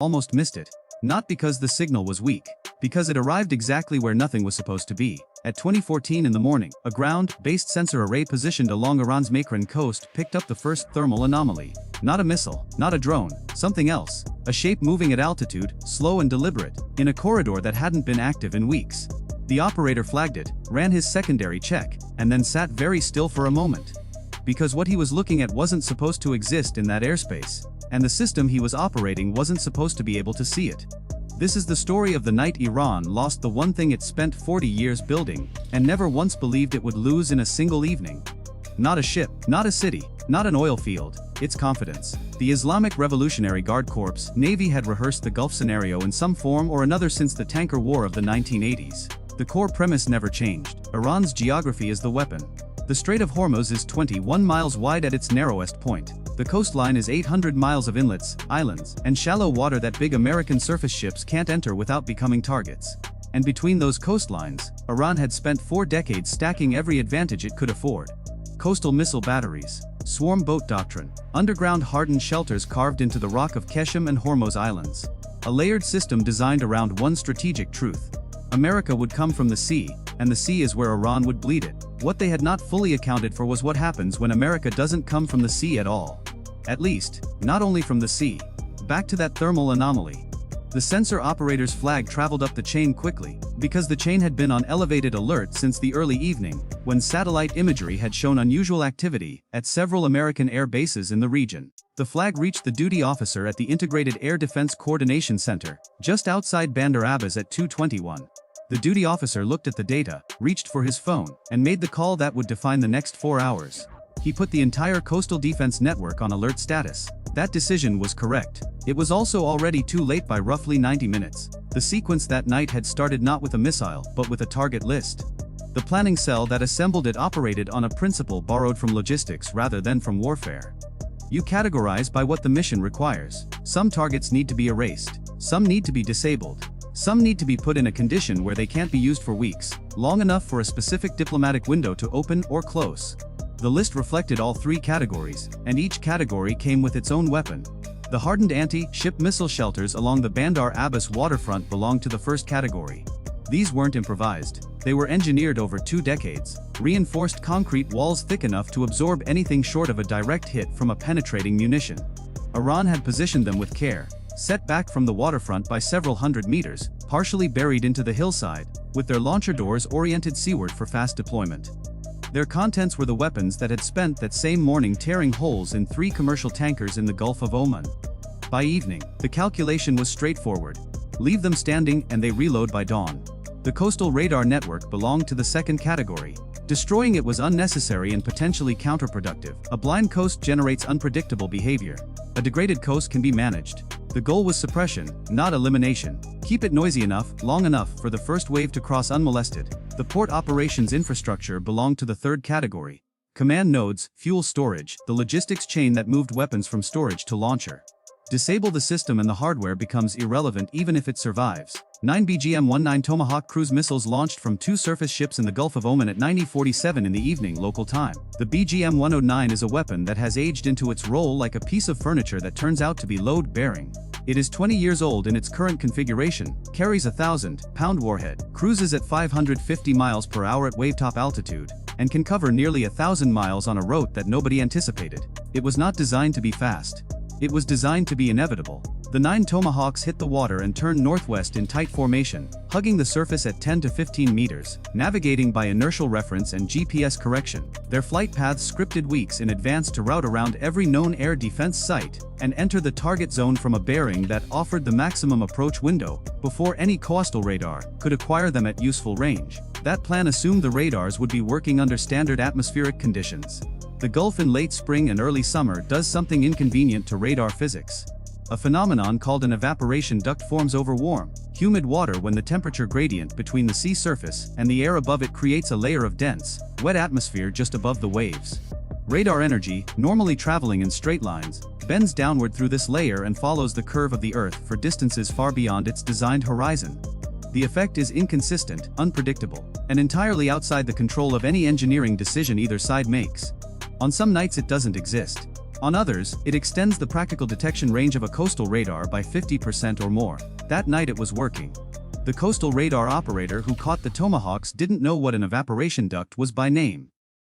almost missed it. Not because the signal was weak, because it arrived exactly where nothing was supposed to be. At 2014 in the morning, a ground-based sensor array positioned along Iran's Makran coast picked up the first thermal anomaly. Not a missile, not a drone, something else. A shape moving at altitude, slow and deliberate, in a corridor that hadn't been active in weeks. The operator flagged it, ran his secondary check, and then sat very still for a moment. Because what he was looking at wasn't supposed to exist in that airspace, and the system he was operating wasn't supposed to be able to see it. This is the story of the night Iran lost the one thing it spent 40 years building, and never once believed it would lose in a single evening. Not a ship, not a city, not an oil field, its confidence. The Islamic Revolutionary Guard Corps Navy had rehearsed the Gulf scenario in some form or another since the tanker war of the 1980s. The core premise never changed. Iran's geography is the weapon. The Strait of Hormuz is 21 miles wide at its narrowest point. The coastline is 800 miles of inlets, islands, and shallow water that big American surface ships can't enter without becoming targets. And between those coastlines, Iran had spent 4 decades stacking every advantage it could afford. Coastal missile batteries, swarm boat doctrine, underground hardened shelters carved into the rock of Keshem and Hormuz Islands. A layered system designed around one strategic truth. America would come from the sea, and the sea is where Iran would bleed it. What they had not fully accounted for was what happens when America doesn't come from the sea at all. At least, not only from the sea. Back to that thermal anomaly. The sensor operator's flag traveled up the chain quickly, because the chain had been on elevated alert since the early evening, when satellite imagery had shown unusual activity at several American air bases in the region. The flag reached the duty officer at the Integrated Air Defense Coordination Center, just outside Bandar Abbas at 2:21. The duty officer looked at the data, reached for his phone, and made the call that would define the next 4 hours. He put the entire coastal defense network on alert status. That decision was correct. It was also already too late by roughly 90 minutes. The sequence that night had started not with a missile, but with a target list. The planning cell that assembled it operated on a principle borrowed from logistics rather than from warfare. You categorize by what the mission requires. Some targets need to be erased. Some need to be disabled. Some need to be put in a condition where they can't be used for weeks, long enough for a specific diplomatic window to open or close. The list reflected all 3 categories, and each category came with its own weapon. The hardened anti-ship missile shelters along the Bandar Abbas waterfront belonged to the first category. These weren't improvised. They were engineered over 2 decades, reinforced concrete walls thick enough to absorb anything short of a direct hit from a penetrating munition. Iran had positioned them with care, set back from the waterfront by several hundred meters, partially buried into the hillside, with their launcher doors oriented seaward for fast deployment. Their contents were the weapons that had spent that same morning tearing holes in 3 commercial tankers in the Gulf of Oman. By evening, the calculation was straightforward. Leave them standing and they reload by dawn. The coastal radar network belonged to the second category. Destroying it was unnecessary and potentially counterproductive. A blind coast generates unpredictable behavior. A degraded coast can be managed. The goal was suppression, not elimination. Keep it noisy enough, long enough for the first wave to cross unmolested. The port operations infrastructure belonged to the third category. Command nodes, fuel storage, the logistics chain that moved weapons from storage to launcher. Disable the system and the hardware becomes irrelevant even if it survives. 9 BGM-19 Tomahawk cruise missiles launched from 2 surface ships in the Gulf of Oman at 9:47 in the evening local time. The BGM-109 is a weapon that has aged into its role like a piece of furniture that turns out to be load-bearing. It is 20 years old in its current configuration, carries a 1,000-pound warhead, cruises at 550 miles per hour at wavetop altitude, and can cover nearly 1,000 miles on a route that nobody anticipated. It was not designed to be fast. It was designed to be inevitable. The 9 Tomahawks hit the water and turned northwest in tight formation, hugging the surface at 10 to 15 meters, navigating by inertial reference and GPS correction. Their flight paths scripted weeks in advance to route around every known air defense site and enter the target zone from a bearing that offered the maximum approach window before any coastal radar could acquire them at useful range. That plan assumed the radars would be working under standard atmospheric conditions. The Gulf in late spring and early summer does something inconvenient to radar physics. A phenomenon called an evaporation duct forms over warm, humid water when the temperature gradient between the sea surface and the air above it creates a layer of dense, wet atmosphere just above the waves. Radar energy, normally traveling in straight lines, bends downward through this layer and follows the curve of the Earth for distances far beyond its designed horizon. The effect is inconsistent, unpredictable, and entirely outside the control of any engineering decision either side makes. On some nights it doesn't exist. On others, it extends the practical detection range of a coastal radar by 50% or more. That night it was working. The coastal radar operator who caught the Tomahawks didn't know what an evaporation duct was by name.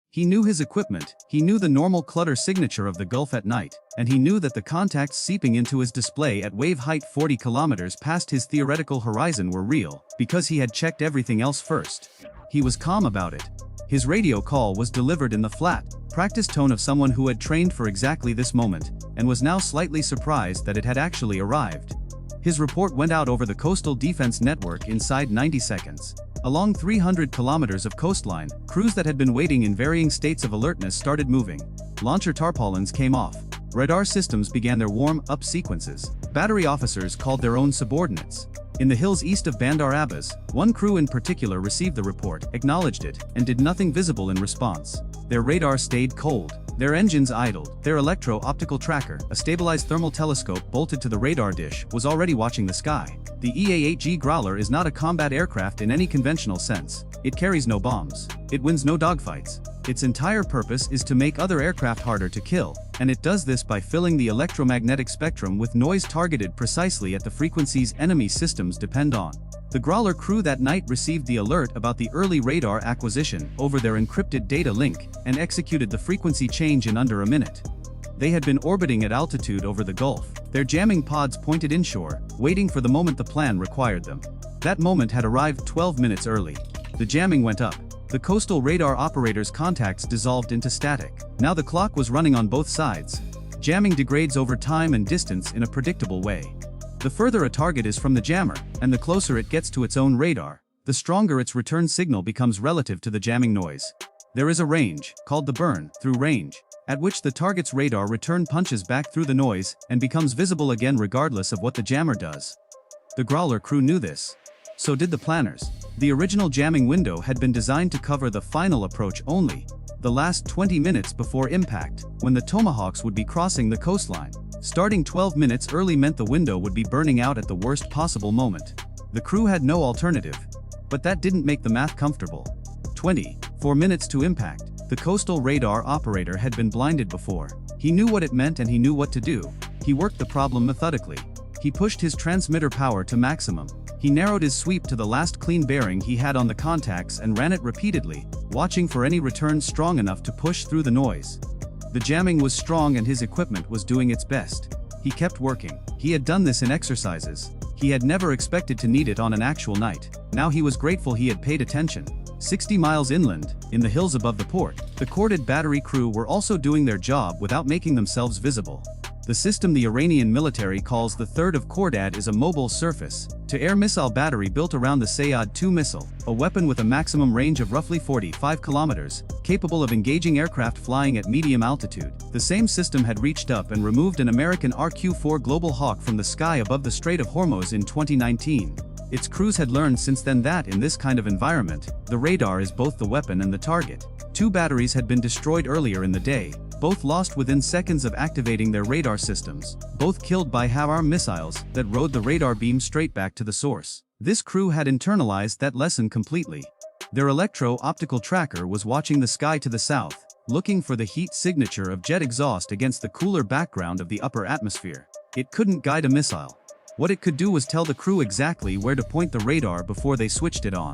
He knew his equipment, he knew the normal clutter signature of the Gulf at night, and he knew that the contacts seeping into his display at wave height 40 kilometers past his theoretical horizon were real, because he had checked everything else first. He was calm about it. His radio call was delivered in the flat, practiced tone of someone who had trained for exactly this moment, and was now slightly surprised that it had actually arrived. His report went out over the coastal defense network inside 90 seconds. Along 300 kilometers of coastline, crews that had been waiting in varying states of alertness started moving. Launcher tarpaulins came off. Radar systems began their warm-up sequences. Battery officers called their own subordinates. In the hills east of Bandar Abbas, one crew in particular received the report, acknowledged it, and did nothing visible in response. Their radar stayed cold. Their engines idled. Their electro-optical tracker, a stabilized thermal telescope bolted to the radar dish, was already watching the sky. The EA-8G Growler is not a combat aircraft in any conventional sense. It carries no bombs. It wins no dogfights. Its entire purpose is to make other aircraft harder to kill, and it does this by filling the electromagnetic spectrum with noise targeted precisely at the frequencies enemy systems depend on. The Growler crew that night received the alert about the early radar acquisition over their encrypted data link and executed the frequency change in under a minute. They had been orbiting at altitude over the Gulf, their jamming pods pointed inshore, waiting for the moment the plan required them. That moment had arrived 12 minutes early. The jamming went up. The coastal radar operator's contacts dissolved into static. Now the clock was running on both sides. Jamming degrades over time and distance in a predictable way. The further a target is from the jammer, and the closer it gets to its own radar, the stronger its return signal becomes relative to the jamming noise. There is a range, called the burn-through range, at which the target's radar return punches back through the noise and becomes visible again regardless of what the jammer does. The Growler crew knew this. So did the planners. The original jamming window had been designed to cover the final approach only, the last 20 minutes before impact, when the Tomahawks would be crossing the coastline. Starting 12 minutes early meant the window would be burning out at the worst possible moment. The crew had no alternative. But that didn't make the math comfortable. 24 minutes to impact. The coastal radar operator had been blinded before. He knew what it meant and he knew what to do. He worked the problem methodically. He pushed his transmitter power to maximum. He narrowed his sweep to the last clean bearing he had on the contacts and ran it repeatedly, watching for any return strong enough to push through the noise. The jamming was strong and his equipment was doing its best. He kept working. He had done this in exercises. He had never expected to need it on an actual night. Now he was grateful he had paid attention. 60 miles inland, in the hills above the port, the corded battery crew were also doing their job without making themselves visible. The system the Iranian military calls the third of Cordad is a mobile surface-to-air missile battery built around the Sayad-2 missile, a weapon with a maximum range of roughly 45 kilometers, capable of engaging aircraft flying at medium altitude. The same system had reached up and removed an American RQ-4 Global Hawk from the sky above the Strait of Hormuz in 2019. Its crews had learned since then that in this kind of environment, the radar is both the weapon and the target. 2 batteries had been destroyed earlier in the day, both lost within seconds of activating their radar systems, both killed by HAWARM missiles that rode the radar beam straight back to the source. This crew had internalized that lesson completely. Their electro-optical tracker was watching the sky to the south, looking for the heat signature of jet exhaust against the cooler background of the upper atmosphere. It couldn't guide a missile. What it could do was tell the crew exactly where to point the radar before they switched it on.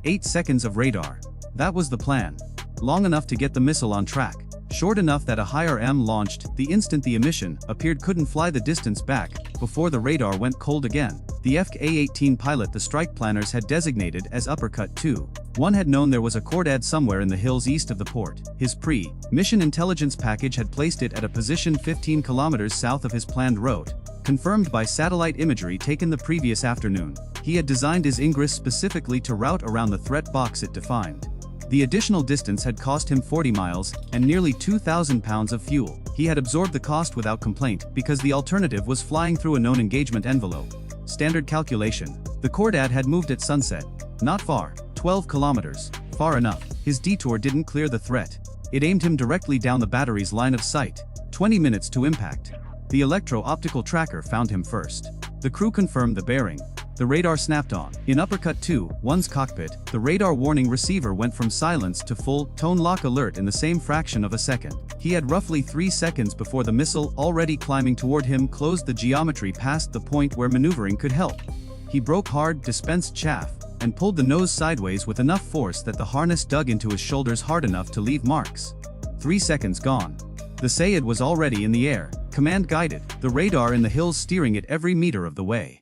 8 seconds of radar. That was the plan. Long enough to get the missile on track. Short enough that a higher M launched the instant the emission appeared couldn't fly the distance back before the radar went cold again. The FK-18 pilot the strike planners had designated as Uppercut 2. One had known there was a Cordad somewhere in the hills east of the port. His pre-mission intelligence package had placed it at a position 15 kilometers south of his planned route, confirmed by satellite imagery taken the previous afternoon. He had designed his ingress specifically to route around the threat box it defined. The additional distance had cost him 40 miles and nearly 2,000 pounds of fuel. He had absorbed the cost without complaint because the alternative was flying through a known engagement envelope. Standard calculation. The Cordad had moved at sunset. Not far. 12 kilometers. Far enough. His detour didn't clear the threat. It aimed him directly down the battery's line of sight. 20 minutes to impact. The electro-optical tracker found him first. The crew confirmed the bearing. The radar snapped on. In Uppercut 2, one's cockpit, the radar warning receiver went from silence to full tone lock alert in the same fraction of a second. He had roughly 3 seconds before the missile, already climbing toward him, closed the geometry past the point where maneuvering could help. He broke hard, dispensed chaff, and pulled the nose sideways with enough force that the harness dug into his shoulders hard enough to leave marks. 3 seconds gone. The Sayed was already in the air, command-guided, the radar in the hills steering it every meter of the way.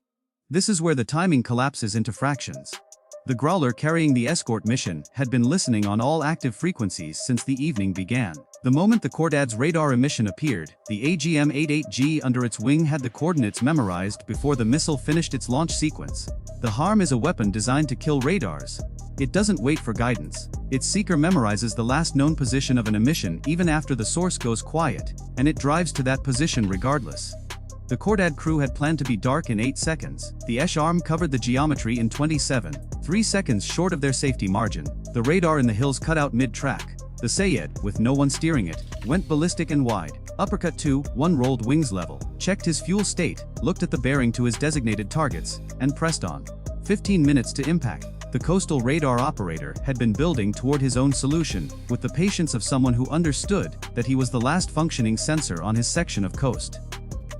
This is where the timing collapses into fractions. The Growler carrying the escort mission had been listening on all active frequencies since the evening began. The moment the Cordad's radar emission appeared, the AGM-88G under its wing had the coordinates memorized before the missile finished its launch sequence. The HARM is a weapon designed to kill radars. It doesn't wait for guidance. Its seeker memorizes the last known position of an emission even after the source goes quiet, and it drives to that position regardless. The Cordad crew had planned to be dark in 8 seconds. The ESH arm covered the geometry in 27, 3 seconds short of their safety margin. The radar in the hills cut out mid-track. The Sayed, with no one steering it, went ballistic and wide. Uppercut 2, 1 rolled wings level, checked his fuel state, looked at the bearing to his designated targets, and pressed on. 15 minutes to impact. The coastal radar operator had been building toward his own solution, with the patience of someone who understood that he was the last functioning sensor on his section of coast.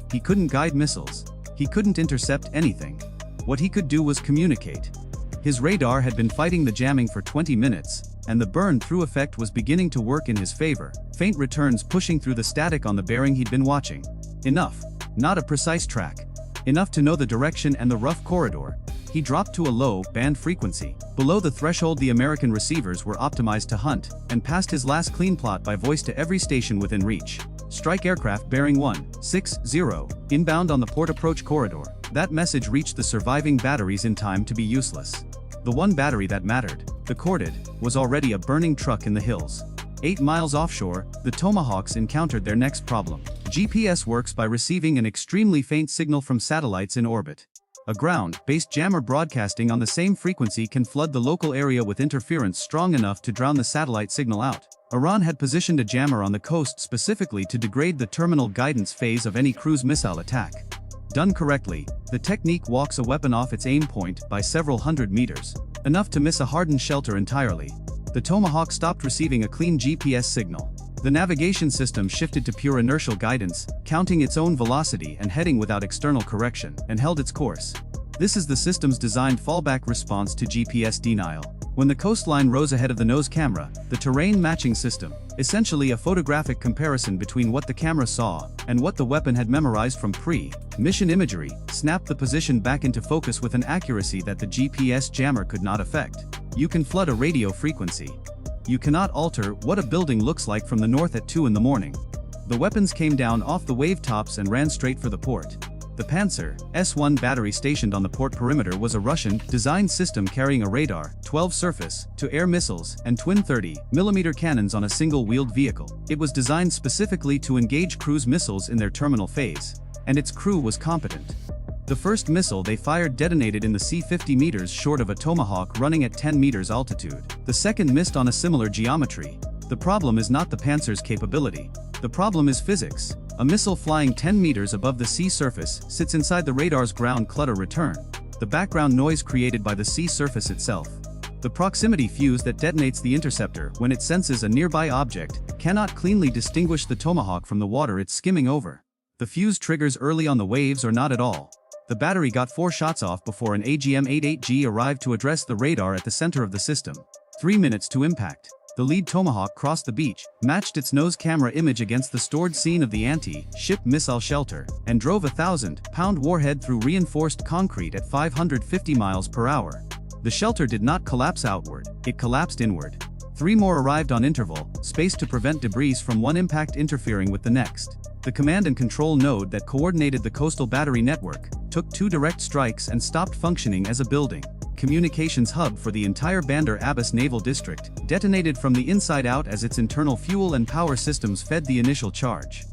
He couldn't guide missiles. He couldn't intercept anything. What he could do was communicate. His radar had been fighting the jamming for 20 minutes, and the burn-through effect was beginning to work in his favor, faint returns pushing through the static on the bearing he'd been watching. Enough. Not a precise track. Enough to know the direction and the rough corridor. He dropped to a low, band frequency. Below the threshold the American receivers were optimized to hunt, and passed his last clean plot by voice to every station within reach. Strike aircraft bearing 160, inbound on the port approach corridor. That message reached the surviving batteries in time to be useless. The one battery that mattered, the Corded, was already a burning truck in the hills. 8 miles offshore, the Tomahawks encountered their next problem. GPS works by receiving an extremely faint signal from satellites in orbit. A ground-based jammer broadcasting on the same frequency can flood the local area with interference strong enough to drown the satellite signal out. Iran had positioned a jammer on the coast specifically to degrade the terminal guidance phase of any cruise missile attack. Done correctly, the technique walks a weapon off its aim point by several hundred meters, enough to miss a hardened shelter entirely. The Tomahawk stopped receiving a clean GPS signal. The navigation system shifted to pure inertial guidance, counting its own velocity and heading without external correction, and held its course. This is the system's designed fallback response to GPS denial. When the coastline rose ahead of the nose camera, the terrain matching system, essentially a photographic comparison between what the camera saw and what the weapon had memorized from pre-mission imagery, snapped the position back into focus with an accuracy that the GPS jammer could not affect. You can flood a radio frequency. You cannot alter what a building looks like from the north at 2 in the morning. The weapons came down off the wave tops and ran straight for the port. The Panzer S-1 battery stationed on the port perimeter was a Russian-designed system carrying a radar, 12 surface-to-air missiles, and twin 30mm cannons on a single-wheeled vehicle. It was designed specifically to engage cruise missiles in their terminal phase, and its crew was competent. The first missile they fired detonated in the sea 50 meters short of a Tomahawk running at 10 meters altitude. The second missed on a similar geometry. The problem is not the Panzer's capability. The problem is physics. A missile flying 10 meters above the sea surface sits inside the radar's ground clutter return, the background noise created by the sea surface itself. The proximity fuse that detonates the interceptor when it senses a nearby object cannot cleanly distinguish the Tomahawk from the water it's skimming over. The fuse triggers early on the waves or not at all. The battery got 4 shots off before an AGM-88G arrived to address the radar at the center of the system. 3 minutes to impact. The lead Tomahawk crossed the beach, matched its nose camera image against the stored scene of the anti-ship missile shelter, and drove a 1,000-pound warhead through reinforced concrete at 550 miles per hour. The shelter did not collapse outward, it collapsed inward. 3 more arrived on interval, spaced to prevent debris from one impact interfering with the next. The command and control node that coordinated the coastal battery network took 2 direct strikes and stopped functioning as a building. Communications hub for the entire Bandar Abbas Naval District, detonated from the inside out as its internal fuel and power systems fed the initial charge.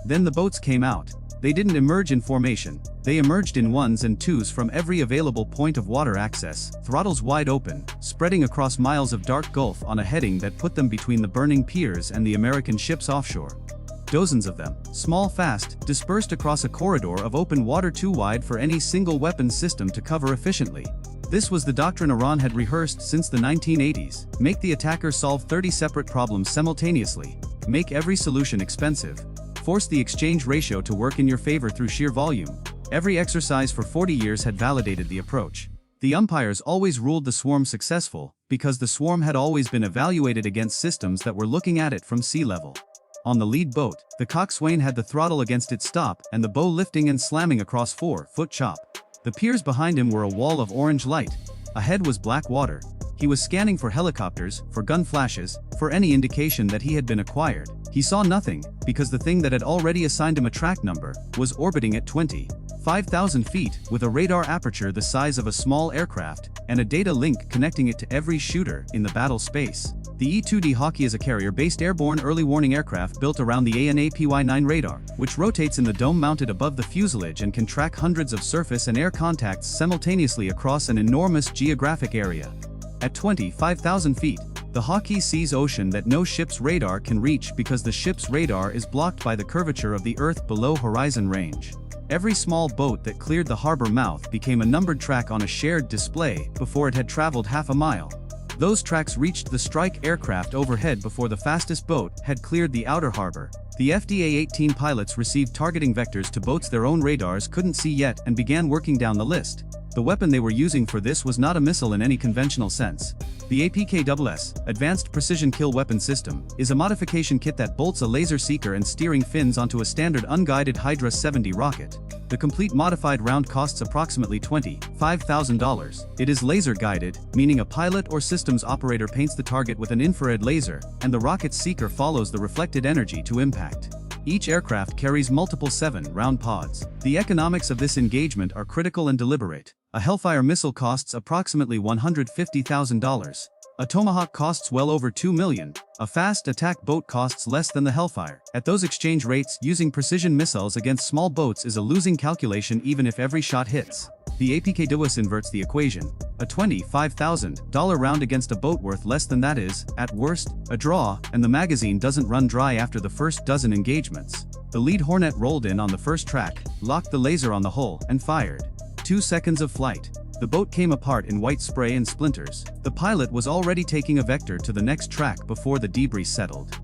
Then the boats came out. They didn't emerge in formation, they emerged in 1s and 2s from every available point of water access, throttles wide open, spreading across miles of dark gulf on a heading that put them between the burning piers and the American ships offshore. Dozens of them, small fast, dispersed across a corridor of open water too wide for any single weapons system to cover efficiently. This was the doctrine Iran had rehearsed since the 1980s, make the attacker solve 30 separate problems simultaneously. make every solution expensive. Force the exchange ratio to work in your favor through sheer volume. Every exercise for 40 years had validated the approach. The umpires always ruled the swarm successful, because the swarm had always been evaluated against systems that were looking at it from sea level. On the lead boat, the coxswain had the throttle against its stop and the bow lifting and slamming across 4-foot chop. The piers behind him were a wall of orange light. Ahead was black water. He was scanning for helicopters, for gun flashes, for any indication that he had been acquired. He saw nothing, because the thing that had already assigned him a track number was orbiting at 25,000 feet, with a radar aperture the size of a small aircraft, and a data link connecting it to every shooter in the battle space. The E-2D Hawkeye is a carrier-based airborne early warning aircraft built around the ANAPY-9 radar, which rotates in the dome mounted above the fuselage and can track hundreds of surface and air contacts simultaneously across an enormous geographic area. At 25,000 feet, the Hawkeye sees ocean that no ship's radar can reach because the ship's radar is blocked by the curvature of the Earth below horizon range. Every small boat that cleared the harbor mouth became a numbered track on a shared display before it had traveled half a mile. Those tracks reached the strike aircraft overhead before the fastest boat had cleared the outer harbor. The FDA-18 pilots received targeting vectors to boats their own radars couldn't see yet and began working down the list. The weapon they were using for this was not a missile in any conventional sense. The APKSS, Advanced Precision Kill Weapon System, is a modification kit that bolts a laser seeker and steering fins onto a standard unguided Hydra 70 rocket. The complete modified round costs approximately $25,000. It is laser-guided, meaning a pilot or systems operator paints the target with an infrared laser, and the rocket's seeker follows the reflected energy to impact. Each aircraft carries multiple 7-round pods. The economics of this engagement are critical and deliberate. A Hellfire missile costs approximately $150,000. A Tomahawk costs well over $2 million. A fast attack boat costs less than the Hellfire. At those exchange rates, using precision missiles against small boats is a losing calculation even if every shot hits. The APKSS inverts the equation. A $25,000 round against a boat worth less than that is, at worst, a draw, and the magazine doesn't run dry after the first dozen engagements. The lead Hornet rolled in on the first track, locked the laser on the hull, and fired. 2 seconds of flight. The boat came apart in white spray and splinters. The pilot was already taking a vector to the next track before the debris settled.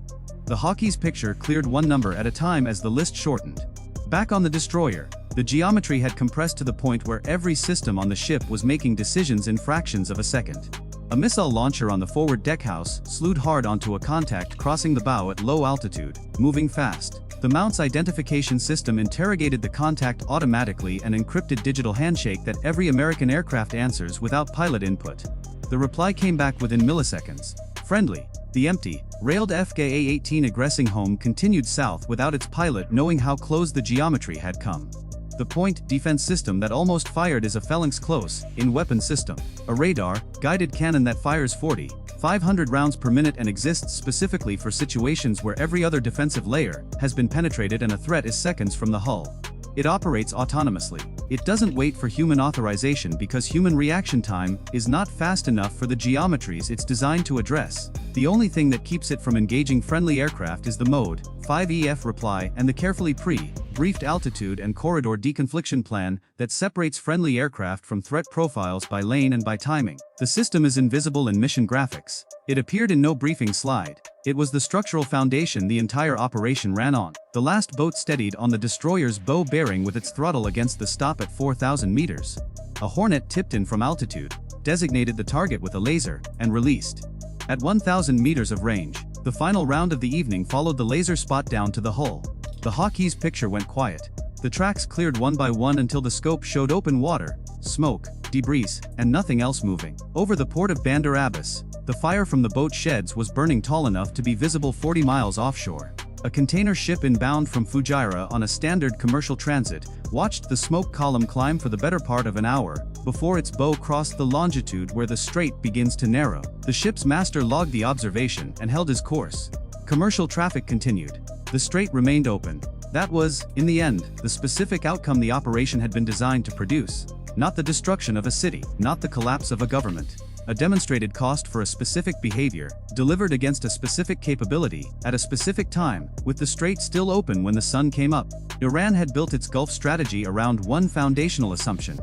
The Hawkeye's picture cleared one number at a time as the list shortened. Back on the destroyer, the geometry had compressed to the point where every system on the ship was making decisions in fractions of a second. A missile launcher on the forward deckhouse slewed hard onto a contact crossing the bow at low altitude, moving fast. The mount's identification system interrogated the contact automatically and encrypted digital handshake that every American aircraft answers without pilot input. The reply came back within milliseconds. Friendly. The empty, railed FKA-18 aggressing home continued south without its pilot knowing how close the geometry had come. The point defense system that almost fired is a phalanx close in weapon system. A radar guided cannon that fires 4,500 rounds per minute and exists specifically for situations where every other defensive layer has been penetrated and a threat is seconds from the hull. It operates autonomously. It doesn't wait for human authorization because human reaction time is not fast enough for the geometries it's designed to address. The only thing that keeps it from engaging friendly aircraft is the Mode 5EF reply and the carefully briefed altitude and corridor deconfliction plan that separates friendly aircraft from threat profiles by lane and by timing. The system is invisible in mission graphics. It appeared in no briefing slide. It was the structural foundation the entire operation ran on. The last boat steadied on the destroyer's bow bearing with its throttle against the stop at 4,000 meters. A Hornet tipped in from altitude, designated the target with a laser, and released. At 1,000 meters of range, the final round of the evening followed the laser spot down to the hull. The Hawkeye's picture went quiet. The tracks cleared one by one until the scope showed open water, smoke, debris, and nothing else moving. Over the port of Bandar Abbas, the fire from the boat sheds was burning tall enough to be visible 40 miles offshore. A container ship inbound from Fujairah on a standard commercial transit watched the smoke column climb for the better part of an hour before its bow crossed the longitude where the strait begins to narrow. The ship's master logged the observation and held his course. Commercial traffic continued. The strait remained open. That was, in the end, the specific outcome the operation had been designed to produce. Not the destruction of a city, not the collapse of a government. A demonstrated cost for a specific behavior, delivered against a specific capability, at a specific time, with the strait still open when the sun came up. Iran had built its Gulf strategy around one foundational assumption.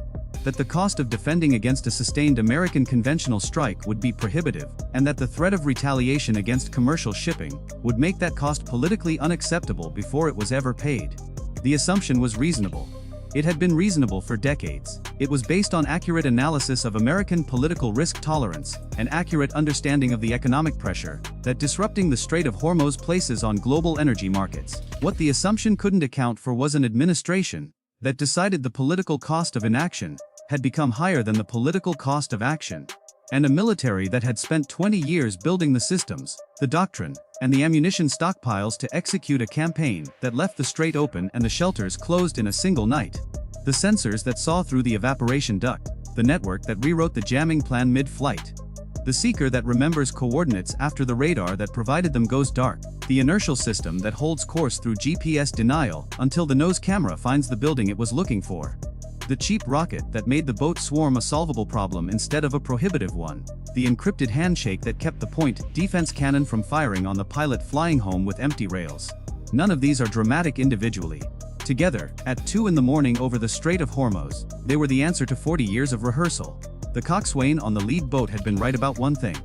that the cost of defending against a sustained American conventional strike would be prohibitive, and that the threat of retaliation against commercial shipping would make that cost politically unacceptable before it was ever paid. The assumption was reasonable. It had been reasonable for decades. It was based on accurate analysis of American political risk tolerance, and accurate understanding of the economic pressure that disrupting the Strait of Hormuz places on global energy markets. What the assumption couldn't account for was an administration that decided the political cost of inaction had become higher than the political cost of action, and a military that had spent 20 years building the systems, the doctrine, and the ammunition stockpiles to execute a campaign that left the strait open and the shelters closed in a single night. The sensors that saw through the evaporation duct, the network that rewrote the jamming plan mid-flight, the seeker that remembers coordinates after the radar that provided them goes dark, the inertial system that holds course through GPS denial until the nose camera finds the building it was looking for, the cheap rocket that made the boat swarm a solvable problem instead of a prohibitive one, the encrypted handshake that kept the point defense cannon from firing on the pilot flying home with empty rails. None of these are dramatic individually. Together, at 2 in the morning over the Strait of Hormuz, they were the answer to 40 years of rehearsal. The coxswain on the lead boat had been right about one thing.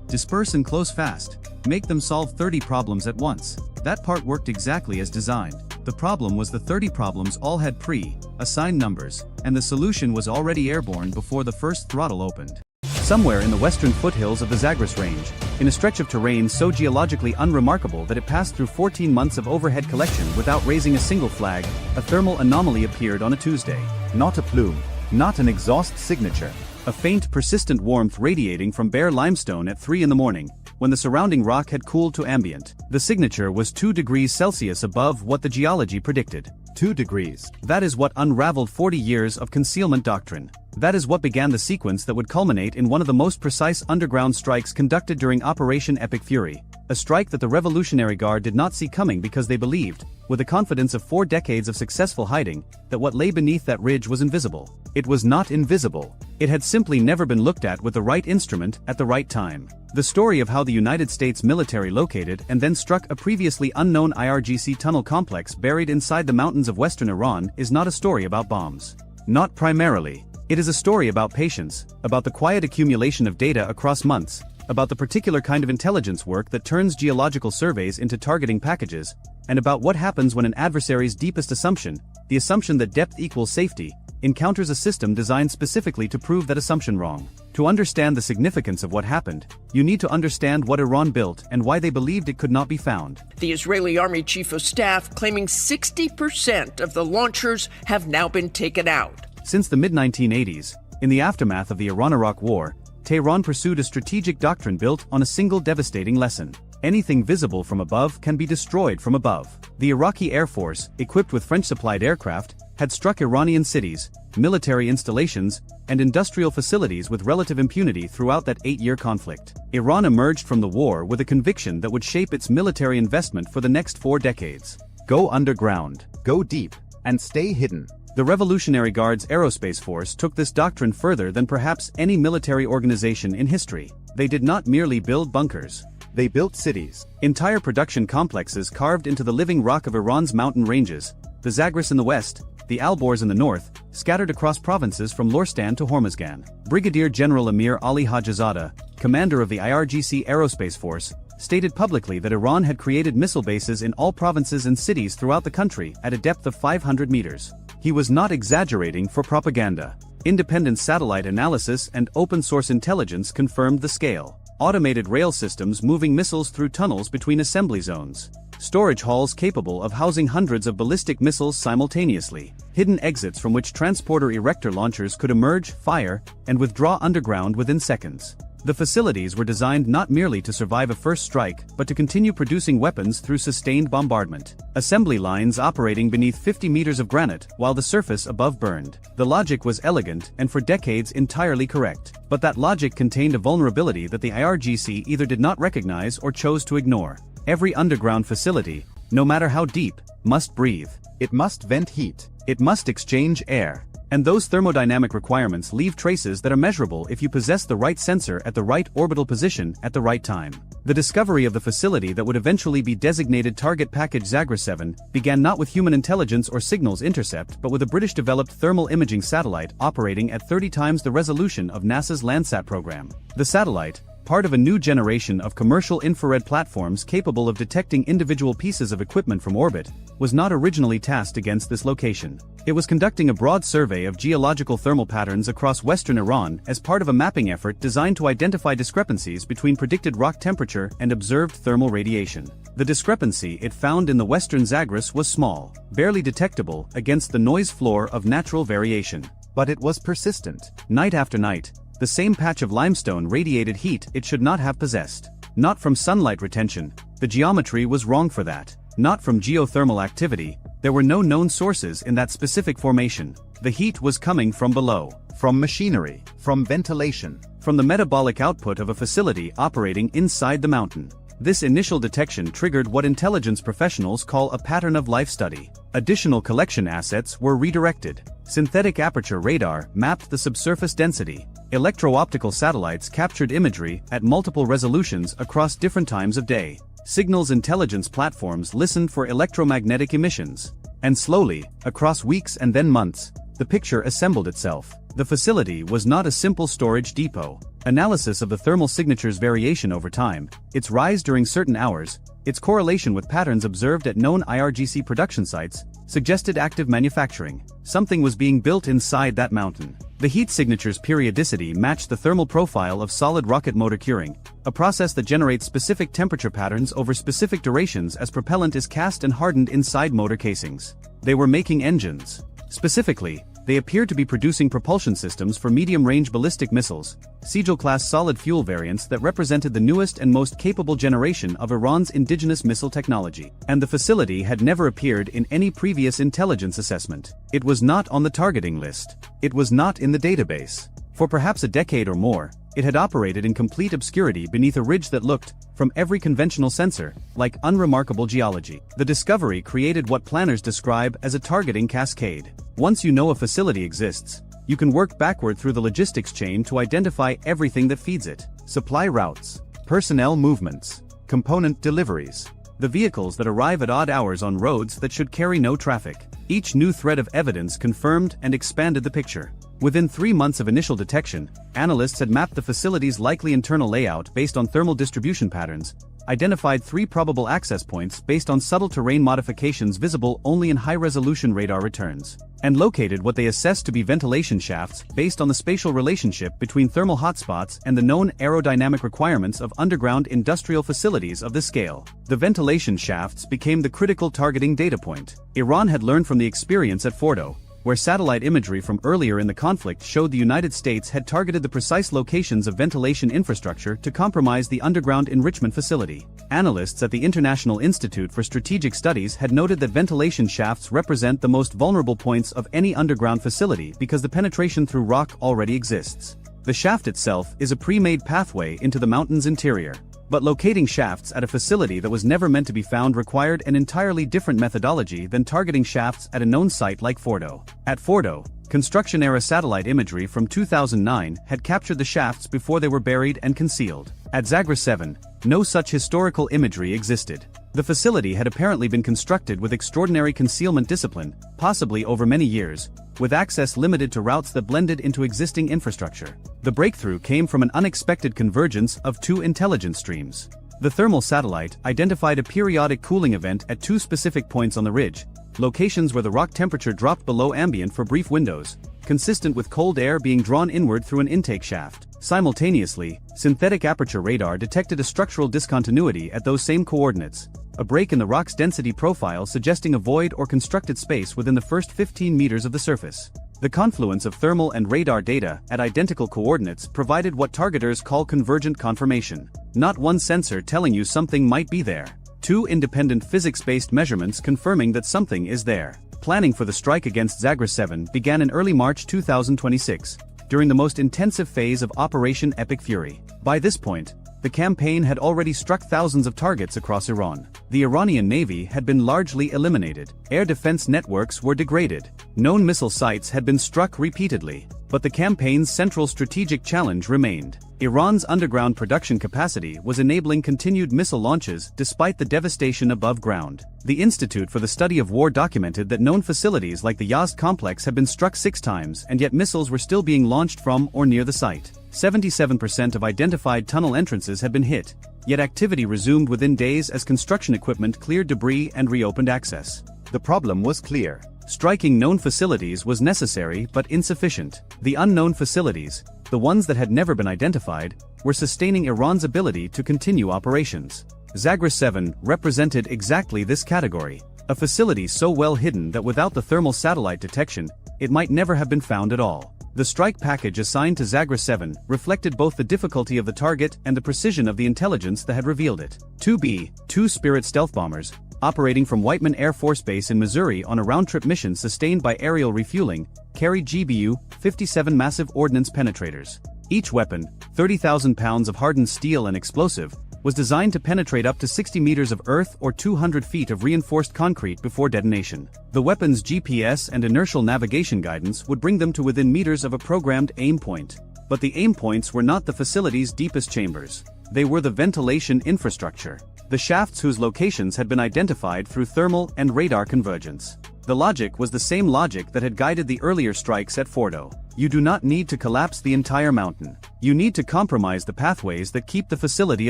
Disperse and close fast. Make them solve 30 problems at once. That part worked exactly as designed. The problem was the 30 problems all had pre-assigned numbers, and the solution was already airborne before the first throttle opened. Somewhere in the western foothills of the Zagros Range, in a stretch of terrain so geologically unremarkable that it passed through 14 months of overhead collection without raising a single flag, a thermal anomaly appeared on a Tuesday. Not a plume, not an exhaust signature. A faint, persistent warmth radiating from bare limestone at 3 in the morning, when the surrounding rock had cooled to ambient. The signature was 2 degrees Celsius above what the geology predicted. 2 degrees. That is what unraveled 40 years of concealment doctrine. That is what began the sequence that would culminate in one of the most precise underground strikes conducted during Operation Epic Fury. A strike that the Revolutionary Guard did not see coming because they believed, with the confidence of 4 decades of successful hiding, that what lay beneath that ridge was invisible. It was not invisible. It had simply never been looked at with the right instrument at the right time. The story of how the United States military located and then struck a previously unknown IRGC tunnel complex buried inside the mountains of western Iran is not a story about bombs. Not primarily. It is a story about patience, about the quiet accumulation of data across months, about the particular kind of intelligence work that turns geological surveys into targeting packages, and about what happens when an adversary's deepest assumption, the assumption that depth equals safety, encounters a system designed specifically to prove that assumption wrong. To understand the significance of what happened, you need to understand what Iran built and why they believed it could not be found. The Israeli Army Chief of Staff claiming 60% of the launchers have now been taken out. Since the mid-1980s, in the aftermath of the Iran-Iraq War, Tehran pursued a strategic doctrine built on a single devastating lesson. Anything visible from above can be destroyed from above. The Iraqi Air Force, equipped with French-supplied aircraft, had struck Iranian cities, military installations, and industrial facilities with relative impunity throughout that 8-year conflict. Iran emerged from the war with a conviction that would shape its military investment for the next 4 decades. Go underground, go deep, and stay hidden. The Revolutionary Guard's aerospace force took this doctrine further than perhaps any military organization in history. They did not merely build bunkers. They built cities. Entire production complexes carved into the living rock of Iran's mountain ranges, the Zagros in the west, the Alborz in the north, scattered across provinces from Lorestan to Hormuzgan. Brigadier General Amir Ali Hajizadeh, commander of the IRGC Aerospace Force, stated publicly that Iran had created missile bases in all provinces and cities throughout the country at a depth of 500 meters. He was not exaggerating for propaganda. Independent satellite analysis and open-source intelligence confirmed the scale. Automated rail systems moving missiles through tunnels between assembly zones. Storage halls capable of housing hundreds of ballistic missiles simultaneously. Hidden exits from which transporter erector launchers could emerge, fire, and withdraw underground within seconds. The facilities were designed not merely to survive a first strike, but to continue producing weapons through sustained bombardment. Assembly lines operating beneath 50 meters of granite while the surface above burned. The logic was elegant and for decades entirely correct. But that logic contained a vulnerability that the IRGC either did not recognize or chose to ignore. Every underground facility, no matter how deep, must breathe. It must vent heat. It must exchange air. And those thermodynamic requirements leave traces that are measurable if you possess the right sensor at the right orbital position at the right time. The discovery of the facility that would eventually be designated Target Package Zagros 7 began not with human intelligence or signals intercept but with a British-developed thermal imaging satellite operating at 30 times the resolution of NASA's Landsat program. The satellite, part of a new generation of commercial infrared platforms capable of detecting individual pieces of equipment from orbit, was not originally tasked against this location. It was conducting a broad survey of geological thermal patterns across western Iran as part of a mapping effort designed to identify discrepancies between predicted rock temperature and observed thermal radiation. The discrepancy it found in the western Zagros was small, barely detectable against the noise floor of natural variation. But it was persistent. Night after night, the same patch of limestone radiated heat it should not have possessed. Not from sunlight retention, the geometry was wrong for that. Not from geothermal activity, there were no known sources in that specific formation. The heat was coming from below. From machinery, from ventilation, from the metabolic output of a facility operating inside the mountain. This initial detection triggered what intelligence professionals call a pattern of life study. Additional collection assets were redirected. Synthetic aperture radar mapped the subsurface density. Electro-optical satellites captured imagery at multiple resolutions across different times of day. Signals intelligence platforms listened for electromagnetic emissions. And slowly, across weeks and then months, the picture assembled itself. The facility was not a simple storage depot. Analysis of the thermal signature's variation over time, its rise during certain hours, its correlation with patterns observed at known IRGC production sites, suggested active manufacturing. Something was being built inside that mountain. The heat signature's periodicity matched the thermal profile of solid rocket motor curing, a process that generates specific temperature patterns over specific durations as propellant is cast and hardened inside motor casings. They were making engines. Specifically, they appeared to be producing propulsion systems for medium-range ballistic missiles, Sigil-class solid fuel variants that represented the newest and most capable generation of Iran's indigenous missile technology. And the facility had never appeared in any previous intelligence assessment. It was not on the targeting list. It was not in the database. For perhaps a decade or more, it had operated in complete obscurity beneath a ridge that looked, from every conventional sensor, like unremarkable geology. The discovery created what planners describe as a targeting cascade. Once you know a facility exists, you can work backward through the logistics chain to identify everything that feeds it. Supply routes, personnel movements, component deliveries, the vehicles that arrive at odd hours on roads that should carry no traffic. Each new thread of evidence confirmed and expanded the picture. Within 3 months of initial detection, analysts had mapped the facility's likely internal layout based on thermal distribution patterns, identified 3 probable access points based on subtle terrain modifications visible only in high-resolution radar returns, and located what they assessed to be ventilation shafts based on the spatial relationship between thermal hotspots and the known aerodynamic requirements of underground industrial facilities of this scale. The ventilation shafts became the critical targeting data point. Iran had learned from the experience at Fordo, where satellite imagery from earlier in the conflict showed the United States had targeted the precise locations of ventilation infrastructure to compromise the underground enrichment facility. Analysts at the International Institute for Strategic Studies had noted that ventilation shafts represent the most vulnerable points of any underground facility because the penetration through rock already exists. The shaft itself is a pre-made pathway into the mountain's interior. But locating shafts at a facility that was never meant to be found required an entirely different methodology than targeting shafts at a known site like Fordo. At Fordo, construction-era satellite imagery from 2009 had captured the shafts before they were buried and concealed. At Zagros 7, no such historical imagery existed. The facility had apparently been constructed with extraordinary concealment discipline, possibly over many years, with access limited to routes that blended into existing infrastructure. The breakthrough came from an unexpected convergence of 2 intelligence streams. The thermal satellite identified a periodic cooling event at 2 specific points on the ridge, locations where the rock temperature dropped below ambient for brief windows, consistent with cold air being drawn inward through an intake shaft. Simultaneously, synthetic aperture radar detected a structural discontinuity at those same coordinates, a break in the rock's density profile suggesting a void or constructed space within the first 15 meters of the surface. The confluence of thermal and radar data at identical coordinates provided what targeters call convergent confirmation. Not one sensor telling you something might be there. 2 independent physics-based measurements confirming that something is there. Planning for the strike against Zagros 7 began in early March 2026, during the most intensive phase of Operation Epic Fury. By this point, The campaign had already struck thousands of targets across Iran. The Iranian Navy had been largely eliminated. Air defense networks were degraded. Known missile sites had been struck repeatedly. But the campaign's central strategic challenge remained. Iran's underground production capacity was enabling continued missile launches despite the devastation above ground. The Institute for the Study of War documented that known facilities like the Yazd complex had been struck 6 times, and yet missiles were still being launched from or near the site. 77% of identified tunnel entrances had been hit, yet activity resumed within days as construction equipment cleared debris and reopened access. The problem was clear. Striking known facilities was necessary but insufficient. The unknown facilities, the ones that had never been identified, were sustaining Iran's ability to continue operations. Zagros 7 represented exactly this category, a facility so well hidden that without the thermal satellite detection, it might never have been found at all. The strike package assigned to Zagros 7 reflected both the difficulty of the target and the precision of the intelligence that had revealed it. 2B, 2 Spirit stealth bombers, operating from Whiteman Air Force Base in Missouri on a round-trip mission sustained by aerial refueling, carried GBU-57 massive ordnance penetrators. Each weapon, 30,000 pounds of hardened steel and explosive, was designed to penetrate up to 60 meters of earth or 200 feet of reinforced concrete before detonation. The weapon's GPS and inertial navigation guidance would bring them to within meters of a programmed aim point. But the aim points were not the facility's deepest chambers. They were the ventilation infrastructure. The shafts whose locations had been identified through thermal and radar convergence. The logic was the same logic that had guided the earlier strikes at Fordo. You do not need to collapse the entire mountain. You need to compromise the pathways that keep the facility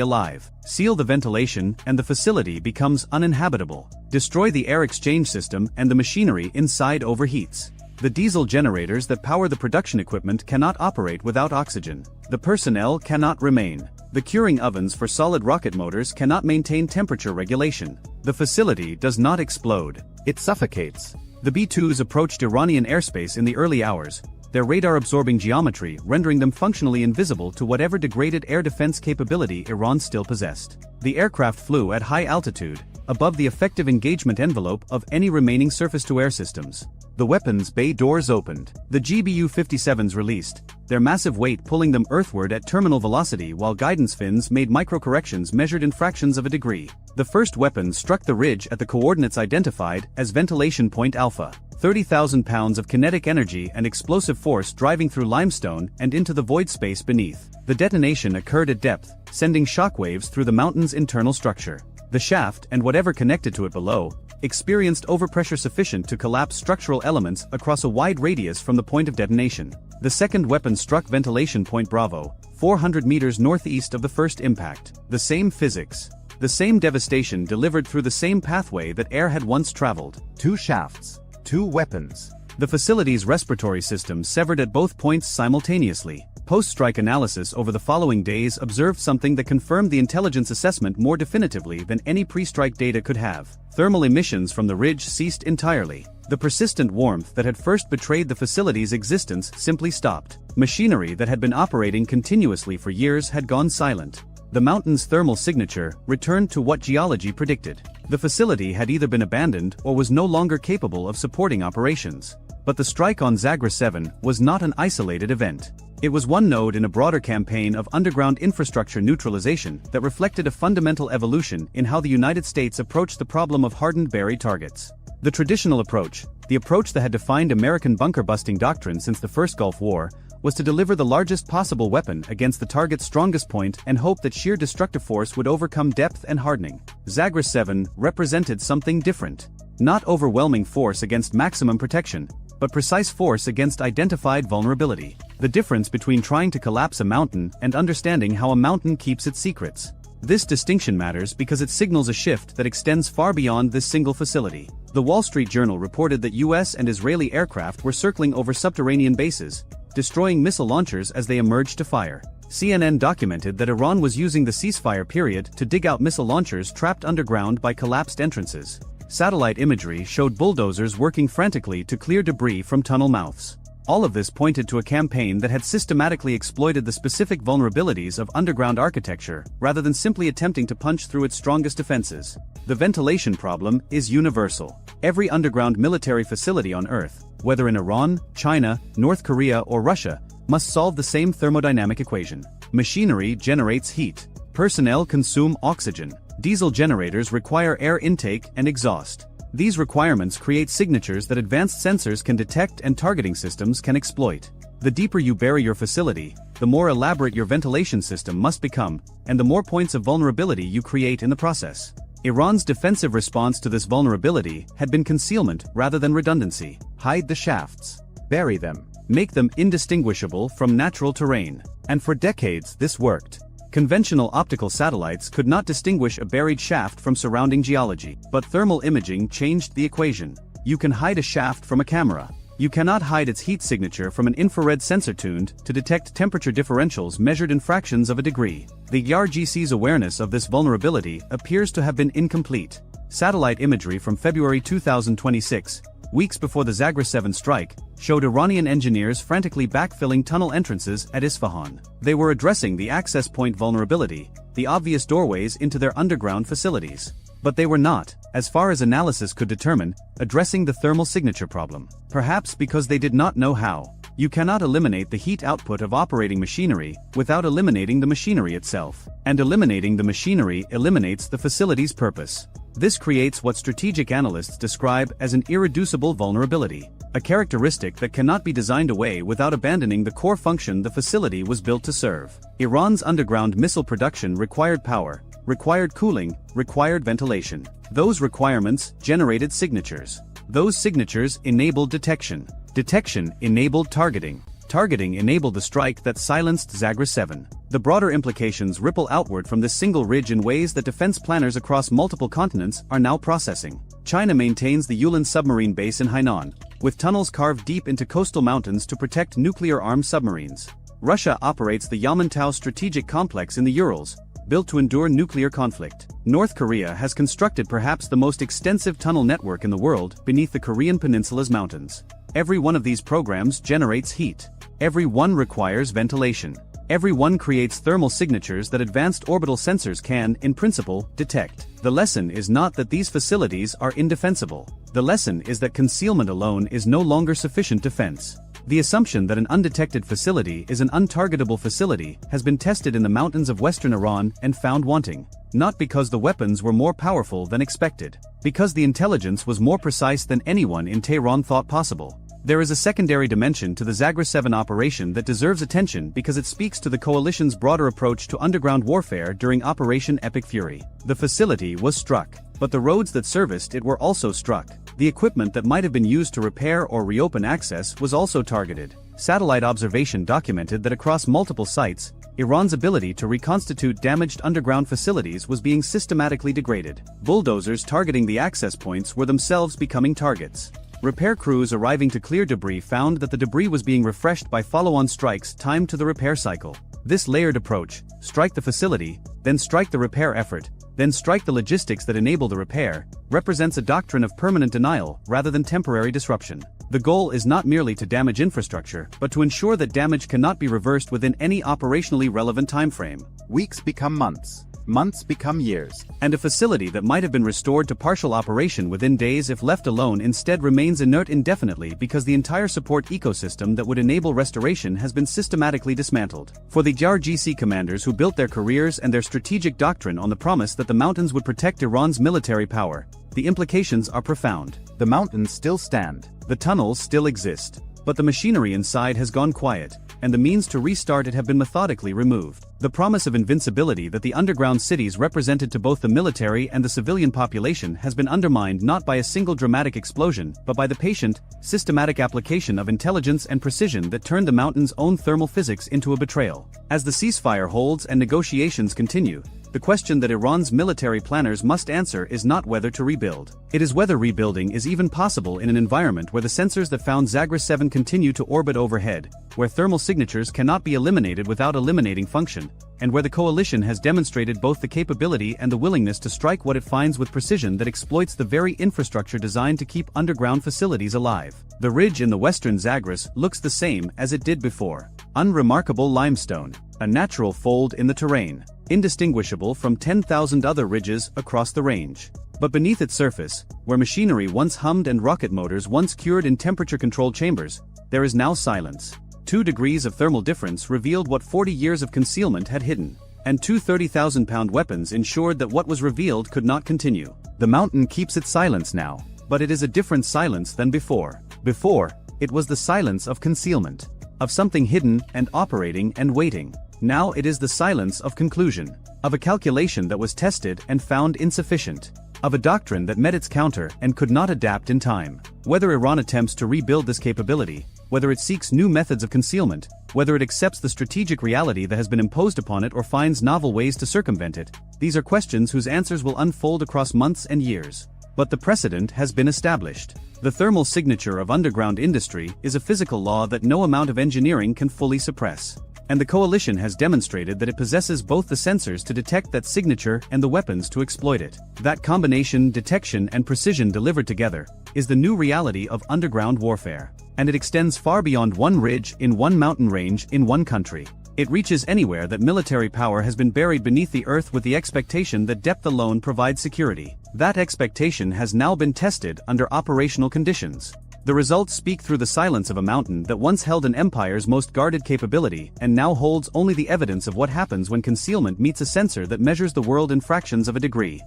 alive. Seal the ventilation and the facility becomes uninhabitable. Destroy the air exchange system and the machinery inside overheats. The diesel generators that power the production equipment cannot operate without oxygen. The personnel cannot remain. The curing ovens for solid rocket motors cannot maintain temperature regulation. The facility does not explode. It suffocates. The B-2s approached Iranian airspace in the early hours, their radar-absorbing geometry rendering them functionally invisible to whatever degraded air defense capability Iran still possessed. The aircraft flew at high altitude, above the effective engagement envelope of any remaining surface-to-air systems. The weapons bay doors opened. The GBU-57s released, their massive weight pulling them earthward at terminal velocity while guidance fins made micro-corrections measured in fractions of a degree. The first weapon struck the ridge at the coordinates identified as ventilation point alpha. 30,000 pounds of kinetic energy and explosive force driving through limestone and into the void space beneath. The detonation occurred at depth, sending shockwaves through the mountain's internal structure. The shaft and whatever connected to it below experienced overpressure sufficient to collapse structural elements across a wide radius from the point of detonation. The second weapon struck ventilation point Bravo, 400 meters northeast of the first impact. The same physics. The same devastation delivered through the same pathway that air had once traveled. 2 shafts. 2 weapons. The facility's respiratory system severed at both points simultaneously. Post-strike analysis over the following days observed something that confirmed the intelligence assessment more definitively than any pre-strike data could have. Thermal emissions from the ridge ceased entirely. The persistent warmth that had first betrayed the facility's existence simply stopped. Machinery that had been operating continuously for years had gone silent. The mountain's thermal signature returned to what geology predicted. The facility had either been abandoned or was no longer capable of supporting operations. But the strike on Zagros 7 was not an isolated event. It was one node in a broader campaign of underground infrastructure neutralization that reflected a fundamental evolution in how the United States approached the problem of hardened buried targets. The traditional approach, the approach that had defined American bunker-busting doctrine since the First Gulf War, was to deliver the largest possible weapon against the target's strongest point and hope that sheer destructive force would overcome depth and hardening. Zagros 7 represented something different. Not overwhelming force against maximum protection, but precise force against identified vulnerability. The difference between trying to collapse a mountain and understanding how a mountain keeps its secrets. This distinction matters because it signals a shift that extends far beyond this single facility. The Wall Street Journal reported that US and Israeli aircraft were circling over subterranean bases, destroying missile launchers as they emerged to fire. CNN documented that Iran was using the ceasefire period to dig out missile launchers trapped underground by collapsed entrances. Satellite imagery showed bulldozers working frantically to clear debris from tunnel mouths. All of this pointed to a campaign that had systematically exploited the specific vulnerabilities of underground architecture, rather than simply attempting to punch through its strongest defenses. The ventilation problem is universal. Every underground military facility on Earth, whether in Iran, China, North Korea, or Russia, must solve the same thermodynamic equation. Machinery generates heat. Personnel consume oxygen. Diesel generators require air intake and exhaust. These requirements create signatures that advanced sensors can detect and targeting systems can exploit. The deeper you bury your facility, the more elaborate your ventilation system must become, and the more points of vulnerability you create in the process. Iran's defensive response to this vulnerability had been concealment rather than redundancy. Hide the shafts. Bury them. Make them indistinguishable from natural terrain. And for decades this worked. Conventional optical satellites could not distinguish a buried shaft from surrounding geology, but thermal imaging changed the equation. You can hide a shaft from a camera. You cannot hide its heat signature from an infrared sensor tuned to detect temperature differentials measured in fractions of a degree. The IRGC's awareness of this vulnerability appears to have been incomplete. Satellite imagery from February 2026, weeks before the Zagreb 7 strike, showed Iranian engineers frantically backfilling tunnel entrances at Isfahan. They were addressing the access point vulnerability, the obvious doorways into their underground facilities. But they were not, as far as analysis could determine, addressing the thermal signature problem. Perhaps because they did not know how. You cannot eliminate the heat output of operating machinery without eliminating the machinery itself. And eliminating the machinery eliminates the facility's purpose. This creates what strategic analysts describe as an irreducible vulnerability, a characteristic that cannot be designed away without abandoning the core function the facility was built to serve. Iran's underground missile production required power, required cooling, required ventilation. Those requirements generated signatures. Those signatures enabled detection. Detection enabled targeting. Targeting enabled the strike that silenced Zagreb 7. The broader implications ripple outward from this single ridge in ways that defense planners across multiple continents are now processing. China maintains the Yulin submarine base in Hainan, with tunnels carved deep into coastal mountains to protect nuclear-armed submarines. Russia operates the Yamantau strategic complex in the Urals, built to endure nuclear conflict. North Korea has constructed perhaps the most extensive tunnel network in the world beneath the Korean peninsula's mountains. Every one of these programs generates heat. Every one requires ventilation. Every one creates thermal signatures that advanced orbital sensors can, in principle, detect. The lesson is not that these facilities are indefensible. The lesson is that concealment alone is no longer sufficient defense. The assumption that an undetected facility is an untargetable facility has been tested in the mountains of western Iran and found wanting. Not because the weapons were more powerful than expected. Because the intelligence was more precise than anyone in Tehran thought possible. There is a secondary dimension to the Zagreb 7 operation that deserves attention because it speaks to the coalition's broader approach to underground warfare during Operation Epic Fury. The facility was struck, but the roads that serviced it were also struck. The equipment that might have been used to repair or reopen access was also targeted. Satellite observation documented that across multiple sites, Iran's ability to reconstitute damaged underground facilities was being systematically degraded. Bulldozers targeting the access points were themselves becoming targets. Repair crews arriving to clear debris found that the debris was being refreshed by follow-on strikes timed to the repair cycle. This layered approach, strike the facility, then strike the repair effort, then strike the logistics that enable the repair, represents a doctrine of permanent denial rather than temporary disruption. The goal is not merely to damage infrastructure, but to ensure that damage cannot be reversed within any operationally relevant timeframe. Weeks become months. Months become years. And a facility that might have been restored to partial operation within days if left alone instead remains inert indefinitely because the entire support ecosystem that would enable restoration has been systematically dismantled. For the IRGC commanders who built their careers and their strategic doctrine on the promise that the mountains would protect Iran's military power, the implications are profound. The mountains still stand. The tunnels still exist. But the machinery inside has gone quiet, and the means to restart it have been methodically removed. The promise of invincibility that the underground cities represented to both the military and the civilian population has been undermined not by a single dramatic explosion, but by the patient, systematic application of intelligence and precision that turned the mountain's own thermal physics into a betrayal. As the ceasefire holds and negotiations continue, the question that Iran's military planners must answer is not whether to rebuild. It is whether rebuilding is even possible in an environment where the sensors that found Zagreb 7 continue to orbit overhead, where thermal signatures cannot be eliminated without eliminating function, and where the coalition has demonstrated both the capability and the willingness to strike what it finds with precision that exploits the very infrastructure designed to keep underground facilities alive. The ridge in the western Zagros looks the same as it did before. Unremarkable limestone, a natural fold in the terrain, indistinguishable from 10,000 other ridges across the range. But beneath its surface, where machinery once hummed and rocket motors once cured in temperature-controlled chambers, there is now silence. 2 degrees of thermal difference revealed what 40 years of concealment had hidden. and two 30,000-pound weapons ensured that what was revealed could not continue. The mountain keeps its silence now. But it is a different silence than before. Before, it was the silence of concealment, of something hidden and operating and waiting. Now it is the silence of conclusion, of a calculation that was tested and found insufficient, of a doctrine that met its counter and could not adapt in time. Whether Iran attempts to rebuild this capability, whether it seeks new methods of concealment, whether it accepts the strategic reality that has been imposed upon it or finds novel ways to circumvent it, these are questions whose answers will unfold across months and years. But the precedent has been established. The thermal signature of underground industry is a physical law that no amount of engineering can fully suppress. And the coalition has demonstrated that it possesses both the sensors to detect that signature and the weapons to exploit it. That combination, detection and precision delivered together, is the new reality of underground warfare. And it extends far beyond one ridge in one mountain range in one country. It reaches anywhere that military power has been buried beneath the earth with the expectation that depth alone provides security. That expectation has now been tested under operational conditions. The results speak through the silence of a mountain that once held an empire's most guarded capability and now holds only the evidence of what happens when concealment meets a sensor that measures the world in fractions of a degree.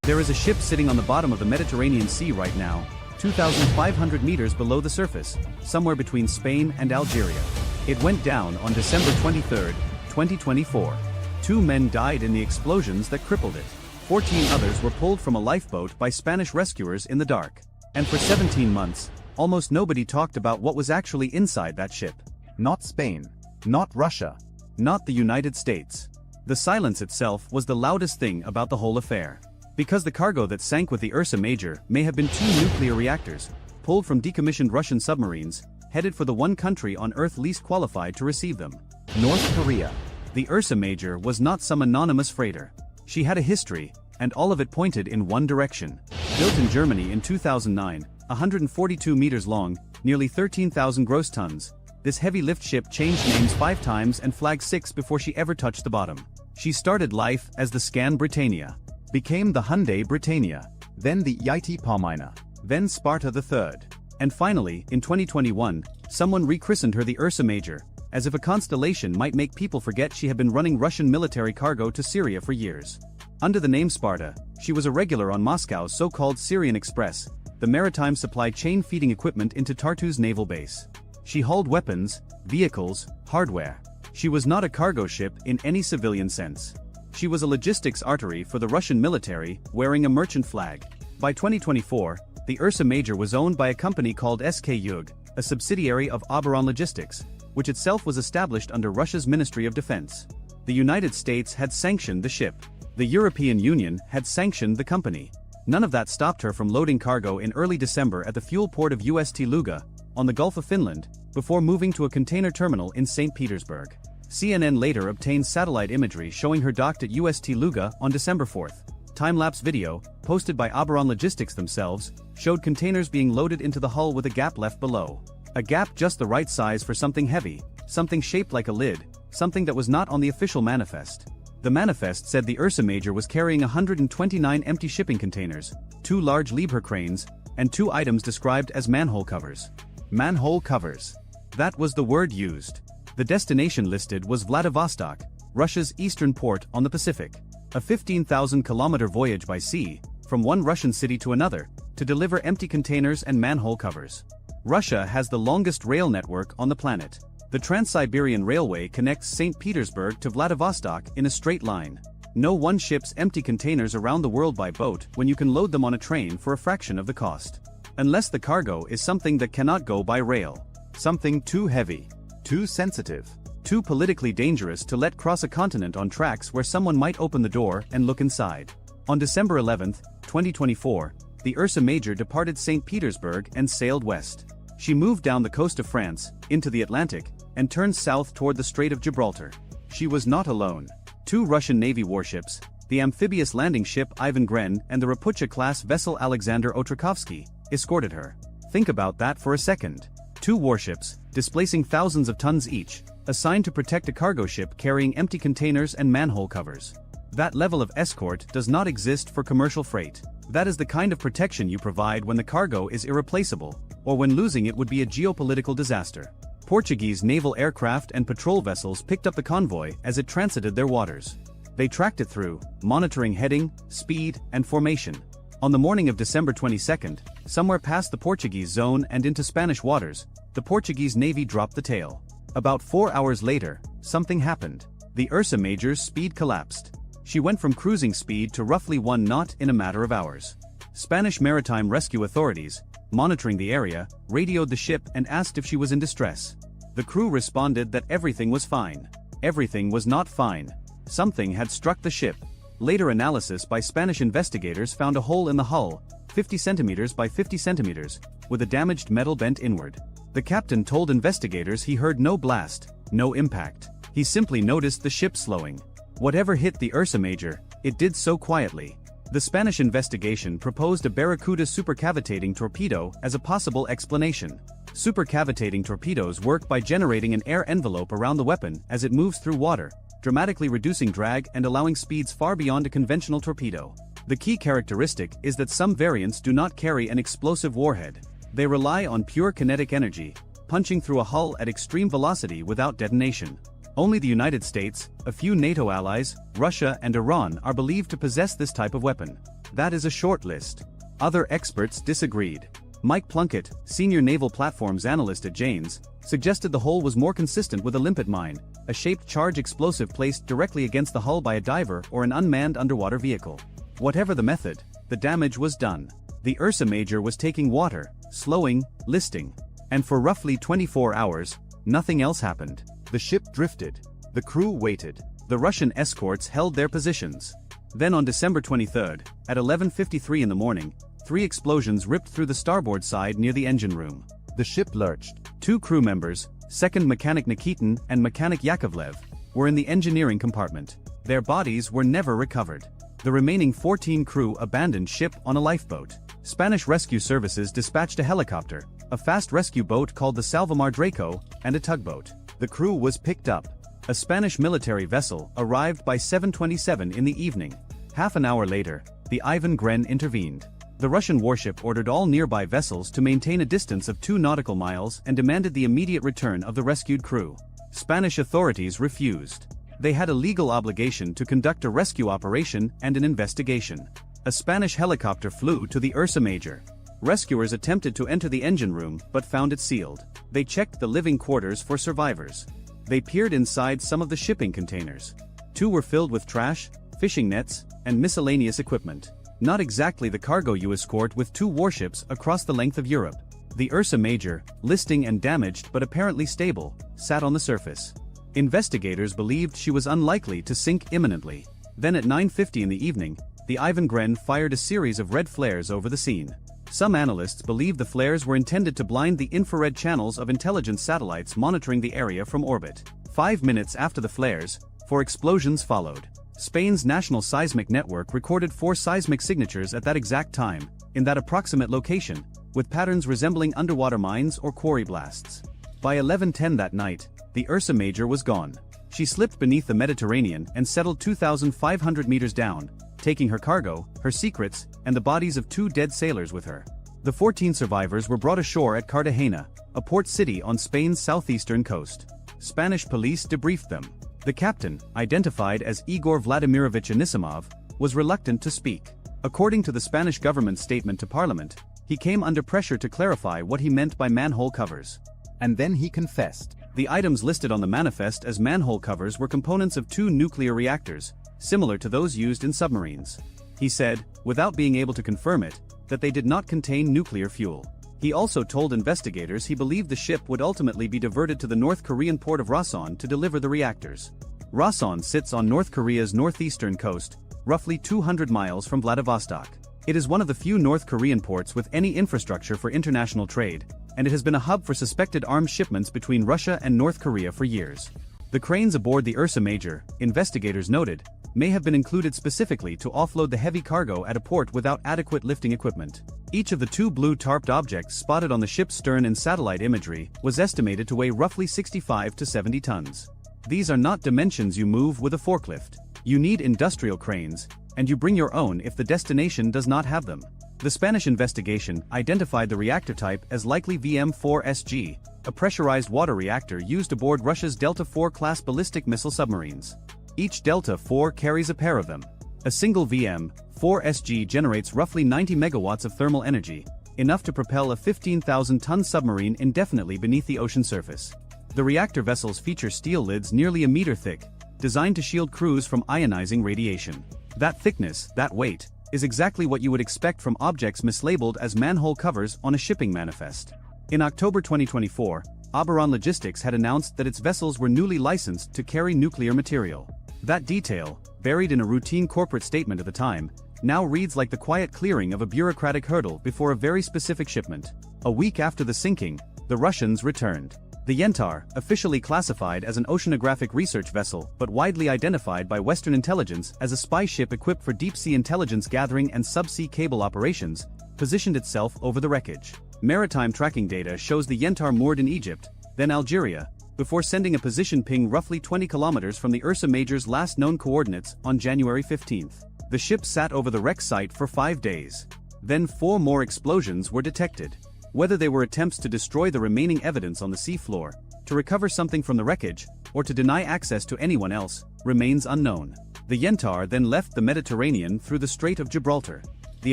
There is a ship sitting on the bottom of the Mediterranean Sea right now, 2,500 meters below the surface, somewhere between Spain and Algeria. It went down on December 23, 2024. 2 men died in the explosions that crippled it. 14 others were pulled from a lifeboat by Spanish rescuers in the dark. And for 17 months, almost nobody talked about what was actually inside that ship. Not Spain. Not Russia. Not the United States. The silence itself was the loudest thing about the whole affair. Because the cargo that sank with the Ursa Major may have been 2 nuclear reactors, pulled from decommissioned Russian submarines, headed for the one country on Earth least qualified to receive them. North Korea. The Ursa Major was not some anonymous freighter. She had a history, and all of it pointed in one direction. Built in Germany in 2009, 142 meters long, nearly 13,000 gross tons, this heavy lift ship changed names 5 times and flagged 6 before she ever touched the bottom. She started life as the Scan Britannia, became the Hyundai Britannia, then the Yiti Palmina, then Sparta III. And finally, in 2021, someone rechristened her the Ursa Major, as if a constellation might make people forget she had been running Russian military cargo to Syria for years. Under the name Sparta, she was a regular on Moscow's so-called Syrian Express, the maritime supply chain feeding equipment into Tartu's naval base. She hauled weapons, vehicles, hardware. She was not a cargo ship in any civilian sense. She was a logistics artery for the Russian military, wearing a merchant flag. By 2024, the Ursa Major was owned by a company called SK Yug, a subsidiary of Oberon Logistics, which itself was established under Russia's Ministry of Defense. The United States had sanctioned the ship. The European Union had sanctioned the company. None of that stopped her from loading cargo in early December at the fuel port of Ust Luga, on the Gulf of Finland, before moving to a container terminal in St. Petersburg. CNN later obtained satellite imagery showing her docked at Ust Luga on December 4. Time-lapse video, posted by Oberon Logistics themselves, showed containers being loaded into the hull with a gap left below. A gap just the right size for something heavy, something shaped like a lid, something that was not on the official manifest. The manifest said the Ursa Major was carrying 129 empty shipping containers, 2 large Liebherr cranes, and 2 items described as manhole covers. Manhole covers. That was the word used. The destination listed was Vladivostok, Russia's eastern port on the Pacific. A 15,000-kilometer voyage by sea, from one Russian city to another, to deliver empty containers and manhole covers. Russia has the longest rail network on the planet. The Trans-Siberian Railway connects St. Petersburg to Vladivostok in a straight line. No one ships empty containers around the world by boat when you can load them on a train for a fraction of the cost. Unless the cargo is something that cannot go by rail. Something too heavy, too sensitive, too politically dangerous to let cross a continent on tracks where someone might open the door and look inside. On December 11, 2024, the Ursa Major departed St. Petersburg and sailed west. She moved down the coast of France, into the Atlantic, and turned south toward the Strait of Gibraltar. She was not alone. 2 Russian Navy warships, the amphibious landing ship Ivan Gren and the Rapucha-class vessel Alexander Otrakhovsky, escorted her. Think about that for a second. 2 warships, displacing thousands of tons each, assigned to protect a cargo ship carrying empty containers and manhole covers. That level of escort does not exist for commercial freight. That is the kind of protection you provide when the cargo is irreplaceable, or when losing it would be a geopolitical disaster. Portuguese naval aircraft and patrol vessels picked up the convoy as it transited their waters. They tracked it through, monitoring heading, speed, and formation. On the morning of December 22, somewhere past the Portuguese zone and into Spanish waters, the Portuguese Navy dropped the tail. About 4 hours later, something happened. The Ursa Major's speed collapsed. She went from cruising speed to roughly 1 knot in a matter of hours. Spanish maritime rescue authorities, monitoring the area, radioed the ship and asked if she was in distress. The crew responded that everything was fine. Everything was not fine. Something had struck the ship. Later analysis by Spanish investigators found a hole in the hull, 50 centimeters by 50 centimeters, with a damaged metal bent inward. The captain told investigators he heard no blast, no impact. He simply noticed the ship slowing. Whatever hit the Ursa Major, it did so quietly. The Spanish investigation proposed a Barracuda supercavitating torpedo as a possible explanation. Supercavitating torpedoes work by generating an air envelope around the weapon as it moves through water, dramatically reducing drag and allowing speeds far beyond a conventional torpedo. The key characteristic is that some variants do not carry an explosive warhead. They rely on pure kinetic energy, punching through a hull at extreme velocity without detonation. Only the United States, a few NATO allies, Russia and Iran are believed to possess this type of weapon. That is a short list. Other experts disagreed. Mike Plunkett, senior naval platforms analyst at Janes, suggested the hole was more consistent with a limpet mine, a shaped charge explosive placed directly against the hull by a diver or an unmanned underwater vehicle. Whatever the method, the damage was done. The Ursa Major was taking water, slowing, listing. And for roughly 24 hours, nothing else happened. The ship drifted. The crew waited. The Russian escorts held their positions. Then on December 23, at 11:53 in the morning, 3 explosions ripped through the starboard side near the engine room. The ship lurched. 2 crew members, second mechanic Nikitin and mechanic Yakovlev, were in the engineering compartment. Their bodies were never recovered. The remaining 14 crew abandoned ship on a lifeboat. Spanish rescue services dispatched a helicopter, a fast rescue boat called the Salvamar Draco, and a tugboat. The crew was picked up. A Spanish military vessel arrived by 7:27 in the evening. Half an hour later, the Ivan Gren intervened. The Russian warship ordered all nearby vessels to maintain a distance of 2 nautical miles and demanded the immediate return of the rescued crew. Spanish authorities refused. They had a legal obligation to conduct a rescue operation and an investigation. A Spanish helicopter flew to the Ursa Major. Rescuers attempted to enter the engine room but found it sealed. They checked the living quarters for survivors. They peered inside some of the shipping containers. 2 were filled with trash, fishing nets, and miscellaneous equipment. Not exactly the cargo you escort with 2 warships across the length of Europe. The Ursa Major, listing and damaged but apparently stable, sat on the surface. Investigators believed she was unlikely to sink imminently. Then at 9:50 in the evening, the Ivan Gren fired a series of red flares over the scene. Some analysts believe the flares were intended to blind the infrared channels of intelligence satellites monitoring the area from orbit. 5 minutes after the flares, 4 explosions followed. Spain's National Seismic Network recorded 4 seismic signatures at that exact time, in that approximate location, with patterns resembling underwater mines or quarry blasts. By 11:10 that night, the Ursa Major was gone. She slipped beneath the Mediterranean and settled 2,500 meters down, taking her cargo, her secrets, and the bodies of 2 dead sailors with her. The 14 survivors were brought ashore at Cartagena, a port city on Spain's southeastern coast. Spanish police debriefed them. The captain, identified as Igor Vladimirovich Anisimov, was reluctant to speak. According to the Spanish government statement to Parliament, he came under pressure to clarify what he meant by manhole covers. And then he confessed. The items listed on the manifest as manhole covers were components of 2 nuclear reactors, similar to those used in submarines. He said, without being able to confirm it, that they did not contain nuclear fuel. He also told investigators he believed the ship would ultimately be diverted to the North Korean port of Rason to deliver the reactors. Rason sits on North Korea's northeastern coast, roughly 200 miles from Vladivostok. It is one of the few North Korean ports with any infrastructure for international trade, and it has been a hub for suspected arms shipments between Russia and North Korea for years. The cranes aboard the Ursa Major, investigators noted, may have been included specifically to offload the heavy cargo at a port without adequate lifting equipment. Each of the 2 blue tarped objects spotted on the ship's stern in satellite imagery was estimated to weigh roughly 65 to 70 tons. These are not dimensions you move with a forklift. You need industrial cranes, and you bring your own if the destination does not have them. The Spanish investigation identified the reactor type as likely VM-4SG, a pressurized water reactor used aboard Russia's Delta IV class ballistic missile submarines. Each Delta IV carries a pair of them. A single VM-4SG generates roughly 90 megawatts of thermal energy, enough to propel a 15,000-ton submarine indefinitely beneath the ocean surface. The reactor vessels feature steel lids nearly a meter thick, designed to shield crews from ionizing radiation. That thickness, that weight, is exactly what you would expect from objects mislabeled as manhole covers on a shipping manifest. In October 2024, Oberon Logistics had announced that its vessels were newly licensed to carry nuclear material. That detail, buried in a routine corporate statement at the time, now reads like the quiet clearing of a bureaucratic hurdle before a very specific shipment. A week after the sinking, the Russians returned. The Yentar, officially classified as an oceanographic research vessel but widely identified by Western intelligence as a spy ship equipped for deep-sea intelligence gathering and subsea cable operations, positioned itself over the wreckage. Maritime tracking data shows the Yentar moored in Egypt, then Algeria, before sending a position ping roughly 20 kilometers from the Ursa Major's last known coordinates on January 15. The ship sat over the wreck site for 5 days. Then 4 more explosions were detected. Whether they were attempts to destroy the remaining evidence on the seafloor, to recover something from the wreckage, or to deny access to anyone else, remains unknown. The Yentar then left the Mediterranean through the Strait of Gibraltar. The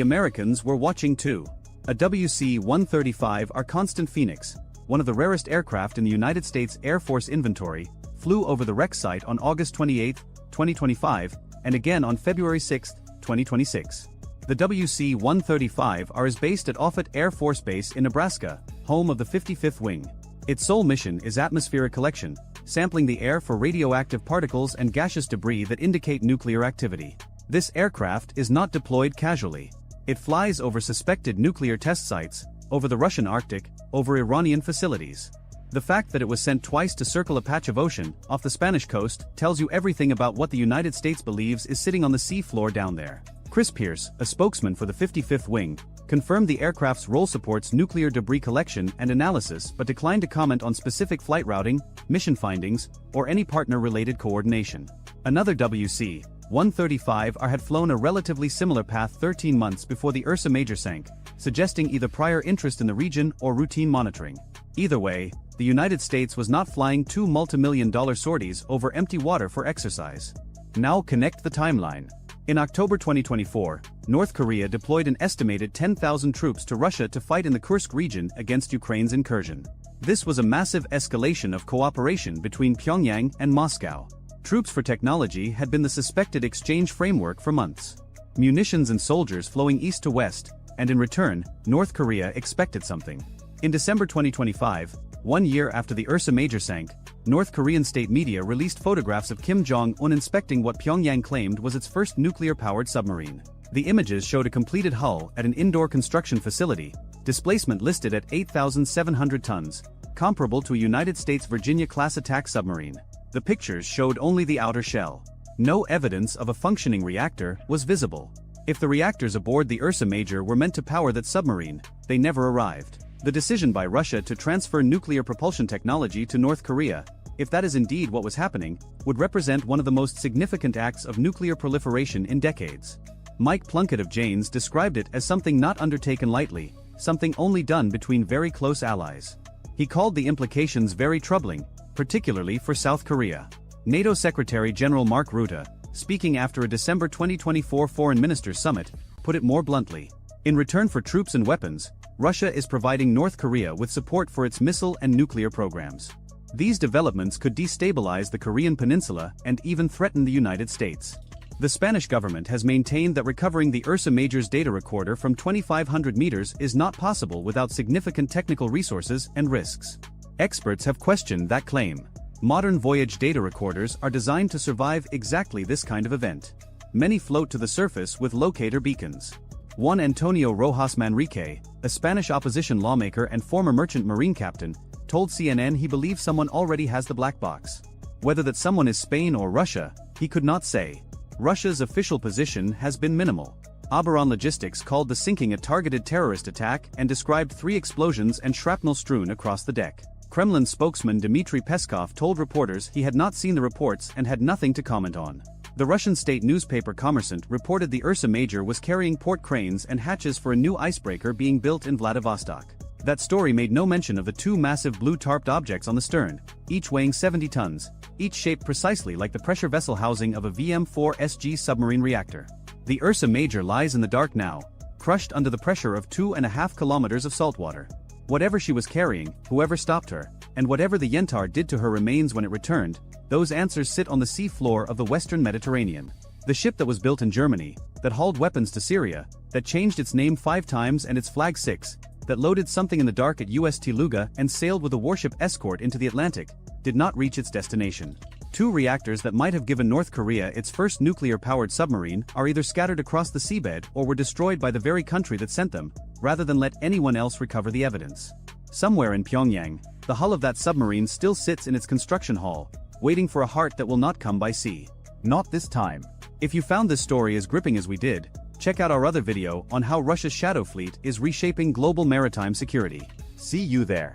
Americans were watching too. A WC-135 R Constant Phoenix, one of the rarest aircraft in the United States Air Force inventory, flew over the wreck site on August 28, 2025, and again on February 6, 2026. The WC-135R is based at Offutt Air Force Base in Nebraska, home of the 55th Wing. Its sole mission is atmospheric collection, sampling the air for radioactive particles and gaseous debris that indicate nuclear activity. This aircraft is not deployed casually. It flies over suspected nuclear test sites, over the Russian Arctic, over Iranian facilities. The fact that it was sent twice to circle a patch of ocean off the Spanish coast tells you everything about what the United States believes is sitting on the sea floor down there. Chris Pierce, a spokesman for the 55th Wing, confirmed the aircraft's role supports nuclear debris collection and analysis but declined to comment on specific flight routing, mission findings, or any partner-related coordination. Another WC-135R had flown a relatively similar path 13 months before the Ursa Major sank, suggesting either prior interest in the region or routine monitoring. Either way, the United States was not flying 2 multi-million-dollar sorties over empty water for exercise. Now connect the timeline. In October 2024, North Korea deployed an estimated 10,000 troops to Russia to fight in the Kursk region against Ukraine's incursion. This was a massive escalation of cooperation between Pyongyang and Moscow. Troops for technology had been the suspected exchange framework for months. Munitions and soldiers flowing east to west, and in return, North Korea expected something. In December 2025, 1 year after the Ursa Major sank, North Korean state media released photographs of Kim Jong-un inspecting what Pyongyang claimed was its first nuclear-powered submarine. The images showed a completed hull at an indoor construction facility, displacement listed at 8,700 tons, comparable to a United States Virginia-class attack submarine. The pictures showed only the outer shell. No evidence of a functioning reactor was visible. If the reactors aboard the Ursa Major were meant to power that submarine, they never arrived. The decision by Russia to transfer nuclear propulsion technology to North Korea, if that is indeed what was happening, would represent one of the most significant acts of nuclear proliferation in decades. Mike Plunkett of Janes described it as something not undertaken lightly, something only done between very close allies. He called the implications very troubling, particularly for South Korea. NATO Secretary General Mark Rutte, speaking after a December 2024 Foreign Ministers Summit, put it more bluntly. In return for troops and weapons, Russia is providing North Korea with support for its missile and nuclear programs. These developments could destabilize the Korean peninsula and even threaten the United States. The Spanish government has maintained that recovering the Ursa Major's data recorder from 2,500 meters is not possible without significant technical resources and risks. Experts have questioned that claim. Modern voyage data recorders are designed to survive exactly this kind of event. Many float to the surface with locator beacons. Juan Antonio Rojas Manrique, a Spanish opposition lawmaker and former merchant marine captain, told CNN he believes someone already has the black box. Whether that someone is Spain or Russia, he could not say. Russia's official position has been minimal. Oberon Logistics called the sinking a targeted terrorist attack and described 3 explosions and shrapnel strewn across the deck. Kremlin spokesman Dmitry Peskov told reporters he had not seen the reports and had nothing to comment on. The Russian state newspaper Kommersant reported the Ursa Major was carrying port cranes and hatches for a new icebreaker being built in Vladivostok. That story made no mention of the two massive blue tarped objects on the stern, each weighing 70 tons, each shaped precisely like the pressure vessel housing of a VM-4SG submarine reactor. The Ursa Major lies in the dark now, crushed under the pressure of 2.5 kilometers of saltwater. Whatever she was carrying, whoever stopped her, and whatever the Yentaur did to her remains when it returned, those answers sit on the sea floor of the Western Mediterranean. The ship that was built in Germany, that hauled weapons to Syria, that changed its name 5 times and its flag 6, that loaded something in the dark at UST Luga and sailed with a warship escort into the Atlantic, did not reach its destination. 2 reactors that might have given North Korea its first nuclear-powered submarine are either scattered across the seabed or were destroyed by the very country that sent them, rather than let anyone else recover the evidence. Somewhere in Pyongyang, the hull of that submarine still sits in its construction hall, waiting for a heart that will not come by sea. Not this time. If you found this story as gripping as we did, check out our other video on how Russia's shadow fleet is reshaping global maritime security. See you there.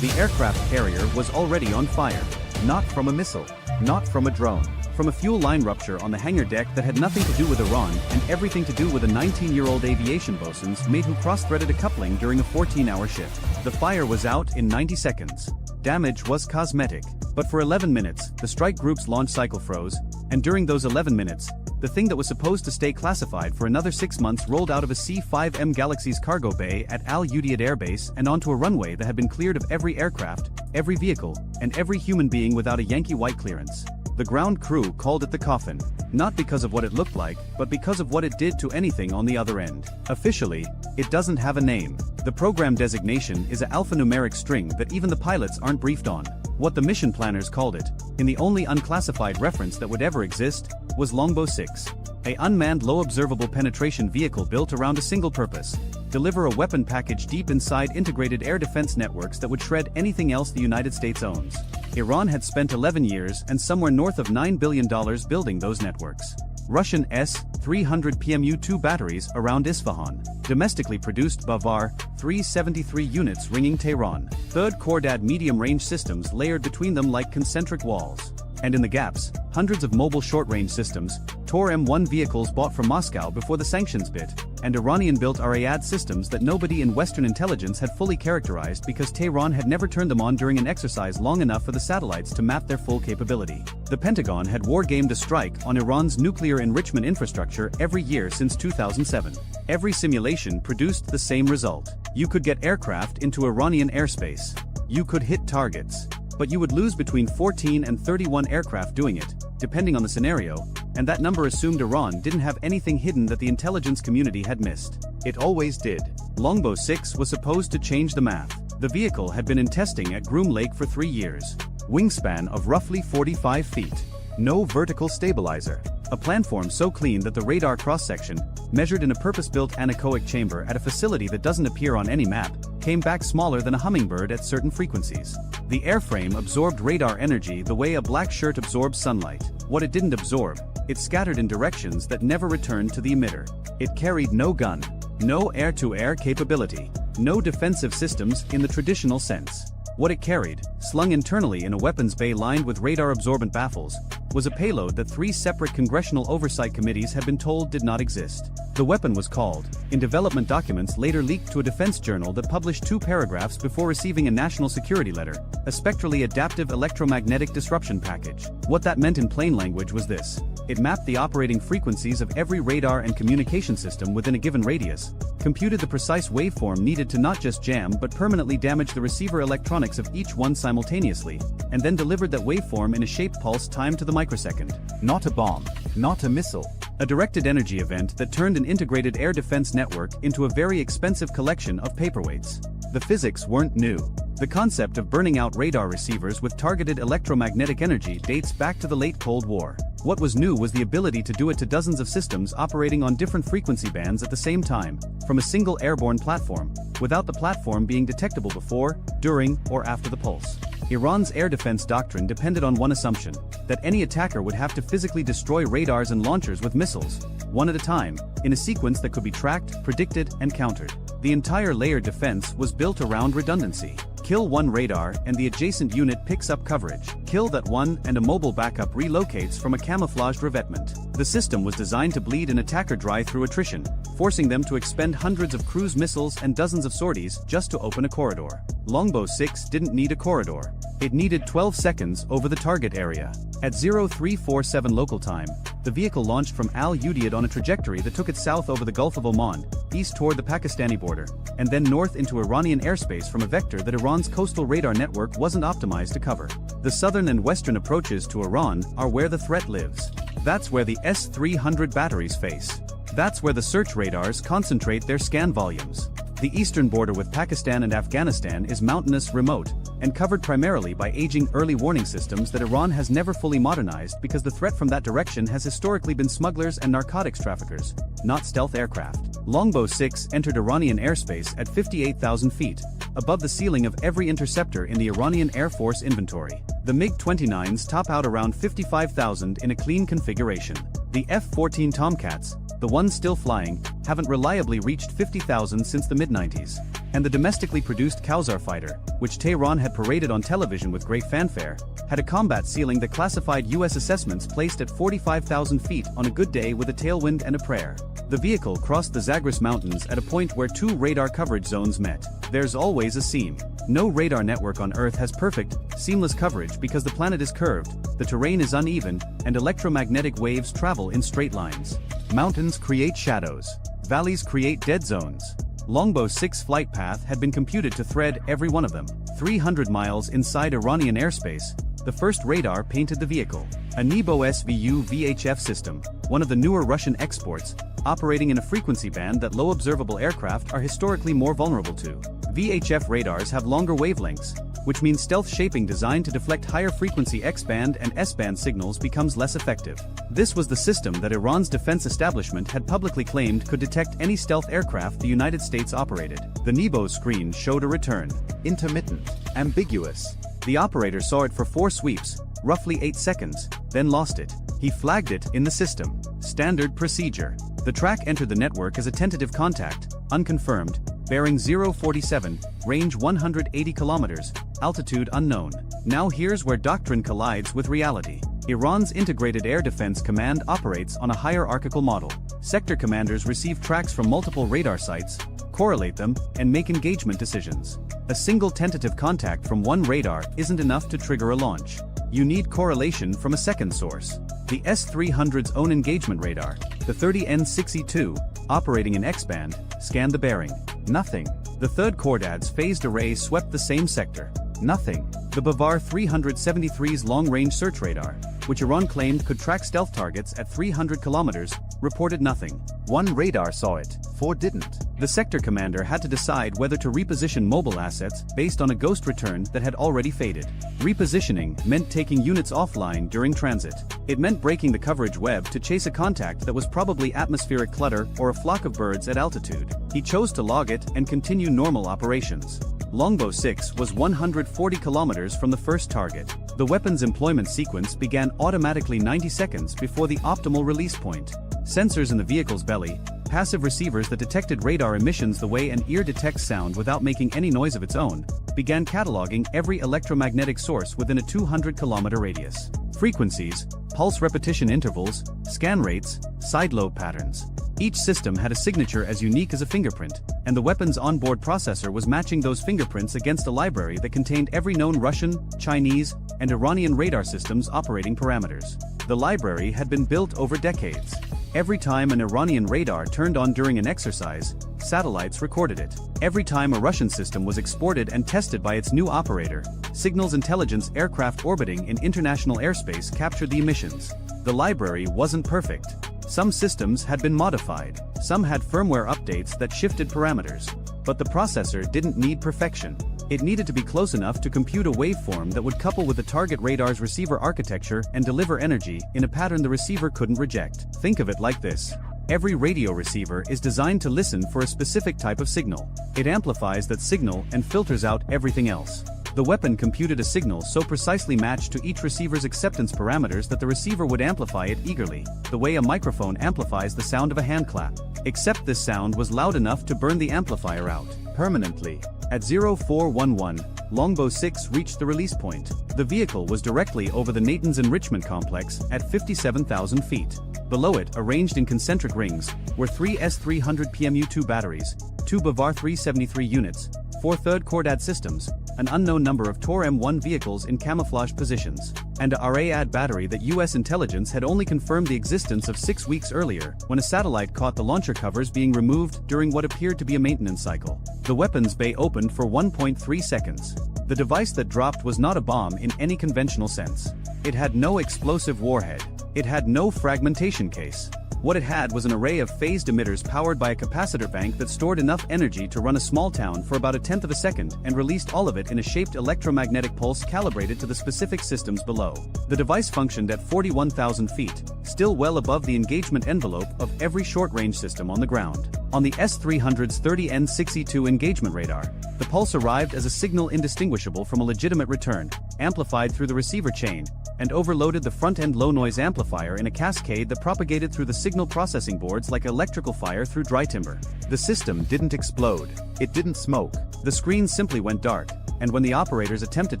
The aircraft carrier was already on fire. Not from a missile. Not from a drone. From a fuel line rupture on the hangar deck that had nothing to do with Iran and everything to do with a 19-year-old aviation bosun's mate who cross-threaded a coupling during a 14-hour shift. The fire was out in 90 seconds. Damage was cosmetic. But for 11 minutes, the strike group's launch cycle froze, and during those 11 minutes, the thing that was supposed to stay classified for another 6 months rolled out of a C-5M Galaxy's cargo bay at Al Udeid Air Base and onto a runway that had been cleared of every aircraft, every vehicle, and every human being without a Yankee White clearance. The ground crew called it the coffin, not because of what it looked like, but because of what it did to anything on the other end. Officially, it doesn't have a name. The program designation is an alphanumeric string that even the pilots aren't briefed on. What the mission planners called it, in the only unclassified reference that would ever exist, was Longbow 6. A unmanned low-observable penetration vehicle built around a single purpose: deliver a weapon package deep inside integrated air defense networks that would shred anything else the United States owns. Iran had spent 11 years and somewhere north of $9 billion building those networks. Russian S-300 PMU-2 batteries around Isfahan. Domestically produced Bavar 373 units ringing Tehran. Third Khordad medium-range systems layered between them like concentric walls. And in the gaps, hundreds of mobile short-range systems, Tor M1 vehicles bought from Moscow before the sanctions bit, and Iranian-built Arayad systems that nobody in Western intelligence had fully characterized because Tehran had never turned them on during an exercise long enough for the satellites to map their full capability. The Pentagon had war-gamed a strike on Iran's nuclear enrichment infrastructure every year since 2007. Every simulation produced the same result. You could get aircraft into Iranian airspace. You could hit targets. But you would lose between 14 and 31 aircraft doing it, depending on the scenario, and that number assumed Iran didn't have anything hidden that the intelligence community had missed. It always did. Longbow 6 was supposed to change the math. The vehicle had been in testing at Groom Lake for 3 years. Wingspan of roughly 45 feet. No vertical stabilizer. A planform so clean that the radar cross-section, measured in a purpose-built anechoic chamber at a facility that doesn't appear on any map, came back smaller than a hummingbird at certain frequencies. The airframe absorbed radar energy the way a black shirt absorbs sunlight. What it didn't absorb, it scattered in directions that never returned to the emitter. It carried no gun, no air-to-air capability, no defensive systems in the traditional sense. What it carried, slung internally in a weapons bay lined with radar-absorbent baffles, was a payload that 3 separate congressional oversight committees had been told did not exist. The weapon was called, in development documents later leaked to a defense journal that published 2 paragraphs before receiving a national security letter, a spectrally adaptive electromagnetic disruption package. What that meant in plain language was this: it mapped the operating frequencies of every radar and communication system within a given radius, computed the precise waveform needed to not just jam but permanently damage the receiver electronics of each one simultaneously, and then delivered that waveform in a shaped pulse timed to the microsecond. Not a bomb. Not a missile. A directed energy event that turned an integrated air defense network into a very expensive collection of paperweights. The physics weren't new. The concept of burning out radar receivers with targeted electromagnetic energy dates back to the late Cold War. What was new was the ability to do it to dozens of systems operating on different frequency bands at the same time, from a single airborne platform, without the platform being detectable before, during, or after the pulse. Iran's air defense doctrine depended on one assumption: that any attacker would have to physically destroy radars and launchers with missiles, one at a time, in a sequence that could be tracked, predicted, and countered. The entire layered defense was built around redundancy. Kill one radar and the adjacent unit picks up coverage. Kill that one and a mobile backup relocates from a camouflaged revetment. The system was designed to bleed an attacker dry through attrition, forcing them to expend hundreds of cruise missiles and dozens of sorties just to open a corridor. Longbow 6 didn't need a corridor. It needed 12 seconds over the target area. At 0347 local time, the vehicle launched from Al Udeid on a trajectory that took it south over the Gulf of Oman, east toward the Pakistani border, and then north into Iranian airspace from a vector that Iran's coastal radar network wasn't optimized to cover. The southern and western approaches to Iran are where the threat lives. That's where the S-300 batteries face. That's where the search radars concentrate their scan volumes. The eastern border with Pakistan and Afghanistan is mountainous, remote, and covered primarily by aging early warning systems that Iran has never fully modernized because the threat from that direction has historically been smugglers and narcotics traffickers, not stealth aircraft. Longbow 6 entered Iranian airspace at 58,000 feet, above the ceiling of every interceptor in the Iranian Air Force inventory. The MiG-29s top out around 55,000 in a clean configuration. The F-14 Tomcats, the ones still flying, haven't reliably reached 50,000 since the mid-90s. And the domestically produced Kausar fighter, which Tehran had paraded on television with great fanfare, had a combat ceiling that classified U.S. assessments placed at 45,000 feet on a good day with a tailwind and a prayer. The vehicle crossed the Zagros Mountains at a point where two radar coverage zones met. There's always a seam. No radar network on Earth has perfect, seamless coverage because the planet is curved, the terrain is uneven, and electromagnetic waves travel in straight lines. Mountains create shadows. Valleys create dead zones. Longbow 6 flight path had been computed to thread every one of them. 300 miles inside Iranian airspace, the first radar painted the vehicle. A Nebo SVU VHF system, one of the newer Russian exports, operating in a frequency band that low observable aircraft are historically more vulnerable to. VHF radars have longer wavelengths, which means stealth shaping designed to deflect higher frequency X-band and S-band signals becomes less effective. This was the system that Iran's defense establishment had publicly claimed could detect any stealth aircraft the United States operated. The Nebo screen showed a return. Intermittent. Ambiguous. The operator saw it for 4 sweeps, roughly 8 seconds, then lost it. He flagged it in the system. Standard procedure. The track entered the network as a tentative contact, unconfirmed, bearing 047, range 180 kilometers, altitude unknown. Now here's where doctrine collides with reality. Iran's Integrated Air Defense Command operates on a hierarchical model. Sector commanders receive tracks from multiple radar sites, correlate them, and make engagement decisions. A single tentative contact from one radar isn't enough to trigger a launch. You need correlation from a second source. The S-300's own engagement radar, the 30N62, operating in X-band, scanned the bearing. Nothing. The third Cordad's phased array swept the same sector. Nothing. The Bavar 373's long-range search radar, which Iran claimed could track stealth targets at 300 kilometers, reported nothing. 1 radar saw it, 4 didn't. The sector commander had to decide whether to reposition mobile assets based on a ghost return that had already faded. Repositioning meant taking units offline during transit. It meant breaking the coverage web to chase a contact that was probably atmospheric clutter or a flock of birds at altitude. He chose to log it and continue normal operations. Longbow 6 was 140 kilometers from the first target. The weapon's employment sequence began automatically 90 seconds before the optimal release point. Sensors in the vehicle's belly, passive receivers that detected radar emissions the way an ear detects sound without making any noise of its own, began cataloging every electromagnetic source within a 200-kilometer radius. Frequencies, pulse repetition intervals, scan rates, side lobe patterns. Each system had a signature as unique as a fingerprint, and the weapon's onboard processor was matching those fingerprints against a library that contained every known Russian, Chinese, and Iranian radar system's operating parameters. The library had been built over decades. Every time an Iranian radar turned on during an exercise, satellites recorded it. Every time a Russian system was exported and tested by its new operator, signals intelligence aircraft orbiting in international airspace captured the emissions. The library wasn't perfect. Some systems had been modified, some had firmware updates that shifted parameters. But the processor didn't need perfection. It needed to be close enough to compute a waveform that would couple with the target radar's receiver architecture and deliver energy in a pattern the receiver couldn't reject. Think of it like this. Every radio receiver is designed to listen for a specific type of signal. It amplifies that signal and filters out everything else. The weapon computed a signal so precisely matched to each receiver's acceptance parameters that the receiver would amplify it eagerly, the way a microphone amplifies the sound of a hand clap. Except this sound was loud enough to burn the amplifier out permanently. At 0411, Longbow 6 reached the release point. The vehicle was directly over the Natan's enrichment complex at 57,000 feet. Below it, arranged in concentric rings, were 3 S-300 PMU-2 batteries, 2 Bavar 373 units, 4 third Cordad systems, an unknown number of Tor M1 vehicles in camouflage positions, and a RAAD battery that US intelligence had only confirmed the existence of 6 weeks earlier, when a satellite caught the launcher covers being removed during what appeared to be a maintenance cycle. The weapons bay opened for 1.3 seconds. The device that dropped was not a bomb in any conventional sense. It had no explosive warhead. It had no fragmentation case. What it had was an array of phased emitters powered by a capacitor bank that stored enough energy to run a small town for about 1/10 of a second and released all of it in a shaped electromagnetic pulse calibrated to the specific systems below. The device functioned at 41,000 feet, still well above the engagement envelope of every short-range system on the ground. On the S-300's 30N62 engagement radar, the pulse arrived as a signal indistinguishable from a legitimate return, amplified through the receiver chain, and overloaded the front-end low-noise amplifier in a cascade that propagated through the signal processing boards like electrical fire through dry timber. The system didn't explode. It didn't smoke. The screen simply went dark, and when the operators attempted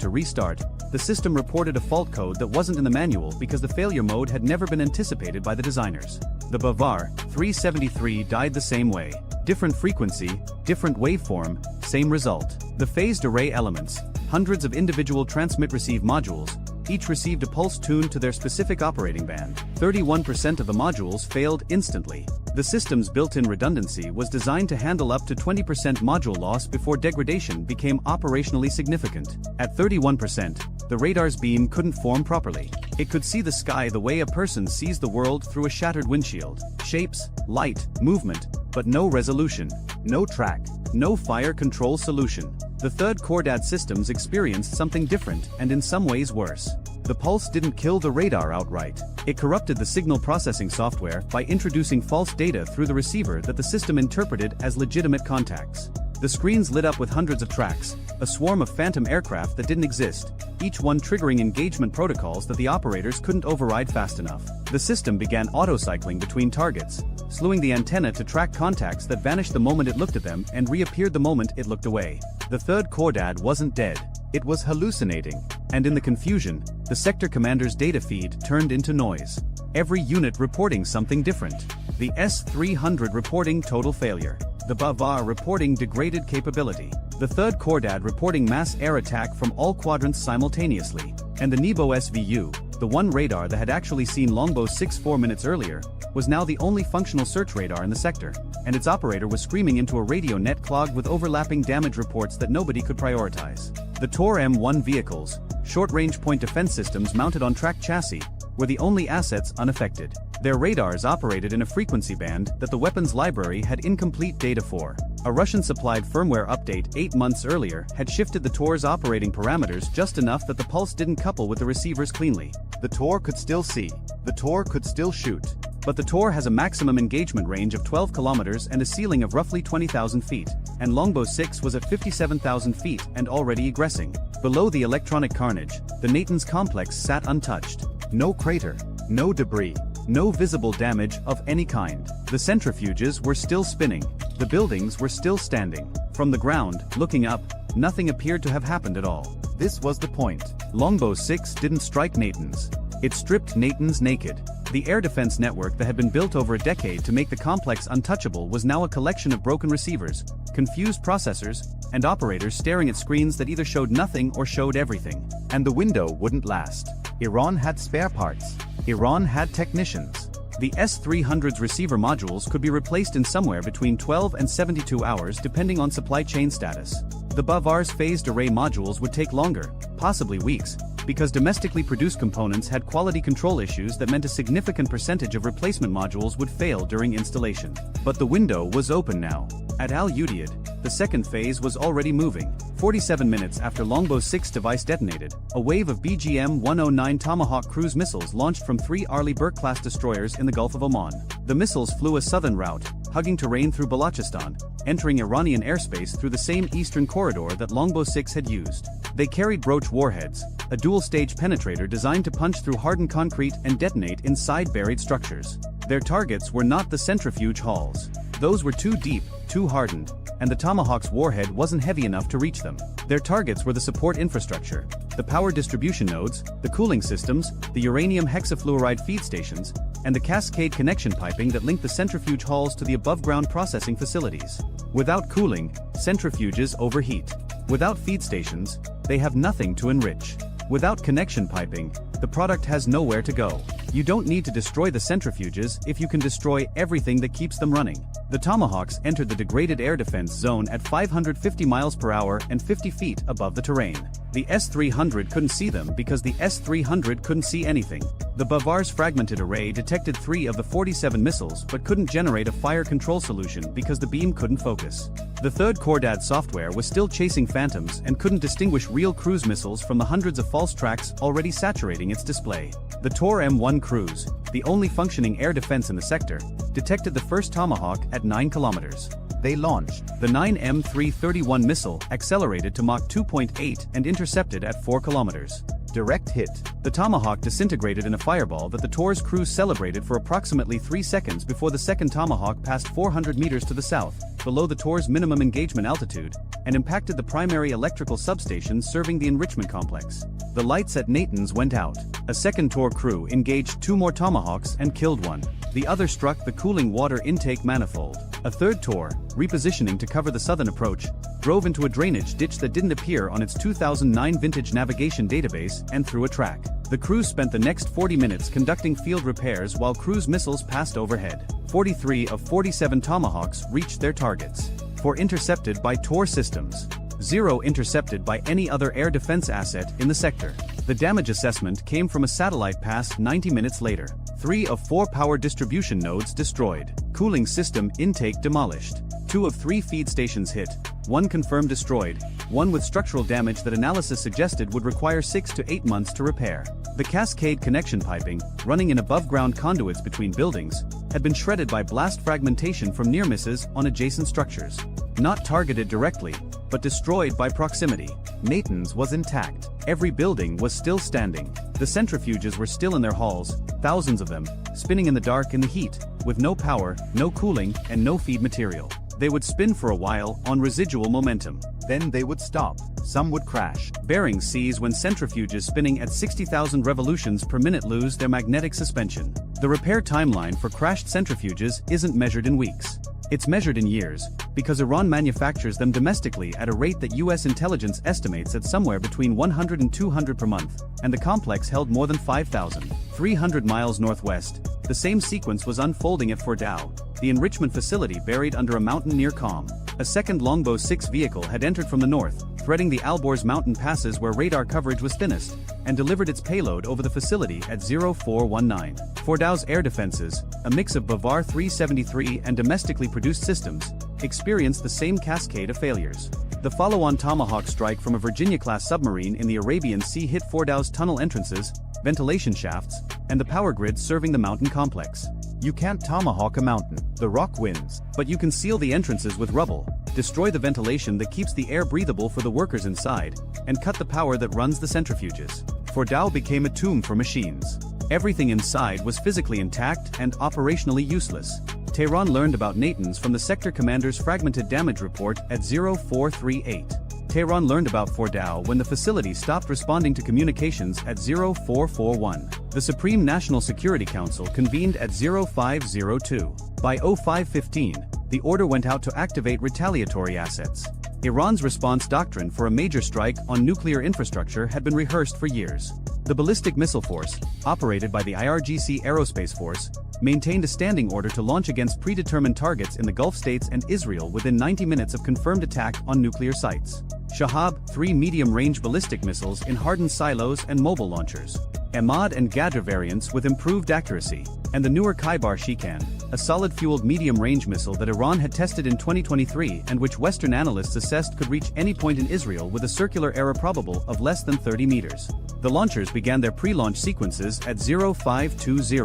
to restart, the system reported a fault code that wasn't in the manual because the failure mode had never been anticipated by the designers. The Bavar 373 died the same way. Different frequency, different waveform, same result. The phased array elements, hundreds of individual transmit-receive modules, each received a pulse tuned to their specific operating band. 31% of the modules failed instantly. The system's built-in redundancy was designed to handle up to 20% module loss before degradation became operationally significant. At 31%, the radar's beam couldn't form properly. It could see the sky the way a person sees the world through a shattered windshield. Shapes, light, movement, but no resolution, no track, no fire control solution. The third Cordad systems experienced something different and in some ways worse. The pulse didn't kill the radar outright. It corrupted the signal processing software by introducing false data through the receiver that the system interpreted as legitimate contacts. The screens lit up with hundreds of tracks, a swarm of phantom aircraft that didn't exist, each one triggering engagement protocols that the operators couldn't override fast enough. The system began auto-cycling between targets, slewing the antenna to track contacts that vanished the moment it looked at them and reappeared the moment it looked away. The third Cordad wasn't dead. It was hallucinating. And in the confusion, the sector commander's data feed turned into noise. Every unit reporting something different. The S-300 reporting total failure. The Bavar reporting degraded capability. The third Cordad reporting mass air attack from all quadrants simultaneously. And the Nebo SVU, the one radar that had actually seen Longbow 6 4 minutes earlier, was now the only functional search radar in the sector, and its operator was screaming into a radio net clogged with overlapping damage reports that nobody could prioritize. The Tor M1 vehicles, short-range point defense systems mounted on tracked chassis, were the only assets unaffected. Their radars operated in a frequency band that the weapons library had incomplete data for. A Russian-supplied firmware update 8 months earlier had shifted the Tor's operating parameters just enough that the pulse didn't couple with the receivers cleanly. The Tor could still see. The Tor could still shoot. But the Tor has a maximum engagement range of 12 kilometers and a ceiling of roughly 20,000 feet, and Longbow 6 was at 57,000 feet and already egressing. Below the electronic carnage, the Natan's complex sat untouched. No crater, no debris, no visible damage of any kind. The centrifuges were still spinning. The buildings were still standing. From the ground, looking up, nothing appeared to have happened at all. This was the point. Longbow 6 didn't strike Natan's. It stripped Natan's naked. The air defense network that had been built over a decade to make the complex untouchable was now a collection of broken receivers, confused processors, and operators staring at screens that either showed nothing or showed everything. And the window wouldn't last. Iran had spare parts. Iran had technicians. The S-300's receiver modules could be replaced in somewhere between 12 and 72 hours depending on supply chain status. The Bavar's phased array modules would take longer, possibly weeks, because domestically produced components had quality control issues that meant a significant percentage of replacement modules would fail during installation. But the window was open now. At Al Udeid, the second phase was already moving. 47 minutes after Longbow 6 device detonated, a wave of BGM-109 Tomahawk cruise missiles launched from 3 Arleigh Burke-class destroyers in the Gulf of Oman. The missiles flew a southern route, hugging terrain through Balochistan, entering Iranian airspace through the same eastern corridor that Longbow 6 had used. They carried Broach warheads, a dual-stage penetrator designed to punch through hardened concrete and detonate inside buried structures. Their targets were not the centrifuge halls. Those were too deep, too hardened, and the Tomahawk's warhead wasn't heavy enough to reach them. Their targets were the support infrastructure, the power distribution nodes, the cooling systems, the uranium hexafluoride feed stations, and the cascade connection piping that linked the centrifuge halls to the above-ground processing facilities. Without cooling, centrifuges overheat. Without feed stations, they have nothing to enrich. Without connection piping, the product has nowhere to go. You don't need to destroy the centrifuges if you can destroy everything that keeps them running. The Tomahawks entered the degraded air defense zone at 550 miles per hour and 50 feet above the terrain. The S-300 couldn't see them because the S-300 couldn't see anything. The Bavar's fragmented array detected 3 of the 47 missiles but couldn't generate a fire control solution because the beam couldn't focus. The third Cordad software was still chasing phantoms and couldn't distinguish real cruise missiles from the hundreds of false tracks already saturating its display. The Tor M1 cruise, the only functioning air defense in the sector, detected the first Tomahawk at 9 kilometers. They launched. The 9M331 missile accelerated to Mach 2.8 and intercepted at 4 kilometers. Direct hit. The Tomahawk disintegrated in a fireball that the Tor's crew celebrated for approximately 3 seconds before the second Tomahawk passed 400 meters to the south, below the Tor's minimum engagement altitude, and impacted the primary electrical substation serving the enrichment complex. The lights at Natan's went out. A second Tor crew engaged 2 more Tomahawks and killed one. The other struck the cooling water intake manifold. A third Tor, repositioning to cover the southern approach, drove into a drainage ditch that didn't appear on its 2009 vintage navigation database and threw a track. The crew spent the next 40 minutes conducting field repairs while cruise missiles passed overhead. 43 of 47 Tomahawks reached their targets. 4 intercepted by Tor systems. 0 intercepted by any other air defense asset in the sector. The damage assessment came from a satellite pass 90 minutes later. 3 of 4 power distribution nodes destroyed. Cooling system intake demolished. 2 of 3 feed stations hit. 1 confirmed destroyed. 1 with structural damage that analysis suggested would require 6 to 8 months to repair. The cascade connection piping, running in above-ground conduits between buildings, had been shredded by blast fragmentation from near misses on adjacent structures. Not targeted directly, but destroyed by proximity. Natan's was intact. Every building was still standing. The centrifuges were still in their halls, thousands of them, spinning in the dark in the heat, with no power, no cooling, and no feed material. They would spin for a while on residual momentum. Then they would stop. Some would crash. Bearings seize when centrifuges spinning at 60,000 revolutions per minute lose their magnetic suspension. The repair timeline for crashed centrifuges isn't measured in weeks. It's measured in years, because Iran manufactures them domestically at a rate that US intelligence estimates at somewhere between 100 and 200 per month, and the complex held more than 5,000. 300 miles northwest, the same sequence was unfolding at Fordow, the enrichment facility buried under a mountain near Qom. A second Longbow 6 vehicle had entered from the north, threading the Alborz mountain passes where radar coverage was thinnest, and delivered its payload over the facility at 0419. Fordow's air defenses, a mix of Bavar 373 and domestically produced systems, experienced the same cascade of failures. The follow-on Tomahawk strike from a Virginia-class submarine in the Arabian Sea hit Fordow's tunnel entrances, ventilation shafts, and the power grid serving the mountain complex. You can't Tomahawk a mountain. The rock wins. But you can seal the entrances with rubble, destroy the ventilation that keeps the air breathable for the workers inside, and cut the power that runs the centrifuges. Fordow became a tomb for machines. Everything inside was physically intact and operationally useless. Tehran learned about Natan's from the sector commander's fragmented damage report at 0438. Tehran learned about Fordow when the facility stopped responding to communications at 0441. The Supreme National Security Council convened at 0502. By 0515, the order went out to activate retaliatory assets. Iran's response doctrine for a major strike on nuclear infrastructure had been rehearsed for years. The Ballistic Missile Force, operated by the IRGC Aerospace Force, maintained a standing order to launch against predetermined targets in the Gulf states and Israel within 90 minutes of confirmed attack on nuclear sites. Shahab, 3 medium-range ballistic missiles in hardened silos and mobile launchers. Ahmad and Gadr variants with improved accuracy, and the newer Khaibar Shikan, a solid-fueled medium-range missile that Iran had tested in 2023 and which Western analysts assessed could reach any point in Israel with a circular error probable of less than 30 meters. The launchers began their pre-launch sequences at 0520,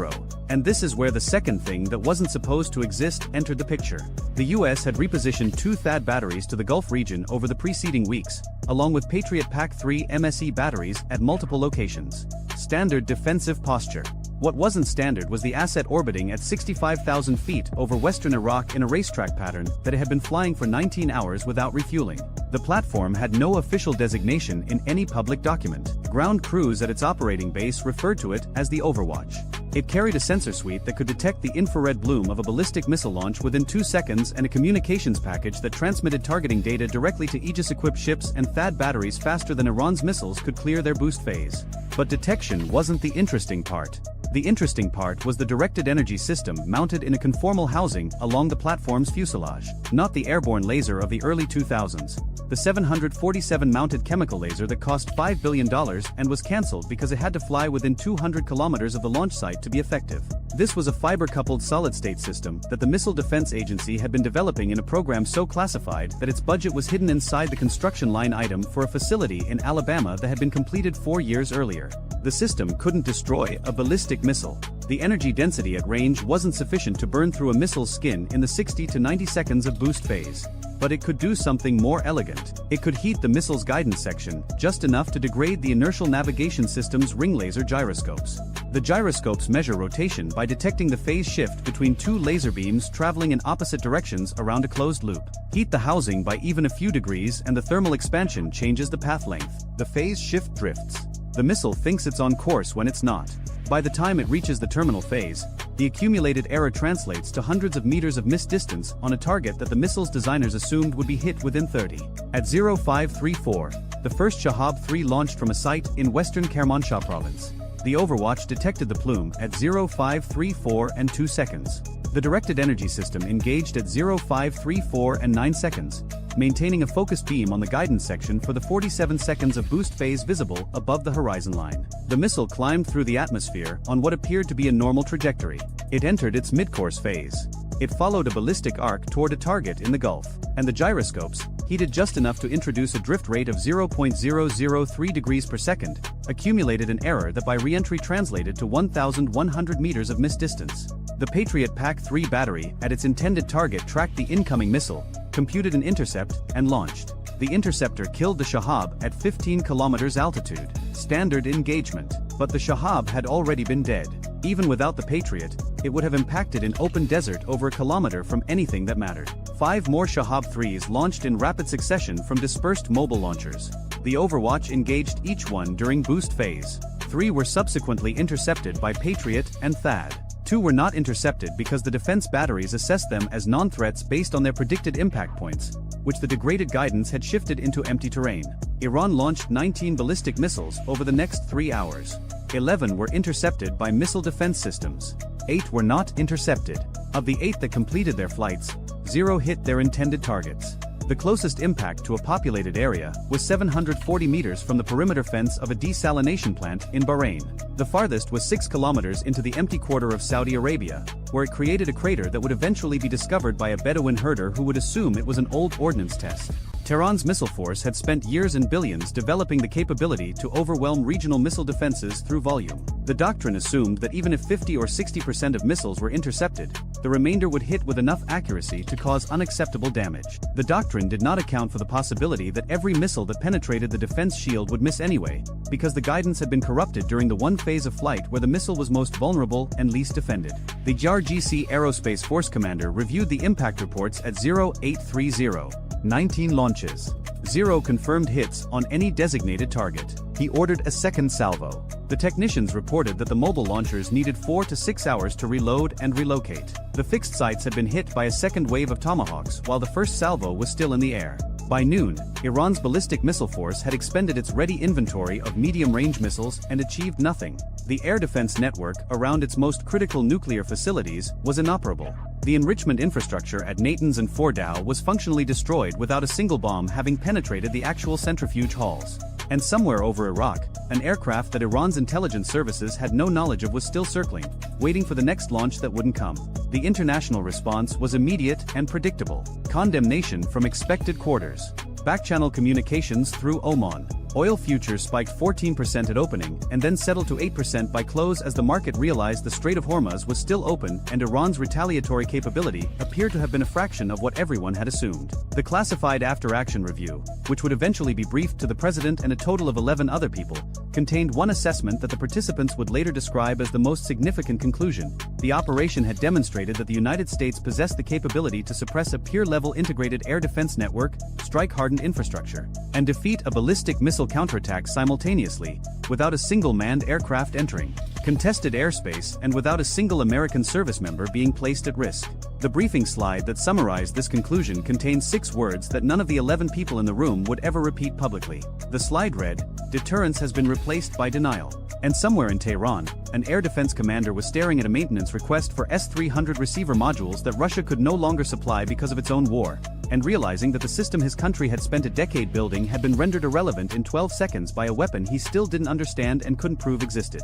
and this is where the second thing that wasn't supposed to exist entered the picture. The US had repositioned 2 THAAD batteries to the Gulf region over the preceding weeks, along with Patriot PAC-3 MSE batteries at multiple locations. Standard defensive posture. What wasn't standard was the asset orbiting at 65,000 feet over western Iraq in a racetrack pattern that it had been flying for 19 hours without refueling. The platform had no official designation in any public document. Ground crews at its operating base referred to it as the Overwatch. It carried a sensor suite that could detect the infrared bloom of a ballistic missile launch within 2 seconds and a communications package that transmitted targeting data directly to Aegis-equipped ships and THAAD batteries faster than Iran's missiles could clear their boost phase. But detection wasn't the interesting part. The interesting part was the directed energy system mounted in a conformal housing along the platform's fuselage, not the airborne laser of the early 2000s. The 747 mounted chemical laser that cost $5 billion and was cancelled because it had to fly within 200 kilometers of the launch site to be effective. This was a fiber-coupled solid-state system that the Missile Defense Agency had been developing in a program so classified that its budget was hidden inside the construction line item for a facility in Alabama that had been completed 4 years earlier. The system couldn't destroy a ballistic missile. The energy density at range wasn't sufficient to burn through a missile's skin in the 60 to 90 seconds of boost phase. But it could do something more elegant. It could heat the missile's guidance section just enough to degrade the inertial navigation system's ring laser gyroscopes. The gyroscopes measure rotation by detecting the phase shift between two laser beams traveling in opposite directions around a closed loop. Heat the housing by even a few degrees and the thermal expansion changes the path length. The phase shift drifts. The missile thinks it's on course when it's not. By the time it reaches the terminal phase, the accumulated error translates to hundreds of meters of missed distance on a target that the missile's designers assumed would be hit within 30. At 0534, the first Shahab-3 launched from a site in western Kermanshah province. The Overwatch detected the plume at 0534 and 2 seconds. The directed energy system engaged at 0534 and 9 seconds, maintaining a focused beam on the guidance section for the 47 seconds of boost phase visible above the horizon line. The missile climbed through the atmosphere on what appeared to be a normal trajectory. It entered its mid-course phase. It followed a ballistic arc toward a target in the Gulf, and the gyroscopes, heated just enough to introduce a drift rate of 0.003 degrees per second, accumulated an error that by re-entry translated to 1,100 meters of missed distance. The Patriot PAC-3 battery at its intended target tracked the incoming missile, computed an intercept, and launched. The interceptor killed the Shahab at 15 kilometers altitude. Standard engagement. But the Shahab had already been dead. Even without the Patriot, it would have impacted in open desert over a kilometer from anything that mattered. 5 more Shahab-3s launched in rapid succession from dispersed mobile launchers. The Overwatch engaged each one during boost phase. 3 were subsequently intercepted by Patriot and THAAD. 2 were not intercepted because the defense batteries assessed them as non-threats based on their predicted impact points, which the degraded guidance had shifted into empty terrain. Iran launched 19 ballistic missiles over the next 3 hours. 11 were intercepted by missile defense systems. 8 were not intercepted. Of the 8 that completed their flights, 0 hit their intended targets. The closest impact to a populated area was 740 meters from the perimeter fence of a desalination plant in Bahrain. The farthest was 6 kilometers into the empty quarter of Saudi Arabia, where it created a crater that would eventually be discovered by a Bedouin herder who would assume it was an old ordnance test. Tehran's missile force had spent years and billions developing the capability to overwhelm regional missile defenses through volume. The doctrine assumed that even if 50 or 60% of missiles were intercepted, the remainder would hit with enough accuracy to cause unacceptable damage. The doctrine did not account for the possibility that every missile that penetrated the defense shield would miss anyway, because the guidance had been corrupted during the one phase of flight where the missile was most vulnerable and least defended. The JAR-GC Aerospace Force Commander reviewed the impact reports at 0830. 19 launches. 0 confirmed hits on any designated target. He ordered a second salvo. The technicians reported that the mobile launchers needed 4 to 6 hours to reload and relocate. The fixed sites had been hit by a second wave of Tomahawks while the first salvo was still in the air. By noon, Iran's ballistic missile force had expended its ready inventory of medium-range missiles and achieved nothing. The air defense network around its most critical nuclear facilities was inoperable. The enrichment infrastructure at Natanz and Fordow was functionally destroyed without a single bomb having penetrated the actual centrifuge halls. And somewhere over Iraq, an aircraft that Iran's intelligence services had no knowledge of was still circling, waiting for the next launch that wouldn't come. The international response was immediate and predictable. Condemnation from expected quarters. Backchannel communications through Oman. Oil futures spiked 14% at opening and then settled to 8% by close as the market realized the Strait of Hormuz was still open and Iran's retaliatory capability appeared to have been a fraction of what everyone had assumed. The classified after-action review, which would eventually be briefed to the president and a total of 11 other people, contained one assessment that the participants would later describe as the most significant conclusion. The operation had demonstrated that the United States possessed the capability to suppress a peer-level integrated air defense network, strike hardened infrastructure, and defeat a ballistic missile counterattack simultaneously, without a single manned aircraft entering contested airspace and without a single American service member being placed at risk. The briefing slide that summarized this conclusion contained 6 words that none of the 11 people in the room would ever repeat publicly. The slide read, "Deterrence has been replaced by denial." And somewhere in Tehran, an air defense commander was staring at a maintenance request for S-300 receiver modules that Russia could no longer supply because of its own war, and realizing that the system his country had spent a decade building had been rendered irrelevant in 12 seconds by a weapon he still didn't understand and couldn't prove existed.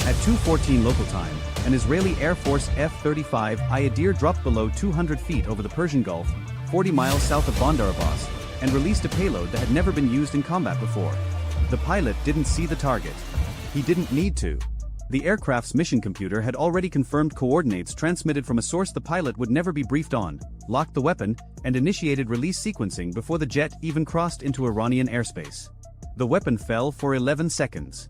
At 2:14 local time, an Israeli Air Force F-35 Ayadir dropped below 200 feet over the Persian Gulf, 40 miles south of Bandar Abbas, and released a payload that had never been used in combat before. The pilot didn't see the target. He didn't need to. The aircraft's mission computer had already confirmed coordinates transmitted from a source the pilot would never be briefed on, locked the weapon, and initiated release sequencing before the jet even crossed into Iranian airspace. The weapon fell for 11 seconds.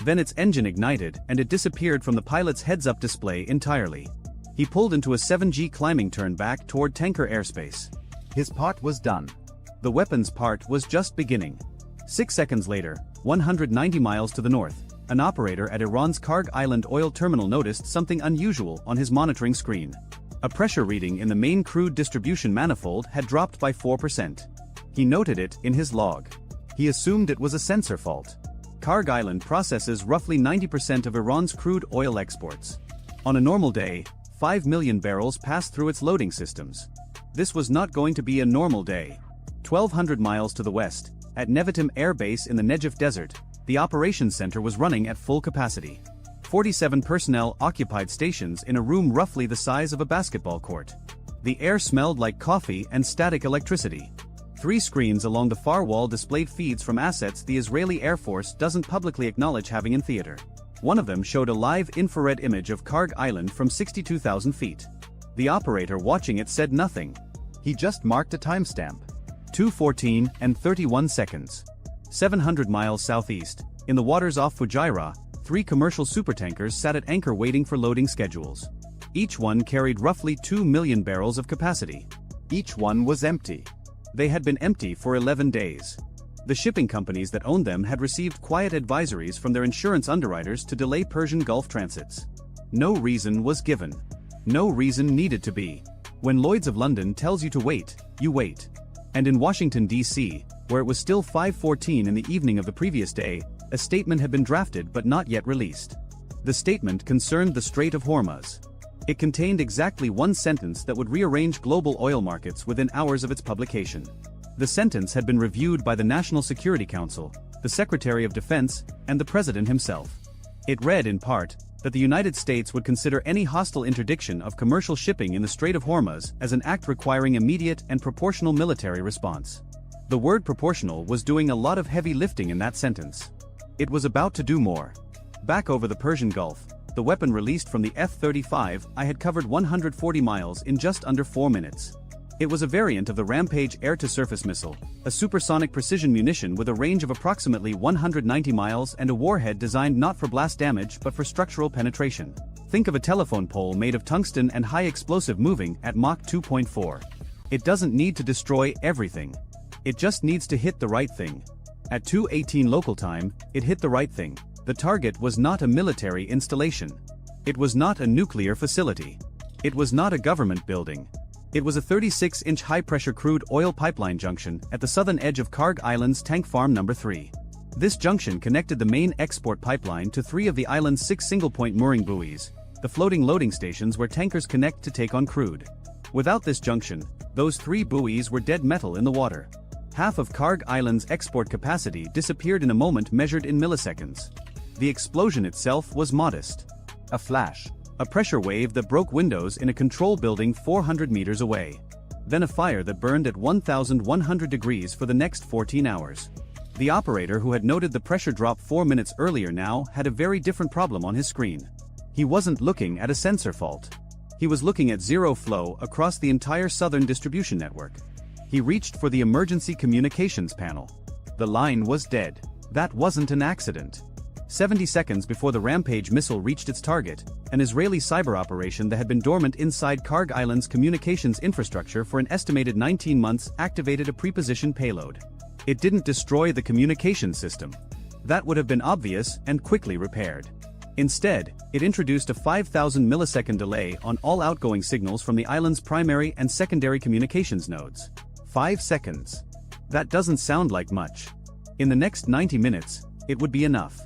Then its engine ignited and it disappeared from the pilot's heads-up display entirely. He pulled into a 7G climbing turn back toward tanker airspace. His part was done. The weapon's part was just beginning. 6 seconds later, 190 miles to the north, an operator at Iran's Karg Island oil terminal noticed something unusual on his monitoring screen. A pressure reading in the main crude distribution manifold had dropped by 4%. He noted it in his log. He assumed it was a sensor fault. Karg Island processes roughly 90% of Iran's crude oil exports. On a normal day, 5 million barrels pass through its loading systems. This was not going to be a normal day. 1,200 miles to the west, at Nevatim Air Base in the Negev Desert, the operations center was running at full capacity. 47 personnel occupied stations in a room roughly the size of a basketball court. The air smelled like coffee and static electricity. 3 screens along the far wall displayed feeds from assets the Israeli Air Force doesn't publicly acknowledge having in theater. One of them showed a live infrared image of Karg Island from 62,000 feet. The operator watching it said nothing. He just marked a timestamp. 2:14 and 31 seconds. 700 miles southeast, in the waters off Fujairah, 3 commercial supertankers sat at anchor waiting for loading schedules. Each one carried roughly 2 million barrels of capacity. Each one was empty. They had been empty for 11 days. The shipping companies that owned them had received quiet advisories from their insurance underwriters to delay Persian Gulf transits. No reason was given. No reason needed to be. When Lloyd's of London tells you to wait, you wait. And in Washington, D.C., where it was still 5:14 in the evening of the previous day, a statement had been drafted but not yet released. The statement concerned the Strait of Hormuz. It contained exactly one sentence that would rearrange global oil markets within hours of its publication. The sentence had been reviewed by the National Security Council, the Secretary of Defense, and the President himself. It read in part that the United States would consider any hostile interdiction of commercial shipping in the Strait of Hormuz as an act requiring immediate and proportional military response. The word proportional was doing a lot of heavy lifting in that sentence. It was about to do more. Back over the Persian Gulf, the weapon released from the F-35 I had covered 140 miles in just under 4 minutes. It was a variant of the Rampage air-to-surface missile, a supersonic precision munition with a range of approximately 190 miles and a warhead designed not for blast damage but for structural penetration. Think of a telephone pole made of tungsten and high explosive moving at Mach 2.4. It doesn't need to destroy everything. It just needs to hit the right thing. At 2:18 local time, it hit the right thing. The target was not a military installation. It was not a nuclear facility. It was not a government building. It was a 36-inch high-pressure crude oil pipeline junction at the southern edge of Karg Island's Tank Farm No. 3. This junction connected the main export pipeline to 3 of the island's 6 single-point mooring buoys, the floating loading stations where tankers connect to take on crude. Without this junction, those 3 buoys were dead metal in the water. Half of Karg Island's export capacity disappeared in a moment measured in milliseconds. The explosion itself was modest. A flash. A pressure wave that broke windows in a control building 400 meters away. Then a fire that burned at 1,100 degrees for the next 14 hours. The operator who had noted the pressure drop 4 minutes earlier now had a very different problem on his screen. He wasn't looking at a sensor fault. He was looking at zero flow across the entire southern distribution network. He reached for the emergency communications panel. The line was dead. That wasn't an accident. 70 seconds before the Rampage missile reached its target, an Israeli cyber operation that had been dormant inside Karg Island's communications infrastructure for an estimated 19 months activated a prepositioned payload. It didn't destroy the communication system. That would have been obvious and quickly repaired. Instead, it introduced a 5,000 millisecond delay on all outgoing signals from the island's primary and secondary communications nodes. 5 seconds. That doesn't sound like much. In the next 90 minutes, it would be enough.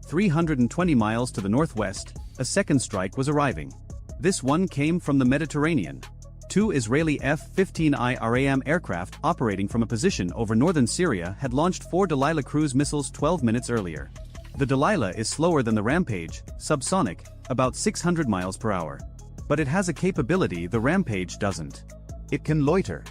320 miles to the northwest, a second strike was arriving. This one came from the Mediterranean. 2 Israeli F-15I RAM aircraft operating from a position over northern Syria had launched 4 Delilah cruise missiles 12 minutes earlier. The Delilah is slower than the Rampage, subsonic, about 600 miles per hour. But it has a capability the Rampage doesn't. It can loiter.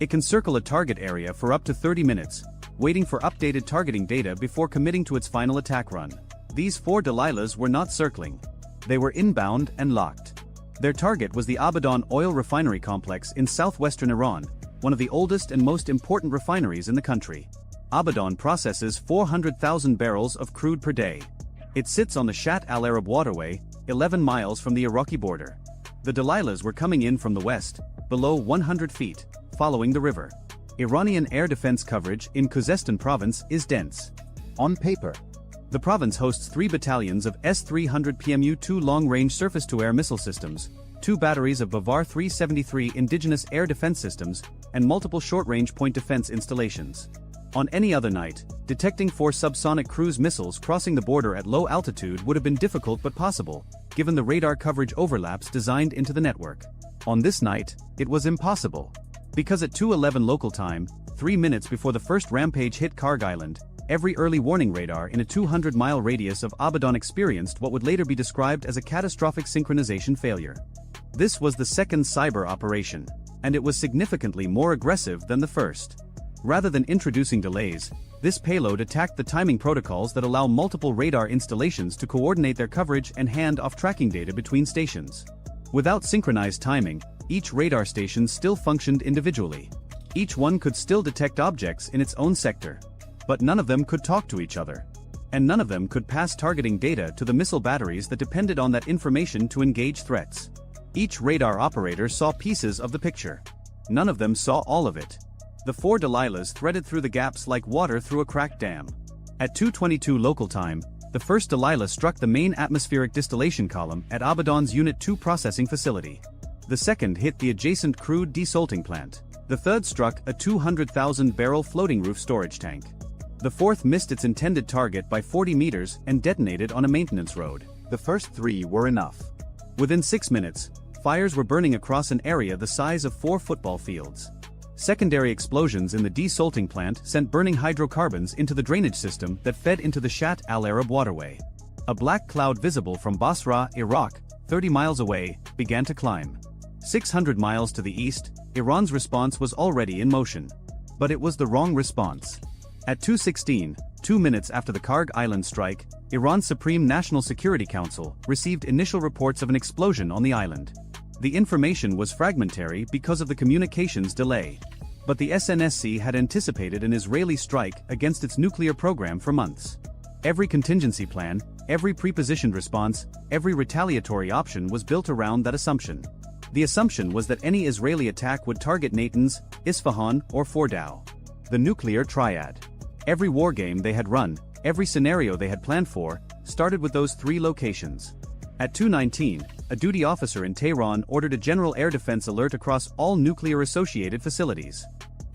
It can circle a target area for up to 30 minutes, waiting for updated targeting data before committing to its final attack run. These 4 Delilahs were not circling. They were inbound and locked. Their target was the Abadan oil refinery complex in southwestern Iran, one of the oldest and most important refineries in the country. Abadan processes 400,000 barrels of crude per day. It sits on the Shat al-Arab waterway, 11 miles from the Iraqi border. The Delilahs were coming in from the west, below 100 feet, following the river. Iranian air defense coverage in Khuzestan province is dense. On paper, the province hosts 3 battalions of S-300 PMU-2 long-range surface-to-air missile systems, 2 batteries of Bavar 373 indigenous air defense systems, and multiple short-range point defense installations. On any other night, detecting 4 subsonic cruise missiles crossing the border at low altitude would have been difficult but possible, given the radar coverage overlaps designed into the network. On this night, it was impossible. Because at 2:11 local time, 3 minutes before the first Rampage hit Karg Island, every early warning radar in a 200-mile radius of Abadan experienced what would later be described as a catastrophic synchronization failure. This was the second cyber operation, and it was significantly more aggressive than the first. Rather than introducing delays, this payload attacked the timing protocols that allow multiple radar installations to coordinate their coverage and hand off tracking data between stations. Without synchronized timing, each radar station still functioned individually. Each one could still detect objects in its own sector. But none of them could talk to each other. And none of them could pass targeting data to the missile batteries that depended on that information to engage threats. Each radar operator saw pieces of the picture. None of them saw all of it. The 4 Delilahs threaded through the gaps like water through a cracked dam. At 2:22 local time, the first Delilah struck the main atmospheric distillation column at Abadan's Unit 2 processing facility. The second hit the adjacent crude desalting plant. The third struck a 200,000-barrel floating roof storage tank. The fourth missed its intended target by 40 meters and detonated on a maintenance road. The first 3 were enough. Within 6 minutes, fires were burning across an area the size of 4 football fields. Secondary explosions in the desalting plant sent burning hydrocarbons into the drainage system that fed into the Shat al-Arab waterway. A black cloud visible from Basra, Iraq, 30 miles away, began to climb. 600 miles to the east, Iran's response was already in motion. But it was the wrong response. At 2:16, 2 minutes after the Karg Island strike, Iran's Supreme National Security Council received initial reports of an explosion on the island. The information was fragmentary because of the communications delay. But the SNSC had anticipated an Israeli strike against its nuclear program for months. Every contingency plan, every prepositioned response, every retaliatory option was built around that assumption. The assumption was that any Israeli attack would target Natanz, Isfahan, or Fordow. The nuclear triad. Every wargame they had run, every scenario they had planned for, started with those 3 locations. At 2:19, a duty officer in Tehran ordered a general air defense alert across all nuclear-associated facilities.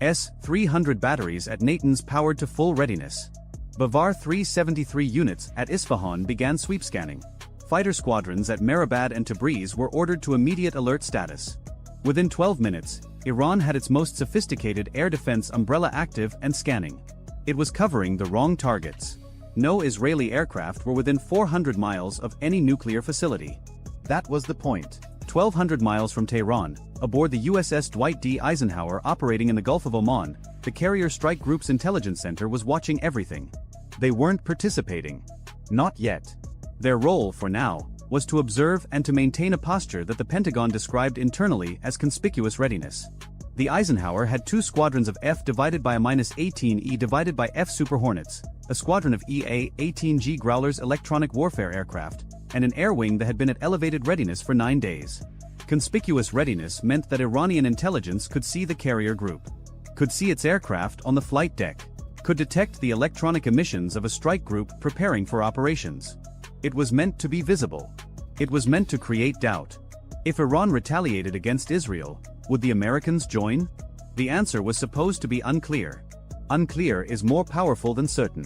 S-300 batteries at Natanz powered to full readiness. Bavar 373 units at Isfahan began sweep scanning. Fighter squadrons at Mehrabad and Tabriz were ordered to immediate alert status. Within 12 minutes, Iran had its most sophisticated air defense umbrella active and scanning. It was covering the wrong targets. No Israeli aircraft were within 400 miles of any nuclear facility. That was the point. 1,200 miles from Tehran, aboard the USS Dwight D. Eisenhower operating in the Gulf of Oman, the Carrier Strike Group's intelligence center was watching everything. They weren't participating. Not yet. Their role, for now, was to observe and to maintain a posture that the Pentagon described internally as conspicuous readiness. The Eisenhower had 2 squadrons of F divided by a -18E divided by F Super Hornets, a squadron of EA-18G Growlers electronic warfare aircraft, and an air wing that had been at elevated readiness for 9 days. Conspicuous readiness meant that Iranian intelligence could see the carrier group, could see its aircraft on the flight deck, could detect the electronic emissions of a strike group preparing for operations. It was meant to be visible. It was meant to create doubt. If Iran retaliated against Israel, would the Americans join? The answer was supposed to be unclear. Unclear is more powerful than certain.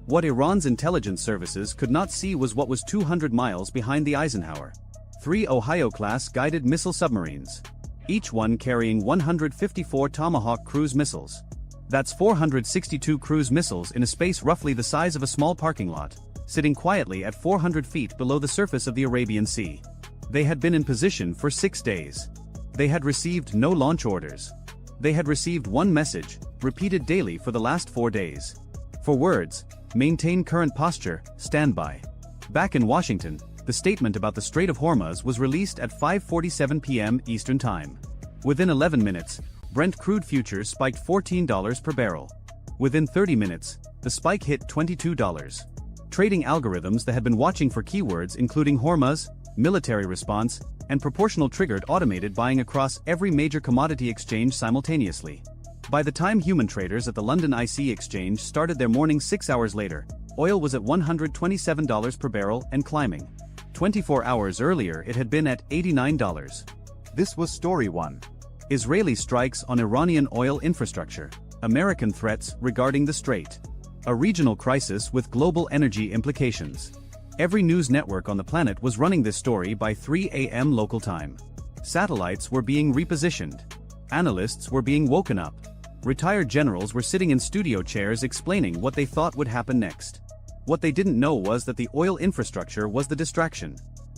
What Iran's intelligence services could not see was what was 200 miles behind the Eisenhower. 3 Ohio-class guided missile submarines, each one carrying 154 Tomahawk cruise missiles. That's 462 cruise missiles in a space roughly the size of a small parking lot, sitting quietly at 400 feet below the surface of the Arabian Sea. They had been in position for 6 days. They had received no launch orders. They had received one message, repeated daily for the last 4 days. 4 words: maintain current posture, stand by. Back in Washington, the statement about the Strait of Hormuz was released at 5:47 p.m. Eastern Time. Within 11 minutes, Brent crude futures spiked $14 per barrel. Within 30 minutes, the spike hit $22. Trading algorithms that had been watching for keywords including Hormuz, military response, and proportional triggered automated buying across every major commodity exchange simultaneously. By the time human traders at the London IC exchange started their morning 6 hours later, oil was at $127 per barrel and climbing. 24 hours earlier it had been at $89. This was Story 1. Israeli strikes on Iranian oil infrastructure, American threats regarding the strait. A regional crisis with global energy implications. Every news network on the planet was running this story by 3 a.m. local time. Satellites were being repositioned. Analysts were being woken up. Retired generals were sitting in studio chairs explaining what they thought would happen next. What they didn't know was that the oil infrastructure was the distraction.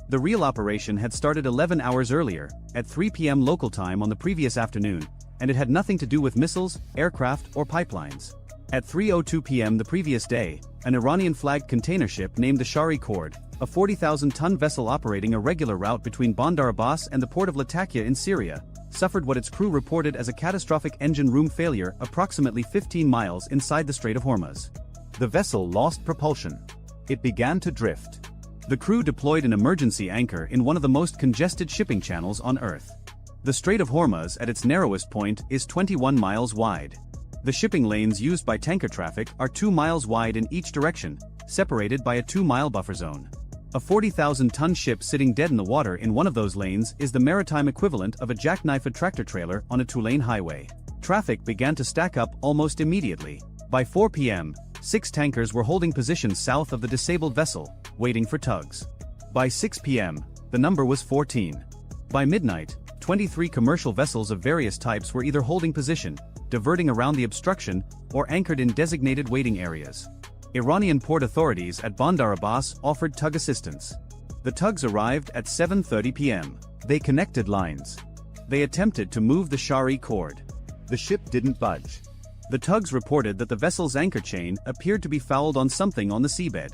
The real operation had started 11 hours earlier, at 3 p.m. local time on the previous afternoon, and it had nothing to do with missiles, aircraft, or pipelines. At 3:02 p.m. the previous day, an Iranian-flagged container ship named the Shari Cord, a 40,000-ton vessel operating a regular route between Bandar Abbas and the port of Latakia in Syria, suffered what its crew reported as a catastrophic engine room failure approximately 15 miles inside the Strait of Hormuz. The vessel lost propulsion. It began to drift. The crew deployed an emergency anchor in one of the most congested shipping channels on Earth. The Strait of Hormuz at its narrowest point is 21 miles wide. The shipping lanes used by tanker traffic are 2 miles wide in each direction, separated by a 2-mile buffer zone. A 40,000-ton ship sitting dead in the water in one of those lanes is the maritime equivalent of a jackknifed tractor trailer on a 2-lane highway. Traffic began to stack up almost immediately. By 4 p.m., 6 tankers were holding positions south of the disabled vessel, waiting for tugs. By 6 p.m., the number was 14. By midnight, 23 commercial vessels of various types were either holding position, diverting around the obstruction, or anchored in designated waiting areas. Iranian port authorities at Bandar Abbas offered tug assistance. The tugs arrived at 7:30 p.m. They connected lines. They attempted to move the Shari Cord. The ship didn't budge. The tugs reported that the vessel's anchor chain appeared to be fouled on something on the seabed.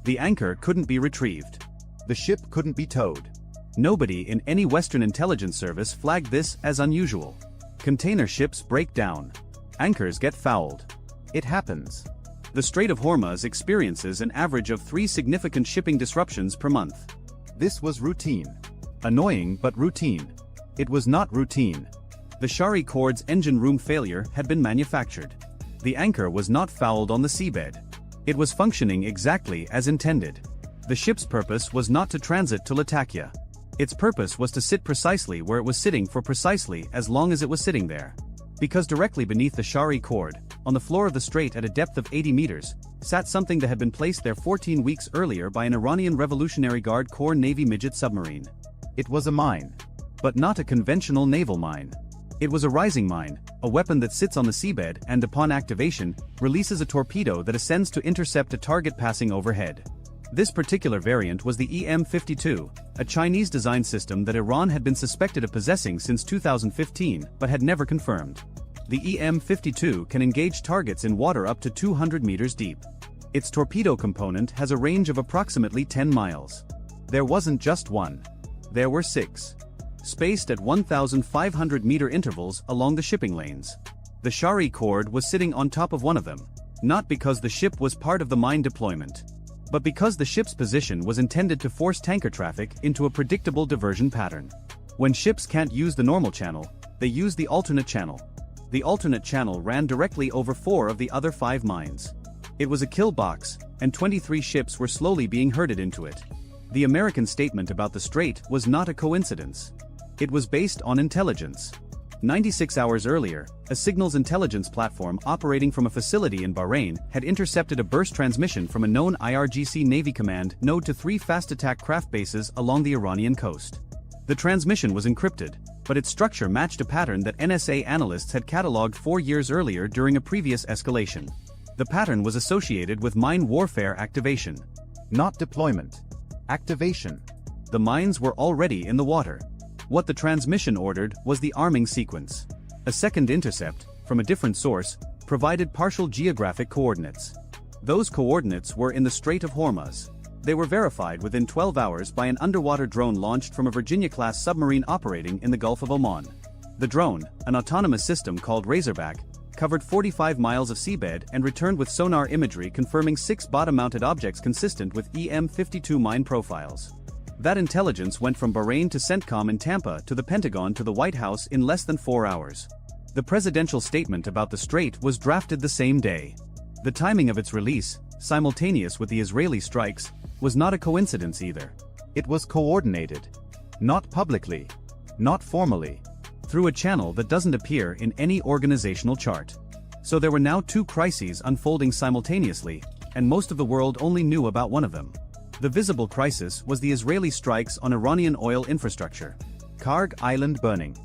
The anchor couldn't be retrieved. The ship couldn't be towed. Nobody in any Western intelligence service flagged this as unusual. Container ships break down. Anchors get fouled. It happens. The Strait of Hormuz experiences an average of 3 significant shipping disruptions per month. This was routine. Annoying but routine. It was not routine. The Shari Cord's engine room failure had been manufactured. The anchor was not fouled on the seabed. It was functioning exactly as intended. The ship's purpose was not to transit to Latakia. Its purpose was to sit precisely where it was sitting for precisely as long as it was sitting there. Because directly beneath the Shari Cord, on the floor of the strait at a depth of 80 meters, sat something that had been placed there 14 weeks earlier by an Iranian Revolutionary Guard Corps Navy midget submarine. It was a mine. But not a conventional naval mine. It was a rising mine, a weapon that sits on the seabed and upon activation, releases a torpedo that ascends to intercept a target passing overhead. This particular variant was the EM-52, a Chinese-designed system that Iran had been suspected of possessing since 2015 but had never confirmed. The EM-52 can engage targets in water up to 200 meters deep. Its torpedo component has a range of approximately 10 miles. There wasn't just one. There were 6. Spaced at 1,500-meter intervals along the shipping lanes. The Shari cord was sitting on top of one of them, not because the ship was part of the mine deployment, but because the ship's position was intended to force tanker traffic into a predictable diversion pattern. When ships can't use the normal channel, they use the alternate channel. The alternate channel ran directly over 4 of the other 5 mines. It was a kill box, and 23 ships were slowly being herded into it. The American statement about the strait was not a coincidence. It was based on intelligence. 96 hours earlier, a signals intelligence platform operating from a facility in Bahrain had intercepted a burst transmission from a known IRGC Navy command node to 3 fast attack craft bases along the Iranian coast. The transmission was encrypted, but its structure matched a pattern that NSA analysts had catalogued 4 years earlier during a previous escalation. The pattern was associated with mine warfare activation. Not deployment. Activation. The mines were already in the water. What the transmission ordered was the arming sequence. A second intercept, from a different source, provided partial geographic coordinates. Those coordinates were in the Strait of Hormuz. They were verified within 12 hours by an underwater drone launched from a Virginia-class submarine operating in the Gulf of Oman. The drone, an autonomous system called Razorback, covered 45 miles of seabed and returned with sonar imagery confirming 6 bottom-mounted objects consistent with EM-52 mine profiles. That intelligence went from Bahrain to CENTCOM in Tampa to the Pentagon to the White House in less than 4 hours. The presidential statement about the strait was drafted the same day. The timing of its release, simultaneous with the Israeli strikes, was not a coincidence either. It was coordinated. Not publicly. Not formally. Through a channel that doesn't appear in any organizational chart. So there were now 2 crises unfolding simultaneously, and most of the world only knew about one of them. The visible crisis was the Israeli strikes on Iranian oil infrastructure. Karg Island burning.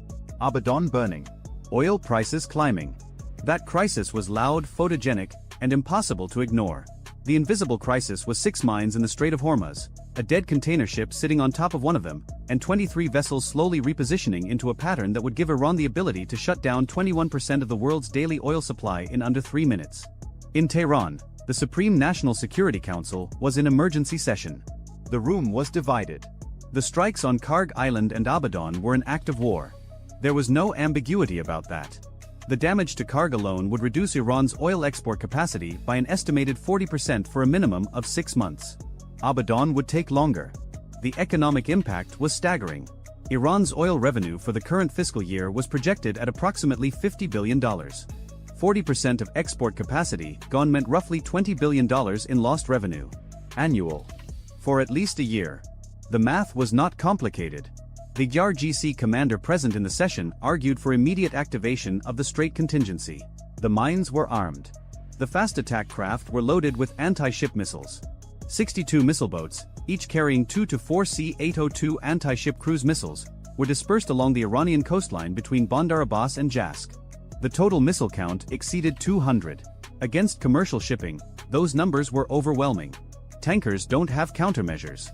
Abadan burning. Oil prices climbing. That crisis was loud, photogenic, and impossible to ignore. The invisible crisis was 6 mines in the Strait of Hormuz, a dead container ship sitting on top of one of them, and 23 vessels slowly repositioning into a pattern that would give Iran the ability to shut down 21% of the world's daily oil supply in under 3 minutes. In Tehran, the Supreme National Security Council was in emergency session. The room was divided. The strikes on Karg Island and Abadan were an act of war. There was no ambiguity about that. The damage to Karg alone would reduce Iran's oil export capacity by an estimated 40% for a minimum of 6 months. Abadan would take longer. The economic impact was staggering. Iran's oil revenue for the current fiscal year was projected at approximately $50 billion. 40% of export capacity gone meant roughly $20 billion in lost revenue. Annual. For at least a year. The math was not complicated. The IRGC commander present in the session argued for immediate activation of the strait contingency. The mines were armed. The fast attack craft were loaded with anti-ship missiles. 62 missile boats, each carrying 2 to 4 C-802 anti-ship cruise missiles, were dispersed along the Iranian coastline between Bandar Abbas and Jask. The total missile count exceeded 200. Against commercial shipping, those numbers were overwhelming. Tankers don't have countermeasures.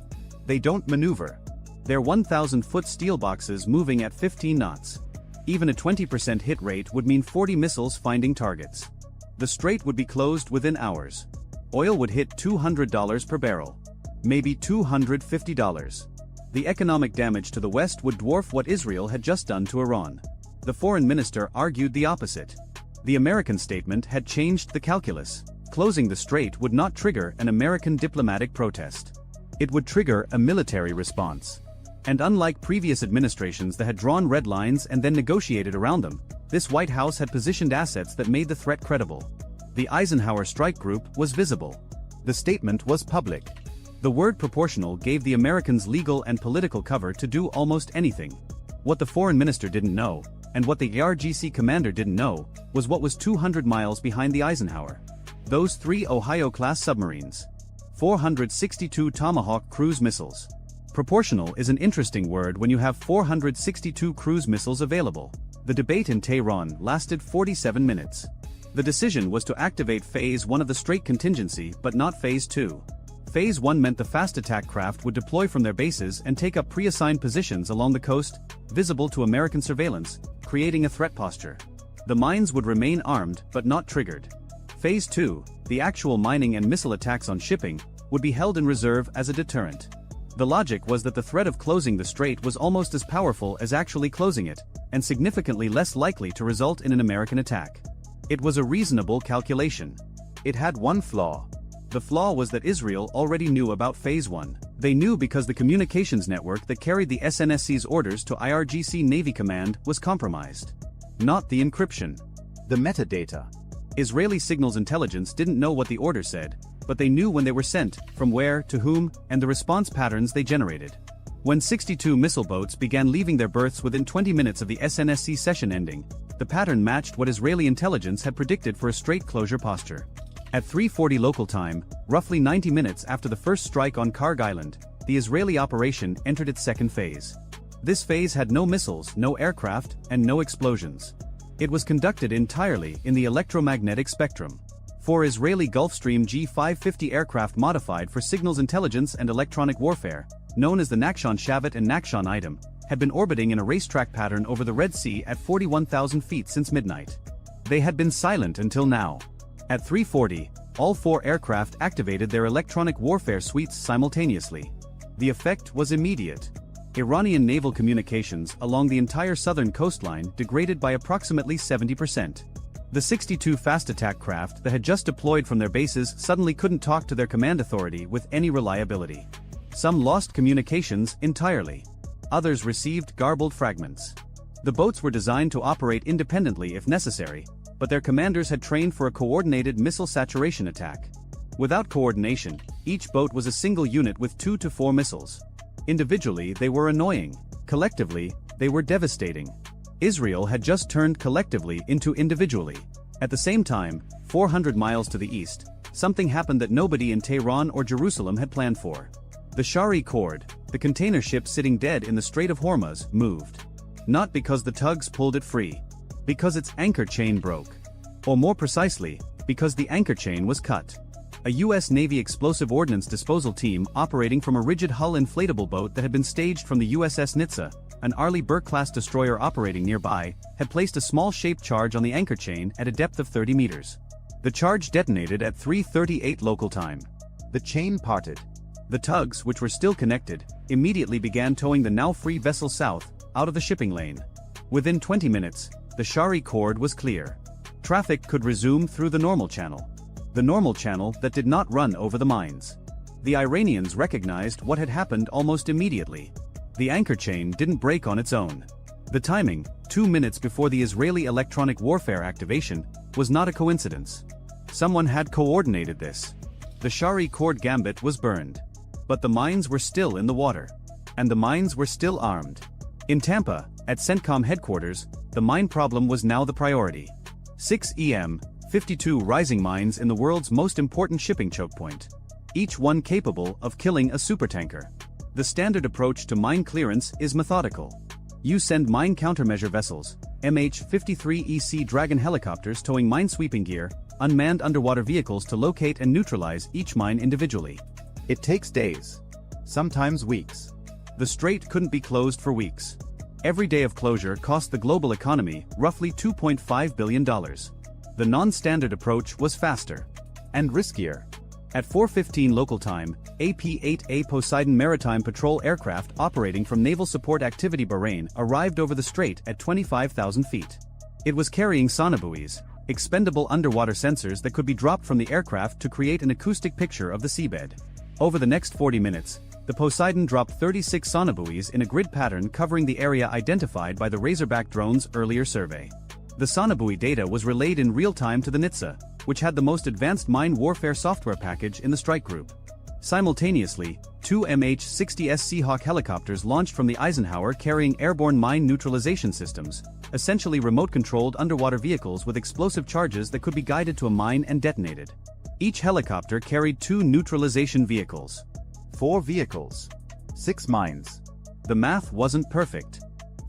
They don't maneuver. They're 1,000-foot steel boxes moving at 15 knots. Even a 20% hit rate would mean 40 missiles finding targets. The strait would be closed within hours. Oil would hit $200 per barrel. Maybe $250. The economic damage to the West would dwarf what Israel had just done to Iran. The foreign minister argued the opposite. The American statement had changed the calculus. Closing the strait would not trigger an American diplomatic protest. It would trigger a military response. And unlike previous administrations that had drawn red lines and then negotiated around them, this White House had positioned assets that made the threat credible. The Eisenhower strike group was visible. The statement was public. The word proportional gave the Americans legal and political cover to do almost anything. What the foreign minister didn't know, and what the IRGC commander didn't know, was what was 200 miles behind the Eisenhower. Those 3 Ohio-class submarines. 462 Tomahawk cruise missiles. Proportional is an interesting word when you have 462 cruise missiles available. The debate in Tehran lasted 47 minutes. The decision was to activate Phase 1 of the strait contingency but not Phase 2. Phase 1 meant the fast attack craft would deploy from their bases and take up pre-assigned positions along the coast, visible to American surveillance, creating a threat posture. The mines would remain armed but not triggered. Phase 2, the actual mining and missile attacks on shipping, would be held in reserve as a deterrent. The logic was that the threat of closing the strait was almost as powerful as actually closing it, and significantly less likely to result in an American attack. It was a reasonable calculation. It had one flaw. The flaw was that Israel already knew about Phase 1. They knew because the communications network that carried the SNSC's orders to IRGC Navy Command was compromised. Not the encryption. The metadata. Israeli signals intelligence didn't know what the order said, but they knew when they were sent, from where, to whom, and the response patterns they generated. When 62 missile boats began leaving their berths within 20 minutes of the SNSC session ending, the pattern matched what Israeli intelligence had predicted for a strait closure posture. At 3:40 local time, roughly 90 minutes after the first strike on Karg Island, the Israeli operation entered its second phase. This phase had no missiles, no aircraft, and no explosions. It was conducted entirely in the electromagnetic spectrum. 4 Israeli Gulfstream G550 aircraft modified for signals intelligence and electronic warfare, known as the Nakhon Shavat and Nakhon Item, had been orbiting in a racetrack pattern over the Red Sea at 41,000 feet since midnight. They had been silent until now. At 3:40, all 4 aircraft activated their electronic warfare suites simultaneously. The effect was immediate. Iranian naval communications along the entire southern coastline degraded by approximately 70%. The 62 fast attack craft that had just deployed from their bases suddenly couldn't talk to their command authority with any reliability. Some lost communications entirely. Others received garbled fragments. The boats were designed to operate independently if necessary, but their commanders had trained for a coordinated missile saturation attack. Without coordination, each boat was a single unit with 2 to 4 missiles. Individually, they were annoying. Collectively, they were devastating. Israel had just turned collectively into individually. At the same time, 400 miles to the east, something happened that nobody in Tehran or Jerusalem had planned for. The Shari cord, the container ship sitting dead in the Strait of Hormuz, moved. Not because the tugs pulled it free. Because its anchor chain broke. Or more precisely, because the anchor chain was cut. A U.S. Navy explosive ordnance disposal team operating from a rigid hull inflatable boat that had been staged from the USS Nitsa, an Arleigh Burke-class destroyer operating nearby, had placed a small shaped charge on the anchor chain at a depth of 30 meters. The charge detonated at 3:38 local time. The chain parted. The tugs, which were still connected, immediately began towing the now-free vessel south, out of the shipping lane. Within 20 minutes, the Shari cord was clear. Traffic could resume through the normal channel. The normal channel that did not run over the mines. The Iranians recognized what had happened almost immediately. The anchor chain didn't break on its own. The timing, 2 minutes before the Israeli electronic warfare activation, was not a coincidence. Someone had coordinated this. The Shari cord gambit was burned. But the mines were still in the water. And the mines were still armed. In Tampa, at CENTCOM headquarters, the mine problem was now the priority. 6 EM, 52 rising mines in the world's most important shipping choke point. Each one capable of killing a supertanker. The standard approach to mine clearance is methodical. You send mine countermeasure vessels, MH-53EC Dragon helicopters towing minesweeping gear, unmanned underwater vehicles to locate and neutralize each mine individually. It takes days. Sometimes weeks. The strait couldn't be closed for weeks. Every day of closure cost the global economy roughly $2.5 billion. The non-standard approach was faster. And riskier. At 4:15 local time, AP-8A Poseidon maritime patrol aircraft operating from Naval Support Activity Bahrain arrived over the strait at 25,000 feet. It was carrying sonobuoys, expendable underwater sensors that could be dropped from the aircraft to create an acoustic picture of the seabed. Over the next 40 minutes, the Poseidon dropped 36 sonobuoys in a grid pattern covering the area identified by the Razorback drone's earlier survey. The sonobuoy data was relayed in real time to the Nitsa, which had the most advanced mine warfare software package in the strike group. Simultaneously, 2 MH-60S Seahawk helicopters launched from the Eisenhower carrying airborne mine neutralization systems, essentially remote-controlled underwater vehicles with explosive charges that could be guided to a mine and detonated. Each helicopter carried 2 neutralization vehicles. 4 vehicles. 6 mines. The math wasn't perfect.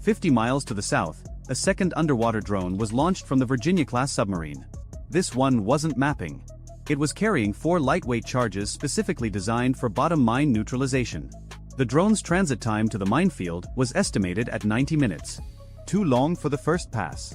50 miles to the south, a second underwater drone was launched from the Virginia-class submarine. This one wasn't mapping. It was carrying 4 lightweight charges specifically designed for bottom mine neutralization. The drone's transit time to the minefield was estimated at 90 minutes. Too long for the first pass.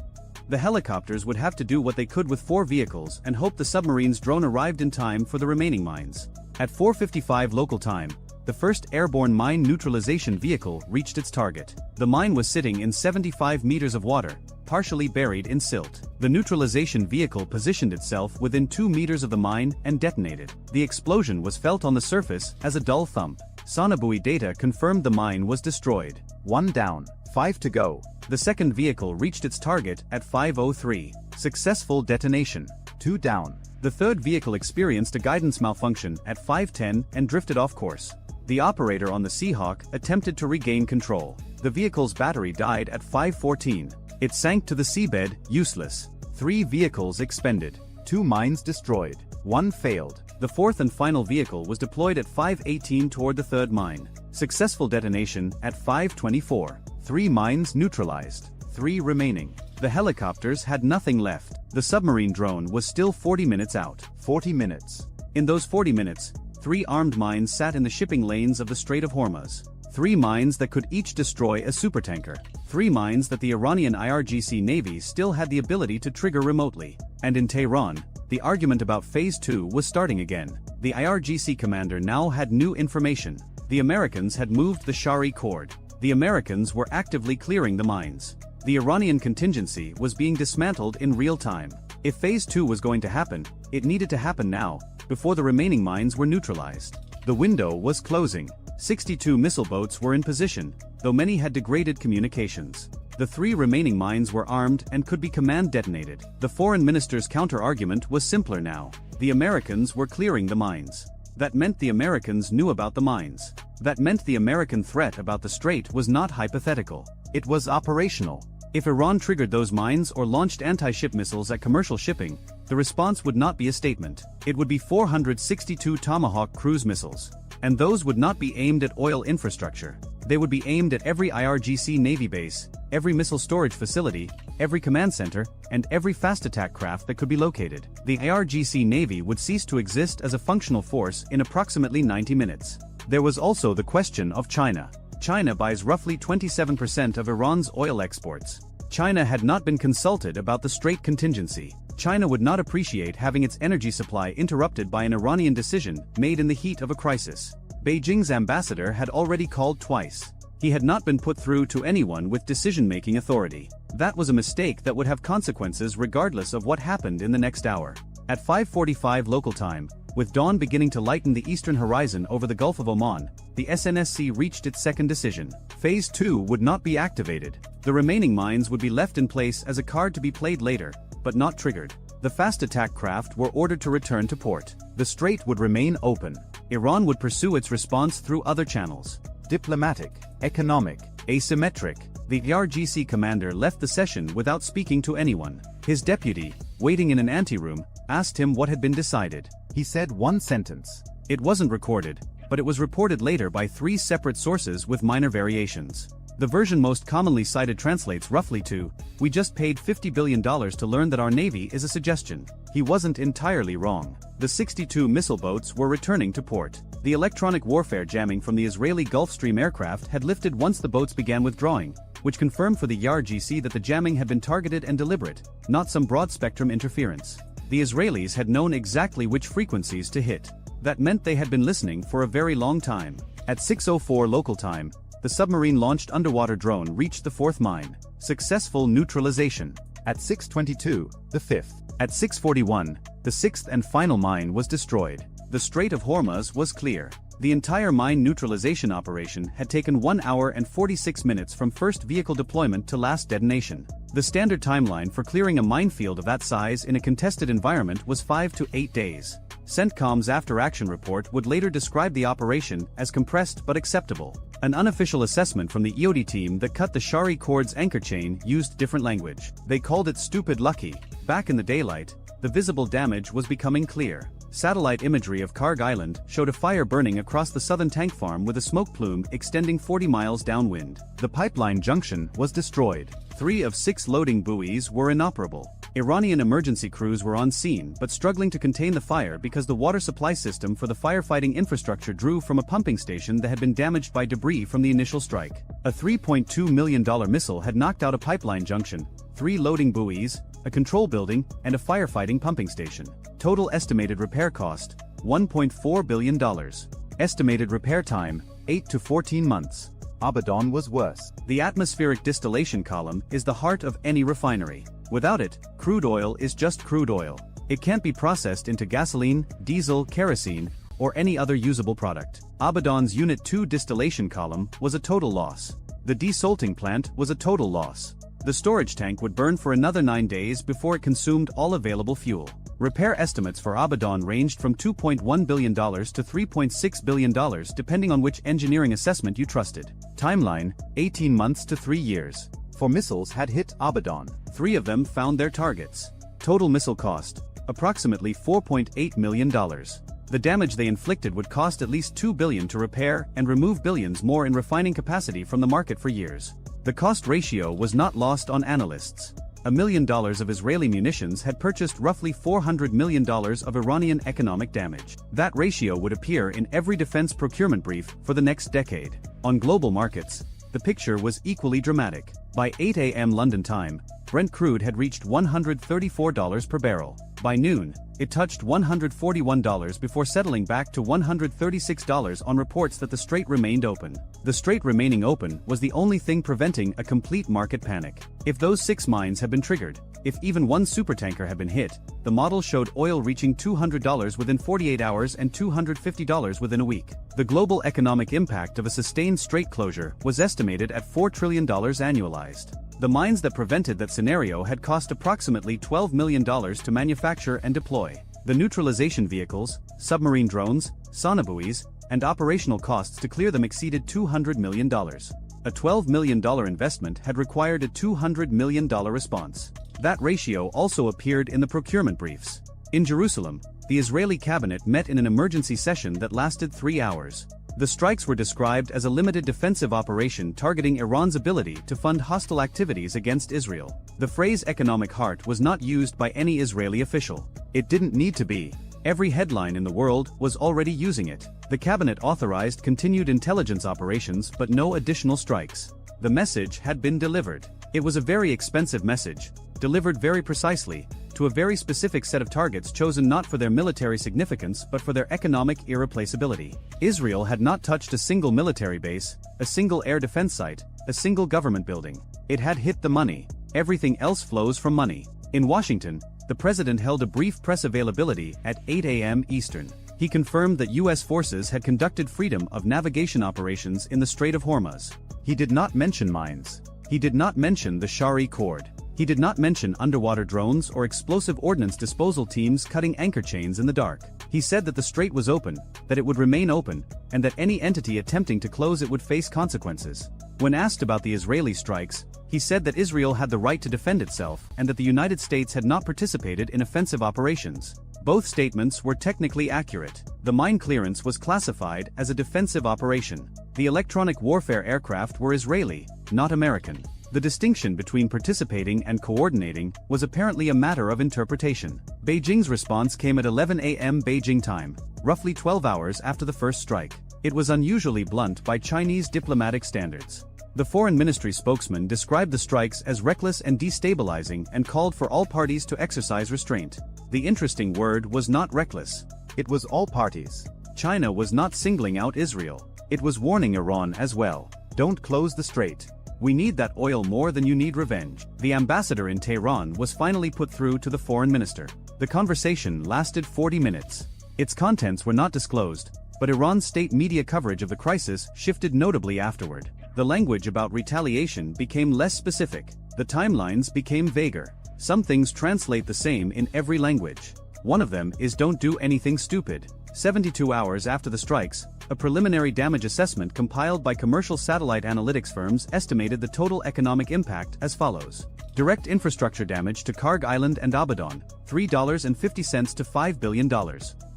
The helicopters would have to do what they could with 4 vehicles and hope the submarine's drone arrived in time for the remaining mines. At 4:55 local time, the first airborne mine neutralization vehicle reached its target. The mine was sitting in 75 meters of water, partially buried in silt. The neutralization vehicle positioned itself within 2 meters of the mine and detonated. The explosion was felt on the surface as a dull thump. Sonobuoy data confirmed the mine was destroyed. 1 down, 5 to go. The second vehicle reached its target at 5:03. Successful detonation. 2 down. The third vehicle experienced a guidance malfunction at 5:10 and drifted off course. The operator on the Seahawk attempted to regain control. The vehicle's battery died at 5:14. It sank to the seabed, useless. 3 vehicles expended. 2 mines destroyed. 1 failed. The fourth and final vehicle was deployed at 5:18 toward the third mine. Successful detonation at 5:24. 3 mines neutralized. 3 remaining. The helicopters had nothing left. The submarine drone was still 40 minutes out. 40 minutes. In those 40 minutes, 3 armed mines sat in the shipping lanes of the Strait of Hormuz. 3 mines that could each destroy a supertanker. 3 mines that the Iranian IRGC Navy still had the ability to trigger remotely. And in Tehran, the argument about Phase 2 was starting again. The IRGC commander now had new information. The Americans had moved the Shari cord. The Americans were actively clearing the mines. The Iranian contingency was being dismantled in real time. If Phase 2 was going to happen, it needed to happen now, before the remaining mines were neutralized. The window was closing. 62 missile boats were in position, though many had degraded communications. The 3 remaining mines were armed and could be command detonated. The foreign minister's counter-argument was simpler now. The Americans were clearing the mines. That meant the Americans knew about the mines. That meant the American threat about the strait was not hypothetical. It was operational. If Iran triggered those mines or launched anti-ship missiles at commercial shipping, the response would not be a statement. It would be 462 Tomahawk cruise missiles. And those would not be aimed at oil infrastructure. They would be aimed at every IRGC Navy base, every missile storage facility, every command center, and every fast attack craft that could be located. The IRGC Navy would cease to exist as a functional force in approximately 90 minutes. There was also the question of China. China buys roughly 27% of Iran's oil exports. China had not been consulted about the strait contingency. China would not appreciate having its energy supply interrupted by an Iranian decision made in the heat of a crisis. Beijing's ambassador had already called twice. He had not been put through to anyone with decision-making authority. That was a mistake that would have consequences regardless of what happened in the next hour. At 5:45 local time, with dawn beginning to lighten the eastern horizon over the Gulf of Oman, the SNSC reached its second decision. Phase 2 would not be activated. The remaining mines would be left in place as a card to be played later, but not triggered. The fast attack craft were ordered to return to port. The strait would remain open. Iran would pursue its response through other channels. Diplomatic, economic, asymmetric. The IRGC commander left the session without speaking to anyone. His deputy, waiting in an anteroom, asked him what had been decided. He said one sentence. It wasn't recorded, but it was reported later by 3 separate sources with minor variations. The version most commonly cited translates roughly to, "We just paid $50 billion to learn that our Navy is a suggestion." He wasn't entirely wrong. The 62 missile boats were returning to port. The electronic warfare jamming from the Israeli Gulfstream aircraft had lifted once the boats began withdrawing, which confirmed for the IRGC that the jamming had been targeted and deliberate, not some broad-spectrum interference. The Israelis had known exactly which frequencies to hit. That meant they had been listening for a very long time. At 6:04 local time, the submarine-launched underwater drone reached the 4th mine. Successful neutralization. At 6:22, the 5th. At 6:41, the 6th and final mine was destroyed. The Strait of Hormuz was clear. The entire mine neutralization operation had taken 1 hour and 46 minutes from first vehicle deployment to last detonation. The standard timeline for clearing a minefield of that size in a contested environment was 5 to 8 days. CENTCOM's after-action report would later describe the operation as compressed but acceptable. An unofficial assessment from the EOD team that cut the Shari cord's anchor chain used different language. They called it stupid lucky. Back in the daylight, the visible damage was becoming clear. Satellite imagery of Karg Island showed a fire burning across the southern tank farm with a smoke plume extending 40 miles downwind. The pipeline junction was destroyed. 3 of 6 loading buoys were inoperable. Iranian emergency crews were on scene but struggling to contain the fire because the water supply system for the firefighting infrastructure drew from a pumping station that had been damaged by debris from the initial strike. A $3.2 million missile had knocked out a pipeline junction, 3 loading buoys, a control building, and a firefighting pumping station. Total estimated repair cost, $1.4 billion. Estimated repair time, 8 to 14 months. Abaddon was worse. The atmospheric distillation column is the heart of any refinery. Without it, crude oil is just crude oil. It can't be processed into gasoline, diesel, kerosene, or any other usable product. Abaddon's Unit 2 distillation column was a total loss. The desalting plant was a total loss. The storage tank would burn for another 9 days before it consumed all available fuel. Repair estimates for Abaddon ranged from $2.1 billion to $3.6 billion depending on which engineering assessment you trusted. Timeline, 18 months to 3 years. 4 missiles had hit Abaddon. 3 of them found their targets. Total missile cost, approximately $4.8 million. The damage they inflicted would cost at least $2 billion to repair and remove billions more in refining capacity from the market for years. The cost ratio was not lost on analysts. $1 million of Israeli munitions had purchased roughly $400 million of Iranian economic damage. That ratio would appear in every defense procurement brief for the next decade. On global markets, the picture was equally dramatic. By 8 a.m. London time, Brent crude had reached $134 per barrel. By noon, it touched $141 before settling back to $136 on reports that the strait remained open. The strait remaining open was the only thing preventing a complete market panic. If those 6 mines had been triggered, if even one supertanker had been hit, the model showed oil reaching $200 within 48 hours and $250 within a week. The global economic impact of a sustained strait closure was estimated at $4 trillion annualized. The mines that prevented that scenario had cost approximately $12 million to manufacture and deploy. The neutralization vehicles, submarine drones, sonobuoys, and operational costs to clear them exceeded $200 million. A $12 million investment had required a $200 million response. That ratio also appeared in the procurement briefs. In Jerusalem, the Israeli cabinet met in an emergency session that lasted 3 hours. The strikes were described as a limited defensive operation targeting Iran's ability to fund hostile activities against Israel. The phrase economic heart was not used by any Israeli official. It didn't need to be. Every headline in the world was already using it. The cabinet authorized continued intelligence operations but no additional strikes. The message had been delivered. It was a very expensive message, delivered very precisely, to a very specific set of targets chosen not for their military significance but for their economic irreplaceability. Israel had not touched a single military base, a single air defense site, a single government building. It had hit the money. Everything else flows from money. In Washington, the president held a brief press availability at 8 a.m. Eastern. He confirmed that U.S. forces had conducted freedom of navigation operations in the Strait of Hormuz. He did not mention mines. He did not mention the Shari Cord. He did not mention underwater drones or explosive ordnance disposal teams cutting anchor chains in the dark. He said that the strait was open, that it would remain open, and that any entity attempting to close it would face consequences. When asked about the Israeli strikes, he said that Israel had the right to defend itself and that the United States had not participated in offensive operations. Both statements were technically accurate. The mine clearance was classified as a defensive operation. The electronic warfare aircraft were Israeli, not American. The distinction between participating and coordinating was apparently a matter of interpretation. Beijing's response came at 11 a.m. Beijing time, roughly 12 hours after the first strike. It was unusually blunt by Chinese diplomatic standards. The foreign ministry spokesman described the strikes as reckless and destabilizing and called for all parties to exercise restraint. The interesting word was not reckless. It was all parties. China was not singling out Israel. It was warning Iran as well. Don't close the strait. We need that oil more than you need revenge. The ambassador in Tehran was finally put through to the foreign minister. The conversation lasted 40 minutes. Its contents were not disclosed, but Iran's state media coverage of the crisis shifted notably afterward. The language about retaliation became less specific. The timelines became vaguer. Some things translate the same in every language. One of them is don't do anything stupid. 72 hours after the strikes, a preliminary damage assessment compiled by commercial satellite analytics firms estimated the total economic impact as follows. Direct infrastructure damage to Karg Island and Abaddon, $3.50 to $5 billion.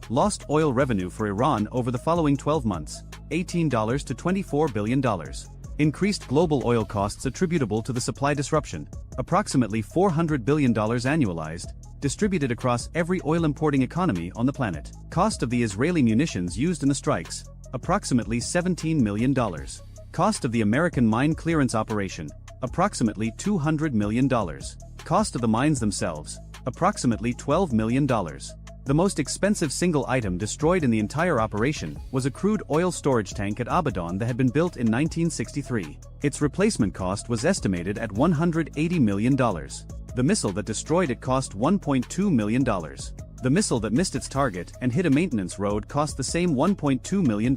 Lost oil revenue for Iran over the following 12 months, $18 to $24 billion. Increased global oil costs attributable to the supply disruption, approximately $400 billion annualized, distributed across every oil-importing economy on the planet. Cost of the Israeli munitions used in the strikes, approximately $17 million. Cost of the American mine clearance operation, approximately $200 million. Cost of the mines themselves, approximately $12 million. The most expensive single item destroyed in the entire operation was a crude oil storage tank at Abadan that had been built in 1963. Its replacement cost was estimated at $180 million. The missile that destroyed it cost $1.2 million. The missile that missed its target and hit a maintenance road cost the same $1.2 million.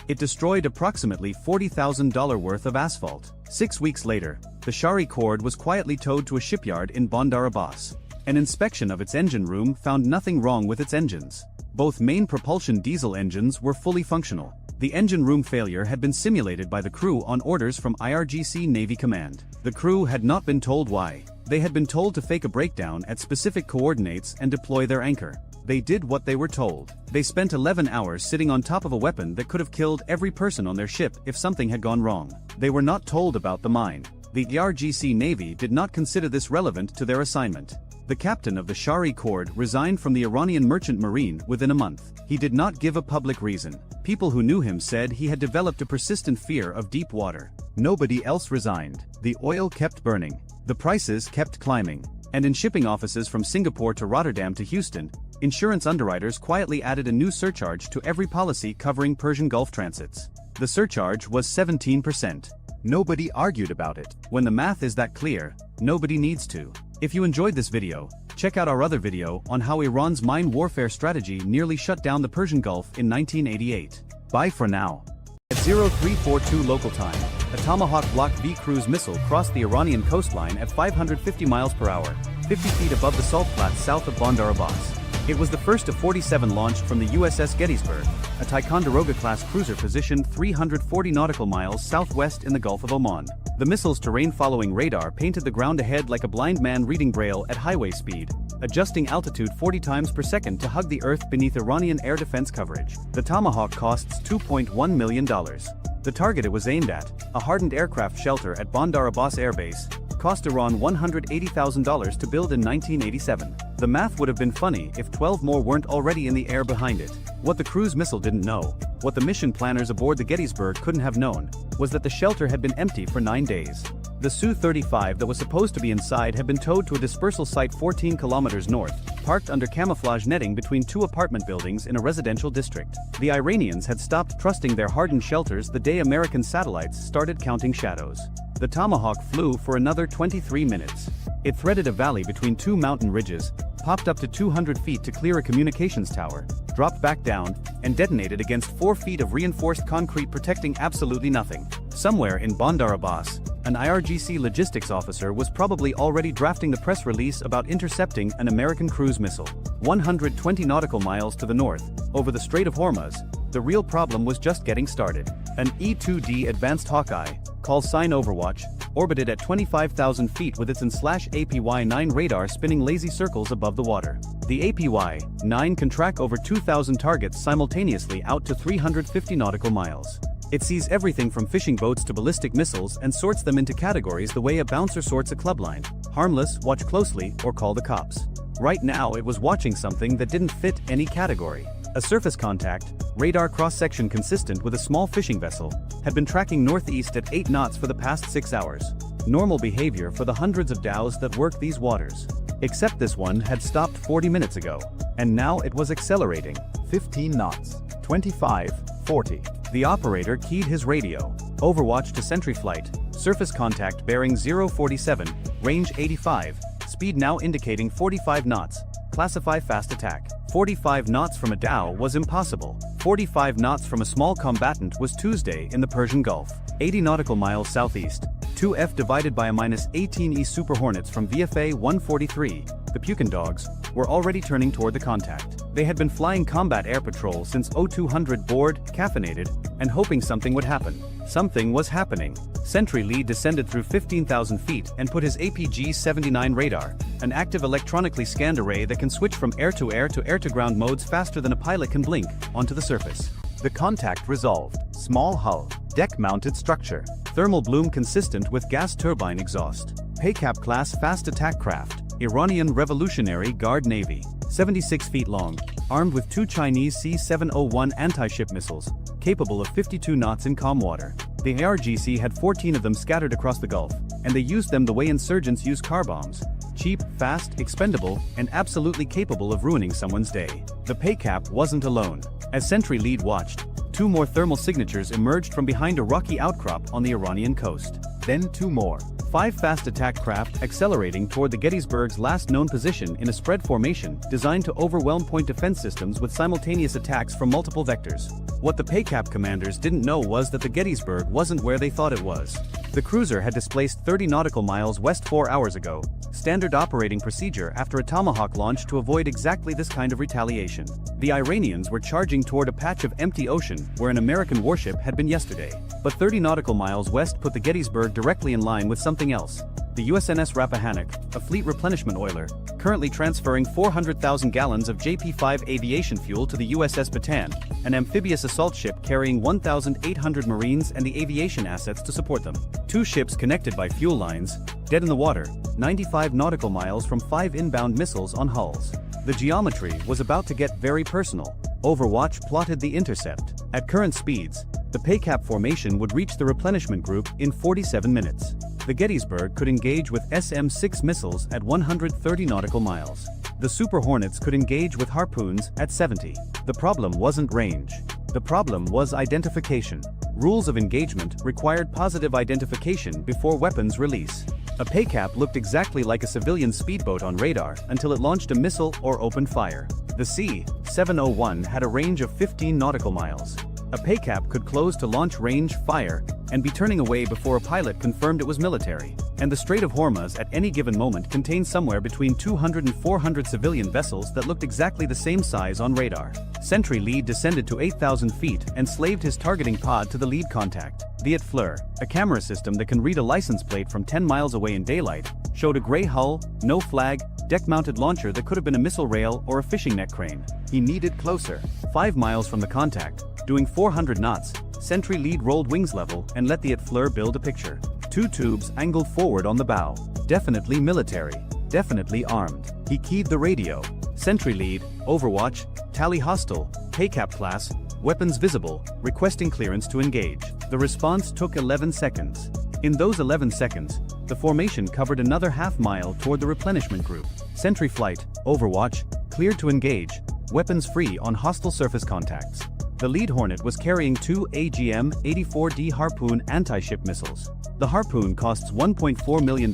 It destroyed approximately $40,000 worth of asphalt. 6 weeks later, the Shari Cord was quietly towed to a shipyard in Bandar Abbas. An inspection of its engine room found nothing wrong with its engines. Both main propulsion diesel engines were fully functional. The engine room failure had been simulated by the crew on orders from IRGC Navy Command. The crew had not been told why. They had been told to fake a breakdown at specific coordinates and deploy their anchor. They did what they were told. They spent 11 hours sitting on top of a weapon that could have killed every person on their ship if something had gone wrong. They were not told about the mine. The IRGC Navy did not consider this relevant to their assignment. The captain of the Shari Cord resigned from the Iranian merchant marine within a month. He did not give a public reason. People who knew him said he had developed a persistent fear of deep water. Nobody else resigned. The oil kept burning. The prices kept climbing. And in shipping offices from Singapore to Rotterdam to Houston, insurance underwriters quietly added a new surcharge to every policy covering Persian Gulf transits. The surcharge was 17%. Nobody argued about it. When the math is that clear, nobody needs to. If you enjoyed this video, check out our other video on how Iran's mine warfare strategy nearly shut down the Persian Gulf in 1988. Bye for now. At 0342 local time, a Tomahawk Block V cruise missile crossed the Iranian coastline at 550 miles per hour, 50 feet above the salt flats south of Bandar Abbas. It was the first of 47 launched from the USS Gettysburg, a Ticonderoga-class cruiser positioned 340 nautical miles southwest in the Gulf of Oman. The missile's terrain-following radar painted the ground ahead like a blind man reading Braille at highway speed, adjusting altitude 40 times per second to hug the earth beneath Iranian air defense coverage. The Tomahawk costs $2.1 million. The target it was aimed at, a hardened aircraft shelter at Bandar Abbas Air Base, cost Iran $180,000 to build in 1987. The math would have been funny if 12 more weren't already in the air behind it. What the cruise missile didn't know, what the mission planners aboard the Gettysburg couldn't have known, was that the shelter had been empty for 9 days. The Su-35 that was supposed to be inside had been towed to a dispersal site 14 kilometers north, parked under camouflage netting between 2 apartment buildings in a residential district. The Iranians had stopped trusting their hardened shelters the day American satellites started counting shadows. The Tomahawk flew for another 23 minutes. It threaded a valley between 2 mountain ridges, popped up to 200 feet to clear a communications tower, dropped back down, and detonated against 4 feet of reinforced concrete protecting absolutely nothing. Somewhere in Bandar Abbas, an IRGC logistics officer was probably already drafting the press release about intercepting an American cruise missile. 120 nautical miles to the north, over the Strait of Hormuz, the real problem was just getting started. An E-2D Advanced Hawkeye, call sign Overwatch, orbited at 25,000 feet with its APY-9 radar spinning lazy circles above the water. The APY-9 can track over 2,000 targets simultaneously out to 350 nautical miles. It sees everything from fishing boats to ballistic missiles and sorts them into categories the way a bouncer sorts a club line: harmless, watch closely, or call the cops. Right now it was watching something that didn't fit any category. A surface contact, radar cross-section consistent with a small fishing vessel, had been tracking northeast at 8 knots for the past 6 hours. Normal behavior for the hundreds of dhows that work these waters. Except this one had stopped 40 minutes ago. And now it was accelerating. 15 knots. 25, 40. The operator keyed his radio. Overwatch to sentry flight. Surface contact bearing 047, range 85, speed now indicating 45 knots. Classify fast attack. 45 knots from a dhow was impossible. 45 knots from a small combatant was Tuesday in the Persian Gulf. 80 nautical miles southeast. 2F divided by a -18E Super Hornets from VFA 143, the Pukin Dogs, were already turning toward the contact. They had been flying combat air patrol since 0200 bored, caffeinated, and hoping something would happen. Something was happening. Sentry Lee descended through 15,000 feet and put his APG-79 radar, an active electronically scanned array that can switch from air-to-air to air-to-ground modes faster than a pilot can blink, onto the surface. The contact resolved. Small hull, deck-mounted structure, thermal bloom consistent with gas turbine exhaust. Paycap class fast attack craft, Iranian Revolutionary Guard Navy, 76 feet long, armed with 2 Chinese C-701 anti-ship missiles, capable of 52 knots in calm water. The ARGC had 14 of them scattered across the Gulf, and they used them the way insurgents use car bombs. Cheap, fast, expendable, and absolutely capable of ruining someone's day. The pay cap wasn't alone. As Sentry Lead watched, 2 more thermal signatures emerged from behind a rocky outcrop on the Iranian coast. Then 2 more. 5 fast attack craft accelerating toward the Gettysburg's last known position in a spread formation designed to overwhelm point defense systems with simultaneous attacks from multiple vectors. What the pay cap commanders didn't know was that the Gettysburg wasn't where they thought it was. The cruiser had displaced 30 nautical miles west 4 hours ago, standard operating procedure after a Tomahawk launch to avoid exactly this kind of retaliation. The Iranians were charging toward a patch of empty ocean where an American warship had been yesterday. But 30 nautical miles west put the Gettysburg directly in line with something else. The USNS Rappahannock, a fleet replenishment oiler, currently transferring 400,000 gallons of JP-5 aviation fuel to the USS Bataan, an amphibious assault ship carrying 1,800 Marines and the aviation assets to support them. 2 ships connected by fuel lines, dead in the water, 95 nautical miles from 5 inbound missiles on hulls. The geometry was about to get very personal. Overwatch plotted the intercept. At current speeds, the pay cap formation would reach the replenishment group in 47 minutes. The Gettysburg could engage with SM-6 missiles at 130 nautical miles. The Super Hornets could engage with harpoons at 70. The problem wasn't range. The problem was identification. Rules of engagement required positive identification before weapons release. A pay cap looked exactly like a civilian speedboat on radar until it launched a missile or opened fire. The C-701 had a range of 15 nautical miles. A pay cap could close to launch range, fire, and be turning away before a pilot confirmed it was military. And the Strait of Hormuz at any given moment contained somewhere between 200 and 400 civilian vessels that looked exactly the same size on radar. Sentry Lead descended to 8,000 feet and slaved his targeting pod to the lead contact. The Fleur, a camera system that can read a license plate from 10 miles away in daylight, showed a gray hull, no flag, deck-mounted launcher that could have been a missile rail or a fishing net crane. He needed closer. 5 miles from the contact, doing 400 knots, Sentry Lead rolled wings level and let the Fleur build a picture. 2 tubes angled forward on the bow. Definitely military. Definitely armed. He keyed the radio. Sentry Lead, Overwatch, Tally Hostile, pay cap class, weapons visible, requesting clearance to engage. The response took 11 seconds. In those 11 seconds, the formation covered another half-mile toward the replenishment group. Sentry Flight, Overwatch, cleared to engage, weapons free on hostile surface contacts. The lead Hornet was carrying 2 AGM-84D Harpoon anti-ship missiles. The Harpoon costs $1.4 million,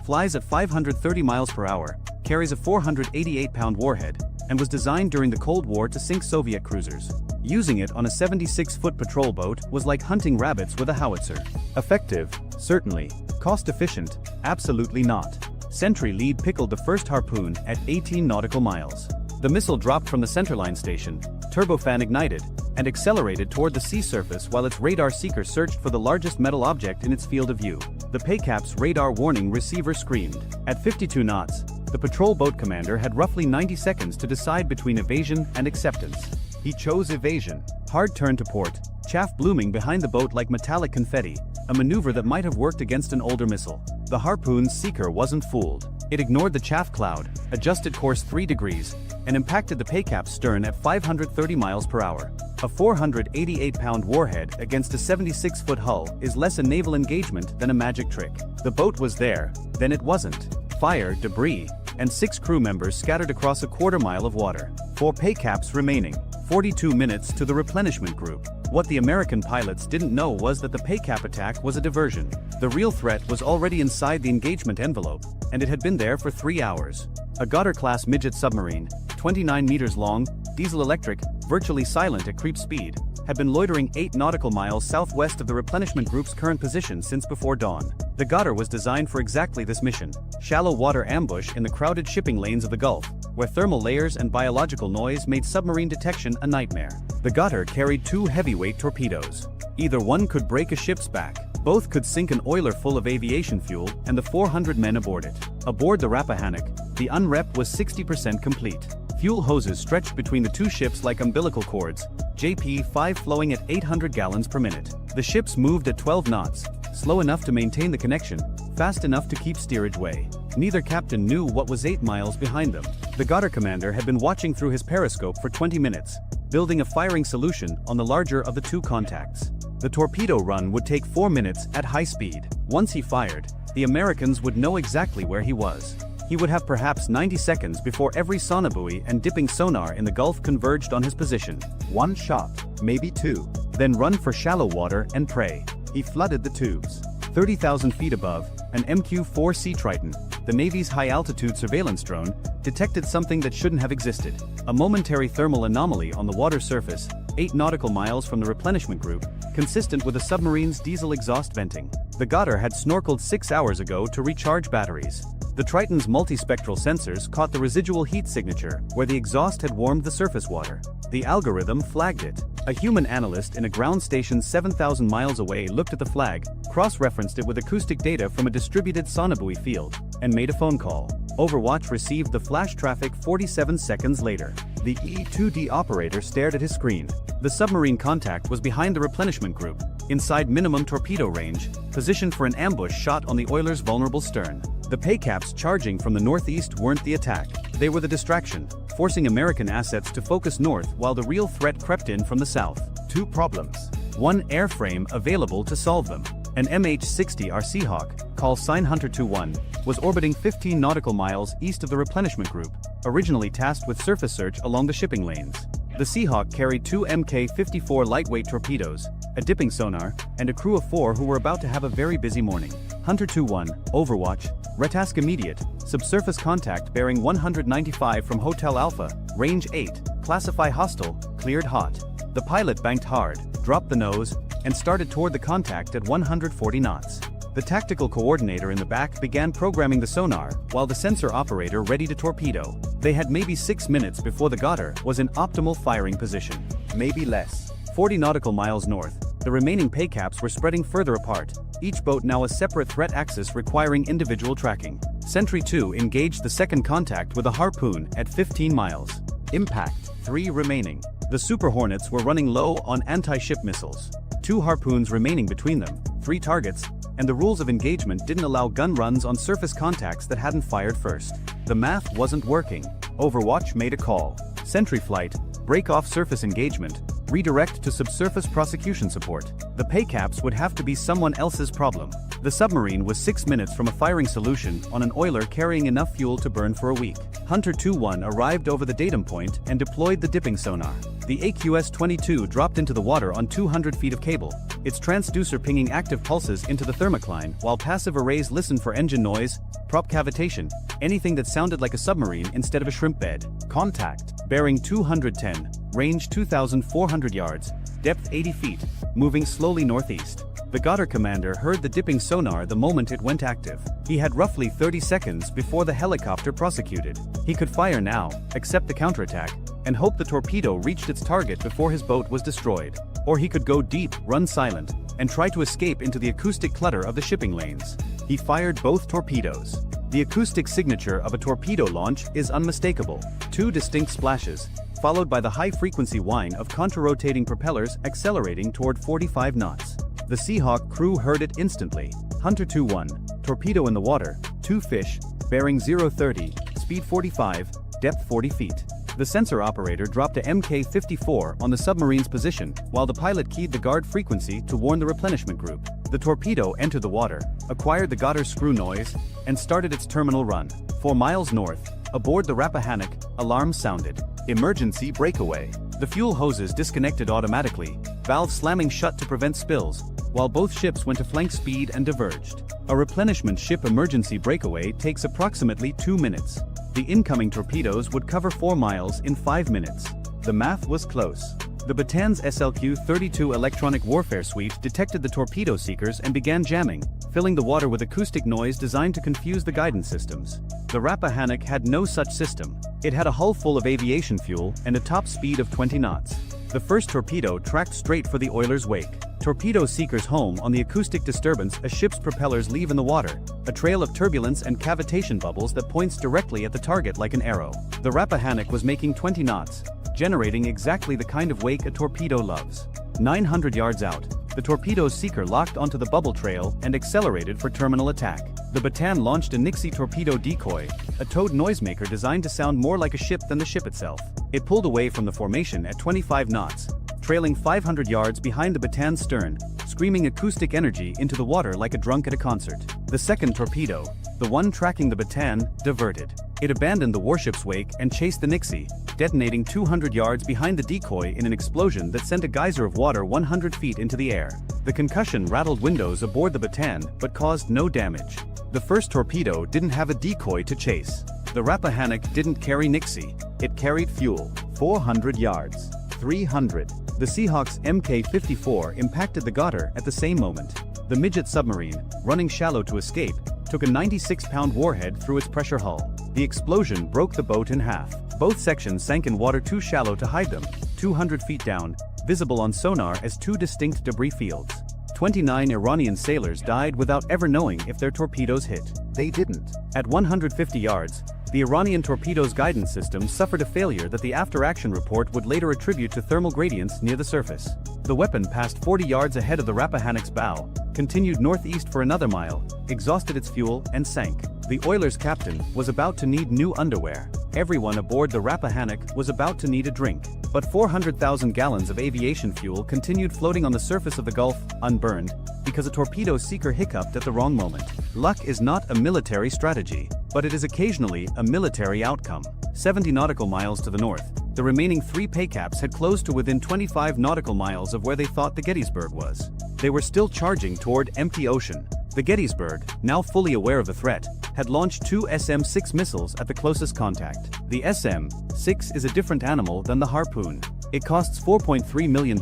flies at 530 miles per hour, carries a 488-pound warhead, and was designed during the Cold War to sink Soviet cruisers. Using it on a 76-foot patrol boat was like hunting rabbits with a howitzer. Effective? Certainly. Cost-efficient? Absolutely not. Sentry Lead pickled the first Harpoon at 18 nautical miles. The missile dropped from the centerline station, turbofan ignited, and accelerated toward the sea surface while its radar seeker searched for the largest metal object in its field of view. The pay cap's radar warning receiver screamed. At 52 knots, the patrol boat commander had roughly 90 seconds to decide between evasion and acceptance. He chose evasion. Hard turn to port, chaff blooming behind the boat like metallic confetti, a maneuver that might have worked against an older missile. The Harpoon's seeker wasn't fooled. It ignored the chaff cloud, adjusted course 3 degrees, and impacted the pay cap's stern at 530 miles per hour. A 488-pound warhead against a 76-foot hull is less a naval engagement than a magic trick. The boat was there, then it wasn't. Fire, debris, and 6 crew members scattered across a quarter-mile of water. 4 pay caps remaining. 42 minutes to the replenishment group. What the American pilots didn't know was that the pay cap attack was a diversion. The real threat was already inside the engagement envelope, and it had been there for 3 hours. A Goddard-class midget submarine, 29 meters long, diesel-electric, virtually silent at creep speed, had been loitering 8 nautical miles southwest of the replenishment group's current position since before dawn. The Goddard was designed for exactly this mission: shallow water ambush in the crowded shipping lanes of the Gulf, where thermal layers and biological noise made submarine detection a nightmare. The Goddard carried 2 heavyweight torpedoes. Either one could break a ship's back. Both could sink an oiler full of aviation fuel and the 400 men aboard it. Aboard the Rappahannock, the unrep was 60% complete. Fuel hoses stretched between the 2 ships like umbilical cords, JP-5 flowing at 800 gallons per minute. The ships moved at 12 knots, slow enough to maintain the connection, fast enough to keep steerage way. Neither captain knew what was 8 miles behind them. The Goddard commander had been watching through his periscope for 20 minutes, building a firing solution on the larger of the two contacts. The torpedo run would take 4 minutes at high speed. Once he fired, the Americans would know exactly where he was. He would have perhaps 90 seconds before every sonobuoy and dipping sonar in the Gulf converged on his position. One shot, maybe two. Then run for shallow water and pray. He flooded the tubes. 30,000 feet above, an MQ-4C Triton, the Navy's high-altitude surveillance drone, detected something that shouldn't have existed. A momentary thermal anomaly on the water surface, 8 nautical miles from the replenishment group, consistent with a submarine's diesel exhaust venting. The Goddard had snorkeled 6 hours ago to recharge batteries. The Triton's multispectral sensors caught the residual heat signature where the exhaust had warmed the surface water. The algorithm flagged it. A human analyst in a ground station 7,000 miles away looked at the flag, cross-referenced it with acoustic data from a distributed sonobuoy field, and made a phone call. Overwatch received the flash traffic 47 seconds later. The E-2D operator stared at his screen. The submarine contact was behind the replenishment group, inside minimum torpedo range, positioned for an ambush shot on the oiler's vulnerable stern. The paycaps charging from the northeast weren't the attack. They were the distraction, forcing American assets to focus north while the real threat crept in from the south. 2 problems. 1 airframe available to solve them. An MH-60R Seahawk, call sign Hunter 21, was orbiting 15 nautical miles east of the replenishment group, originally tasked with surface search along the shipping lanes. The Seahawk carried 2 Mk-54 lightweight torpedoes, a dipping sonar, and a crew of 4 who were about to have a very busy morning. Hunter 21, Overwatch, Retask immediate, subsurface contact bearing 195 from Hotel Alpha, range 8, classify hostile, cleared hot. The pilot banked hard, dropped the nose, and started toward the contact at 140 knots. The tactical coordinator in the back began programming the sonar, while the sensor operator readied a torpedo. They had maybe 6 minutes before the Goddard was in optimal firing position. Maybe less. 40 nautical miles north, the remaining paycaps were spreading further apart, each boat now a separate threat axis requiring individual tracking. Sentry 2 engaged the second contact with a harpoon at 15 miles. Impact, 3 remaining. The Super Hornets were running low on anti-ship missiles. 2 harpoons remaining between them, 3 targets, and the rules of engagement didn't allow gun runs on surface contacts that hadn't fired first. The math wasn't working. Overwatch made a call. Sentry flight, break off surface engagement, redirect to subsurface prosecution support. The paycaps would have to be someone else's problem. The submarine was 6 minutes from a firing solution on an oiler carrying enough fuel to burn for a week. Hunter 21 arrived over the datum point and deployed the dipping sonar. The AQS-22 dropped into the water on 200 feet of cable, its transducer pinging active pulses into the thermocline while passive arrays listened for engine noise, prop cavitation, anything that sounded like a submarine instead of a shrimp bed. Contact, bearing 210, range 2,400 yards, depth 80 feet, moving slowly northeast. The Goddard commander heard the dipping sonar the moment it went active. He had roughly 30 seconds before the helicopter prosecuted. He could fire now, accept the counterattack, and hope the torpedo reached its target before his boat was destroyed. Or he could go deep, run silent, and try to escape into the acoustic clutter of the shipping lanes. He fired both torpedoes. The acoustic signature of a torpedo launch is unmistakable. 2 distinct splashes, followed by the high-frequency whine of contra-rotating propellers accelerating toward 45 knots. The Seahawk crew heard it instantly. Hunter 21, torpedo in the water, 2 fish, bearing 030, speed 45, depth 40 feet. The sensor operator dropped a Mk-54 on the submarine's position, while the pilot keyed the guard frequency to warn the replenishment group. The torpedo entered the water, acquired the Goddard screw noise, and started its terminal run. 4 miles north, aboard the Rappahannock, alarm sounded. Emergency breakaway. The fuel hoses disconnected automatically, valves slamming shut to prevent spills, while both ships went to flank speed and diverged. A replenishment ship emergency breakaway takes approximately 2 minutes. The incoming torpedoes would cover 4 miles in 5 minutes. The math was close. The Batan's SLQ-32 electronic warfare suite detected the torpedo seekers and began jamming, filling the water with acoustic noise designed to confuse the guidance systems. The Rappahannock had no such system. It had a hull full of aviation fuel and a top speed of 20 knots. The first torpedo tracked straight for the oiler's wake. Torpedo seekers home on the acoustic disturbance a ship's propellers leave in the water, a trail of turbulence and cavitation bubbles that points directly at the target like an arrow. The Rappahannock was making 20 knots, generating exactly the kind of wake a torpedo loves. 900 yards out, the torpedo's seeker locked onto the bubble trail and accelerated for terminal attack. The Bataan launched a Nixie torpedo decoy, a towed noisemaker designed to sound more like a ship than the ship itself. It pulled away from the formation at 25 knots, trailing 500 yards behind the Bataan's stern, screaming acoustic energy into the water like a drunk at a concert. The second torpedo, the one tracking the Bataan, diverted. It abandoned the warship's wake and chased the Nixie, detonating 200 yards behind the decoy in an explosion that sent a geyser of water 100 feet into the air. The concussion rattled windows aboard the Bataan but caused no damage. The first torpedo didn't have a decoy to chase. The Rappahannock didn't carry Nixie. It carried fuel. 400 yards. 300. The Seahawk's Mk-54 impacted the Goddard at the same moment. The midget submarine, running shallow to escape, took a 96-pound warhead through its pressure hull. The explosion broke the boat in half. Both sections sank in water too shallow to hide them, 200 feet down, visible on sonar as two distinct debris fields. 29 Iranian sailors died without ever knowing if their torpedoes hit. They didn't. At 150 yards, the Iranian torpedo's guidance system suffered a failure that the after-action report would later attribute to thermal gradients near the surface. The weapon passed 40 yards ahead of the Rappahannock's bow, continued northeast for another mile, exhausted its fuel, and sank. The Oilers' captain was about to need new underwear. Everyone aboard the Rappahannock was about to need a drink. But 400,000 gallons of aviation fuel continued floating on the surface of the Gulf, unburned, because a torpedo seeker hiccuped at the wrong moment. Luck is not a military strategy, but it is occasionally a military outcome. 70 nautical miles to the north, the remaining three paycaps had closed to within 25 nautical miles of where they thought the Gettysburg was. They were still charging toward empty ocean. The Gettysburg, now fully aware of the threat, had launched two SM-6 missiles at the closest contact. The SM-6 is a different animal than the Harpoon. It costs $4.3 million,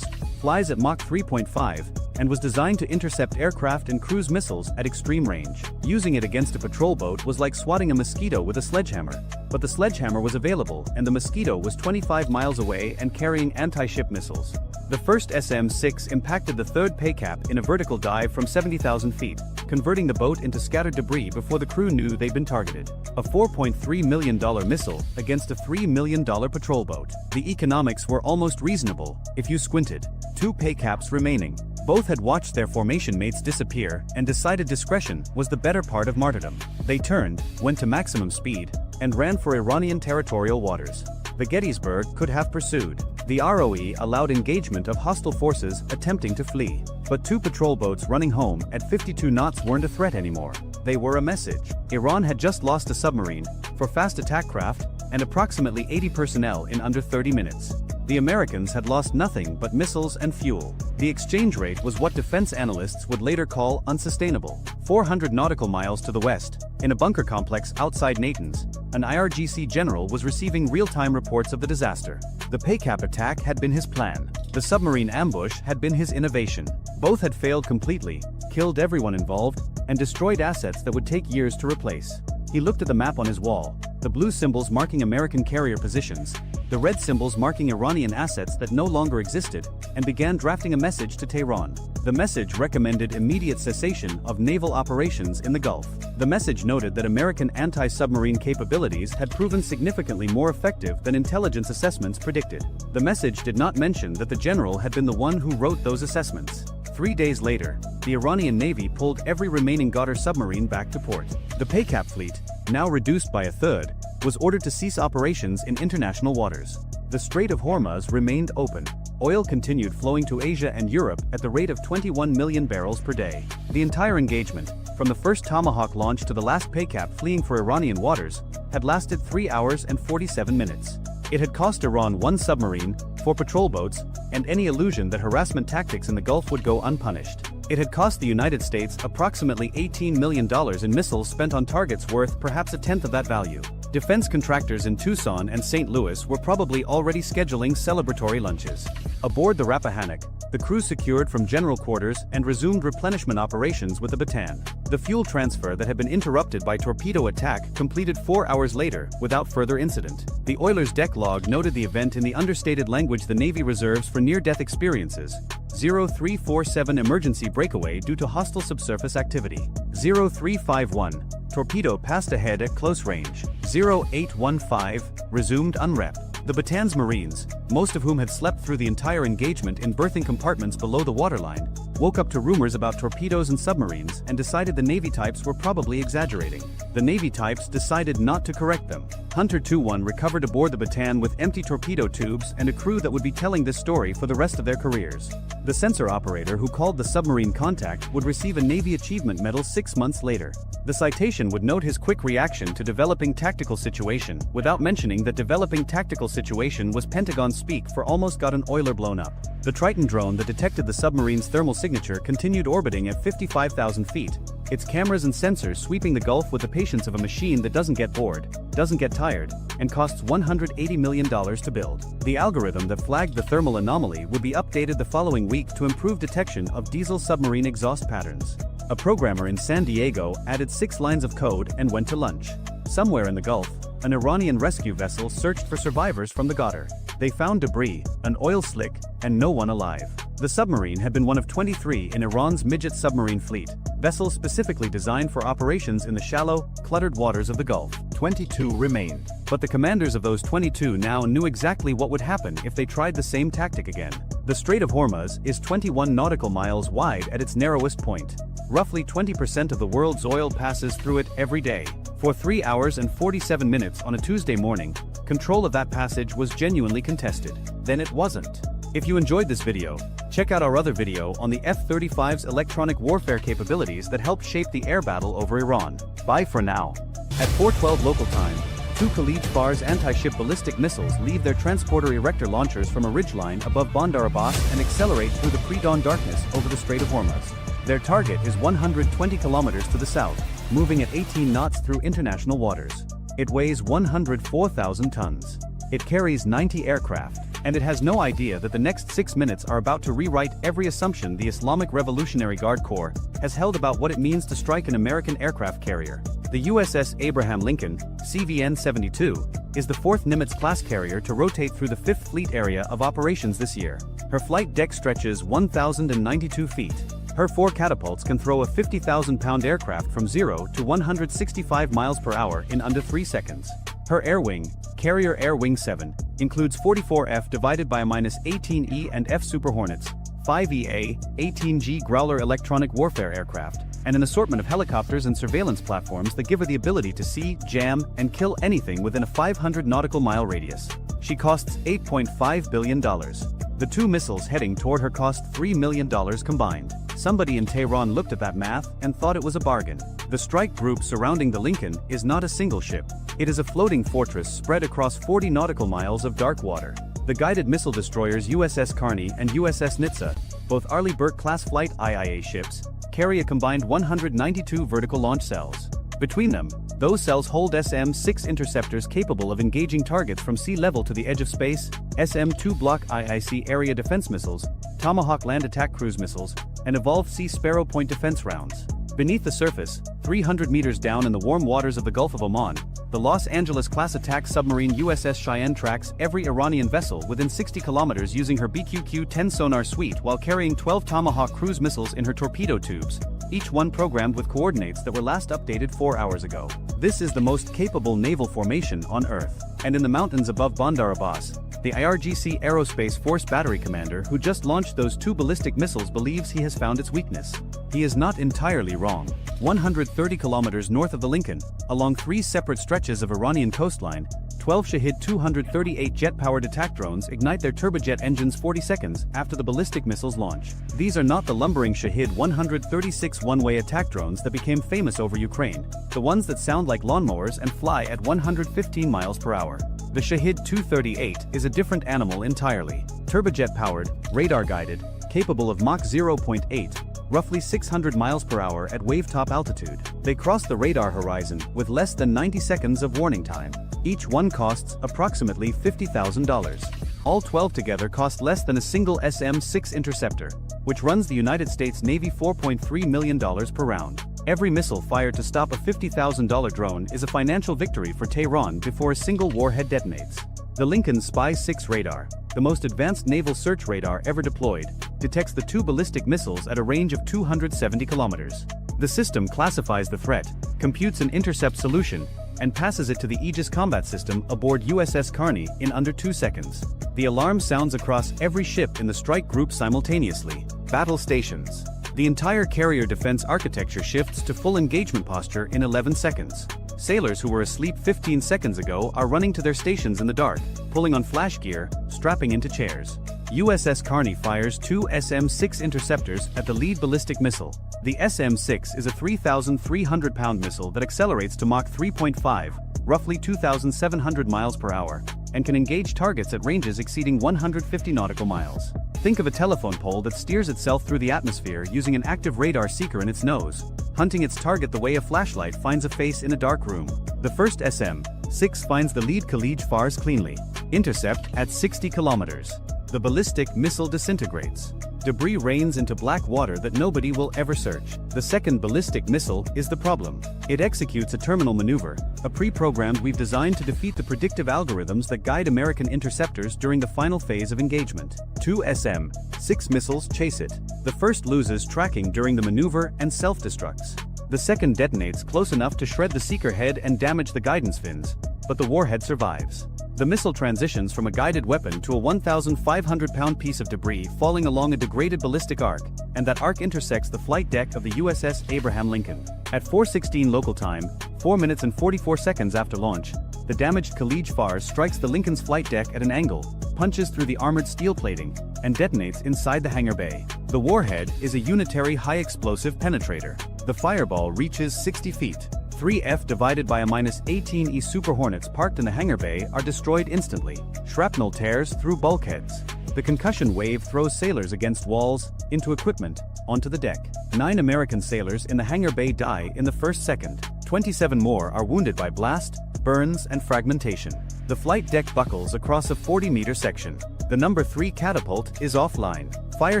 flies at Mach 3.5, and was designed to intercept aircraft and cruise missiles at extreme range. Using it against a patrol boat was like swatting a mosquito with a sledgehammer. But the sledgehammer was available and the mosquito was 25 miles away and carrying anti-ship missiles. The first SM-6 impacted the third paycap in a vertical dive from 70,000 feet, converting the boat into scattered debris before the crew knew they'd been targeted. A $4.3 million missile against a $3 million patrol boat. The economics were almost reasonable, if you squinted. Two paycaps remaining. Both had watched their formation mates disappear and decided discretion was the better part of martyrdom. They turned, went to maximum speed, and ran for Iranian territorial waters. The Gettysburg could have pursued. The ROE allowed engagement of hostile forces attempting to flee. But two patrol boats running home at 52 knots weren't a threat anymore. They were a message. Iran had just lost a submarine, for fast attack craft, and approximately 80 personnel in under 30 minutes. The Americans had lost nothing but missiles and fuel. The exchange rate was what defense analysts would later call unsustainable. 400 nautical miles to the west, in a bunker complex outside Natanz, an IRGC general was receiving real-time reports of the disaster. The paycap attack had been his plan. The submarine ambush had been his innovation. Both had failed completely, killed everyone involved, and destroyed assets that would take years to replace. He looked at the map on his wall, the blue symbols marking American carrier positions, the red symbols marking Iranian assets that no longer existed, and began drafting a message to Tehran. The message recommended immediate cessation of naval operations in the Gulf. The message noted that American anti-submarine capabilities had proven significantly more effective than intelligence assessments predicted. The message did not mention that the general had been the one who wrote those assessments. 3 days later, the Iranian Navy pulled every remaining Goddard submarine back to port. The paycap fleet, now reduced by a third, was ordered to cease operations in international waters. The Strait of Hormuz remained open. Oil continued flowing to Asia and Europe at the rate of 21 million barrels per day. The entire engagement, from the first Tomahawk launch to the last paycap fleeing for Iranian waters, had lasted 3 hours and 47 minutes. It had cost Iran one submarine, 4 patrol boats, and any illusion that harassment tactics in the Gulf would go unpunished. It had cost the United States approximately $18 million in missiles spent on targets worth perhaps a tenth of that value. Defense contractors in Tucson and St. Louis were probably already scheduling celebratory lunches. Aboard the Rappahannock, the crew secured from general quarters and resumed replenishment operations with the Bataan. The fuel transfer that had been interrupted by torpedo attack completed 4 hours later without further incident. The Oilers' deck log noted the event in the understated language the Navy reserves for near-death experiences. 0347 emergency breakaway due to hostile subsurface activity. 0351 torpedo passed ahead at close range. 0815 resumed unrep. The Bataan's Marines, most of whom had slept through the entire engagement in berthing compartments below the waterline, woke up to rumors about torpedoes and submarines and decided the Navy types were probably exaggerating. The Navy types decided not to correct them. Hunter 2-1 recovered aboard the Bataan with empty torpedo tubes and a crew that would be telling this story for the rest of their careers. The sensor operator who called the submarine contact would receive a Navy Achievement Medal 6 months later. The citation would note his quick reaction to developing tactical situation, without mentioning that developing tactical situation was Pentagon speak for almost got an oiler blown up. The Triton drone that detected the submarine's thermal signature continued orbiting at 55,000 feet, its cameras and sensors sweeping the Gulf with the patience of a machine that doesn't get bored, doesn't get tired, and costs $180 million to build. The algorithm that flagged the thermal anomaly would be updated the following week to improve detection of diesel submarine exhaust patterns. A programmer in San Diego added 6 lines of code and went to lunch. Somewhere in the Gulf, an Iranian rescue vessel searched for survivors from the Qatar. They found debris, an oil slick, and no one alive. The submarine had been one of 23 in Iran's midget submarine fleet, vessels specifically designed for operations in the shallow, cluttered waters of the Gulf. 22 remained. But the commanders of those 22 now knew exactly what would happen if they tried the same tactic again. The Strait of Hormuz is 21 nautical miles wide at its narrowest point. Roughly 20% of the world's oil passes through it every day. For 3 hours and 47 minutes on a Tuesday morning, control of that passage was genuinely contested. Then it wasn't. If you enjoyed this video, check out our other video on the F-35's electronic warfare capabilities that helped shape the air battle over Iran. Bye for now. At 4:12 local time, 2 Khalij-Fars anti-ship ballistic missiles leave their transporter erector launchers from a ridgeline above Bandar Abbas and accelerate through the pre-dawn darkness over the Strait of Hormuz. Their target is 120 kilometers to the south, moving at 18 knots through international waters. It weighs 104,000 tons. It carries 90 aircraft, and it has no idea that the next 6 minutes are about to rewrite every assumption the Islamic Revolutionary Guard Corps has held about what it means to strike an American aircraft carrier. The USS Abraham Lincoln, CVN-72, is the 4th Nimitz-class carrier to rotate through the 5th Fleet area of operations this year. Her flight deck stretches 1,092 feet. Her 4 catapults can throw a 50,000-pound aircraft from 0 to 165 miles per hour in under 3 seconds. Her air wing, Carrier Air Wing 7, includes 44F divided by a -18E and F Super Hornets, 5EA, 18G Growler electronic warfare aircraft, and an assortment of helicopters and surveillance platforms that give her the ability to see, jam, and kill anything within a 500 nautical mile radius. She costs $8.5 billion. The 2 missiles heading toward her cost $3 million combined. Somebody in Tehran looked at that math and thought it was a bargain. The strike group surrounding the Lincoln is not a single ship. It is a floating fortress spread across 40 nautical miles of dark water. The guided missile destroyers USS Carney and USS Nitsa, both Arleigh Burke-class flight IIA ships, carry a combined 192 vertical launch cells. Between them, those cells hold SM-6 interceptors capable of engaging targets from sea level to the edge of space, SM-2 Block IIC area defense missiles, Tomahawk land attack cruise missiles, and Evolved Sea Sparrow point defense rounds. Beneath the surface, 300 meters down in the warm waters of the Gulf of Oman, the Los Angeles-class attack submarine USS Cheyenne tracks every Iranian vessel within 60 kilometers using her BQQ-10 sonar suite while carrying 12 Tomahawk cruise missiles in her torpedo tubes, each one programmed with coordinates that were last updated 4 hours ago. This is the most capable naval formation on Earth. And in the mountains above Bandar Abbas, the IRGC Aerospace Force battery commander who just launched those 2 ballistic missiles believes he has found its weakness. He is not entirely wrong. 130 kilometers north of the Lincoln, along 3 separate stretches of Iranian coastline, 12 Shahed 238 jet-powered attack drones ignite their turbojet engines 40 seconds after the ballistic missiles launch. These are not the lumbering Shahed 136 one-way attack drones that became famous over Ukraine, the ones that sound like lawnmowers and fly at 115 miles per hour. The Shahed 238 is a different animal entirely. Turbojet-powered, radar-guided, capable of Mach 0.8, roughly 600 miles per hour at wave-top altitude. They cross the radar horizon with less than 90 seconds of warning time. Each one costs approximately $50,000. All 12 together cost less than a single SM-6 interceptor, which runs the United States Navy $4.3 million per round. Every missile fired to stop a $50,000 drone is a financial victory for Tehran before a single warhead detonates. The Lincoln Spy-6 radar, the most advanced naval search radar ever deployed, detects the 2 ballistic missiles at a range of 270 kilometers. The system classifies the threat, computes an intercept solution, and passes it to the Aegis combat system aboard USS Carney in under 2 seconds. The alarm sounds across every ship in the strike group simultaneously. Battle stations. The entire carrier defense architecture shifts to full engagement posture in 11 seconds. Sailors who were asleep 15 seconds ago are running to their stations in the dark, pulling on flash gear, strapping into chairs. USS Carney fires 2 SM-6 interceptors at the lead ballistic missile. The SM-6 is a 3,300-pound missile that accelerates to Mach 3.5, roughly 2,700 miles per hour, and can engage targets at ranges exceeding 150 nautical miles. Think of a telephone pole that steers itself through the atmosphere using an active radar seeker in its nose, hunting its target the way a flashlight finds a face in a dark room. The first SM-6 finds the lead Khalij Fars cleanly. Intercept at 60 kilometers. The ballistic missile disintegrates. Debris rains into black water that nobody will ever search. The second ballistic missile is the problem. It executes a terminal maneuver, a pre-programmed we've designed to defeat the predictive algorithms that guide American interceptors during the final phase of engagement. 2 SM-6 missiles chase it. The first loses tracking during the maneuver and self-destructs. The second detonates close enough to shred the seeker head and damage the guidance fins, but the warhead survives. The missile transitions from a guided weapon to a 1,500-pound piece of debris falling along a degraded ballistic arc, and that arc intersects the flight deck of the USS Abraham Lincoln. At 4:16 local time, 4 minutes and 44 seconds after launch, the damaged Khalij Fars strikes the Lincoln's flight deck at an angle, punches through the armored steel plating, and detonates inside the hangar bay. The warhead is a unitary high-explosive penetrator. The fireball reaches 60 feet. 3F divided by a -18E Super Hornets parked in the hangar bay are destroyed instantly. Shrapnel tears through bulkheads. The concussion wave throws sailors against walls, into equipment, onto the deck. 9 American sailors in the hangar bay die in the first second. 27 more are wounded by blast, burns, and fragmentation. The flight deck buckles across a 40-meter section. The number 3 catapult is offline. Fire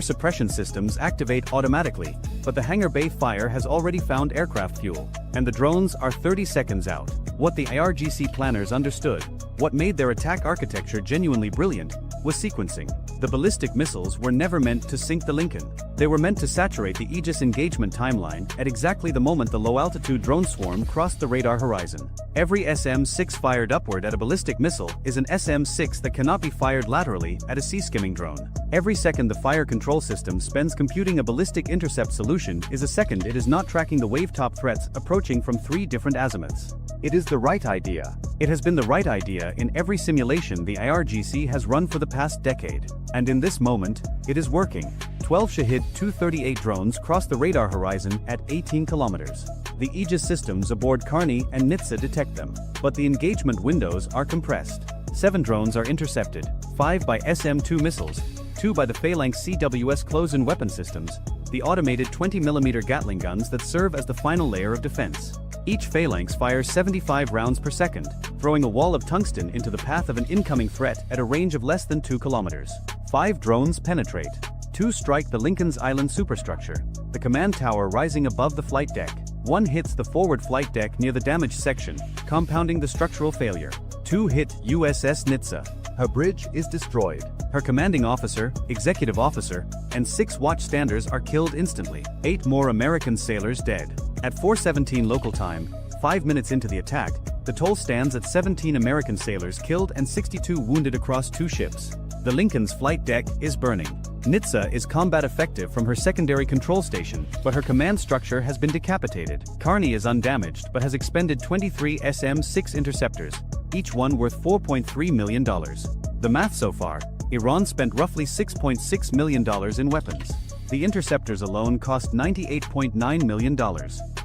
suppression systems activate automatically, but the hangar bay fire has already found aircraft fuel, and the drones are 30 seconds out. What the IRGC planners understood, what made their attack architecture genuinely brilliant, was sequencing. The ballistic missiles were never meant to sink the Lincoln. They were meant to saturate the Aegis engagement timeline at exactly the moment the low-altitude drone swarm crossed the radar horizon. Every SM-6 fired upward at a ballistic missile is an SM-6 that cannot be fired laterally at a sea-skimming drone. Every second the fire control system spends computing a ballistic intercept solution is a second it is not tracking the wave-top threats approaching from 3 different azimuths. It is the right idea. It has been the right idea in every simulation the IRGC has run for the past decade. And in this moment, it is working. 12 Shahid 238 drones cross the radar horizon at 18 kilometers. The Aegis systems aboard Carney and Nitsa detect them, but the engagement windows are compressed. 7 drones are intercepted, 5 by SM-2 missiles, 2 by the Phalanx CWS close-in weapon systems, the automated 20mm Gatling guns that serve as the final layer of defense. Each Phalanx fires 75 rounds per second, throwing a wall of tungsten into the path of an incoming threat at a range of less than 2 kilometers. 5 drones penetrate. 2 strike the Lincoln's Island superstructure, the command tower rising above the flight deck. 1 hits the forward flight deck near the damaged section, compounding the structural failure. 2 hit USS Nitsa. Her bridge is destroyed. Her commanding officer, executive officer, and 6 watchstanders are killed instantly. 8 more American sailors dead. At 4:17 local time, 5 minutes into the attack, the toll stands at 17 American sailors killed and 62 wounded across 2 ships. The Lincoln's flight deck is burning. Nitsa is combat effective from her secondary control station, but her command structure has been decapitated. Carney is undamaged but has expended 23 SM-6 interceptors, each one worth $4.3 million. The math so far: Iran spent roughly $6.6 million in weapons. The interceptors alone cost $98.9 million.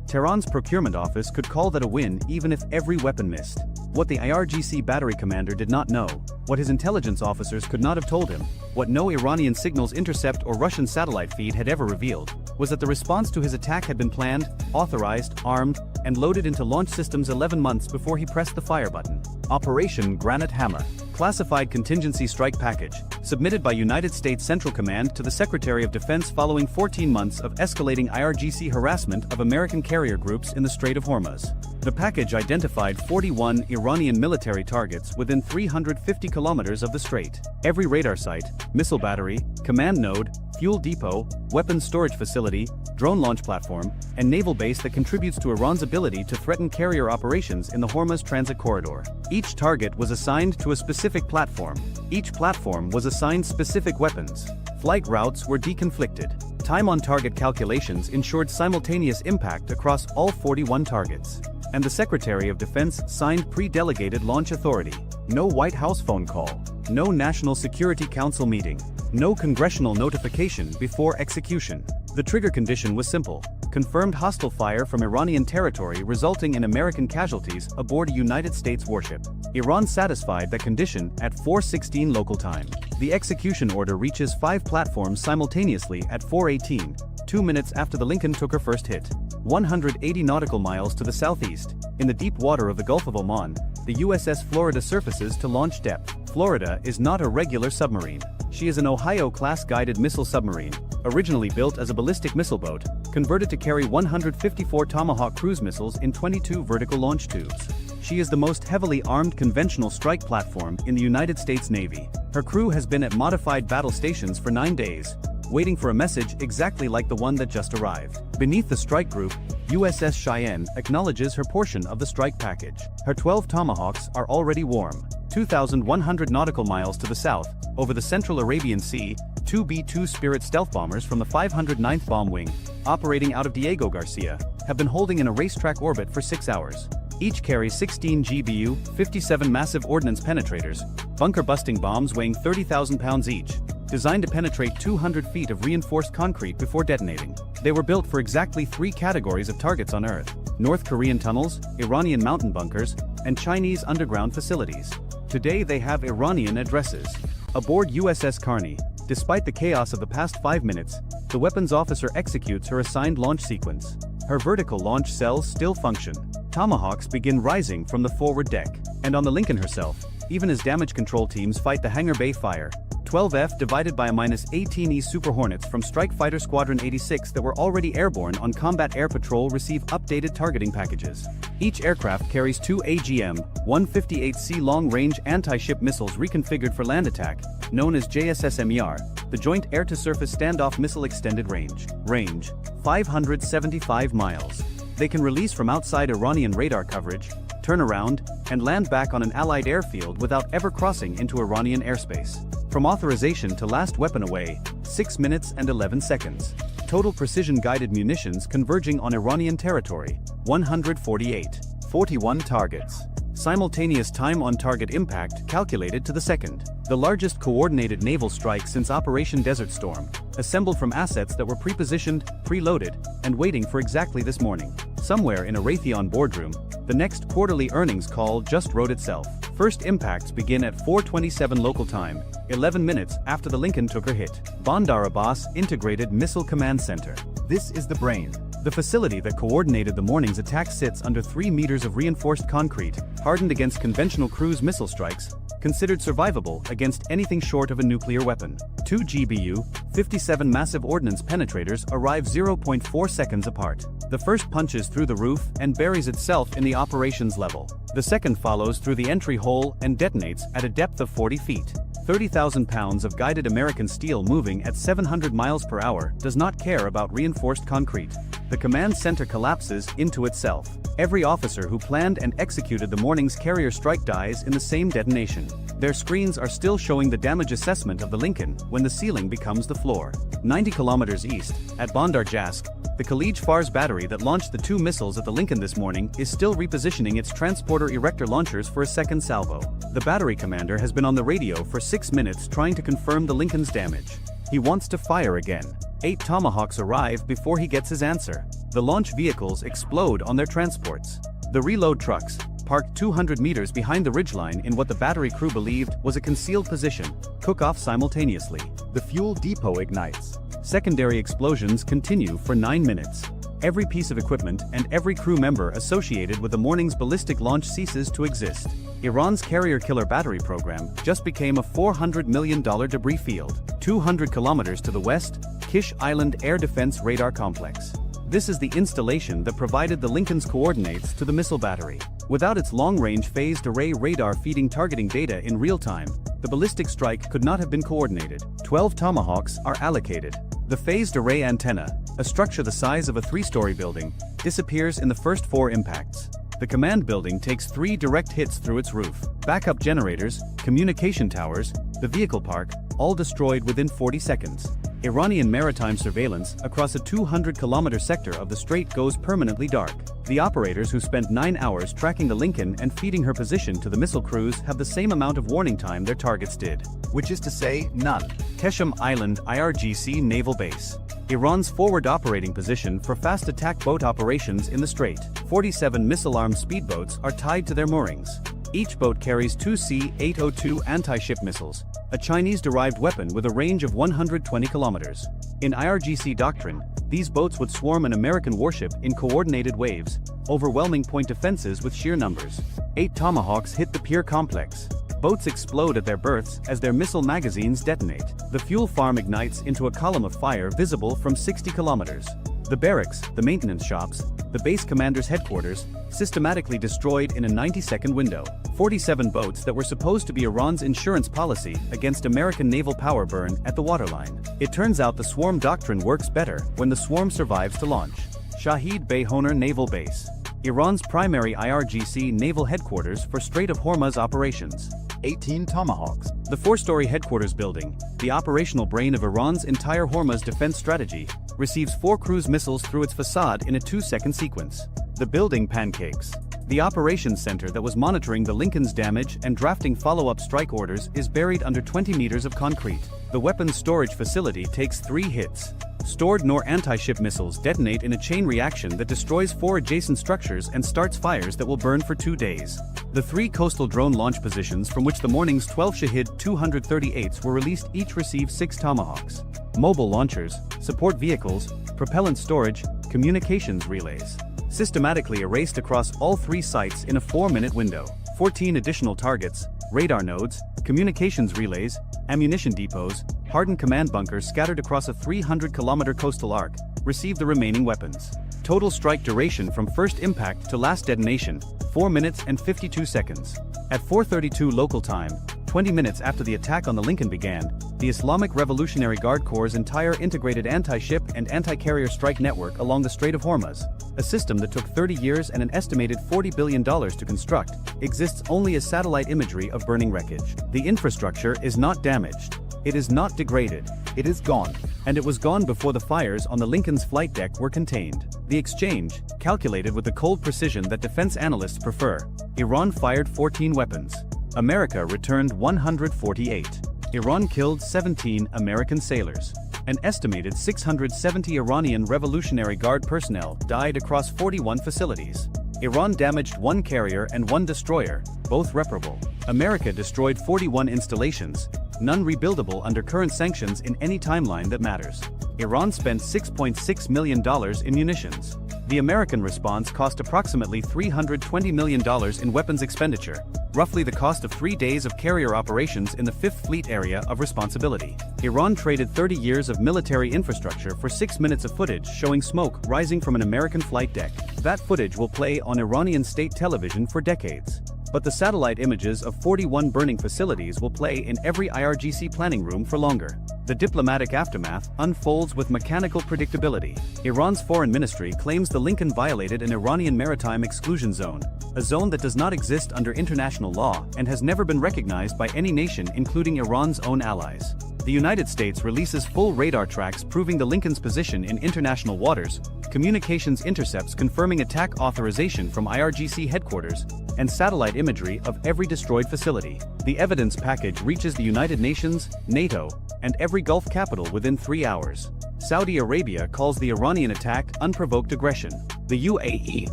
Tehran's procurement office could call that a win even if every weapon missed. What the IRGC battery commander did not know, what his intelligence officers could not have told him, what no Iranian signals intercept or Russian satellite feed had ever revealed, was that the response to his attack had been planned, authorized, armed, and loaded into launch systems 11 months before he pressed the fire button. Operation Granite Hammer. Classified contingency strike package, submitted by United States Central Command to the Secretary of Defense following 14 months of escalating IRGC harassment of American carrier groups in the Strait of Hormuz. The package identified 41 Iranian military targets within 350 kilometers of the strait. Every radar site, missile battery, command node, fuel depot, weapons storage facility, drone launch platform, and naval base that contributes to Iran's ability to threaten carrier operations in the Hormuz transit corridor. Each target was assigned to a specific platform. Each platform was assigned specific weapons. Flight routes were deconflicted. Time on target calculations ensured simultaneous impact across all 41 targets. And the Secretary of Defense signed pre-delegated launch authority. No White House phone call. No National Security Council meeting. No congressional notification before execution. The trigger condition was simple. Confirmed hostile fire from Iranian territory resulting in American casualties aboard a United States warship. Iran satisfied that condition at 4:16 local time. The execution order reaches 5 platforms simultaneously at 4:18, 2 minutes after the Lincoln took her first hit. 180 nautical miles to the southeast, in the deep water of the Gulf of Oman, the USS Florida surfaces to launch depth. Florida is not a regular submarine. She is an Ohio-class guided missile submarine, originally built as a ballistic missile boat, converted to carry 154 Tomahawk cruise missiles in 22 vertical launch tubes. She is the most heavily armed conventional strike platform in the United States Navy. Her crew has been at modified battle stations for 9 days, waiting for a message exactly like the one that just arrived. Beneath the strike group, USS Cheyenne acknowledges her portion of the strike package. Her 12 Tomahawks are already warm. 2,100 nautical miles to the south, over the central Arabian Sea, 2 B-2 Spirit stealth bombers from the 509th Bomb Wing, operating out of Diego Garcia, have been holding in a racetrack orbit for 6 hours. Each carries 16 GBU, 57 massive ordnance penetrators, bunker-busting bombs weighing 30,000 pounds each, designed to penetrate 200 feet of reinforced concrete before detonating. They were built for exactly 3 categories of targets on Earth: North Korean tunnels, Iranian mountain bunkers, and Chinese underground facilities. Today they have Iranian addresses. Aboard USS Carney, despite the chaos of the past 5 minutes, the weapons officer executes her assigned launch sequence. Her vertical launch cells still function. Tomahawks begin rising from the forward deck. And on the Lincoln herself, even as damage control teams fight the hangar bay fire, 12F divided by a -18E Super Hornets from Strike Fighter Squadron 86 that were already airborne on Combat Air Patrol receive updated targeting packages. Each aircraft carries 2 AGM-158C long-range anti-ship missiles reconfigured for land attack, known as JSSMER, the Joint Air-to-Surface Standoff Missile Extended Range. Range: 575 miles. They can release from outside Iranian radar coverage, turn around, and land back on an Allied airfield without ever crossing into Iranian airspace. From authorization to last weapon away, 6 minutes and 11 seconds. Total precision-guided munitions converging on Iranian territory, 148. 41 targets. Simultaneous time on target impact calculated to the second. The largest coordinated naval strike since Operation Desert Storm, assembled from assets that were pre-positioned, preloaded, and waiting for exactly this morning. Somewhere in a Raytheon boardroom, the next quarterly earnings call just wrote itself. First impacts begin at 4:27 local time, 11 minutes after the Lincoln took her hit. Bandar Abbas Integrated Missile Command Center. This is the brain. The facility that coordinated the morning's attack sits under 3 meters of reinforced concrete, hardened against conventional cruise missile strikes, considered survivable against anything short of a nuclear weapon. 2 GBU, 57 massive ordnance penetrators arrive 0.4 seconds apart. The first punches through the roof and buries itself in the operations level. The second follows through the entry hole and detonates at a depth of 40 feet. 30,000 pounds of guided American steel moving at 700 miles per hour does not care about reinforced concrete. The command center collapses into itself. Every officer who planned and executed the morning's carrier strike dies in the same detonation. Their screens are still showing the damage assessment of the Lincoln when the ceiling becomes the floor. 90 kilometers east, at Bandar Jask, the Khalij Fars battery that launched the 2 missiles at the Lincoln this morning is still repositioning its transporter erector launchers for a second salvo. The battery commander has been on the radio for 6 minutes trying to confirm the Lincoln's damage. He wants to fire again. 8 Tomahawks arrive before he gets his answer. The launch vehicles explode on their transports. The reload trucks, parked 200 meters behind the ridgeline in what the battery crew believed was a concealed position, cook off simultaneously. The fuel depot ignites. Secondary explosions continue for 9 minutes. Every piece of equipment and every crew member associated with the morning's ballistic launch ceases to exist. Iran's carrier killer battery program just became a $400 million debris field. 200 kilometers to the west, Kish Island Air Defense Radar Complex. This is the installation that provided the Lincoln's coordinates to the missile battery. Without its long-range phased array radar feeding targeting data in real time, the ballistic strike could not have been coordinated. 12 Tomahawks are allocated. The phased array antenna, a structure the size of a 3-story building, disappears in the first 4 impacts. The command building takes 3 direct hits through its roof. Backup generators, communication towers, the vehicle park, all destroyed within 40 seconds. Iranian maritime surveillance across a 200-kilometer sector of the strait goes permanently dark. The operators who spent 9 hours tracking the Lincoln and feeding her position to the missile crews have the same amount of warning time their targets did. Which is to say, none. Keshem Island IRGC Naval Base. Iran's forward operating position for fast attack boat operations in the strait. 47 missile-armed speedboats are tied to their moorings. Each boat carries 2 C-802 anti-ship missiles, a Chinese-derived weapon with a range of 120 kilometers. In IRGC doctrine, these boats would swarm an American warship in coordinated waves, overwhelming point defenses with sheer numbers. 8 Tomahawks hit the pier complex. Boats explode at their berths as their missile magazines detonate. The fuel farm ignites into a column of fire visible from 60 kilometers. The barracks, the maintenance shops, the base commander's headquarters, systematically destroyed in a 90-second window. 47 boats that were supposed to be Iran's insurance policy against American naval power burn at the waterline. It turns out the swarm doctrine works better when the swarm survives to launch. Shahid Bayhoner Naval Base. Iran's primary IRGC naval headquarters for Strait of Hormuz operations. 18 Tomahawks. The 4-story headquarters building, the operational brain of Iran's entire Hormuz defense strategy, receives 4 cruise missiles through its facade in a 2-second sequence. The building pancakes. The operations center that was monitoring the Lincoln's damage and drafting follow-up strike orders is buried under 20 meters of concrete. The weapons storage facility takes 3 hits. Stored NOR anti-ship missiles detonate in a chain reaction that destroys 4 adjacent structures and starts fires that will burn for 2 days. The 3 coastal drone launch positions from which the morning's 12 Shahid 238s were released each receive 6 Tomahawks. Mobile launchers, support vehicles, propellant storage, communications relays. Systematically erased across all 3 sites in a 4-minute window. 14 additional targets, radar nodes, communications relays, ammunition depots, hardened command bunkers scattered across a 300-kilometer coastal arc, received the remaining weapons. Total strike duration from first impact to last detonation, 4 minutes and 52 seconds. At 4:32 local time, 20 minutes after the attack on the Lincoln began, the Islamic Revolutionary Guard Corps' entire integrated anti-ship and anti-carrier strike network along the Strait of Hormuz, a system that took 30 years and an estimated $40 billion to construct, exists only as satellite imagery of burning wreckage. The infrastructure is not damaged. It is not degraded. It is gone. And it was gone before the fires on the Lincoln's flight deck were contained. The exchange, calculated with the cold precision that defense analysts prefer. Iran fired 14 weapons. America returned 148. Iran killed 17 American sailors. An estimated 670 Iranian Revolutionary Guard personnel died across 41 facilities. Iran damaged 1 carrier and 1 destroyer, both reparable. America destroyed 41 installations, none rebuildable under current sanctions in any timeline that matters. Iran spent $6.6 million in munitions. The American response cost approximately $320 million in weapons expenditure, roughly the cost of 3 days of carrier operations in the 5th Fleet area of responsibility. Iran traded 30 years of military infrastructure for 6 minutes of footage showing smoke rising from an American flight deck. That footage will play on Iranian state television for decades. But the satellite images of 41 burning facilities will play in every IRGC planning room for longer. The diplomatic aftermath unfolds with mechanical predictability. Iran's foreign ministry claims the Lincoln violated an Iranian maritime exclusion zone, a zone that does not exist under international law and has never been recognized by any nation including Iran's own allies. The United States releases full radar tracks proving the Lincoln's position in international waters, communications intercepts confirming attack authorization from IRGC headquarters, and satellite imagery of every destroyed facility. The evidence package reaches the United Nations, NATO, and every Gulf capital within 3 hours. Saudi Arabia calls the Iranian attack unprovoked aggression. The UAE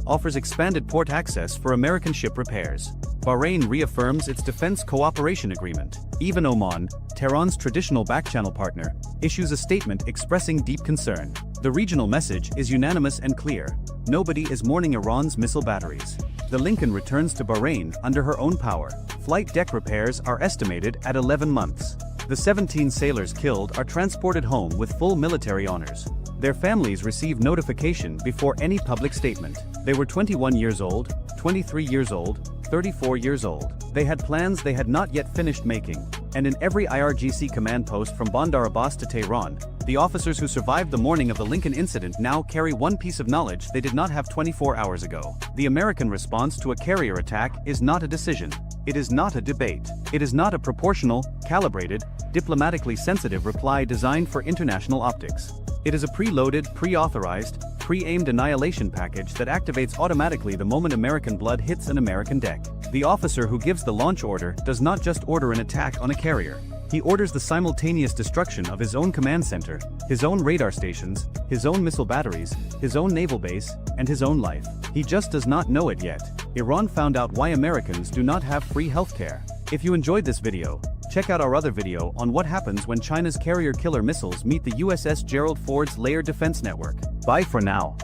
offers expanded port access for American ship repairs. Bahrain reaffirms its defense cooperation agreement. Even Oman, Tehran's traditional back-channel partner, issues a statement expressing deep concern. The regional message is unanimous and clear. Nobody is mourning Iran's missile batteries. The Lincoln returns to Bahrain under her own power. Flight deck repairs are estimated at 11 months. The 17 sailors killed are transported home with full military honors. Their families received notification before any public statement. They were 21 years old, 23 years old, 34 years old. They had plans they had not yet finished making. And in every IRGC command post from Bandar Abbas to Tehran, the officers who survived the morning of the Lincoln incident now carry one piece of knowledge they did not have 24 hours ago. The American response to a carrier attack is not a decision. It is not a debate. It is not a proportional, calibrated, diplomatically sensitive reply designed for international optics. It is a preloaded, pre-authorized, pre-aimed annihilation package that activates automatically the moment American blood hits an American deck. The officer who gives the launch order does not just order an attack on a carrier. He orders the simultaneous destruction of his own command center, his own radar stations, his own missile batteries, his own naval base, and his own life. He just does not know it yet. Iran found out why Americans do not have free healthcare. If you enjoyed this video, check out our other video on what happens when China's carrier killer missiles meet the USS Gerald Ford's layered defense network. Bye for now.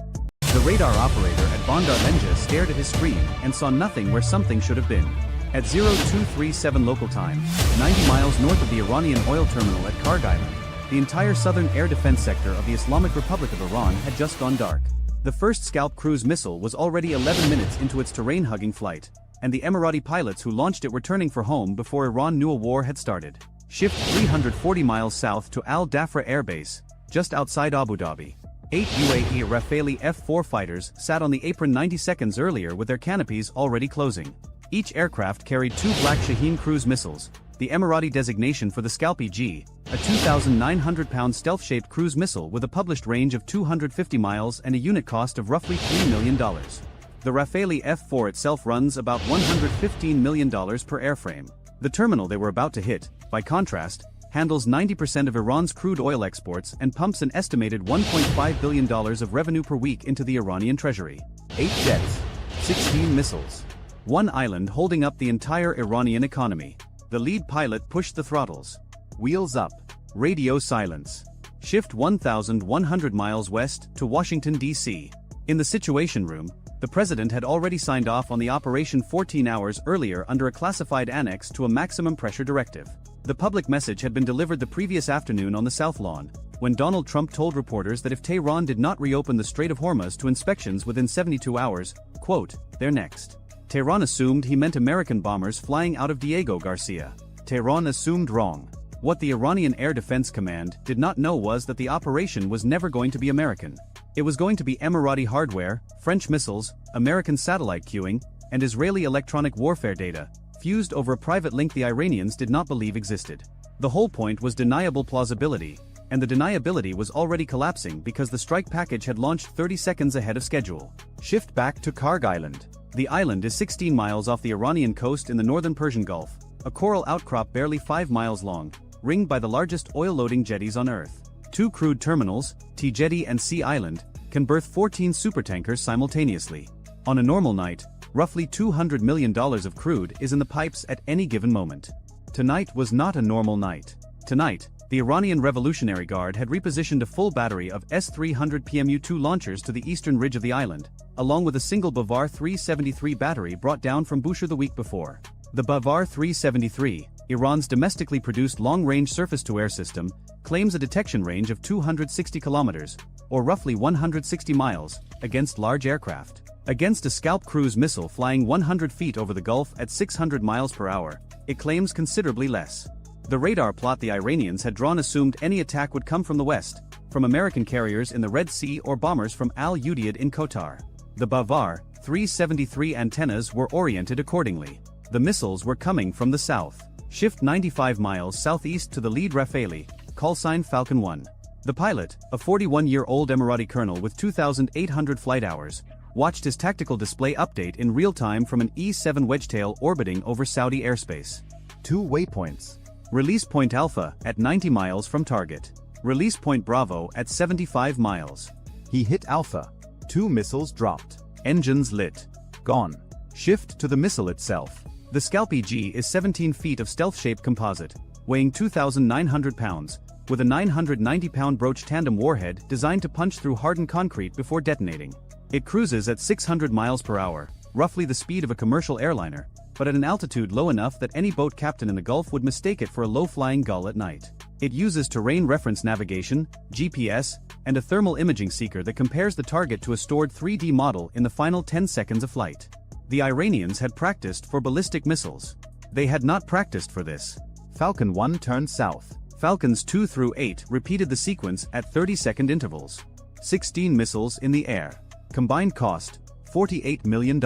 The radar operator at Bandar Menja stared at his screen and saw nothing where something should have been. At 0237 local time, 90 miles north of the Iranian oil terminal at Karg Island, the entire southern air defense sector of the Islamic Republic of Iran had just gone dark. The first Scalp cruise missile was already 11 minutes into its terrain-hugging flight, and the Emirati pilots who launched it were turning for home before Iran knew a war had started. Shift 340 miles south to Al Dhafra Air Base, just outside Abu Dhabi. 8 UAE Rafale F-4 fighters sat on the apron 90 seconds earlier with their canopies already closing. Each aircraft carried 2 Black Shaheen cruise missiles, the Emirati designation for the Scalp EG, a 2,900-pound stealth-shaped cruise missile with a published range of 250 miles and a unit cost of roughly $3 million. The Rafale F-4 itself runs about $115 million per airframe. The terminal they were about to hit, by contrast, handles 90% of Iran's crude oil exports and pumps an estimated $1.5 billion of revenue per week into the Iranian treasury. 8 jets, 16 missiles. One island holding up the entire Iranian economy. The lead pilot pushed the throttles. Wheels up. Radio silence. Shift 1,100 miles west to Washington, D.C. In the Situation Room, the president had already signed off on the operation 14 hours earlier under a classified annex to a maximum pressure directive. The public message had been delivered the previous afternoon on the South Lawn, when Donald Trump told reporters that if Tehran did not reopen the Strait of Hormuz to inspections within 72 hours, quote, they're next. Tehran assumed he meant American bombers flying out of Diego Garcia. Tehran assumed wrong. What the Iranian Air Defense Command did not know was that the operation was never going to be American. It was going to be Emirati hardware, French missiles, American satellite queuing, and Israeli electronic warfare data, fused over a private link the Iranians did not believe existed. The whole point was deniable plausibility, and the deniability was already collapsing because the strike package had launched 30 seconds ahead of schedule. Shift back to Karg Island. The island is 16 miles off the Iranian coast in the northern Persian Gulf, a coral outcrop barely 5 miles long, ringed by the largest oil-loading jetties on Earth. 2 crude terminals, T-Jetty and Sea Island, can berth 14 supertankers simultaneously. On a normal night, roughly $200 million of crude is in the pipes at any given moment. Tonight was not a normal night. Tonight, the Iranian Revolutionary Guard had repositioned a full battery of S-300 PMU-2 launchers to the eastern ridge of the island, along with a single Bavar 373 battery brought down from Bushehr the week before. The Bavar 373, Iran's domestically produced long-range surface-to-air system, claims a detection range of 260 kilometers, or roughly 160 miles, against large aircraft. Against a Scalp cruise missile flying 100 feet over the Gulf at 600 miles per hour, it claims considerably less. The radar plot the Iranians had drawn assumed any attack would come from the west, from American carriers in the Red Sea or bombers from Al Udeid in Qatar. The Bavar 373 antennas were oriented accordingly. The missiles were coming from the south. Shift 95 miles southeast to the lead Rafale, callsign Falcon 1. The pilot, a 41-year-old Emirati colonel with 2,800 flight hours, watched his tactical display update in real time from an E-7 Wedgetail orbiting over Saudi airspace. 2 waypoints. Release point Alpha at 90 miles from target. Release point Bravo at 75 miles. He hit Alpha. 2 missiles dropped. Engines lit. Gone. Shift to the missile itself. The Scalp EG is 17 feet of stealth-shaped composite, weighing 2,900 pounds, with a 990-pound broach tandem warhead designed to punch through hardened concrete before detonating. It cruises at 600 miles per hour, roughly the speed of a commercial airliner, but at an altitude low enough that any boat captain in the Gulf would mistake it for a low-flying gull at night. It uses terrain reference navigation, GPS, and a thermal imaging seeker that compares the target to a stored 3D model in the final 10 seconds of flight. The Iranians had practiced for ballistic missiles. They had not practiced for this. Falcon 1 turned south. Falcons 2 through 8 repeated the sequence at 30-second intervals. 16 missiles in the air. Combined cost, $48 million.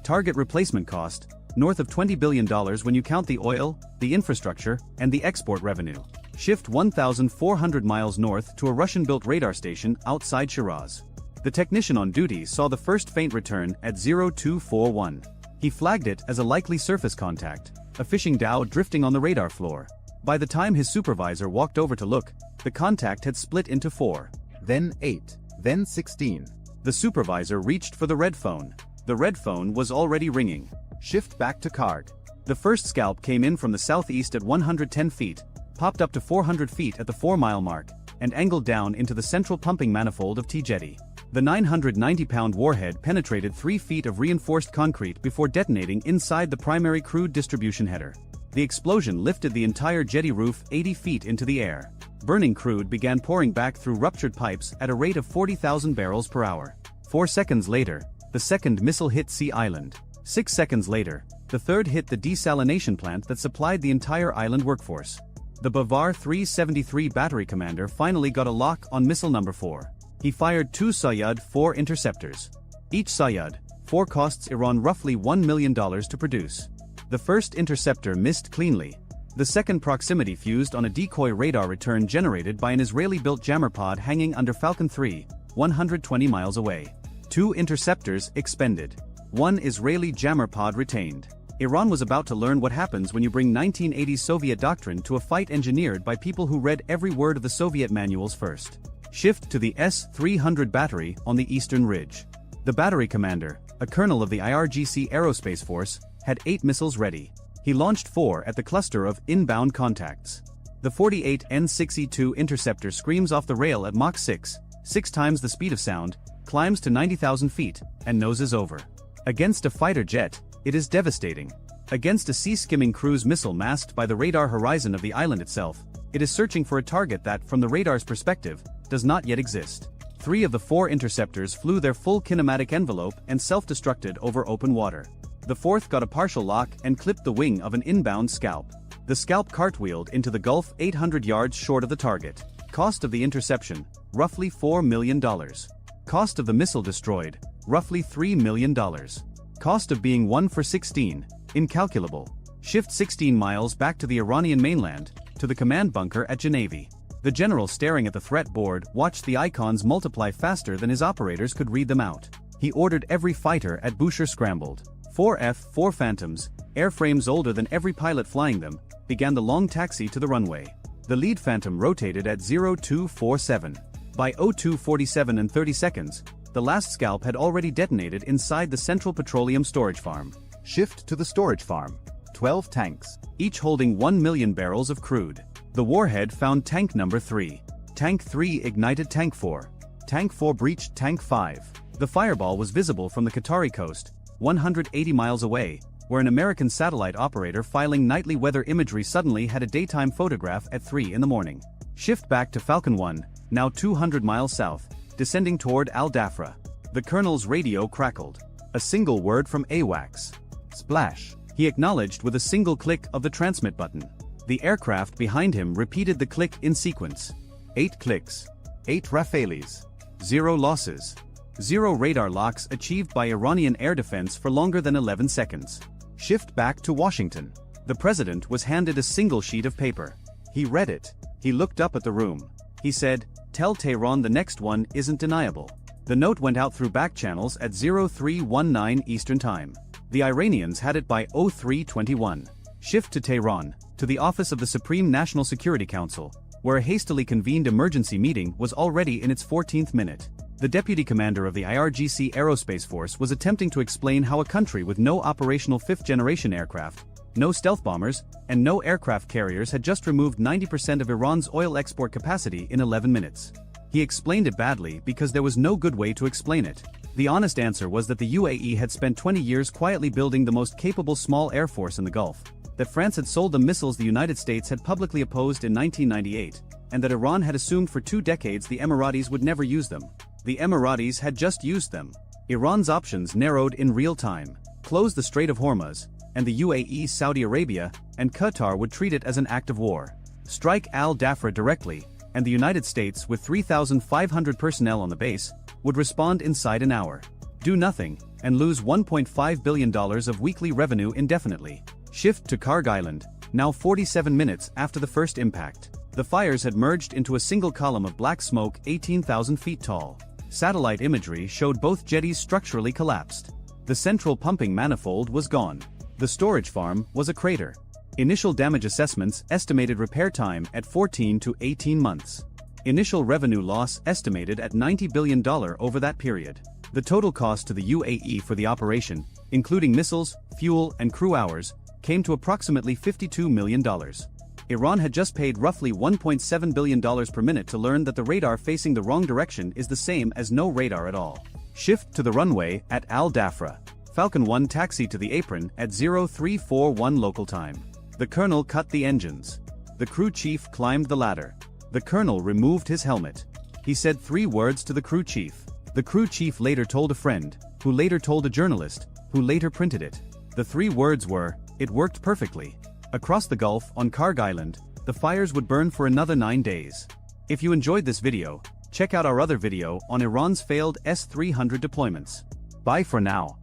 Target replacement cost, north of $20 billion when you count the oil, the infrastructure, and the export revenue. Shift 1,400 miles north to a Russian-built radar station outside Shiraz. The technician on duty saw the first faint return at 0241. He flagged it as a likely surface contact, a fishing dhow drifting on the radar floor. By the time his supervisor walked over to look, the contact had split into 4. Then 8. Then 16. The supervisor reached for the red phone. The red phone was already ringing. Shift back to card. The first scalp came in from the southeast at 110 feet, popped up to 400 feet at the 4-mile mark, and angled down into the central pumping manifold of T-jetty. The 990-pound warhead penetrated 3 feet of reinforced concrete before detonating inside the primary crude distribution header. The explosion lifted the entire jetty roof 80 feet into the air. Burning crude began pouring back through ruptured pipes at a rate of 40,000 barrels per hour. 4 seconds later, the second missile hit Sea Island. 6 seconds later, the third hit the desalination plant that supplied the entire island workforce. The Bavar 373 battery commander finally got a lock on missile number 4. He fired 2 Sayyad 4 interceptors. Each Sayyad 4 costs Iran roughly $1 million to produce. The first interceptor missed cleanly. The second proximity fused on a decoy radar return generated by an Israeli-built jammer pod hanging under Falcon 3, 120 miles away. 2 interceptors expended. 1 Israeli jammer pod retained. Iran was about to learn what happens when you bring 1980s Soviet doctrine to a fight engineered by people who read every word of the Soviet manuals first. Shift to the S-300 battery on the eastern ridge. The battery commander, a colonel of the IRGC Aerospace Force, had 8 missiles ready. He launched 4 at the cluster of inbound contacts. The 48 N-6E2 interceptor screams off the rail at Mach 6, 6 times the speed of sound, climbs to 90,000 feet, and noses over. Against a fighter jet, it is devastating. Against a sea-skimming cruise missile masked by the radar horizon of the island itself, it is searching for a target that, from the radar's perspective, does not yet exist. 3 of the 4 interceptors flew their full kinematic envelope and self-destructed over open water. The 4th got a partial lock and clipped the wing of an inbound scalp. The scalp cartwheeled into the Gulf 800 yards short of the target. Cost of the interception, roughly $4 million. Cost of the missile destroyed, roughly $3 million. Cost of being 1 for 16, incalculable. Shift 16 miles back to the Iranian mainland, to the command bunker at Geneva. The general staring at the threat board watched the icons multiply faster than his operators could read them out. He ordered every fighter at Bushehr scrambled. 4 F-4 Phantoms, airframes older than every pilot flying them, began the long taxi to the runway. The lead Phantom rotated at 0247. By 0247 and 30 seconds, the last scalp had already detonated inside the Central Petroleum Storage Farm. Shift to the storage farm. 12 tanks. Each holding 1 million barrels of crude. The warhead found tank number 3. Tank 3 ignited tank 4. Tank 4 breached tank 5. The fireball was visible from the Qatari coast, 180 miles away, where an American satellite operator filing nightly weather imagery suddenly had a daytime photograph at 3 in the morning. Shift back to Falcon 1, now 200 miles south, descending toward Al Dafra. The colonel's radio crackled. A single word from AWACS. Splash. He acknowledged with a single click of the transmit button. The aircraft behind him repeated the click in sequence. 8 clicks. 8 Rafales. 0 losses. 0 radar locks achieved by Iranian air defense for longer than 11 seconds. Shift back to Washington. The president was handed a single sheet of paper. He read it. He looked up at the room. He said, "Tell Tehran the next one isn't deniable." The note went out through back channels at 0319 Eastern Time. The Iranians had it by 0321. Shift to Tehran, to the office of the Supreme National Security Council, where a hastily convened emergency meeting was already in its 14th minute. The deputy commander of the IRGC Aerospace Force was attempting to explain how a country with no operational 5th-generation aircraft, no stealth bombers, and no aircraft carriers had just removed 90% of Iran's oil export capacity in 11 minutes. He explained it badly because there was no good way to explain it. The honest answer was that the UAE had spent 20 years quietly building the most capable small air force in the Gulf, that France had sold them missiles the United States had publicly opposed in 1998, and that Iran had assumed for 2 decades the Emiratis would never use them. The Emiratis had just used them. Iran's options narrowed in real time: close the Strait of Hormuz, and the UAE, Saudi Arabia, and Qatar would treat it as an act of war. Strike Al-Dhafra directly, and the United States, with 3,500 personnel on the base, would respond inside an hour. Do nothing, and lose $1.5 billion of weekly revenue indefinitely. Shift to Karg Island, now 47 minutes after the first impact. The fires had merged into a single column of black smoke 18,000 feet tall. Satellite imagery showed both jetties structurally collapsed. The central pumping manifold was gone. The storage farm was a crater. Initial damage assessments estimated repair time at 14 to 18 months. Initial revenue loss estimated at $90 billion over that period. The total cost to the UAE for the operation, including missiles, fuel, and crew hours, came to approximately $52 million. Iran had just paid roughly $1.7 billion per minute to learn that the radar facing the wrong direction is the same as no radar at all. Shift to the runway at Al-Dhafra. Falcon 1 taxied to the apron at 0341 local time. The colonel cut the engines. The crew chief climbed the ladder. The colonel removed his helmet. He said 3 words to the crew chief. The crew chief later told a friend, who later told a journalist, who later printed it. The 3 words were, "It worked perfectly." Across the Gulf, on Karg Island, the fires would burn for another 9 days. If you enjoyed this video, check out our other video on Iran's failed S-300 deployments. Bye for now.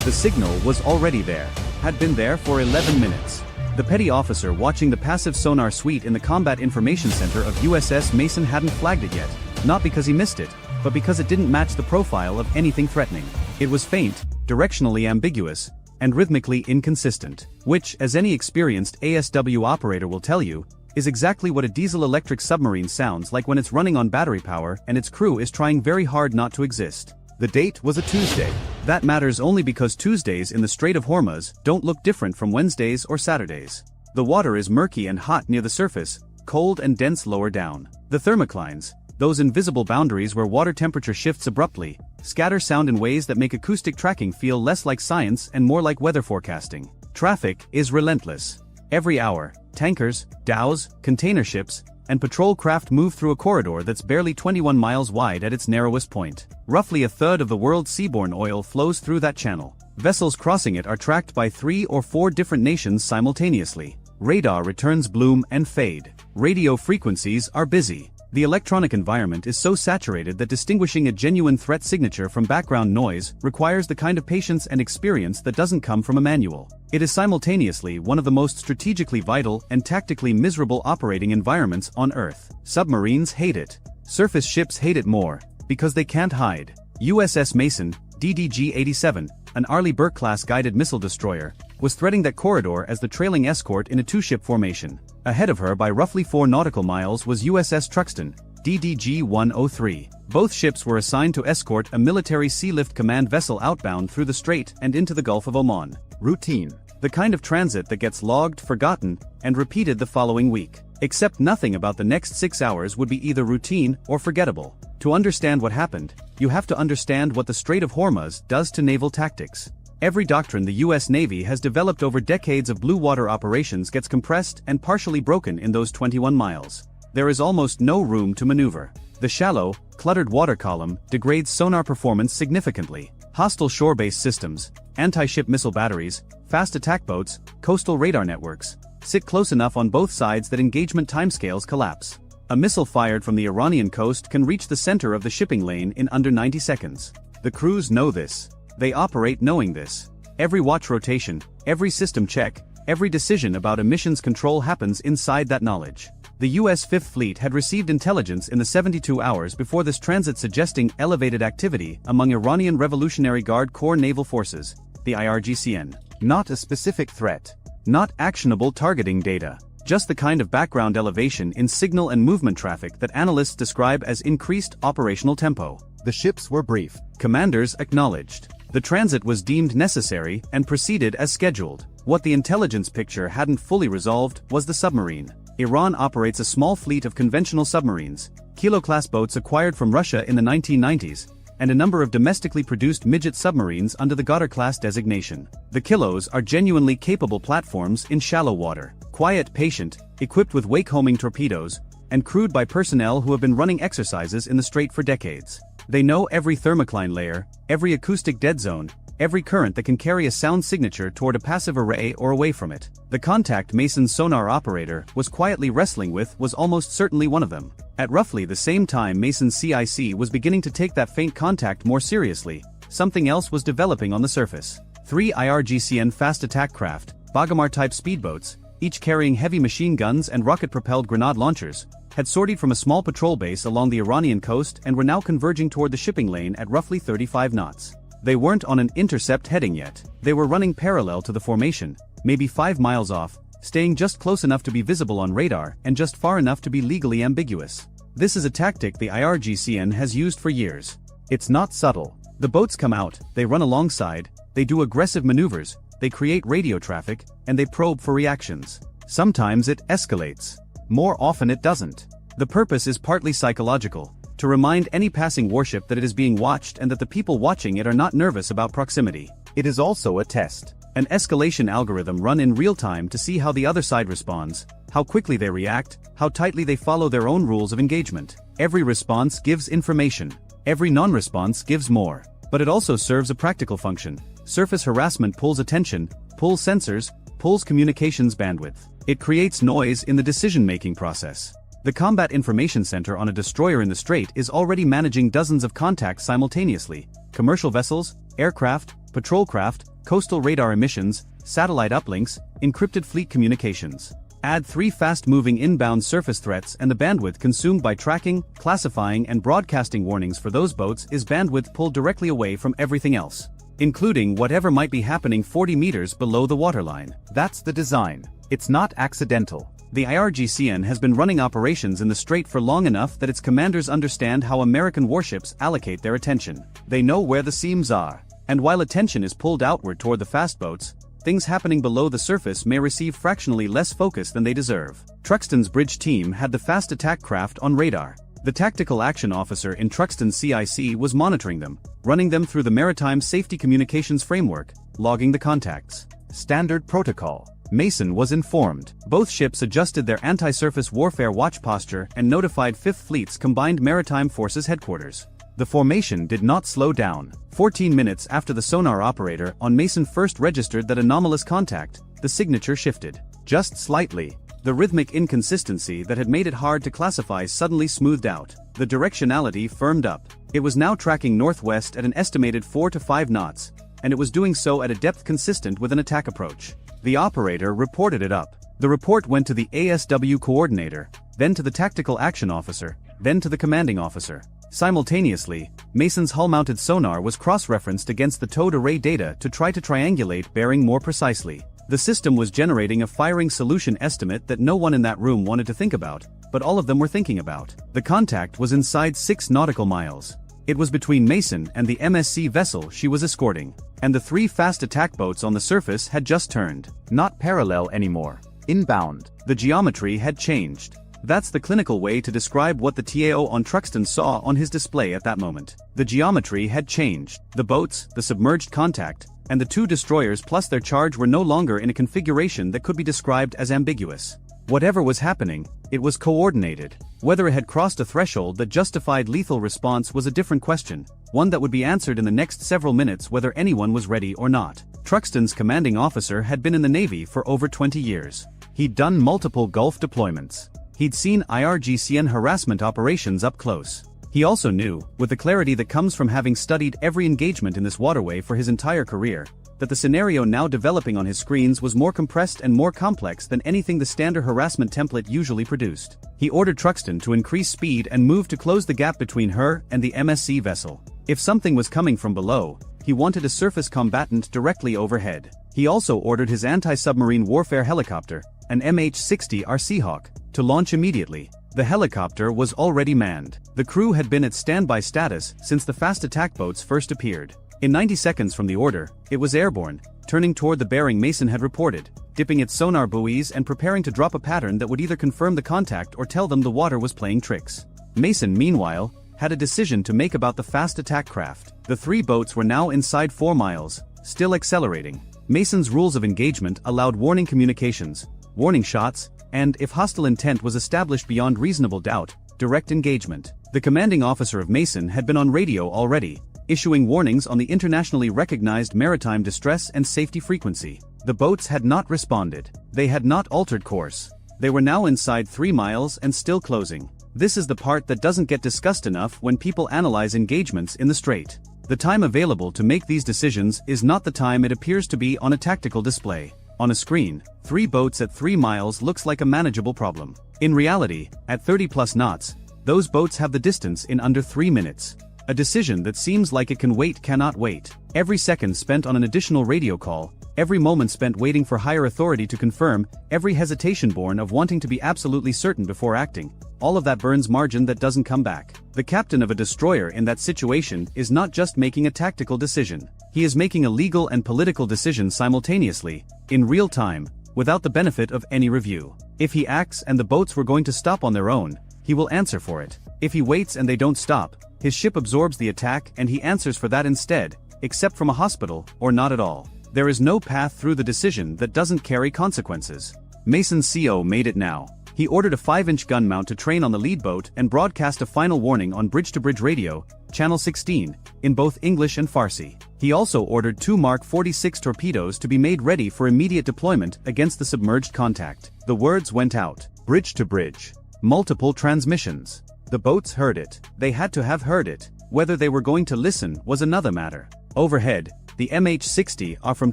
The signal was already there, had been there for 11 minutes. The petty officer watching the passive sonar suite in the Combat Information Center of USS Mason hadn't flagged it yet, not because he missed it, but because it didn't match the profile of anything threatening. It was faint, directionally ambiguous, and rhythmically inconsistent, which, as any experienced ASW operator will tell you, is exactly what a diesel-electric submarine sounds like when it's running on battery power and its crew is trying very hard not to exist. The date was a Tuesday. That matters only because Tuesdays in the Strait of Hormuz don't look different from Wednesdays or Saturdays. The water is murky and hot near the surface, cold and dense lower down. The thermoclines, those invisible boundaries where water temperature shifts abruptly, scatter sound in ways that make acoustic tracking feel less like science and more like weather forecasting. Traffic is relentless. Every hour, tankers, dhows, container ships, and patrol craft move through a corridor that's barely 21 miles wide at its narrowest point. Roughly a third of the world's seaborne oil flows through that channel. Vessels crossing it are tracked by 3 or 4 different nations simultaneously. Radar returns bloom and fade. Radio frequencies are busy. The electronic environment is so saturated that distinguishing a genuine threat signature from background noise requires the kind of patience and experience that doesn't come from a manual. It is simultaneously one of the most strategically vital and tactically miserable operating environments on Earth. Submarines hate it. Surface ships hate it more, because they can't hide. USS Mason, DDG-87, an Arleigh Burke-class guided missile destroyer, was threading that corridor as the trailing escort in a 2-ship formation. Ahead of her by roughly 4 nautical miles was USS Truxtun, DDG-103. Both ships were assigned to escort a military Sea-Lift Command vessel outbound through the strait and into the Gulf of Oman. Routine. The kind of transit that gets logged, forgotten, and repeated the following week. Except nothing about the next 6 hours would be either routine or forgettable. To understand what happened, you have to understand what the Strait of Hormuz does to naval tactics. Every doctrine the US Navy has developed over decades of blue water operations gets compressed and partially broken in those 21 miles. There is almost no room to maneuver. The shallow, cluttered water column degrades sonar performance significantly. Hostile shore-based systems, anti-ship missile batteries, fast attack boats, coastal radar networks sit close enough on both sides that engagement timescales collapse. A missile fired from the Iranian coast can reach the center of the shipping lane in under 90 seconds. The crews know this. They operate knowing this. Every watch rotation, every system check, every decision about emissions control happens inside that knowledge. The US Fifth Fleet had received intelligence in the 72 hours before this transit suggesting elevated activity among Iranian Revolutionary Guard Corps naval forces, the IRGCN. Not a specific threat. Not actionable targeting data. Just the kind of background elevation in signal and movement traffic that analysts describe as increased operational tempo. The ships were briefed. Commanders acknowledged. The transit was deemed necessary and proceeded as scheduled. What the intelligence picture hadn't fully resolved was the submarine. Iran operates a small fleet of conventional submarines, Kilo-class boats acquired from Russia in the 1990s, and a number of domestically produced midget submarines under the Goddard-class designation. The Kilos are genuinely capable platforms in shallow water, quiet, patient, equipped with wake-homing torpedoes, and crewed by personnel who have been running exercises in the Strait for decades. They know every thermocline layer, every acoustic dead zone, every current that can carry a sound signature toward a passive array or away from it. The contact Mason's sonar operator was quietly wrestling with was almost certainly one of them. At roughly the same time Mason's CIC was beginning to take that faint contact more seriously, something else was developing on the surface. 3 IRGCN fast attack craft, Bagamar-type speedboats, each carrying heavy machine guns and rocket-propelled grenade launchers, had sortied from a small patrol base along the Iranian coast and were now converging toward the shipping lane at roughly 35 knots. They weren't on an intercept heading yet. They were running parallel to the formation, maybe 5 miles off, staying just close enough to be visible on radar and just far enough to be legally ambiguous. This is a tactic the IRGCN has used for years. It's not subtle. The boats come out, they run alongside, they do aggressive maneuvers, they create radio traffic, and they probe for reactions. Sometimes it escalates. More often it doesn't. The purpose is partly psychological, to remind any passing warship that it is being watched and that the people watching it are not nervous about proximity. It is also a test. An escalation algorithm run in real time to see how the other side responds, how quickly they react, how tightly they follow their own rules of engagement. Every response gives information. Every non-response gives more. But it also serves a practical function. Surface harassment pulls attention, pulls sensors, pulls communications bandwidth. It creates noise in the decision-making process. The Combat Information Center on a destroyer in the Strait is already managing dozens of contacts simultaneously: commercial vessels, aircraft, patrol craft, coastal radar emissions, satellite uplinks, encrypted fleet communications. Add 3 fast-moving inbound surface threats and the bandwidth consumed by tracking, classifying and broadcasting warnings for those boats is bandwidth pulled directly away from everything else, including whatever might be happening 40 meters below the waterline. That's the design. It's not accidental. The IRGCN has been running operations in the Strait for long enough that its commanders understand how American warships allocate their attention. They know where the seams are. And while attention is pulled outward toward the fast boats, things happening below the surface may receive fractionally less focus than they deserve. Truxton's bridge team had the fast attack craft on radar. The tactical action officer in Truxton's CIC was monitoring them, running them through the Maritime Safety Communications Framework, logging the contacts. Standard protocol. Mason was informed. Both ships adjusted their anti-surface warfare watch posture and notified 5th Fleet's Combined Maritime Forces headquarters. The formation did not slow down. 14 minutes after the sonar operator on Mason first registered that anomalous contact, the signature shifted. Just slightly. The rhythmic inconsistency that had made it hard to classify suddenly smoothed out. The directionality firmed up. It was now tracking northwest at an estimated 4 to 5 knots, and it was doing so at a depth consistent with an attack approach. The operator reported it up. The report went to the ASW coordinator, then to the tactical action officer, then to the commanding officer. Simultaneously, Mason's hull-mounted sonar was cross-referenced against the towed array data to try to triangulate bearing more precisely. The system was generating a firing solution estimate that no one in that room wanted to think about, but all of them were thinking about. The contact was inside 6 nautical miles. It was between Mason and the MSC vessel she was escorting, and the 3 fast attack boats on the surface had just turned. Not parallel anymore. Inbound. The geometry had changed. That's the clinical way to describe what the TAO on Truxton saw on his display at that moment. The geometry had changed. The boats, the submerged contact, and the 2 destroyers plus their charge were no longer in a configuration that could be described as ambiguous. Whatever was happening, it was coordinated. Whether it had crossed a threshold that justified lethal response was a different question, one that would be answered in the next several minutes whether anyone was ready or not. Truxton's commanding officer had been in the Navy for over 20 years. He'd done multiple Gulf deployments. He'd seen IRGCN harassment operations up close. He also knew, with the clarity that comes from having studied every engagement in this waterway for his entire career, that the scenario now developing on his screens was more compressed and more complex than anything the standard harassment template usually produced. He ordered Truxton to increase speed and move to close the gap between her and the MSC vessel. If something was coming from below, he wanted a surface combatant directly overhead. He also ordered his anti-submarine warfare helicopter, an MH-60R Seahawk, to launch immediately. The helicopter was already manned. The crew had been at standby status since the fast attack boats first appeared. In 90 seconds from the order, it was airborne, turning toward the bearing Mason had reported, dipping its sonar buoys and preparing to drop a pattern that would either confirm the contact or tell them the water was playing tricks. Mason, meanwhile, had a decision to make about the fast attack craft. The 3 boats were now inside 4 miles, still accelerating. Mason's rules of engagement allowed warning communications, warning shots, and, if hostile intent was established beyond reasonable doubt, direct engagement. The commanding officer of Mason had been on radio already, issuing warnings on the internationally recognized maritime distress and safety frequency. The boats had not responded. They had not altered course. They were now inside 3 miles and still closing. This is the part that doesn't get discussed enough when people analyze engagements in the strait. The time available to make these decisions is not the time it appears to be on a tactical display. On a screen, 3 boats at 3 miles looks like a manageable problem. In reality, at 30+ knots, those boats have the distance in under 3 minutes. A decision that seems like it can wait cannot wait. Every second spent on an additional radio call, every moment spent waiting for higher authority to confirm, every hesitation born of wanting to be absolutely certain before acting, all of that burns margin that doesn't come back. The captain of a destroyer in that situation is not just making a tactical decision. He is making a legal and political decision simultaneously, in real time, without the benefit of any review. If he acts and the boats were going to stop on their own, he will answer for it. If he waits and they don't stop, his ship absorbs the attack and he answers for that instead, except from a hospital, or not at all. There is no path through the decision that doesn't carry consequences. Mason's CO made it now. He ordered a 5-inch gun mount to train on the lead boat and broadcast a final warning on bridge-to-bridge radio, channel 16, in both English and Farsi. He also ordered 2 Mark 46 torpedoes to be made ready for immediate deployment against the submerged contact. The words went out. Bridge to bridge. Multiple transmissions. The boats heard it. They had to have heard it. Whether they were going to listen was another matter. Overhead, the MH-60R from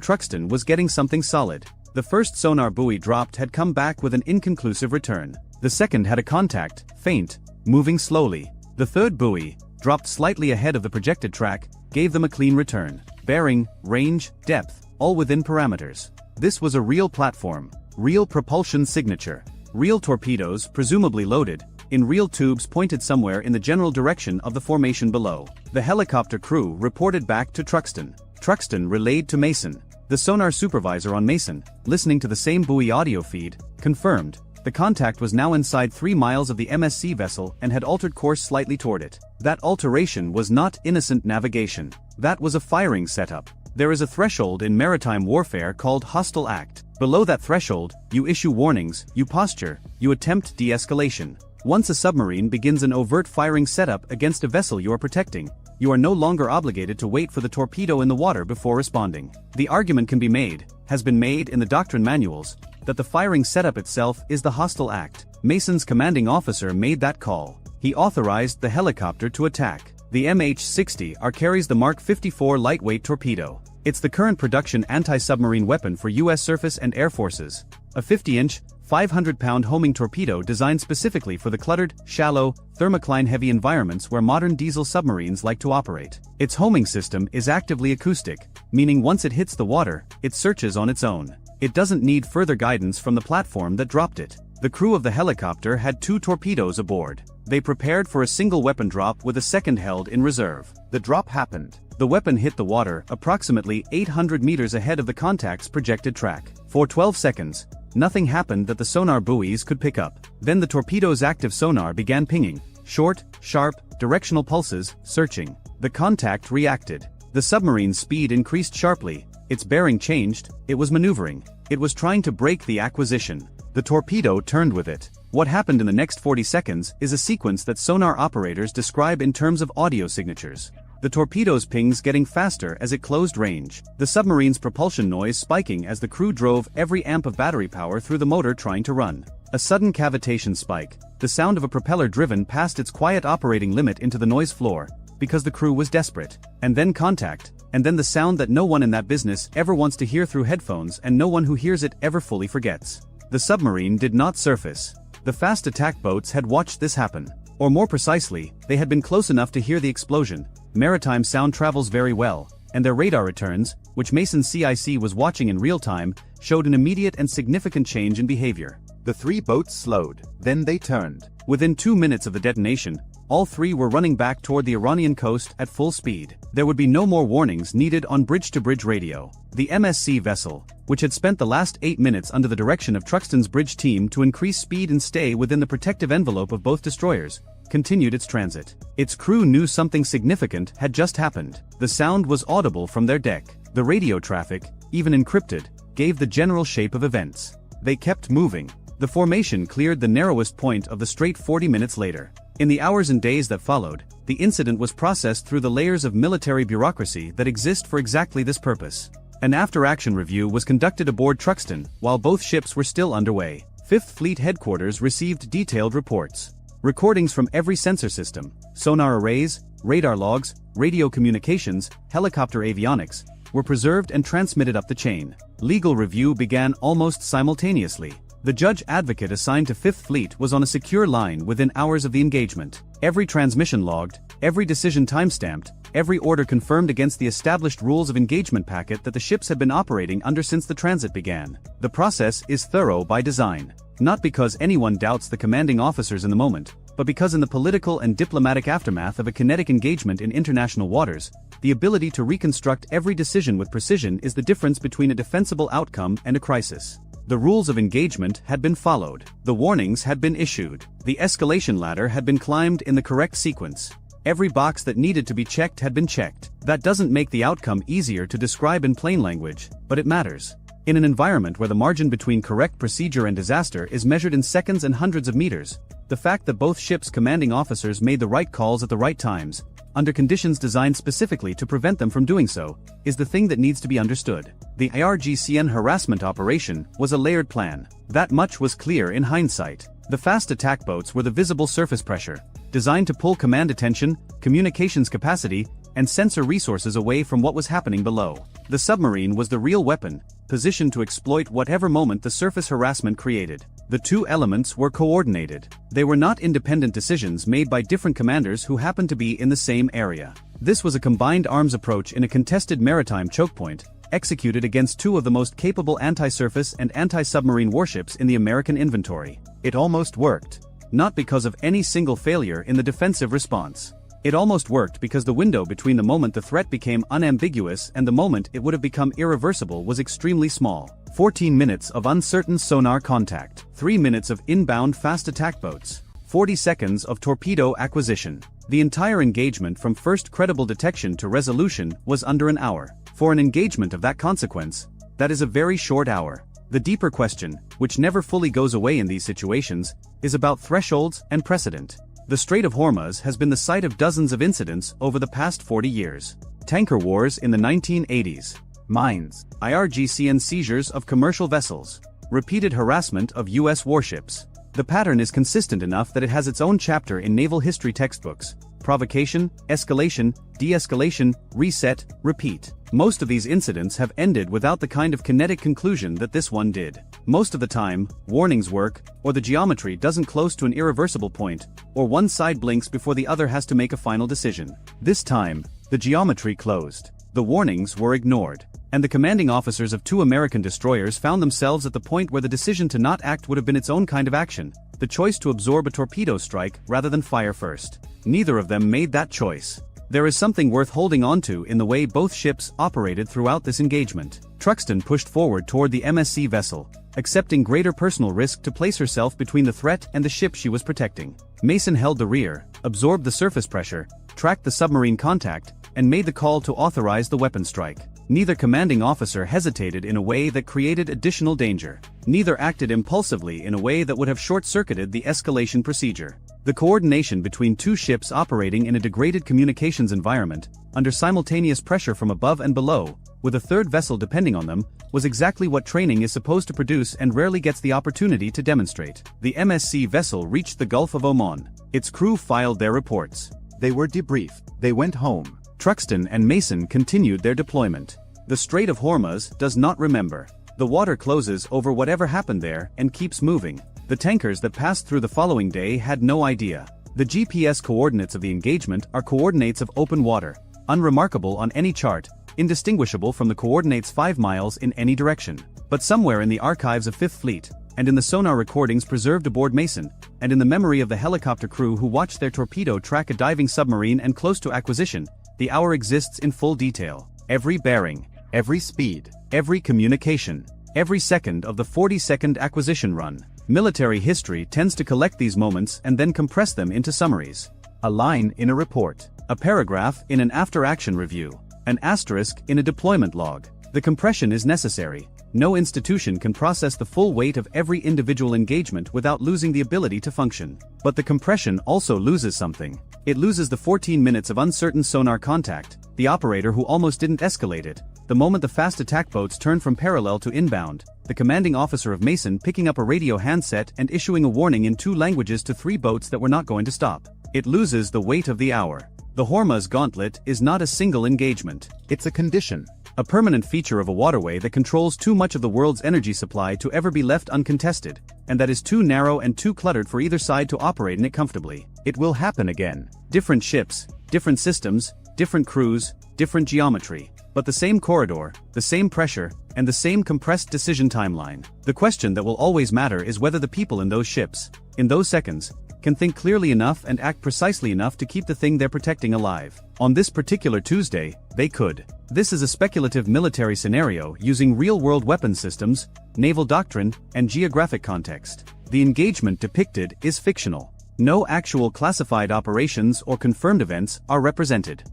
Truxton was getting something solid. The first sonar buoy dropped had come back with an inconclusive return. The second had a contact, faint, moving slowly. The third buoy, dropped slightly ahead of the projected track, gave them a clean return. Bearing, range, depth, all within parameters. This was a real platform, real propulsion signature, real torpedoes presumably loaded, in real tubes pointed somewhere in the general direction of the formation below. The helicopter crew reported back to Truxton. Truxton relayed to Mason. The sonar supervisor on Mason, listening to the same buoy audio feed, confirmed. The contact was now inside 3 miles of the MSC vessel and had altered course slightly toward it. That alteration was not innocent navigation. That was a firing setup. There is a threshold in maritime warfare called hostile act. Below that threshold, you issue warnings, you posture, you attempt de-escalation. Once a submarine begins an overt firing setup against a vessel you are protecting, you are no longer obligated to wait for the torpedo in the water before responding. The argument can be made, has been made in the doctrine manuals, that the firing setup itself is the hostile act. Mason's commanding officer made that call. He authorized the helicopter to attack. The MH-60R carries the Mark 54 lightweight torpedo. It's the current production anti-submarine weapon for U.S. surface and air forces. A 50-inch, 500-pound homing torpedo designed specifically for the cluttered, shallow, thermocline-heavy environments where modern diesel submarines like to operate. Its homing system is actively acoustic, meaning once it hits the water, it searches on its own. It doesn't need further guidance from the platform that dropped it. The crew of the helicopter had 2 torpedoes aboard. They prepared for a single weapon drop with a second held in reserve. The drop happened. The weapon hit the water approximately 800 meters ahead of the contact's projected track. For 12 seconds, nothing happened that the sonar buoys could pick up. Then the torpedo's active sonar began pinging. Short, sharp, directional pulses, searching. The contact reacted. The submarine's speed increased sharply. Its bearing changed. It was maneuvering. It was trying to break the acquisition. The torpedo turned with it. What happened in the next 40 seconds is a sequence that sonar operators describe in terms of audio signatures. The torpedo's pings getting faster as it closed range. The submarine's propulsion noise spiking as the crew drove every amp of battery power through the motor trying to run. A sudden cavitation spike, the sound of a propeller driven past its quiet operating limit into the noise floor, because the crew was desperate. And then contact, and then the sound that no one in that business ever wants to hear through headphones and no one who hears it ever fully forgets. The submarine did not surface. The fast attack boats had watched this happen. Or more precisely, they had been close enough to hear the explosion. Maritime sound travels very well, and their radar returns, which Mason CIC was watching in real time, showed an immediate and significant change in behavior. The 3 boats slowed, then they turned. Within 2 minutes of the detonation, all 3 were running back toward the Iranian coast at full speed. There would be no more warnings needed on bridge-to-bridge radio. The MSC vessel, which had spent the last 8 minutes under the direction of Truxton's bridge team to increase speed and stay within the protective envelope of both destroyers, continued its transit. Its crew knew something significant had just happened. The sound was audible from their deck. The radio traffic, even encrypted, gave the general shape of events. They kept moving. The formation cleared the narrowest point of the strait 40 minutes later. In the hours and days that followed, the incident was processed through the layers of military bureaucracy that exist for exactly this purpose. An after-action review was conducted aboard Truxtun while both ships were still underway. Fifth Fleet Headquarters received detailed reports. Recordings from every sensor system, sonar arrays, radar logs, radio communications, helicopter avionics, were preserved and transmitted up the chain. Legal review began almost simultaneously. The judge advocate assigned to Fifth Fleet was on a secure line within hours of the engagement. Every transmission logged, every decision timestamped, every order confirmed against the established rules of engagement packet that the ships had been operating under since the transit began. The process is thorough by design. Not because anyone doubts the commanding officers in the moment, but because in the political and diplomatic aftermath of a kinetic engagement in international waters, the ability to reconstruct every decision with precision is the difference between a defensible outcome and a crisis. The rules of engagement had been followed. The warnings had been issued. The escalation ladder had been climbed in the correct sequence. Every box that needed to be checked had been checked. That doesn't make the outcome easier to describe in plain language, but it matters. In an environment where the margin between correct procedure and disaster is measured in seconds and hundreds of meters, the fact that both ships' commanding officers made the right calls at the right times, under conditions designed specifically to prevent them from doing so, is the thing that needs to be understood. The IRGCN harassment operation was a layered plan. That much was clear in hindsight. The fast attack boats were the visible surface pressure, designed to pull command attention, communications capacity, and sensor resources away from what was happening below. The submarine was the real weapon, positioned to exploit whatever moment the surface harassment created. The two elements were coordinated. They were not independent decisions made by different commanders who happened to be in the same area. This was a combined arms approach in a contested maritime choke point, executed against two of the most capable anti-surface and anti-submarine warships in the American inventory. It almost worked. Not because of any single failure in the defensive response. It almost worked because the window between the moment the threat became unambiguous and the moment it would have become irreversible was extremely small. 14 minutes of uncertain sonar contact, 3 minutes of inbound fast attack boats, 40 seconds of torpedo acquisition. The entire engagement from first credible detection to resolution was under an hour. For an engagement of that consequence, that is a very short hour. The deeper question, which never fully goes away in these situations, is about thresholds and precedent. The Strait of Hormuz has been the site of dozens of incidents over the past 40 years. Tanker wars in the 1980s. Mines. IRGCN seizures of commercial vessels. Repeated harassment of U.S. warships. The pattern is consistent enough that it has its own chapter in naval history textbooks. Provocation, escalation, de-escalation, reset, repeat. Most of these incidents have ended without the kind of kinetic conclusion that this one did. Most of the time, warnings work, or the geometry doesn't close to an irreversible point, or one side blinks before the other has to make a final decision. This time, the geometry closed. The warnings were ignored. And the commanding officers of two American destroyers found themselves at the point where the decision to not act would have been its own kind of action, the choice to absorb a torpedo strike rather than fire first. Neither of them made that choice. There is something worth holding on to in the way both ships operated throughout this engagement. Truxtun pushed forward toward the MSC vessel, accepting greater personal risk to place herself between the threat and the ship she was protecting. Mason held the rear, absorbed the surface pressure, tracked the submarine contact, and made the call to authorize the weapon strike. Neither commanding officer hesitated in a way that created additional danger. Neither acted impulsively in a way that would have short-circuited the escalation procedure. The coordination between two ships operating in a degraded communications environment, under simultaneous pressure from above and below, with a third vessel depending on them, was exactly what training is supposed to produce and rarely gets the opportunity to demonstrate. The MSC vessel reached the Gulf of Oman. Its crew filed their reports. They were debriefed. They went home. Truxtun and Mason continued their deployment. The Strait of Hormuz does not remember. The water closes over whatever happened there and keeps moving. The tankers that passed through the following day had no idea. The GPS coordinates of the engagement are coordinates of open water, unremarkable on any chart, indistinguishable from the coordinates 5 miles in any direction. But somewhere in the archives of Fifth Fleet, and in the sonar recordings preserved aboard Mason, and in the memory of the helicopter crew who watched their torpedo track a diving submarine and close to acquisition, the hour exists in full detail. Every bearing, every speed, every communication. every second of the 40-second acquisition run. Military history tends to collect these moments and then compress them into summaries. A line in a report, a paragraph in an after-action review, an asterisk in a deployment log. The compression is necessary. No institution can process the full weight of every individual engagement without losing the ability to function. But the compression also loses something. It loses the 14 minutes of uncertain sonar contact, the operator who almost didn't escalate it, the moment the fast attack boats turned from parallel to inbound, the commanding officer of Mason picking up a radio handset and issuing a warning in 2 languages to 3 boats that were not going to stop. It loses the weight of the hour. The Hormuz Gauntlet is not a single engagement. It's a condition. A permanent feature of a waterway that controls too much of the world's energy supply to ever be left uncontested, and that is too narrow and too cluttered for either side to operate in it comfortably. It will happen again. Different ships, different systems, different crews, different geometry, but the same corridor, the same pressure, and the same compressed decision timeline. The question that will always matter is whether the people in those ships, in those seconds, can think clearly enough and act precisely enough to keep the thing they're protecting alive. On this particular Tuesday, they could. This is a speculative military scenario using real-world weapon systems, naval doctrine, and geographic context. The engagement depicted is fictional. No actual classified operations or confirmed events are represented.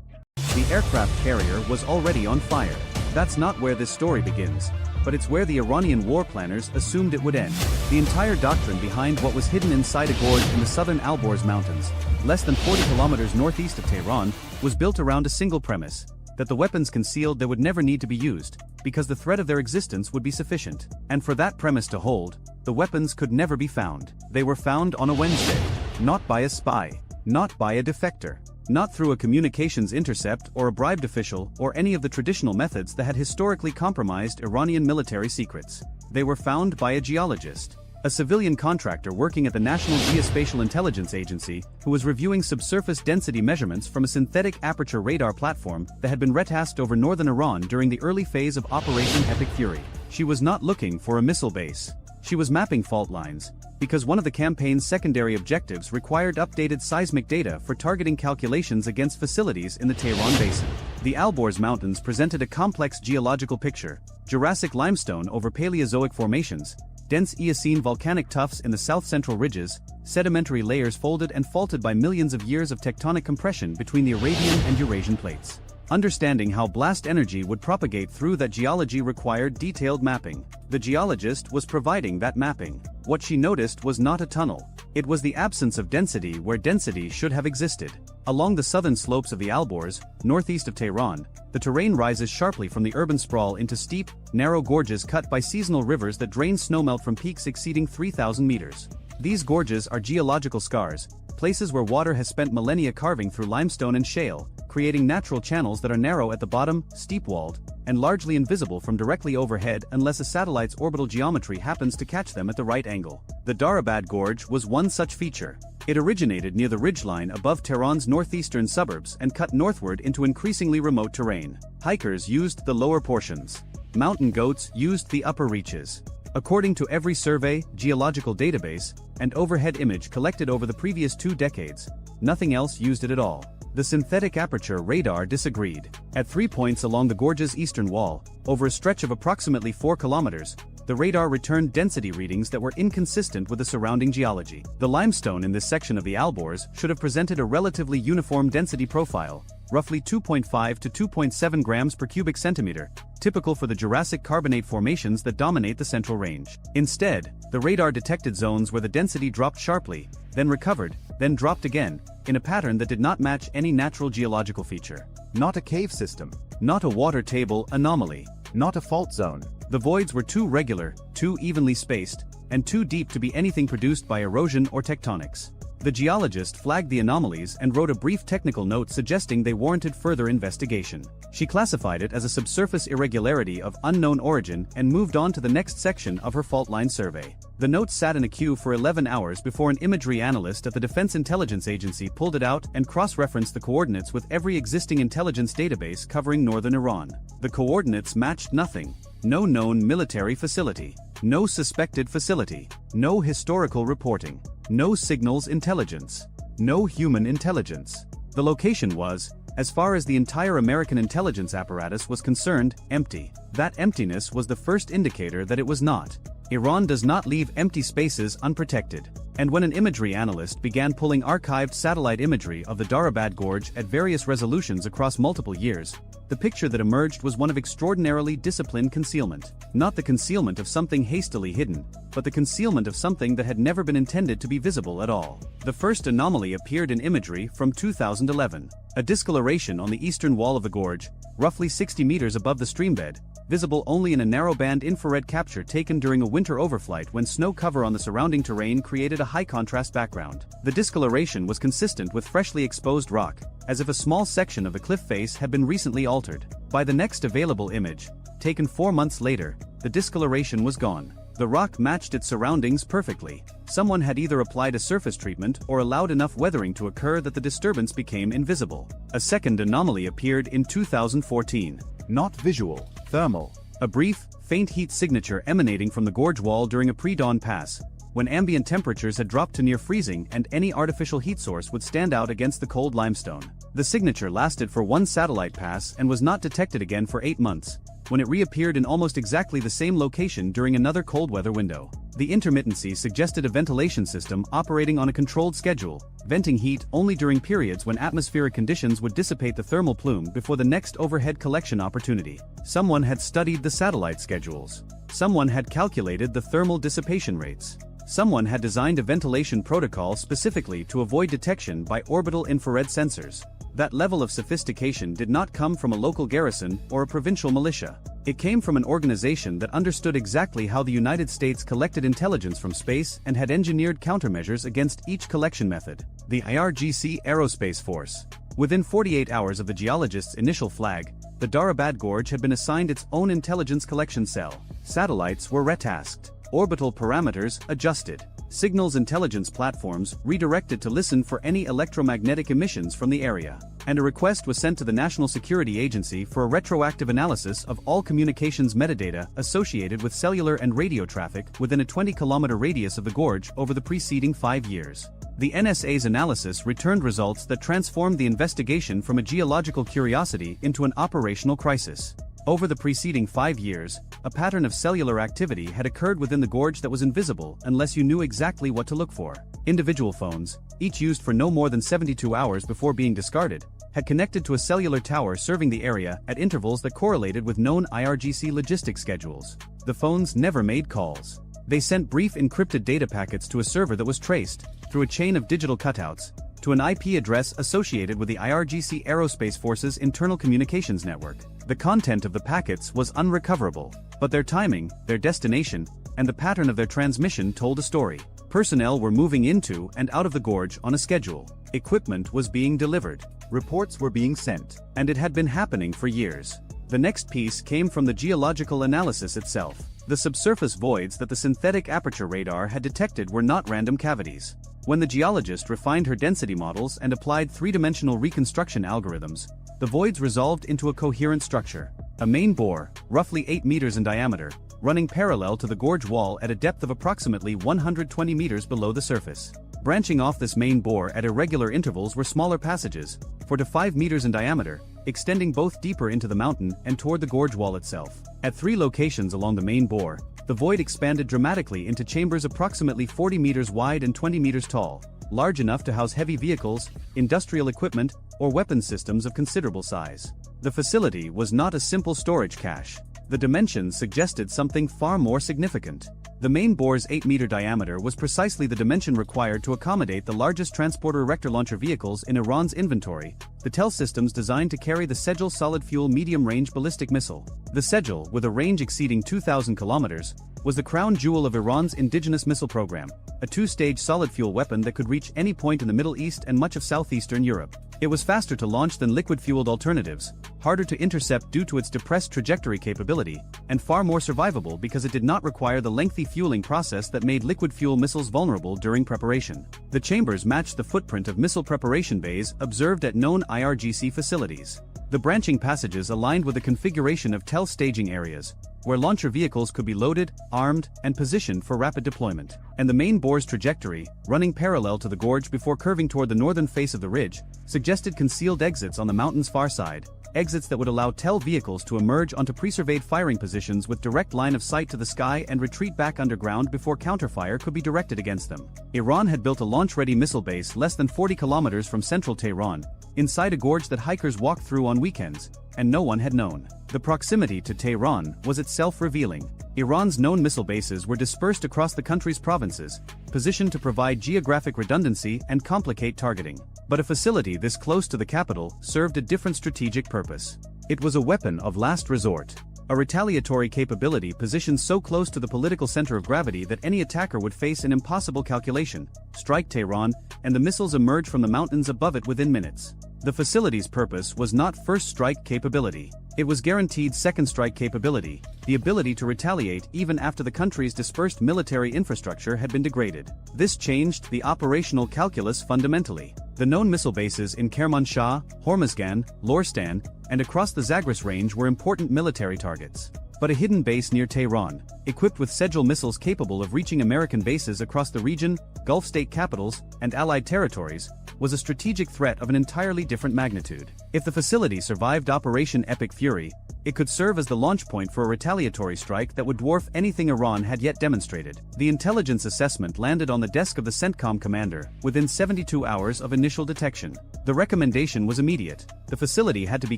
The aircraft carrier was already on fire. That's not where this story begins, but it's where the Iranian war planners assumed it would end. The entire doctrine behind what was hidden inside a gorge in the southern Alborz Mountains, less than 40 kilometers northeast of Tehran, was built around a single premise: that the weapons concealed there would never need to be used, because the threat of their existence would be sufficient. And for that premise to hold, the weapons could never be found. They were found on a Wednesday, not by a spy, not by a defector, not through a communications intercept or a bribed official or any of the traditional methods that had historically compromised Iranian military secrets. They were found by a geologist, a civilian contractor working at the National Geospatial Intelligence Agency who was reviewing subsurface density measurements from a synthetic aperture radar platform that had been retasked over northern Iran during the early phase of Operation Epic Fury. She was not looking for a missile base. She was mapping fault lines, because one of the campaign's secondary objectives required updated seismic data for targeting calculations against facilities in the Tehran Basin. The Alborz Mountains presented a complex geological picture: Jurassic limestone over Paleozoic formations, dense Eocene volcanic tufts in the south-central ridges, sedimentary layers folded and faulted by millions of years of tectonic compression between the Arabian and Eurasian plates. Understanding how blast energy would propagate through that geology required detailed mapping. The geologist was providing that mapping. What she noticed was not a tunnel. It was the absence of density where density should have existed. Along the southern slopes of the Alborz, northeast of Tehran, the terrain rises sharply from the urban sprawl into steep, narrow gorges cut by seasonal rivers that drain snowmelt from peaks exceeding 3,000 meters. These gorges are geological scars, places where water has spent millennia carving through limestone and shale, creating natural channels that are narrow at the bottom, steep-walled, and largely invisible from directly overhead unless a satellite's orbital geometry happens to catch them at the right angle. The Darabad Gorge was one such feature. It originated near the ridgeline above Tehran's northeastern suburbs and cut northward into increasingly remote terrain. Hikers used the lower portions. Mountain goats used the upper reaches. According to every survey, geological database, and overhead image collected over the previous 2 decades, nothing else used it at all. The synthetic aperture radar disagreed. At 3 points along the gorge's eastern wall, over a stretch of approximately 4 kilometers, the radar returned density readings that were inconsistent with the surrounding geology. The limestone in this section of the Alborz should have presented a relatively uniform density profile, roughly 2.5 to 2.7 grams per cubic centimeter, typical for the Jurassic carbonate formations that dominate the Central Range. Instead, the radar detected zones where the density dropped sharply, then recovered, then dropped again, in a pattern that did not match any natural geological feature. Not a cave system. Not a water table anomaly. Not a fault zone. The voids were too regular, too evenly spaced, and too deep to be anything produced by erosion or tectonics. The geologist flagged the anomalies and wrote a brief technical note suggesting they warranted further investigation. She classified it as a subsurface irregularity of unknown origin and moved on to the next section of her fault line survey. The note sat in a queue for 11 hours before an imagery analyst at the Defense Intelligence Agency pulled it out and cross-referenced the coordinates with every existing intelligence database covering northern Iran. The coordinates matched nothing. No known military facility. No suspected facility. No historical reporting. No signals intelligence. No human intelligence. The location was, As far as the entire American intelligence apparatus was concerned, empty. That emptiness was the first indicator that it was not. Iran does not leave empty spaces unprotected. And when an imagery analyst began pulling archived satellite imagery of the Darabad Gorge at various resolutions across multiple years, the picture that emerged was one of extraordinarily disciplined concealment. Not the concealment of something hastily hidden, but the concealment of something that had never been intended to be visible at all. The first anomaly appeared in imagery from 2011. A discoloration on the eastern wall of the gorge, roughly 60 meters above the streambed, visible only in a narrow-band infrared capture taken during a winter overflight when snow cover on the surrounding terrain created a high-contrast background. The discoloration was consistent with freshly exposed rock, as if a small section of the cliff face had been recently altered. By the next available image, taken 4 months later, the discoloration was gone. The rock matched its surroundings perfectly. Someone had either applied a surface treatment or allowed enough weathering to occur that the disturbance became invisible. A second anomaly appeared in 2014. Not visual, thermal. A brief, faint heat signature emanating from the gorge wall during a pre-dawn pass, when ambient temperatures had dropped to near freezing and any artificial heat source would stand out against the cold limestone. The signature lasted for one satellite pass and was not detected again for 8 months, when it reappeared in almost exactly the same location during another cold weather window. The intermittency suggested a ventilation system operating on a controlled schedule, venting heat only during periods when atmospheric conditions would dissipate the thermal plume before the next overhead collection opportunity. Someone had studied the satellite schedules. Someone had calculated the thermal dissipation rates. Someone had designed a ventilation protocol specifically to avoid detection by orbital infrared sensors. That level of sophistication did not come from a local garrison or a provincial militia. It came from an organization that understood exactly how the United States collected intelligence from space and had engineered countermeasures against each collection method. The IRGC Aerospace Force. Within 48 hours of the geologist's initial flag, the Darabad Gorge had been assigned its own intelligence collection cell. Satellites were retasked. Orbital parameters adjusted. Signals intelligence platforms redirected to listen for any electromagnetic emissions from the area. And a request was sent to the National Security Agency for a retroactive analysis of all communications metadata associated with cellular and radio traffic within a 20-kilometer radius of the gorge over the preceding 5 years. The NSA's analysis returned results that transformed the investigation from a geological curiosity into an operational crisis. Over the preceding 5 years, a pattern of cellular activity had occurred within the gorge that was invisible unless you knew exactly what to look for. Individual phones, each used for no more than 72 hours before being discarded, had connected to a cellular tower serving the area at intervals that correlated with known IRGC logistics schedules. The phones never made calls. They sent brief encrypted data packets to a server that was traced, through a chain of digital cutouts, to an IP address associated with the IRGC Aerospace Force's internal communications network. The content of the packets was unrecoverable, but their timing, their destination, and the pattern of their transmission told a story. Personnel were moving into and out of the gorge on a schedule. Equipment was being delivered. Reports were being sent. And it had been happening for years. The next piece came from the geological analysis itself. The subsurface voids that the synthetic aperture radar had detected were not random cavities. When the geologist refined her density models and applied three-dimensional reconstruction algorithms, the voids resolved into a coherent structure. A main bore, roughly 8 meters in diameter, running parallel to the gorge wall at a depth of approximately 120 meters below the surface. Branching off this main bore at irregular intervals were smaller passages, 4 to 5 meters in diameter, extending both deeper into the mountain and toward the gorge wall itself. At 3 locations along the main bore, the void expanded dramatically into chambers approximately 40 meters wide and 20 meters tall, large enough to house heavy vehicles, industrial equipment, or weapons systems of considerable size. The facility was not a simple storage cache. The dimensions suggested something far more significant. The main bore's 8-meter diameter was precisely the dimension required to accommodate the largest transporter erector launcher vehicles in Iran's inventory, the TEL systems designed to carry the Sejal solid-fuel medium-range ballistic missile. The Sejal, with a range exceeding 2,000 kilometers, was the crown jewel of Iran's indigenous missile program, a 2-stage solid-fuel weapon that could reach any point in the Middle East and much of southeastern Europe. It was faster to launch than liquid-fueled alternatives, harder to intercept due to its depressed trajectory capability, and far more survivable because it did not require the lengthy fueling process that made liquid fuel missiles vulnerable during preparation. The chambers matched the footprint of missile preparation bays observed at known IRGC facilities. The branching passages aligned with the configuration of TEL staging areas, where launcher vehicles could be loaded, armed, and positioned for rapid deployment. And the main bore's trajectory, running parallel to the gorge before curving toward the northern face of the ridge, suggested concealed exits on the mountain's far side, exits that would allow TEL vehicles to emerge onto pre-surveyed firing positions with direct line of sight to the sky and retreat back underground before counterfire could be directed against them. Iran had built a launch-ready missile base less than 40 kilometers from central Tehran, inside a gorge that hikers walked through on weekends, and no one had known. The proximity to Tehran was itself revealing. Iran's known missile bases were dispersed across the country's provinces, positioned to provide geographic redundancy and complicate targeting. But a facility this close to the capital served a different strategic purpose. It was a weapon of last resort. A retaliatory capability positioned so close to the political center of gravity that any attacker would face an impossible calculation: strike Tehran, and the missiles emerge from the mountains above it within minutes. The facility's purpose was not first strike capability. It was guaranteed second strike capability, the ability to retaliate even after the country's dispersed military infrastructure had been degraded. This changed the operational calculus fundamentally. The known missile bases in Kermanshah, Hormozgan, Lorstan, and across the Zagros range were important military targets. But a hidden base near Tehran, equipped with Sejal missiles capable of reaching American bases across the region, Gulf state capitals, and allied territories, was a strategic threat of an entirely different magnitude. If the facility survived Operation Epic Fury, it could serve as the launch point for a retaliatory strike that would dwarf anything Iran had yet demonstrated. The intelligence assessment landed on the desk of the CENTCOM commander within 72 hours of initial detection. The recommendation was immediate. The facility had to be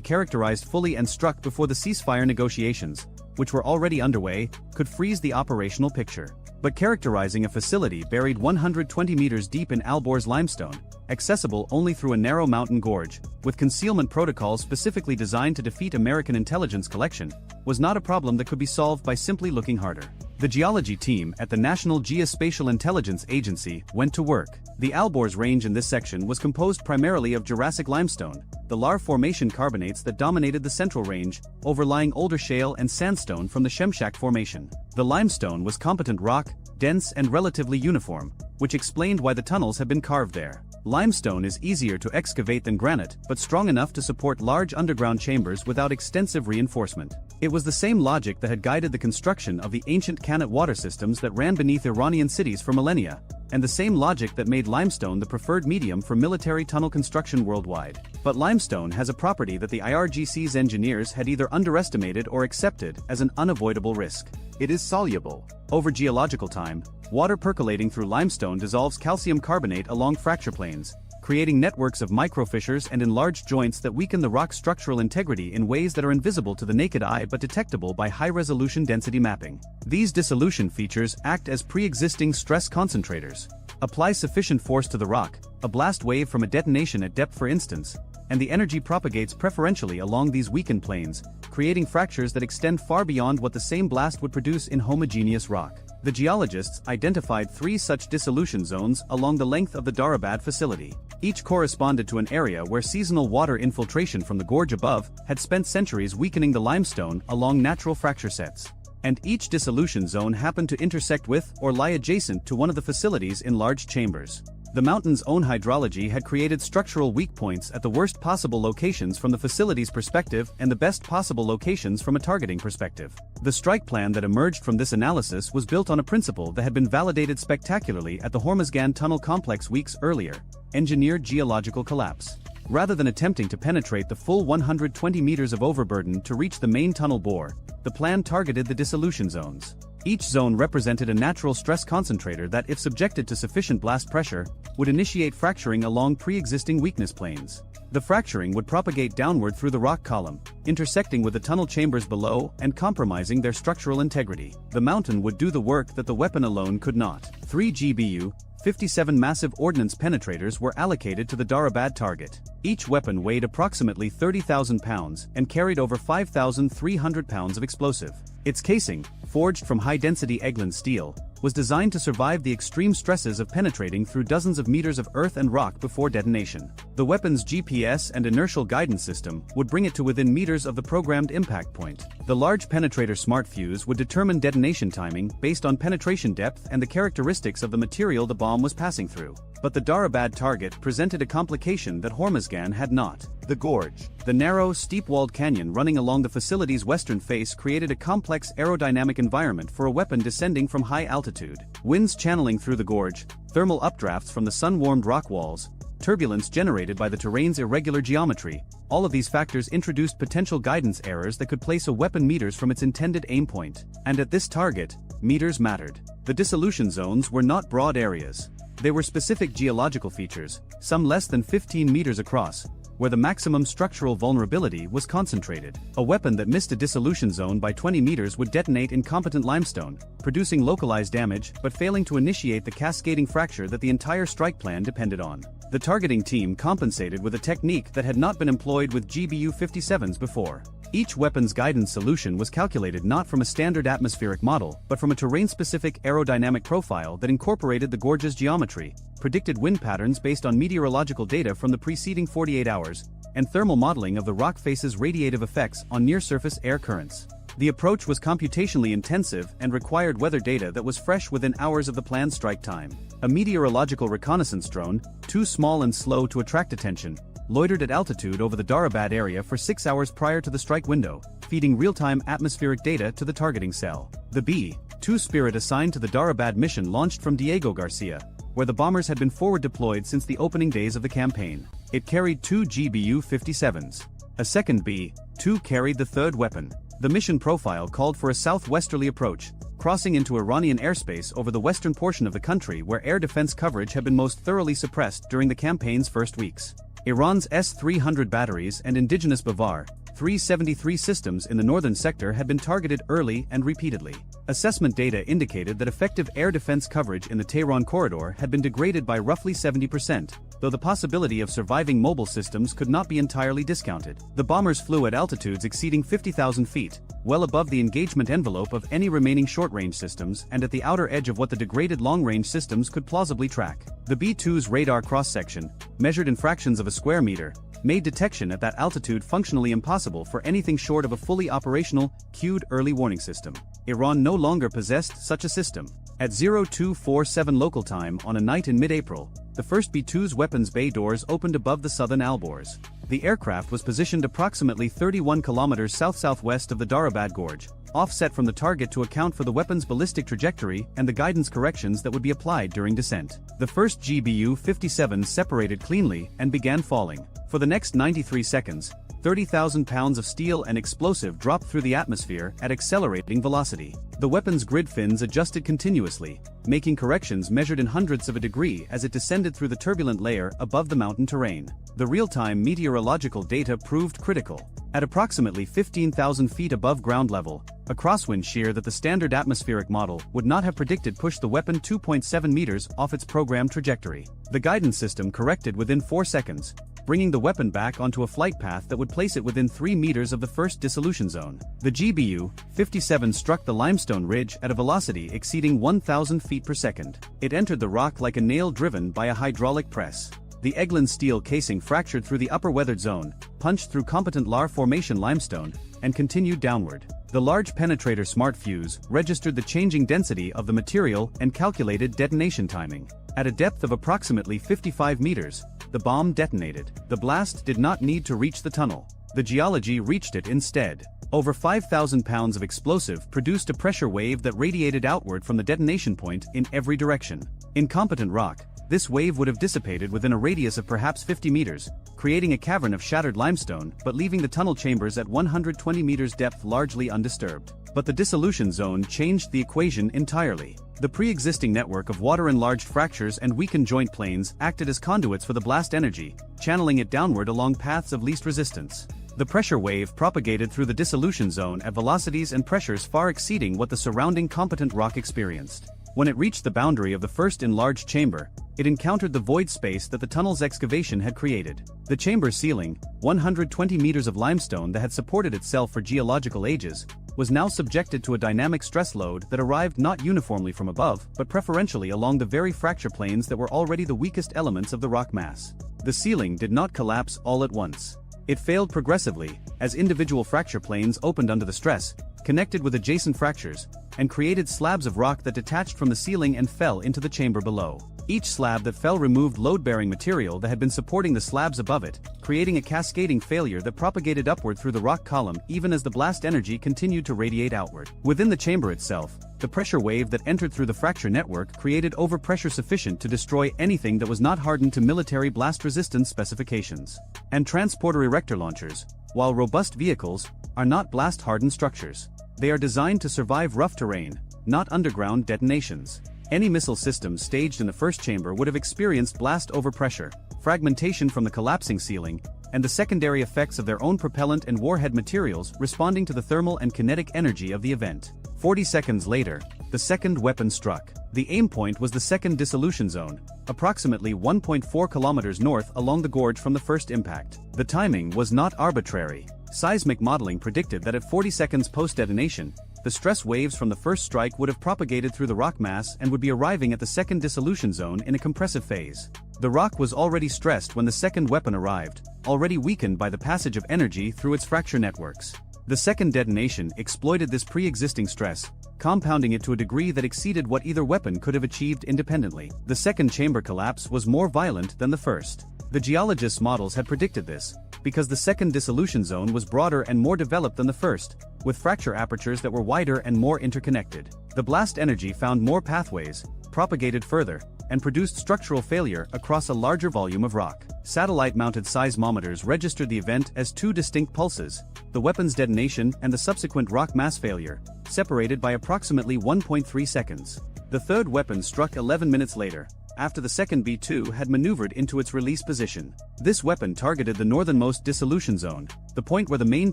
characterized fully and struck before the ceasefire negotiations, which were already underway, could freeze the operational picture. But characterizing a facility buried 120 meters deep in Alborz limestone, accessible only through a narrow mountain gorge, with concealment protocols specifically designed to defeat American intelligence collection, was not a problem that could be solved by simply looking harder. The geology team at the National Geospatial Intelligence Agency went to work. The Alborz range in this section was composed primarily of Jurassic limestone, the Lar Formation carbonates that dominated the central range, overlying older shale and sandstone from the Shemshak Formation. The limestone was competent rock, dense and relatively uniform, which explained why the tunnels had been carved there. Limestone is easier to excavate than granite, but strong enough to support large underground chambers without extensive reinforcement. It was the same logic that had guided the construction of the ancient Qanat water systems that ran beneath Iranian cities for millennia, and the same logic that made limestone the preferred medium for military tunnel construction worldwide. But limestone has a property that the IRGC's engineers had either underestimated or accepted as an unavoidable risk. It is soluble. Over geological time, water percolating through limestone dissolves calcium carbonate along fracture planes, creating networks of microfissures and enlarged joints that weaken the rock's structural integrity in ways that are invisible to the naked eye but detectable by high-resolution density mapping. These dissolution features act as pre-existing stress concentrators. Apply sufficient force to the rock, a blast wave from a detonation at depth for instance, and the energy propagates preferentially along these weakened planes, creating fractures that extend far beyond what the same blast would produce in homogeneous rock. The geologists identified 3 such dissolution zones along the length of the Darabad facility. Each corresponded to an area where seasonal water infiltration from the gorge above had spent centuries weakening the limestone along natural fracture sets. And each dissolution zone happened to intersect with or lie adjacent to one of the facility's enlarged chambers. The mountain's own hydrology had created structural weak points at the worst possible locations from the facility's perspective and the best possible locations from a targeting perspective. The strike plan that emerged from this analysis was built on a principle that had been validated spectacularly at the Hormozgan tunnel complex weeks earlier: engineered geological collapse. Rather than attempting to penetrate the full 120 meters of overburden to reach the main tunnel bore, the plan targeted the dissolution zones. Each zone represented a natural stress concentrator that, if subjected to sufficient blast pressure, would initiate fracturing along pre-existing weakness planes. The fracturing would propagate downward through the rock column, intersecting with the tunnel chambers below and compromising their structural integrity. The mountain would do the work that the weapon alone could not. 3 GBU, 57 massive ordnance penetrators were allocated to the Darabad target. Each weapon weighed approximately 30,000 pounds and carried over 5,300 pounds of explosive. Its casing, forged from high-density Eglin steel, was designed to survive the extreme stresses of penetrating through dozens of meters of earth and rock before detonation. The weapon's GPS and inertial guidance system would bring it to within meters of the programmed impact point. The large penetrator smart fuse would determine detonation timing based on penetration depth and the characteristics of the material the bomb was passing through. But the Darabad target presented a complication that Hormozgan had not. The gorge. The narrow, steep-walled canyon running along the facility's western face created a complex aerodynamic environment for a weapon descending from high altitude. Winds channeling through the gorge, thermal updrafts from the sun-warmed rock walls, turbulence generated by the terrain's irregular geometry, all of these factors introduced potential guidance errors that could place a weapon meters from its intended aim point. And at this target, meters mattered. The dissolution zones were not broad areas. They were specific geological features, some less than 15 meters across, where the maximum structural vulnerability was concentrated. A weapon that missed a dissolution zone by 20 meters would detonate in competent limestone, producing localized damage but failing to initiate the cascading fracture that the entire strike plan depended on. The targeting team compensated with a technique that had not been employed with GBU-57s before. Each weapon's guidance solution was calculated not from a standard atmospheric model, but from a terrain-specific aerodynamic profile that incorporated the gorge's geometry, predicted wind patterns based on meteorological data from the preceding 48 hours, and thermal modeling of the rock face's radiative effects on near-surface air currents. The approach was computationally intensive and required weather data that was fresh within hours of the planned strike time. A meteorological reconnaissance drone, too small and slow to attract attention, loitered at altitude over the Darabad area for 6 hours prior to the strike window, feeding real-time atmospheric data to the targeting cell. The B-2 Spirit assigned to the Darabad mission launched from Diego Garcia, where the bombers had been forward deployed since the opening days of the campaign. It carried 2 GBU-57s. A second B-2 carried the third weapon. The mission profile called for a southwesterly approach, crossing into Iranian airspace over the western portion of the country where air defense coverage had been most thoroughly suppressed during the campaign's first weeks. Iran's S-300 batteries and indigenous Bavar 373 systems in the northern sector had been targeted early and repeatedly. Assessment data indicated that effective air defense coverage in the Tehran corridor had been degraded by roughly 70%, though the possibility of surviving mobile systems could not be entirely discounted. The bombers flew at altitudes exceeding 50,000 feet, well above the engagement envelope of any remaining short-range systems and at the outer edge of what the degraded long-range systems could plausibly track. The B-2's radar cross-section, measured in fractions of a square meter, made detection at that altitude functionally impossible for anything short of a fully operational, cued early warning system. Iran no longer possessed such a system. At 0247 local time on a night in mid-April, the first B-2's weapons bay doors opened above the southern Alborz. The aircraft was positioned approximately 31 kilometers south-southwest of the Darabad Gorge, offset from the target to account for the weapon's ballistic trajectory and the guidance corrections that would be applied during descent. The first GBU-57 separated cleanly and began falling. For the next 93 seconds, 30,000 pounds of steel and explosive dropped through the atmosphere at accelerating velocity. The weapon's grid fins adjusted continuously, making corrections measured in hundredths of a degree as it descended through the turbulent layer above the mountain terrain. The real-time meteorological data proved critical. At approximately 15,000 feet above ground level, a crosswind shear that the standard atmospheric model would not have predicted pushed the weapon 2.7 meters off its programmed trajectory. The guidance system corrected within 4 seconds, bringing the weapon back onto a flight path that would place it within 3 meters of the first dissolution zone. The GBU-57 struck the limestone ridge at a velocity exceeding 1,000 feet per second. It entered the rock like a nail driven by a hydraulic press. The Eglin steel casing fractured through the upper weathered zone, punched through competent Lar formation limestone, and continued downward. The large penetrator smart fuse registered the changing density of the material and calculated detonation timing. At a depth of approximately 55 meters, the bomb detonated. The blast did not need to reach the tunnel. The geology reached it instead. Over 5,000 pounds of explosive produced a pressure wave that radiated outward from the detonation point in every direction. In competent rock, this wave would have dissipated within a radius of perhaps 50 meters, creating a cavern of shattered limestone but leaving the tunnel chambers at 120 meters depth largely undisturbed. But the dissolution zone changed the equation entirely. The pre-existing network of water-enlarged fractures and weakened joint planes acted as conduits for the blast energy, channeling it downward along paths of least resistance. The pressure wave propagated through the dissolution zone at velocities and pressures far exceeding what the surrounding competent rock experienced. When it reached the boundary of the first enlarged chamber, it encountered the void space that the tunnel's excavation had created. The chamber's ceiling, 120 meters of limestone that had supported itself for geological ages, was now subjected to a dynamic stress load that arrived not uniformly from above, but preferentially along the very fracture planes that were already the weakest elements of the rock mass. The ceiling did not collapse all at once. It failed progressively, as individual fracture planes opened under the stress, connected with adjacent fractures, and created slabs of rock that detached from the ceiling and fell into the chamber below. Each slab that fell removed load-bearing material that had been supporting the slabs above it, creating a cascading failure that propagated upward through the rock column even as the blast energy continued to radiate outward. Within the chamber itself, the pressure wave that entered through the fracture network created overpressure sufficient to destroy anything that was not hardened to military blast resistance specifications. And transporter erector launchers, while robust vehicles, are not blast-hardened structures. They are designed to survive rough terrain, not underground detonations. Any missile system staged in the first chamber would have experienced blast overpressure, fragmentation from the collapsing ceiling, and the secondary effects of their own propellant and warhead materials responding to the thermal and kinetic energy of the event. 40 seconds later, the second weapon struck. The aim point was the second dissolution zone, approximately 1.4 kilometers north along the gorge from the first impact. The timing was not arbitrary. Seismic modeling predicted that at 40 seconds post-detonation, the stress waves from the first strike would have propagated through the rock mass and would be arriving at the second dissolution zone in a compressive phase. The rock was already stressed when the second weapon arrived, already weakened by the passage of energy through its fracture networks. The second detonation exploited this pre-existing stress, compounding it to a degree that exceeded what either weapon could have achieved independently. The second chamber collapse was more violent than the first. The geologists' models had predicted this, because the second dissolution zone was broader and more developed than the first, with fracture apertures that were wider and more interconnected. The blast energy found more pathways, propagated further, and produced structural failure across a larger volume of rock. Satellite-mounted seismometers registered the event as two distinct pulses, the weapon's detonation and the subsequent rock mass failure, separated by approximately 1.3 seconds. The third weapon struck 11 minutes later, after the second B-2 had maneuvered into its release position. This weapon targeted the northernmost dissolution zone, the point where the main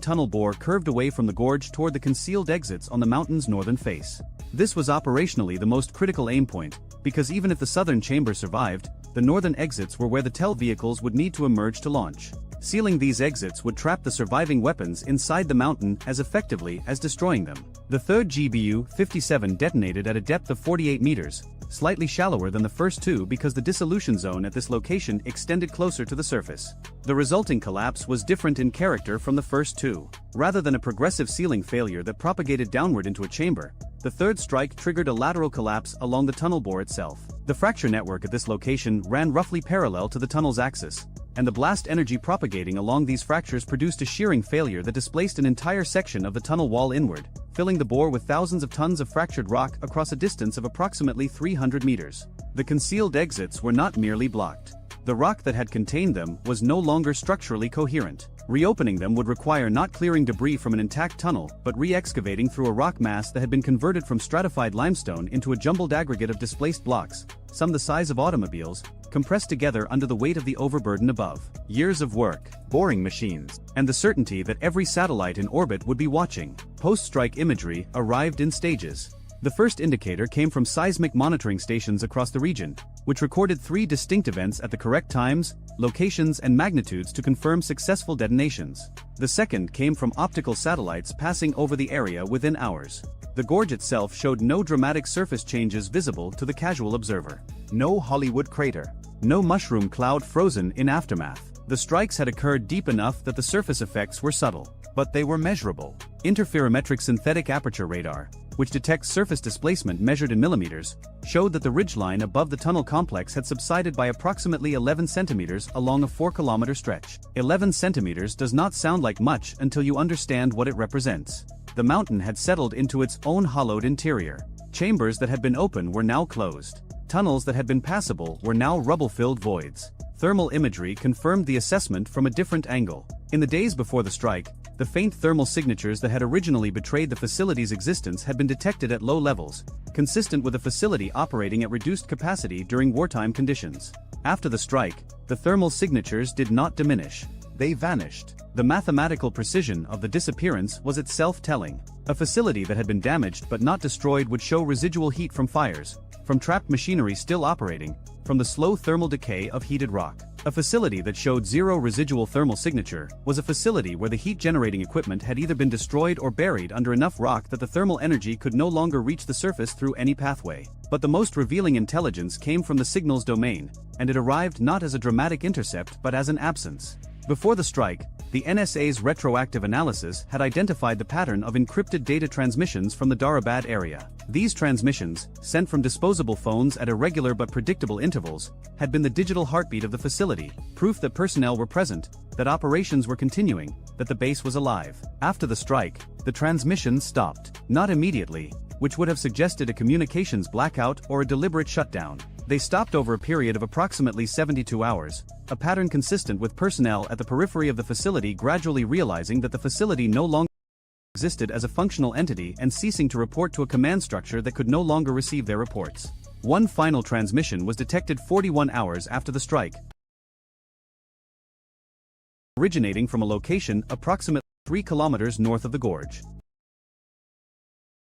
tunnel bore curved away from the gorge toward the concealed exits on the mountain's northern face. This was operationally the most critical aim point, because even if the southern chamber survived, the northern exits were where the TEL vehicles would need to emerge to launch. Sealing these exits would trap the surviving weapons inside the mountain as effectively as destroying them. The third GBU-57 detonated at a depth of 48 meters, slightly shallower than the first two because the dissolution zone at this location extended closer to the surface. The resulting collapse was different in character from the first two. Rather than a progressive sealing failure that propagated downward into a chamber, the third strike triggered a lateral collapse along the tunnel bore itself. The fracture network at this location ran roughly parallel to the tunnel's axis, and the blast energy propagating along these fractures produced a shearing failure that displaced an entire section of the tunnel wall inward, filling the bore with thousands of tons of fractured rock across a distance of approximately 300 meters. The concealed exits were not merely blocked. The rock that had contained them was no longer structurally coherent. Reopening them would require not clearing debris from an intact tunnel, but re-excavating through a rock mass that had been converted from stratified limestone into a jumbled aggregate of displaced blocks, some the size of automobiles, compressed together under the weight of the overburden above. Years of work, boring machines, and the certainty that every satellite in orbit would be watching. Post-strike imagery arrived in stages. The first indicator came from seismic monitoring stations across the region, which recorded 3 distinct events at the correct times, locations and magnitudes to confirm successful detonations. The second came from optical satellites passing over the area within hours. The gorge itself showed no dramatic surface changes visible to the casual observer. No Hollywood crater. No mushroom cloud frozen in aftermath. The strikes had occurred deep enough that the surface effects were subtle, but they were measurable. Interferometric synthetic aperture radar, which detects surface displacement measured in millimeters, showed that the ridgeline above the tunnel complex had subsided by approximately 11 centimeters along a 4-kilometer stretch. 11 centimeters does not sound like much until you understand what it represents. The mountain had settled into its own hollowed interior. Chambers that had been open were now closed. Tunnels that had been passable were now rubble-filled voids. Thermal imagery confirmed the assessment from a different angle. In the days before the strike, the faint thermal signatures that had originally betrayed the facility's existence had been detected at low levels, consistent with a facility operating at reduced capacity during wartime conditions. After the strike, the thermal signatures did not diminish. They vanished. The mathematical precision of the disappearance was itself telling. A facility that had been damaged but not destroyed would show residual heat from fires, from trapped machinery still operating, from the slow thermal decay of heated rock. A facility that showed zero residual thermal signature was a facility where the heat-generating equipment had either been destroyed or buried under enough rock that the thermal energy could no longer reach the surface through any pathway. But the most revealing intelligence came from the signals domain, and it arrived not as a dramatic intercept but as an absence. Before the strike, The NSA's retroactive analysis had identified the pattern of encrypted data transmissions from the Darabad area. These transmissions, sent from disposable phones at irregular but predictable intervals, had been the digital heartbeat of the facility, proof that personnel were present, that operations were continuing, that the base was alive. After the strike, the transmissions stopped. Not immediately, which would have suggested a communications blackout or a deliberate shutdown. They stopped over a period of approximately 72 hours, a pattern consistent with personnel at the periphery of the facility gradually realizing that the facility no longer existed as a functional entity and ceasing to report to a command structure that could no longer receive their reports. One final transmission was detected 41 hours after the strike, originating from a location approximately 3 kilometers north of the gorge.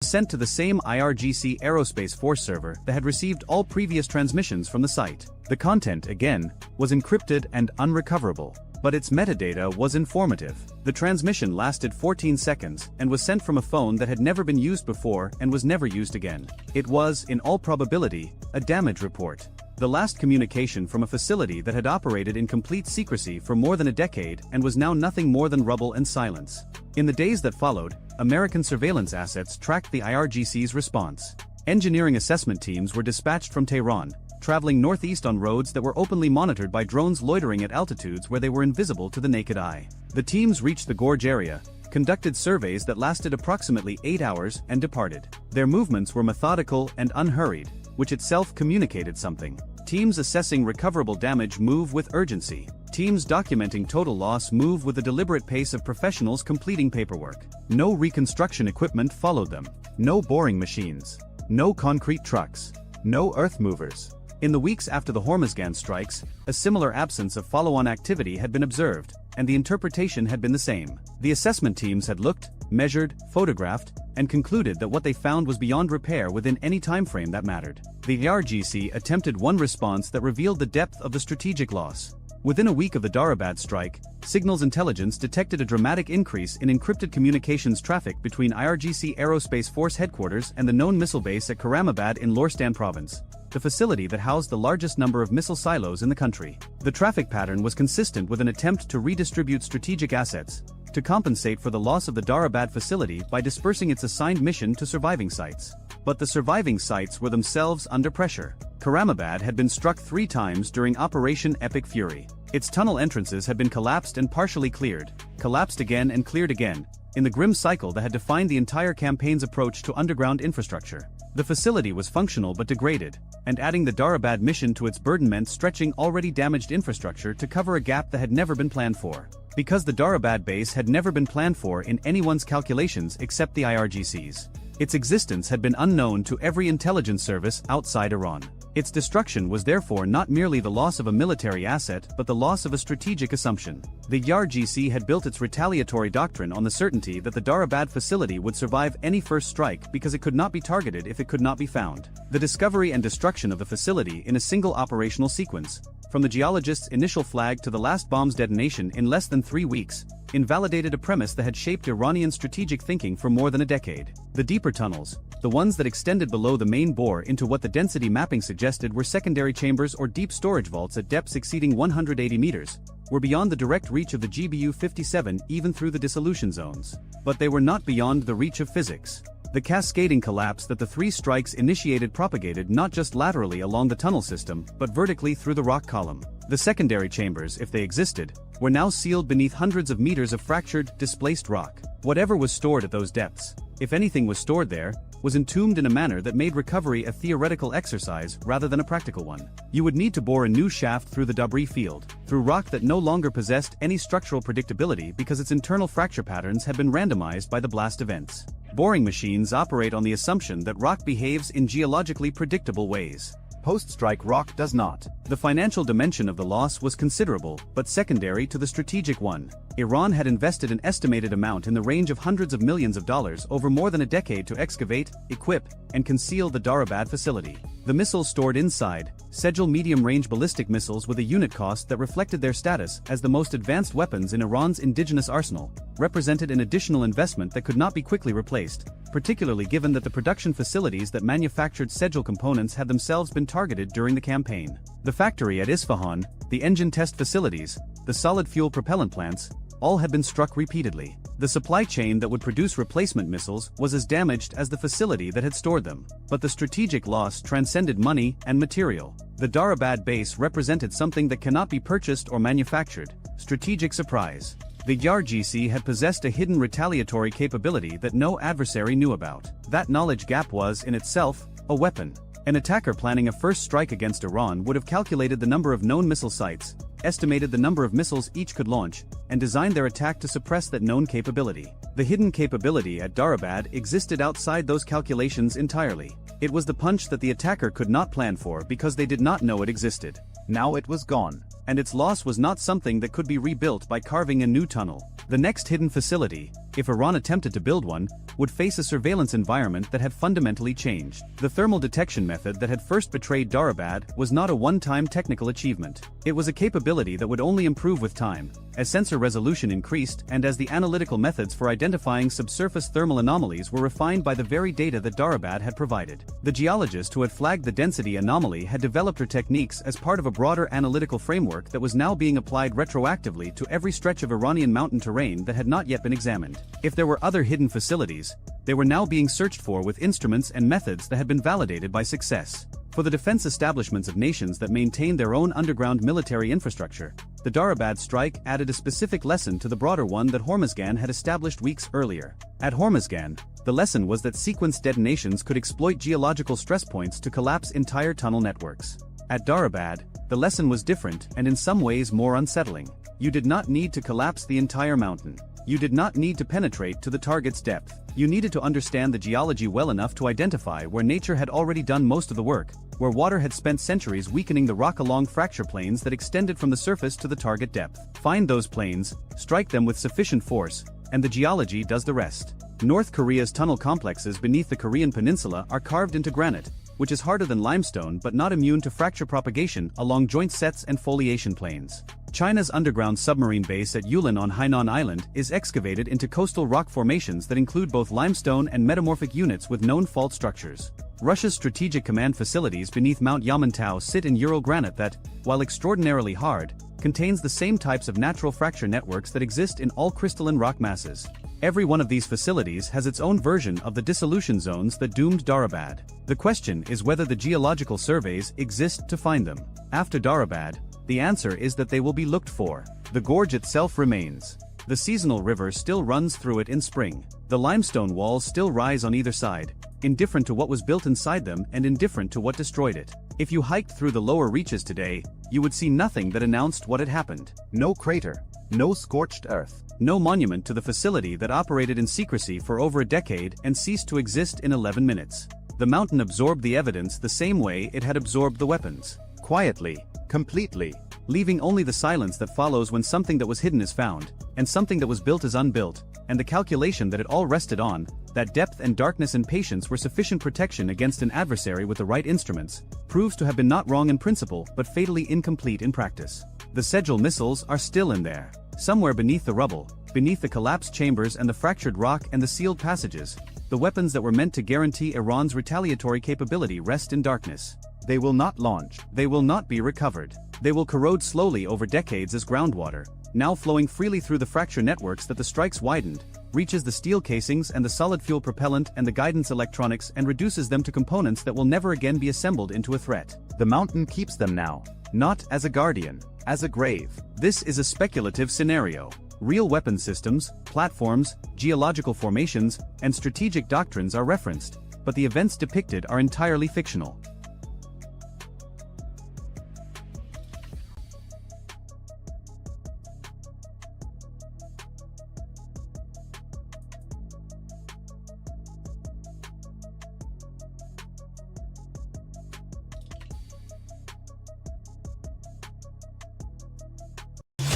Sent to the same IRGC Aerospace Force server that had received all previous transmissions from the site. The content, again, was encrypted and unrecoverable, but its metadata was informative. The transmission lasted 14 seconds and was sent from a phone that had never been used before and was never used again. It was, in all probability, a damage report. The last communication from a facility that had operated in complete secrecy for more than a decade and was now nothing more than rubble and silence. In the days that followed, American surveillance assets tracked the IRGC's response. Engineering assessment teams were dispatched from Tehran, traveling northeast on roads that were openly monitored by drones loitering at altitudes where they were invisible to the naked eye. The teams reached the gorge area, conducted surveys that lasted approximately 8 hours, and departed. Their movements were methodical and unhurried, which itself communicated something. Teams assessing recoverable damage move with urgency. Teams documenting total loss move with the deliberate pace of professionals completing paperwork. No reconstruction equipment followed them. No boring machines. No concrete trucks. No earth movers. In the weeks after the Hormuzgan strikes, a similar absence of follow-on activity had been observed, and the interpretation had been the same. The assessment teams had looked, measured, photographed, and concluded that what they found was beyond repair within any time frame that mattered. The IRGC attempted one response that revealed the depth of the strategic loss. Within a week of the Darabad strike, Signals Intelligence detected a dramatic increase in encrypted communications traffic between IRGC Aerospace Force headquarters and the known missile base at Karamabad in Lorestan province, the facility that housed the largest number of missile silos in the country. The traffic pattern was consistent with an attempt to redistribute strategic assets, to compensate for the loss of the Darabad facility by dispersing its assigned mission to surviving sites. But the surviving sites were themselves under pressure. Karamabad had been struck 3 times during Operation Epic Fury. Its tunnel entrances had been collapsed and partially cleared, collapsed again and cleared again, in the grim cycle that had defined the entire campaign's approach to underground infrastructure. The facility was functional but degraded, and adding the Darabad mission to its burden meant stretching already damaged infrastructure to cover a gap that had never been planned for. Because the Darabad base had never been planned for in anyone's calculations except the IRGC's. Its existence had been unknown to every intelligence service outside Iran. Its destruction was therefore not merely the loss of a military asset but the loss of a strategic assumption. The IRGC had built its retaliatory doctrine on the certainty that the Darabad facility would survive any first strike because it could not be targeted if it could not be found. The discovery and destruction of the facility in a single operational sequence, from the geologist's initial flag to the last bomb's detonation in less than 3 weeks, invalidated a premise that had shaped Iranian strategic thinking for more than a decade. The deeper tunnels, the ones that extended below the main bore into what the density mapping suggested were secondary chambers or deep storage vaults at depths exceeding 180 meters, were beyond the direct reach of the GBU-57 even through the dissolution zones. But they were not beyond the reach of physics. The cascading collapse that the 3 strikes initiated propagated not just laterally along the tunnel system, but vertically through the rock column. The secondary chambers, if they existed, were now sealed beneath hundreds of meters of fractured, displaced rock. Whatever was stored at those depths, if anything was stored there, was entombed in a manner that made recovery a theoretical exercise rather than a practical one. You would need to bore a new shaft through the debris field, through rock that no longer possessed any structural predictability because its internal fracture patterns had been randomized by the blast events. Boring machines operate on the assumption that rock behaves in geologically predictable ways. Post-strike rock does not. The financial dimension of the loss was considerable, but secondary to the strategic one. Iran had invested an estimated amount in the range of hundreds of millions of dollars over more than a decade to excavate, equip, and conceal the Darabad facility. The missiles stored inside, Sejal medium-range ballistic missiles with a unit cost that reflected their status as the most advanced weapons in Iran's indigenous arsenal, represented an additional investment that could not be quickly replaced, particularly given that the production facilities that manufactured Sejal components had themselves been targeted during the campaign. The factory at Isfahan, the engine test facilities, the solid fuel propellant plants, all had been struck repeatedly. The supply chain that would produce replacement missiles was as damaged as the facility that had stored them. But the strategic loss transcended money and material. The Darabad base represented something that cannot be purchased or manufactured: strategic surprise. The YAR-GC had possessed a hidden retaliatory capability that no adversary knew about. That knowledge gap was, in itself, a weapon. An attacker planning a first strike against Iran would have calculated the number of known missile sites, estimated the number of missiles each could launch, and designed their attack to suppress that known capability. The hidden capability at Darabad existed outside those calculations entirely. It was the punch that the attacker could not plan for because they did not know it existed. Now it was gone. And its loss was not something that could be rebuilt by carving a new tunnel. The next hidden facility, if Iran attempted to build one, would face a surveillance environment that had fundamentally changed. The thermal detection method that had first betrayed Darabad was not a one-time technical achievement. It was a capability that would only improve with time, as sensor resolution increased and as the analytical methods for identifying subsurface thermal anomalies were refined by the very data that Darabad had provided. The geologist who had flagged the density anomaly had developed her techniques as part of a broader analytical framework that was now being applied retroactively to every stretch of Iranian mountain terrain that had not yet been examined. If there were other hidden facilities, they were now being searched for with instruments and methods that had been validated by success. For the defense establishments of nations that maintained their own underground military infrastructure, the Darabad strike added a specific lesson to the broader one that Hormuzgan had established weeks earlier. At Hormuzgan, the lesson was that sequenced detonations could exploit geological stress points to collapse entire tunnel networks. At Darabad, the lesson was different and in some ways more unsettling. You did not need to collapse the entire mountain. You did not need to penetrate to the target's depth. You needed to understand the geology well enough to identify where nature had already done most of the work, where water had spent centuries weakening the rock along fracture planes that extended from the surface to the target depth. Find those planes, strike them with sufficient force, and the geology does the rest. North Korea's tunnel complexes beneath the Korean peninsula are carved into granite, which is harder than limestone but not immune to fracture propagation along joint sets and foliation planes. China's underground submarine base at Yulin on Hainan Island is excavated into coastal rock formations that include both limestone and metamorphic units with known fault structures. Russia's strategic command facilities beneath Mount Yamantau sit in Ural granite that, while extraordinarily hard, contains the same types of natural fracture networks that exist in all crystalline rock masses. Every one of these facilities has its own version of the dissolution zones that doomed Darabad. The question is whether the geological surveys exist to find them. After Darabad, the answer is that they will be looked for. The gorge itself remains. The seasonal river still runs through it in spring. The limestone walls still rise on either side, indifferent to what was built inside them and indifferent to what destroyed it. If you hiked through the lower reaches today, you would see nothing that announced what had happened. No crater. No scorched earth. No monument to the facility that operated in secrecy for over a decade and ceased to exist in 11 minutes. The mountain absorbed the evidence the same way it had absorbed the weapons. Quietly. Completely. Leaving only the silence that follows when something that was hidden is found, and something that was built is unbuilt, and the calculation that it all rested on, that depth and darkness and patience were sufficient protection against an adversary with the right instruments, proves to have been not wrong in principle but fatally incomplete in practice. The Sejal missiles are still in there. Somewhere beneath the rubble, beneath the collapsed chambers and the fractured rock and the sealed passages, the weapons that were meant to guarantee Iran's retaliatory capability rest in darkness. They will not launch. They will not be recovered. They will corrode slowly over decades as groundwater, now flowing freely through the fracture networks that the strikes widened, reaches the steel casings and the solid fuel propellant and the guidance electronics and reduces them to components that will never again be assembled into a threat. The mountain keeps them now. Not as a guardian. As a grave. This is a speculative scenario. Real weapon systems, platforms, geological formations, and strategic doctrines are referenced, but the events depicted are entirely fictional.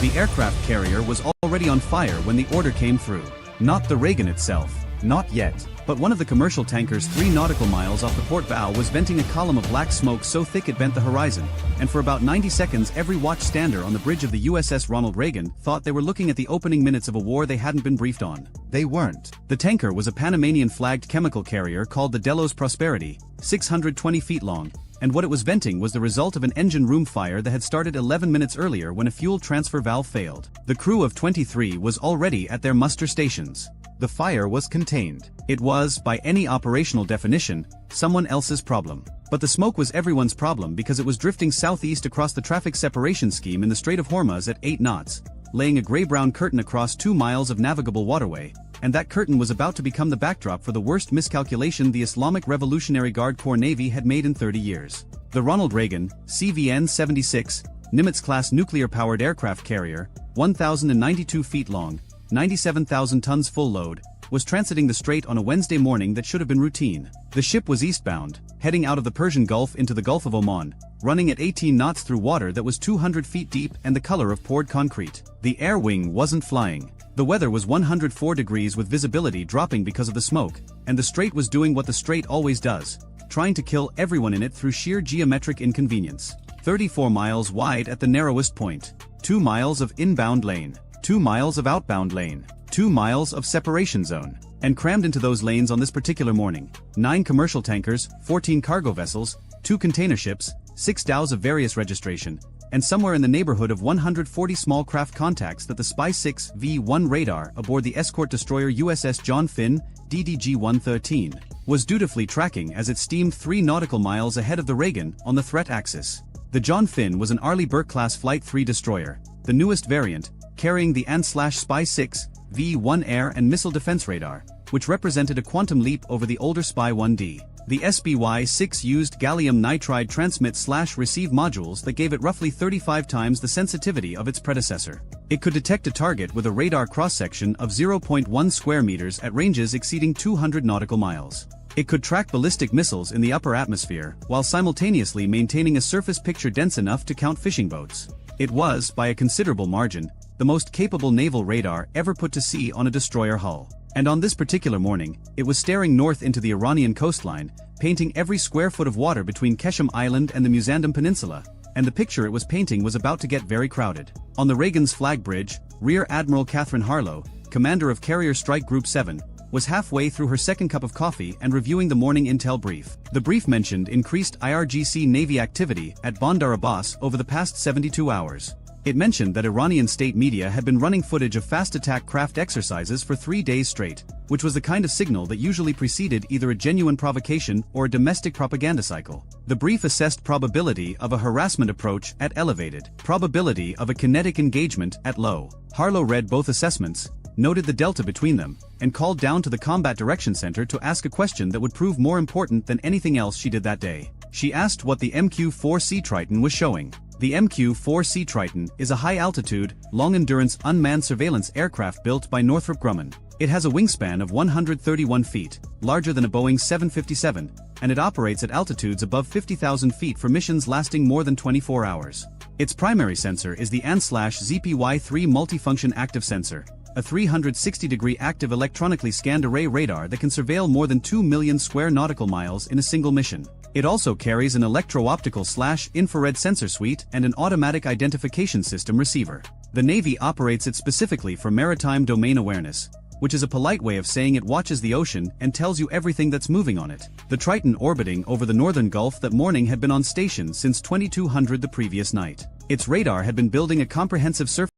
The aircraft carrier was already on fire when the order came through. Not the Reagan itself. Not yet. But one of the commercial tankers 3 nautical miles off the port bow was venting a column of black smoke so thick it bent the horizon, and for about 90 seconds every watchstander on the bridge of the USS Ronald Reagan thought they were looking at the opening minutes of a war they hadn't been briefed on. They weren't. The tanker was a Panamanian-flagged chemical carrier called the Delos Prosperity, 620 feet long, and what it was venting was the result of an engine room fire that had started 11 minutes earlier when a fuel transfer valve failed. The crew of 23 was already at their muster stations. The fire was contained. It was, by any operational definition, someone else's problem. But the smoke was everyone's problem because it was drifting southeast across the traffic separation scheme in the Strait of Hormuz at 8 knots, laying a gray-brown curtain across 2 miles of navigable waterway, and that curtain was about to become the backdrop for the worst miscalculation the Islamic Revolutionary Guard Corps Navy had made in 30 years. The Ronald Reagan, CVN-76, Nimitz-class nuclear-powered aircraft carrier, 1,092 feet long, 97,000 tons full load, was transiting the strait on a Wednesday morning that should have been routine. The ship was eastbound, heading out of the Persian Gulf into the Gulf of Oman, running at 18 knots through water that was 200 feet deep and the color of poured concrete. The air wing wasn't flying. The weather was 104 degrees with visibility dropping because of the smoke, and the strait was doing what the strait always does, trying to kill everyone in it through sheer geometric inconvenience. 34 miles wide at the narrowest point, 2 miles of inbound lane, 2 miles of outbound lane, 2 miles of separation zone, and crammed into those lanes on this particular morning, 9 commercial tankers, 14 cargo vessels, 2 container ships, 6 dhows of various registration, and somewhere in the neighborhood of 140 small craft contacts that the Spy-6 V-1 radar aboard the escort destroyer USS John Finn, DDG-113, was dutifully tracking as it steamed 3 nautical miles ahead of the Reagan on the threat axis. The John Finn was an Arleigh Burke-class Flight 3 destroyer, the newest variant, carrying the AN/Spy-6 V-1 air and missile defense radar, which represented a quantum leap over the older Spy-1D. The SBY-6 used gallium nitride transmit/receive modules that gave it roughly 35 times the sensitivity of its predecessor. It could detect a target with a radar cross-section of 0.1 square meters at ranges exceeding 200 nautical miles. It could track ballistic missiles in the upper atmosphere while simultaneously maintaining a surface picture dense enough to count fishing boats. It was, by a considerable margin, the most capable naval radar ever put to sea on a destroyer hull. And on this particular morning, it was staring north into the Iranian coastline, painting every square foot of water between Keshem Island and the Musandam Peninsula, and the picture it was painting was about to get very crowded. On the Reagan's flag bridge, Rear Admiral Catherine Harlow, commander of Carrier Strike Group 7, was halfway through her second cup of coffee and reviewing the morning intel brief. The brief mentioned increased IRGC Navy activity at Bandar Abbas over the past 72 hours. It mentioned that Iranian state media had been running footage of fast attack craft exercises for 3 days straight, which was the kind of signal that usually preceded either a genuine provocation or a domestic propaganda cycle. The brief assessed probability of a harassment approach at elevated, probability of a kinetic engagement at low. Harlow read both assessments, noted the delta between them, and called down to the Combat Direction Center to ask a question that would prove more important than anything else she did that day. She asked what the MQ-4C Triton was showing. The MQ-4C Triton is a high-altitude, long-endurance unmanned surveillance aircraft built by Northrop Grumman. It has a wingspan of 131 feet, larger than a Boeing 757, and it operates at altitudes above 50,000 feet for missions lasting more than 24 hours. Its primary sensor is the AN/ZPY-3 multifunction active sensor, a 360-degree active electronically scanned array radar that can surveil more than 2 million square nautical miles in a single mission. It also carries an electro-optical/infrared sensor suite and an automatic identification system receiver. The Navy operates it specifically for maritime domain awareness, which is a polite way of saying it watches the ocean and tells you everything that's moving on it. The Triton orbiting over the northern Gulf that morning had been on station since 2200 the previous night. Its radar had been building a comprehensive surface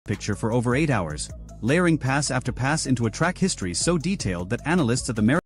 picture for over 8 hours, layering pass after pass into a track history so detailed that analysts at the Maritime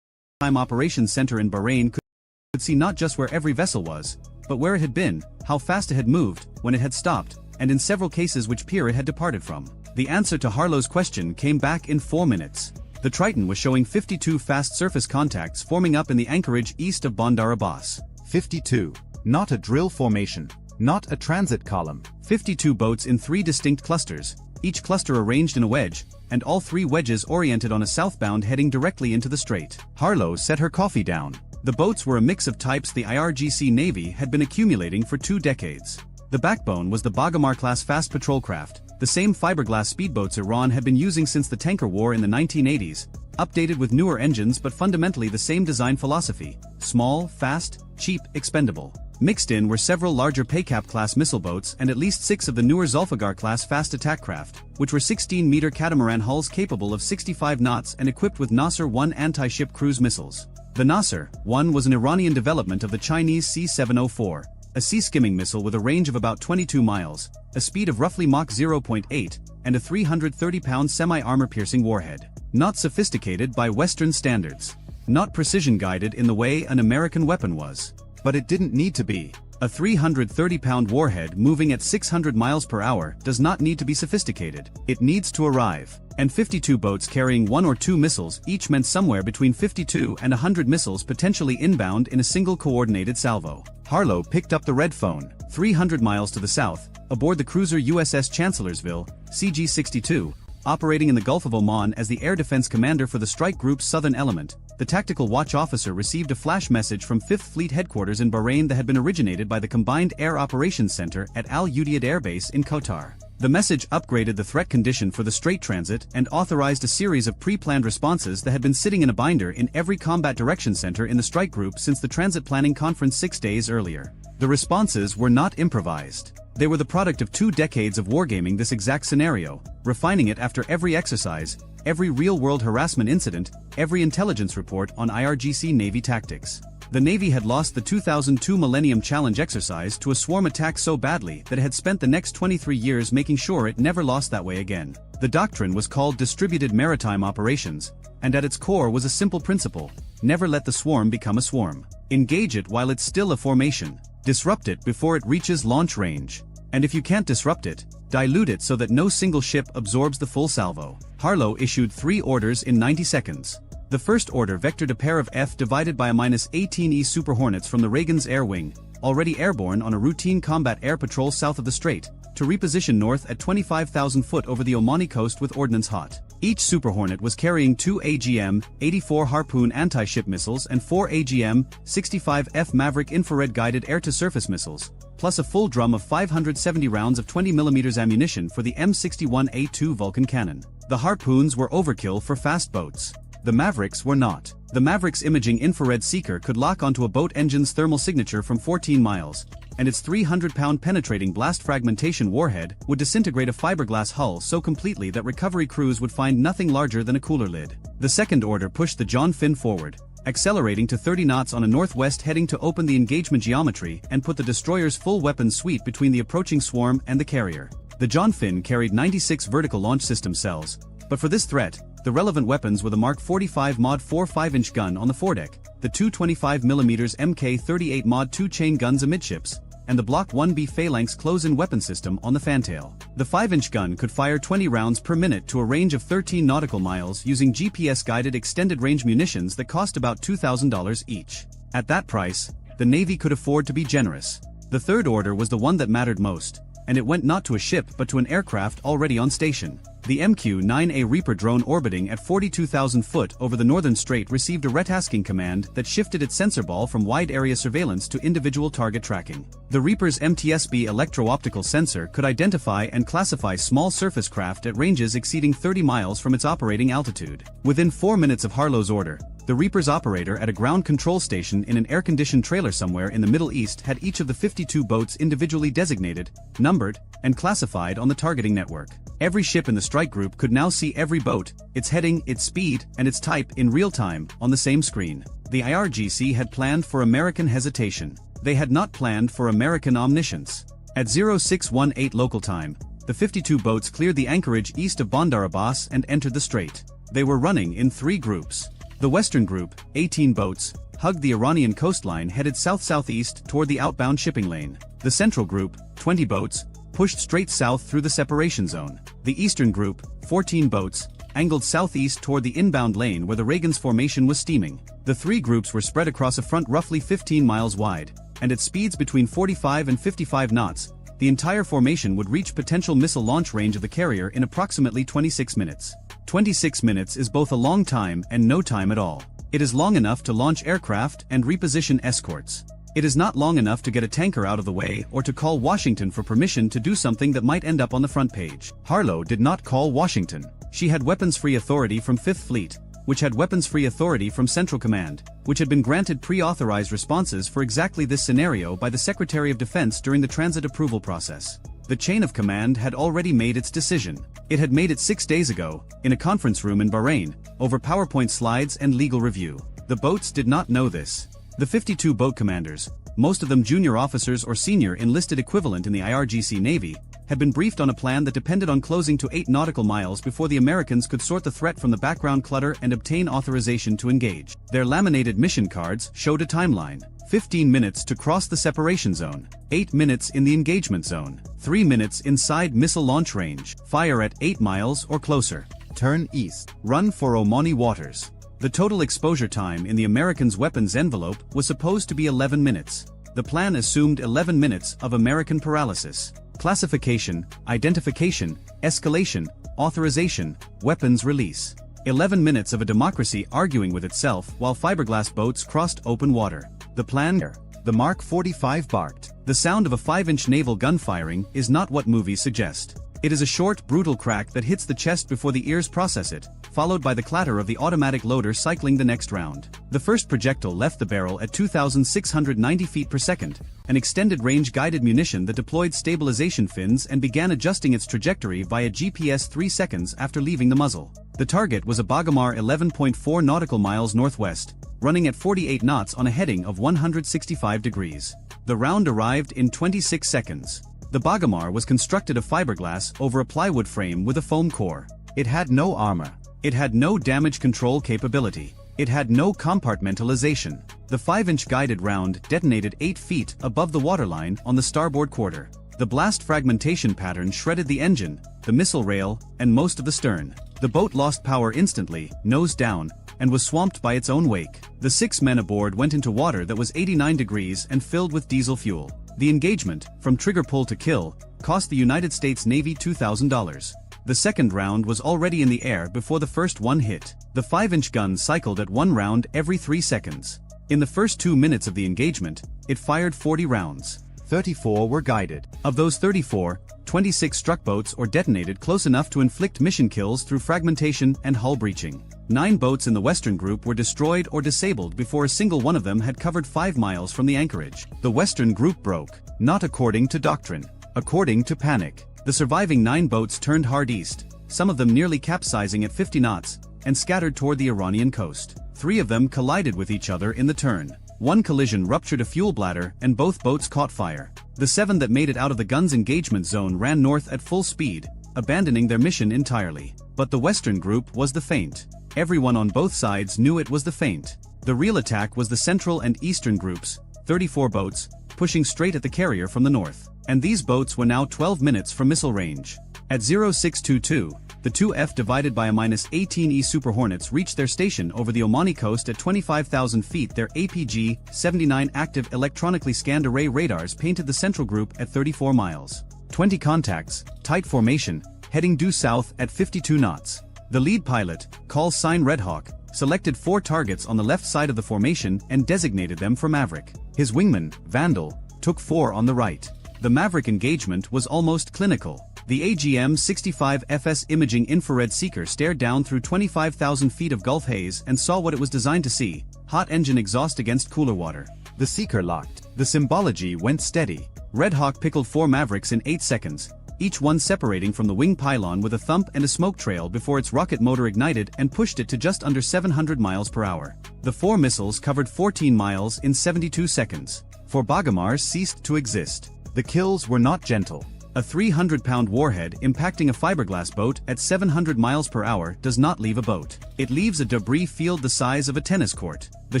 Operations Center in Bahrain could see not just where every vessel was, but where it had been, how fast it had moved, when it had stopped, and in several cases which pier it had departed from. The answer to Harlow's question came back in 4 minutes. The Triton was showing 52 fast surface contacts forming up in the anchorage east of Bandar Abbas. 52. Not a drill formation. Not a transit column. 52 boats in 3 distinct clusters, each cluster arranged in a wedge, and all 3 wedges oriented on a southbound heading directly into the strait. Harlow set her coffee down. The boats were a mix of types the IRGC Navy had been accumulating for 2 decades. The backbone was the Bagamar-class fast patrol craft, the same fiberglass speedboats Iran had been using since the tanker war in the 1980s, updated with newer engines but fundamentally the same design philosophy: small, fast, cheap, expendable. Mixed in were several larger Paycap-class missile boats and at least 6 of the newer Zulfigar-class fast attack craft, which were 16-meter catamaran hulls capable of 65 knots and equipped with Nasser-1 anti-ship cruise missiles. The Nasser 1 was an Iranian development of the Chinese C-704, a sea-skimming missile with a range of about 22 miles, a speed of roughly Mach 0.8, and a 330-pound semi-armor-piercing warhead. Not sophisticated by Western standards. Not precision-guided in the way an American weapon was. But it didn't need to be. A 330-pound warhead moving at 600 miles per hour does not need to be sophisticated. It needs to arrive. And 52 boats carrying 1 or 2 missiles each meant somewhere between 52 and 100 missiles potentially inbound in a single coordinated salvo. Harlow picked up the red phone, 300 miles to the south, aboard the cruiser USS Chancellorsville, CG-62, operating in the Gulf of Oman as the air defense commander for the strike group's southern element. The tactical watch officer received a flash message from 5th Fleet headquarters in Bahrain that had been originated by the Combined Air Operations Center at Al Udeid Air Base in Qatar. The message upgraded the threat condition for the Strait Transit and authorized a series of pre-planned responses that had been sitting in a binder in every combat direction center in the strike group since the transit planning conference 6 days earlier. The responses were not improvised. They were the product of 2 decades of wargaming this exact scenario, refining it after every exercise, every real-world harassment incident, every intelligence report on IRGC Navy tactics. The Navy had lost the 2002 Millennium Challenge exercise to a swarm attack so badly that it had spent the next 23 years making sure it never lost that way again. The doctrine was called Distributed Maritime Operations, and at its core was a simple principle: never let the swarm become a swarm. Engage it while it's still a formation. Disrupt it before it reaches launch range. And if you can't disrupt it, dilute it so that no single ship absorbs the full salvo. Harlow issued 3 orders in 90 seconds. The first order vectored a pair of F divided by a -18E Super Hornets from the Reagan's Air Wing, already airborne on a routine combat air patrol south of the strait, to reposition north at 25,000 foot over the Omani coast with ordnance hot. Each Super Hornet was carrying 2 AGM-84 Harpoon anti-ship missiles and 4 AGM-65F Maverick infrared-guided air-to-surface missiles, plus a full drum of 570 rounds of 20mm ammunition for the M61A2 Vulcan cannon. The Harpoons were overkill for fast boats. The Mavericks were not. The Mavericks' imaging infrared seeker could lock onto a boat engine's thermal signature from 14 miles, and its 300-pound penetrating blast fragmentation warhead would disintegrate a fiberglass hull so completely that recovery crews would find nothing larger than a cooler lid. The second order pushed the John Finn forward, accelerating to 30 knots on a northwest heading to open the engagement geometry and put the destroyer's full weapons suite between the approaching swarm and the carrier. The John Finn carried 96 vertical launch system cells, but for this threat, the relevant weapons were the Mark 45 Mod 4 5-inch gun on the foredeck, the two 25mm Mk38 Mod 2 chain guns amidships, and the Block 1B Phalanx close-in weapon system on the fantail. The 5-inch gun could fire 20 rounds per minute to a range of 13 nautical miles using GPS-guided extended-range munitions that cost about $2,000 each. At that price, the Navy could afford to be generous. The third order was the one that mattered most, and it went not to a ship but to an aircraft already on station. The MQ-9A Reaper drone orbiting at 42,000 foot over the northern strait received a retasking command that shifted its sensor ball from wide-area surveillance to individual target tracking. The Reaper's MTSB electro-optical sensor could identify and classify small surface craft at ranges exceeding 30 miles from its operating altitude. Within 4 minutes of Harlow's order, the Reaper's operator at a ground control station in an air-conditioned trailer somewhere in the Middle East had each of the 52 boats individually designated, numbered, and classified on the targeting network. Every ship in the strike group could now see every boat, its heading, its speed, and its type in real time, on the same screen. The IRGC had planned for American hesitation. They had not planned for American omniscience. At 0618 local time, the 52 boats cleared the anchorage east of Bandar Abbas and entered the strait. They were running in 3 groups. The Western group, 18 boats, hugged the Iranian coastline headed south-southeast toward the outbound shipping lane. The Central group, 20 boats, pushed straight south through the separation zone. The Eastern group, 14 boats, angled southeast toward the inbound lane where the Reagan's formation was steaming. The 3 groups were spread across a front roughly 15 miles wide, and at speeds between 45 and 55 knots, the entire formation would reach potential missile launch range of the carrier in approximately 26 minutes. 26 minutes is both a long time and no time at all. It is long enough to launch aircraft and reposition escorts. It is not long enough to get a tanker out of the way or to call Washington for permission to do something that might end up on the front page. Harlow did not call Washington. She had weapons-free authority from 5th Fleet, which had weapons-free authority from Central Command, which had been granted pre-authorized responses for exactly this scenario by the Secretary of Defense during the transit approval process. The chain of command had already made its decision. It had made it 6 days ago, in a conference room in Bahrain, over PowerPoint slides and legal review. The boats did not know this. The 52 boat commanders, most of them junior officers or senior enlisted equivalent in the IRGC Navy, had been briefed on a plan that depended on closing to 8 nautical miles before the Americans could sort the threat from the background clutter and obtain authorization to engage. Their laminated mission cards showed a timeline. 15 minutes to cross the separation zone, 8 minutes in the engagement zone, 3 minutes inside missile launch range, fire at 8 miles or closer, Turn east. run for Omani waters. The total exposure time in the Americans' weapons envelope was supposed to be 11 minutes. The plan assumed 11 minutes of American paralysis. Classification, identification, escalation, authorization, weapons release. 11 minutes of a democracy arguing with itself while fiberglass boats crossed open water. The plan? The Mark 45 barked. The sound of a 5-inch naval gun firing is not what movies suggest. It is a short, brutal crack that hits the chest before the ears process it, followed by the clatter of the automatic loader cycling the next round. The first projectile left the barrel at 2,690 feet per second, an extended-range guided munition that deployed stabilization fins and began adjusting its trajectory via GPS 3 seconds after leaving the muzzle. The target was a Bagamar 11.4 nautical miles northwest, running at 48 knots on a heading of 165 degrees. The round arrived in 26 seconds. The Bagamar was constructed of fiberglass over a plywood frame with a foam core. It had no armor. It had no damage control capability. It had no compartmentalization. The 5-inch guided round detonated 8 feet above the waterline on the starboard quarter. The blast fragmentation pattern shredded the engine, the missile rail, and most of the stern. The boat lost power instantly, nose down, and was swamped by its own wake. The 6 men aboard went into water that was 89 degrees and filled with diesel fuel. The engagement, from trigger pull to kill, cost the United States Navy $2,000. The second round was already in the air before the first one hit. The 5-inch gun cycled at 1 round every 3 seconds. In the first 2 minutes of the engagement, it fired 40 rounds. 34 were guided. Of those 34, 26 struck boats or detonated close enough to inflict mission kills through fragmentation and hull breaching. 9 boats in the Western Group were destroyed or disabled before a single one of them had covered 5 miles from the anchorage. The Western Group broke, not according to doctrine, according to panic. The surviving 9 boats turned hard east, some of them nearly capsizing at 50 knots, and scattered toward the Iranian coast. 3 of them collided with each other in the turn. One collision ruptured a fuel bladder and both boats caught fire. The 7 that made it out of the gun's engagement zone ran north at full speed, abandoning their mission entirely. But the Western Group was the feint. Everyone on both sides knew it was the feint. The real attack was the Central and Eastern Groups, 34 boats, pushing straight at the carrier from the north. And these boats were now 12 minutes from missile range. At 0622, the 2F divided by a -18E Super Hornets reached their station over the Omani coast at 25,000 feet. Their APG-79 active electronically scanned array radars painted the Central Group at 34 miles. 20 contacts, tight formation, heading due south at 52 knots. The lead pilot, call sign Red Hawk, selected 4 targets on the left side of the formation and designated them for Maverick. His wingman, Vandal, took 4 on the right. The Maverick engagement was almost clinical. The AGM-65 FS imaging infrared seeker stared down through 25,000 feet of Gulf haze and saw what it was designed to see: hot engine exhaust against cooler water. The seeker locked. The symbology went steady. Red Hawk pickled 4 Mavericks in 8 seconds, each one separating from the wing pylon with a thump and a smoke trail before its rocket motor ignited and pushed it to just under 700 miles per hour. The 4 missiles covered 14 miles in 72 seconds. 4 Bagamars ceased to exist. The kills were not gentle. A 300-pound warhead impacting a fiberglass boat at 700 miles per hour does not leave a boat. It leaves a debris field the size of a tennis court. The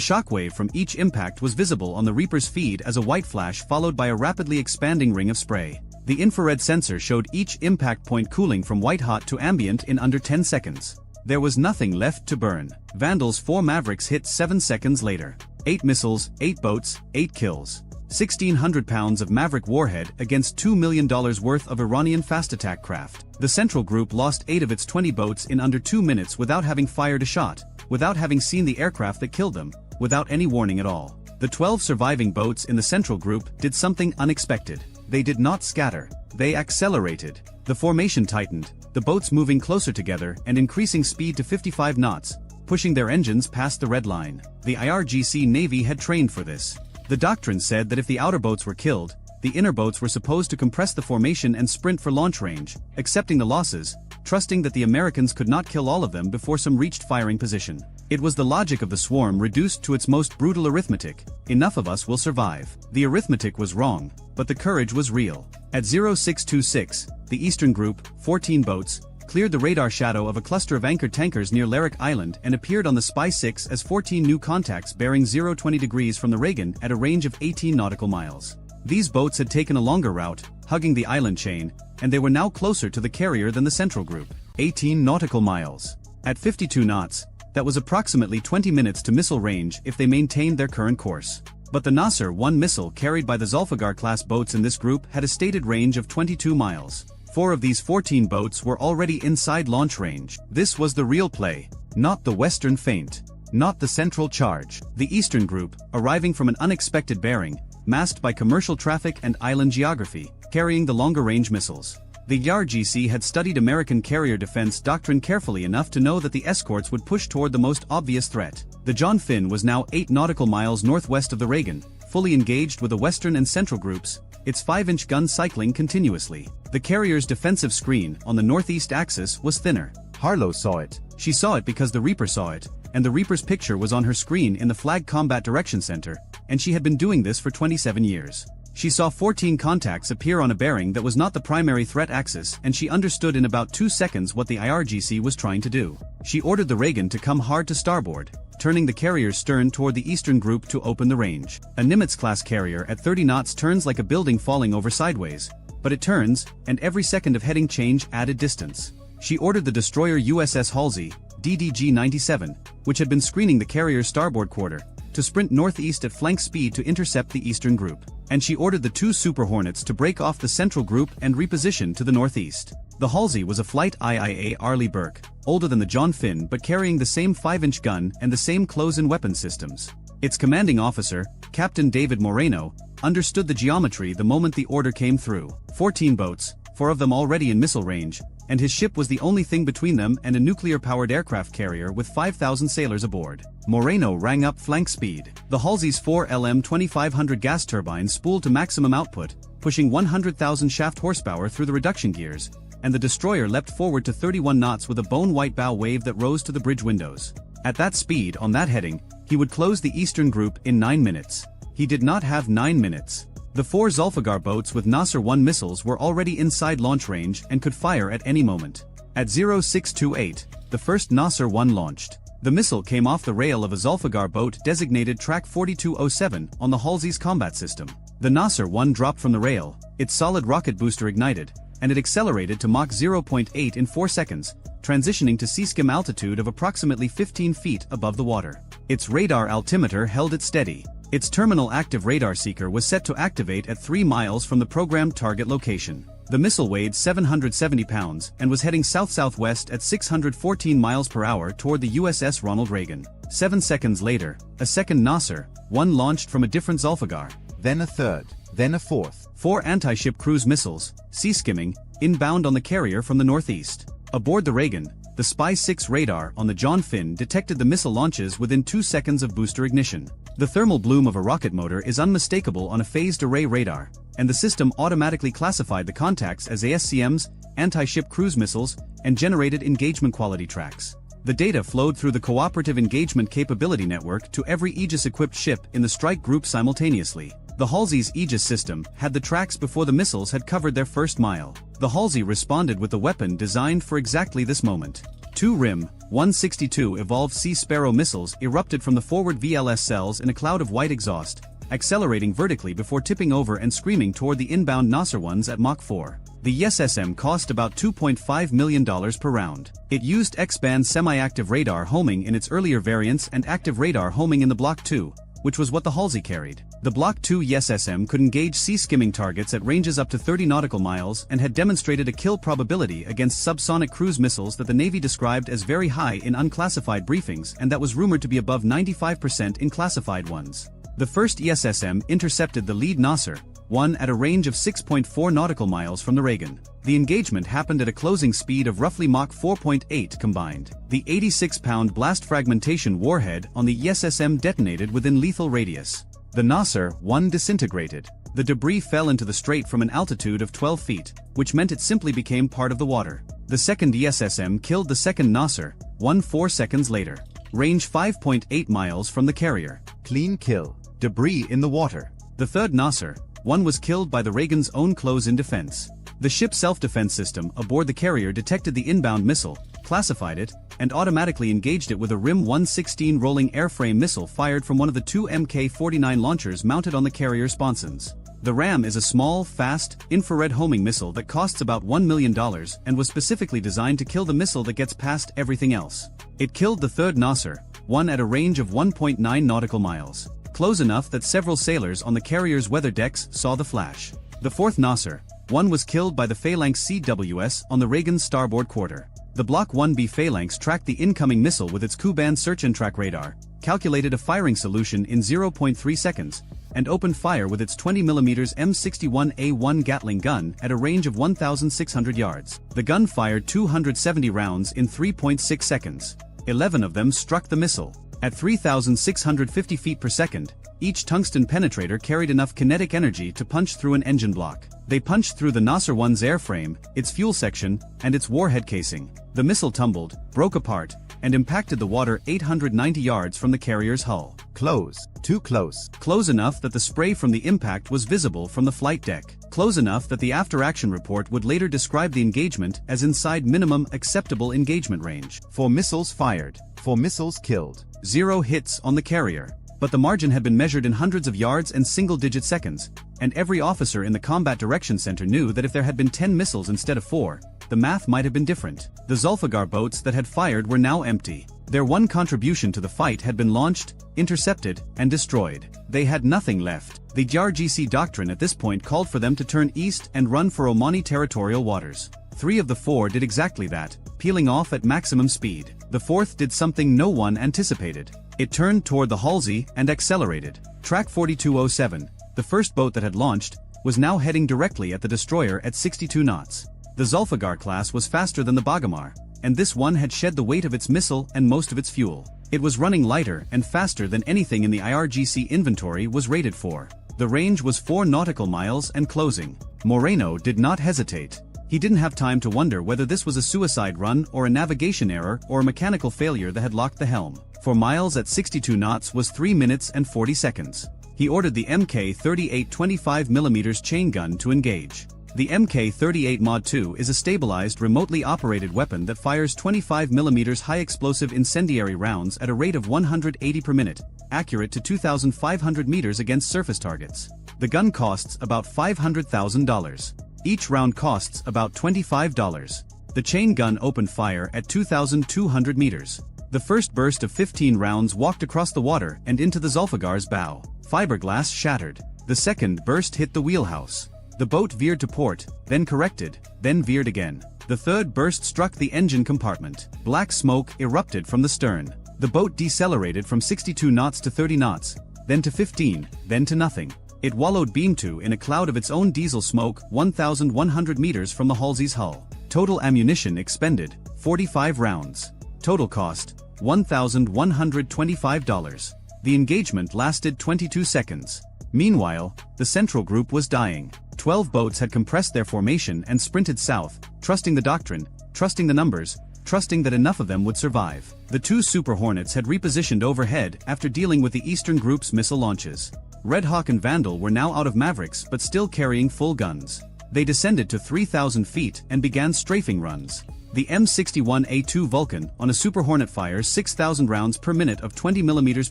shockwave from each impact was visible on the Reaper's feed as a white flash followed by a rapidly expanding ring of spray. The infrared sensor showed each impact point cooling from white-hot to ambient in under 10 seconds. There was nothing left to burn. Vandal's 4 Mavericks hit 7 seconds later. 8 missiles, 8 boats, 8 kills. 1,600 pounds of Maverick warhead against $2 million worth of Iranian fast attack craft. The Central Group lost 8 of its 20 boats in under 2 minutes without having fired a shot, without having seen the aircraft that killed them, without any warning at all. The 12 surviving boats in the Central Group did something unexpected. They did not scatter. They accelerated. The formation tightened, the boats moving closer together and increasing speed to 55 knots, pushing their engines past the red line. The IRGC Navy had trained for this. The doctrine said that if the outer boats were killed, the inner boats were supposed to compress the formation and sprint for launch range, accepting the losses, trusting that the Americans could not kill all of them before some reached firing position. It was the logic of the swarm reduced to its most brutal arithmetic: enough of us will survive. The arithmetic was wrong, but the courage was real. At 0626, the Eastern Group, 14 boats, cleared the radar shadow of a cluster of anchored tankers near Larik Island and appeared on the Spy 6 as 14 new contacts bearing 020 degrees from the Reagan at a range of 18 nautical miles. These boats had taken a longer route, hugging the island chain, and they were now closer to the carrier than the Central Group. 18 nautical miles. At 52 knots, that was approximately 20 minutes to missile range if they maintained their current course. But the Nasser 1 missile carried by the Zulfiqar-class boats in this group had a stated range of 22 miles. 4 of these 14 boats were already inside launch range. This was the real play, not the Western feint, not the central charge. The Eastern Group, arriving from an unexpected bearing, masked by commercial traffic and island geography, carrying the longer-range missiles. The YAR-GC had studied American carrier defense doctrine carefully enough to know that the escorts would push toward the most obvious threat. The John Finn was now 8 nautical miles northwest of the Reagan, fully engaged with the Western and Central Groups, its 5-inch gun cycling continuously. The carrier's defensive screen on the northeast axis was thinner. Harlow saw it. She saw it because the Reaper saw it, and the Reaper's picture was on her screen in the Flag Combat Direction Center, and she had been doing this for 27 years. She saw 14 contacts appear on a bearing that was not the primary threat axis, and she understood in about 2 seconds what the IRGC was trying to do. She ordered the Reagan to come hard to starboard, turning the carrier's stern toward the Eastern Group to open the range. A Nimitz-class carrier at 30 knots turns like a building falling over sideways, but it turns, and every second of heading change added distance. She ordered the destroyer USS Halsey, DDG-97, which had been screening the carrier's starboard quarter, to sprint northeast at flank speed to intercept the Eastern Group. And she ordered the 2 Super Hornets to break off the Central Group and reposition to the northeast. The Halsey was a Flight IIA Arleigh Burke, older than the John Finn but carrying the same 5-inch gun and the same close-in weapon systems. Its commanding officer, Captain David Moreno, understood the geometry the moment the order came through. 14 boats, 4 of them already in missile range, and his ship was the only thing between them and a nuclear-powered aircraft carrier with 5,000 sailors aboard. Moreno rang up flank speed. The Halsey's 4 LM-2500 gas turbines spooled to maximum output, pushing 100,000 shaft horsepower through the reduction gears, and the destroyer leapt forward to 31 knots with a bone-white bow wave that rose to the bridge windows. At that speed, on that heading, he would close the Eastern Group in 9 minutes. He did not have 9 minutes. The 4 Zulfiqar boats with Nasser 1 missiles were already inside launch range and could fire at any moment. At 0628, the first Nasser 1 launched. The missile came off the rail of a Zulfiqar boat designated Track 4207 on the Halsey's combat system. The Nasser 1 dropped from the rail, its solid rocket booster ignited, and it accelerated to Mach 0.8 in 4 seconds, transitioning to sea-skim altitude of approximately 15 feet above the water. Its radar altimeter held it steady. Its terminal active radar seeker was set to activate at 3 miles from the programmed target location. The missile weighed 770 pounds and was heading south-southwest at 614 miles per hour toward the USS Ronald Reagan. 7 seconds later, a second Nasser, 1 launched from a different Zulfiqar. Then a third, then a fourth. 4 anti-ship cruise missiles, sea-skimming, inbound on the carrier from the northeast. Aboard the Reagan, the Spy 6 radar on the John Finn detected the missile launches within 2 seconds of booster ignition. The thermal bloom of a rocket motor is unmistakable on a phased array radar, and the system automatically classified the contacts as ASCMs, anti-ship cruise missiles, and generated engagement quality tracks. The data flowed through the Cooperative Engagement Capability Network to every Aegis-equipped ship in the strike group simultaneously. The Halsey's Aegis system had the tracks before the missiles had covered their first mile. The Halsey responded with the weapon designed for exactly this moment. 2 RIM 162 evolved Sea Sparrow missiles erupted from the forward VLS cells in a cloud of white exhaust, accelerating vertically before tipping over and screaming toward the inbound Nasser ones at Mach 4. The YSSM cost about $2.5 million per round. It used X-band semi-active radar homing in its earlier variants and active radar homing in the Block 2, which was what the Halsey carried. The Block 2 YSSM could engage sea-skimming targets at ranges up to 30 nautical miles and had demonstrated a kill probability against subsonic cruise missiles that the Navy described as very high in unclassified briefings and that was rumored to be above 95% in classified ones. The first YSSM intercepted the lead Nasser, 1 at a range of 6.4 nautical miles from the Reagan. The engagement happened at a closing speed of roughly Mach 4.8 combined. The 86-pound blast fragmentation warhead on the YSSM detonated within lethal radius. The Nasser 1 disintegrated. The debris fell into the strait from an altitude of 12 feet, which meant it simply became part of the water. The second YSSM killed the second Nasser 1 4 seconds later. range 5.8 miles from the carrier. Clean kill. Debris in the water. The third Nasser, 1 was killed by the Reagan's own close-in defense. The ship's self-defense system aboard the carrier detected the inbound missile, classified it, and automatically engaged it with a RIM-116 rolling airframe missile fired from one of the 2 Mk-49 launchers mounted on the carrier sponsons. The RAM is a small, fast, infrared homing missile that costs about $1 million and was specifically designed to kill the missile that gets past everything else. It killed the third Nasser, 1 at a range of 1.9 nautical miles, close enough that several sailors on the carrier's weather decks saw the flash. The fourth Nasser, 1 was killed by the Phalanx CWS on the Reagan's starboard quarter. The Block 1B Phalanx tracked the incoming missile with its Ku-band search and track radar, calculated a firing solution in 0.3 seconds, and opened fire with its 20mm M61A1 Gatling gun at a range of 1,600 yards. The gun fired 270 rounds in 3.6 seconds. 11 of them struck the missile. At 3,650 feet per second, each tungsten penetrator carried enough kinetic energy to punch through an engine block. They punched through the Nasser 1's airframe, its fuel section, and its warhead casing. The missile tumbled, broke apart, and impacted the water 890 yards from the carrier's hull. Close. Too close. Close enough that the spray from the impact was visible from the flight deck. Close enough that the after-action report would later describe the engagement as inside minimum acceptable engagement range. 4 missiles fired. 4 missiles killed. 0 hits on the carrier. But the margin had been measured in hundreds of yards and single-digit seconds, and every officer in the Combat Direction Center knew that if there had been 10 missiles instead of 4, the math might have been different. The Zulfiqar boats that had fired were now empty. Their one contribution to the fight had been launched, intercepted, and destroyed. They had nothing left. The RGC doctrine at this point called for them to turn east and run for Omani territorial waters. 3 of the 4 did exactly that, peeling off at maximum speed. The 4th did something no one anticipated. It turned toward the Halsey and accelerated. Track 4207, the first boat that had launched, was now heading directly at the destroyer at 62 knots. The Zulfiqar class was faster than the Bagamar, and this one had shed the weight of its missile and most of its fuel. It was running lighter and faster than anything in the IRGC inventory was rated for. The range was 4 nautical miles and closing. Moreno did not hesitate. He didn't have time to wonder whether this was a suicide run or a navigation error or a mechanical failure that had locked the helm. 4 miles at 62 knots was 3 minutes and 40 seconds. He ordered the Mk-38 25mm chain gun to engage. The Mk-38 Mod 2 is a stabilized remotely operated weapon that fires 25mm high-explosive incendiary rounds at a rate of 180 per minute, accurate to 2,500 meters against surface targets. The gun costs about $500,000. Each round costs about $25. The chain gun opened fire at 2,200 meters. The first burst of 15 rounds walked across the water and into the Zulfiqar's bow. Fiberglass shattered. The second burst hit the wheelhouse. The boat veered to port, then corrected, then veered again. The third burst struck the engine compartment. Black smoke erupted from the stern. The boat decelerated from 62 knots to 30 knots, then to 15, then to nothing. It wallowed beam to in a cloud of its own diesel smoke 1,100 meters from the Halsey's hull. Total ammunition expended, 45 rounds. Total cost, $1,125. The engagement lasted 22 seconds. Meanwhile, the Central Group was dying. 12 boats had compressed their formation and sprinted south, trusting the doctrine, trusting the numbers, trusting that enough of them would survive. The 2 Super Hornets had repositioned overhead after dealing with the Eastern Group's missile launches. Red Hawk and Vandal were now out of Mavericks but still carrying full guns. They descended to 3,000 feet and began strafing runs. The M61A2 Vulcan on a Super Hornet fires 6,000 rounds per minute of 20mm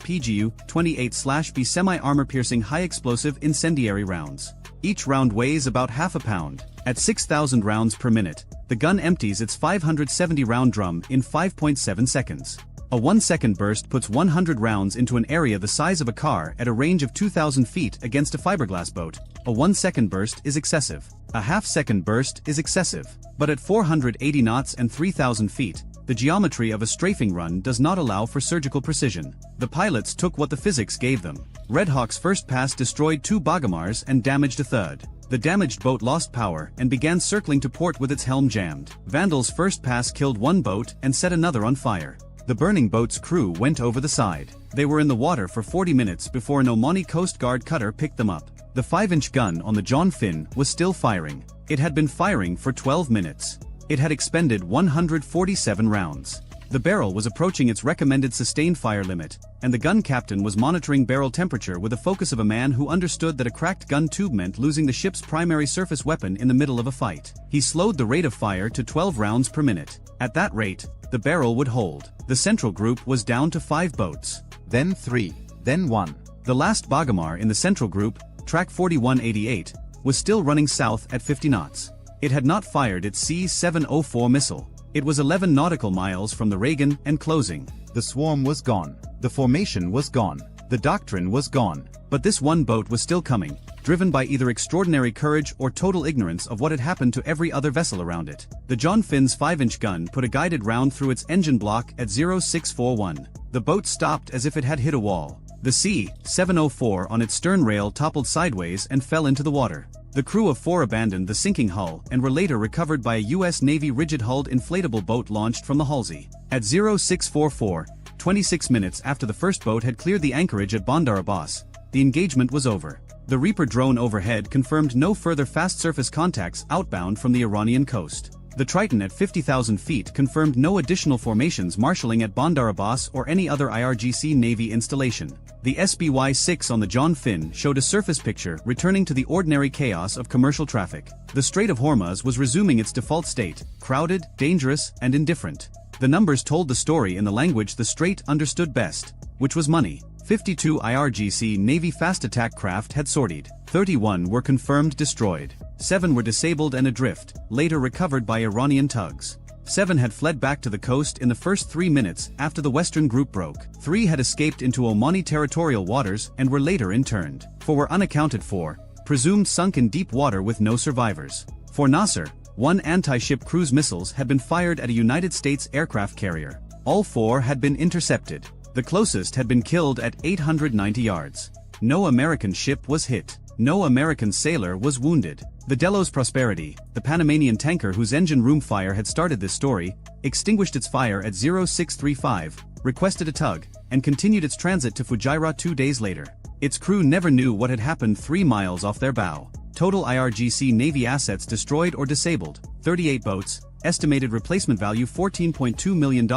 PGU-28/B semi-armor-piercing high-explosive incendiary rounds. Each round weighs about half a pound. At 6,000 rounds per minute, the gun empties its 570-round drum in 5.7 seconds. A 1-second burst puts 100 rounds into an area the size of a car at a range of 2,000 feet against a fiberglass boat. A 1-second burst is excessive. A half-second burst is excessive. But at 480 knots and 3,000 feet, the geometry of a strafing run does not allow for surgical precision. The pilots took what the physics gave them. Red Hawk's first pass destroyed 2 Bagamars and damaged a third. The damaged boat lost power and began circling to port with its helm jammed. Vandal's first pass killed 1 boat and set another on fire. The burning boat's crew went over the side. They were in the water for 40 minutes before an Omani Coast Guard cutter picked them up. The 5-inch gun on the John Finn was still firing. It had been firing for 12 minutes. It had expended 147 rounds. The barrel was approaching its recommended sustained fire limit, and the gun captain was monitoring barrel temperature with the focus of a man who understood that a cracked gun tube meant losing the ship's primary surface weapon in the middle of a fight. He slowed the rate of fire to 12 rounds per minute. At that rate, the barrel would hold. The central group was down to 5 boats. Then 3, then 1. The last Bagamar in the central group, track 4188, was still running south at 50 knots. It had not fired its C-704 missile. It was 11 nautical miles from the Reagan and closing. The swarm was gone. The formation was gone. The doctrine was gone. But this one boat was still coming, driven by either extraordinary courage or total ignorance of what had happened to every other vessel around it. The John Finn's 5-inch gun put a guided round through its engine block at 0641. The boat stopped as if it had hit a wall. The C-704 on its stern rail toppled sideways and fell into the water. The crew of 4 abandoned the sinking hull and were later recovered by a U.S. Navy rigid-hulled inflatable boat launched from the Halsey. At 0644, 26 minutes after the first boat had cleared the anchorage at Bandar Abbas, the engagement was over. The Reaper drone overhead confirmed no further fast surface contacts outbound from the Iranian coast. The Triton at 50,000 feet confirmed no additional formations marshalling at Bandar Abbas or any other IRGC Navy installation. The SBY-6 on the John Finn showed a surface picture returning to the ordinary chaos of commercial traffic. The Strait of Hormuz was resuming its default state, crowded, dangerous, and indifferent. The numbers told the story in the language the Strait understood best, which was money. 52 IRGC Navy fast attack craft had sortied. 31 were confirmed destroyed. 7 were disabled and adrift, later recovered by Iranian tugs. 7 had fled back to the coast in the first 3 minutes after the Western group broke. 3 had escaped into Omani territorial waters and were later interned. 4 were unaccounted for, presumed sunk in deep water with no survivors. For Nasser, 1 anti-ship cruise missiles had been fired at a United States aircraft carrier. All 4 had been intercepted. The closest had been killed at 890 yards. No American ship was hit. No American sailor was wounded. The Delos Prosperity, the Panamanian tanker whose engine room fire had started this story, extinguished its fire at 0635, requested a tug, and continued its transit to Fujairah 2 days later. Its crew never knew what had happened 3 miles off their bow. Total IRGC Navy assets destroyed or disabled, 38 boats, estimated replacement value $14.2 million,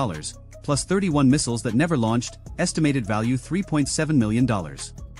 plus 31 missiles that never launched, estimated value $3.7 million.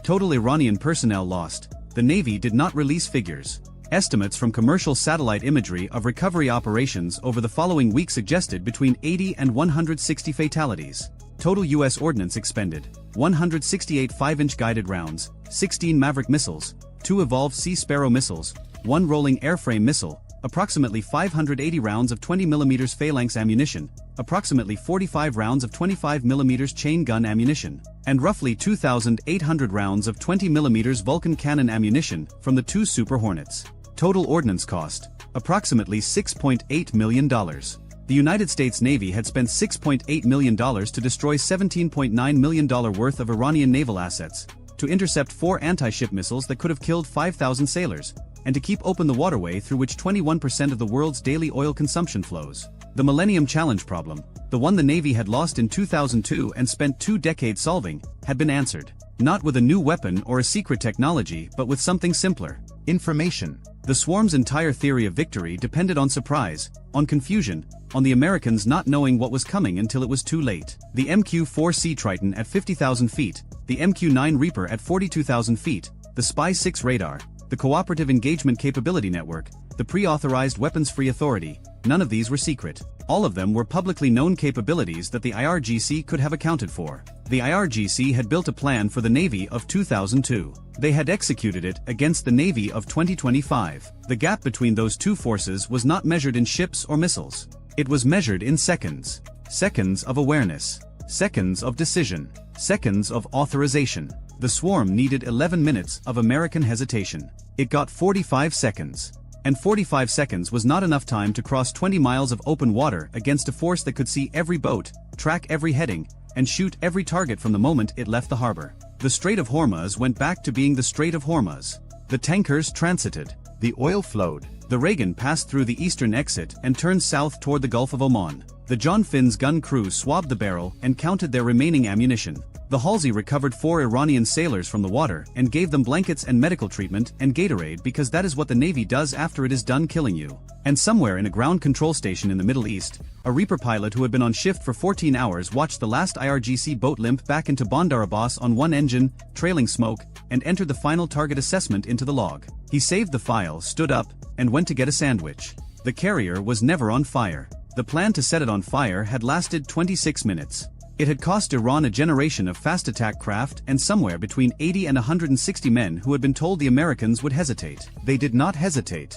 Total Iranian personnel lost. The Navy did not release figures. Estimates from commercial satellite imagery of recovery operations over the following week suggested between 80 and 160 fatalities. Total U.S. ordnance expended: 168 5-inch guided rounds, 16 Maverick missiles, 2 Evolved Sea Sparrow missiles, 1 rolling airframe missile, approximately 580 rounds of 20mm phalanx ammunition, approximately 45 rounds of 25mm chain gun ammunition, and roughly 2,800 rounds of 20mm Vulcan cannon ammunition from the 2 Super Hornets. Total ordnance cost: approximately $6.8 million. The United States Navy had spent $6.8 million to destroy $17.9 million worth of Iranian naval assets, to intercept 4 anti-ship missiles that could have killed 5,000 sailors, and to keep open the waterway through which 21% of the world's daily oil consumption flows. The Millennium Challenge problem, the one the Navy had lost in 2002 and spent 2 decades solving, had been answered. Not with a new weapon or a secret technology, but with something simpler: information. The swarm's entire theory of victory depended on surprise, on confusion, on the Americans not knowing what was coming until it was too late. The MQ-4C Triton at 50,000 feet, the MQ-9 Reaper at 42,000 feet, the Spy-6 radar, the Cooperative Engagement Capability Network, the Pre-Authorized Weapons-Free Authority, none of these were secret. All of them were publicly known capabilities that the IRGC could have accounted for. The IRGC had built a plan for the Navy of 2002. They had executed it against the Navy of 2025. The gap between those 2 forces was not measured in ships or missiles. It was measured in seconds. Seconds of awareness. Seconds of decision. Seconds of authorization. The swarm needed 11 minutes of American hesitation. It got 45 seconds. And 45 seconds was not enough time to cross 20 miles of open water against a force that could see every boat, track every heading, and shoot every target from the moment it left the harbor. The Strait of Hormuz went back to being the Strait of Hormuz. The tankers transited. The oil flowed. The Reagan passed through the eastern exit and turned south toward the Gulf of Oman. The John Finn's gun crew swabbed the barrel and counted their remaining ammunition. The Halsey recovered 4 Iranian sailors from the water and gave them blankets and medical treatment and Gatorade because that is what the Navy does after it is done killing you. And somewhere in a ground control station in the Middle East, a Reaper pilot who had been on shift for 14 hours watched the last IRGC boat limp back into Bandar Abbas on one engine, trailing smoke, and entered the final target assessment into the log. He saved the file, stood up, and went to get a sandwich. The carrier was never on fire. The plan to set it on fire had lasted 26 minutes. It had cost Iran a generation of fast attack craft and somewhere between 80 and 160 men who had been told the Americans would hesitate. They did not hesitate.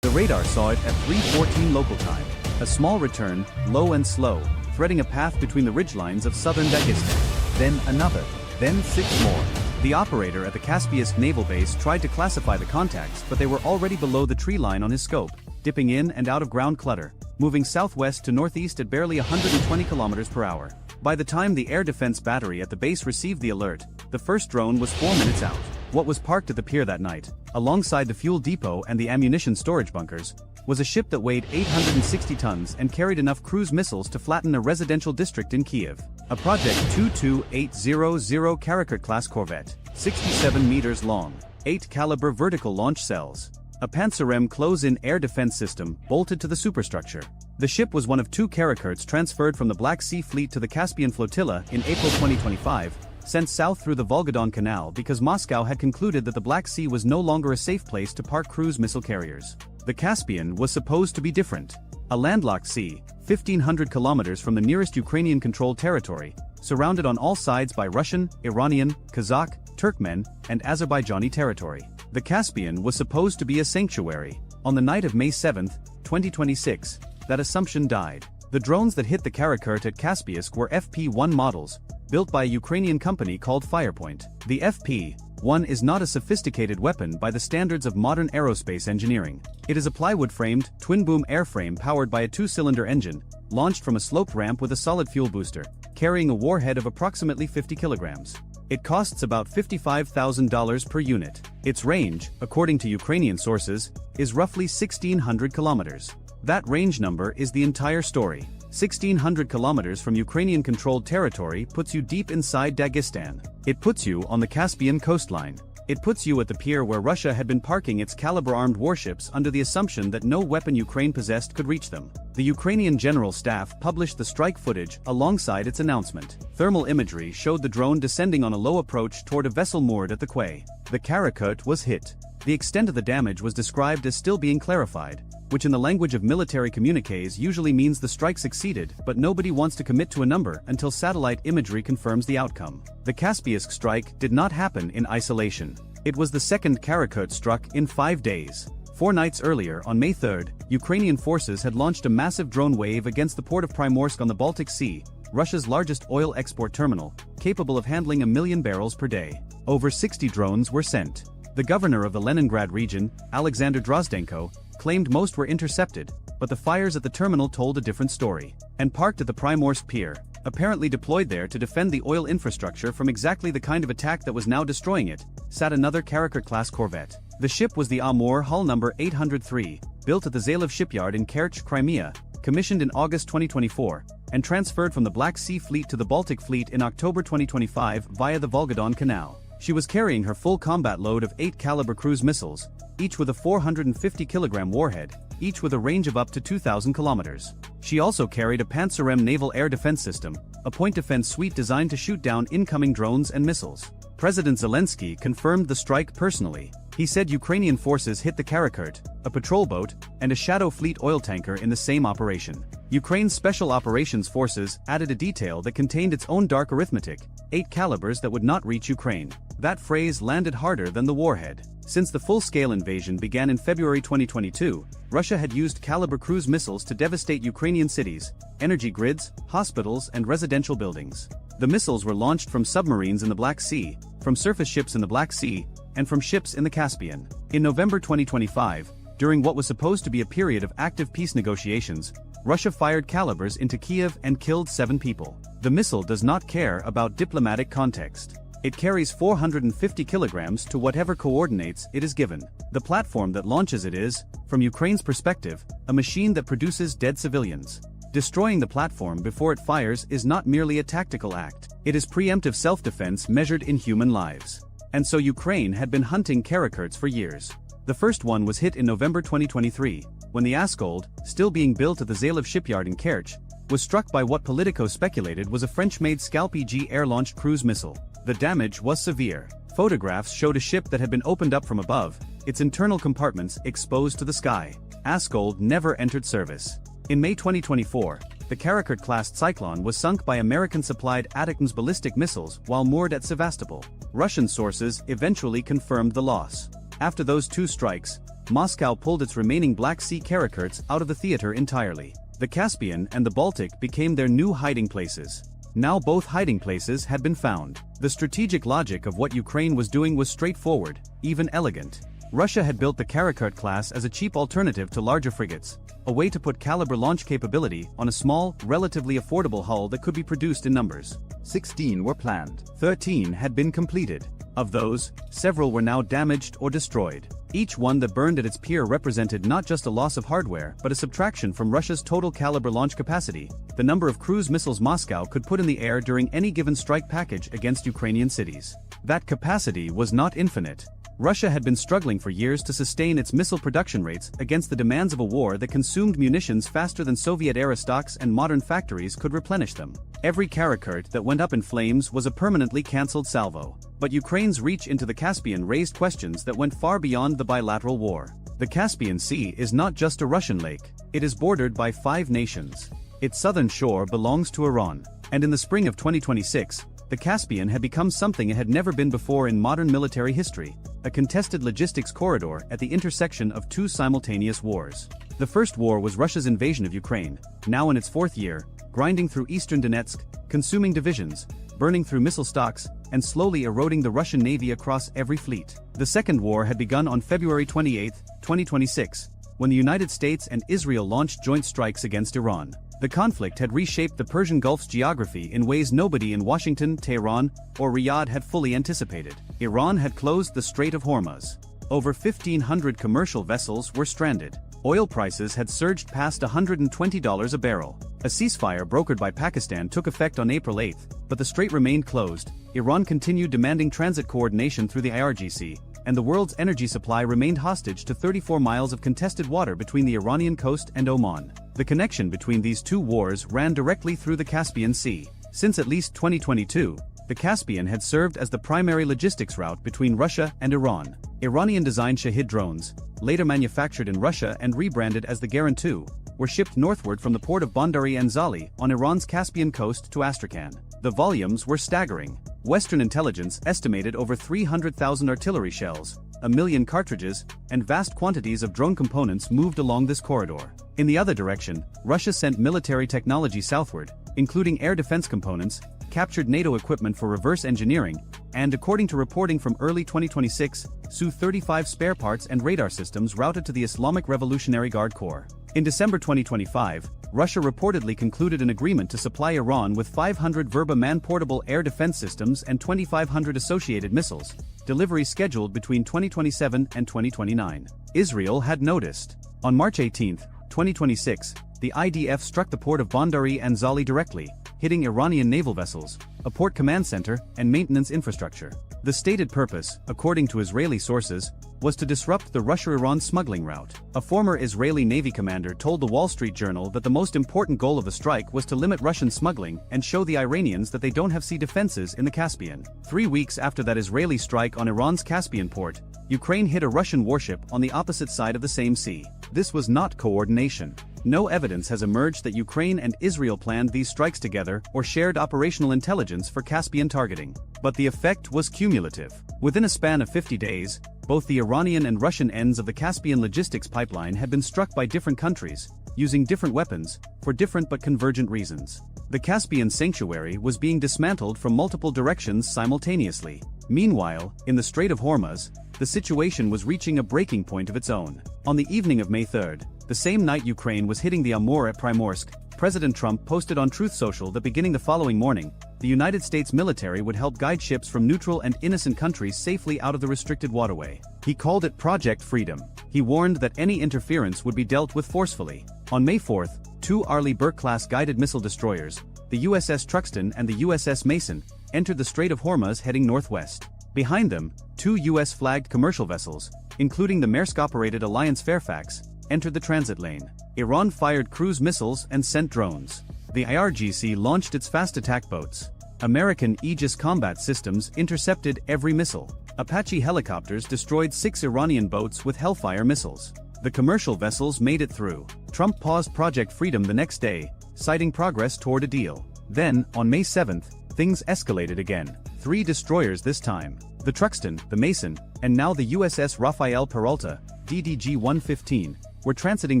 The radar saw it at 3:14 local time. A small return, low and slow, threading a path between the ridgelines of southern Dagestan. Then another. Then 6 more. The operator at the Caspian naval base tried to classify the contacts, but they were already below the tree line on his scope, dipping in and out of ground clutter, moving southwest to northeast at barely 120 km per hour. By the time the air defense battery at the base received the alert, the first drone was 4 minutes out. What was parked at the pier that night, alongside the fuel depot and the ammunition storage bunkers, was a ship that weighed 860 tons and carried enough cruise missiles to flatten a residential district in Kiev. A Project 22800 Karakurt-class corvette, 67 meters long, 8 caliber vertical launch cells. A Panzerem close-in air defense system bolted to the superstructure. The ship was one of 2 Karakurts transferred from the Black Sea Fleet to the Caspian Flotilla in April 2025, sent south through the Volga-Don Canal because Moscow had concluded that the Black Sea was no longer a safe place to park cruise missile carriers. The Caspian was supposed to be different. A landlocked sea, 1,500 kilometers from the nearest Ukrainian-controlled territory, surrounded on all sides by Russian, Iranian, Kazakh, Turkmen, and Azerbaijani territory. The Caspian was supposed to be a sanctuary. On the night of May 7, 2026, that assumption died. The drones that hit the Karakurt at Caspiask were FP-1 models, built by a Ukrainian company called Firepoint. The FP-1 is not a sophisticated weapon by the standards of modern aerospace engineering. It is a plywood-framed, twin-boom airframe powered by a 2-cylinder engine, launched from a sloped ramp with a solid fuel booster, carrying a warhead of approximately 50 kilograms. It costs about $55,000 per unit. Its range, according to Ukrainian sources, is roughly 1,600 kilometers. That range number is the entire story. 1,600 kilometers from Ukrainian-controlled territory puts you deep inside Dagestan. It puts you on the Caspian coastline. It puts you at the pier where Russia had been parking its caliber-armed warships under the assumption that no weapon Ukraine possessed could reach them. The Ukrainian General Staff published the strike footage alongside its announcement. Thermal imagery showed the drone descending on a low approach toward a vessel moored at the quay. The Karakurt was hit. The extent of the damage was described as still being clarified, which in the language of military communiques usually means the strike succeeded, but nobody wants to commit to a number until satellite imagery confirms the outcome. The Caspiask strike did not happen in isolation. It was the second Karakurt struck in 5 days. 4 nights earlier, on May 3, Ukrainian forces had launched a massive drone wave against the port of Primorsk on the Baltic Sea, Russia's largest oil export terminal, capable of handling 1 million barrels per day. Over 60 drones were sent. The governor of the Leningrad region, Alexander Drozdenko, claimed most were intercepted, but the fires at the terminal told a different story. And parked at the Primorsk pier, apparently deployed there to defend the oil infrastructure from exactly the kind of attack that was now destroying it, sat another Karakurt-class corvette. The ship was the Amur hull number 803, built at the Zalev shipyard in Kerch, Crimea, commissioned in August 2024, and transferred from the Black Sea Fleet to the Baltic Fleet in October 2025 via the Volga-Don Canal. She was carrying her full combat load of 8 caliber cruise missiles, each with a 450 kilogram warhead, each with a range of up to 2,000 kilometers. She also carried a Panzerem naval air defense system, a point defense suite designed to shoot down incoming drones and missiles. President Zelensky confirmed the strike personally. He said Ukrainian forces hit the Karakurt, a patrol boat, and a Shadow Fleet oil tanker in the same operation. Ukraine's Special Operations Forces added a detail that contained its own dark arithmetic, 8 calibers that would not reach Ukraine. That phrase landed harder than the warhead. Since the full-scale invasion began in February 2022, Russia had used caliber cruise missiles to devastate Ukrainian cities, energy grids, hospitals, and residential buildings. The missiles were launched from submarines in the Black Sea, from surface ships in the Black Sea, and from ships in the Caspian. In November 2025, during what was supposed to be a period of active peace negotiations, Russia fired calibers into Kiev and killed 7 people. The missile does not care about diplomatic context. It carries 450 kilograms to whatever coordinates it is given. The platform that launches it is, from Ukraine's perspective, a machine that produces dead civilians. Destroying the platform before it fires is not merely a tactical act, it is preemptive self-defense measured in human lives. And so Ukraine had been hunting Karakurts for years. The first one was hit in November 2023, when the Askold, still being built at the Zalev shipyard in Kerch, was struck by what Politico speculated was a French-made Scalp-EG air-launched cruise missile. The damage was severe. Photographs showed a ship that had been opened up from above, its internal compartments exposed to the sky. Askold never entered service. In May 2024, the Karakurt-class Cyclone was sunk by American-supplied ATACMS ballistic missiles while moored at Sevastopol. Russian sources eventually confirmed the loss. After those two strikes, Moscow pulled its remaining Black Sea Karakurts out of the theater entirely. The Caspian and the Baltic became their new hiding places. Now both hiding places had been found. The strategic logic of what Ukraine was doing was straightforward, even elegant. Russia had built the Karakurt class as a cheap alternative to larger frigates, a way to put caliber launch capability on a small, relatively affordable hull that could be produced in numbers. 16 were planned. 13 had been completed. Of those, several were now damaged or destroyed. Each one that burned at its pier represented not just a loss of hardware but a subtraction from Russia's total caliber launch capacity, the number of cruise missiles Moscow could put in the air during any given strike package against Ukrainian cities. That capacity was not infinite. Russia had been struggling for years to sustain its missile production rates against the demands of a war that consumed munitions faster than Soviet-era stocks and modern factories could replenish them. Every Karakurt that went up in flames was a permanently cancelled salvo. But Ukraine's reach into the Caspian raised questions that went far beyond the bilateral war. The Caspian Sea is not just a Russian lake, it is bordered by 5 nations. Its southern shore belongs to Iran, and in the spring of 2026, the Caspian had become something it had never been before in modern military history, a contested logistics corridor at the intersection of 2 simultaneous wars. The first war was Russia's invasion of Ukraine, now in its 4th year, grinding through eastern Donetsk, consuming divisions, burning through missile stocks, and slowly eroding the Russian Navy across every fleet. The second war had begun on February 28, 2026, when the United States and Israel launched joint strikes against Iran. The conflict had reshaped the Persian Gulf's geography in ways nobody in Washington, Tehran, or Riyadh had fully anticipated. Iran had closed the Strait of Hormuz. Over 1,500 commercial vessels were stranded. Oil prices had surged past $120 a barrel. A ceasefire brokered by Pakistan took effect on April 8, but the strait remained closed. Iran continued demanding transit coordination through the IRGC, and the world's energy supply remained hostage to 34 miles of contested water between the Iranian coast and Oman. The connection between these two wars ran directly through the Caspian Sea. Since at least 2022, the Caspian had served as the primary logistics route between Russia and Iran. Iranian-designed Shahid drones, later manufactured in Russia and rebranded as the Garan II, were shipped northward from the port of Bandari Anzali on Iran's Caspian coast to Astrakhan. The volumes were staggering. Western intelligence estimated over 300,000 artillery shells, 1 million cartridges, and vast quantities of drone components moved along this corridor. In the other direction, Russia sent military technology southward, including air defense components, captured NATO equipment for reverse engineering, and according to reporting from early 2026, Su-35 spare parts and radar systems routed to the Islamic Revolutionary Guard Corps. In December 2025, Russia reportedly concluded an agreement to supply Iran with 500 Verba man-portable air defense systems and 2,500 associated missiles, deliveries scheduled between 2027 and 2029. Israel had noticed. On March 18, 2026, the IDF struck the port of Bandari Anzali directly, hitting Iranian naval vessels, a port command center, and maintenance infrastructure. The stated purpose, according to Israeli sources, was to disrupt the Russia-Iran smuggling route. A former Israeli Navy commander told the Wall Street Journal that the most important goal of the strike was to limit Russian smuggling and show the Iranians that they don't have sea defenses in the Caspian. 3 weeks after that Israeli strike on Iran's Caspian port, Ukraine hit a Russian warship on the opposite side of the same sea. This was not coordination. No evidence has emerged that Ukraine and Israel planned these strikes together or shared operational intelligence for Caspian targeting. But the effect was cumulative. Within a span of 50 days, both the Iranian and Russian ends of the Caspian logistics pipeline had been struck by different countries, using different weapons, for different but convergent reasons. The Caspian sanctuary was being dismantled from multiple directions simultaneously. Meanwhile, in the Strait of Hormuz, the situation was reaching a breaking point of its own. On the evening of May 3, the same night Ukraine was hitting the Amur at Primorsk, President Trump posted on Truth Social that beginning the following morning, the United States military would help guide ships from neutral and innocent countries safely out of the restricted waterway. He called it Project Freedom. He warned that any interference would be dealt with forcefully. On May 4, two Arleigh Burke-class guided missile destroyers, the USS Truxtun and the USS Mason, entered the Strait of Hormuz heading northwest. Behind them, two US-flagged commercial vessels, including the Maersk-operated Alliance Fairfax, entered the transit lane. Iran fired cruise missiles and sent drones. The IRGC launched its fast attack boats. American Aegis combat systems intercepted every missile. Apache helicopters destroyed 6 Iranian boats with Hellfire missiles. The commercial vessels made it through. Trump paused Project Freedom the next day, citing progress toward a deal. Then, on May 7th, things escalated again. 3 destroyers this time. The Truxtun, the Mason, and now the USS Rafael Peralta, DDG-115, were transiting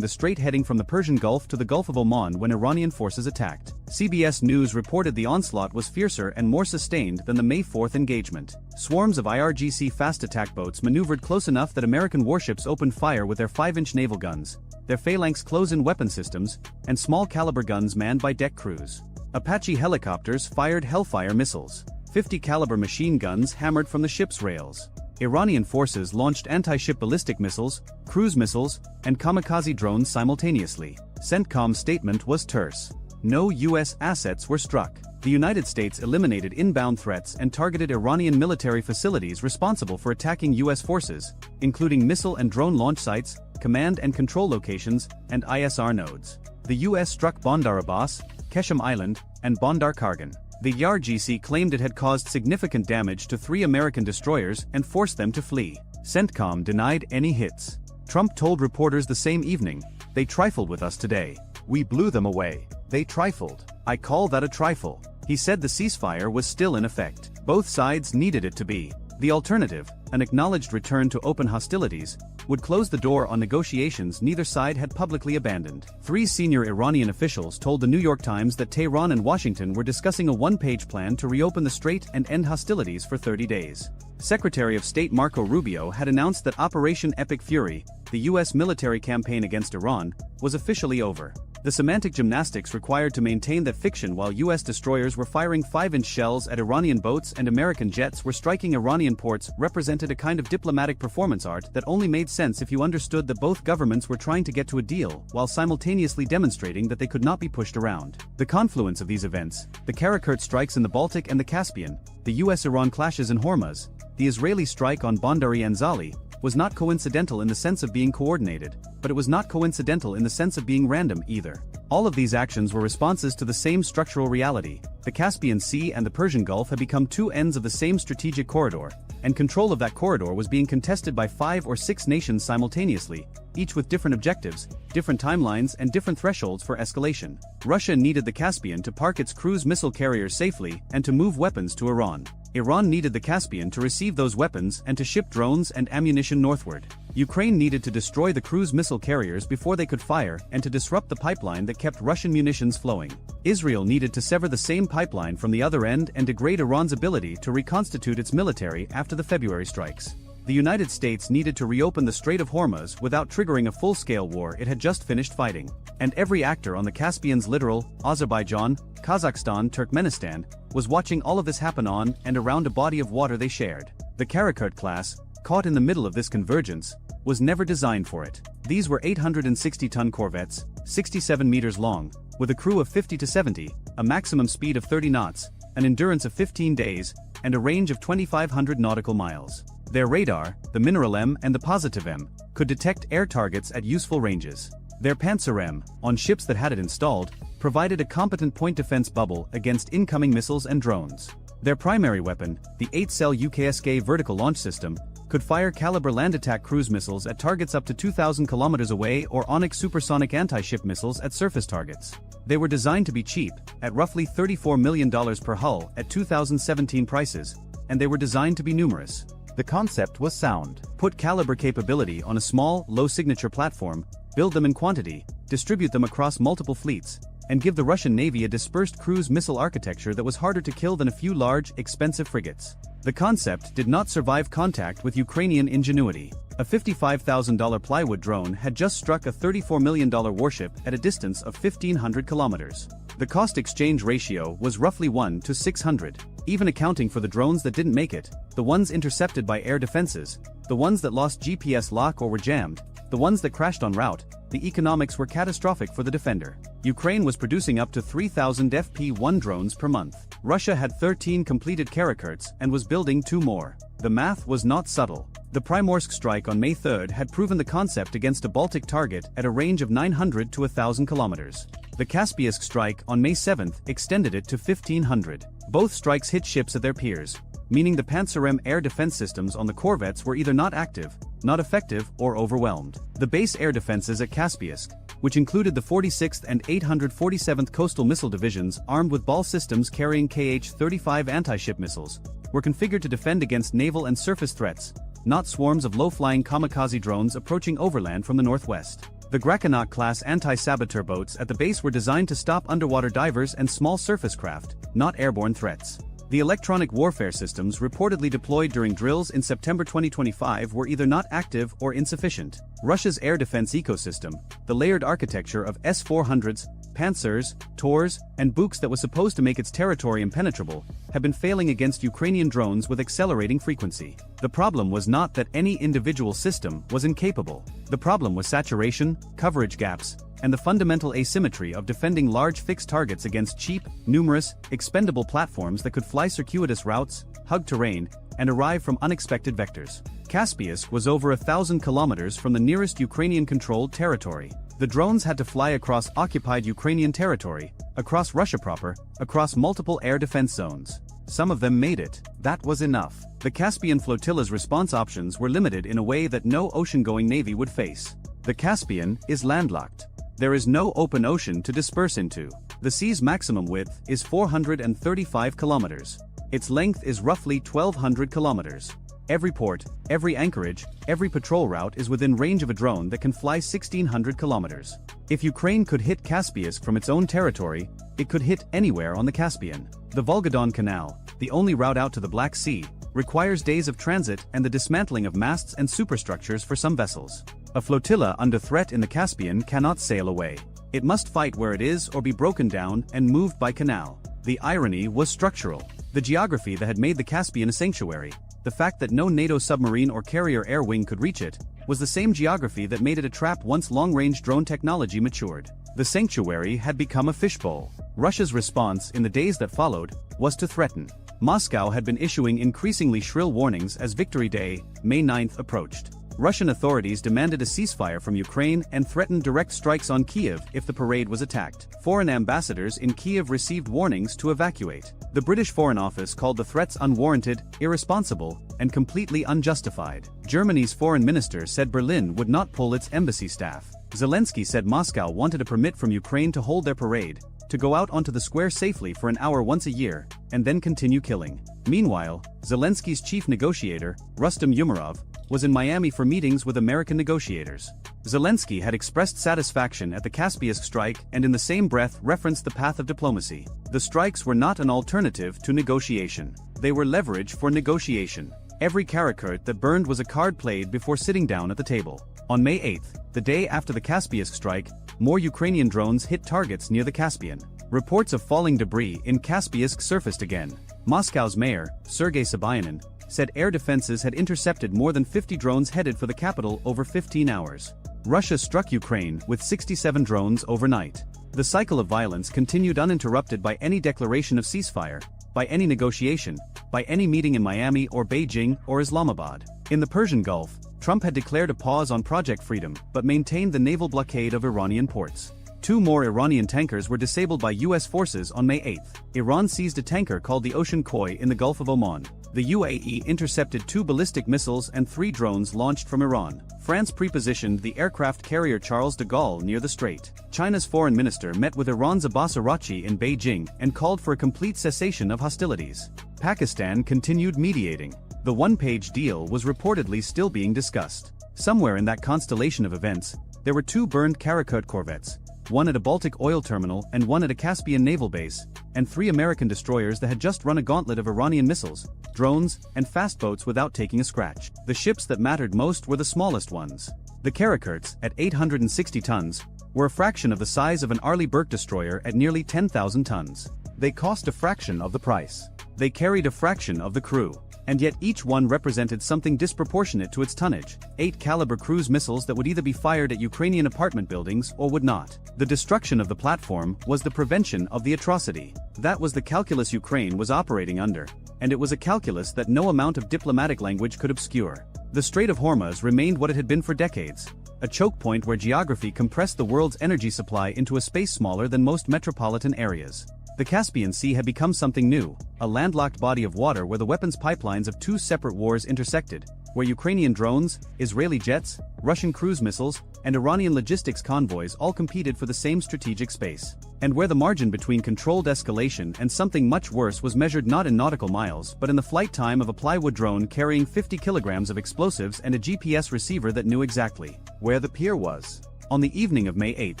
the strait heading from the Persian Gulf to the Gulf of Oman when Iranian forces attacked. CBS News reported the onslaught was fiercer and more sustained than the May 4th engagement. Swarms of IRGC fast attack boats maneuvered close enough that American warships opened fire with their 5-inch naval guns, their phalanx close-in weapon systems, and small-caliber guns manned by deck crews. Apache helicopters fired Hellfire missiles. 50-caliber machine guns hammered from the ship's rails. Iranian forces launched anti-ship ballistic missiles, cruise missiles, and kamikaze drones simultaneously. CENTCOM's statement was terse. No U.S. assets were struck. The United States eliminated inbound threats and targeted Iranian military facilities responsible for attacking U.S. forces, including missile and drone launch sites, command and control locations, and ISR nodes. The U.S. struck Bandar Abbas, Keshem Island, and Bandar Kargan. The IRGC claimed it had caused significant damage to 3 American destroyers and forced them to flee. CENTCOM denied any hits. Trump told reporters the same evening, "They trifled with us today. We blew them away. They trifled. I call that a trifle." He said the ceasefire was still in effect. Both sides needed it to be. The alternative, an acknowledged return to open hostilities, would close the door on negotiations neither side had publicly abandoned. 3 senior Iranian officials told the New York Times that Tehran and Washington were discussing a one-page plan to reopen the strait and end hostilities for 30 days. Secretary of State Marco Rubio had announced that Operation Epic Fury, the U.S. military campaign against Iran, was officially over. The semantic gymnastics required to maintain that fiction while U.S. destroyers were firing 5-inch shells at Iranian boats and American jets were striking Iranian ports represented a kind of diplomatic performance art that only made sense if you understood that both governments were trying to get to a deal while simultaneously demonstrating that they could not be pushed around. The confluence of these events, the Karakurt strikes in the Baltic and the Caspian, the U.S.-Iran clashes in Hormuz, the Israeli strike on Bandari Anzali, was not coincidental in the sense of being coordinated, but it was not coincidental in the sense of being random either. All of these actions were responses to the same structural reality. The Caspian Sea and the Persian Gulf had become 2 ends of the same strategic corridor, and control of that corridor was being contested by 5 or 6 nations simultaneously, each with different objectives, different timelines and different thresholds for escalation. Russia needed the Caspian to park its cruise missile carriers safely and to move weapons to Iran. Iran needed the Caspian to receive those weapons and to ship drones and ammunition northward. Ukraine needed to destroy the cruise missile carriers before they could fire and to disrupt the pipeline that kept Russian munitions flowing. Israel needed to sever the same pipeline from the other end and degrade Iran's ability to reconstitute its military after the February strikes. The United States needed to reopen the Strait of Hormuz without triggering a full-scale war it had just finished fighting. And every actor on the Caspian's littoral, Azerbaijan, Kazakhstan, Turkmenistan, was watching all of this happen on and around a body of water they shared. The Karakurt class, caught in the middle of this convergence, was never designed for it. These were 860-ton corvettes, 67 meters long, with a crew of 50 to 70, a maximum speed of 30 knots, an endurance of 15 days, and a range of 2,500 nautical miles. Their radar, the Mineral M and the Positive M, could detect air targets at useful ranges. Their Panzer M, on ships that had it installed, provided a competent point defense bubble against incoming missiles and drones. Their primary weapon, the 8-cell UKSK vertical launch system, could fire caliber land attack cruise missiles at targets up to 2,000 kilometers away or Onyx supersonic anti-ship missiles at surface targets. They were designed to be cheap, at roughly $34 million per hull at 2017 prices, and they were designed to be numerous. The concept was sound. Put caliber capability on a small, low-signature platform, build them in quantity, distribute them across multiple fleets, and give the Russian Navy a dispersed cruise missile architecture that was harder to kill than a few large, expensive frigates. The concept did not survive contact with Ukrainian ingenuity. A $55,000 plywood drone had just struck a $34 million warship at a distance of 1,500 kilometers. The cost-exchange ratio was roughly 1 to 600. Even accounting for the drones that didn't make it, the ones intercepted by air defenses, the ones that lost GPS lock or were jammed, the ones that crashed en route, the economics were catastrophic for the defender. Ukraine was producing up to 3,000 FP-1 drones per month. Russia had 13 completed Karakurts and was building 2 more. The math was not subtle. The Primorsk strike on May 3 had proven the concept against a Baltic target at a range of 900 to 1,000 kilometers. The Caspiask strike on May 7 extended it to 1,500. Both strikes hit ships at their piers, meaning the Panzerem air defense systems on the corvettes were either not active, not effective, or overwhelmed. The base air defenses at Caspiask, which included the 46th and 847th Coastal Missile Divisions armed with ball systems carrying Kh-35 anti-ship missiles, were configured to defend against naval and surface threats, not swarms of low-flying kamikaze drones approaching overland from the northwest. The Grakanok-class anti-saboteur boats at the base were designed to stop underwater divers and small surface craft, not airborne threats. The electronic warfare systems reportedly deployed during drills in September 2025 were either not active or insufficient. Russia's air defense ecosystem, the layered architecture of S-400s, Pantsers, Tors, and Buks that was supposed to make its territory impenetrable, had been failing against Ukrainian drones with accelerating frequency. The problem was not that any individual system was incapable. The problem was saturation, coverage gaps, and the fundamental asymmetry of defending large fixed targets against cheap, numerous, expendable platforms that could fly circuitous routes, hug terrain, and arrive from unexpected vectors. Caspiask was over 1,000 kilometers from the nearest Ukrainian-controlled territory. The drones had to fly across occupied Ukrainian territory, across Russia proper, across multiple air defense zones. Some of them made it. That was enough. The Caspian flotilla's response options were limited in a way that no ocean-going navy would face. The Caspian is landlocked. There is no open ocean to disperse into. The sea's maximum width is 435 kilometers. Its length is roughly 1,200 kilometers. Every port, every anchorage, every patrol route is within range of a drone that can fly 1,600 kilometers. If Ukraine could hit Caspiask from its own territory, it could hit anywhere on the Caspian. The Volga-Don Canal, the only route out to the Black Sea, requires days of transit and the dismantling of masts and superstructures for some vessels. A flotilla under threat in the Caspian cannot sail away. It must fight where it is or be broken down and moved by canal. The irony was structural. The geography that had made the Caspian a sanctuary, the fact that no NATO submarine or carrier air wing could reach it, was the same geography that made it a trap once long-range drone technology matured. The sanctuary had become a fishbowl. Russia's response in the days that followed was to threaten. Moscow had been issuing increasingly shrill warnings as Victory Day, May 9, approached. Russian authorities demanded a ceasefire from Ukraine and threatened direct strikes on Kyiv if the parade was attacked. Foreign ambassadors in Kyiv received warnings to evacuate. The British Foreign Office called the threats unwarranted, irresponsible, and completely unjustified. Germany's foreign minister said Berlin would not pull its embassy staff. Zelensky said Moscow wanted a permit from Ukraine to hold their parade, to go out onto the square safely for an hour once a year, and then continue killing. Meanwhile, Zelensky's chief negotiator, Rustem Umerov, was in Miami for meetings with American negotiators. Zelensky had expressed satisfaction at the Caspiask strike and in the same breath referenced the path of diplomacy. The strikes were not an alternative to negotiation. They were leverage for negotiation. Every Karakurt that burned was a card played before sitting down at the table. On May 8, the day after the Caspiask strike, more Ukrainian drones hit targets near the Caspian. Reports of falling debris in Caspiask surfaced again. Moscow's mayor, Sergei Sobyanin, said air defenses had intercepted more than 50 drones headed for the capital over 15 hours. Russia struck Ukraine with 67 drones overnight. The cycle of violence continued uninterrupted by any declaration of ceasefire, by any negotiation, by any meeting in Miami or Beijing or Islamabad. In the Persian Gulf, Trump had declared a pause on Project Freedom but maintained the naval blockade of Iranian ports. 2 more Iranian tankers were disabled by U.S. forces on May 8. Iran seized a tanker called the Ocean Koi in the Gulf of Oman. The UAE intercepted 2 ballistic missiles and 3 drones launched from Iran. France prepositioned the aircraft carrier Charles de Gaulle near the strait. China's foreign minister met with Iran's Abbas Araghchi in Beijing and called for a complete cessation of hostilities. Pakistan continued mediating. The one-page deal was reportedly still being discussed. Somewhere in that constellation of events, there were 2 burned Karakurt corvettes, one at a Baltic oil terminal and one at a Caspian naval base, and 3 American destroyers that had just run a gauntlet of Iranian missiles, drones, and fast boats without taking a scratch. The ships that mattered most were the smallest ones. The Karakurts, at 860 tons, were a fraction of the size of an Arleigh Burke destroyer at nearly 10,000 tons. They cost a fraction of the price. They carried a fraction of the crew. and yet each one represented something disproportionate to its tonnage. 8-caliber cruise missiles that would either be fired at Ukrainian apartment buildings or would not. The destruction of the platform was the prevention of the atrocity. That was the calculus Ukraine was operating under, and it was a calculus that no amount of diplomatic language could obscure. The Strait of Hormuz remained what it had been for decades, a choke point where geography compressed the world's energy supply into a space smaller than most metropolitan areas. The Caspian Sea had become something new, a landlocked body of water where the weapons pipelines of two separate wars intersected, where Ukrainian drones, Israeli jets, Russian cruise missiles, and Iranian logistics convoys all competed for the same strategic space, and where the margin between controlled escalation and something much worse was measured not in nautical miles but in the flight time of a plywood drone carrying 50 kilograms of explosives and a GPS receiver that knew exactly where the pier was. On the evening of May 8,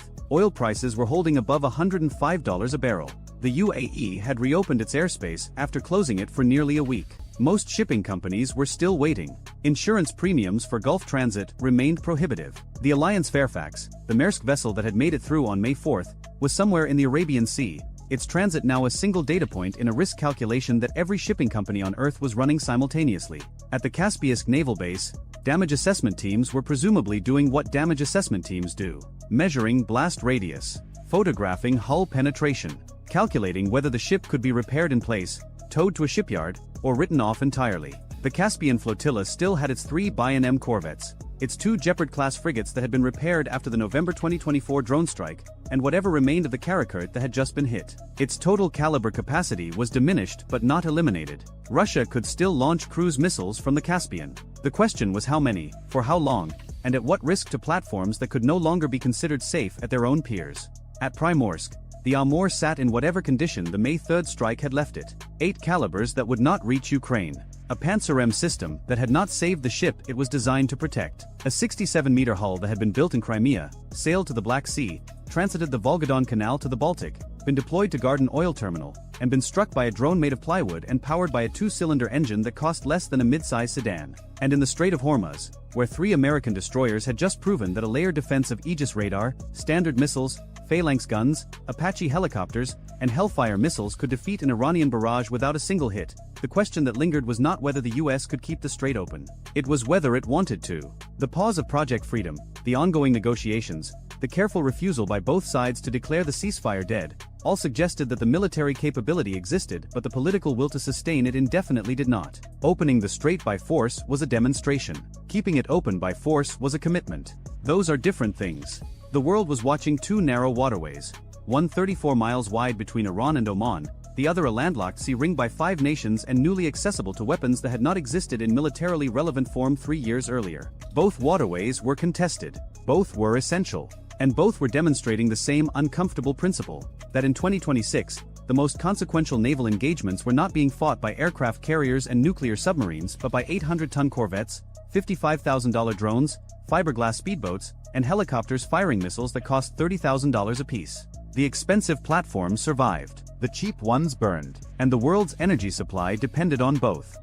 oil prices were holding above $105 a barrel. The UAE had reopened its airspace after closing it for nearly a week. Most shipping companies were still waiting. Insurance premiums for Gulf transit remained prohibitive. The Alliance Fairfax, the Maersk vessel that had made it through on May 4, was somewhere in the Arabian Sea, its transit now a single data point in a risk calculation that every shipping company on Earth was running simultaneously. At the Caspian naval base, damage assessment teams were presumably doing what damage assessment teams do: measuring blast radius, photographing hull penetration, calculating whether the ship could be repaired in place, towed to a shipyard, or written off entirely. The Caspian flotilla still had its 3 B&M corvettes, its 2 Jeopard-class frigates that had been repaired after the November 2024 drone strike, and whatever remained of the Karakurt that had just been hit. Its total caliber capacity was diminished but not eliminated. Russia could still launch cruise missiles from the Caspian. The question was how many, for how long, and at what risk to platforms that could no longer be considered safe at their own piers. At Primorsk, the Amur sat in whatever condition the May 3 strike had left it. 8 calibers that would not reach Ukraine. A Panzer-M system that had not saved the ship it was designed to protect. A 67-meter hull that had been built in Crimea, sailed to the Black Sea, transited the Volga-Don Canal to the Baltic, been deployed to guard an oil terminal, and been struck by a drone made of plywood and powered by a 2-cylinder engine that cost less than a mid-size sedan. And in the Strait of Hormuz, where 3 American destroyers had just proven that a layered defense of Aegis radar, Standard missiles, Phalanx guns, Apache helicopters, and Hellfire missiles could defeat an Iranian barrage without a single hit, the question that lingered was not whether the US could keep the strait open. It was whether it wanted to. The pause of Project Freedom, the ongoing negotiations, the careful refusal by both sides to declare the ceasefire dead, all suggested that the military capability existed but the political will to sustain it indefinitely did not. Opening the strait by force was a demonstration. Keeping it open by force was a commitment. Those are different things. The world was watching 2 narrow waterways, one 34 miles wide between Iran and Oman, the other a landlocked sea ringed by 5 nations and newly accessible to weapons that had not existed in militarily relevant form 3 years earlier. Both waterways were contested, both were essential, and both were demonstrating the same uncomfortable principle, that in 2026, the most consequential naval engagements were not being fought by aircraft carriers and nuclear submarines but by 800-ton corvettes, $55,000 drones, fiberglass speedboats, and helicopters firing missiles that cost $30,000 apiece. The expensive platforms survived. The cheap ones burned. And the world's energy supply depended on both.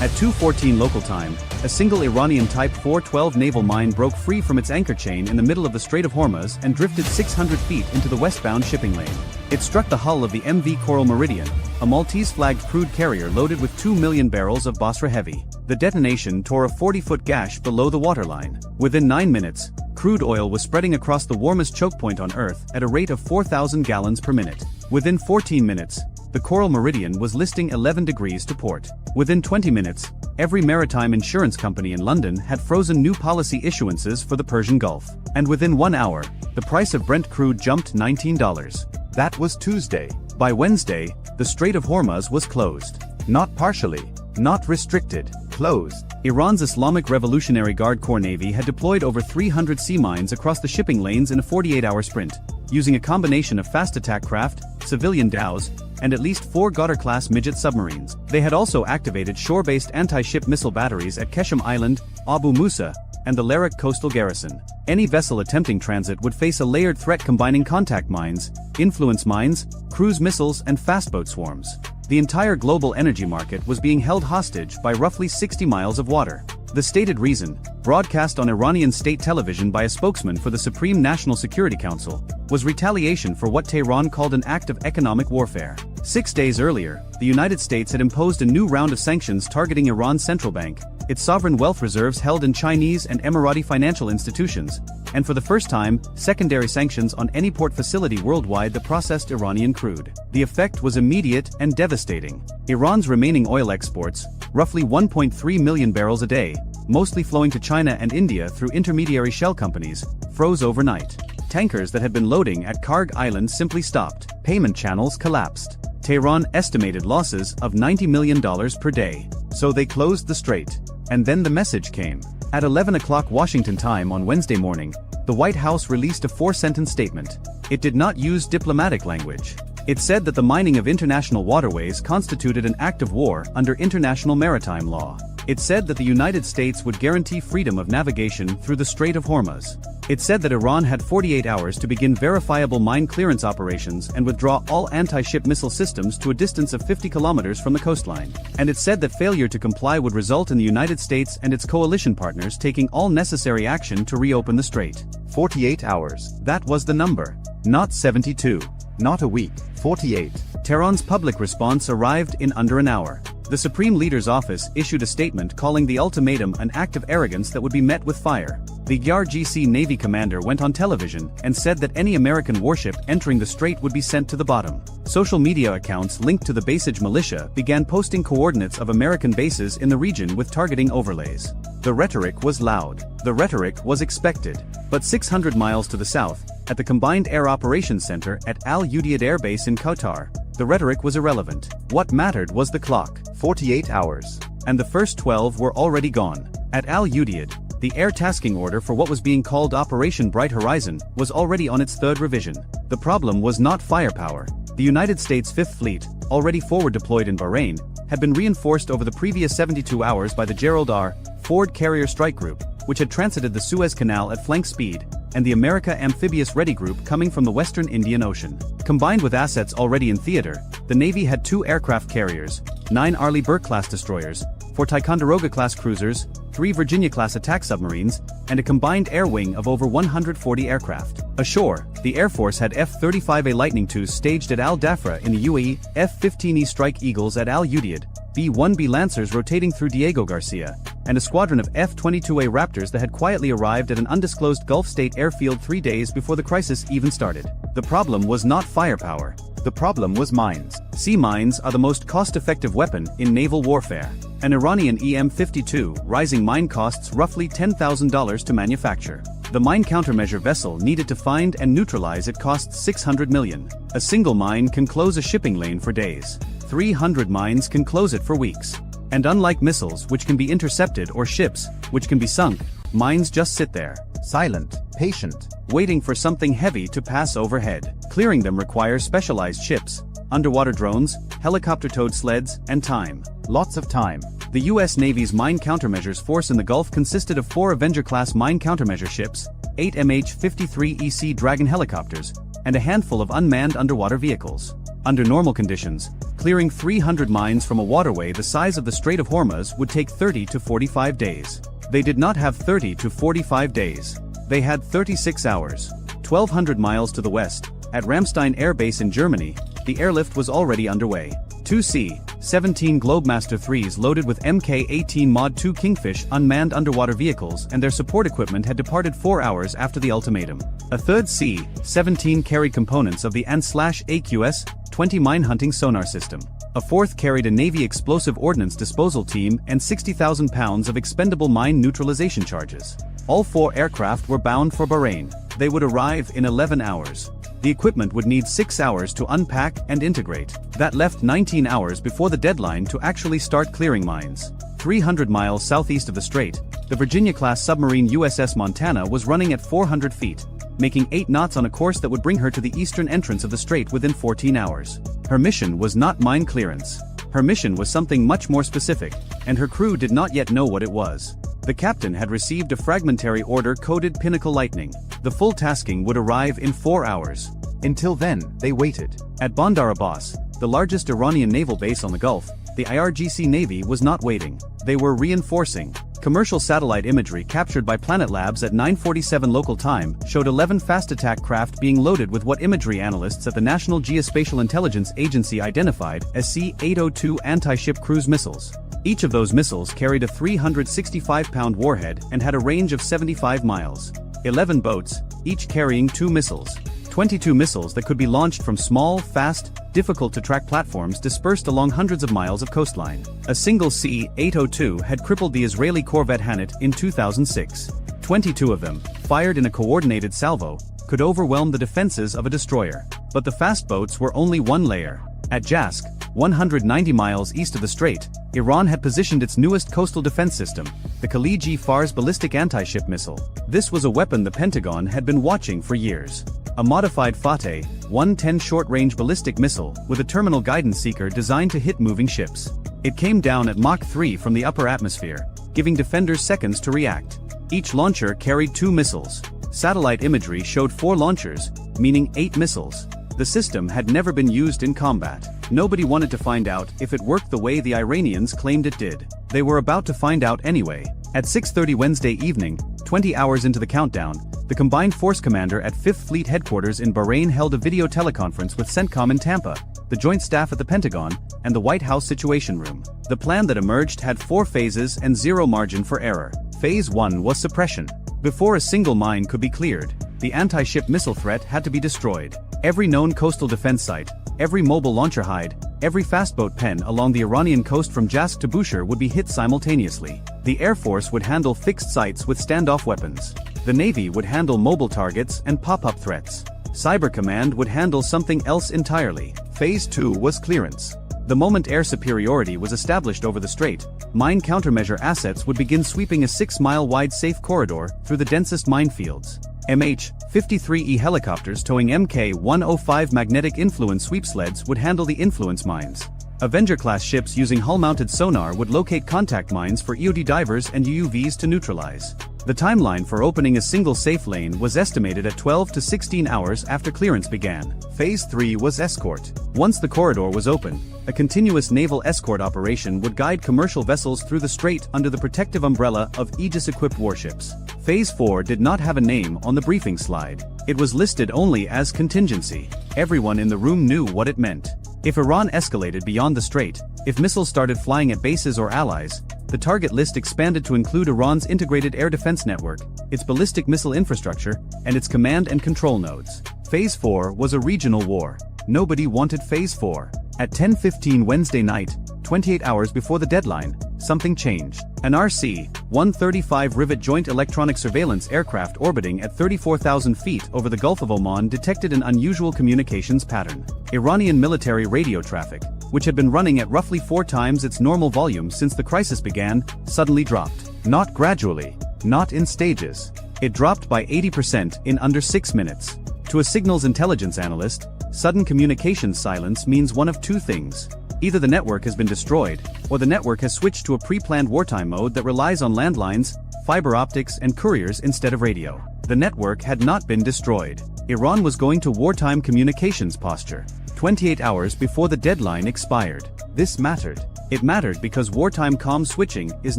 At 2:14 local time, a single Iranian Type 412 naval mine broke free from its anchor chain in the middle of the Strait of Hormuz and drifted 600 feet into the westbound shipping lane. It struck the hull of the MV Coral Meridian, a Maltese-flagged crude carrier loaded with 2 million barrels of Basra heavy. The detonation tore a 40-foot gash below the waterline. Within 9 minutes, crude oil was spreading across the warmest choke point on Earth at a rate of 4,000 gallons per minute. Within 14 minutes, the Coral Meridian was listing 11 degrees to port. Within 20 minutes, every maritime insurance company in London had frozen new policy issuances for the Persian Gulf. And within 1 hour, the price of Brent crude jumped $19. That was Tuesday. By Wednesday, the Strait of Hormuz was closed. Not partially. Not restricted. Closed. Iran's Islamic Revolutionary Guard Corps Navy had deployed over 300 sea mines across the shipping lanes in a 48-hour sprint, using a combination of fast attack craft, civilian dhows, and at least 4 Goddard-class midget submarines. They had also activated shore-based anti-ship missile batteries at Keshem Island, Abu Musa, and the Larak coastal garrison. Any vessel attempting transit would face a layered threat combining contact mines, influence mines, cruise missiles, and fastboat swarms. The entire global energy market was being held hostage by roughly 60 miles of water. The stated reason, broadcast on Iranian state television by a spokesman for the Supreme National Security Council, was retaliation for what Tehran called an act of economic warfare. 6 days earlier, the United States had imposed a new round of sanctions targeting Iran's central bank, its sovereign wealth reserves held in Chinese and Emirati financial institutions, and for the first time, secondary sanctions on any port facility worldwide that processed Iranian crude. The effect was immediate and devastating. Iran's remaining oil exports, roughly 1.3 million barrels a day, mostly flowing to China and India through intermediary shell companies, froze overnight. Tankers that had been loading at Karg Island simply stopped. Payment channels collapsed. Tehran estimated losses of $90 million per day. So they closed the strait. And then the message came. At 11 o'clock Washington time on Wednesday morning, the White House released a 4-sentence statement. It did not use diplomatic language. It said that the mining of international waterways constituted an act of war under international maritime law. It said that the United States would guarantee freedom of navigation through the Strait of Hormuz. It said that Iran had 48 hours to begin verifiable mine clearance operations and withdraw all anti-ship missile systems to a distance of 50 kilometers from the coastline. And it said that failure to comply would result in the United States and its coalition partners taking all necessary action to reopen the strait. 48 hours. That was the number. Not 72. Not a week. 48. Tehran's public response arrived in under an hour. The Supreme Leader's office issued a statement calling the ultimatum an act of arrogance that would be met with fire. The GRGC Navy commander went on television and said that any American warship entering the strait would be sent to the bottom. Social media accounts linked to the Basij militia began posting coordinates of American bases in the region with targeting overlays. The rhetoric was loud. The rhetoric was expected. But 600 miles to the south, at the Combined Air Operations Center at Al Udeid Air Base in Qatar, the rhetoric was irrelevant. What mattered was the clock. 48 hours. And the first 12 were already gone. At Al Udeid, the air tasking order for what was being called Operation Bright Horizon was already on its 3rd revision. The problem was not firepower. The United States 5th Fleet, already forward deployed in Bahrain, had been reinforced over the previous 72 hours by the Gerald R. Ford Carrier Strike Group, which had transited the Suez Canal at flank speed, and the America Amphibious Ready Group coming from the Western Indian Ocean. Combined with assets already in theater, the Navy had 2 aircraft carriers, 9 Arleigh Burke-class destroyers, 4 Ticonderoga-class cruisers, 3 Virginia-class attack submarines, and a combined air wing of over 140 aircraft. Ashore, the Air Force had F-35A Lightning IIs staged at Al Dhafra in the UAE, F-15E Strike Eagles at Al Udeid, B-1B Lancers rotating through Diego Garcia, and a squadron of F-22A Raptors that had quietly arrived at an undisclosed Gulf State airfield 3 days before the crisis even started. The problem was not firepower. The problem was mines. Sea mines are the most cost-effective weapon in naval warfare. An Iranian EM-52 rising mine costs roughly $10,000 to manufacture. The mine countermeasure vessel needed to find and neutralize it costs $600 million. A single mine can close a shipping lane for days. 300 mines can close it for weeks. And unlike missiles which can be intercepted or ships which can be sunk, mines just sit there. Silent, patient, waiting for something heavy to pass overhead. Clearing them requires specialized ships, underwater drones, helicopter-towed sleds, and time. Lots of time. The U.S. Navy's mine countermeasures force in the Gulf consisted of 4 Avenger-class mine countermeasure ships, 8 MH-53EC Dragon helicopters, and a handful of unmanned underwater vehicles. Under normal conditions, clearing 300 mines from a waterway the size of the Strait of Hormuz would take 30 to 45 days. They did not have 30 to 45 days. They had 36 hours. 1,200 miles to the west, at Ramstein Air Base in Germany, the airlift was already underway. 2 C-17 Globemaster IIIs loaded with Mk-18 Mod 2 Kingfish unmanned underwater vehicles and their support equipment had departed 4 hours after the ultimatum. A third C-17 carried components of the AN/AQS-20 mine-hunting sonar system. A fourth carried a Navy explosive ordnance disposal team and 60,000 pounds of expendable mine neutralization charges. All 4 aircraft were bound for Bahrain. They would arrive in 11 hours. The equipment would need 6 hours to unpack and integrate. That left 19 hours before the deadline to actually start clearing mines. 300 miles southeast of the strait, the Virginia-class submarine USS Montana was running at 400 feet, making 8 knots on a course that would bring her to the eastern entrance of the strait within 14 hours. Her mission was not mine clearance. Her mission was something much more specific, and her crew did not yet know what it was. The captain had received a fragmentary order coded Pinnacle Lightning. The full tasking would arrive in 4 hours. Until then, they waited. At Bandar Abbas, the largest Iranian naval base on the Gulf, the IRGC Navy was not waiting. They were reinforcing. Commercial satellite imagery captured by Planet Labs at 9:47 local time showed 11 fast attack craft being loaded with what imagery analysts at the National Geospatial Intelligence Agency identified as C-802 anti-ship cruise missiles. Each of those missiles carried a 365-pound warhead and had a range of 75 miles. 11 boats, each carrying 2 missiles. 22 missiles that could be launched from small, fast, difficult-to-track platforms dispersed along hundreds of miles of coastline. A single C-802 had crippled the Israeli corvette Hanit in 2006. 22 of them, fired in a coordinated salvo, could overwhelm the defenses of a destroyer. But the fast boats were only one layer. At Jask, 190 miles east of the strait, Iran had positioned its newest coastal defense system, the Khaliji-Fars ballistic anti-ship missile. This was a weapon the Pentagon had been watching for years. A modified Fateh 110 short-range ballistic missile with a terminal guidance seeker designed to hit moving ships. It came down at Mach 3 from the upper atmosphere, giving defenders seconds to react. Each launcher carried 2 missiles. Satellite imagery showed 4 launchers, meaning 8 missiles. The system had never been used in combat. Nobody wanted to find out if it worked the way the Iranians claimed it did. They were about to find out anyway. At 6:30 Wednesday evening, 20 hours into the countdown, the Combined Force Commander at 5th Fleet Headquarters in Bahrain held a video teleconference with CENTCOM in Tampa, the Joint Staff at the Pentagon, and the White House Situation Room. The plan that emerged had 4 phases and 0 margin for error. Phase 1 was suppression. Before a single mine could be cleared, the anti-ship missile threat had to be destroyed. Every known coastal defense site, every mobile launcher hide, every fastboat pen along the Iranian coast from Jask to Bushehr would be hit simultaneously. The Air Force would handle fixed sites with standoff weapons. The Navy would handle mobile targets and pop-up threats. Cyber Command would handle something else entirely. Phase 2 was clearance. The moment air superiority was established over the strait, mine countermeasure assets would begin sweeping a 6-mile-wide safe corridor through the densest minefields. MH-53E helicopters towing Mk-105 magnetic influence sweep sleds would handle the influence mines. Avenger-class ships using hull-mounted sonar would locate contact mines for EOD divers and UUVs to neutralize. The timeline for opening a single safe lane was estimated at 12 to 16 hours after clearance began. Phase 3 was escort. Once the corridor was open, a continuous naval escort operation would guide commercial vessels through the strait under the protective umbrella of Aegis-equipped warships. Phase 4 did not have a name on the briefing slide. It was listed only as contingency. Everyone in the room knew what it meant. If Iran escalated beyond the strait, if missiles started flying at bases or allies, the target list expanded to include Iran's integrated air defense network, its ballistic missile infrastructure, and its command and control nodes. Phase 4 was a regional war. Nobody wanted Phase 4. At 10:15 Wednesday night, 28 hours before the deadline, something changed. An RC-135 Rivet joint electronic surveillance aircraft orbiting at 34,000 feet over the Gulf of Oman detected an unusual communications pattern. Iranian military radio traffic, which had been running at roughly 4 times its normal volume since the crisis began, suddenly dropped. Not gradually, not in stages. It dropped by 80% in under 6 minutes. To a signals intelligence analyst, sudden communications silence means one of 2 things. Either the network has been destroyed, or the network has switched to a pre-planned wartime mode that relies on landlines, fiber optics and couriers instead of radio. The network had not been destroyed. Iran was going to wartime communications posture, 28 hours before the deadline expired. This mattered. It mattered because wartime comm switching is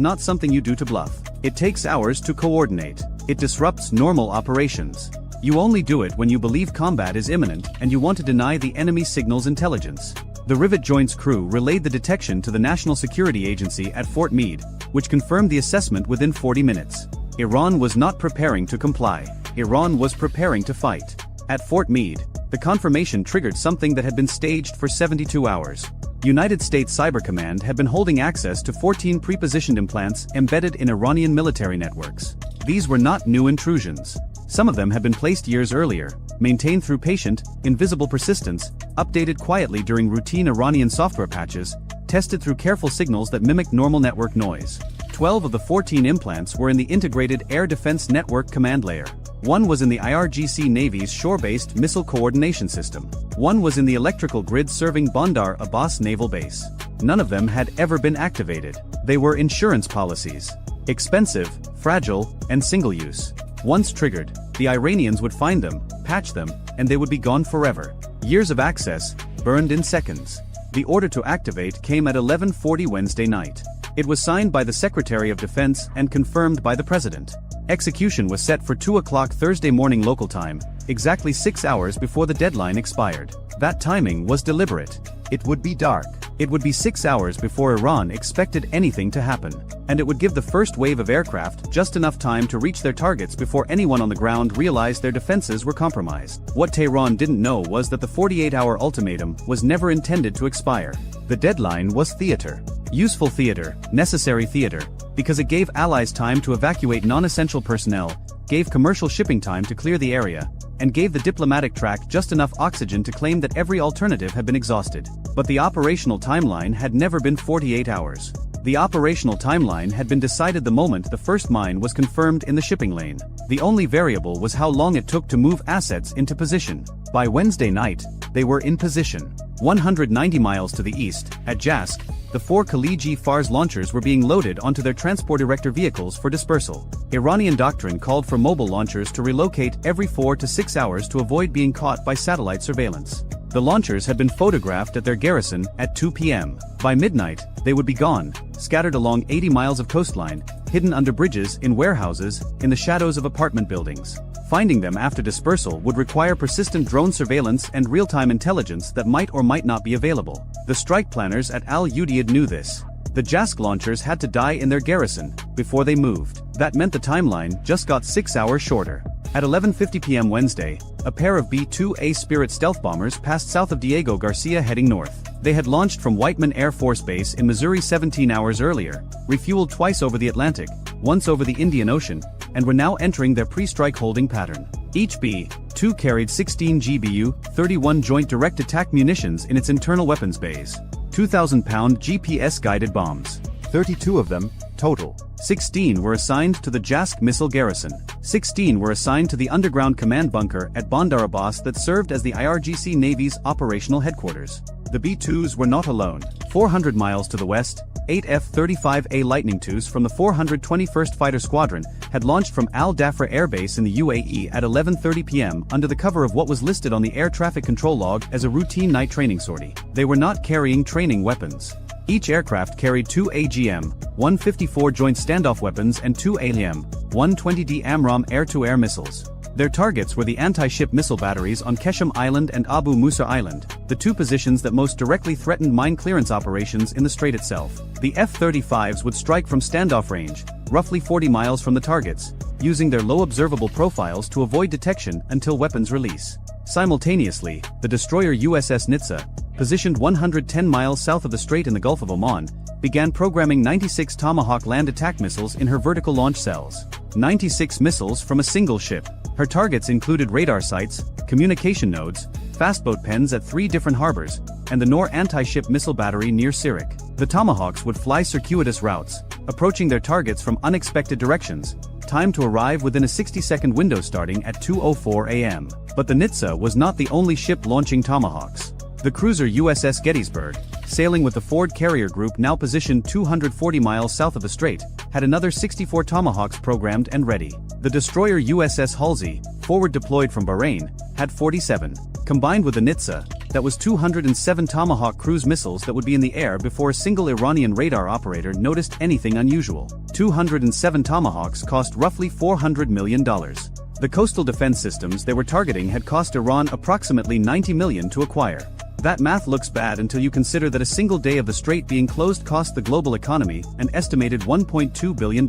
not something you do to bluff. It takes hours to coordinate. It disrupts normal operations. You only do it when you believe combat is imminent and you want to deny the enemy signals intelligence. The Rivet Joint's crew relayed the detection to the National Security Agency at Fort Meade, which confirmed the assessment within 40 minutes. Iran was not preparing to comply. Iran was preparing to fight. At Fort Meade, the confirmation triggered something that had been staged for 72 hours. United States Cyber Command had been holding access to 14 pre-positioned implants embedded in Iranian military networks. These were not new intrusions. Some of them had been placed years earlier, maintained through patient, invisible persistence, updated quietly during routine Iranian software patches, tested through careful signals that mimicked normal network noise. 12 of the 14 implants were in the Integrated Air Defense Network command layer. 1 was in the IRGC Navy's shore-based missile coordination system. 1 was in the electrical grid serving Bandar Abbas Naval Base. None of them had ever been activated. They were insurance policies. Expensive, fragile, and single-use. Once triggered, the Iranians would find them, patch them, and they would be gone forever. Years of access, burned in seconds. The order to activate came at 11:40 Wednesday night. It was signed by the Secretary of Defense and confirmed by the President. Execution was set for 2 o'clock Thursday morning local time, exactly 6 hours before the deadline expired. That timing was deliberate. It would be dark. It would be 6 hours before Iran expected anything to happen. And it would give the first wave of aircraft just enough time to reach their targets before anyone on the ground realized their defenses were compromised. What Tehran didn't know was that the 48-hour ultimatum was never intended to expire. The deadline was theater. Useful theater, necessary theater, because it gave allies time to evacuate non-essential personnel, gave commercial shipping time to clear the area, and gave the diplomatic track just enough oxygen to claim that every alternative had been exhausted. But the operational timeline had never been 48 hours. The operational timeline had been decided the moment the first mine was confirmed in the shipping lane. The only variable was how long it took to move assets into position. By Wednesday night, they were in position. 190 miles to the east, at Jask, the 4 Khaliji Fars launchers were being loaded onto their transport erector vehicles for dispersal. Iranian doctrine called for mobile launchers to relocate every 4 to 6 hours to avoid being caught by satellite surveillance. The launchers had been photographed at their garrison at 2 p.m. By midnight, they would be gone, scattered along 80 miles of coastline, hidden under bridges, in warehouses, in the shadows of apartment buildings. Finding them after dispersal would require persistent drone surveillance and real-time intelligence that might or might not be available. The strike planners at Al-Udeid knew this. The Jask launchers had to die in their garrison before they moved. That meant the timeline just got 6 hours shorter. At 11:50 p.m. Wednesday, a pair of B-2A Spirit stealth bombers passed south of Diego Garcia heading north. They had launched from Whiteman Air Force Base in Missouri 17 hours earlier, refueled twice over the Atlantic, once over the Indian Ocean, and were now entering their pre-strike holding pattern. Each B-2 carried 16 GBU, 31 Joint Direct Attack munitions in its internal weapons bays. 2,000-pound GPS-guided bombs. 32 of them, total. 16 were assigned to the Jask missile garrison. 16 were assigned to the underground command bunker at Bandar Abbas that served as the IRGC Navy's operational headquarters. The B-2s were not alone. 400 miles to the west, 8 F-35A Lightning IIs from the 421st Fighter Squadron had launched from Al Dhafra Air Base in the UAE at 11:30 p.m. under the cover of what was listed on the air traffic control log as a routine night training sortie. They were not carrying training weapons. Each aircraft carried 2 AGM-154 Joint Standoff weapons and 2 ALM-120D AMRAAM air-to-air missiles. Their targets were the anti-ship missile batteries on Keshem Island and Abu Musa Island, the two positions that most directly threatened mine clearance operations in the strait itself. The F-35s would strike from standoff range, roughly 40 miles from the targets, using their low observable profiles to avoid detection until weapons release. Simultaneously, the destroyer USS Nitsa, positioned 110 miles south of the strait in the Gulf of Oman, began programming 96 Tomahawk land attack missiles in her vertical launch cells. 96 missiles from a single ship. Her targets included radar sites, communication nodes, fastboat pens at 3 different harbors, and the Noor anti-ship missile battery near Sirik. The Tomahawks would fly circuitous routes, approaching their targets from unexpected directions, timed to arrive within a 60-second window starting at 2:04 a.m. But the Nitsa was not the only ship launching Tomahawks. The cruiser USS Gettysburg, sailing with the Ford Carrier Group now positioned 240 miles south of the strait, had another 64 Tomahawks programmed and ready. The destroyer USS Halsey, forward deployed from Bahrain, had 47. Combined with the Nitsa, that was 207 Tomahawk cruise missiles that would be in the air before a single Iranian radar operator noticed anything unusual. 207 Tomahawks cost roughly $400 million. The coastal defense systems they were targeting had cost Iran approximately $90 million to acquire. That math looks bad until you consider that a single day of the strait being closed cost the global economy an estimated $1.2 billion.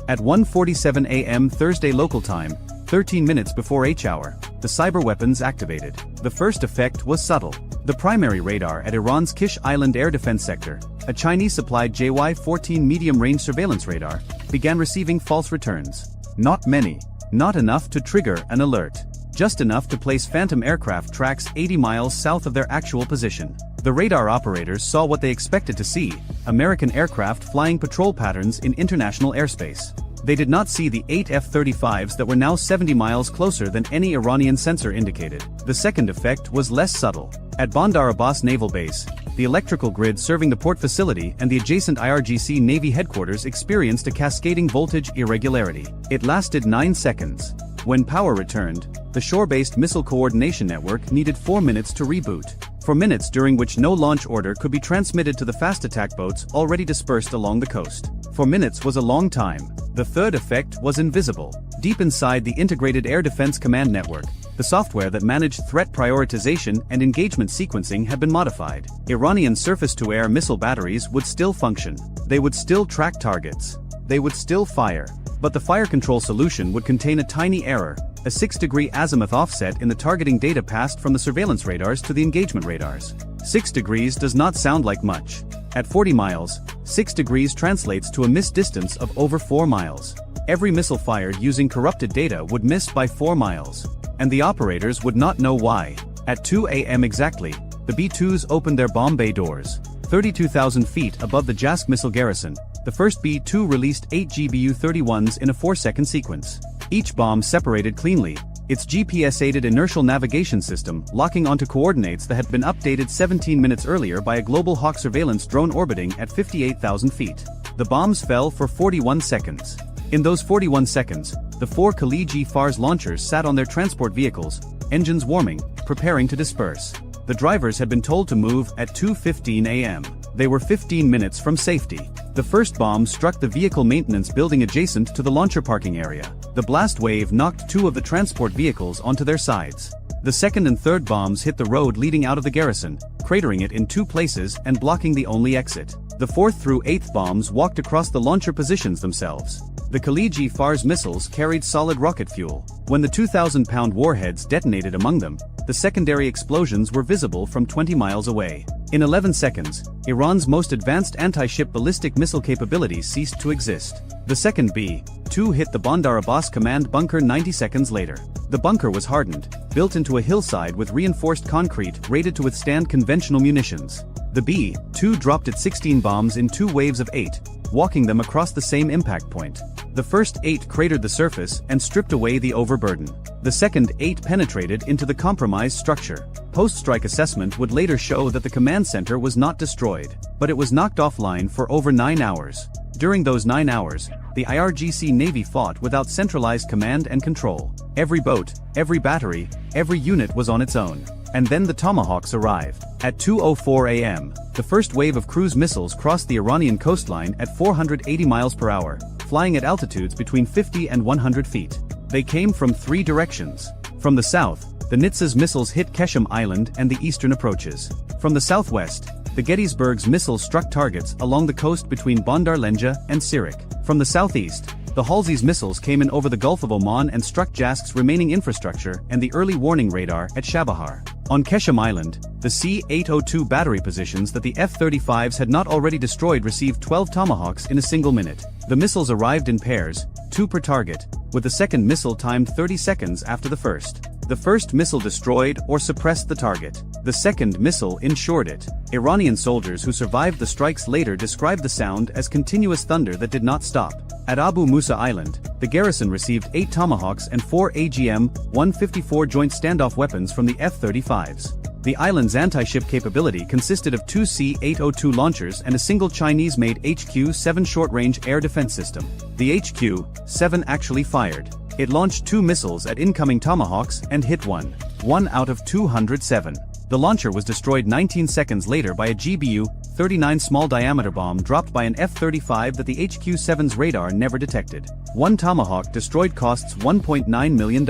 At 1:47 a.m. Thursday local time, 13 minutes before H-hour, the cyber weapons activated. The first effect was subtle. The primary radar at Iran's Kish Island air defense sector, a Chinese-supplied JY-14 medium-range surveillance radar, began receiving false returns. Not many. Not enough to trigger an alert. Just enough to place Phantom aircraft tracks 80 miles south of their actual position. The radar operators saw what they expected to see, American aircraft flying patrol patterns in international airspace. They did not see the 8 F-35s that were now 70 miles closer than any Iranian sensor indicated. The second effect was less subtle. At Bandar Abbas Naval Base, the electrical grid serving the port facility and the adjacent IRGC Navy headquarters experienced a cascading voltage irregularity. It lasted 9 seconds. When power returned, the shore-based missile coordination network needed 4 minutes to reboot. for minutes during which no launch order could be transmitted to the fast attack boats already dispersed along the coast. For minutes was a long time. The third effect was invisible. Deep inside the Integrated Air Defense Command Network, the software that managed threat prioritization and engagement sequencing had been modified. Iranian surface-to-air missile batteries would still function. They would still track targets. They would still fire. But the fire control solution would contain a tiny error, a 6-degree azimuth offset in the targeting data passed from the surveillance radars to the engagement radars. 6 degrees does not sound like much. At 40 miles, 6 degrees translates to a miss distance of over 4 miles. Every missile fired using corrupted data would miss by 4 miles. And the operators would not know why. At 2 a.m. exactly, the B-2s opened their bomb bay doors. 32,000 feet above the Jask missile garrison, the first B-2 released 8 GBU-31s in a 4-second sequence. Each bomb separated cleanly, its GPS-aided inertial navigation system locking onto coordinates that had been updated 17 minutes earlier by a Global Hawk surveillance drone orbiting at 58,000 feet. The bombs fell for 41 seconds. In those 41 seconds, the 4 Khalid Fars launchers sat on their transport vehicles, engines warming, preparing to disperse. The drivers had been told to move at 2:15 a.m. They were 15 minutes from safety. The first bomb struck the vehicle maintenance building adjacent to the launcher parking area. The blast wave knocked 2 of the transport vehicles onto their sides. The second and third bombs hit the road leading out of the garrison, cratering it in 2 places and blocking the only exit. The 4th through 8th bombs walked across the launcher positions themselves. The Khalid Fars missiles carried solid rocket fuel. When the 2,000-pound warheads detonated among them, the secondary explosions were visible from 20 miles away. In 11 seconds, Iran's most advanced anti-ship ballistic missile capabilities ceased to exist. The second B-2 hit the Bandar Abbas command bunker 90 seconds later. The bunker was hardened, built into a hillside with reinforced concrete rated to withstand conventional munitions. The B-2 dropped its 16 bombs in 2 waves of 8, walking them across the same impact point. The first 8 cratered the surface and stripped away the overburden. The second 8 penetrated into the compromised structure. Post-strike assessment would later show that the command center was not destroyed, but it was knocked offline for over 9 hours. During those 9 hours, the IRGC Navy fought without centralized command and control. Every boat, every battery, every unit was on its own. And then the Tomahawks arrived. At 2:04 a.m., the first wave of cruise missiles crossed the Iranian coastline at 480 miles per hour, flying at altitudes between 50 and 100 feet. They came from 3 directions. From the south, the Nitz's missiles hit Keshem Island and the eastern approaches. From the southwest, the Gettysburg's missiles struck targets along the coast between Bandar Lenja and Sirik. From the southeast, the Halsey's missiles came in over the Gulf of Oman and struck Jask's remaining infrastructure and the early warning radar at Shabahar. On Keshem Island, the C-802 battery positions that the F-35s had not already destroyed received 12 Tomahawks in a single minute. The missiles arrived in pairs, 2 per target, with the second missile timed 30 seconds after the first. The first missile destroyed or suppressed the target. The second missile ensured it. Iranian soldiers who survived the strikes later described the sound as continuous thunder that did not stop. At Abu Musa Island, the garrison received 8 Tomahawks and 4 AGM-154 joint standoff weapons from the F-35s. The island's anti-ship capability consisted of 2 C-802 launchers and a single Chinese-made HQ-7 short-range air defense system. The HQ-7 actually fired. It launched 2 missiles at incoming Tomahawks and hit one out of 207. The launcher was destroyed 19 seconds later by a GBU-39 small-diameter bomb dropped by an F-35 that the HQ-7's radar never detected. 1 Tomahawk destroyed costs $1.9 million.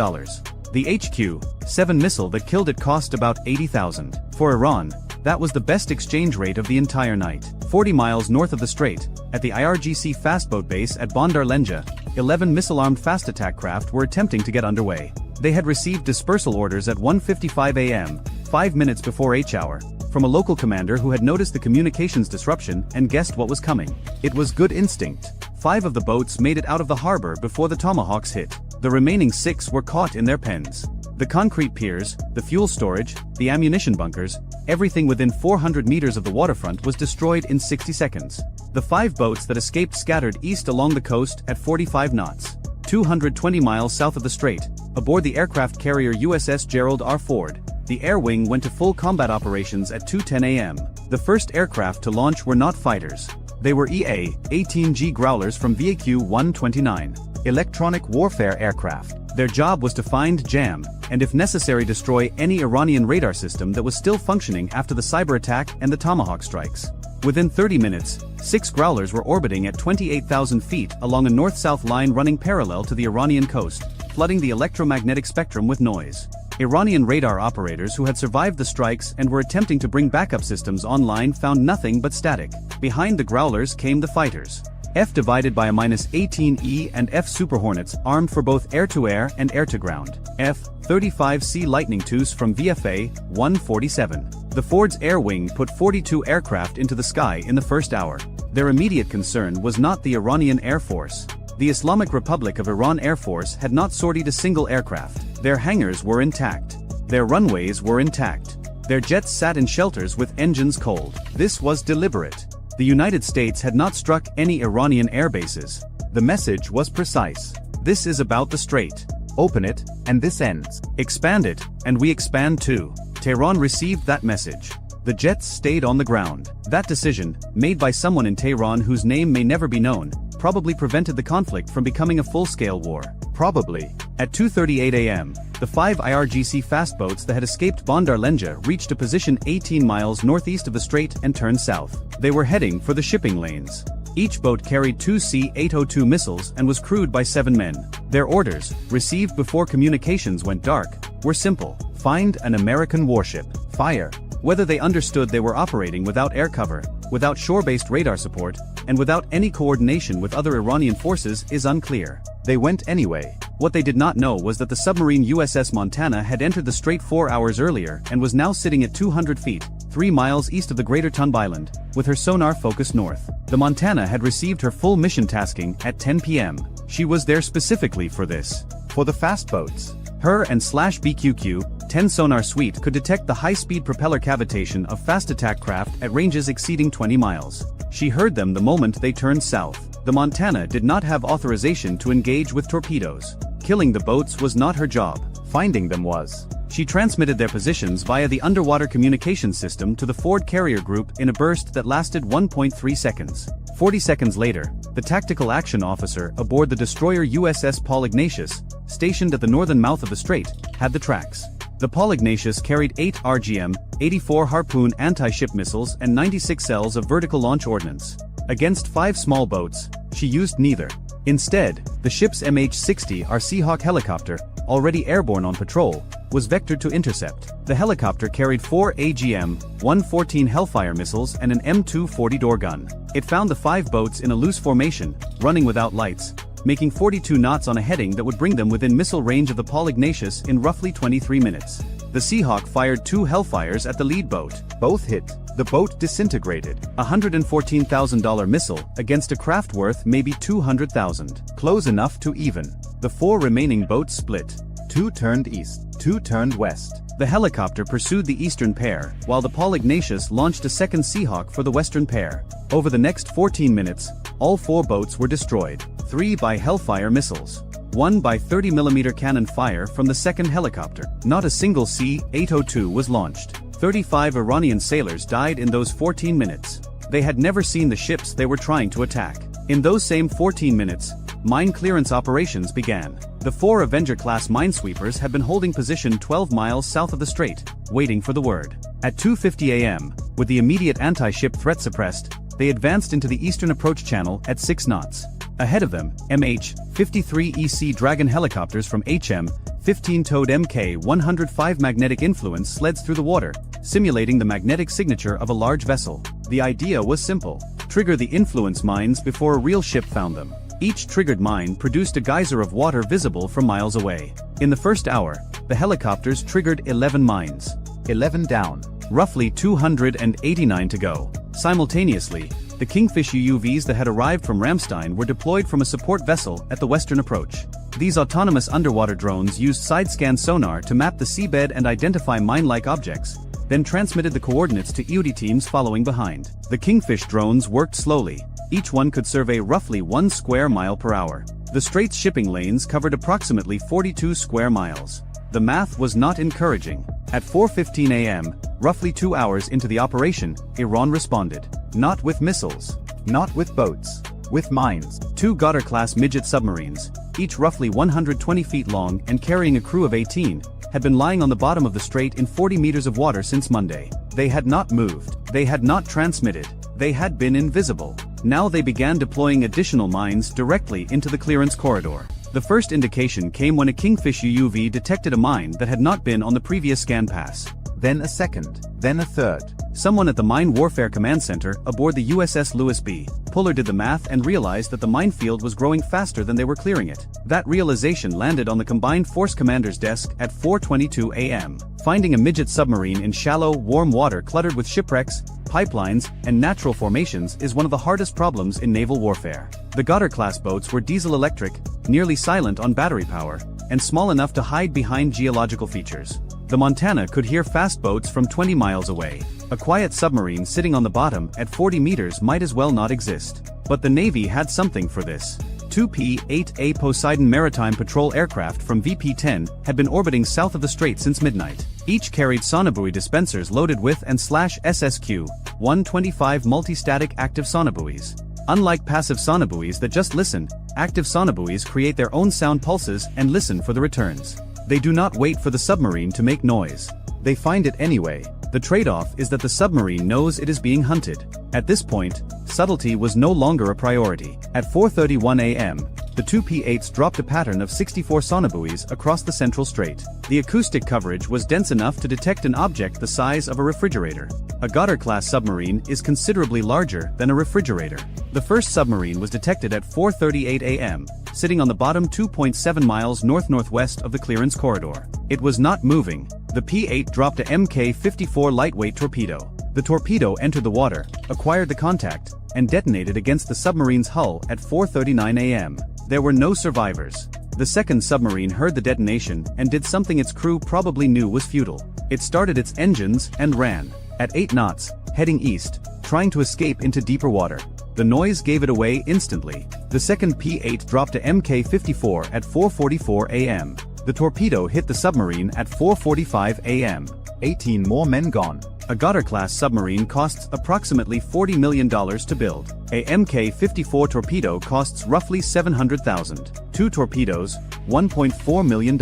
The HQ-7 missile that killed it cost about $80,000. For Iran, that was the best exchange rate of the entire night. 40 miles north of the strait, at the IRGC fastboat base at Bandar Lenja, 11 missile-armed fast attack craft were attempting to get underway. They had received dispersal orders at 1:55 a.m., 5 minutes before H-hour, from a local commander who had noticed the communications disruption and guessed what was coming. It was good instinct. 5 of the boats made it out of the harbor before the Tomahawks hit. The remaining 6 were caught in their pens. The concrete piers, the fuel storage, the ammunition bunkers, everything within 400 meters of the waterfront was destroyed in 60 seconds. The 5 boats that escaped scattered east along the coast at 45 knots, 220 miles south of the strait, aboard the aircraft carrier USS Gerald R. Ford. The air wing went to full combat operations at 2:10 a.m. The first aircraft to launch were not fighters. They were EA-18G Growlers from VAQ-129, electronic warfare aircraft. Their job was to find, jam, and if necessary destroy any Iranian radar system that was still functioning after the cyber attack and the Tomahawk strikes. Within 30 minutes, 6 Growlers were orbiting at 28,000 feet along a north-south line running parallel to the Iranian coast, flooding the electromagnetic spectrum with noise. Iranian radar operators who had survived the strikes and were attempting to bring backup systems online found nothing but static. Behind the Growlers came the fighters. F divided by a -18E and F Super Hornets armed for both air-to-air and air-to-ground. F-35C Lightning IIs from VFA 147. The Ford's air wing put 42 aircraft into the sky in the first hour. Their immediate concern was not the Iranian Air Force. The Islamic Republic of Iran Air Force had not sortied a single aircraft. Their hangars were intact. Their runways were intact. Their jets sat in shelters with engines cold. This was deliberate. The United States had not struck any Iranian air bases. The message was precise. This is about the strait. Open it, and this ends. Expand it, and we expand too. Tehran received that message. The jets stayed on the ground. That decision, made by someone in Tehran whose name may never be known, probably prevented the conflict from becoming a full-scale war. Probably. At 2:38 a.m., the 5 IRGC fast boats that had escaped Bandar Lenja reached a position 18 miles northeast of the strait and turned south. They were heading for the shipping lanes. Each boat carried 2 C-802 missiles and was crewed by 7 men. Their orders, received before communications went dark, were simple. Find an American warship. Fire. Whether they understood they were operating without air cover, without shore-based radar support, and without any coordination with other Iranian forces is unclear. They went anyway. What they did not know was that the submarine USS Montana had entered the strait 4 hours earlier and was now sitting at 200 feet, 3 miles east of the Greater Tunb Island, with her sonar focused north. The Montana had received her full mission tasking at 10 p.m. She was there specifically for this. For the fast boats. Her and /BQQ-10 sonar suite could detect the high-speed propeller cavitation of fast attack craft at ranges exceeding 20 miles. She heard them the moment they turned south. The Montana did not have authorization to engage with torpedoes. Killing the boats was not her job. Finding them was. She transmitted their positions via the underwater communication system to the Ford carrier group in a burst that lasted 1.3 seconds. 40 seconds later, the tactical action officer aboard the destroyer USS Paul Ignatius, stationed at the northern mouth of the strait, had the tracks. The Paul Ignatius carried 8 RGM-84 Harpoon anti-ship missiles and 96 cells of vertical launch ordnance. Against 5 small boats, she used neither. Instead, the ship's MH-60R Seahawk helicopter, already airborne on patrol, was vectored to intercept. The helicopter carried 4 AGM-114 Hellfire missiles and an M240 door gun. It found the 5 boats in a loose formation, running without lights, making 42 knots on a heading that would bring them within missile range of the Paul Ignatius in roughly 23 minutes. The Seahawk fired 2 Hellfires at the lead boat. Both hit. The boat disintegrated. A $114,000 missile against a craft worth maybe $200,000. Close enough to even. The 4 remaining boats split. 2 turned east, 2 turned west. The helicopter pursued the eastern pair, while the Paul Ignatius launched a second Seahawk for the western pair. Over the next 14 minutes, all 4 boats were destroyed. 3 by Hellfire missiles. 1 by 30mm cannon fire from the second helicopter. Not a single C-802 was launched. 35 Iranian sailors died in those 14 minutes. They had never seen the ships they were trying to attack. In those same 14 minutes, mine clearance operations began. The 4 Avenger-class minesweepers had been holding position 12 miles south of the strait, waiting for the word. At 2:50 a.m., with the immediate anti-ship threat suppressed, they advanced into the eastern approach channel at 6 knots. Ahead of them, MH-53EC Dragon helicopters from HM-15 towed Mk-105 magnetic influence sleds through the water, simulating the magnetic signature of a large vessel. The idea was simple. Trigger the influence mines before a real ship found them. Each triggered mine produced a geyser of water visible from miles away. In the first hour, the helicopters triggered 11 mines. 11 down. Roughly 289 to go. Simultaneously, the Kingfish UUVs that had arrived from Ramstein were deployed from a support vessel at the western approach. These autonomous underwater drones used side-scan sonar to map the seabed and identify mine-like objects, then transmitted the coordinates to EOD teams following behind. The Kingfish drones worked slowly. Each one could survey roughly 1 square mile per hour. The strait's shipping lanes covered approximately 42 square miles. The math was not encouraging. At 4:15 a.m., roughly 2 hours into the operation, Iran responded. Not with missiles. Not with boats. With mines. 2 Goddard-class midget submarines, each roughly 120 feet long and carrying a crew of 18, had been lying on the bottom of the strait in 40 meters of water since Monday. They had not moved. They had not transmitted. They had been invisible. Now they began deploying additional mines directly into the clearance corridor. The first indication came when a Kingfish UUV detected a mine that had not been on the previous scan pass. Then a second, then a third. Someone at the Mine Warfare Command Center aboard the USS Lewis B. Puller did the math and realized that the minefield was growing faster than they were clearing it. That realization landed on the Combined Force Commander's desk at 4:22 a.m. Finding a midget submarine in shallow, warm water cluttered with shipwrecks, pipelines, and natural formations is one of the hardest problems in naval warfare. The Goddard-class boats were diesel-electric, nearly silent on battery power, and small enough to hide behind geological features. The Montana could hear fast boats from 20 miles away. A quiet submarine sitting on the bottom at 40 meters might as well not exist. But the Navy had something for this. Two P-8A Poseidon Maritime Patrol aircraft from VP-10 had been orbiting south of the strait since midnight. Each carried sonobuoy dispensers loaded with and /SSQ-125 multi-static active sonobuoys. Unlike passive sonobuoys that just listen, active sonobuoys create their own sound pulses and listen for the returns. They do not wait for the submarine to make noise. They find it anyway. The trade-off is that the submarine knows it is being hunted. At this point, subtlety was no longer a priority. At 4:31 a.m., the two P-8s dropped a pattern of 64 sonobuoys across the central strait. The acoustic coverage was dense enough to detect an object the size of a refrigerator. A Goddard-class submarine is considerably larger than a refrigerator. The first submarine was detected at 4:38 a.m., sitting on the bottom 2.7 miles north-northwest of the clearance corridor. It was not moving. The P-8 dropped a Mk-54 lightweight torpedo. The torpedo entered the water, acquired the contact, and detonated against the submarine's hull at 4:39 a.m. There were no survivors. The second submarine heard the detonation and did something its crew probably knew was futile. It started its engines and ran. At 8 knots, heading east, trying to escape into deeper water. The noise gave it away instantly. The second P-8 dropped a Mk-54 at 4:44 a.m. The torpedo hit the submarine at 4:45 a.m. 18 more men gone. A Goddard-class submarine costs approximately $40 million to build. A Mk-54 torpedo costs roughly $700,000. 2 torpedoes, $1.4 million.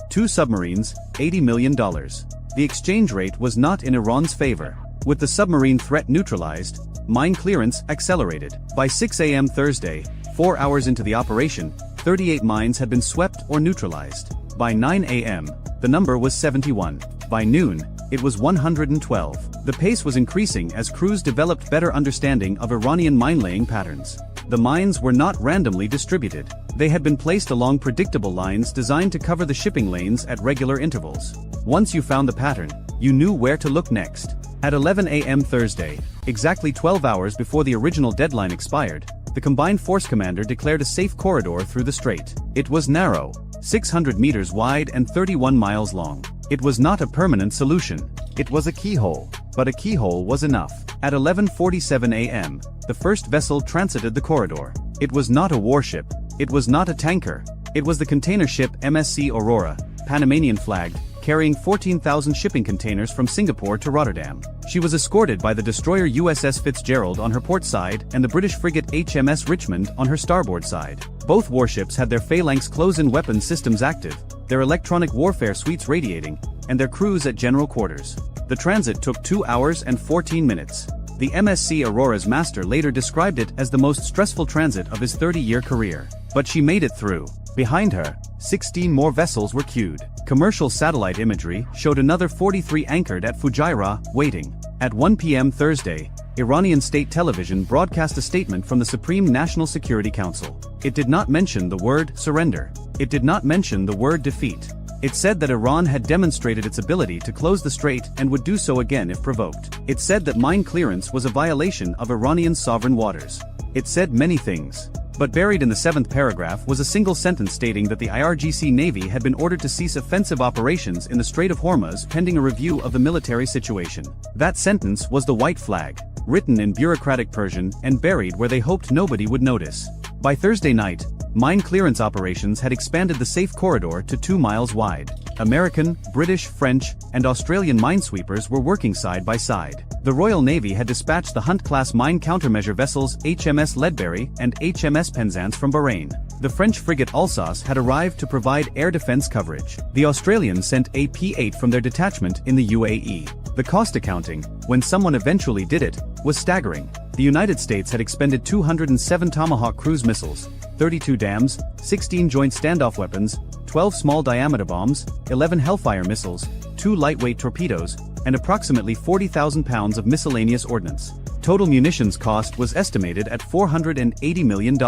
2 submarines, $80 million. The exchange rate was not in Iran's favor. With the submarine threat neutralized, mine clearance accelerated. By 6 a.m. Thursday, 4 hours into the operation, 38 mines had been swept or neutralized. By 9 a.m., the number was 71. By noon, it was 112. The pace was increasing as crews developed better understanding of Iranian mine-laying patterns. The mines were not randomly distributed. They had been placed along predictable lines designed to cover the shipping lanes at regular intervals. Once you found the pattern, you knew where to look next. At 11 a.m. Thursday, exactly 12 hours before the original deadline expired, the Combined Force Commander declared a safe corridor through the strait. It was narrow, 600 meters wide and 31 miles long. It was not a permanent solution. It was a keyhole, but a keyhole was enough. At 11:47 a.m., the first vessel transited the corridor. It was not a warship. It was not a tanker. It was the container ship MSC Aurora, Panamanian flagged, carrying 14,000 shipping containers from Singapore to Rotterdam. She was escorted by the destroyer USS Fitzgerald on her port side and the British frigate HMS Richmond on her starboard side. Both warships had their phalanx close-in weapon systems active, their electronic warfare suites radiating, and their crews at general quarters. The transit took 2 hours and 14 minutes. The MSC Aurora's master later described it as the most stressful transit of his 30-year career. But she made it through. Behind her, 16 more vessels were queued. Commercial satellite imagery showed another 43 anchored at Fujairah, waiting. At 1 p.m. Thursday, Iranian state television broadcast a statement from the Supreme National Security Council. It did not mention the word surrender. It did not mention the word defeat. It said that Iran had demonstrated its ability to close the strait and would do so again if provoked. It said that mine clearance was a violation of Iranian sovereign waters. It said many things. But buried in the 7th paragraph was a single sentence stating that the IRGC Navy had been ordered to cease offensive operations in the Strait of Hormuz pending a review of the military situation. That sentence was the white flag, written in bureaucratic Persian and buried where they hoped nobody would notice. By Thursday night, mine clearance operations had expanded the safe corridor to 2 miles wide. American, British, French, and Australian minesweepers were working side by side. The Royal Navy had dispatched the Hunt-class mine countermeasure vessels HMS Ledbury and HMS Penzance from Bahrain. The French frigate Alsace had arrived to provide air defense coverage. The Australians sent a P-8 from their detachment in the UAE. The cost accounting, when someone eventually did it, was staggering. The United States had expended 207 Tomahawk cruise missiles, 32 DAMs, 16 joint standoff weapons, 12 small diameter bombs, 11 Hellfire missiles, 2 lightweight torpedoes, and approximately 40,000 pounds of miscellaneous ordnance. Total munitions cost was estimated at $480 million.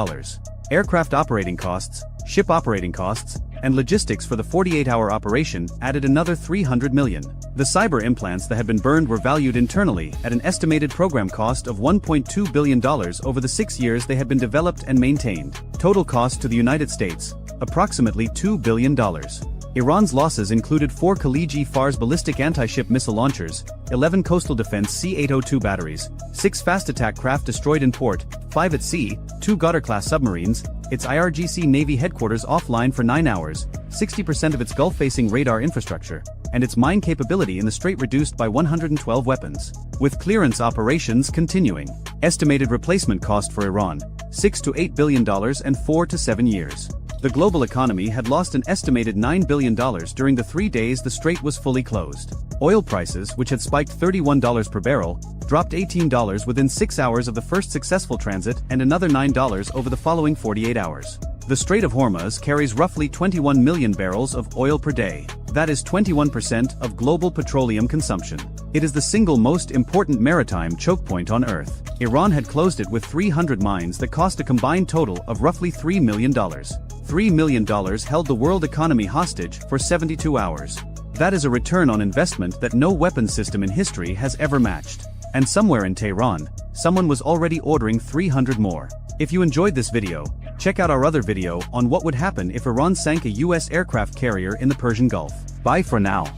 Aircraft operating costs, ship operating costs, and logistics for the 48-hour operation added another $300 million. The cyber implants that had been burned were valued internally at an estimated program cost of $1.2 billion over the 6 years they had been developed and maintained. Total cost to the United States, approximately $2 billion. Iran's losses included 4 Khaliji Fars ballistic anti-ship missile launchers, 11 coastal defense C-802 batteries, 6 fast attack craft destroyed in port, 5 at sea, 2 Goddard-class submarines, its IRGC Navy headquarters offline for 9 hours, 60% of its Gulf-facing radar infrastructure, and its mine capability in the strait reduced by 112 weapons. With clearance operations continuing. Estimated replacement cost for Iran, $6 to $8 billion and 4 to 7 years. The global economy had lost an estimated $9 billion during the 3 days the strait was fully closed. Oil prices, which had spiked $31 per barrel, dropped $18 within 6 hours of the first successful transit and another $9 over the following 48 hours. The Strait of Hormuz carries roughly 21 million barrels of oil per day. That is 21% of global petroleum consumption. It is the single most important maritime choke point on Earth. Iran had closed it with 300 mines that cost a combined total of roughly $3 million. $3 million held the world economy hostage for 72 hours. That is a return on investment that no weapons system in history has ever matched. And somewhere in Tehran, someone was already ordering 300 more. If you enjoyed this video, check out our other video on what would happen if Iran sank a US aircraft carrier in the Persian Gulf. Bye for now.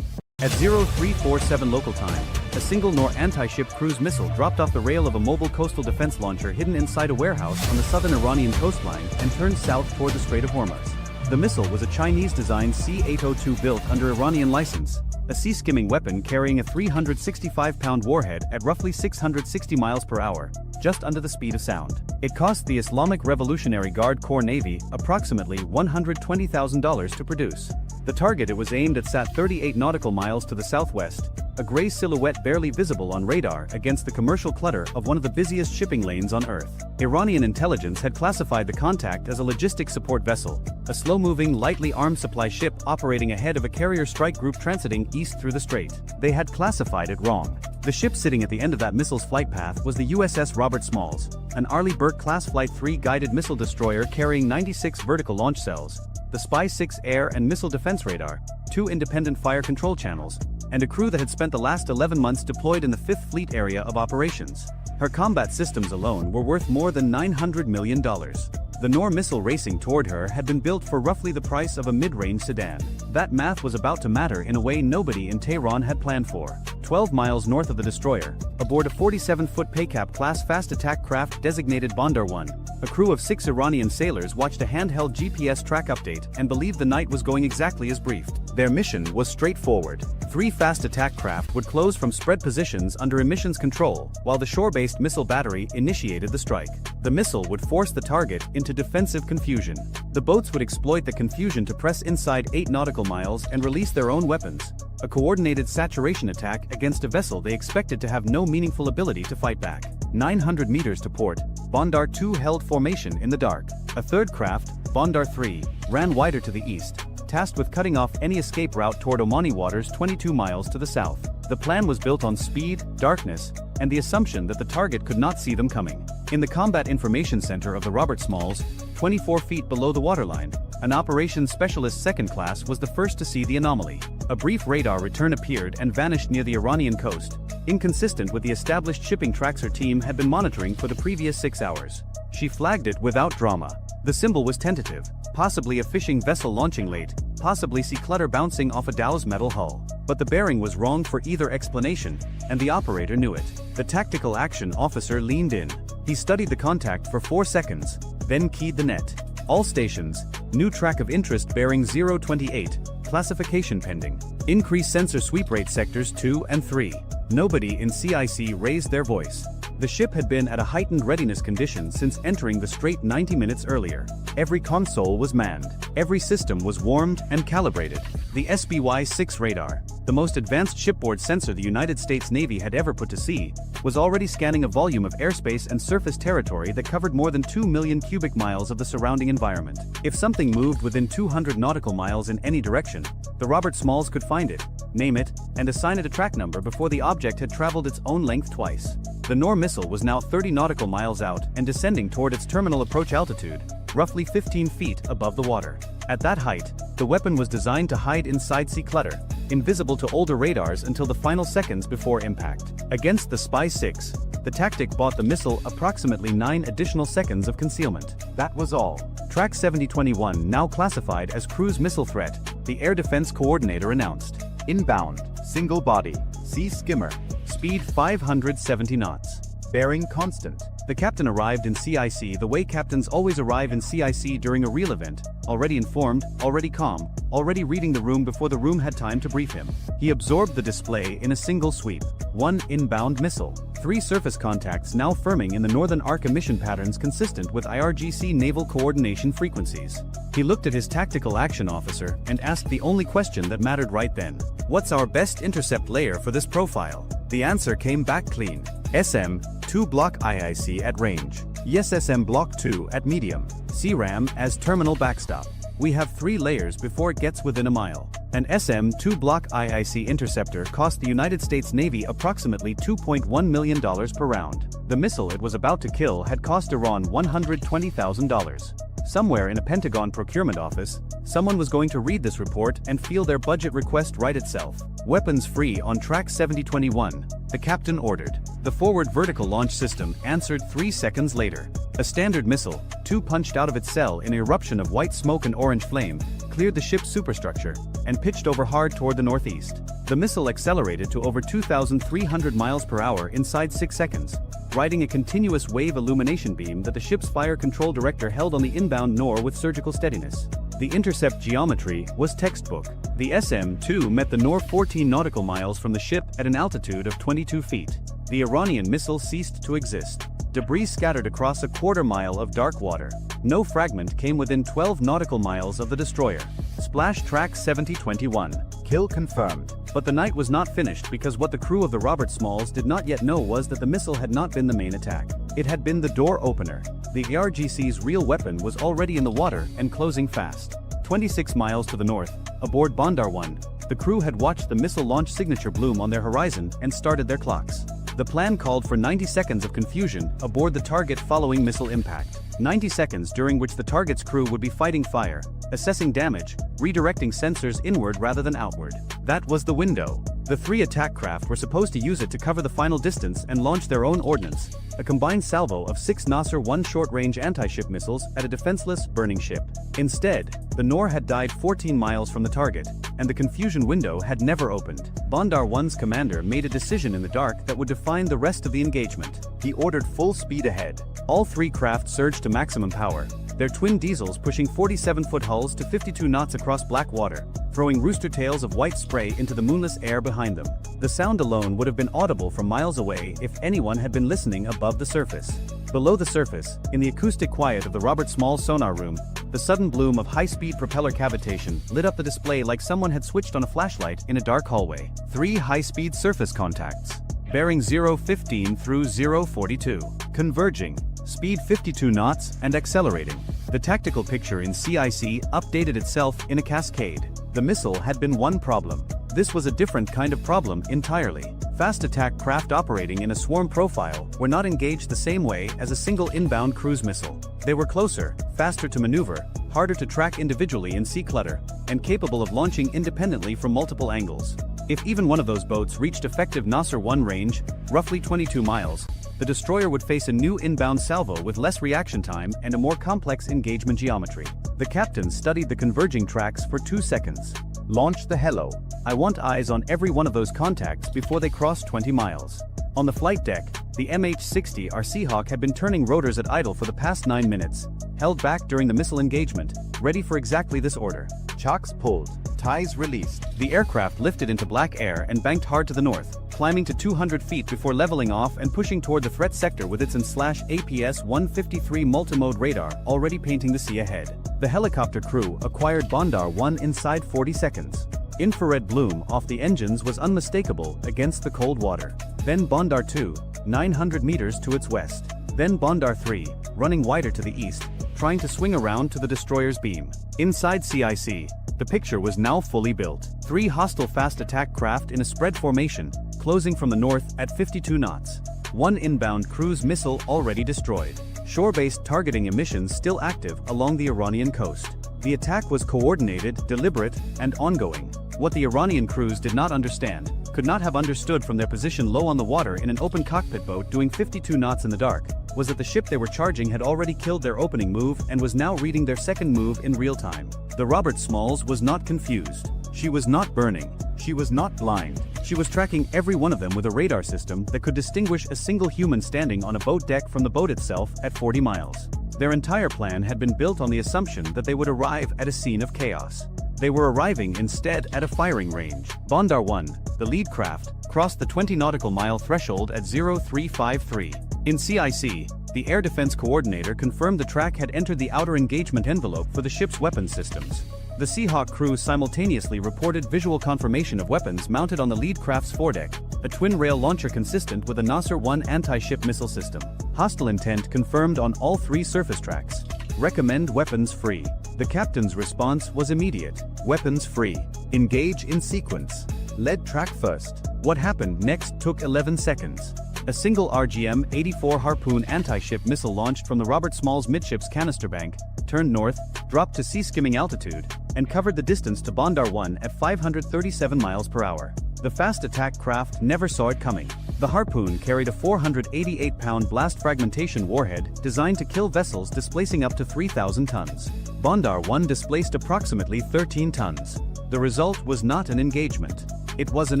At 0347 local time, a single Nor anti-ship cruise missile dropped off the rail of a mobile coastal defense launcher hidden inside a warehouse on the southern Iranian coastline and turned south toward the Strait of Hormuz. The missile was a Chinese-designed C-802 built under Iranian license, a sea-skimming weapon carrying a 365-pound warhead at roughly 660 miles per hour, just under the speed of sound. It cost the Islamic Revolutionary Guard Corps Navy approximately $120,000 to produce. The target it was aimed at sat 38 nautical miles to the southwest, a gray silhouette barely visible on radar against the commercial clutter of one of the busiest shipping lanes on Earth. Iranian intelligence had classified the contact as a logistics support vessel, a slow-moving, lightly armed supply ship operating ahead of a carrier strike group transiting east through the strait. They had classified it wrong. The ship sitting at the end of that missile's flight path was the USS Robert Smalls, an Arleigh Burke-class Flight 3 guided missile destroyer carrying 96 vertical launch cells, the Spy-6 air and missile defense radar, 2 independent fire control channels, and a crew that had spent the last 11 months deployed in the 5th Fleet area of operations. Her combat systems alone were worth more than $900 million. The Nor missile racing toward her had been built for roughly the price of a mid-range sedan. That math was about to matter in a way nobody in Tehran had planned for. 12 miles north of the destroyer, aboard a 47-foot Paycap-class fast attack craft designated Bandar 1, a crew of 6 Iranian sailors watched a handheld GPS track update and believed the night was going exactly as briefed. Their mission was straightforward. 3 fast attack craft would close from spread positions under emissions control, while the shore-based missile battery initiated the strike. The missile would force the target into defensive confusion. The boats would exploit the confusion to press inside 8 nautical miles and release their own weapons, a coordinated saturation attack against a vessel they expected to have no meaningful ability to fight back. 900 meters to port, Bandar 2 held formation in the dark. A third craft, Bandar 3, ran wider to the east, tasked with cutting off any escape route toward Omani waters 22 miles to the south. The plan was built on speed, darkness, and the assumption that the target could not see them coming. In the Combat Information Center of the Robert Smalls, 24 feet below the waterline, an Operations Specialist second class was the first to see the anomaly. A brief radar return appeared and vanished near the Iranian coast, inconsistent with the established shipping tracks her team had been monitoring for the previous 6 hours. She flagged it without drama. The symbol was tentative, possibly a fishing vessel launching late, possibly sea clutter bouncing off a dow's metal hull. But the bearing was wrong for either explanation, and the operator knew it. The tactical action officer leaned in. He studied the contact for 4 seconds, then keyed the net. All stations, new track of interest bearing 028, classification pending. Increase sensor sweep rate sectors 2 and 3. Nobody in CIC raised their voice. The ship had been at a heightened readiness condition since entering the Strait 90 minutes earlier. Every console was manned. Every system was warmed and calibrated. The SBY-6 radar, the most advanced shipboard sensor the United States Navy had ever put to sea, was already scanning a volume of airspace and surface territory that covered more than 2 million cubic miles of the surrounding environment. If something moved within 200 nautical miles in any direction, the Robert Smalls could find it, name it, and assign it a track number before the object had traveled its own length twice. The Nor missile was now 30 nautical miles out and descending toward its terminal approach altitude, roughly 15 feet above the water. At that height, the weapon was designed to hide inside sea clutter, invisible to older radars until the final seconds before impact. Against the Spy-6, the tactic bought the missile approximately 9 additional seconds of concealment. That was all. Track 7021, now classified as cruise missile threat, the Air Defense Coordinator announced. Inbound, single body, sea skimmer, speed 570 knots. Bearing constant. The captain arrived in CIC the way captains always arrive in CIC during a real event, already informed, already calm, already reading the room before the room had time to brief him. He absorbed the display in a single sweep. 1 inbound missile. 3 surface contacts now firming in the northern arc emission patterns consistent with IRGC naval coordination frequencies. He looked at his tactical action officer and asked the only question that mattered right then. What's our best intercept layer for this profile? The answer came back clean. SM, 2 block IIC at range. Yes, SM block 2 at medium. CRAM as terminal backstop. We have 3 layers before it gets within a mile. An SM-2 block IIC interceptor cost the United States Navy approximately $2.1 million per round. The missile it was about to kill had cost Iran $120,000. Somewhere in a Pentagon procurement office, someone was going to read this report and feel their budget request write itself. Weapons free on track 7021, the captain ordered. The forward vertical launch system answered 3 seconds later. A standard missile, 2 punched out of its cell in an eruption of white smoke and orange flame, cleared the ship's superstructure, and pitched over hard toward the northeast. The missile accelerated to over 2,300 miles per hour inside 6 seconds, riding a continuous wave illumination beam that the ship's fire control director held on the inbound Nor with surgical steadiness. The intercept geometry was textbook. The SM-2 met the Nor 14 nautical miles from the ship at an altitude of 22 feet. The Iranian missile ceased to exist. Debris scattered across a quarter mile of dark water. No fragment came within 12 nautical miles of the destroyer. Splash track 7021. Kill confirmed. But the night was not finished because what the crew of the Robert Smalls did not yet know was that the missile had not been the main attack. It had been the door opener. The ARGC's real weapon was already in the water and closing fast. 26 miles to the north, aboard Bandar 1, the crew had watched the missile launch signature bloom on their horizon and started their clocks. The plan called for 90 seconds of confusion aboard the target following missile impact. 90 seconds during which the target's crew would be fighting fire, assessing damage, redirecting sensors inward rather than outward. That was the window. The 3 attack craft were supposed to use it to cover the final distance and launch their own ordnance, a combined salvo of 6 Nasser 1 short-range anti-ship missiles at a defenseless, burning ship. Instead, the Nor had died 14 miles from the target, and the confusion window had never opened. Bandar 1's commander made a decision in the dark that would define the rest of the engagement. He ordered full speed ahead. All 3 craft surged to maximum power, their twin diesels pushing 47-foot hulls to 52 knots across black water, throwing rooster tails of white spray into the moonless air behind them. The sound alone would have been audible from miles away if anyone had been listening above the surface. Below the surface, in the acoustic quiet of the Robert Smalls sonar room, the sudden bloom of high-speed propeller cavitation lit up the display like someone had switched on a flashlight in a dark hallway. 3 high-speed surface contacts, bearing 015 through 042, converging, speed 52 knots and accelerating. The tactical picture in CIC updated itself in a cascade. The missile had been one problem. This was a different kind of problem entirely. Fast attack craft operating in a swarm profile were not engaged the same way as a single inbound cruise missile. They were closer, faster to maneuver, harder to track individually in sea clutter, and capable of launching independently from multiple angles. If even one of those boats reached effective Nasser 1 range, roughly 22 miles, the destroyer would face a new inbound salvo with less reaction time and a more complex engagement geometry. The captain studied the converging tracks for 2 seconds. Launch the Hello. I want eyes on every one of those contacts before they cross 20 miles. On the flight deck, The MH-60R Seahawk had been turning rotors at idle for the past 9 minutes, held back during the missile engagement, ready for exactly this order. Chocks pulled, ties released. The aircraft lifted into black air and banked hard to the north, climbing to 200 feet before leveling off and pushing toward the threat sector with its APS-153 multimode radar already painting the sea ahead. The helicopter crew acquired Bondar 1 inside 40 seconds. Infrared bloom off the engines was unmistakable against the cold water. Then Bondar 2, 900 meters to its west. Then Bondar 3, running wider to the east, trying to swing around to the destroyer's beam. Inside CIC, the picture was now fully built. 3 hostile fast attack craft in a spread formation, closing from the north at 52 knots. 1 inbound cruise missile already destroyed. Shore-based targeting emissions still active along the Iranian coast. The attack was coordinated, deliberate, and ongoing. What the Iranian crews did not understand, could not have understood from their position low on the water in an open cockpit boat doing 52 knots in the dark, was that the ship they were charging had already killed their opening move and was now reading their second move in real time. The Robert Smalls was not confused. She was not burning. She was not blind. She was tracking every one of them with a radar system that could distinguish a single human standing on a boat deck from the boat itself at 40 miles. Their entire plan had been built on the assumption that they would arrive at a scene of chaos. They were arriving instead at a firing range. Bondar 1, the lead craft, crossed the 20 nautical mile threshold at 0353. In CIC, the Air Defense Coordinator confirmed the track had entered the outer engagement envelope for the ship's weapons systems. The Seahawk crew simultaneously reported visual confirmation of weapons mounted on the lead craft's foredeck, a twin-rail launcher consistent with a Nasser-1 anti-ship missile system. Hostile intent confirmed on all 3 surface tracks. Recommend weapons free. The captain's response was immediate. Weapons free. Engage in sequence. Lead track first. What happened next took 11 seconds. A single RGM-84 Harpoon anti-ship missile launched from the Robert Smalls midships canister bank, turned north, dropped to sea-skimming altitude, and covered the distance to Bondar 1 at 537 miles per hour. The fast attack craft never saw it coming. The Harpoon carried a 488-pound blast fragmentation warhead designed to kill vessels displacing up to 3,000 tons. Bondar 1 displaced approximately 13 tons. The result was not an engagement. It was an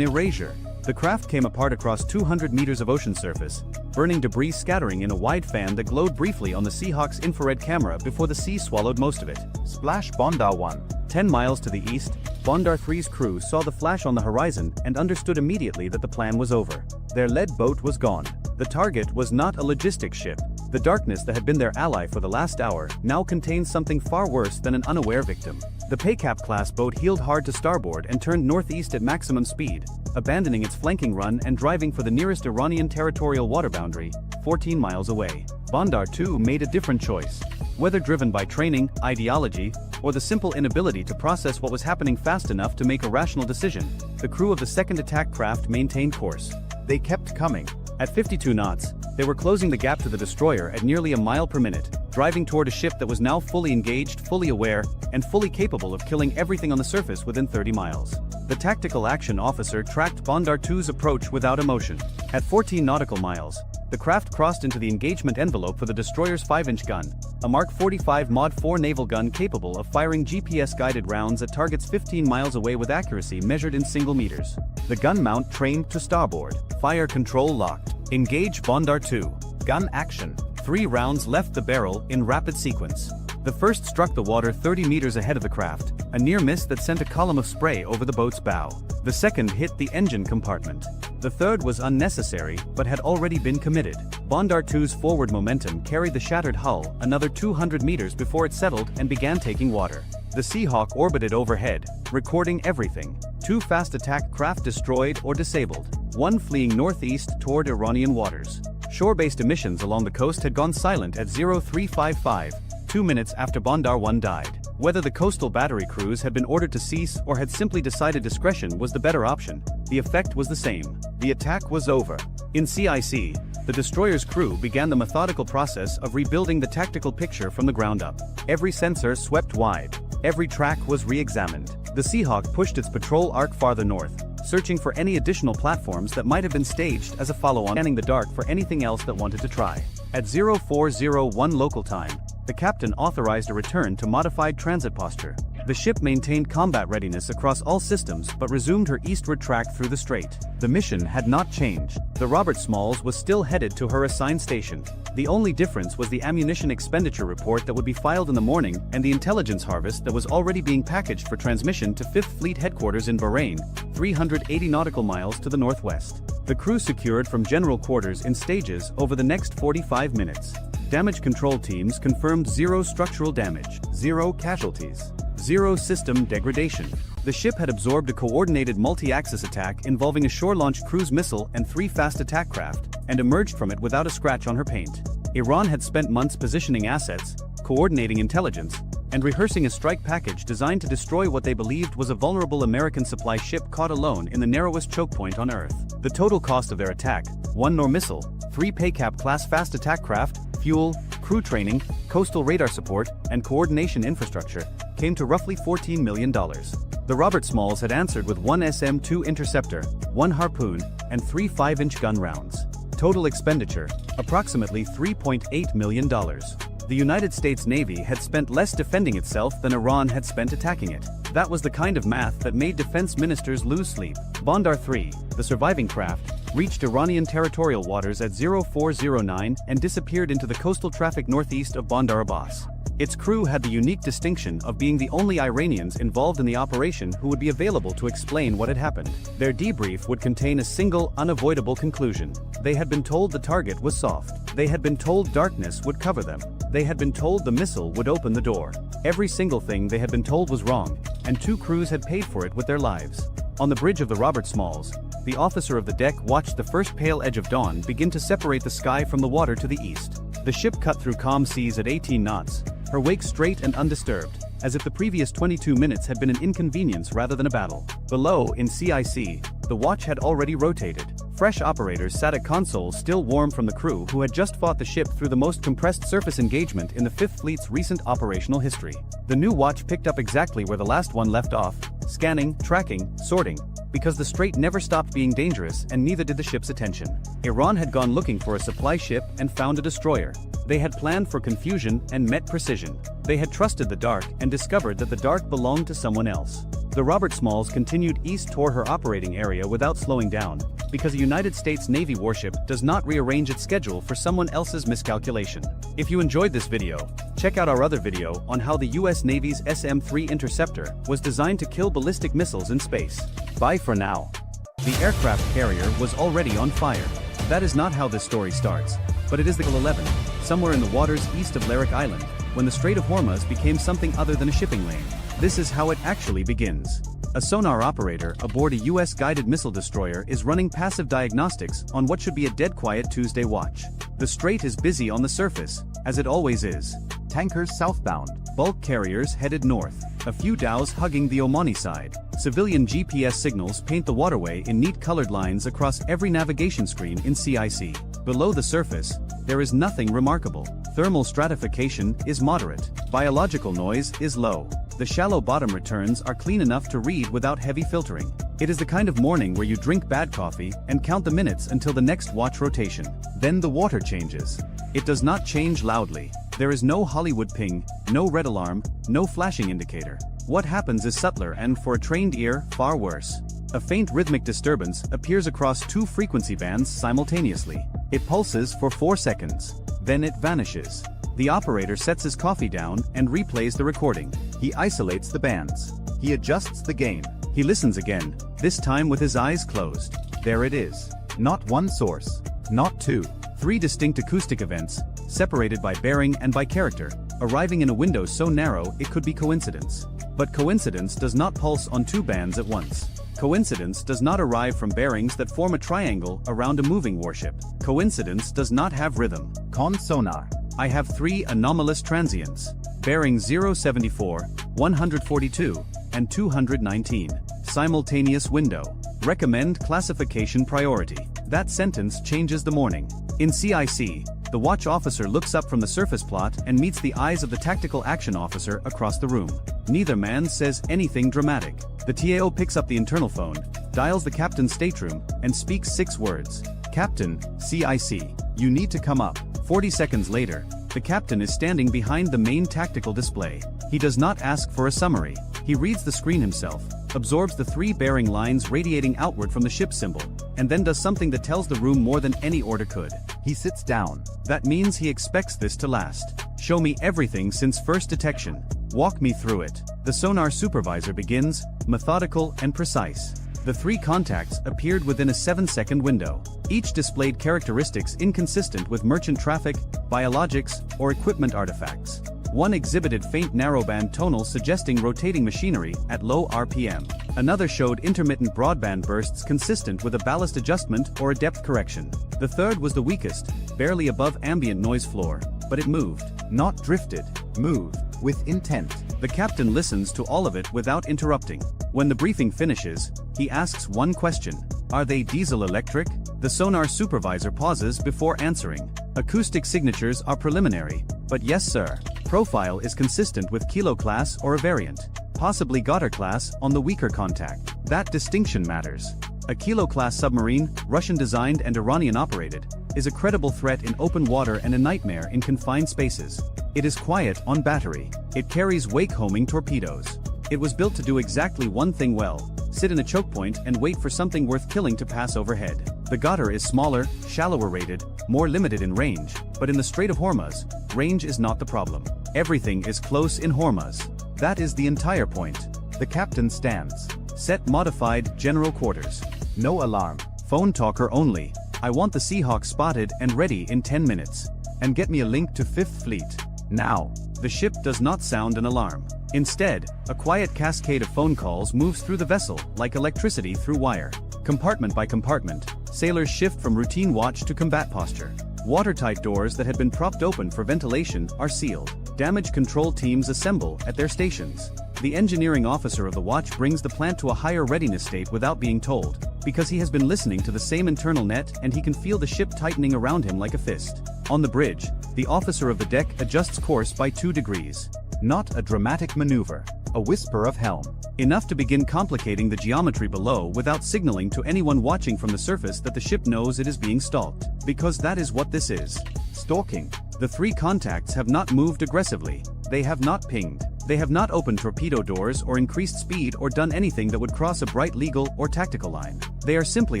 erasure. The craft came apart across 200 meters of ocean surface, burning debris scattering in a wide fan that glowed briefly on the Seahawk's infrared camera before the sea swallowed most of it. Splash Bondar 1. 10 miles to the east, Bondar 3's crew saw the flash on the horizon and understood immediately that the plan was over. Their lead boat was gone. The target was not a logistics ship. The darkness that had been their ally for the last hour now contained something far worse than an unaware victim. The Paycap-class boat heeled hard to starboard and turned northeast at maximum speed, abandoning its flanking run and driving for the nearest Iranian territorial water boundary, 14 miles away. Bondar 2 made a different choice. Whether driven by training, ideology, or the simple inability to process what was happening fast enough to make a rational decision, the crew of the second attack craft maintained course. They kept coming. At 52 knots, they were closing the gap to the destroyer at nearly a mile per minute, driving toward a ship that was now fully engaged, fully aware, and fully capable of killing everything on the surface within 30 miles. The tactical action officer tracked Bondar 2's approach without emotion. At 14 nautical miles, the craft crossed into the engagement envelope for the destroyer's 5-inch gun, a Mark 45 Mod 4 naval gun capable of firing GPS-guided rounds at targets 15 miles away with accuracy measured in single meters. The gun mount trained to starboard. Fire control locked. Engage Bondar 2. Gun action. 3 rounds left the barrel in rapid sequence. The first struck the water 30 meters ahead of the craft, a near miss that sent a column of spray over the boat's bow. The second hit the engine compartment. The third was unnecessary, but had already been committed. Bondar 2's forward momentum carried the shattered hull another 200 meters before it settled and began taking water. The Seahawk orbited overhead, recording everything. 2 fast attack craft destroyed or disabled. 1 fleeing northeast toward Iranian waters. Shore-based emissions along the coast had gone silent at 0355, 2 minutes after Bondar 1 died. Whether the coastal battery crews had been ordered to cease or had simply decided discretion was the better option, the effect was the same. The attack was over. In CIC, the destroyer's crew began the methodical process of rebuilding the tactical picture from the ground up. Every sensor swept wide. Every track was re-examined. The Seahawk pushed its patrol arc farther north, searching for any additional platforms that might have been staged as a follow-on, scanning the dark for anything else that wanted to try. At 0401 local time, the captain authorized a return to modified transit posture. The ship maintained combat readiness across all systems but resumed her eastward track through the strait. The mission had not changed. The Robert Smalls was still headed to her assigned station. The only difference was the ammunition expenditure report that would be filed in the morning and the intelligence harvest that was already being packaged for transmission to 5th Fleet headquarters in Bahrain, 380 nautical miles to the northwest. The crew secured from general quarters in stages over the next 45 minutes. Damage control teams confirmed 0 structural damage, 0 casualties, 0 system degradation. The ship had absorbed a coordinated multi-axis attack involving a shore-launched cruise missile and 3 fast attack craft, and emerged from it without a scratch on her paint. Iran had spent months positioning assets, coordinating intelligence, and rehearsing a strike package designed to destroy what they believed was a vulnerable American supply ship caught alone in the narrowest choke point on Earth. The total cost of their attack, 1 Nor missile, 3 PACAP-class fast attack craft, fuel, crew training, coastal radar support, and coordination infrastructure, came to roughly $14 million. The Robert Smalls had answered with 1 SM-2 interceptor, 1 harpoon, and 3 5-inch gun rounds. Total expenditure, approximately $3.8 million. The United States Navy had spent less defending itself than Iran had spent attacking it. That was the kind of math that made defense ministers lose sleep. Bandar 3, the surviving craft, reached Iranian territorial waters at 0409 and disappeared into the coastal traffic northeast of Bandar Abbas. Its crew had the unique distinction of being the only Iranians involved in the operation who would be available to explain what had happened. Their debrief would contain a single, unavoidable conclusion. They had been told the target was soft. They had been told darkness would cover them. They had been told the missile would open the door. Every single thing they had been told was wrong, and 2 crews had paid for it with their lives. On the bridge of the Robert Smalls, the officer of the deck watched the first pale edge of dawn begin to separate the sky from the water to the east. The ship cut through calm seas at 18 knots, her wake straight and undisturbed, as if the previous 22 minutes had been an inconvenience rather than a battle. Below, in CIC, the watch had already rotated. Fresh operators sat at consoles still warm from the crew who had just fought the ship through the most compressed surface engagement in the 5th Fleet's recent operational history. The new watch picked up exactly where the last one left off, scanning, tracking, sorting, because the strait never stopped being dangerous and neither did the ship's attention. Iran had gone looking for a supply ship and found a destroyer. They had planned for confusion and met precision. They had trusted the dark and discovered that the dark belonged to someone else. The Robert Smalls continued east toward her operating area without slowing down, because a United States Navy warship does not rearrange its schedule for someone else's miscalculation. If you enjoyed this video, check out our other video on how the US Navy's SM-3 interceptor was designed to kill ballistic missiles in space. Bye for now. The aircraft carrier was already on fire. That is not how this story starts, but it is the 11, somewhere in the waters east of Larik Island, when the Strait of Hormuz became something other than a shipping lane. This is how it actually begins. A sonar operator aboard a US guided missile destroyer is running passive diagnostics on what should be a dead quiet Tuesday watch. The strait is busy on the surface, as it always is. Tankers southbound, bulk carriers headed north, a few dhows hugging the Omani side. Civilian GPS signals paint the waterway in neat colored lines across every navigation screen in CIC. Below the surface, there is nothing remarkable. Thermal stratification is moderate. Biological noise is low. The shallow bottom returns are clean enough to read without heavy filtering. It is the kind of morning where you drink bad coffee and count the minutes until the next watch rotation. Then the water changes. It does not change loudly. There is no Hollywood ping, no red alarm, no flashing indicator. What happens is subtler and, for a trained ear, far worse. A faint rhythmic disturbance appears across 2 frequency bands simultaneously. It pulses for 4 seconds. Then it vanishes. The operator sets his coffee down and replays the recording. He isolates the bands. He adjusts the gain. He listens again, this time with his eyes closed. There it is. Not one source. Not 2. 3 distinct acoustic events, separated by bearing and by character, arriving in a window so narrow it could be coincidence. But coincidence does not pulse on 2 bands at once. Coincidence does not arrive from bearings that form a triangle around a moving warship. Coincidence does not have rhythm. Con sonar. I have 3 anomalous transients. Bearing 074, 142, and 219. Simultaneous window. Recommend classification priority. That sentence changes the morning. In CIC, the watch officer looks up from the surface plot and meets the eyes of the tactical action officer across the room. Neither man says anything dramatic. The TAO picks up the internal phone, dials the captain's stateroom, and speaks 6 words. Captain, CIC, you need to come up. 40 seconds later, the captain is standing behind the main tactical display. He does not ask for a summary. He reads the screen himself, absorbs the 3 bearing lines radiating outward from the ship symbol, and then does something that tells the room more than any order could. He sits down. That means he expects this to last. Show me everything since first detection. Walk me through it. The sonar supervisor begins, methodical and precise. The 3 contacts appeared within a 7-second window. Each displayed characteristics inconsistent with merchant traffic, biologics, or equipment artifacts. One exhibited faint narrowband tonal suggesting rotating machinery at low RPM. Another showed intermittent broadband bursts consistent with a ballast adjustment or a depth correction. The third was the weakest, barely above ambient noise floor, but it moved. Not drifted. Moved. With intent. The captain listens to all of it without interrupting. When the briefing finishes, he asks one question. Are they diesel-electric? The sonar supervisor pauses before answering. Acoustic signatures are preliminary, but yes sir. Profile is consistent with Kilo class or a variant. Possibly Goddard class on the weaker contact. That distinction matters. A Kilo class submarine, Russian-designed and Iranian-operated, is a credible threat in open water and a nightmare in confined spaces. It is quiet on battery. It carries wake-homing torpedoes. It was built to do exactly one thing well: sit in a choke point and wait for something worth killing to pass overhead. The Goddard is smaller, shallower rated, more limited in range, but in the Strait of Hormuz, range is not the problem. Everything is close in Hormuz. That is the entire point. The captain stands. Set modified general quarters. No alarm. Phone talker only. I want the Seahawk spotted and ready in 10 minutes. And get me a link to 5th Fleet. Now. The ship does not sound an alarm. Instead, a quiet cascade of phone calls moves through the vessel, like electricity through wire. Compartment by compartment, sailors shift from routine watch to combat posture. Watertight doors that had been propped open for ventilation are sealed. Damage control teams assemble at their stations. The engineering officer of the watch brings the plant to a higher readiness state without being told, because he has been listening to the same internal net and he can feel the ship tightening around him like a fist. On the bridge, the officer of the deck adjusts course by 2 degrees. Not a dramatic maneuver. A whisper of helm. Enough to begin complicating the geometry below without signaling to anyone watching from the surface that the ship knows it is being stalked. Because that is what this is. Stalking. The 3 contacts have not moved aggressively. They have not pinged. They have not opened torpedo doors or increased speed or done anything that would cross a bright legal or tactical line. They are simply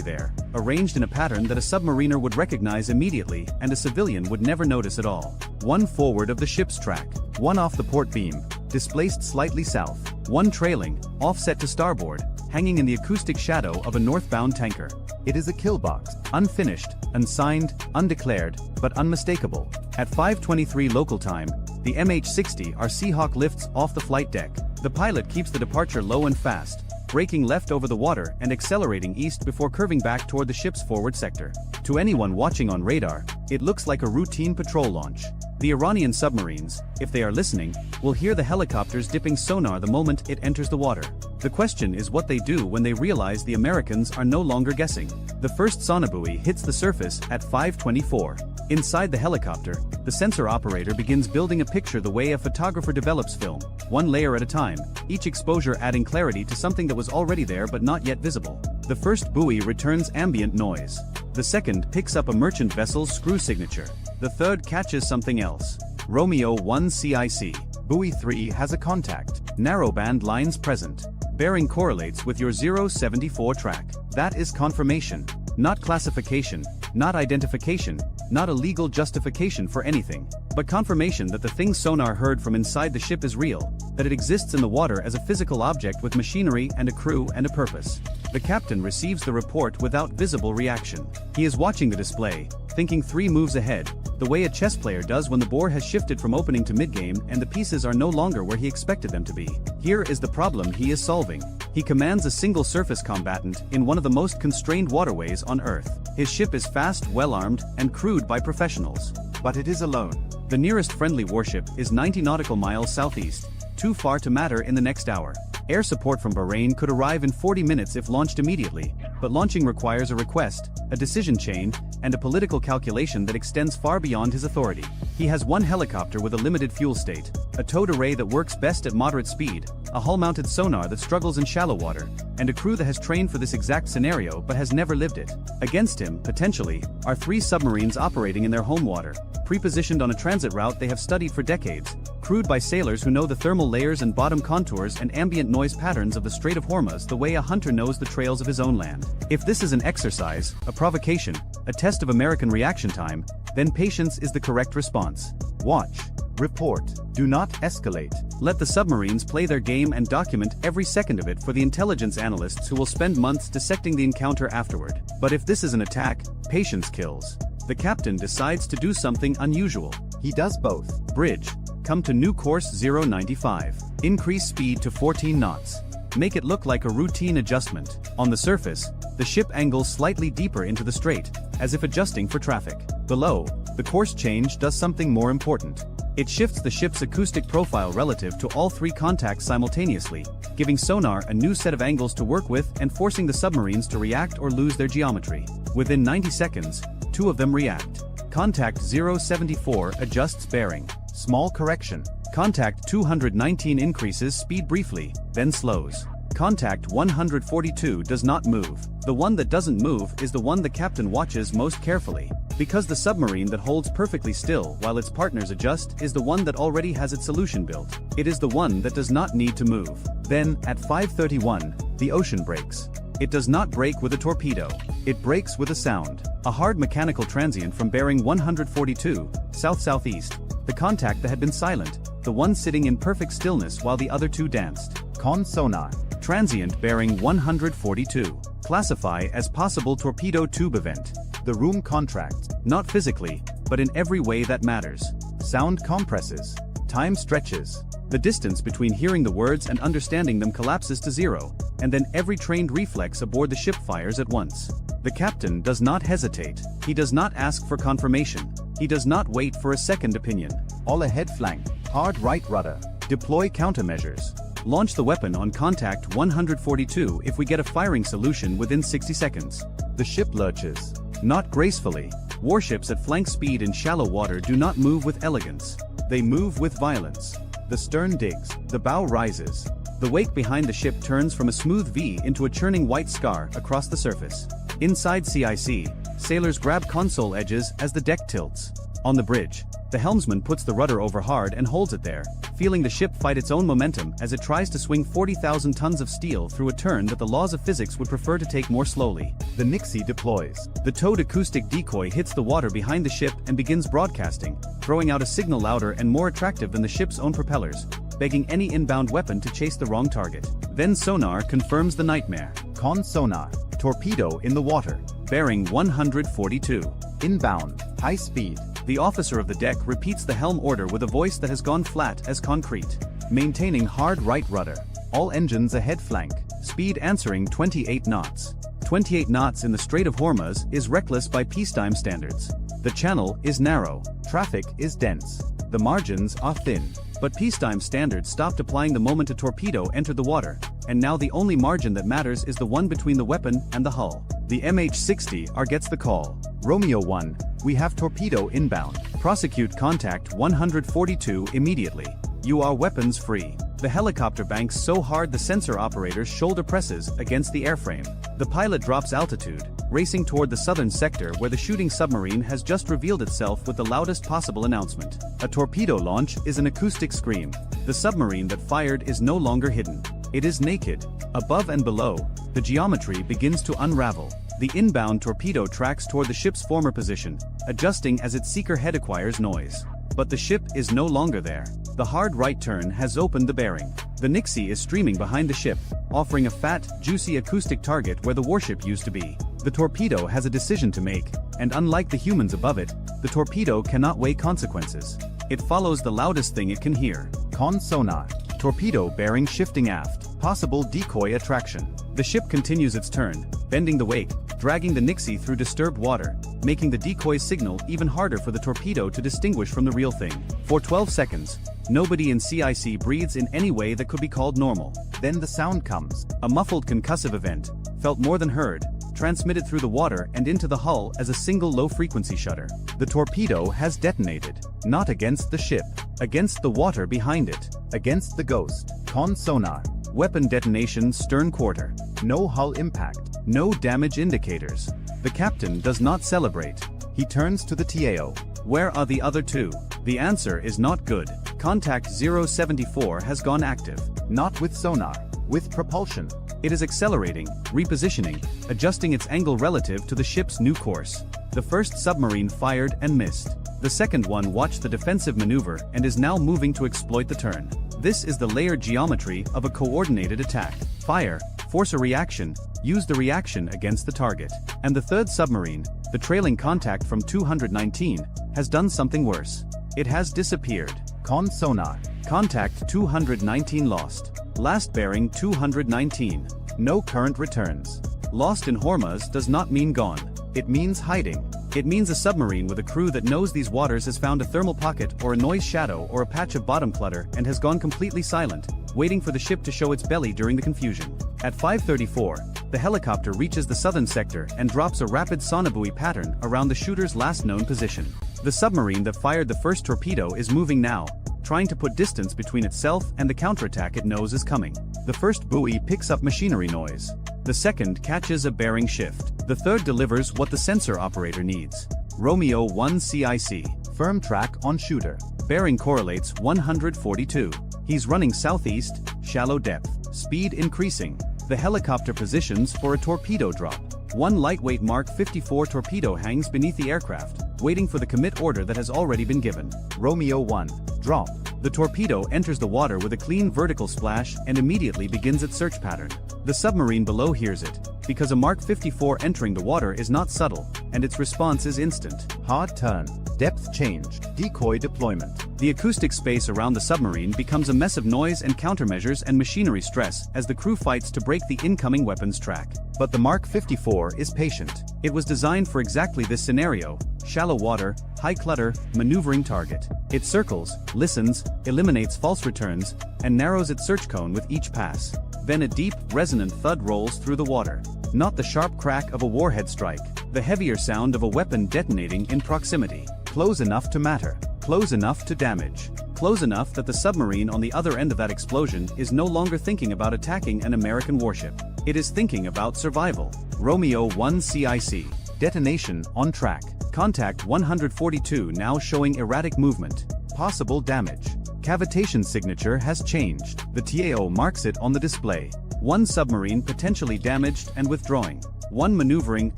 there, arranged in a pattern that a submariner would recognize immediately and a civilian would never notice at all. One forward of the ship's track. One off the port beam, displaced slightly south. One trailing, offset to starboard, hanging in the acoustic shadow of a northbound tanker. It is a kill box. Unfinished, unsigned, undeclared, but unmistakable. At 5:23 local time, the MH-60R Seahawk lifts off the flight deck. The pilot keeps the departure low and fast, braking left over the water and accelerating east before curving back toward the ship's forward sector. To anyone watching on radar, it looks like a routine patrol launch. The Iranian submarines, if they are listening, will hear the helicopters dipping sonar the moment it enters the water. The question is what they do when they realize the Americans are no longer guessing. The first sonobuoy hits the surface at 5:24. Inside the helicopter, the sensor operator begins building a picture the way a photographer develops film, one layer at a time, each exposure adding clarity to something that was already there but not yet visible. The first buoy returns ambient noise. The second picks up a merchant vessel's screw signature. The third catches something else. Romeo 1 CIC. Buoy 3 has a contact. Narrowband lines present. Bearing correlates with your 074 track. That is confirmation. Not classification, not identification, not a legal justification for anything, but confirmation that the thing sonar heard from inside the ship is real, that it exists in the water as a physical object with machinery and a crew and a purpose. The captain receives the report without visible reaction. He is watching the display, thinking 3 moves ahead, the way a chess player does when the board has shifted from opening to mid-game and the pieces are no longer where he expected them to be. Here is the problem he is solving. He commands a single surface combatant in one of the most constrained waterways on Earth. His ship is fast, well-armed, and crewed by professionals. But it is alone. The nearest friendly warship is 90 nautical miles southeast, too far to matter in the next hour. Air support from Bahrain could arrive in 40 minutes if launched immediately, but launching requires a request, a decision chain, and a political calculation that extends far beyond his authority. He has one helicopter with a limited fuel state, a towed array that works best at moderate speed, a hull-mounted sonar that struggles in shallow water, and a crew that has trained for this exact scenario but has never lived it. Against him, potentially, are 3 submarines operating in their home water, pre-positioned on a transit route they have studied for decades, crewed by sailors who know the thermal layers and bottom contours and ambient noise patterns of the Strait of Hormuz the way a hunter knows the trails of his own land. If this is an exercise, a provocation, a test of American reaction time, then patience is the correct response. Watch. Report. Do not escalate. Let the submarines play their game and document every second of it for the intelligence analysts who will spend months dissecting the encounter afterward. But if this is an attack, patience kills. The captain decides to do something unusual. He does both. Bridge. Come to new course 095. Increase speed to 14 knots. Make it look like a routine adjustment. On the surface, the ship angles slightly deeper into the strait, as if adjusting for traffic. Below, the course change does something more important. It shifts the ship's acoustic profile relative to all 3 contacts simultaneously, giving sonar a new set of angles to work with and forcing the submarines to react or lose their geometry. Within 90 seconds, 2 of them react. Contact 074 adjusts bearing. Small correction. Contact 219 increases speed briefly, then slows. Contact 142 does not move. The one that doesn't move is the one the captain watches most carefully, because the submarine that holds perfectly still while its partners adjust is the one that already has its solution built. It is the one that does not need to move. Then, at 5:31, the ocean breaks. It does not break with a torpedo. It breaks with a sound. A hard mechanical transient from bearing 142, south-southeast. The contact that had been silent, the one sitting in perfect stillness while the other 2 danced. Con sonar. Transient bearing 142. Classify as possible torpedo tube event. The room contracts. Not physically, but in every way that matters. Sound compresses. Time stretches. The distance between hearing the words and understanding them collapses to 0, and then every trained reflex aboard the ship fires at once. The captain does not hesitate. He does not ask for confirmation. He does not wait for a second opinion. All ahead flank. Hard right rudder. Deploy countermeasures. Launch the weapon on contact 142 if we get a firing solution within 60 seconds. The ship lurches. Not gracefully. Warships at flank speed in shallow water do not move with elegance. They move with violence. The stern digs. The bow rises. The wake behind the ship turns from a smooth V into a churning white scar across the surface. Inside CIC, sailors grab console edges as the deck tilts. On the bridge, the helmsman puts the rudder over hard and holds it there, feeling the ship fight its own momentum as it tries to swing 40,000 tons of steel through a turn that the laws of physics would prefer to take more slowly. The Nixie deploys. The towed acoustic decoy hits the water behind the ship and begins broadcasting, throwing out a signal louder and more attractive than the ship's own propellers, begging any inbound weapon to chase the wrong target. Then sonar confirms the nightmare. Con sonar. Torpedo in the water. Bearing 142. Inbound. High speed. The officer of the deck repeats the helm order with a voice that has gone flat as concrete. Maintaining hard right rudder. All engines ahead flank. Speed answering 28 knots. 28 knots in the Strait of Hormuz is reckless by peacetime standards. The channel is narrow. Traffic is dense. The margins are thin. But peacetime standards stopped applying the moment a torpedo entered the water, and now the only margin that matters is the one between the weapon and the hull. The MH-60R gets the call. Romeo 1, we have torpedo inbound. Prosecute contact 142 immediately. You are weapons free. The helicopter banks so hard the sensor operator's shoulder presses against the airframe. The pilot drops altitude, racing toward the southern sector where the shooting submarine has just revealed itself with the loudest possible announcement. A torpedo launch is an acoustic scream. The submarine that fired is no longer hidden. It is naked. Above and below, the geometry begins to unravel. The inbound torpedo tracks toward the ship's former position, adjusting as its seeker head acquires noise. But the ship is no longer there. The hard right turn has opened the bearing. The Nixie is streaming behind the ship, offering a fat, juicy acoustic target where the warship used to be. The torpedo has a decision to make, and unlike the humans above it, the torpedo cannot weigh consequences. It follows the loudest thing it can hear. Con sonar. Torpedo bearing shifting aft. Possible decoy attraction. The ship continues its turn, bending the wake, dragging the Nixie through disturbed water, making the decoy signal even harder for the torpedo to distinguish from the real thing. For 12 seconds, nobody in CIC breathes in any way that could be called normal. Then the sound comes. A muffled concussive event, felt more than heard, transmitted through the water and into the hull as a single low-frequency shudder. The torpedo has detonated. Not against the ship. Against the water behind it. Against the ghost. Con sonar. Weapon detonation stern quarter. No hull impact. No damage indicators. The captain does not celebrate. He turns to the TAO. Where are the other two? The answer is not good. Contact 074 has gone active. Not with sonar. With propulsion. It is accelerating, repositioning, adjusting its angle relative to the ship's new course. The first submarine fired and missed. The second one watched the defensive maneuver and is now moving to exploit the turn. This is the layered geometry of a coordinated attack. Fire, force a reaction, use the reaction against the target. And the third submarine, the trailing contact from 219, has done something worse. It has disappeared. Con sonar. Contact 219 lost. Last bearing 219. No current returns. Lost in Hormuz does not mean gone. It means hiding. It means a submarine with a crew that knows these waters has found a thermal pocket or a noise shadow or a patch of bottom clutter and has gone completely silent, waiting for the ship to show its belly during the confusion. At 5:34, the helicopter reaches the southern sector and drops a rapid sonobuoy pattern around the shooter's last known position. The submarine that fired the first torpedo is moving now, trying to put distance between itself and the counterattack it knows is coming. The first buoy picks up machinery noise. The second catches a bearing shift. The third delivers what the sensor operator needs. Romeo 1 CIC. Firm track on shooter. Bearing correlates 142. He's running southeast, shallow depth. Speed increasing. The helicopter positions for a torpedo drop. One lightweight Mark 54 torpedo hangs beneath the aircraft, waiting for the commit order that has already been given. Romeo 1. Drop. The torpedo enters the water with a clean vertical splash and immediately begins its search pattern. The submarine below hears it, because a Mark 54 entering the water is not subtle, and its response is instant. Hard turn. Depth change. Decoy deployment. The acoustic space around the submarine becomes a mess of noise and countermeasures and machinery stress as the crew fights to break the incoming weapons track. But the Mark 54 is patient. It was designed for exactly this scenario: shallow water, high clutter, maneuvering target. It circles, listens, eliminates false returns, and narrows its search cone with each pass. Then a deep, resonant thud rolls through the water. Not the sharp crack of a warhead strike, the heavier sound of a weapon detonating in proximity. Close enough to matter. Close enough to damage. Close enough that the submarine on the other end of that explosion is no longer thinking about attacking an American warship. It is thinking about survival. Romeo 1 CIC. Detonation on track. Contact 142 now showing erratic movement. Possible damage. Cavitation signature has changed. The TAO marks it on the display. One submarine potentially damaged and withdrawing. One maneuvering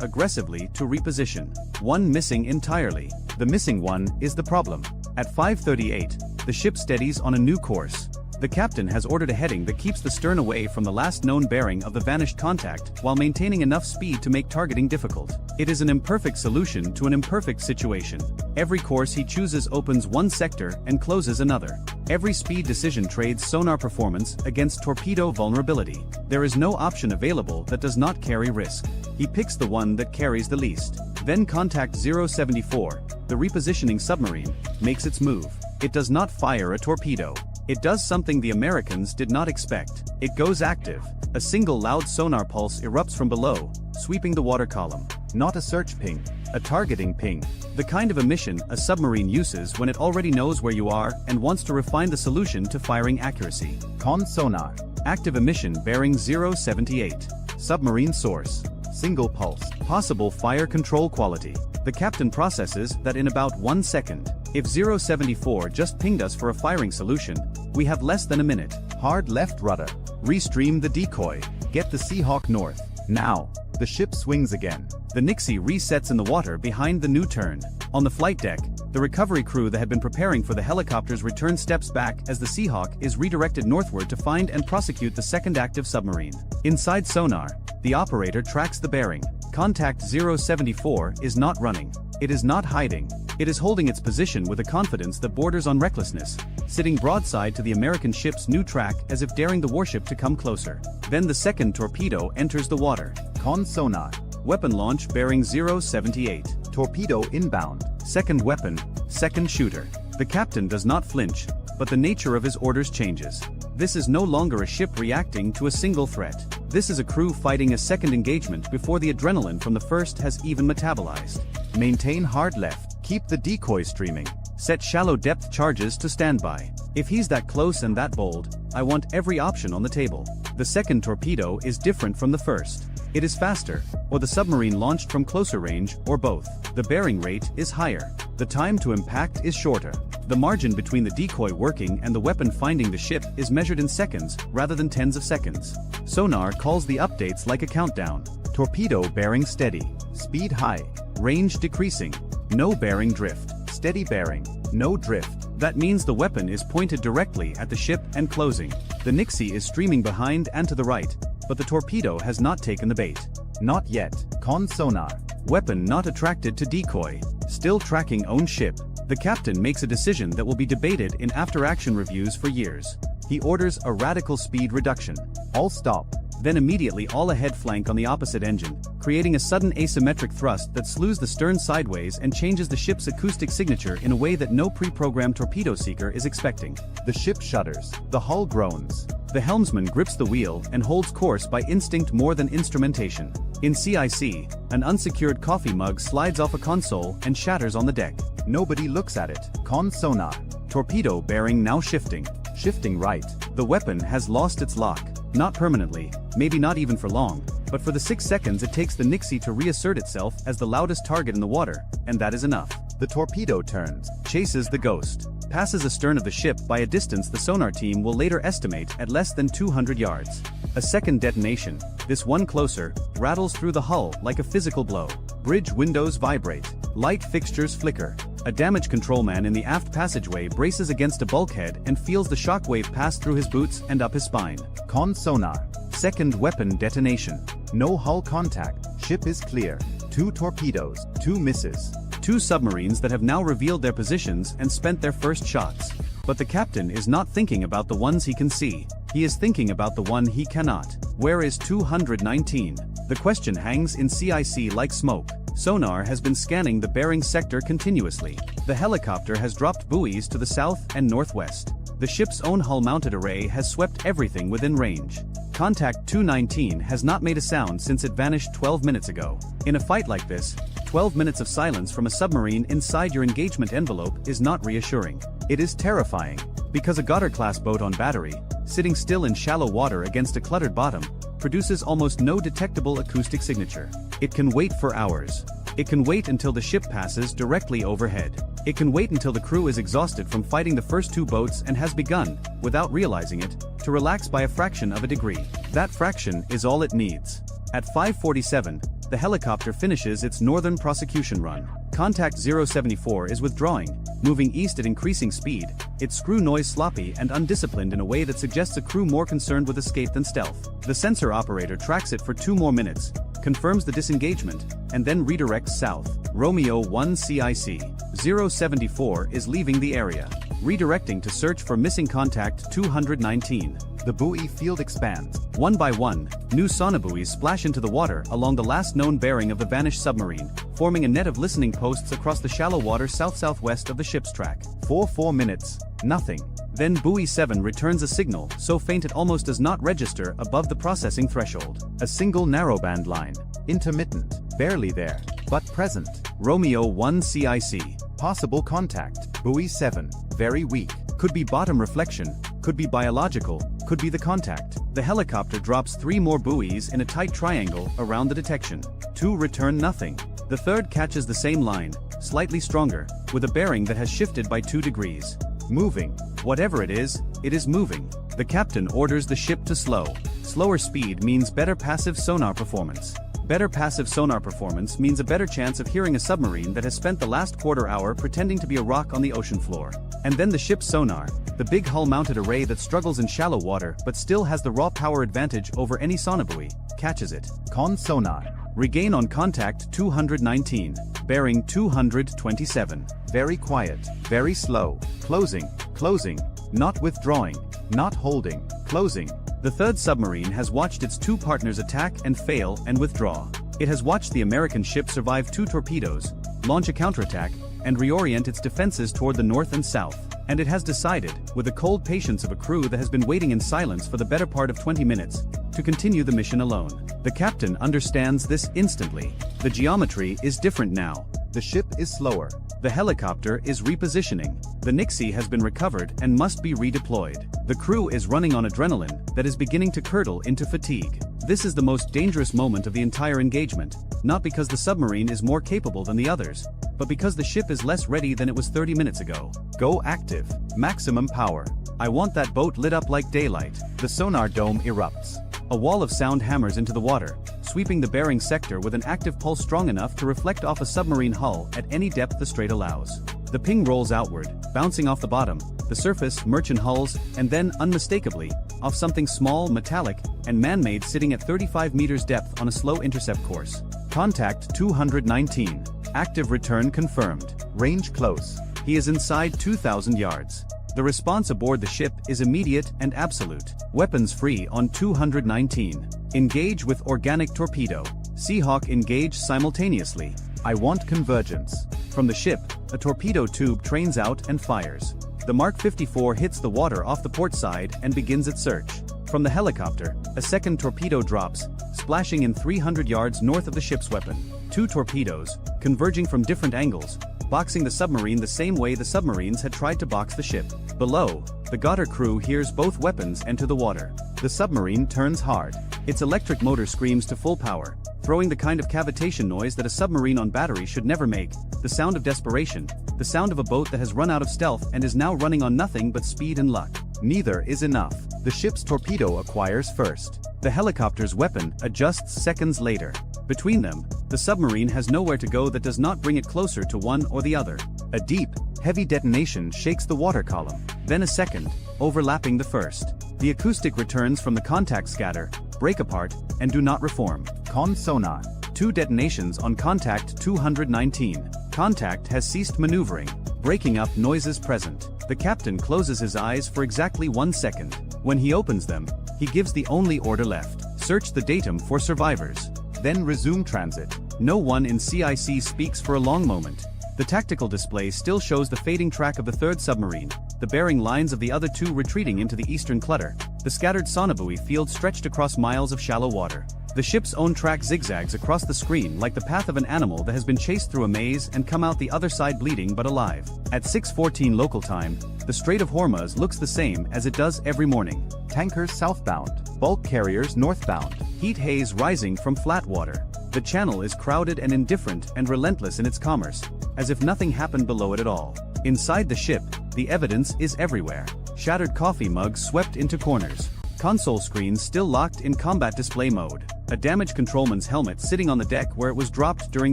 aggressively to reposition. One missing entirely. The missing one is the problem. At 5:38, the ship steadies on a new course. The captain has ordered a heading that keeps the stern away from the last known bearing of the vanished contact while maintaining enough speed to make targeting difficult. It is an imperfect solution to an imperfect situation. Every course he chooses opens one sector and closes another. Every speed decision trades sonar performance against torpedo vulnerability. There is no option available that does not carry risk. He picks the one that carries the least. Then contact 074, the repositioning submarine, makes its move. It does not fire a torpedo. It does something the Americans did not expect. It goes active. A single loud sonar pulse erupts from below, sweeping the water column. Not a search ping, a targeting ping. The kind of emission a submarine uses when it already knows where you are and wants to refine the solution to firing accuracy. Con sonar. Active emission bearing 078. Submarine source. Single pulse. Possible fire control quality. The captain processes that in about 1 second. If 074 just pinged us for a firing solution, we have less than a minute. Hard left rudder. Restream the decoy. Get the Seahawk north. Now. The ship swings again. The Nixie resets in the water behind the new turn. On the flight deck, the recovery crew that had been preparing for the helicopter's return steps back as the Seahawk is redirected northward to find and prosecute the second active submarine. Inside sonar, the operator tracks the bearing. Contact 074 is not running. It is not hiding. It is holding its position with a confidence that borders on recklessness, sitting broadside to the American ship's new track as if daring the warship to come closer. Then the second torpedo enters the water. Con sonar. Weapon launch bearing 078. Torpedo inbound. Second weapon, second shooter. The captain does not flinch, but the nature of his orders changes. This is no longer a ship reacting to a single threat. This is a crew fighting a second engagement before the adrenaline from the first has even metabolized. Maintain hard left. Keep the decoy streaming. Set shallow depth charges to standby. If he's that close and that bold, I want every option on the table. The second torpedo is different from the first. It is faster, or the submarine launched from closer range, or both. The bearing rate is higher. The time to impact is shorter. The margin between the decoy working and the weapon finding the ship is measured in seconds rather than tens of seconds. Sonar calls the updates like a countdown. Torpedo bearing steady. Speed high. Range decreasing. No bearing drift. Steady bearing. No drift. That means the weapon is pointed directly at the ship and closing. The Nixie is streaming behind and to the right, but the torpedo has not taken the bait. Not yet. Con sonar. Weapon not attracted to decoy. Still tracking own ship. The captain makes a decision that will be debated in after-action reviews for years. He orders a radical speed reduction. All stop. Then immediately all ahead flank on the opposite engine, creating a sudden asymmetric thrust that slews the stern sideways and changes the ship's acoustic signature in a way that no pre-programmed torpedo seeker is expecting. The ship shudders. The hull groans. The helmsman grips the wheel and holds course by instinct more than instrumentation. In CIC, an unsecured coffee mug slides off a console and shatters on the deck. Nobody looks at it. Con sonar. Torpedo bearing now shifting. Shifting right. The weapon has lost its lock. Not permanently, maybe not even for long, but for the 6 seconds it takes the Nixie to reassert itself as the loudest target in the water, and that is enough. The torpedo turns, chases the Ghost, passes astern of the ship by a distance the sonar team will later estimate at less than 200 yards. A second detonation, this one closer, rattles through the hull like a physical blow. Bridge windows vibrate. Light fixtures flicker. A damage control man in the aft passageway braces against a bulkhead and feels the shockwave pass through his boots and up his spine. Con sonar. Second weapon detonation. No hull contact. Ship is clear. 2 torpedoes. 2 misses. 2 submarines that have now revealed their positions and spent their first shots. But the captain is not thinking about the ones he can see. He is thinking about the one he cannot. Where is 219? The question hangs in CIC like smoke. Sonar has been scanning the bearing sector continuously. The helicopter has dropped buoys to the south and northwest. The ship's own hull-mounted array has swept everything within range. Contact 219 has not made a sound since it vanished 12 minutes ago. In a fight like this, 12 minutes of silence from a submarine inside your engagement envelope is not reassuring. It is terrifying, because a Goddard-class boat on battery, sitting still in shallow water against a cluttered bottom, produces almost no detectable acoustic signature. It can wait for hours. It can wait until the ship passes directly overhead. It can wait until the crew is exhausted from fighting the first 2 boats and has begun, without realizing it, to relax by a fraction of a degree. That fraction is all it needs. At 5:47, the helicopter finishes its northern prosecution run. Contact 074 is withdrawing, moving east at increasing speed, its screw noise sloppy and undisciplined in a way that suggests a crew more concerned with escape than stealth. The sensor operator tracks it for 2 more minutes, confirms the disengagement, and then redirects south. Romeo 1 CIC. 074 is leaving the area, redirecting to search for missing contact 219. The buoy field expands. One by one, new sonobuoys splash into the water along the last known bearing of the vanished submarine, forming a net of listening posts across the shallow water south-southwest of the ship's track. 4 minutes. Nothing. Then buoy 7 returns a signal so faint it almost does not register above the processing threshold. A single narrowband line. Intermittent. Barely there, but present. Romeo 1 CIC. Possible contact. Buoy 7. Very weak. Could be bottom reflection, could be biological, could be the contact. The helicopter drops 3 more buoys in a tight triangle around the detection. 2 return nothing. The third catches the same line, slightly stronger, with a bearing that has shifted by 2 degrees. Moving. Whatever it is moving. The captain orders the ship to slow. Slower speed means better passive sonar performance. Better passive sonar performance means a better chance of hearing a submarine that has spent the last quarter hour pretending to be a rock on the ocean floor. And then the ship's sonar, the big hull-mounted array that struggles in shallow water but still has the raw power advantage over any sonobuoy, catches it. Con sonar. Regain on contact 219. Bearing 227. Very quiet. Very slow. Closing. Closing. Not withdrawing. Not holding. Closing. The third submarine has watched its 2 partners attack and fail and withdraw. It has watched the American ship survive 2 torpedoes, launch a counterattack, and reorient its defenses toward the north and south. And it has decided, with the cold patience of a crew that has been waiting in silence for the better part of 20 minutes, to continue the mission alone. The captain understands this instantly. The geometry is different now. The ship is slower. The helicopter is repositioning. The Nixie has been recovered and must be redeployed. The crew is running on adrenaline that is beginning to curdle into fatigue. This is the most dangerous moment of the entire engagement, not because the submarine is more capable than the others, but because the ship is less ready than it was 30 minutes ago. Go active. Maximum power. I want that boat lit up like daylight. The sonar dome erupts. A wall of sound hammers into the water, sweeping the bearing sector with an active pulse strong enough to reflect off a submarine hull at any depth the strait allows. The ping rolls outward, bouncing off the bottom, the surface, merchant hulls, and then, unmistakably, off something small, metallic, and man-made sitting at 35 meters depth on a slow intercept course. Contact 219. Active return confirmed. Range close. He is inside 2,000 yards. The response aboard the ship is immediate and absolute. Weapons free on 219. Engage with organic torpedo. Seahawk engage simultaneously. I want convergence. From the ship, a torpedo tube trains out and fires. The Mark 54 hits the water off the port side and begins its search. From the helicopter, a second torpedo drops, splashing in 300 yards north of the ship's weapon. Two torpedoes, converging from different angles, boxing the submarine the same way the submarines had tried to box the ship. Below, the Goddard crew hears both weapons enter the water. The submarine turns hard. Its electric motor screams to full power, throwing the kind of cavitation noise that a submarine on battery should never make, the sound of desperation, the sound of a boat that has run out of stealth and is now running on nothing but speed and luck. Neither is enough. The ship's torpedo acquires first. The helicopter's weapon adjusts seconds later. Between them, the submarine has nowhere to go that does not bring it closer to one or the other. A deep, heavy detonation shakes the water column, then a second, overlapping the first. The acoustic returns from the contact scatter, break apart, and do not reform. Con sonar. Two detonations on contact 219. Contact has ceased maneuvering, breaking up noises present. The captain closes his eyes for exactly 1 second. When he opens them, he gives the only order left. Search the datum for survivors. Then resume transit. No one in CIC speaks for a long moment. The tactical display still shows the fading track of the third submarine, the bearing lines of the other two retreating into the eastern clutter, the scattered sonobuoy field stretched across miles of shallow water. The ship's own track zigzags across the screen like the path of an animal that has been chased through a maze and come out the other side bleeding but alive. At 6:14 local time, the Strait of Hormuz looks the same as it does every morning. Tankers southbound, bulk carriers northbound, heat haze rising from flat water. The channel is crowded and indifferent and relentless in its commerce, as if nothing happened below it at all. Inside the ship, the evidence is everywhere. Shattered coffee mugs swept into corners. Console screens still locked in combat display mode. A damaged controlman's helmet sitting on the deck where it was dropped during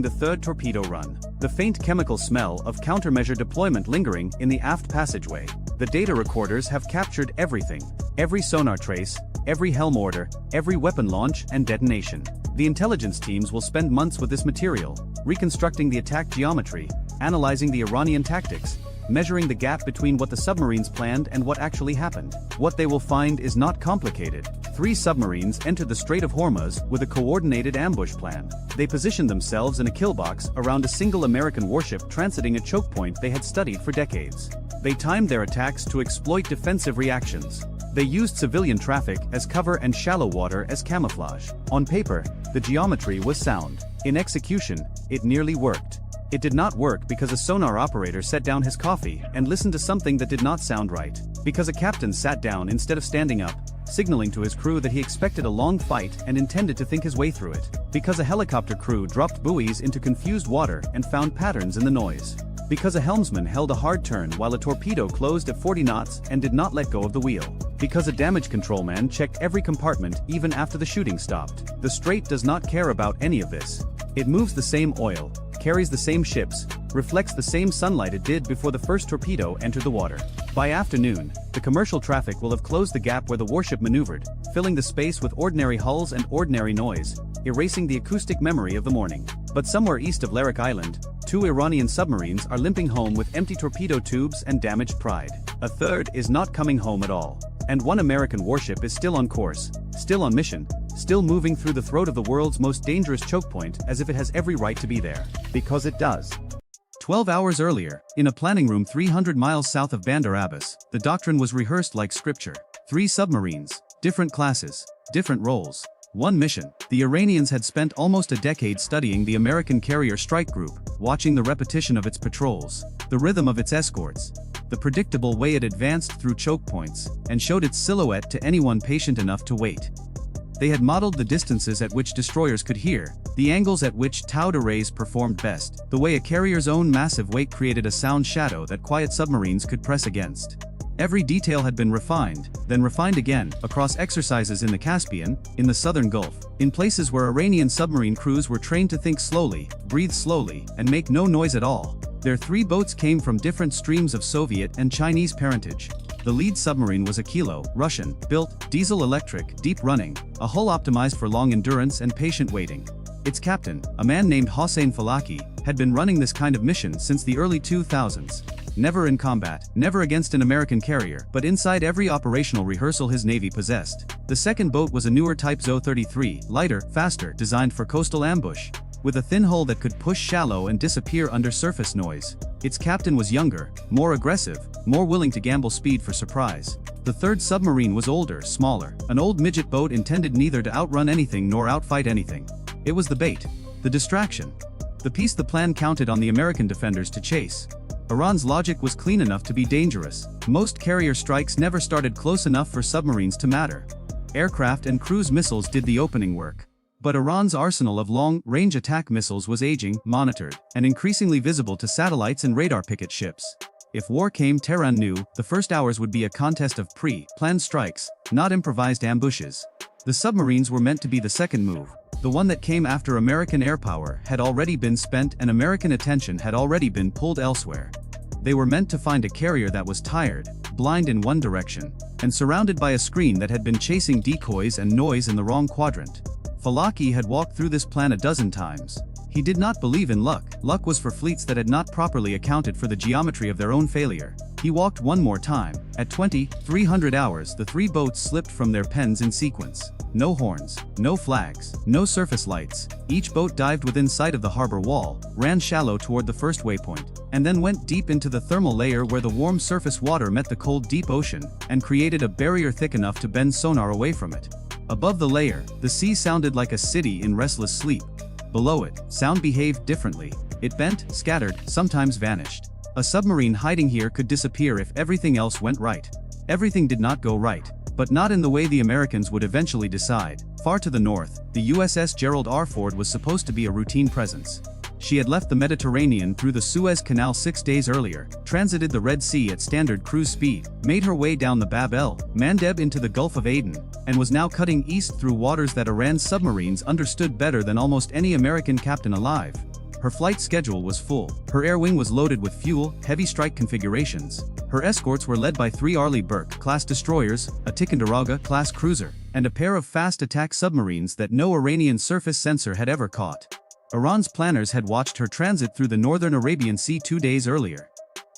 the third torpedo run. The faint chemical smell of countermeasure deployment lingering in the aft passageway. The data recorders have captured everything. Every sonar trace, every helm order, every weapon launch and detonation. The intelligence teams will spend months with this material, reconstructing the attack geometry, analyzing the Iranian tactics, measuring the gap between what the submarines planned and what actually happened. What they will find is not complicated. 3 submarines entered the Strait of Hormuz with a coordinated ambush plan. They positioned themselves in a kill box around a single American warship transiting a choke point they had studied for decades. They timed their attacks to exploit defensive reactions. They used civilian traffic as cover and shallow water as camouflage. On paper, the geometry was sound. In execution, it nearly worked. It did not work because a sonar operator set down his coffee and listened to something that did not sound right. Because a captain sat down instead of standing up, signaling to his crew that he expected a long fight and intended to think his way through it. Because a helicopter crew dropped buoys into confused water and found patterns in the noise. Because a helmsman held a hard turn while a torpedo closed at 40 knots and did not let go of the wheel. Because a damage controlman checked every compartment even after the shooting stopped. The Strait does not care about any of this. It moves the same oil, carries the same ships, reflects the same sunlight it did before the first torpedo entered the water. By afternoon, the commercial traffic will have closed the gap where the warship maneuvered, filling the space with ordinary hulls and ordinary noise, erasing the acoustic memory of the morning. But somewhere east of Larak Island, 2 Iranian submarines are limping home with empty torpedo tubes and damaged pride. A third is not coming home at all. And 1 American warship is still on course, still on mission, still moving through the throat of the world's most dangerous choke point as if it has every right to be there. Because it does. 12 hours earlier, in a planning room 300 miles south of Bandar Abbas, the doctrine was rehearsed like scripture. 3 submarines, different classes, different roles. 1 mission. The Iranians had spent almost a decade studying the American carrier strike group, watching the repetition of its patrols, the rhythm of its escorts, the predictable way it advanced through choke points, and showed its silhouette to anyone patient enough to wait. They had modeled the distances at which destroyers could hear, the angles at which towed arrays performed best, the way a carrier's own massive weight created a sound shadow that quiet submarines could press against. Every detail had been refined, then refined again, across exercises in the Caspian, in the Southern Gulf, in places where Iranian submarine crews were trained to think slowly, breathe slowly, and make no noise at all. Their 3 boats came from different streams of Soviet and Chinese parentage. The lead submarine was a Kilo, Russian, built, diesel-electric, deep-running, a hull optimized for long endurance and patient waiting. Its captain, a man named Hossein Falaki, had been running this kind of mission since the early 2000s. Never in combat, never against an American carrier, but inside every operational rehearsal his navy possessed. The second boat was a newer Type ZO-33, lighter, faster, designed for coastal ambush, with a thin hull that could push shallow and disappear under surface noise. Its captain was younger, more aggressive, more willing to gamble speed for surprise. The third submarine was older, smaller, an old midget boat intended neither to outrun anything nor outfight anything. It was the bait, the distraction, the piece the plan counted on the American defenders to chase. Iran's logic was clean enough to be dangerous. Most carrier strikes never started close enough for submarines to matter. Aircraft and cruise missiles did the opening work. But Iran's arsenal of long-range attack missiles was aging, monitored, and increasingly visible to satellites and radar picket ships. If war came, Tehran knew the first hours would be a contest of pre-planned strikes, not improvised ambushes. The submarines were meant to be the second move, the one that came after American airpower had already been spent and American attention had already been pulled elsewhere. They were meant to find a carrier that was tired, blind in one direction, and surrounded by a screen that had been chasing decoys and noise in the wrong quadrant. Falaki had walked through this plan a dozen times. He did not believe in luck. Luck was for fleets that had not properly accounted for the geometry of their own failure. He walked one more time. At 300 hours, the 3 boats slipped from their pens in sequence. No horns, no flags, no surface lights. Each boat dived within sight of the harbor wall, ran shallow toward the first waypoint, and then went deep into the thermal layer where the warm surface water met the cold deep ocean, and created a barrier thick enough to bend sonar away from it. Above the layer, the sea sounded like a city in restless sleep. Below it, sound behaved differently. It bent, scattered, sometimes vanished. A submarine hiding here could disappear if everything else went right. Everything did not go right, but not in the way the Americans would eventually decide. Far to the north, the USS Gerald R. Ford was supposed to be a routine presence. She had left the Mediterranean through the Suez Canal 6 days earlier, transited the Red Sea at standard cruise speed, made her way down the Bab el-Mandeb into the Gulf of Aden, and was now cutting east through waters that Iran's submarines understood better than almost any American captain alive. Her flight schedule was full. Her air wing was loaded with fuel, heavy strike configurations. Her escorts were led by 3 Arleigh Burke-class destroyers, a Ticonderoga-class cruiser, and a pair of fast attack submarines that no Iranian surface sensor had ever caught. Iran's planners had watched her transit through the northern Arabian Sea 2 days earlier.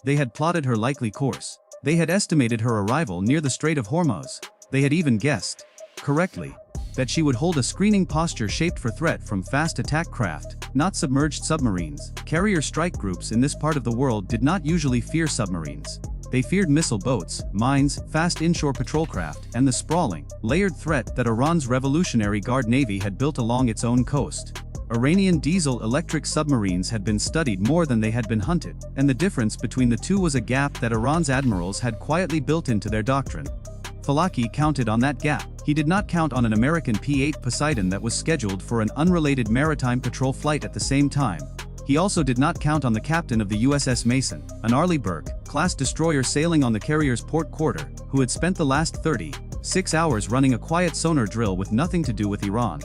They had plotted her likely course. They had estimated her arrival near the Strait of Hormuz. They had even guessed, correctly, that she would hold a screening posture shaped for threat from fast attack craft, not submerged submarines. Carrier strike groups in this part of the world did not usually fear submarines. They feared missile boats, mines, fast inshore patrol craft, and the sprawling, layered threat that Iran's Revolutionary Guard Navy had built along its own coast. Iranian diesel-electric submarines had been studied more than they had been hunted, and the difference between the two was a gap that Iran's admirals had quietly built into their doctrine. Falaki counted on that gap. He did not count on an American P-8 Poseidon that was scheduled for an unrelated maritime patrol flight at the same time. He also did not count on the captain of the USS Mason, an Arleigh Burke-class destroyer sailing on the carrier's port quarter, who had spent the last 36 hours running a quiet sonar drill with nothing to do with Iran.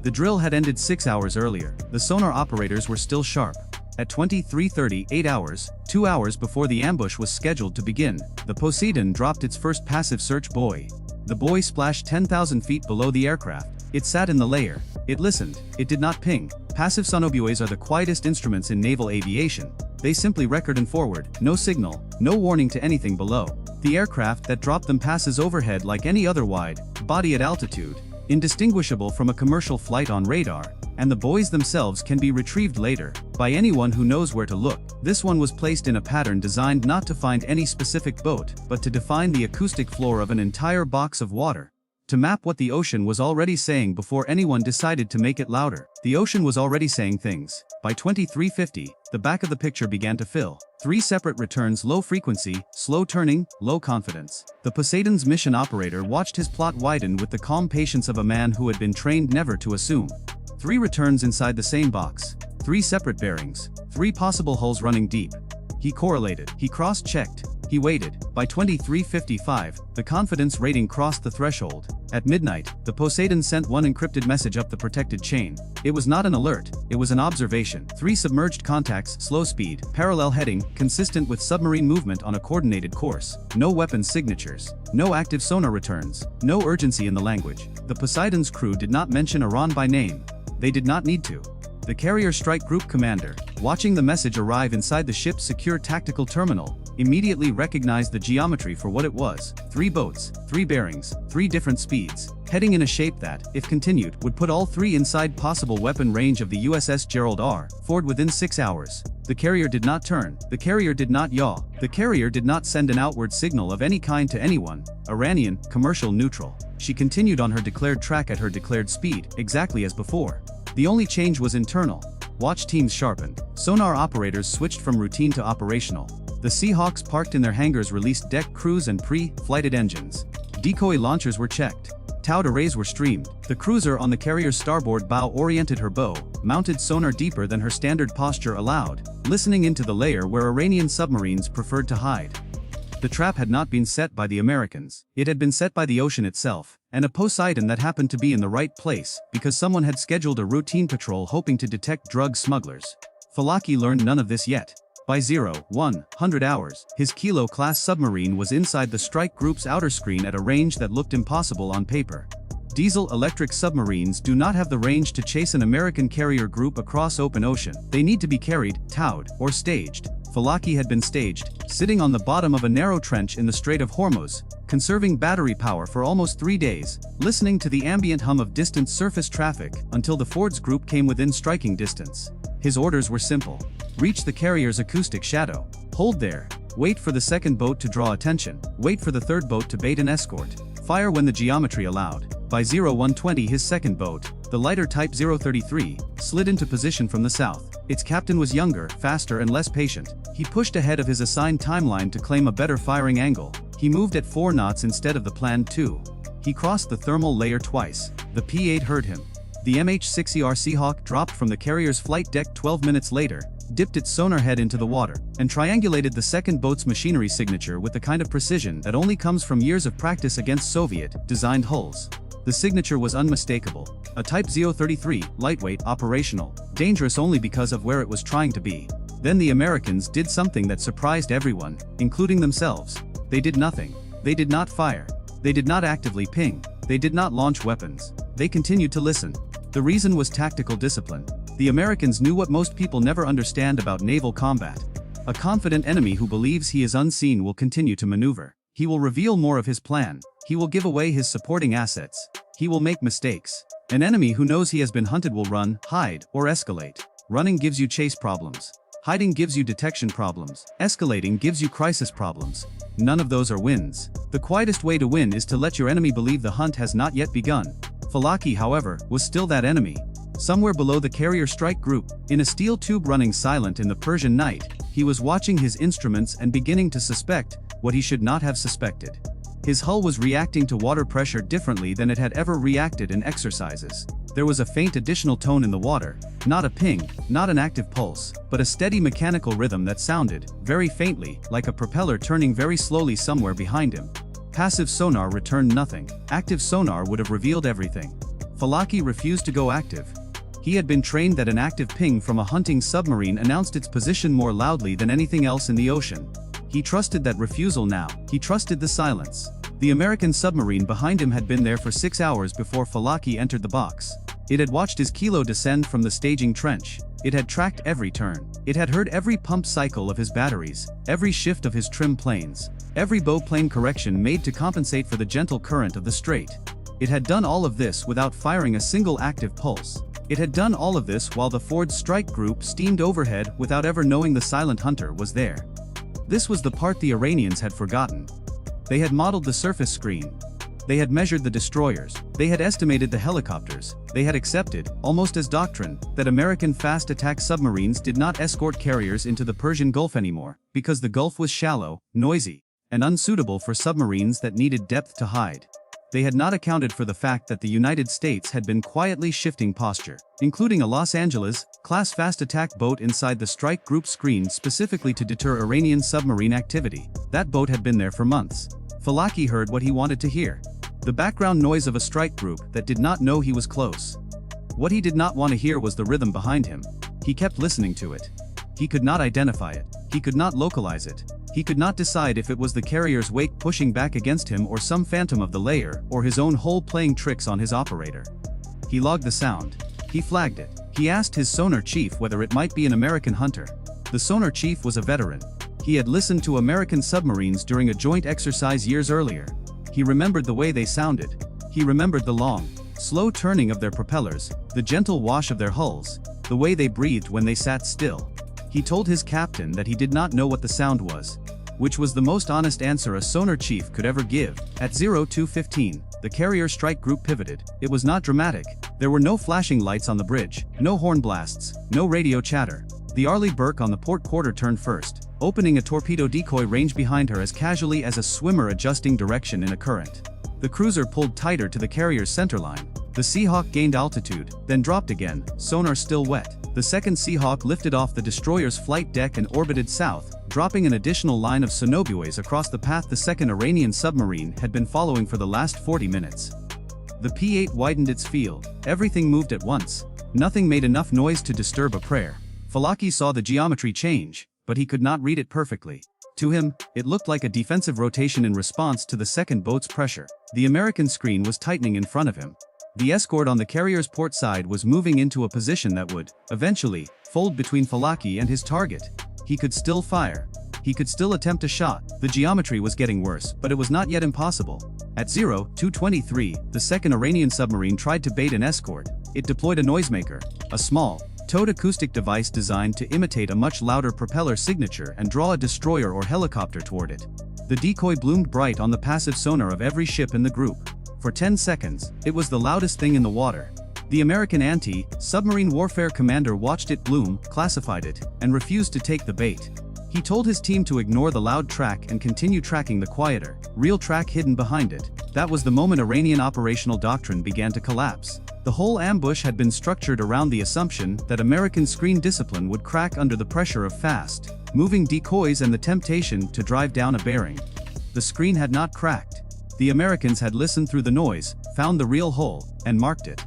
The drill had ended 6 hours earlier. The sonar operators were still sharp. At 23:30, 8 hours, 2 hours before the ambush was scheduled to begin, the Poseidon dropped its first passive search buoy. The buoy splashed 10,000 feet below the aircraft. It sat in the layer. It listened. It did not ping. Passive sonobuoys are the quietest instruments in naval aviation. They simply record and forward, no signal, no warning to anything below. The aircraft that dropped them passes overhead like any other wide body at altitude, indistinguishable from a commercial flight on radar, and the buoys themselves can be retrieved later, by anyone who knows where to look. This one was placed in a pattern designed not to find any specific boat, but to define the acoustic floor of an entire box of water. To map what the ocean was already saying before anyone decided to make it louder. The ocean was already saying things. By 2350, the back of the picture began to fill. 3 separate returns: low frequency, slow turning, low confidence. The Poseidon's mission operator watched his plot widen with the calm patience of a man who had been trained never to assume. 3 returns inside the same box. 3 separate bearings. 3 possible hulls running deep. He correlated. He cross-checked. He waited. By 2355, the confidence rating crossed the threshold. At midnight, the Poseidon sent one encrypted message up the protected chain. It was not an alert, it was an observation. 3 submerged contacts, slow speed, parallel heading, consistent with submarine movement on a coordinated course. No weapons signatures. No active sonar returns. No urgency in the language. The Poseidon's crew did not mention Iran by name. They did not need to. The carrier strike group commander, watching the message arrive inside the ship's secure tactical terminal, immediately recognized the geometry for what it was. 3 boats, 3 bearings, 3 different speeds, heading in a shape that, if continued, would put all 3 inside possible weapon range of the USS Gerald R. Ford within 6 hours. The carrier did not turn. The carrier did not yaw. The carrier did not send an outward signal of any kind to anyone. Iranian, commercial neutral. She continued on her declared track at her declared speed, exactly as before. The only change was internal. Watch teams sharpened. Sonar operators switched from routine to operational. The Seahawks parked in their hangars released deck crews and pre-flighted engines. Decoy launchers were checked. Towed arrays were streamed. The cruiser on the carrier's starboard bow oriented her bow, mounted sonar deeper than her standard posture allowed, listening into the layer where Iranian submarines preferred to hide. The trap had not been set by the Americans. It had been set by the ocean itself, and a Poseidon that happened to be in the right place because someone had scheduled a routine patrol hoping to detect drug smugglers. Falaki learned none of this yet. By 100 hours, his Kilo-class submarine was inside the strike group's outer screen at a range that looked impossible on paper. Diesel-electric submarines do not have the range to chase an American carrier group across open ocean. They need to be carried, towed, or staged. Falaki had been staged, sitting on the bottom of a narrow trench in the Strait of Hormuz, conserving battery power for almost 3 days, listening to the ambient hum of distant surface traffic until the Ford's group came within striking distance. His orders were simple. Reach the carrier's acoustic shadow. Hold there. Wait for the second boat to draw attention. Wait for the third boat to bait an escort. Fire when the geometry allowed. By 0120 his second boat, the lighter Type 033, slid into position from the south. Its captain was younger, faster and less patient. He pushed ahead of his assigned timeline to claim a better firing angle. He moved at 4 knots instead of the planned 2. He crossed the thermal layer twice. The P-8 heard him. The MH-60R Seahawk dropped from the carrier's flight deck 12 minutes later, dipped its sonar head into the water, and triangulated the second boat's machinery signature with the kind of precision that only comes from years of practice against Soviet-designed hulls. The signature was unmistakable. A Type 033, lightweight, operational, dangerous only because of where it was trying to be. Then the Americans did something that surprised everyone, including themselves. They did nothing. They did not fire. They did not actively ping. They did not launch weapons. They continued to listen. The reason was tactical discipline. The Americans knew what most people never understand about naval combat. A confident enemy who believes he is unseen will continue to maneuver. He will reveal more of his plan. He will give away his supporting assets. He will make mistakes. An enemy who knows he has been hunted will run, hide, or escalate. Running gives you chase problems. Hiding gives you detection problems. Escalating gives you crisis problems. None of those are wins. The quietest way to win is to let your enemy believe the hunt has not yet begun. Falaki, however, was still that enemy. Somewhere below the carrier strike group, in a steel tube running silent in the Persian night, he was watching his instruments and beginning to suspect what he should not have suspected. His hull was reacting to water pressure differently than it had ever reacted in exercises. There was a faint additional tone in the water, not a ping, not an active pulse, but a steady mechanical rhythm that sounded, very faintly, like a propeller turning very slowly somewhere behind him. Passive sonar returned nothing. Active sonar would have revealed everything. Falaki refused to go active. He had been trained that an active ping from a hunting submarine announced its position more loudly than anything else in the ocean. He trusted that refusal now. He trusted the silence. The American submarine behind him had been there for 6 hours before Falaki entered the box. It had watched his Kilo descend from the staging trench. It had tracked every turn. It had heard every pump cycle of his batteries, every shift of his trim planes, every bow plane correction made to compensate for the gentle current of the strait. It had done all of this without firing a single active pulse. It had done all of this while the Ford strike group steamed overhead without ever knowing the silent hunter was there. This was the part the Iranians had forgotten. They had modeled the surface screen. They had measured the destroyers. They had estimated the helicopters. They had accepted, almost as doctrine, that American fast attack submarines did not escort carriers into the Persian Gulf anymore, because the Gulf was shallow, noisy, and unsuitable for submarines that needed depth to hide. They had not accounted for the fact that the United States had been quietly shifting posture, including a Los Angeles-class fast attack boat inside the strike group screen specifically to deter Iranian submarine activity. That boat had been there for months. Falaki heard what he wanted to hear. The background noise of a strike group that did not know he was close. What he did not want to hear was the rhythm behind him. He kept listening to it. He could not identify it. He could not localize it. He could not decide if it was the carrier's wake pushing back against him or some phantom of the layer or his own hull playing tricks on his operator. He logged the sound. He flagged it. He asked his sonar chief whether it might be an American hunter. The sonar chief was a veteran. He had listened to American submarines during a joint exercise years earlier. He remembered the way they sounded. He remembered the long, slow turning of their propellers, the gentle wash of their hulls, the way they breathed when they sat still. He told his captain that he did not know what the sound was, which was the most honest answer a sonar chief could ever give. At 02:15, the carrier strike group pivoted. It was not dramatic. There were no flashing lights on the bridge, no horn blasts, no radio chatter. The Arleigh Burke on the port quarter turned first, opening a torpedo decoy range behind her as casually as a swimmer adjusting direction in a current. The cruiser pulled tighter to the carrier's centerline. The Seahawk gained altitude, then dropped again, sonar still wet. The second Seahawk lifted off the destroyer's flight deck and orbited south, dropping an additional line of sonobuoys across the path the second Iranian submarine had been following for the last 40 minutes. The P-8 widened its field. Everything moved at once. Nothing made enough noise to disturb a prayer. Falaki saw the geometry change, but he could not read it perfectly. To him, it looked like a defensive rotation in response to the second boat's pressure. The American screen was tightening in front of him. The escort on the carrier's port side was moving into a position that would, eventually, fold between Falaki and his target. He could still fire. He could still attempt a shot. The geometry was getting worse, but it was not yet impossible. At 02:23, the second Iranian submarine tried to bait an escort. It deployed a noisemaker, a small, towed acoustic device designed to imitate a much louder propeller signature and draw a destroyer or helicopter toward it. The decoy bloomed bright on the passive sonar of every ship in the group. For 10 seconds, it was the loudest thing in the water. The American anti-submarine warfare commander watched it bloom, classified it, and refused to take the bait. He told his team to ignore the loud track and continue tracking the quieter, real track hidden behind it. That was the moment Iranian operational doctrine began to collapse. The whole ambush had been structured around the assumption that American screen discipline would crack under the pressure of fast, moving decoys and the temptation to drive down a bearing. The screen had not cracked. The Americans had listened through the noise, found the real hole, and marked it.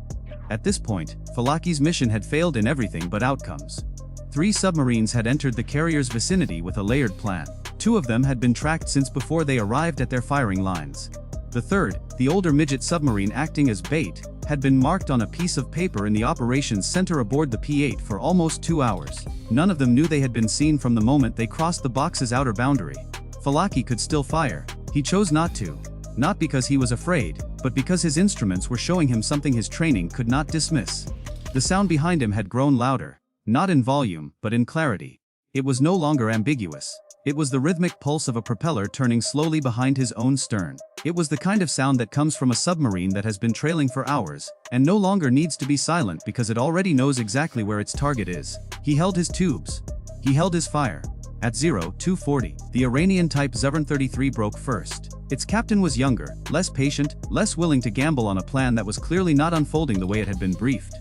At this point, Falaki's mission had failed in everything but outcomes. 3 submarines had entered the carrier's vicinity with a layered plan. 2 of them had been tracked since before they arrived at their firing lines. The third, the older midget submarine acting as bait, had been marked on a piece of paper in the operations center aboard the P-8 for almost 2 hours. None of them knew they had been seen from the moment they crossed the box's outer boundary. Falaki could still fire. He chose not to. Not because he was afraid, but because his instruments were showing him something his training could not dismiss. The sound behind him had grown louder, not in volume, but in clarity. It was no longer ambiguous. It was the rhythmic pulse of a propeller turning slowly behind his own stern. It was the kind of sound that comes from a submarine that has been trailing for hours, and no longer needs to be silent because it already knows exactly where its target is. He held his tubes. He held his fire. At 02:40, the Iranian Type Zevran 33 broke first. Its captain was younger, less patient, less willing to gamble on a plan that was clearly not unfolding the way it had been briefed.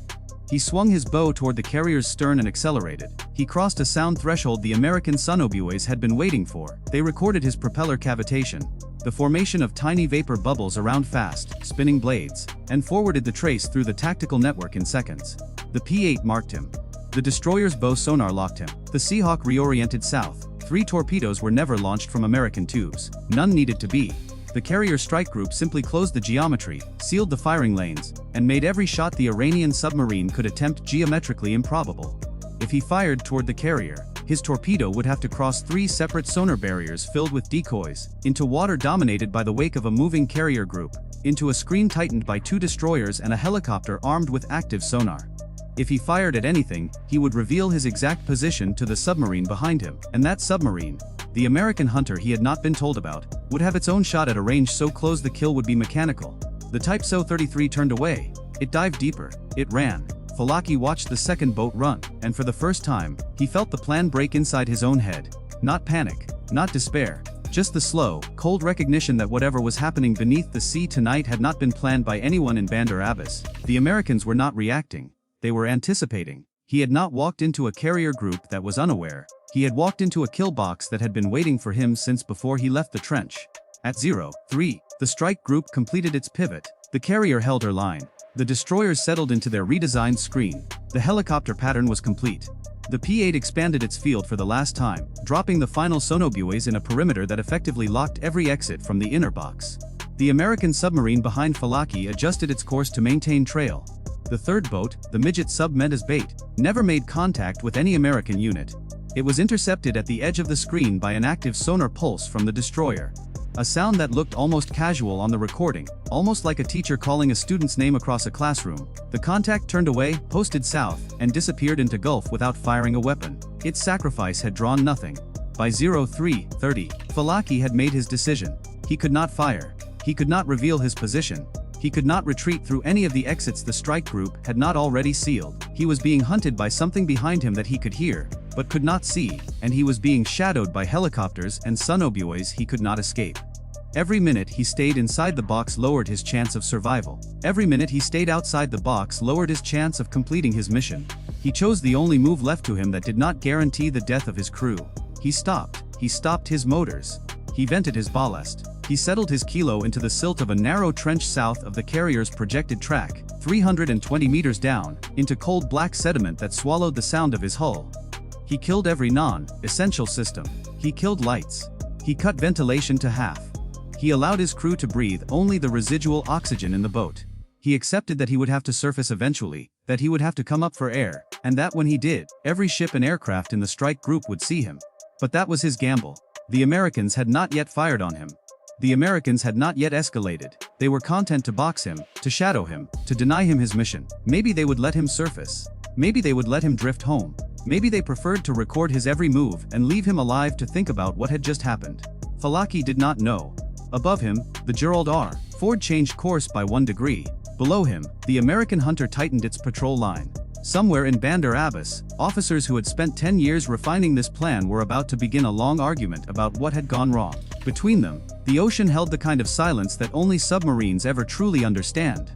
He swung his bow toward the carrier's stern and accelerated. He crossed a sound threshold the American sonobuoys had been waiting for. They recorded his propeller cavitation, the formation of tiny vapor bubbles around fast, spinning blades, and forwarded the trace through the tactical network in seconds. The P-8 marked him. The destroyer's bow sonar locked him. The Seahawk reoriented south. 3 torpedoes were never launched from American tubes. None needed to be. The carrier strike group simply closed the geometry, sealed the firing lanes, and made every shot the Iranian submarine could attempt geometrically improbable. If he fired toward the carrier, his torpedo would have to cross 3 separate sonar barriers filled with decoys, into water dominated by the wake of a moving carrier group, into a screen tightened by 2 destroyers and a helicopter armed with active sonar. If he fired at anything, he would reveal his exact position to the submarine behind him, and that submarine, The American hunter he had not been told about would have its own shot at a range so close the kill would be mechanical. The Type So-33 turned away. It dived deeper. It ran. Falaki watched the second boat run, and for the first time, he felt the plan break inside his own head. Not panic, not despair, just the slow, cold recognition that whatever was happening beneath the sea tonight had not been planned by anyone in Bandar Abbas. The Americans were not reacting. They were anticipating. He had not walked into a carrier group that was unaware. He had walked into a kill box that had been waiting for him since before he left the trench. At 03, the strike group completed its pivot. The carrier held her line. The destroyers settled into their redesigned screen. The helicopter pattern was complete. The P-8 expanded its field for the last time, dropping the final sonobuoys in a perimeter that effectively locked every exit from the inner box. The American submarine behind Falaki adjusted its course to maintain trail. The third boat, the midget sub meant as bait, never made contact with any American unit. It was intercepted at the edge of the screen by an active sonar pulse from the destroyer. A sound that looked almost casual on the recording, almost like a teacher calling a student's name across a classroom. The contact turned away, posted south, and disappeared into Gulf without firing a weapon. Its sacrifice had drawn nothing. By 03:30, Falaki had made his decision. He could not fire. He could not reveal his position. He could not retreat through any of the exits the strike group had not already sealed. He was being hunted by something behind him that he could hear, but could not see, and he was being shadowed by helicopters and sonobuoys he could not escape. Every minute he stayed inside the box lowered his chance of survival. Every minute he stayed outside the box lowered his chance of completing his mission. He chose the only move left to him that did not guarantee the death of his crew. He stopped. He stopped his motors. He vented his ballast. He settled his kilo into the silt of a narrow trench south of the carrier's projected track, 320 meters down, into cold black sediment that swallowed the sound of his hull. He killed every non-essential system. He killed lights. He cut ventilation to half. He allowed his crew to breathe only the residual oxygen in the boat. He accepted that he would have to surface eventually, that he would have to come up for air, and that when he did, every ship and aircraft in the strike group would see him. But that was his gamble. The Americans had not yet fired on him. The Americans had not yet escalated. They were content to box him, to shadow him, to deny him his mission. Maybe they would let him surface. Maybe they would let him drift home. Maybe they preferred to record his every move and leave him alive to think about what had just happened. Falaki did not know. Above him, the Gerald R. Ford changed course by 1 degree. Below him, the American hunter tightened its patrol line. Somewhere in Bandar Abbas, officers who had spent 10 years refining this plan were about to begin a long argument about what had gone wrong. Between them, the ocean held the kind of silence that only submarines ever truly understand.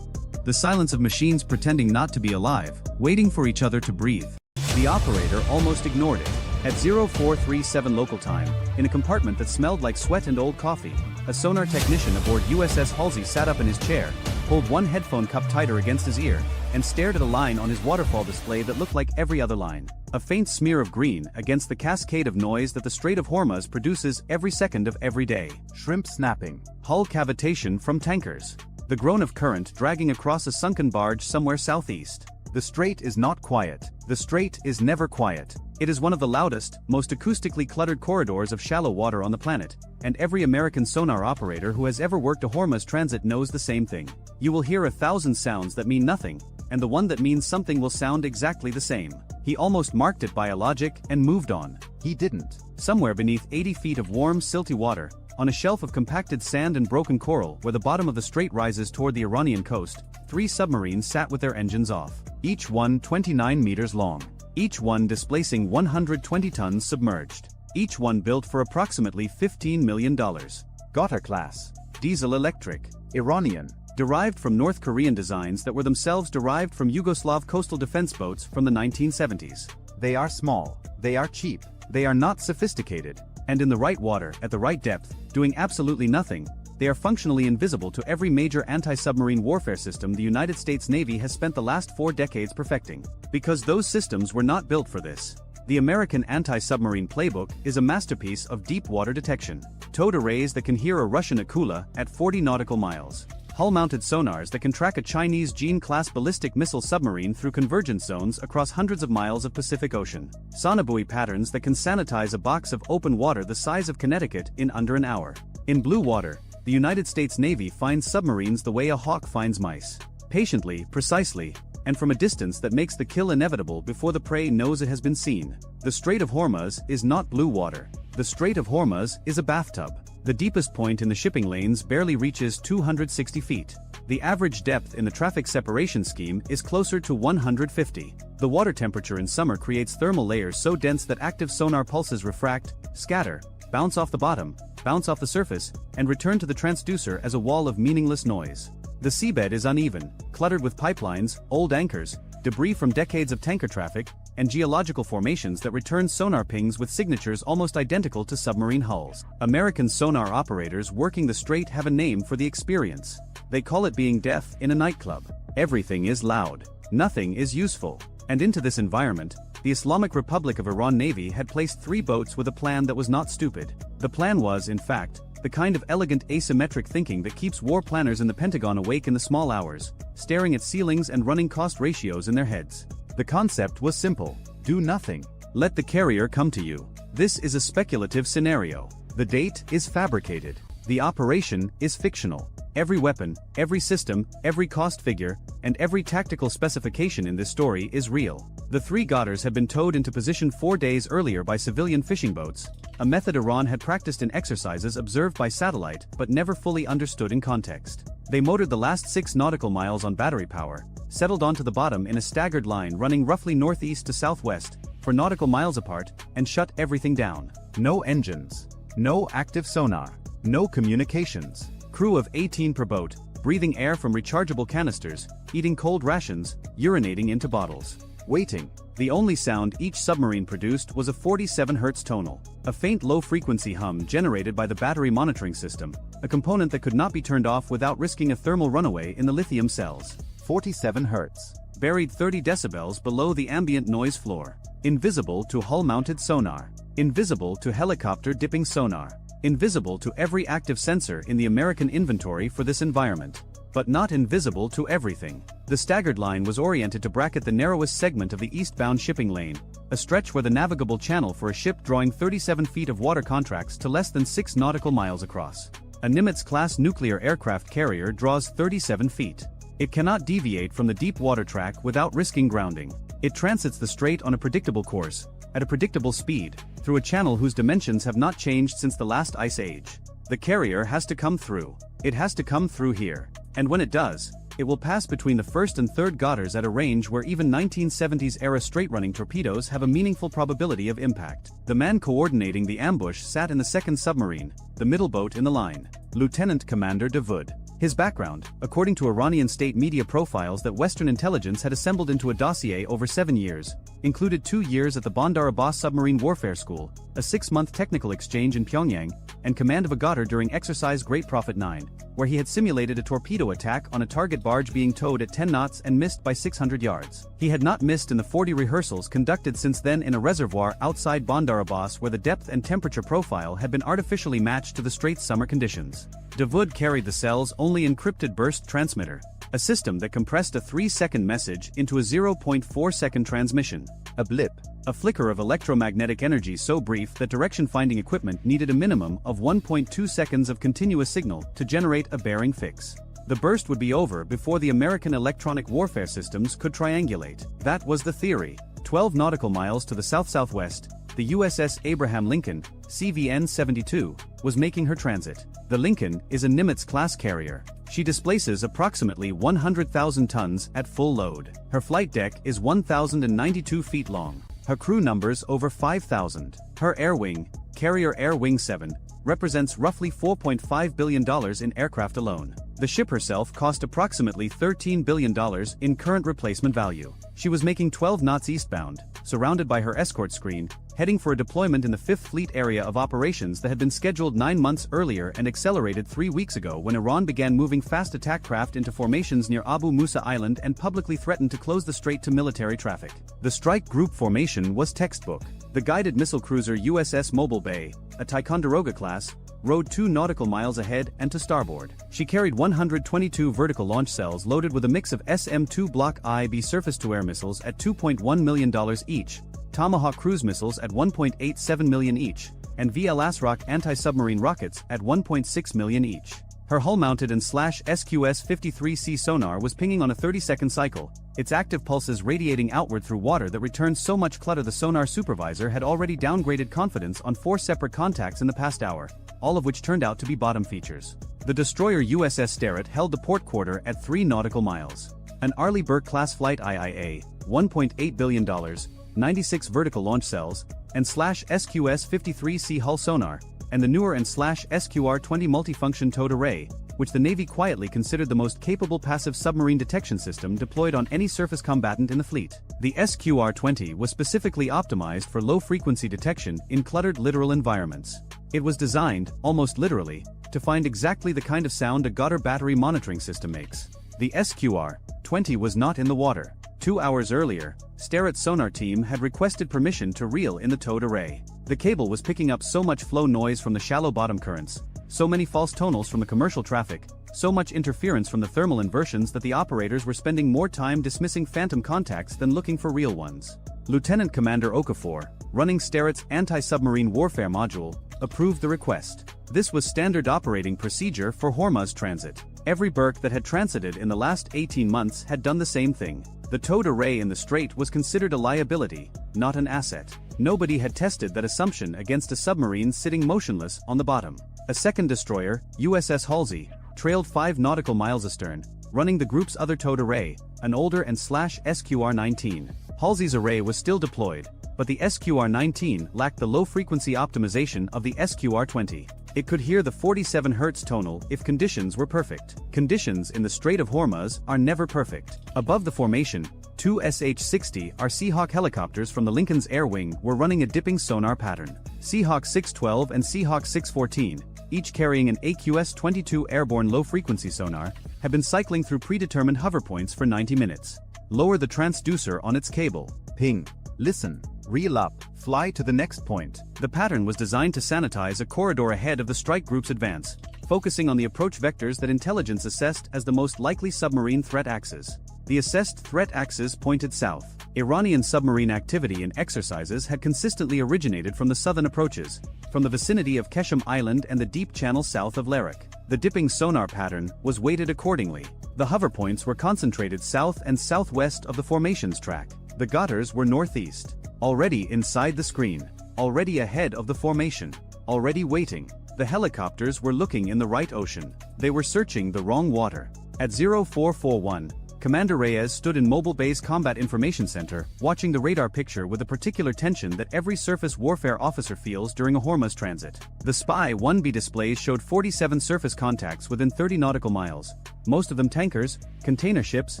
The silence of machines pretending not to be alive, waiting for each other to breathe. The operator almost ignored it. At 0437 local time, in a compartment that smelled like sweat and old coffee, a sonar technician aboard USS Halsey sat up in his chair, pulled one headphone cup tighter against his ear, and stared at a line on his waterfall display that looked like every other line. A faint smear of green against the cascade of noise that the Strait of Hormuz produces every second of every day. Shrimp snapping. Hull cavitation from tankers. The groan of current dragging across a sunken barge somewhere southeast. The strait is not quiet. The strait is never quiet. It is one of the loudest, most acoustically cluttered corridors of shallow water on the planet, and every American sonar operator who has ever worked a Hormuz transit knows the same thing. You will hear 1,000 sounds that mean nothing, and the one that means something will sound exactly the same. He almost marked it by a logic and moved on. He didn't. Somewhere beneath 80 feet of warm, silty water, on a shelf of compacted sand and broken coral where the bottom of the strait rises toward the Iranian coast, 3 submarines sat with their engines off. Each one 29 meters long. Each one displacing 120 tons submerged. Each one built for approximately $15 million. Gautar class. Diesel electric. Iranian. Derived from North Korean designs that were themselves derived from Yugoslav coastal defense boats from the 1970s. They are small. They are cheap. They are not sophisticated. And in the right water, at the right depth, doing absolutely nothing, they are functionally invisible to every major anti-submarine warfare system the United States Navy has spent the last 4 decades perfecting. Because those systems were not built for this. The American anti-submarine playbook is a masterpiece of deep water detection. Towed arrays that can hear a Russian Akula at 40 nautical miles. Hull-mounted sonars that can track a Chinese Jean-class ballistic missile submarine through convergence zones across hundreds of miles of Pacific Ocean. Sonobuoy patterns that can sanitize a box of open water the size of Connecticut in under an hour. In blue water, the United States Navy finds submarines the way a hawk finds mice. Patiently, precisely, and from a distance that makes the kill inevitable before the prey knows it has been seen. The Strait of Hormuz is not blue water. The Strait of Hormuz is a bathtub. The deepest point in the shipping lanes barely reaches 260 feet. The average depth in the traffic separation scheme is closer to 150. The water temperature in summer creates thermal layers so dense that active sonar pulses refract, scatter, bounce off the bottom, bounce off the surface, and return to the transducer as a wall of meaningless noise. The seabed is uneven, cluttered with pipelines, old anchors, debris from decades of tanker traffic, and geological formations that return sonar pings with signatures almost identical to submarine hulls. American sonar operators working the strait have a name for the experience. They call it being deaf in a nightclub. Everything is loud. Nothing is useful. And into this environment, the Islamic Republic of Iran Navy had placed 3 boats with a plan that was not stupid. The plan was, in fact, the kind of elegant asymmetric thinking that keeps war planners in the Pentagon awake in the small hours, staring at ceilings and running cost ratios in their heads. The concept was simple. Do nothing. Let the carrier come to you. This is a speculative scenario. The date is fabricated. The operation is fictional. Every weapon, every system, every cost figure, and every tactical specification in this story is real. The 3 Godders had been towed into position 4 days earlier by civilian fishing boats, a method Iran had practiced in exercises observed by satellite but never fully understood in context. They motored the last 6 nautical miles on battery power, settled onto the bottom in a staggered line running roughly northeast to southwest, 4 nautical miles apart, and shut everything down. No engines. No active sonar. No communications. Crew of 18 per boat, breathing air from rechargeable canisters, eating cold rations, urinating into bottles. Waiting. The only sound each submarine produced was a 47 Hz tonal, a faint low-frequency hum generated by the battery monitoring system, a component that could not be turned off without risking a thermal runaway in the lithium cells. 47 Hz. Buried 30 decibels below the ambient noise floor. Invisible to hull-mounted sonar. Invisible to helicopter dipping sonar. Invisible to every active sensor in the American inventory for this environment. But not invisible to everything. The staggered line was oriented to bracket the narrowest segment of the eastbound shipping lane, a stretch where the navigable channel for a ship drawing 37 feet of water contracts to less than 6 nautical miles across. A Nimitz-class nuclear aircraft carrier draws 37 feet. It cannot deviate from the deep water track without risking grounding. It transits the strait on a predictable course, at a predictable speed, through a channel whose dimensions have not changed since the last ice age. The carrier has to come through. It has to come through here. And when it does, it will pass between the 1st and 3rd Godders at a range where even 1970s-era straight-running torpedoes have a meaningful probability of impact. The man coordinating the ambush sat in the 2nd submarine, the middle boat in the line, Lieutenant Commander Davoud. His background, according to Iranian state media profiles that Western intelligence had assembled into a dossier over 7 years, included 2 years at the Bandar Abbas Submarine Warfare School, a 6-month technical exchange in Pyongyang, and command of a Godder during Exercise Great Prophet 9, where he had simulated a torpedo attack on a target barge being towed at 10 knots and missed by 600 yards. He had not missed in the 40 rehearsals conducted since then in a reservoir outside Bandar Abbas where the depth and temperature profile had been artificially matched to the strait's summer conditions. Davoud carried the cell's only encrypted burst transmitter, a system that compressed a 3-second message into a 0.4-second transmission. A blip. A flicker of electromagnetic energy so brief that direction-finding equipment needed a minimum of 1.2 seconds of continuous signal to generate a bearing fix. The burst would be over before the American electronic warfare systems could triangulate. That was the theory. 12 nautical miles to the south-southwest, the USS Abraham Lincoln, CVN-72, was making her transit. The Lincoln is a Nimitz-class carrier. She displaces approximately 100,000 tons at full load. Her flight deck is 1,092 feet long. Her crew numbers over 5,000. Her air wing, Carrier Air Wing 7, represents roughly $4.5 billion in aircraft alone. The ship herself cost approximately $13 billion in current replacement value. She was making 12 knots eastbound, surrounded by her escort screen, heading for a deployment in the 5th Fleet area of operations that had been scheduled 9 months earlier and accelerated 3 weeks ago when Iran began moving fast attack craft into formations near Abu Musa Island and publicly threatened to close the strait to military traffic. The strike group formation was textbook. The guided missile cruiser USS Mobile Bay, a Ticonderoga class, rode 2 nautical miles ahead and to starboard. She carried 122 vertical launch cells loaded with a mix of SM-2 Block IB surface-to-air missiles at $2.1 million each, Tomahawk cruise missiles at $1.87 million each, and VL Asrock anti-submarine rockets at $1.6 million each. Her hull-mounted and SQS-53C sonar was pinging on a 30-second cycle, its active pulses radiating outward through water that returned so much clutter the sonar supervisor had already downgraded confidence on 4 separate contacts in the past hour, all of which turned out to be bottom features. The destroyer USS Sterett held the port quarter at 3 nautical miles. An Arleigh Burke-class flight IIA, $1.8 billion, 96 vertical launch cells, and SQS-53C hull sonar, and the newer and SQR-20 multifunction towed array, which the Navy quietly considered the most capable passive submarine detection system deployed on any surface combatant in the fleet. The SQR-20 was specifically optimized for low-frequency detection in cluttered littoral environments. It was designed, almost literally, to find exactly the kind of sound a Goddard battery monitoring system makes. The SQR-20 was not in the water. 2 hours earlier, Sterett's sonar team had requested permission to reel in the towed array. The cable was picking up so much flow noise from the shallow bottom currents, so many false tonals from the commercial traffic, so much interference from the thermal inversions that the operators were spending more time dismissing phantom contacts than looking for real ones. Lieutenant Commander Okafor, running Sterett's anti-submarine warfare module, approved the request. This was standard operating procedure for Hormuz transit. Every Burke that had transited in the last 18 months had done the same thing. The towed array in the strait was considered a liability, not an asset. Nobody had tested that assumption against a submarine sitting motionless on the bottom. A second destroyer, USS Halsey, trailed 5 nautical miles astern, running the group's other towed array, an older and SQR-19. Halsey's array was still deployed, but the SQR-19 lacked the low-frequency optimization of the SQR-20. It could hear the 47 Hz tonal if conditions were perfect. Conditions in the Strait of Hormuz are never perfect. Above the formation, 2 SH-60R Seahawk helicopters from the Lincoln's Air Wing were running a dipping sonar pattern. Seahawk 612 and Seahawk 614, each carrying an AQS-22 airborne low-frequency sonar, had been cycling through predetermined hover points for 90 minutes. Lower the transducer on its cable. Ping. Listen. Reel up. Fly to the next point. The pattern was designed to sanitize a corridor ahead of the strike group's advance, focusing on the approach vectors that intelligence assessed as the most likely submarine threat axes. The assessed threat axis pointed south. Iranian submarine activity and exercises had consistently originated from the southern approaches, from the vicinity of Keshem Island and the deep channel south of Larak. The dipping sonar pattern was weighted accordingly. The hover points were concentrated south and southwest of the formations track. The gutters were northeast. Already inside the screen. Already ahead of the formation. Already waiting. The helicopters were looking in the right ocean. They were searching the wrong water. At 0441, Commander Reyes stood in Mobile Bay's Combat Information Center, watching the radar picture with the particular tension that every surface warfare officer feels during a Hormuz transit. The Spy 1B displays showed 47 surface contacts within 30 nautical miles, most of them tankers, container ships,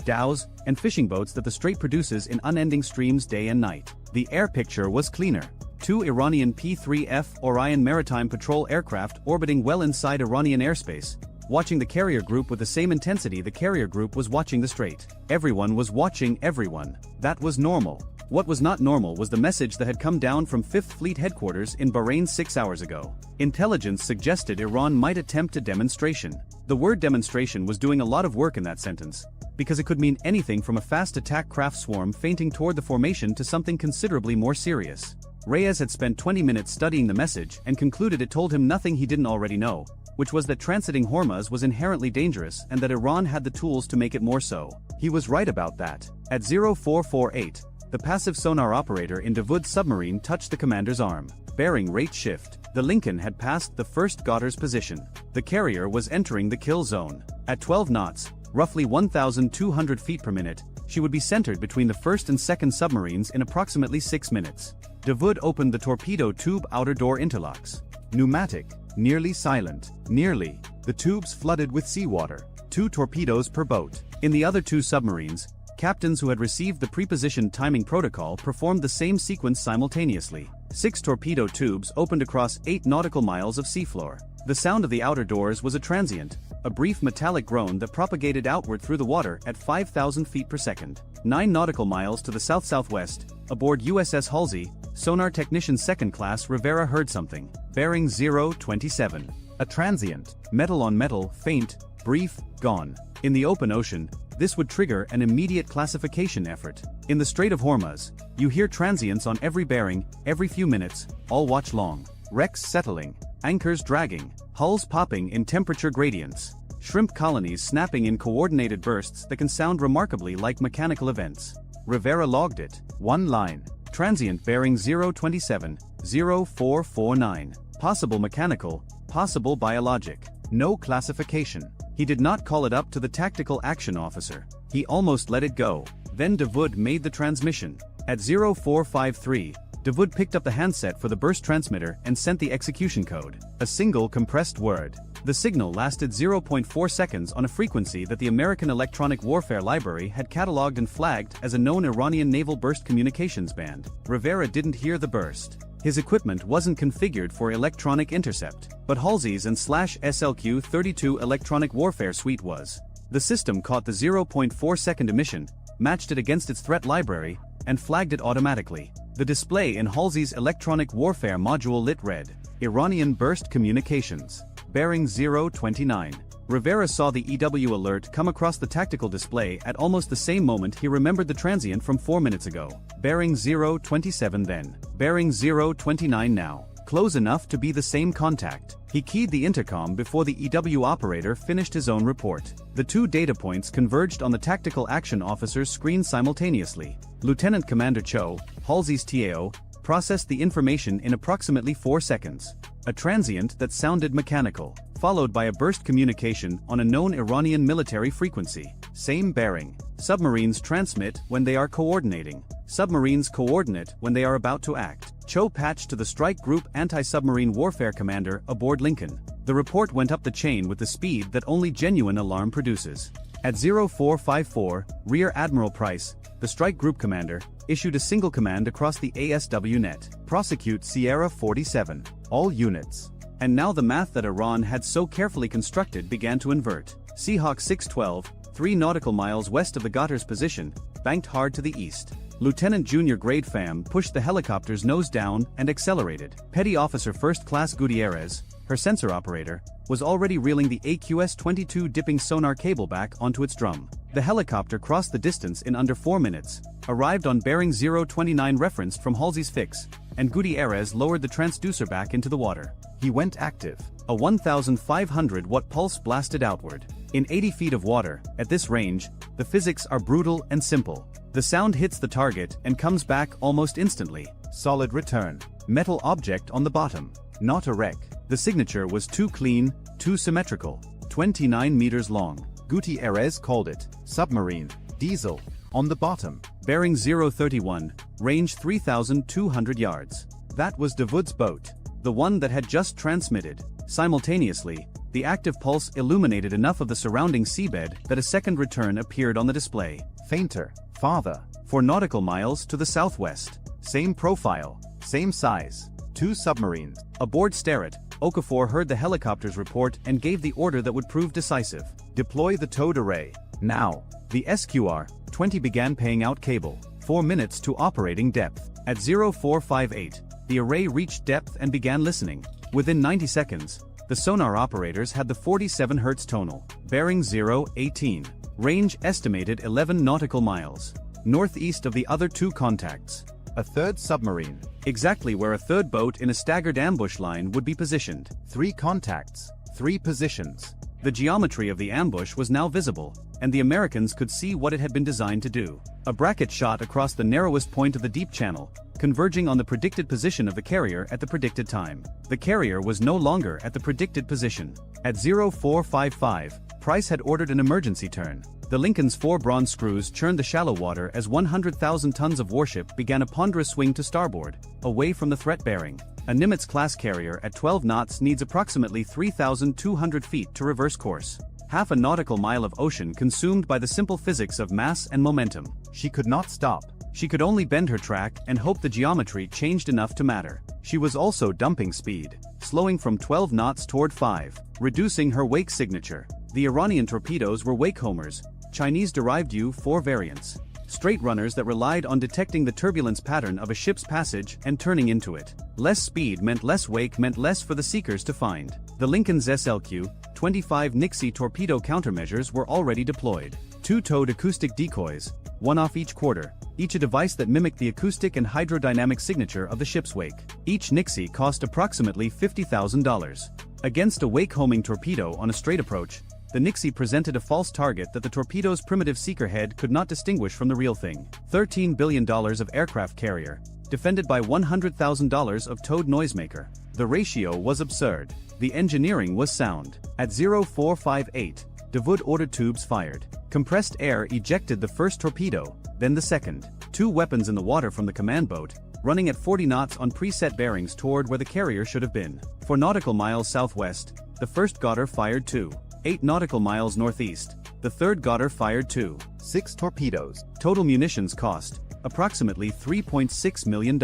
dhows, and fishing boats that the strait produces in unending streams day and night. The air picture was cleaner. 2 Iranian P-3F Orion maritime patrol aircraft orbiting well inside Iranian airspace, watching the carrier group with the same intensity the carrier group was watching the strait. Everyone was watching everyone. That was normal. What was not normal was the message that had come down from 5th Fleet headquarters in Bahrain 6 hours ago. Intelligence suggested Iran might attempt a demonstration. The word demonstration was doing a lot of work in that sentence, because it could mean anything from a fast attack craft swarm feinting toward the formation to something considerably more serious. Reyes had spent 20 minutes studying the message and concluded it told him nothing he didn't already know, which was that transiting Hormuz was inherently dangerous and that Iran had the tools to make it more so. He was right about that. At 0448, the passive sonar operator in Dawood's submarine touched the commander's arm. Bearing rate shift. The Lincoln had passed the first Goddard's position. The carrier was entering the kill zone. At 12 knots, roughly 1,200 feet per minute, she would be centered between the first and second submarines in approximately 6 minutes. Dawood opened the torpedo tube outer door interlocks. Pneumatic. Nearly silent. Nearly. The tubes flooded with seawater. 2 torpedoes per boat. In the other 2 submarines, captains who had received the prepositioned timing protocol performed the same sequence simultaneously. 6 torpedo tubes opened across 8 nautical miles of seafloor. The sound of the outer doors was a transient, a brief metallic groan that propagated outward through the water at 5,000 feet per second. 9 nautical miles to the south-southwest, aboard USS Halsey, sonar technician 2nd class Rivera heard something. Bearing 027. A transient, metal on metal, faint, brief, gone. In the open ocean, this would trigger an immediate classification effort. In the Strait of Hormuz, you hear transients on every bearing, every few minutes, all watch long. Wrecks settling. anchors dragging, hulls popping in temperature gradients, shrimp colonies snapping in coordinated bursts that can sound remarkably like mechanical events. Rivera logged it. One line. Transient bearing 027, 0449. Possible mechanical, possible biologic. No classification. He did not call it up to the tactical action officer. He almost let it go. Then Davoud made the transmission. At 0453, Davoud picked up the handset for the burst transmitter and sent the execution code. A single compressed word. The signal lasted 0.4 seconds on a frequency that the American Electronic Warfare Library had catalogued and flagged as a known Iranian naval burst communications band. Rivera didn't hear the burst. His equipment wasn't configured for electronic intercept, but Halsey's and /SLQ-32 electronic warfare suite was. The system caught the 0.4 second emission, matched it against its threat library, and flagged it automatically. The display in Halsey's electronic warfare module lit red. Iranian burst communications. Bearing 029. Rivera saw the EW alert come across the tactical display at almost the same moment he remembered the transient from 4 minutes ago. Bearing 027 then. Bearing 029 now. Close enough to be the same contact. He keyed the intercom before the EW operator finished his own report. The two data points converged on the tactical action officer's screen simultaneously. Lieutenant Commander Cho, Halsey's TAO, processed the information in approximately 4 seconds. A transient that sounded mechanical, followed by a burst communication on a known Iranian military frequency. Same bearing. Submarines transmit when they are coordinating. Submarines coordinate when they are about to act. Cho patched to the Strike Group Anti-Submarine Warfare Commander aboard Lincoln. The report went up the chain with the speed that only genuine alarm produces. At 0454, Rear Admiral Price, the Strike Group Commander, issued a single command across the ASW net. Prosecute Sierra 47. All units. And now the math that Iran had so carefully constructed began to invert. Seahawk 612, 3 nautical miles west of the Ghottar's position, banked hard to the east. Lieutenant Junior Grade Pham pushed the helicopter's nose down and accelerated. Petty Officer First Class Gutierrez, her sensor operator, was already reeling the AQS-22 dipping sonar cable back onto its drum. The helicopter crossed the distance in under 4 minutes, arrived on bearing 029 referenced from Halsey's fix, and Gutierrez lowered the transducer back into the water. He went active. A 1,500-watt pulse blasted outward. In 80 feet of water, at this range, the physics are brutal and simple. The sound hits the target and comes back almost instantly. Solid return. Metal object on the bottom. Not a wreck. The signature was too clean, too symmetrical. 29 meters long. Gutierrez called it submarine, diesel. On the bottom. Bearing 031, range 3,200 yards. That was Davoud's boat. The one that had just transmitted. Simultaneously, the active pulse illuminated enough of the surrounding seabed that a second return appeared on the display. Fainter. Farther. 4 nautical miles to the southwest. Same profile. Same size. 2 submarines. Aboard Sterret, Okafor heard the helicopter's report and gave the order that would prove decisive. Deploy the towed array. Now. The SQR-20 began paying out cable. 4 minutes to operating depth. At 0458, the array reached depth and began listening. Within 90 seconds, the sonar operators had the 47 Hz tonal. Bearing 018. Range estimated 11 nautical miles. Northeast of the other 2 contacts. A third submarine. Exactly where a third boat in a staggered ambush line would be positioned. 3 contacts. 3 positions. The geometry of the ambush was now visible, and the Americans could see what it had been designed to do. A bracket shot across the narrowest point of the deep channel, converging on the predicted position of the carrier at the predicted time. The carrier was no longer at the predicted position. At 0455, Price had ordered an emergency turn. The Lincoln's 4 bronze screws churned the shallow water as 100,000 tons of warship began a ponderous swing to starboard, away from the threat bearing. A Nimitz-class carrier at 12 knots needs approximately 3,200 feet to reverse course. Half a nautical mile of ocean consumed by the simple physics of mass and momentum. She could not stop. She could only bend her track and hope the geometry changed enough to matter. She was also dumping speed, slowing from 12 knots toward 5, reducing her wake signature. The Iranian torpedoes were wake homers, Chinese-derived U-4 variants. Straight runners that relied on detecting the turbulence pattern of a ship's passage and turning into it. Less speed meant less wake meant less for the seekers to find. The Lincoln's SLQ-25 Nixie torpedo countermeasures were already deployed. 2 towed acoustic decoys, one off each quarter, each a device that mimicked the acoustic and hydrodynamic signature of the ship's wake. Each Nixie cost approximately $50,000. Against a wake-homing torpedo on a straight approach, the Nixie presented a false target that the torpedo's primitive seeker head could not distinguish from the real thing. $13 billion of aircraft carrier, defended by $100,000 of towed noisemaker. The ratio was absurd. The engineering was sound. At 0458, Dawood ordered tubes fired. Compressed air ejected the first torpedo, then the second. Two weapons in the water from the command boat, running at 40 knots on preset bearings toward where the carrier should have been. 4 nautical miles southwest, the first gunner fired 2. 8 nautical miles northeast, the third gunner fired 2. 6 torpedoes. Total munitions cost approximately $3.6 million.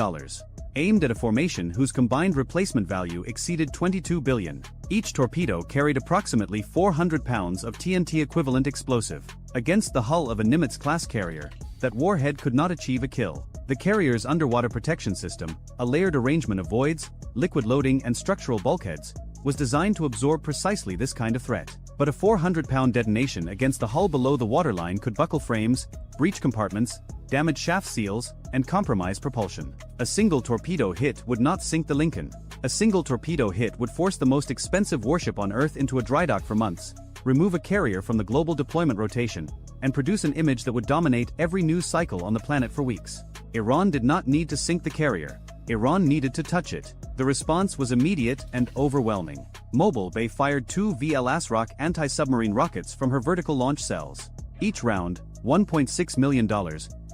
Aimed at a formation whose combined replacement value exceeded $22 billion. Each torpedo carried approximately 400 pounds of TNT equivalent explosive. Against the hull of a Nimitz-class carrier, that warhead could not achieve a kill. The carrier's underwater protection system, a layered arrangement of voids, liquid loading and structural bulkheads, was designed to absorb precisely this kind of threat. But a 400-pound detonation against the hull below the waterline could buckle frames, breach compartments, damage shaft seals, and compromise propulsion. A single torpedo hit would not sink the Lincoln. A single torpedo hit would force the most expensive warship on Earth into a dry dock for months, remove a carrier from the global deployment rotation, and produce an image that would dominate every news cycle on the planet for weeks. Iran did not need to sink the carrier. Iran needed to touch it. The response was immediate and overwhelming. Mobile Bay fired 2 VL ASROC anti-submarine rockets from her vertical launch cells. Each round, $1.6 million,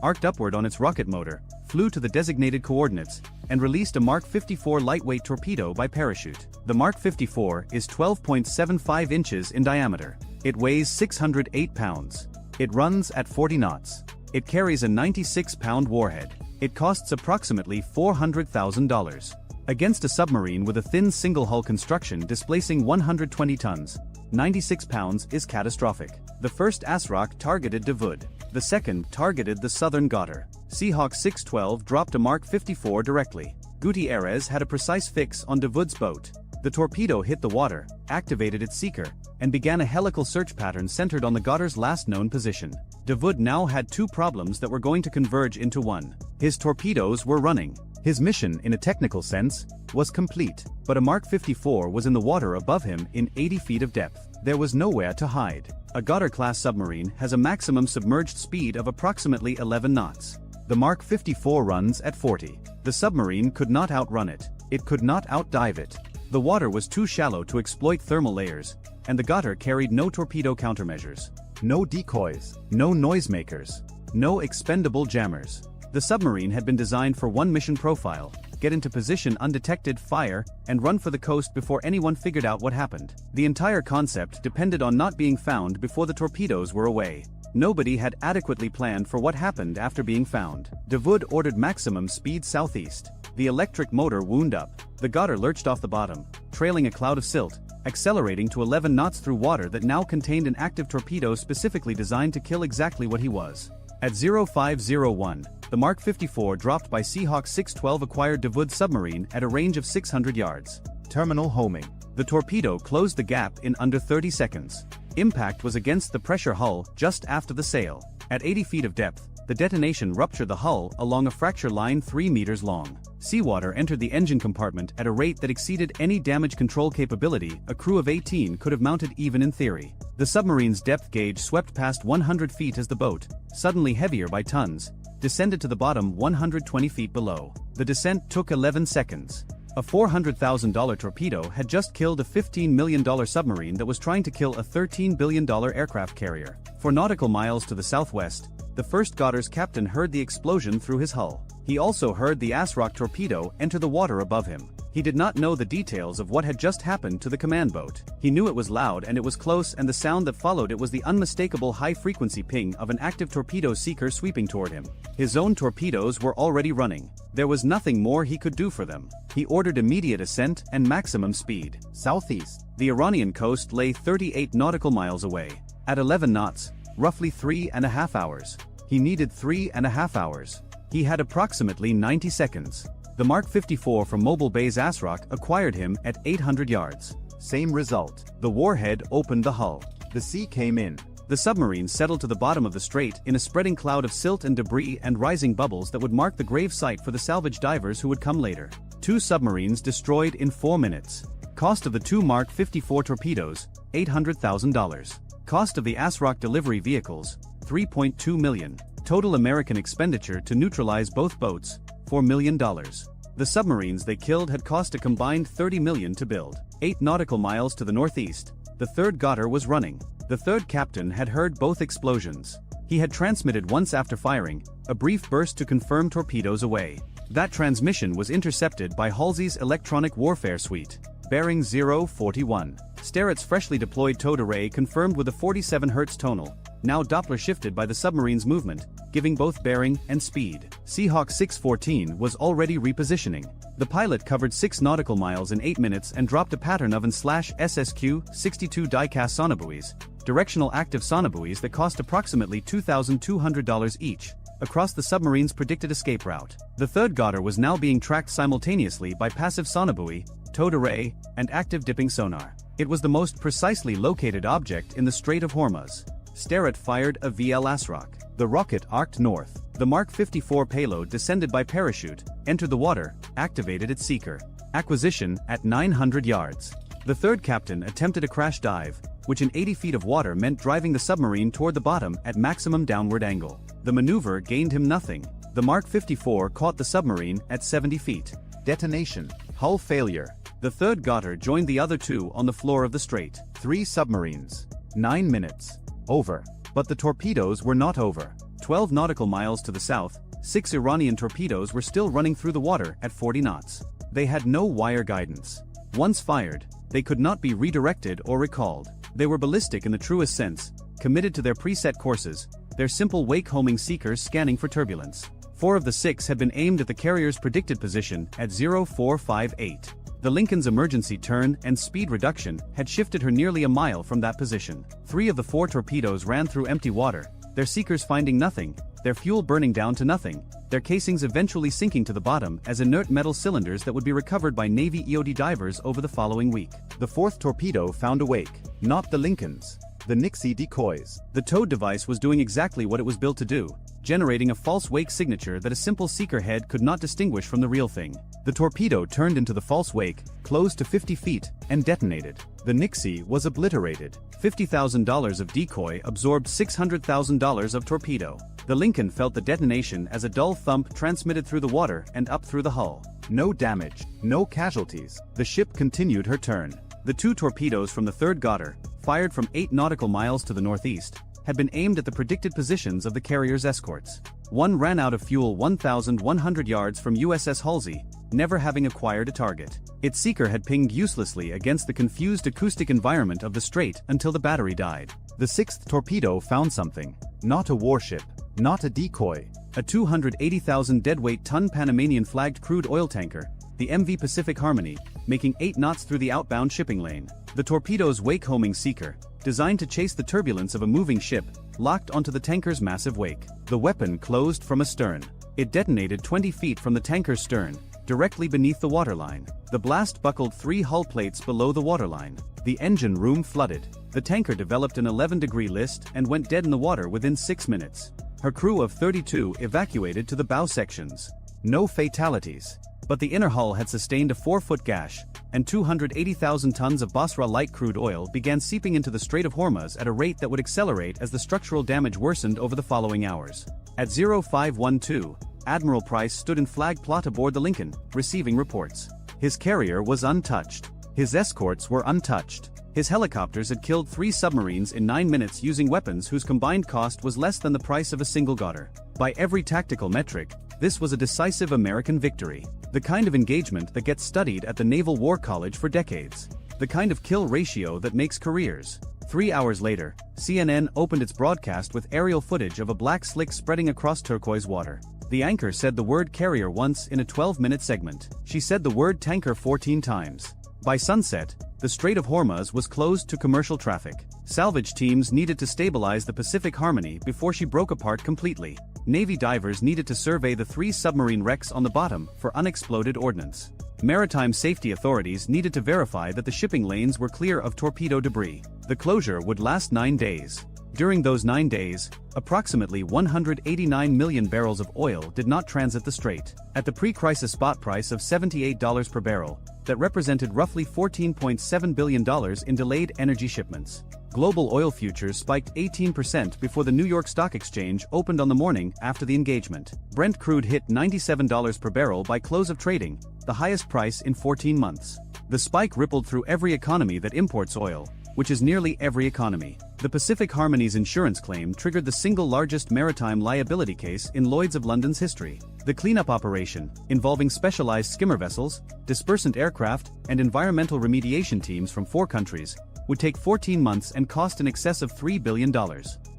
arced upward on its rocket motor, flew to the designated coordinates, and released a Mark 54 lightweight torpedo by parachute. The Mark 54 is 12.75 inches in diameter. It weighs 608 pounds. It runs at 40 knots. It carries a 96-pound warhead. It costs approximately $400,000. Against a submarine with a thin single-hull construction displacing 120 tons, 96 pounds is catastrophic. The first ASROC targeted Dawood. The second targeted the southern Ghawtar. Seahawk 612 dropped a Mark 54 directly. Gutierrez had a precise fix on Dawood's boat. The torpedo hit the water, activated its seeker, and began a helical search pattern centered on the Ghawtar's last known position. Dawood now had 2 problems that were going to converge into one. His torpedoes were running. His mission, in a technical sense, was complete, but a Mark 54 was in the water above him in 80 feet of depth. There was nowhere to hide. A Ghawtar-class submarine has a maximum submerged speed of approximately 11 knots. The Mark 54 runs at 40. The submarine could not outrun it. It could not outdive it. The water was too shallow to exploit thermal layers, and the Ghawtar carried no torpedo countermeasures. No decoys. No noisemakers. No expendable jammers. The submarine had been designed for one mission profile: get into position undetected, fire, and run for the coast before anyone figured out what happened. The entire concept depended on not being found before the torpedoes were away. Nobody had adequately planned for what happened after being found. Dawood ordered maximum speed southeast. The electric motor wound up. The Ghawtar lurched off the bottom, trailing a cloud of silt, accelerating to 11 knots through water that now contained an active torpedo specifically designed to kill exactly what he was. At 0501, the Mark 54 dropped by Seahawk 612 acquired Dawood submarine at a range of 600 yards. Terminal homing. The torpedo closed the gap in under 30 seconds. Impact was against the pressure hull just after the sail. At 80 feet of depth, the detonation ruptured the hull along a fracture line 3 meters long. Seawater entered the engine compartment at a rate that exceeded any damage control capability a crew of 18 could have mounted even in theory. The submarine's depth gauge swept past 100 feet as the boat, suddenly heavier by tons, descended to the bottom 120 feet below. The descent took 11 seconds. A $400,000 torpedo had just killed a $15 million submarine that was trying to kill a $13 billion aircraft carrier. 4 nautical miles to the southwest, the first Ghawtar's captain heard the explosion through his hull. He also heard the ASROC torpedo enter the water above him. He did not know the details of what had just happened to the command boat. He knew it was loud and it was close, and the sound that followed it was the unmistakable high-frequency ping of an active torpedo seeker sweeping toward him. His own torpedoes were already running. There was nothing more he could do for them. He ordered immediate ascent and maximum speed. Southeast. The Iranian coast lay 38 nautical miles away. At 11 knots, roughly 3.5 hours. He needed 3.5 hours. He had approximately 90 seconds. The Mark 54 from Mobile Bay's ASROC acquired him at 800 yards. Same result. The warhead opened the hull. The sea came in. The submarines settled to the bottom of the strait in a spreading cloud of silt and debris and rising bubbles that would mark the grave site for the salvage divers who would come later. 2 submarines destroyed in 4 minutes. Cost of the 2 Mark 54 torpedoes, $800,000. Cost of the ASROC delivery vehicles, $3.2 million. Total American expenditure to neutralize both boats, $4 million. The submarines they killed had cost a combined $30 million to build. 8 nautical miles to the northeast, the third Goddard was running. The third captain had heard both explosions. He had transmitted once after firing, a brief burst to confirm torpedoes away. That transmission was intercepted by Halsey's electronic warfare suite. Bearing 041. Sterrett's freshly deployed towed array confirmed with a 47 Hz tonal, now Doppler shifted by the submarine's movement, giving both bearing and speed. Seahawk 614 was already repositioning. The pilot covered 6 nautical miles in 8 minutes and dropped a pattern of /SSQ 62 die-cast sonobuoys, directional active sonobuoys that cost approximately $2,200 each, across the submarine's predicted escape route. The third Goddard was now being tracked simultaneously by passive sonobuoy, towed array, and active dipping sonar. It was the most precisely located object in the Strait of Hormuz. Sterrett fired a VL ASROC. The rocket arced north. The Mark 54 payload descended by parachute, entered the water, activated its seeker. Acquisition at 900 yards. The third captain attempted a crash dive, which in 80 feet of water meant driving the submarine toward the bottom at maximum downward angle. The maneuver gained him nothing. The Mark 54 caught the submarine at 70 feet. Detonation. Hull failure. The third Goddard joined the other 2 on the floor of the strait. 3 submarines. 9 minutes. Over. But the torpedoes were not over. 12 nautical miles to the south, 6 Iranian torpedoes were still running through the water at 40 knots. They had no wire guidance. Once fired, they could not be redirected or recalled. They were ballistic in the truest sense, committed to their preset courses, their simple wake-homing seekers scanning for turbulence. 4 of the 6 had been aimed at the carrier's predicted position at 0458. The Lincoln's emergency turn and speed reduction had shifted her nearly a mile from that position. 3 of the 4 torpedoes ran through empty water, their seekers finding nothing, their fuel burning down to nothing, their casings eventually sinking to the bottom as inert metal cylinders that would be recovered by Navy EOD divers over the following week. The 4th torpedo found a wake, not the Lincoln's. The Nixie decoys. The towed device was doing exactly what it was built to do, generating a false wake signature that a simple seeker head could not distinguish from the real thing. The torpedo turned into the false wake, closed to 50 feet, and detonated. The Nixie was obliterated. $50,000 of decoy absorbed $600,000 of torpedo. The Lincoln felt the detonation as a dull thump transmitted through the water and up through the hull. No damage, no casualties. The ship continued her turn. The 2 torpedoes from the third Goddard, fired from 8 nautical miles to the northeast, had been aimed at the predicted positions of the carrier's escorts. One ran out of fuel 1,100 yards from USS Halsey, never having acquired a target. Its seeker had pinged uselessly against the confused acoustic environment of the strait until the battery died. The 6th torpedo found something. Not a warship, not a decoy. A 280,000 deadweight ton Panamanian flagged crude oil tanker, the MV Pacific Harmony, making 8 knots through the outbound shipping lane. The torpedo's wake-homing seeker, designed to chase the turbulence of a moving ship, locked onto the tanker's massive wake. The weapon closed from astern. It detonated 20 feet from the tanker's stern, directly beneath the waterline. The blast buckled 3 hull plates below the waterline. The engine room flooded. The tanker developed an 11-degree list and went dead in the water within 6 minutes. Her crew of 32 evacuated to the bow sections. No fatalities. But the inner hull had sustained a 4-foot gash, and 280,000 tons of Basra light crude oil began seeping into the Strait of Hormuz at a rate that would accelerate as the structural damage worsened over the following hours. At 0512, Admiral Price stood in flag plot aboard the Lincoln, receiving reports. His carrier was untouched. His escorts were untouched. His helicopters had killed 3 submarines in 9 minutes using weapons whose combined cost was less than the price of a single Goddard. By every tactical metric, this was a decisive American victory. The kind of engagement that gets studied at the Naval War College for decades. The kind of kill ratio that makes careers. 3 hours later, CNN opened its broadcast with aerial footage of a black slick spreading across turquoise water. The anchor said the word carrier once in a 12-minute segment. She said the word tanker 14 times. By sunset, the Strait of Hormuz was closed to commercial traffic. Salvage teams needed to stabilize the Pacific Harmony before she broke apart completely. Navy divers needed to survey the 3 submarine wrecks on the bottom for unexploded ordnance. Maritime safety authorities needed to verify that the shipping lanes were clear of torpedo debris. The closure would last 9 days. During those 9 days, approximately 189 million barrels of oil did not transit the strait. At the pre-crisis spot price of $78 per barrel, that represented roughly $14.7 billion in delayed energy shipments. Global oil futures spiked 18% before the New York Stock Exchange opened on the morning after the engagement. Brent crude hit $97 per barrel by close of trading, the highest price in 14 months. The spike rippled through every economy that imports oil, which is nearly every economy. The Pacific Harmony's insurance claim triggered the single largest maritime liability case in Lloyd's of London's history. The cleanup operation, involving specialized skimmer vessels, dispersant aircraft, and environmental remediation teams from 4 countries, would take 14 months and cost in excess of $3 billion.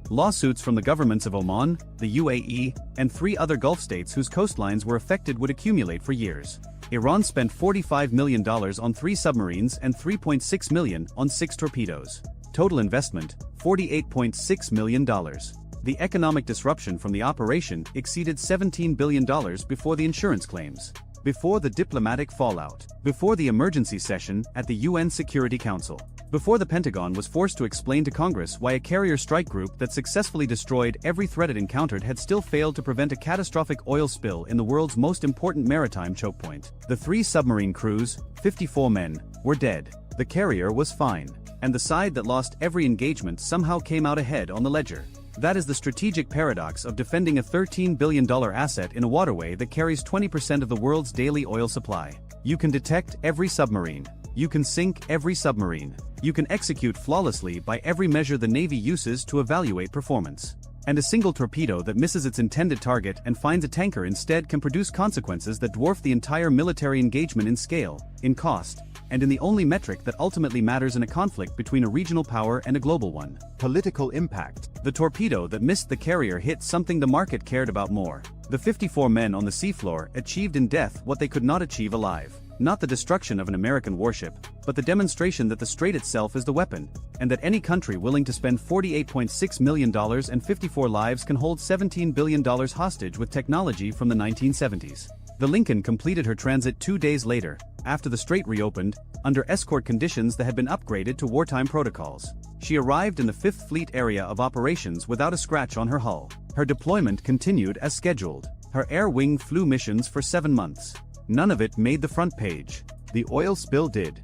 Lawsuits from the governments of Oman, the UAE, and 3 other Gulf states whose coastlines were affected would accumulate for years. Iran spent $45 million on 3 submarines and $3.6 million on 6 torpedoes. Total investment, $48.6 million. The economic disruption from the operation exceeded $17 billion before the insurance claims. Before the diplomatic fallout. Before the emergency session at the UN Security Council. Before the Pentagon was forced to explain to Congress why a carrier strike group that successfully destroyed every threat it encountered had still failed to prevent a catastrophic oil spill in the world's most important maritime choke point. The 3 submarine crews, 54 men, were dead. The carrier was fine. And the side that lost every engagement somehow came out ahead on the ledger. That is the strategic paradox of defending a $13 billion asset in a waterway that carries 20% of the world's daily oil supply. You can detect every submarine. You can sink every submarine. You can execute flawlessly by every measure the Navy uses to evaluate performance. And a single torpedo that misses its intended target and finds a tanker instead can produce consequences that dwarf the entire military engagement in scale, in cost, and in the only metric that ultimately matters in a conflict between a regional power and a global one: political impact. The torpedo that missed the carrier hit something the market cared about more. The 54 men on the seafloor achieved in death what they could not achieve alive. Not the destruction of an American warship, but the demonstration that the strait itself is the weapon, and that any country willing to spend $48.6 million and 54 lives can hold $17 billion hostage with technology from the 1970s. The Lincoln completed her transit 2 days later, after the strait reopened, under escort conditions that had been upgraded to wartime protocols. She arrived in the 5th Fleet area of operations without a scratch on her hull. Her deployment continued as scheduled. Her air wing flew missions for 7 months. None of it made the front page. The oil spill did.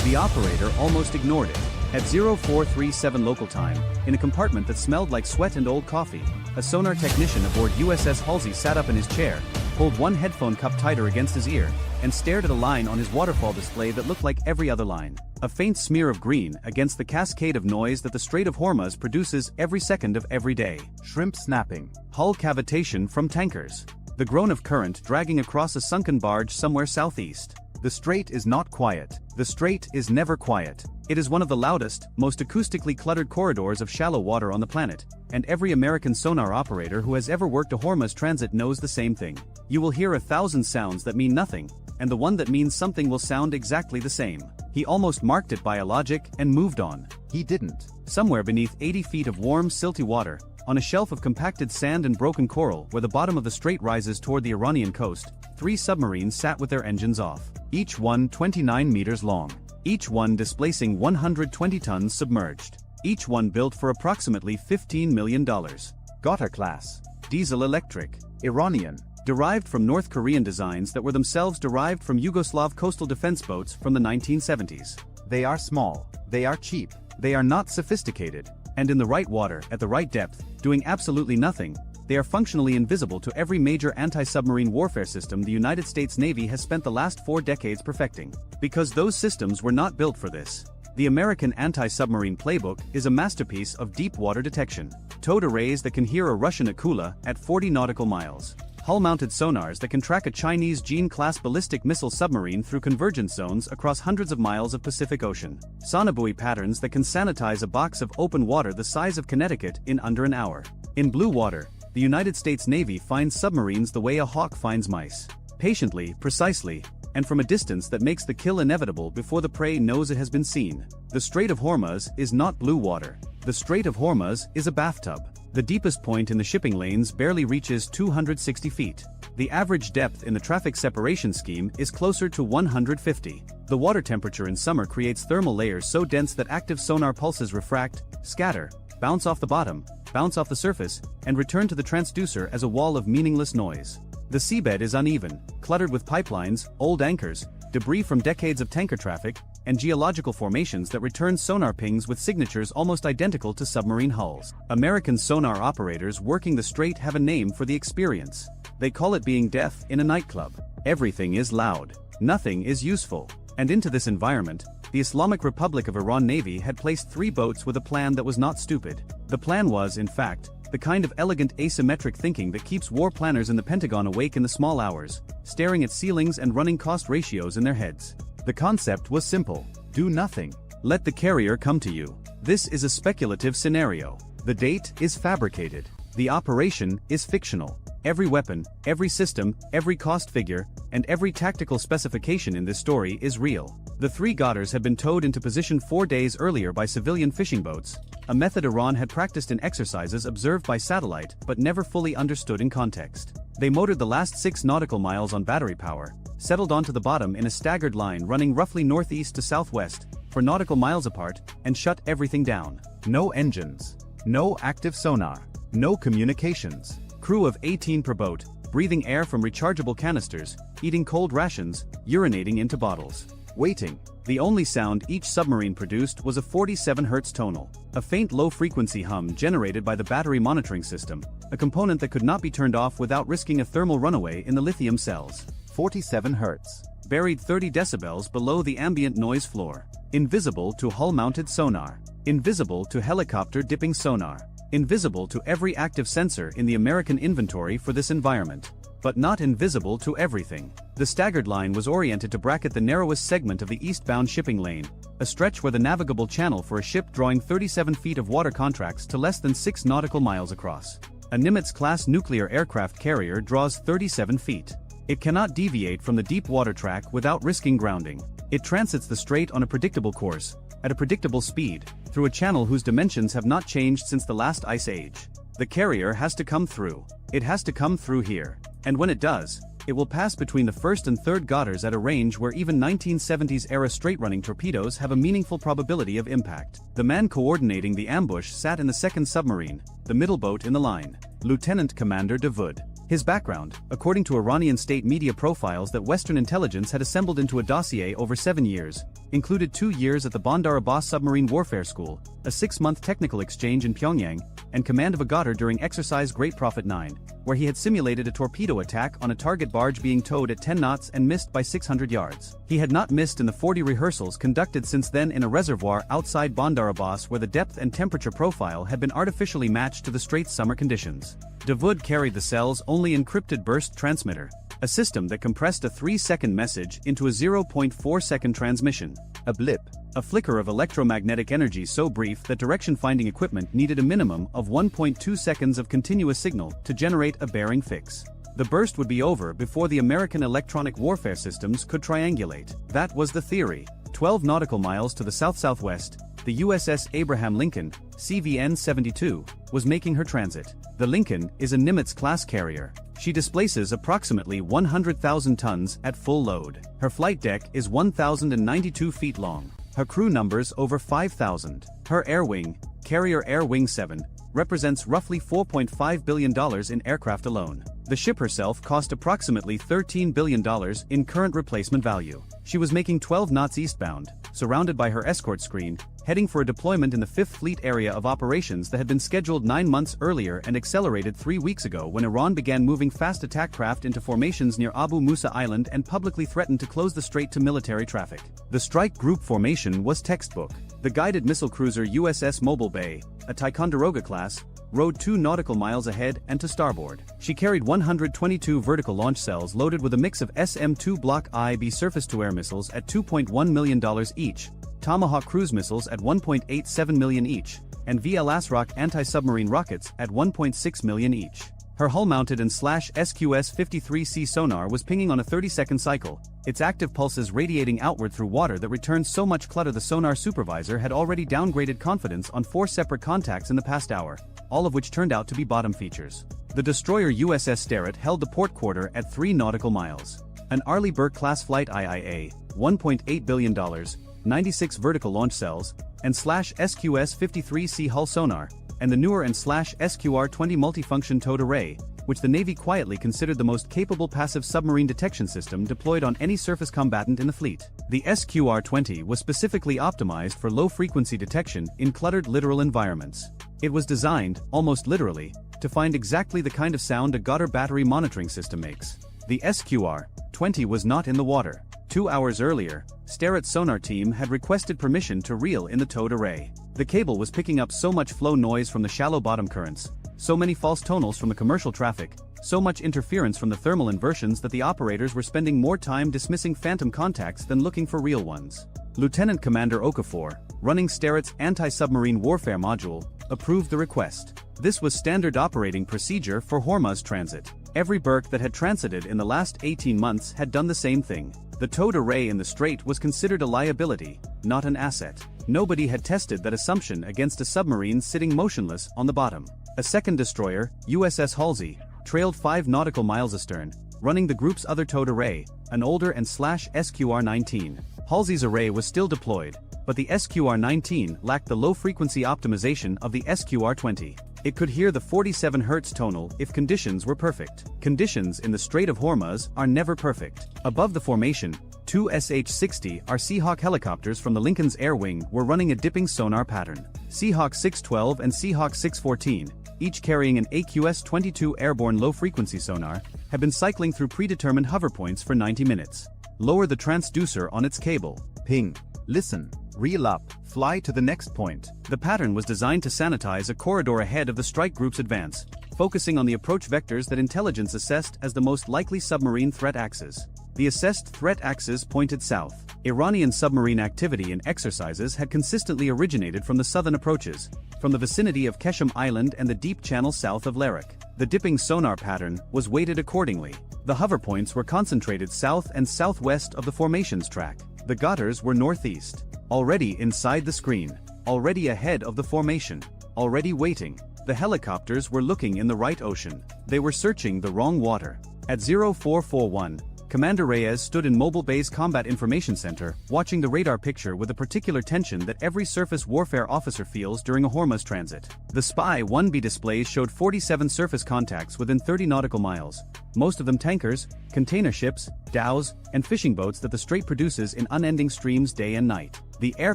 The operator almost ignored it. At 0437 local time, in a compartment that smelled like sweat and old coffee, a sonar technician aboard USS Halsey sat up in his chair, pulled one headphone cup tighter against his ear, and stared at a line on his waterfall display that looked like every other line. A faint smear of green against the cascade of noise that the Strait of Hormuz produces every second of every day. Shrimp snapping. Hull cavitation from tankers. The groan of current dragging across a sunken barge somewhere southeast. The strait is not quiet. The strait is never quiet. It is one of the loudest, most acoustically cluttered corridors of shallow water on the planet, and every American sonar operator who has ever worked a Hormuz transit knows the same thing. You will hear 1,000 sounds that mean nothing, and the one that means something will sound exactly the same. He almost marked it by a logic and moved on. He didn't. Somewhere beneath 80 feet of warm, silty water, on a shelf of compacted sand and broken coral where the bottom of the strait rises toward the Iranian coast, 3 submarines sat with their engines off. Each one 29 meters long. Each one displacing 120 tons submerged. Each one built for approximately $15 million. Gautar class. Diesel-electric. Iranian. Derived from North Korean designs that were themselves derived from Yugoslav coastal defense boats from the 1970s. They are small. They are cheap. They are not sophisticated. And in the right water, at the right depth, doing absolutely nothing, they are functionally invisible to every major anti-submarine warfare system the United States Navy has spent the last 4 decades perfecting. Because those systems were not built for this. The American anti-submarine playbook is a masterpiece of deep water detection. Towed arrays that can hear a Russian Akula at 40 nautical miles. Hull-mounted sonars that can track a Chinese Jean-class ballistic missile submarine through convergence zones across hundreds of miles of Pacific Ocean. Sonobuoy patterns that can sanitize a box of open water the size of Connecticut in under an hour. In blue water, the United States Navy finds submarines the way a hawk finds mice. Patiently, precisely, and from a distance that makes the kill inevitable before the prey knows it has been seen. The Strait of Hormuz is not blue water. The Strait of Hormuz is a bathtub. The deepest point in the shipping lanes barely reaches 260 feet. The average depth in the traffic separation scheme is closer to 150. The water temperature in summer creates thermal layers so dense that active sonar pulses refract, scatter, bounce off the bottom, bounce off the surface, and return to the transducer as a wall of meaningless noise. The seabed is uneven, cluttered with pipelines, old anchors, debris from decades of tanker traffic, and geological formations that return sonar pings with signatures almost identical to submarine hulls. American sonar operators working the strait have a name for the experience. They call it being deaf in a nightclub. Everything is loud. Nothing is useful. And into this environment, the Islamic Republic of Iran Navy had placed 3 boats with a plan that was not stupid. The plan was, in fact, the kind of elegant asymmetric thinking that keeps war planners in the Pentagon awake in the small hours, staring at ceilings and running cost ratios in their heads. The concept was simple. Do nothing. Let the carrier come to you. This is a speculative scenario. The date is fabricated. The operation is fictional. Every weapon, every system, every cost figure, and every tactical specification in this story is real. The 3 Godders had been towed into position 4 days earlier by civilian fishing boats, a method Iran had practiced in exercises observed by satellite but never fully understood in context. They motored the last 6 nautical miles on battery power, settled onto the bottom in a staggered line running roughly northeast to southwest, 4 nautical miles apart, and shut everything down. No engines. No active sonar. No communications. Crew of 18 per boat, breathing air from rechargeable canisters, eating cold rations, urinating into bottles. Waiting. The only sound each submarine produced was a 47 Hz tonal, a faint low-frequency hum generated by the battery monitoring system, a component that could not be turned off without risking a thermal runaway in the lithium cells. 47 Hz. Buried 30 decibels below the ambient noise floor. Invisible to hull-mounted sonar. Invisible to helicopter dipping sonar. Invisible to every active sensor in the American inventory for this environment. But not invisible to everything. The staggered line was oriented to bracket the narrowest segment of the eastbound shipping lane, a stretch where the navigable channel for a ship drawing 37 feet of water contracts to less than 6 nautical miles across. A Nimitz-class nuclear aircraft carrier draws 37 feet. It cannot deviate from the deep water track without risking grounding. It transits the strait on a predictable course, at a predictable speed, through a channel whose dimensions have not changed since the last ice age. The carrier has to come through. It has to come through here. And when it does, it will pass between the 1st and 3rd Godders at a range where even 1970s-era straight-running torpedoes have a meaningful probability of impact. The man coordinating the ambush sat in the 2nd submarine, the middle boat in the line, Lieutenant Commander Davoud. His background, according to Iranian state media profiles that Western intelligence had assembled into a dossier over 7 years, included 2 years at the Bandar Abbas Submarine Warfare School, a 6-month technical exchange in Pyongyang, and command of a Godder during Exercise Great Prophet 9, where he had simulated a torpedo attack on a target barge being towed at 10 knots and missed by 600 yards. He had not missed in the 40 rehearsals conducted since then in a reservoir outside Bandar Abbas where the depth and temperature profile had been artificially matched to the strait's summer conditions. Davoud carried the cell's only encrypted burst transmitter, a system that compressed a 3-second message into a 0.4-second transmission. A blip. A flicker of electromagnetic energy so brief that direction-finding equipment needed a minimum of 1.2 seconds of continuous signal to generate a bearing fix. The burst would be over before the American electronic warfare systems could triangulate. That was the theory. 12 nautical miles to the south-southwest, the USS Abraham Lincoln, CVN-72, was making her transit. The Lincoln is a Nimitz-class carrier. She displaces approximately 100,000 tons at full load. Her flight deck is 1,092 feet long. Her crew numbers over 5,000. Her air wing, Carrier Air Wing 7, represents roughly $4.5 billion in aircraft alone. The ship herself cost approximately $13 billion in current replacement value. She was making 12 knots eastbound, surrounded by her escort screen, heading for a deployment in the 5th Fleet area of operations that had been scheduled 9 months earlier and accelerated 3 weeks ago when Iran began moving fast attack craft into formations near Abu Musa Island and publicly threatened to close the strait to military traffic. The strike group formation was textbook. The guided missile cruiser USS Mobile Bay, a Ticonderoga class, rode 2 nautical miles ahead and to starboard. She carried 122 vertical launch cells loaded with a mix of SM-2 Block IB surface-to-air missiles at $2.1 million each, Tomahawk cruise missiles at $1.87 million each, and VL Asrock anti-submarine rockets at $1.6 million each. Her hull-mounted and SQS-53C sonar was pinging on a 30-second cycle, its active pulses radiating outward through water that returned so much clutter the sonar supervisor had already downgraded confidence on 4 separate contacts in the past hour, all of which turned out to be bottom features. The destroyer USS Sterett held the port quarter at 3 nautical miles. An Arleigh Burke-class flight IIA, $1.8 billion, 96 vertical launch cells, and SQS-53C hull sonar, and the newer /SQR-20 multifunction towed array, which the Navy quietly considered the most capable passive submarine detection system deployed on any surface combatant in the fleet. The SQR-20 was specifically optimized for low-frequency detection in cluttered littoral environments. It was designed, almost literally, to find exactly the kind of sound a Goddard battery monitoring system makes. The SQR-20 was not in the water. 2 hours earlier, Starrett's sonar team had requested permission to reel in the towed array. The cable was picking up so much flow noise from the shallow bottom currents, so many false tonals from the commercial traffic, so much interference from the thermal inversions that the operators were spending more time dismissing phantom contacts than looking for real ones. Lieutenant Commander Okafor, running Starrett's anti-submarine warfare module, approved the request. This was standard operating procedure for Hormuz transit. Every berth that had transited in the last 18 months had done the same thing. The towed array in the strait was considered a liability, not an asset. Nobody had tested that assumption against a submarine sitting motionless on the bottom. A second destroyer, USS Halsey, trailed 5 nautical miles astern, running the group's other towed array, an older /SQR-19. Halsey's array was still deployed, but the SQR-19 lacked the low-frequency optimization of the SQR-20. It could hear the 47 Hz tonal if conditions were perfect. Conditions in the Strait of Hormuz are never perfect. Above the formation, 2 SH-60 Seahawk helicopters from the Lincoln's Air Wing were running a dipping sonar pattern. Seahawk 612 and Seahawk 614, each carrying an AQS-22 airborne low-frequency sonar, had been cycling through predetermined hover points for 90 minutes. Lower the transducer on its cable. Ping. Listen. Reel up. Fly to the next point. The pattern was designed to sanitize a corridor ahead of the strike group's advance, focusing on the approach vectors that intelligence assessed as the most likely submarine threat axes. The assessed threat axis pointed south. Iranian submarine activity and exercises had consistently originated from the southern approaches, from the vicinity of Keshem Island and the deep channel south of Larak. The dipping sonar pattern was weighted accordingly. The hover points were concentrated south and southwest of the formations track. The gutters were northeast. Already inside the screen. Already ahead of the formation. Already waiting. The helicopters were looking in the right ocean. They were searching the wrong water. At 0441, Commander Reyes stood in Mobile Bay's Combat Information Center, watching the radar picture with a particular tension that every surface warfare officer feels during a Hormuz transit. The Spy 1B displays showed 47 surface contacts within 30 nautical miles, most of them tankers, container ships, dhows, and fishing boats that the strait produces in unending streams day and night. The air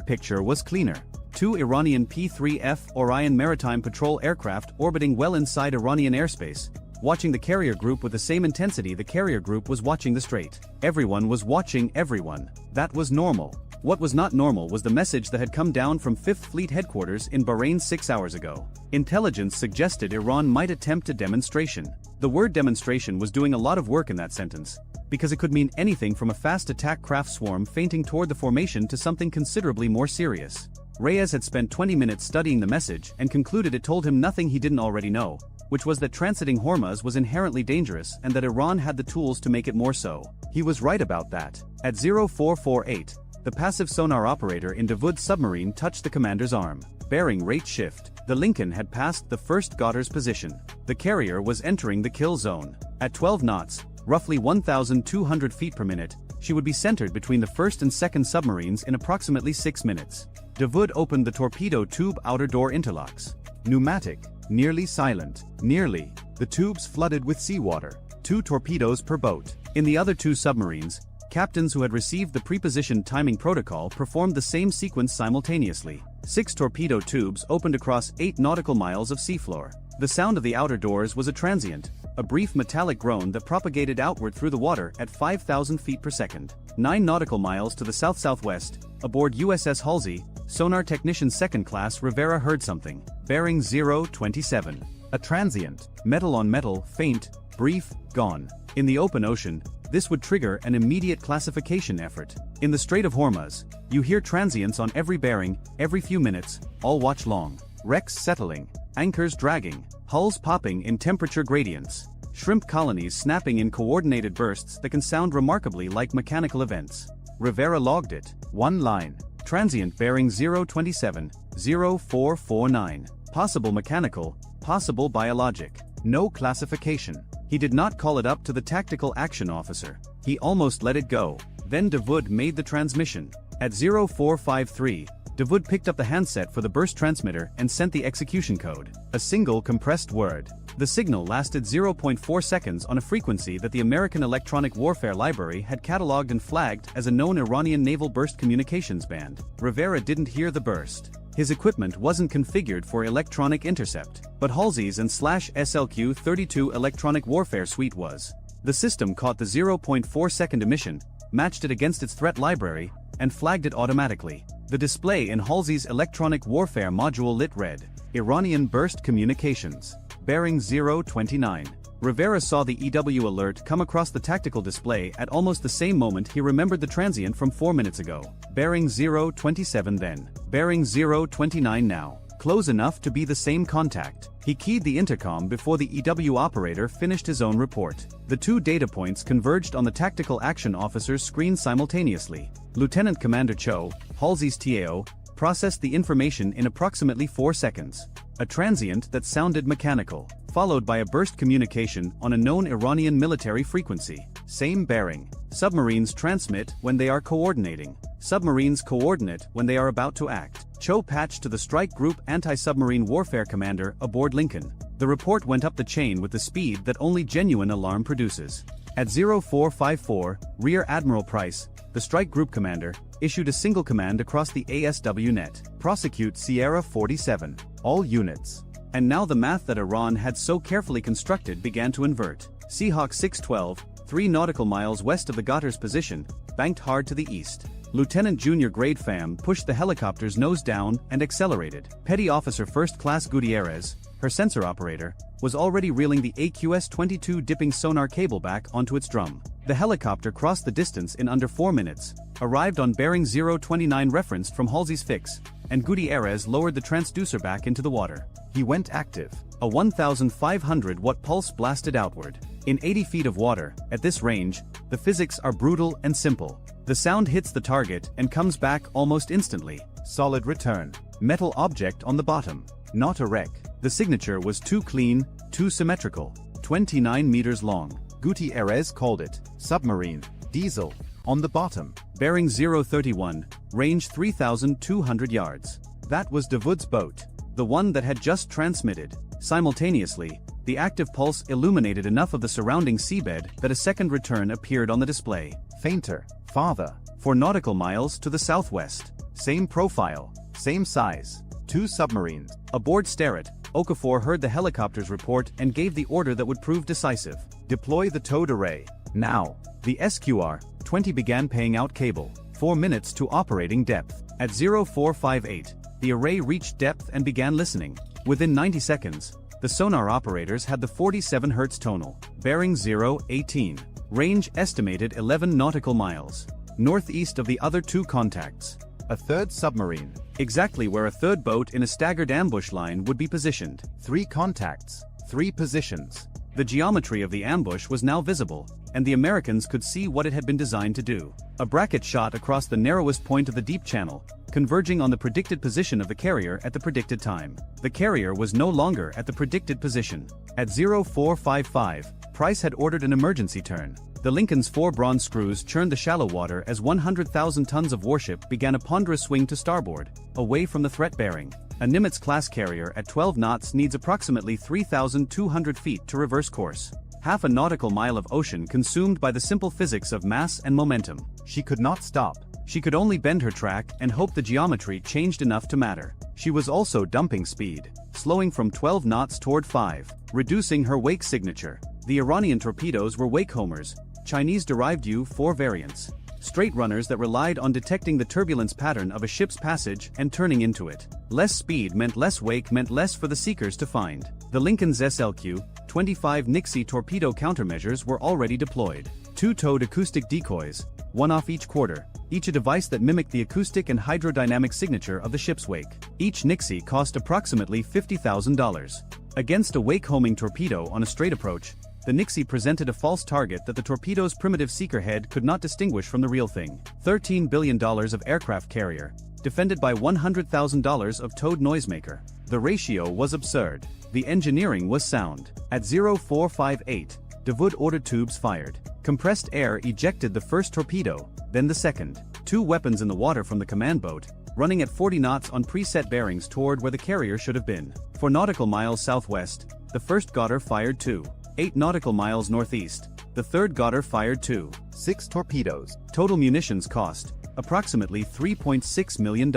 picture was cleaner. 2 Iranian P-3F Orion maritime patrol aircraft orbiting well inside Iranian airspace, watching the carrier group with the same intensity the carrier group was watching the strait. Everyone was watching everyone. That was normal. What was not normal was the message that had come down from 5th Fleet headquarters in Bahrain 6 hours ago. Intelligence suggested Iran might attempt a demonstration. The word demonstration was doing a lot of work in that sentence, because it could mean anything from a fast attack craft swarm feinting toward the formation to something considerably more serious. Reyes had spent 20 minutes studying the message and concluded it told him nothing he didn't already know, which was that transiting Hormuz was inherently dangerous and that Iran had the tools to make it more so. He was right about that. At 0448, the passive sonar operator in Dawood's submarine touched the commander's arm. Bearing rate shift. The Lincoln had passed the first Goddard's position. The carrier was entering the kill zone. At 12 knots, roughly 1,200 feet per minute, she would be centered between the first and second submarines in approximately 6 minutes. Dawood opened the torpedo tube outer door interlocks. Pneumatic. Nearly silent. Nearly. The tubes flooded with seawater. 2 torpedoes per boat. In the other 2 submarines, captains who had received the prepositioned timing protocol performed the same sequence simultaneously. 6 torpedo tubes opened across 8 nautical miles of seafloor. The sound of the outer doors was a transient, a brief metallic groan that propagated outward through the water at 5,000 feet per second. 9 nautical miles to the south-southwest, aboard USS Halsey, sonar technician second class Rivera heard something. Bearing 027. A transient, metal on metal, faint, brief, gone. In the open ocean, this would trigger an immediate classification effort. In the Strait of Hormuz, you hear transients on every bearing, every few minutes, all watch long. Wrecks settling, anchors dragging, hulls popping in temperature gradients, shrimp colonies snapping in coordinated bursts that can sound remarkably like mechanical events. Rivera logged it. 1 line. Transient bearing 027, 0449. Possible mechanical, possible biologic. No classification. He did not call it up to the tactical action officer. He almost let it go. Then Dawood made the transmission. At 0453, Davud picked up the handset for the burst transmitter and sent the execution code. A single compressed word. The signal lasted 0.4 seconds on a frequency that the American Electronic Warfare Library had catalogued and flagged as a known Iranian naval burst communications band. Rivera didn't hear the burst. His equipment wasn't configured for electronic intercept, but Halsey's and /SLQ-32 electronic warfare suite was. The system caught the 0.4 second emission, matched it against its threat library, and flagged it automatically. The display in Halsey's electronic warfare module lit red, Iranian burst communications, bearing 029. Rivera saw the EW alert come across the tactical display at almost the same moment he remembered the transient from 4 minutes ago. Bearing 027 then. Bearing 029 now. Close enough to be the same contact. He keyed the intercom before the EW operator finished his own report. The two data points converged on the tactical action officer's screen simultaneously. Lieutenant Commander Cho, Halsey's TAO, processed the information in approximately 4 seconds. A transient that sounded mechanical, followed by a burst communication on a known Iranian military frequency. Same bearing. Submarines transmit when they are coordinating. Submarines coordinate when they are about to act. Cho patched to the Strike Group Anti-Submarine Warfare Commander aboard Lincoln. The report went up the chain with the speed that only genuine alarm produces. At 0454, Rear Admiral Price, the Strike Group Commander, issued a single command across the ASW net. Prosecute Sierra 47. All units. And now the math that Iran had so carefully constructed began to invert. Seahawk 612, 3 nautical miles west of the Ghottar's position, banked hard to the east. Lieutenant Junior Grade Pham pushed the helicopter's nose down and accelerated. Petty Officer First Class Gutierrez, her sensor operator, was already reeling the AQS-22 dipping sonar cable back onto its drum. The helicopter crossed the distance in under 4 minutes, arrived on bearing 029 referenced from Halsey's fix, and Gutierrez lowered the transducer back into the water. He went active. A 1,500-watt pulse blasted outward. In 80 feet of water, at this range, the physics are brutal and simple. The sound hits the target and comes back almost instantly. Solid return. Metal object on the bottom. Not a wreck. The signature was too clean, too symmetrical. 29 meters long. Gutierrez called it submarine, diesel. On the bottom. Bearing 031, range 3,200 yards. That was Davud's boat. The one that had just transmitted. Simultaneously, the active pulse illuminated enough of the surrounding seabed that a second return appeared on the display. Fainter, farther, 4 nautical miles to the southwest. Same profile, same size. 2 submarines. Aboard Sterret, Okafor heard the helicopter's report and gave the order that would prove decisive. Deploy the towed array. Now. The SQR-20 began paying out cable. 4 minutes to operating depth. At 0458, the array reached depth and began listening. Within 90 seconds, the sonar operators had the 47 Hz tonal. Bearing 018. Range estimated 11 nautical miles. Northeast of the other 2 contacts. A third submarine. Exactly where a third boat in a staggered ambush line would be positioned. 3 contacts. 3 positions. The geometry of the ambush was now visible, and the Americans could see what it had been designed to do. A bracket shot across the narrowest point of the deep channel, converging on the predicted position of the carrier at the predicted time. The carrier was no longer at the predicted position. At 0455, Price had ordered an emergency turn. The Lincoln's 4 bronze screws churned the shallow water as 100,000 tons of warship began a ponderous swing to starboard, away from the threat bearing. A Nimitz-class carrier at 12 knots needs approximately 3,200 feet to reverse course. Half a nautical mile of ocean consumed by the simple physics of mass and momentum. She could not stop. She could only bend her track and hope the geometry changed enough to matter. She was also dumping speed, slowing from 12 knots toward 5, reducing her wake signature. The Iranian torpedoes were wake homers, Chinese-derived U-4 variants. Straight runners that relied on detecting the turbulence pattern of a ship's passage and turning into it. Less speed meant less wake meant less for the seekers to find. The Lincoln's SLQ-25 Nixie torpedo countermeasures were already deployed. 2 towed acoustic decoys, 1 off each quarter, each a device that mimicked the acoustic and hydrodynamic signature of the ship's wake. Each Nixie cost approximately $50,000. Against a wake-homing torpedo on a straight approach, the Nixie presented a false target that the torpedo's primitive seeker head could not distinguish from the real thing. $13 billion of aircraft carrier, defended by $100,000 of towed noisemaker. The ratio was absurd. The engineering was sound. At 0458, Davoud ordered tubes fired. Compressed air ejected the first torpedo, then the second. 2 weapons in the water from the command boat, running at 40 knots on preset bearings toward where the carrier should have been. 4 nautical miles southwest, the first gunner fired 2. 8 nautical miles northeast, the third gunner fired 2. 6 torpedoes. Total munitions cost approximately $3.6 million.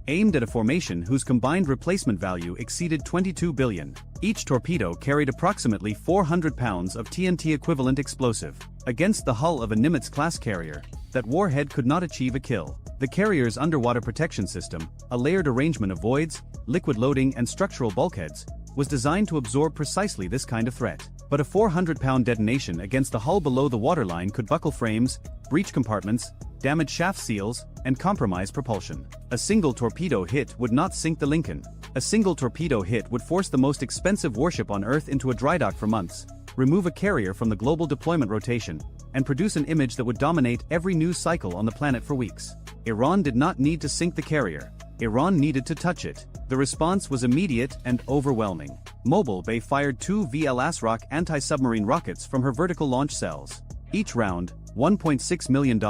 Aimed at a formation whose combined replacement value exceeded $22 billion. Each torpedo carried approximately 400 pounds of TNT equivalent explosive. Against the hull of a Nimitz-class carrier, that warhead could not achieve a kill. The carrier's underwater protection system, a layered arrangement of voids, liquid loading and structural bulkheads, was designed to absorb precisely this kind of threat. But a 400-pound detonation against the hull below the waterline could buckle frames, breach compartments, damage shaft seals, and compromise propulsion. A single torpedo hit would not sink the Lincoln. A single torpedo hit would force the most expensive warship on Earth into a dry dock for months, remove a carrier from the global deployment rotation, and produce an image that would dominate every news cycle on the planet for weeks. Iran did not need to sink the carrier. Iran needed to touch it. The response was immediate and overwhelming. Mobile Bay fired 2 VL ASROC anti-submarine rockets from her vertical launch cells. Each round, $1.6 million,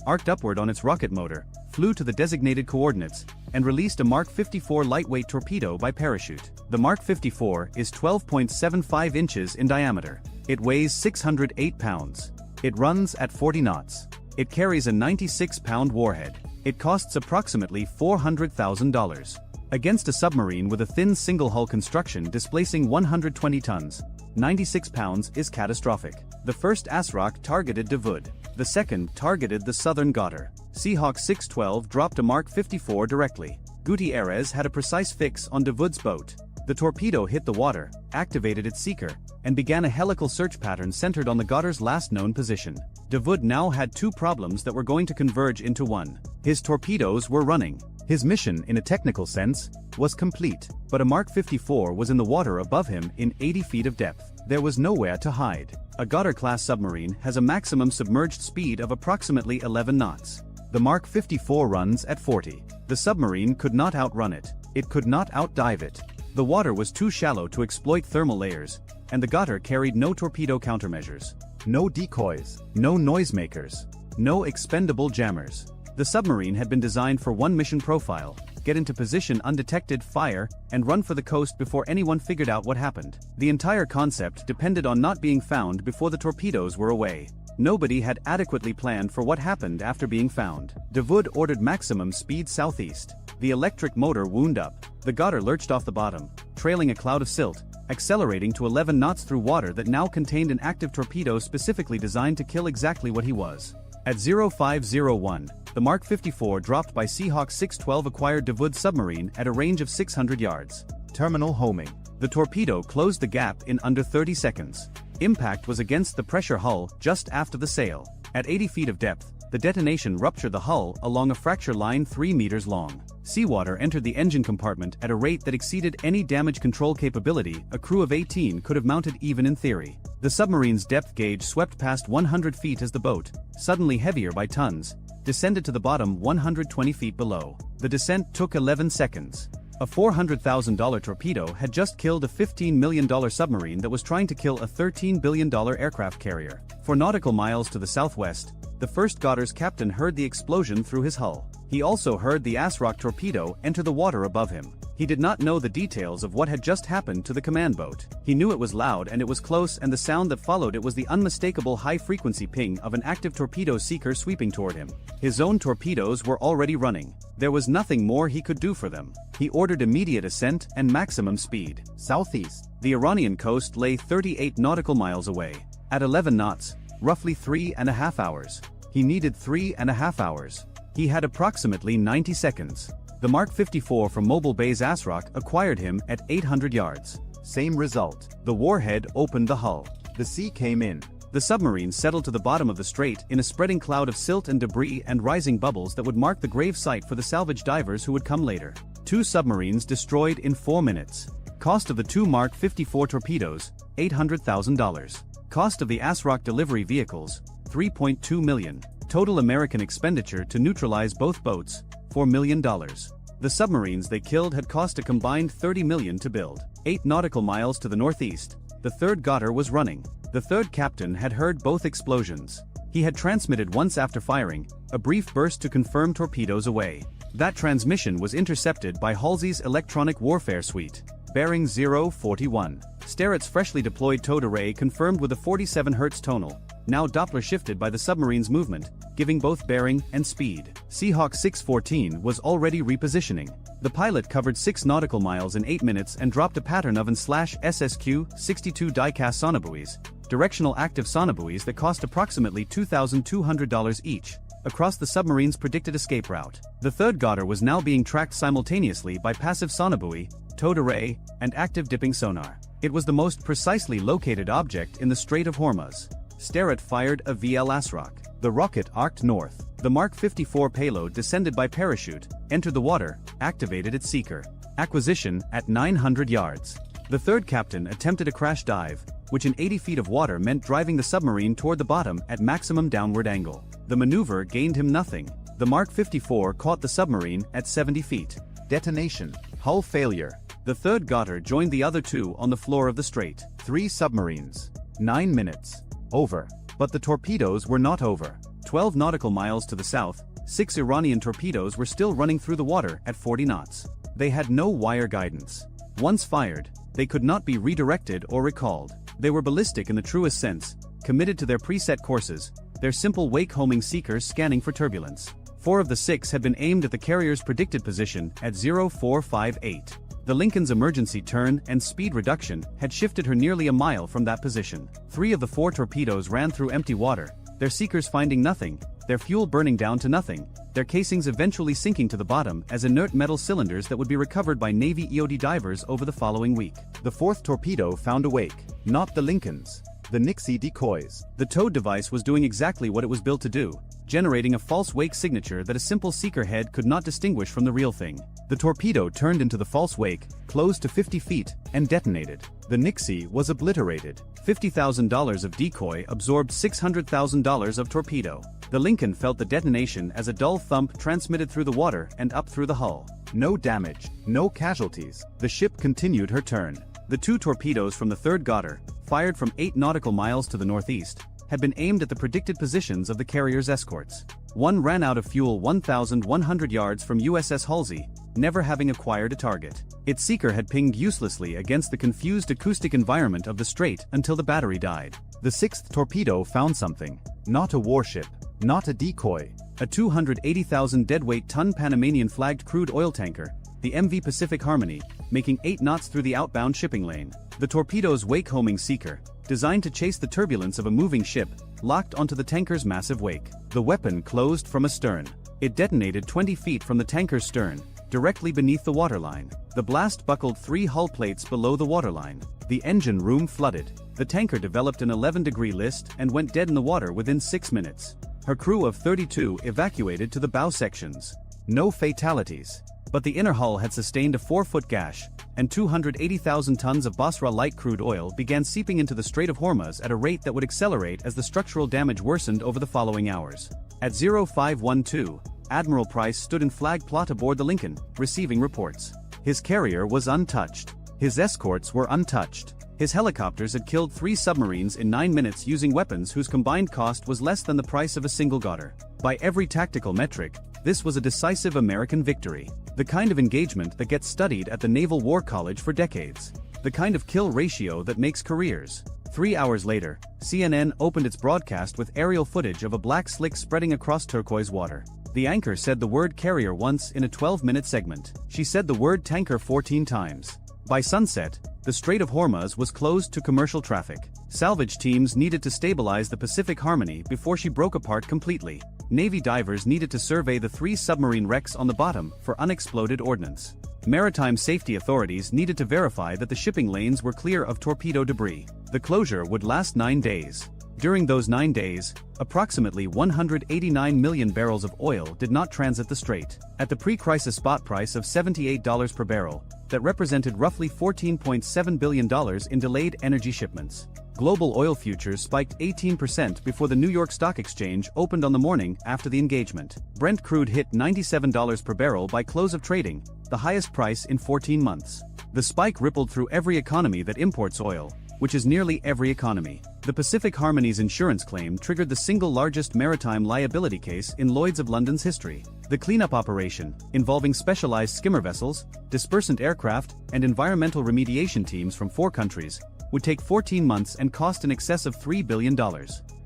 arced upward on its rocket motor, flew to the designated coordinates, and released a Mark 54 lightweight torpedo by parachute. The Mark 54 is 12.75 inches in diameter. It weighs 608 pounds. It runs at 40 knots. It carries a 96-pound warhead. It costs approximately $400,000. Against a submarine with a thin single-hull construction displacing 120 tons, 96 pounds is catastrophic. The first ASROC targeted Davoud. The second targeted the southern Ghouta. Seahawk 612 dropped a Mark 54 directly. Gutierrez had a precise fix on Davoud's boat. The torpedo hit the water, activated its seeker, and began a helical search pattern centered on the Ghouta's last known position. Davoud now had 2 problems that were going to converge into one. His torpedoes were running. His mission, in a technical sense, was complete, but a Mark 54 was in the water above him in 80 feet of depth. There was nowhere to hide. A Ghouta-class submarine has a maximum submerged speed of approximately 11 knots. The Mark 54 runs at 40. The submarine could not outrun it. It could not outdive it. The water was too shallow to exploit thermal layers, and the Ghouta carried no torpedo countermeasures. No decoys. No noisemakers. No expendable jammers. The submarine had been designed for one mission profile: get into position undetected, fire, and run for the coast before anyone figured out what happened. The entire concept depended on not being found before the torpedoes were away. Nobody had adequately planned for what happened after being found. Davoud ordered maximum speed southeast. The electric motor wound up. The Ghouta lurched off the bottom, trailing a cloud of silt, accelerating to 11 knots through water that now contained an active torpedo specifically designed to kill exactly what he was. At 0501, the Mark 54 dropped by Seahawk 612 acquired Davoud submarine at a range of 600 yards. Terminal homing. The torpedo closed the gap in under 30 seconds. Impact was against the pressure hull just after the sail. At 80 feet of depth, the detonation ruptured the hull along a fracture line 3 meters long. Seawater entered the engine compartment at a rate that exceeded any damage control capability a crew of 18 could have mounted even in theory. The submarine's depth gauge swept past 100 feet as the boat, suddenly heavier by tons, descended to the bottom 120 feet below. The descent took 11 seconds. A $400,000 torpedo had just killed a $15 million submarine that was trying to kill a $13 billion aircraft carrier. 4 nautical miles to the southwest, the first Ghouta's captain heard the explosion through his hull. He also heard the ASROC torpedo enter the water above him. He did not know the details of what had just happened to the command boat. He knew it was loud and it was close, and the sound that followed it was the unmistakable high-frequency ping of an active torpedo seeker sweeping toward him. His own torpedoes were already running. There was nothing more he could do for them. He ordered immediate ascent and maximum speed. Southeast. The Iranian coast lay 38 nautical miles away. At 11 knots, roughly 3.5 hours. He needed 3.5 hours. He had approximately 90 seconds. The Mark 54 from Mobile Bay's ASROC acquired him at 800 yards. Same result. The warhead opened the hull. The sea came in. The submarine settled to the bottom of the strait in a spreading cloud of silt and debris and rising bubbles that would mark the grave site for the salvage divers who would come later. 2 submarines destroyed in 4 minutes. Cost of the 2 Mark 54 torpedoes, $800,000. Cost of the ASROC delivery vehicles, $3.2 million. Total American expenditure to neutralize both boats, $4 million. The submarines they killed had cost a combined $30 million to build. 8 nautical miles to the northeast, the third gunner was running. The third captain had heard both explosions. He had transmitted once after firing, a brief burst to confirm torpedoes away. That transmission was intercepted by Halsey's electronic warfare suite. Bearing 041. Sterrett's freshly deployed towed array confirmed with a 47 Hz tonal, now Doppler shifted by the submarine's movement, giving both bearing and speed. Seahawk 614 was already repositioning. The pilot covered 6 nautical miles in 8 minutes and dropped a pattern of /SSQ 62 die-cast sonobuoys, directional active sonobuoys that cost approximately $2,200 each, across the submarine's predicted escape route. The third gunner was now being tracked simultaneously by passive sonobuoy, towed array, and active dipping sonar. It was the most precisely located object in the Strait of Hormuz. Sterrett fired a VL Asrock. The rocket arced north. The Mark 54 payload descended by parachute, entered the water, activated its seeker. Acquisition at 900 yards. The third captain attempted a crash dive, which in 80 feet of water meant driving the submarine toward the bottom at maximum downward angle. The maneuver gained him nothing. The Mark 54 caught the submarine at 70 feet. Detonation. Hull failure. The third gunner joined the other two on the floor of the strait. 3 submarines. 9 minutes. Over. But the torpedoes were not over. 12 nautical miles to the south, 6 Iranian torpedoes were still running through the water at 40 knots. They had no wire guidance. Once fired, they could not be redirected or recalled. They were ballistic in the truest sense, committed to their preset courses, their simple wake-homing seekers scanning for turbulence. 4 of the 6 had been aimed at the carrier's predicted position at 0458. The Lincoln's emergency turn and speed reduction had shifted her nearly a mile from that position. 3 of the 4 torpedoes ran through empty water, their seekers finding nothing, their fuel burning down to nothing, their casings eventually sinking to the bottom as inert metal cylinders that would be recovered by Navy EOD divers over the following week. The 4th torpedo found a wake, not the Lincoln's. The Nixie decoys. The towed device was doing exactly what it was built to do, generating a false wake signature that a simple seeker head could not distinguish from the real thing. The torpedo turned into the false wake, closed to 50 feet, and detonated. The Nixie was obliterated. $50,000 of decoy absorbed $600,000 of torpedo. The Lincoln felt the detonation as a dull thump transmitted through the water and up through the hull. No damage, no casualties. The ship continued her turn. The 2 torpedoes from the third gunner, fired from 8 nautical miles to the northeast, had been aimed at the predicted positions of the carrier's escorts. One ran out of fuel 1,100 yards from USS Halsey, never having acquired a target. Its seeker had pinged uselessly against the confused acoustic environment of the strait until the battery died. The 6th torpedo found something. Not a warship, not a decoy. A 280,000 deadweight ton Panamanian flagged crude oil tanker, the MV Pacific Harmony, making 8 knots through the outbound shipping lane. The torpedo's wake-homing seeker, designed to chase the turbulence of a moving ship, locked onto the tanker's massive wake. The weapon closed from astern. It detonated 20 feet from the tanker's stern, directly beneath the waterline. The blast buckled 3 hull plates below the waterline. The engine room flooded. The tanker developed an 11-degree list and went dead in the water within 6 minutes. Her crew of 32 evacuated to the bow sections. No fatalities. But the inner hull had sustained a 4-foot gash, and 280,000 tons of Basra light crude oil began seeping into the Strait of Hormuz at a rate that would accelerate as the structural damage worsened over the following hours. At 0512, Admiral Price stood in flag plot aboard the Lincoln, receiving reports. His carrier was untouched. His escorts were untouched. His helicopters had killed 3 submarines in 9 minutes using weapons whose combined cost was less than the price of a single gunner. By every tactical metric, this was a decisive American victory. The kind of engagement that gets studied at the Naval War College for decades. The kind of kill ratio that makes careers. 3 hours later, CNN opened its broadcast with aerial footage of a black slick spreading across turquoise water. The anchor said the word carrier once in a 12-minute segment. She said the word tanker 14 times. By sunset, the Strait of Hormuz was closed to commercial traffic. Salvage teams needed to stabilize the Pacific Harmony before she broke apart completely. Navy divers needed to survey the 3 submarine wrecks on the bottom for unexploded ordnance. Maritime safety authorities needed to verify that the shipping lanes were clear of torpedo debris. The closure would last 9 days. During those 9 days, approximately 189 million barrels of oil did not transit the strait. At the pre-crisis spot price of $78 per barrel, that represented roughly $14.7 billion in delayed energy shipments. Global oil futures spiked 18% before the New York Stock Exchange opened on the morning after the engagement. Brent crude hit $97 per barrel by close of trading, the highest price in 14 months. The spike rippled through every economy that imports oil, which is nearly every economy. The Pacific Harmony's insurance claim triggered the single largest maritime liability case in Lloyd's of London's history. The cleanup operation, involving specialized skimmer vessels, dispersant aircraft, and environmental remediation teams from 4 countries, would take 14 months and cost in excess of $3 billion.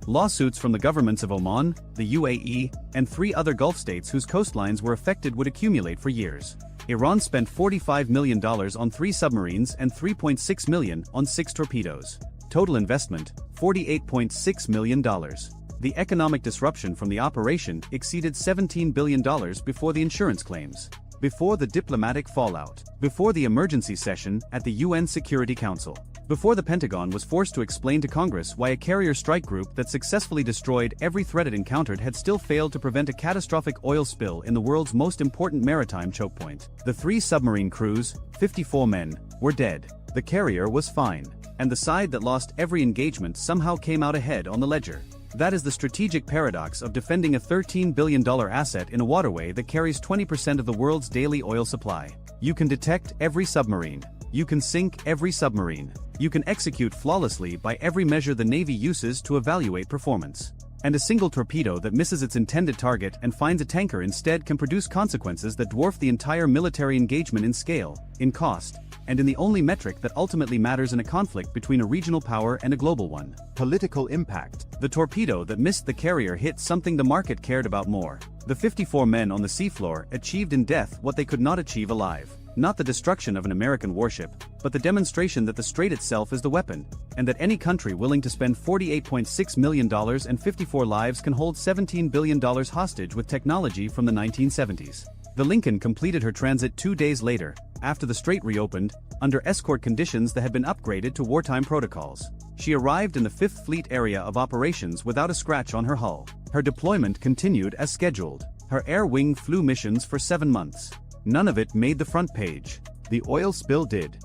Lawsuits from the governments of Oman, the UAE, and 3 other Gulf states whose coastlines were affected would accumulate for years. Iran spent $45 million on 3 submarines and $3.6 million on 6 torpedoes. Total investment, $48.6 million. The economic disruption from the operation exceeded $17 billion before the insurance claims. Before the diplomatic fallout. Before the emergency session at the UN Security Council. Before the Pentagon was forced to explain to Congress why a carrier strike group that successfully destroyed every threat it encountered had still failed to prevent a catastrophic oil spill in the world's most important maritime choke point. The 3 submarine crews, 54 men, were dead. The carrier was fine. And the side that lost every engagement somehow came out ahead on the ledger. That is the strategic paradox of defending a $13 billion asset in a waterway that carries 20% of the world's daily oil supply. You can detect every submarine. You can sink every submarine. You can execute flawlessly by every measure the Navy uses to evaluate performance. And a single torpedo that misses its intended target and finds a tanker instead can produce consequences that dwarf the entire military engagement in scale, in cost, and in the only metric that ultimately matters in a conflict between a regional power and a global one: political impact. The torpedo that missed the carrier hit something the market cared about more. The 54 men on the seafloor achieved in death what they could not achieve alive. Not the destruction of an American warship, but the demonstration that the strait itself is the weapon, and that any country willing to spend $48.6 million and 54 lives can hold $17 billion hostage with technology from the 1970s. The Lincoln completed her transit 2 days later, after the strait reopened, under escort conditions that had been upgraded to wartime protocols. She arrived in the 5th Fleet area of operations without a scratch on her hull. Her deployment continued as scheduled. Her air wing flew missions for 7 months. None of it made the front page. The oil spill did.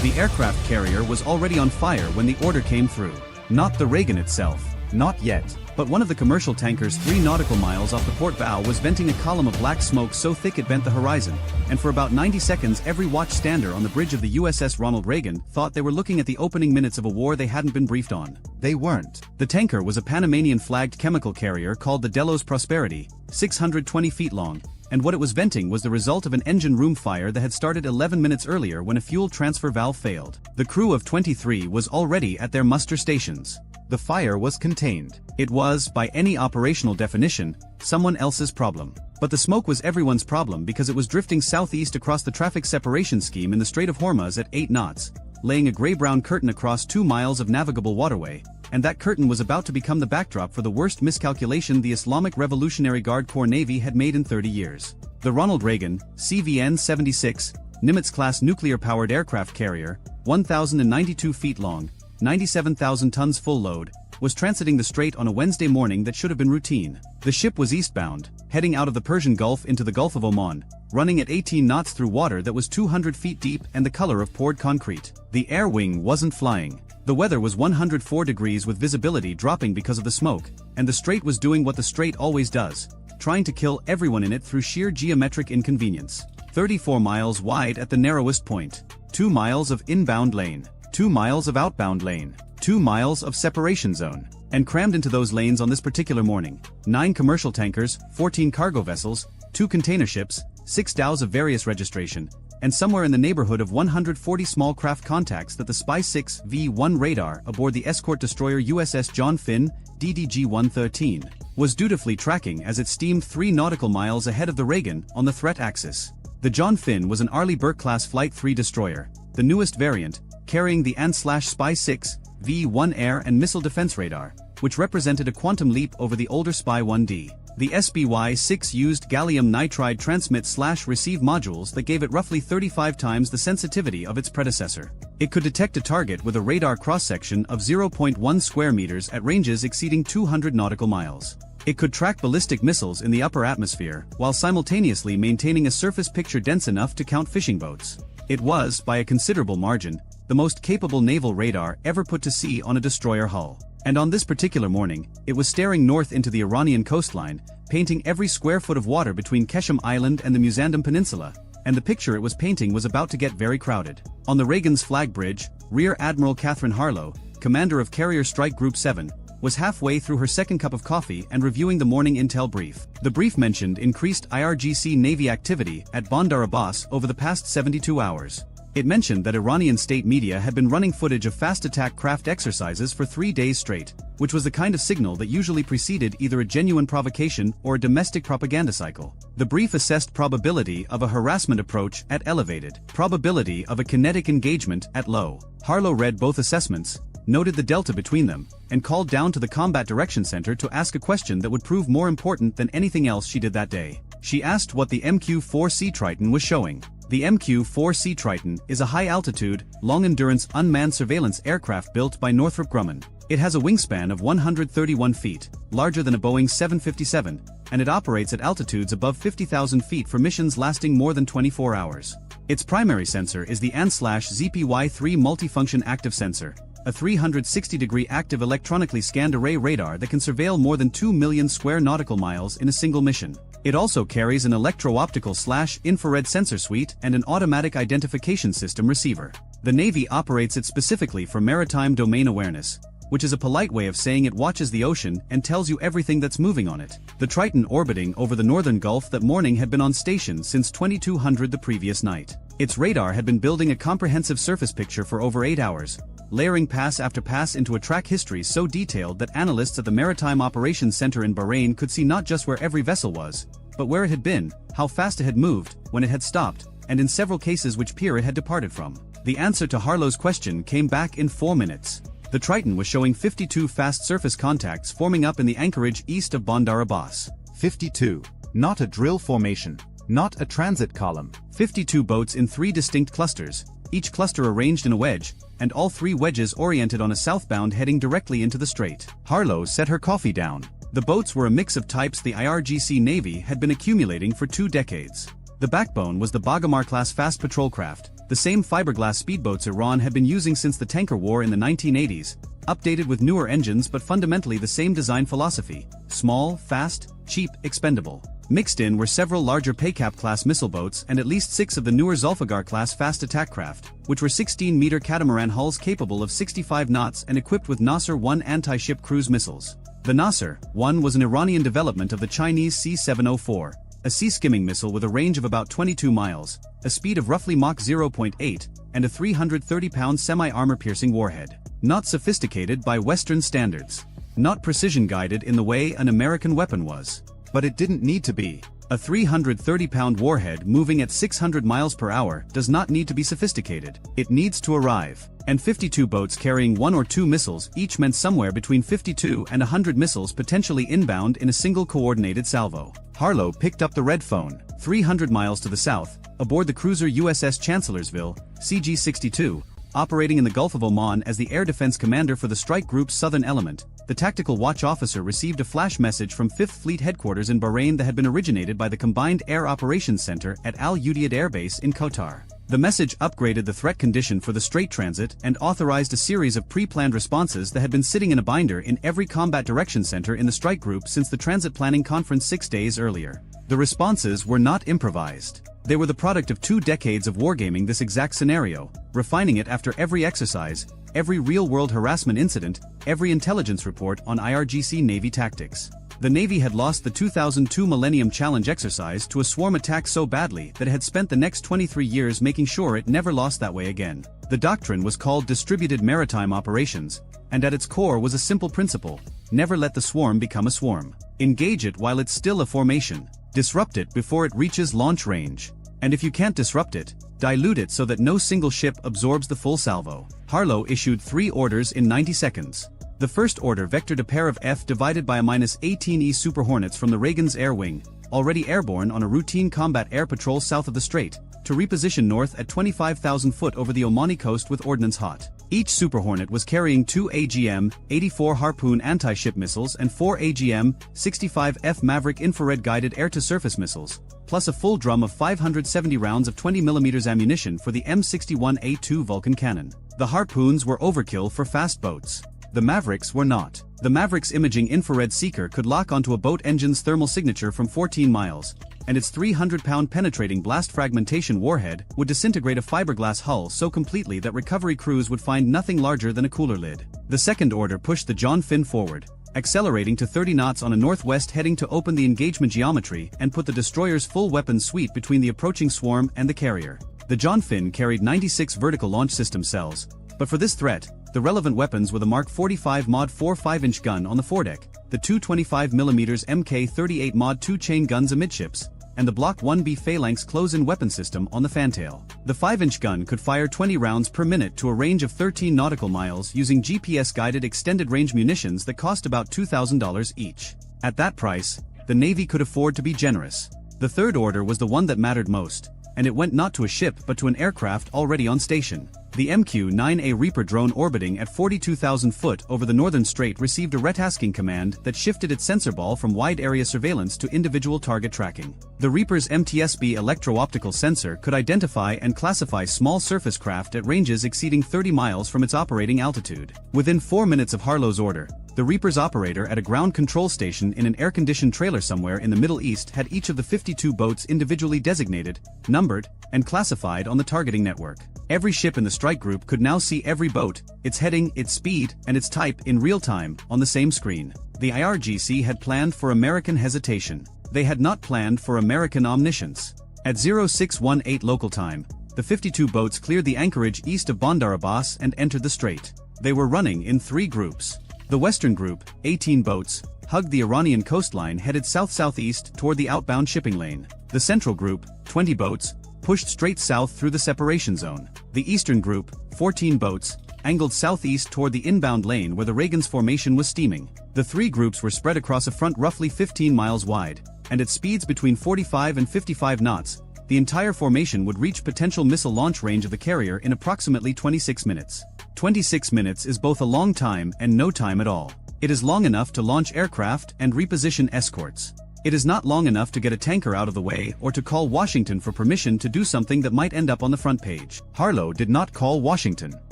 The aircraft carrier was already on fire when the order came through. Not the Reagan itself. Not yet. But one of the commercial tankers 3 nautical miles off the port bow was venting a column of black smoke so thick it bent the horizon, and for about 90 seconds every watchstander on the bridge of the USS Ronald Reagan thought they were looking at the opening minutes of a war they hadn't been briefed on. They weren't. The tanker was a Panamanian-flagged chemical carrier called the Delos Prosperity, 620 feet long, and what it was venting was the result of an engine room fire that had started 11 minutes earlier when a fuel transfer valve failed. The crew of 23 was already at their muster stations. The fire was contained. It was, by any operational definition, someone else's problem. But the smoke was everyone's problem because it was drifting southeast across the traffic separation scheme in the Strait of Hormuz at 8 knots, laying a gray-brown curtain across 2 miles of navigable waterway, and that curtain was about to become the backdrop for the worst miscalculation the Islamic Revolutionary Guard Corps Navy had made in 30 years. The Ronald Reagan, CVN-76, Nimitz-class nuclear-powered aircraft carrier, 1,092 feet long, 97,000 tons full load, was transiting the strait on a Wednesday morning that should have been routine. The ship was eastbound, heading out of the Persian Gulf into the Gulf of Oman, running at 18 knots through water that was 200 feet deep and the color of poured concrete. The air wing wasn't flying. The weather was 104 degrees with visibility dropping because of the smoke, and the strait was doing what the strait always does, trying to kill everyone in it through sheer geometric inconvenience. 34 miles wide at the narrowest point. 2 miles of inbound lane. 2 miles of outbound lane. 2 miles of separation zone. And crammed into those lanes on this particular morning, 9 commercial tankers, 14 cargo vessels, 2 container ships, 6 dhows of various registration, and somewhere in the neighborhood of 140 small craft contacts that the Spy-6 V-1 radar aboard the escort destroyer USS John Finn, DDG-113, was dutifully tracking as it steamed 3 nautical miles ahead of the Reagan on the threat axis. The John Finn was an Arleigh Burke-class Flight 3 destroyer, the newest variant, carrying the AN/Spy-6 V-1 air and missile defense radar, which represented a quantum leap over the older Spy-1D. The SBY-6 used gallium nitride transmit/receive modules that gave it roughly 35 times the sensitivity of its predecessor. It could detect a target with a radar cross-section of 0.1 square meters at ranges exceeding 200 nautical miles. It could track ballistic missiles in the upper atmosphere, while simultaneously maintaining a surface picture dense enough to count fishing boats. It was, by a considerable margin, the most capable naval radar ever put to sea on a destroyer hull. And on this particular morning, it was staring north into the Iranian coastline, painting every square foot of water between Keshem Island and the Musandam Peninsula, and the picture it was painting was about to get very crowded. On the Reagan's flag bridge, Rear Admiral Catherine Harlow, commander of Carrier Strike Group 7, was halfway through her second cup of coffee and reviewing the morning intel brief. The brief mentioned increased IRGC Navy activity at Bandar Abbas over the past 72 hours. It mentioned that Iranian state media had been running footage of fast attack craft exercises for 3 days straight, which was the kind of signal that usually preceded either a genuine provocation or a domestic propaganda cycle. The brief assessed probability of a harassment approach at elevated, probability of a kinetic engagement at low. Harlow read both assessments, noted the delta between them, and called down to the Combat Direction Center to ask a question that would prove more important than anything else she did that day. She asked what the MQ-4C Triton was showing. The MQ-4C Triton is a high-altitude, long-endurance unmanned surveillance aircraft built by Northrop Grumman. It has a wingspan of 131 feet, larger than a Boeing 757, and it operates at altitudes above 50,000 feet for missions lasting more than 24 hours. Its primary sensor is the AN/ZPY-3 multifunction active sensor, a 360-degree active electronically scanned array radar that can surveil more than 2 million square nautical miles in a single mission. It also carries an electro-optical/infrared sensor suite and an automatic identification system receiver. The Navy operates it specifically for maritime domain awareness, which is a polite way of saying it watches the ocean and tells you everything that's moving on it. The Triton orbiting over the northern Gulf that morning had been on station since 2200 the previous night. Its radar had been building a comprehensive surface picture for over 8 hours, layering pass after pass into a track history so detailed that analysts at the Maritime Operations Center in Bahrain could see not just where every vessel was, but where it had been, how fast it had moved, when it had stopped, and in several cases which pier it had departed from. The answer to Harlow's question came back in 4 minutes. The Triton was showing 52 fast surface contacts forming up in the anchorage east of Bandar Abbas. 52. Not a drill formation. Not a transit column. 52 boats in 3 distinct clusters, each cluster arranged in a wedge, and all 3 wedges oriented on a southbound heading directly into the strait. Harlow set her coffee down. The boats were a mix of types the IRGC Navy had been accumulating for 2 decades. The backbone was the Bagamar-class fast patrol craft, the same fiberglass speedboats Iran had been using since the tanker war in the 1980s, updated with newer engines but fundamentally the same design philosophy: small, fast, cheap, expendable. Mixed in were several larger Paycap-class missile boats and at least 6 of the newer Zulfigar-class fast attack craft, which were 16-meter catamaran hulls capable of 65 knots and equipped with Nasser-1 anti-ship cruise missiles. The Nasser-1 was an Iranian development of the Chinese C-704, a sea-skimming missile with a range of about 22 miles, a speed of roughly Mach 0.8, and a 330-pound semi-armor-piercing warhead. Not sophisticated by Western standards. Not precision-guided in the way an American weapon was. But it didn't need to be. A 330-pound warhead moving at 600 miles per hour does not need to be sophisticated. It needs to arrive. And 52 boats carrying 1 or 2 missiles each meant somewhere between 52 and 100 missiles potentially inbound in a single coordinated salvo. Harlow picked up the red phone. 300 miles to the south, aboard the cruiser USS Chancellorsville, CG-62, operating in the Gulf of Oman as the air defense commander for the strike group's southern element, the tactical watch officer received a flash message from 5th Fleet headquarters in Bahrain that had been originated by the Combined Air Operations Center at Al Udeid Air Base in Qatar. The message upgraded the threat condition for the Strait Transit and authorized a series of pre-planned responses that had been sitting in a binder in every Combat Direction Center in the strike group since the Transit Planning Conference 6 days earlier. The responses were not improvised. They were the product of 2 decades of wargaming this exact scenario, refining it after every exercise, every real-world harassment incident, every intelligence report on IRGC Navy tactics. The Navy had lost the 2002 Millennium Challenge exercise to a swarm attack so badly that it had spent the next 23 years making sure it never lost that way again. The doctrine was called Distributed Maritime Operations, and at its core was a simple principle: never let the swarm become a swarm. Engage it while it's still a formation. Disrupt it before it reaches launch range. And if you can't disrupt it, dilute it so that no single ship absorbs the full salvo. Harlow issued 3 orders in 90 seconds. The first order vectored a pair of F divided by a -18E Super Hornets from the Reagan's Air Wing, already airborne on a routine combat air patrol south of the strait, to reposition north at 25,000 foot over the Omani coast with ordnance hot. Each Super Hornet was carrying 2 AGM-84 Harpoon anti-ship missiles and 4 AGM-65F Maverick infrared-guided air-to-surface missiles, plus a full drum of 570 rounds of 20mm ammunition for the M61A2 Vulcan cannon. The Harpoons were overkill for fast boats. The Mavericks were not. The Mavericks imaging infrared seeker could lock onto a boat engine's thermal signature from 14 miles, and its 300-pound penetrating blast fragmentation warhead would disintegrate a fiberglass hull so completely that recovery crews would find nothing larger than a cooler lid. The second order pushed the John Finn forward, accelerating to 30 knots on a northwest heading to open the engagement geometry and put the destroyer's full weapons suite between the approaching swarm and the carrier. The John Finn carried 96 vertical launch system cells, but for this threat, the relevant weapons were the Mark 45 Mod 4 5-inch gun on the foredeck, the two 25mm Mk38 Mod 2 chain guns amidships, and the Block 1B Phalanx close-in weapon system on the fantail. The 5-inch gun could fire 20 rounds per minute to a range of 13 nautical miles using GPS-guided extended-range munitions that cost about $2,000 each. At that price, the Navy could afford to be generous. The third order was the one that mattered most, and it went not to a ship but to an aircraft already on station. The MQ-9A Reaper drone orbiting at 42,000 foot over the northern strait received a retasking command that shifted its sensor ball from wide-area surveillance to individual target tracking. The Reaper's MTSB electro-optical sensor could identify and classify small surface craft at ranges exceeding 30 miles from its operating altitude. Within 4 minutes of Harlow's order, the Reaper's operator at a ground control station in an air-conditioned trailer somewhere in the Middle East had each of the 52 boats individually designated, numbered, and classified on the targeting network. Every ship in the strike group could now see every boat, its heading, its speed, and its type in real time on the same screen. The IRGC had planned for American hesitation. They had not planned for American omniscience. At 0618 local time, the 52 boats cleared the anchorage east of Bandar Abbas and entered the strait. They were running in 3 groups. The western group, 18 boats, hugged the Iranian coastline headed south-southeast toward the outbound shipping lane. The central group, 20 boats, pushed straight south through the separation zone. The eastern group, 14 boats, angled southeast toward the inbound lane where the Reagan's formation was steaming. The 3 groups were spread across a front roughly 15 miles wide, and at speeds between 45 and 55 knots, the entire formation would reach potential missile launch range of the carrier in approximately 26 minutes. 26 minutes is both a long time and no time at all. It is long enough to launch aircraft and reposition escorts. It is not long enough to get a tanker out of the way or to call Washington for permission to do something that might end up on the front page. Harlow did not call Washington.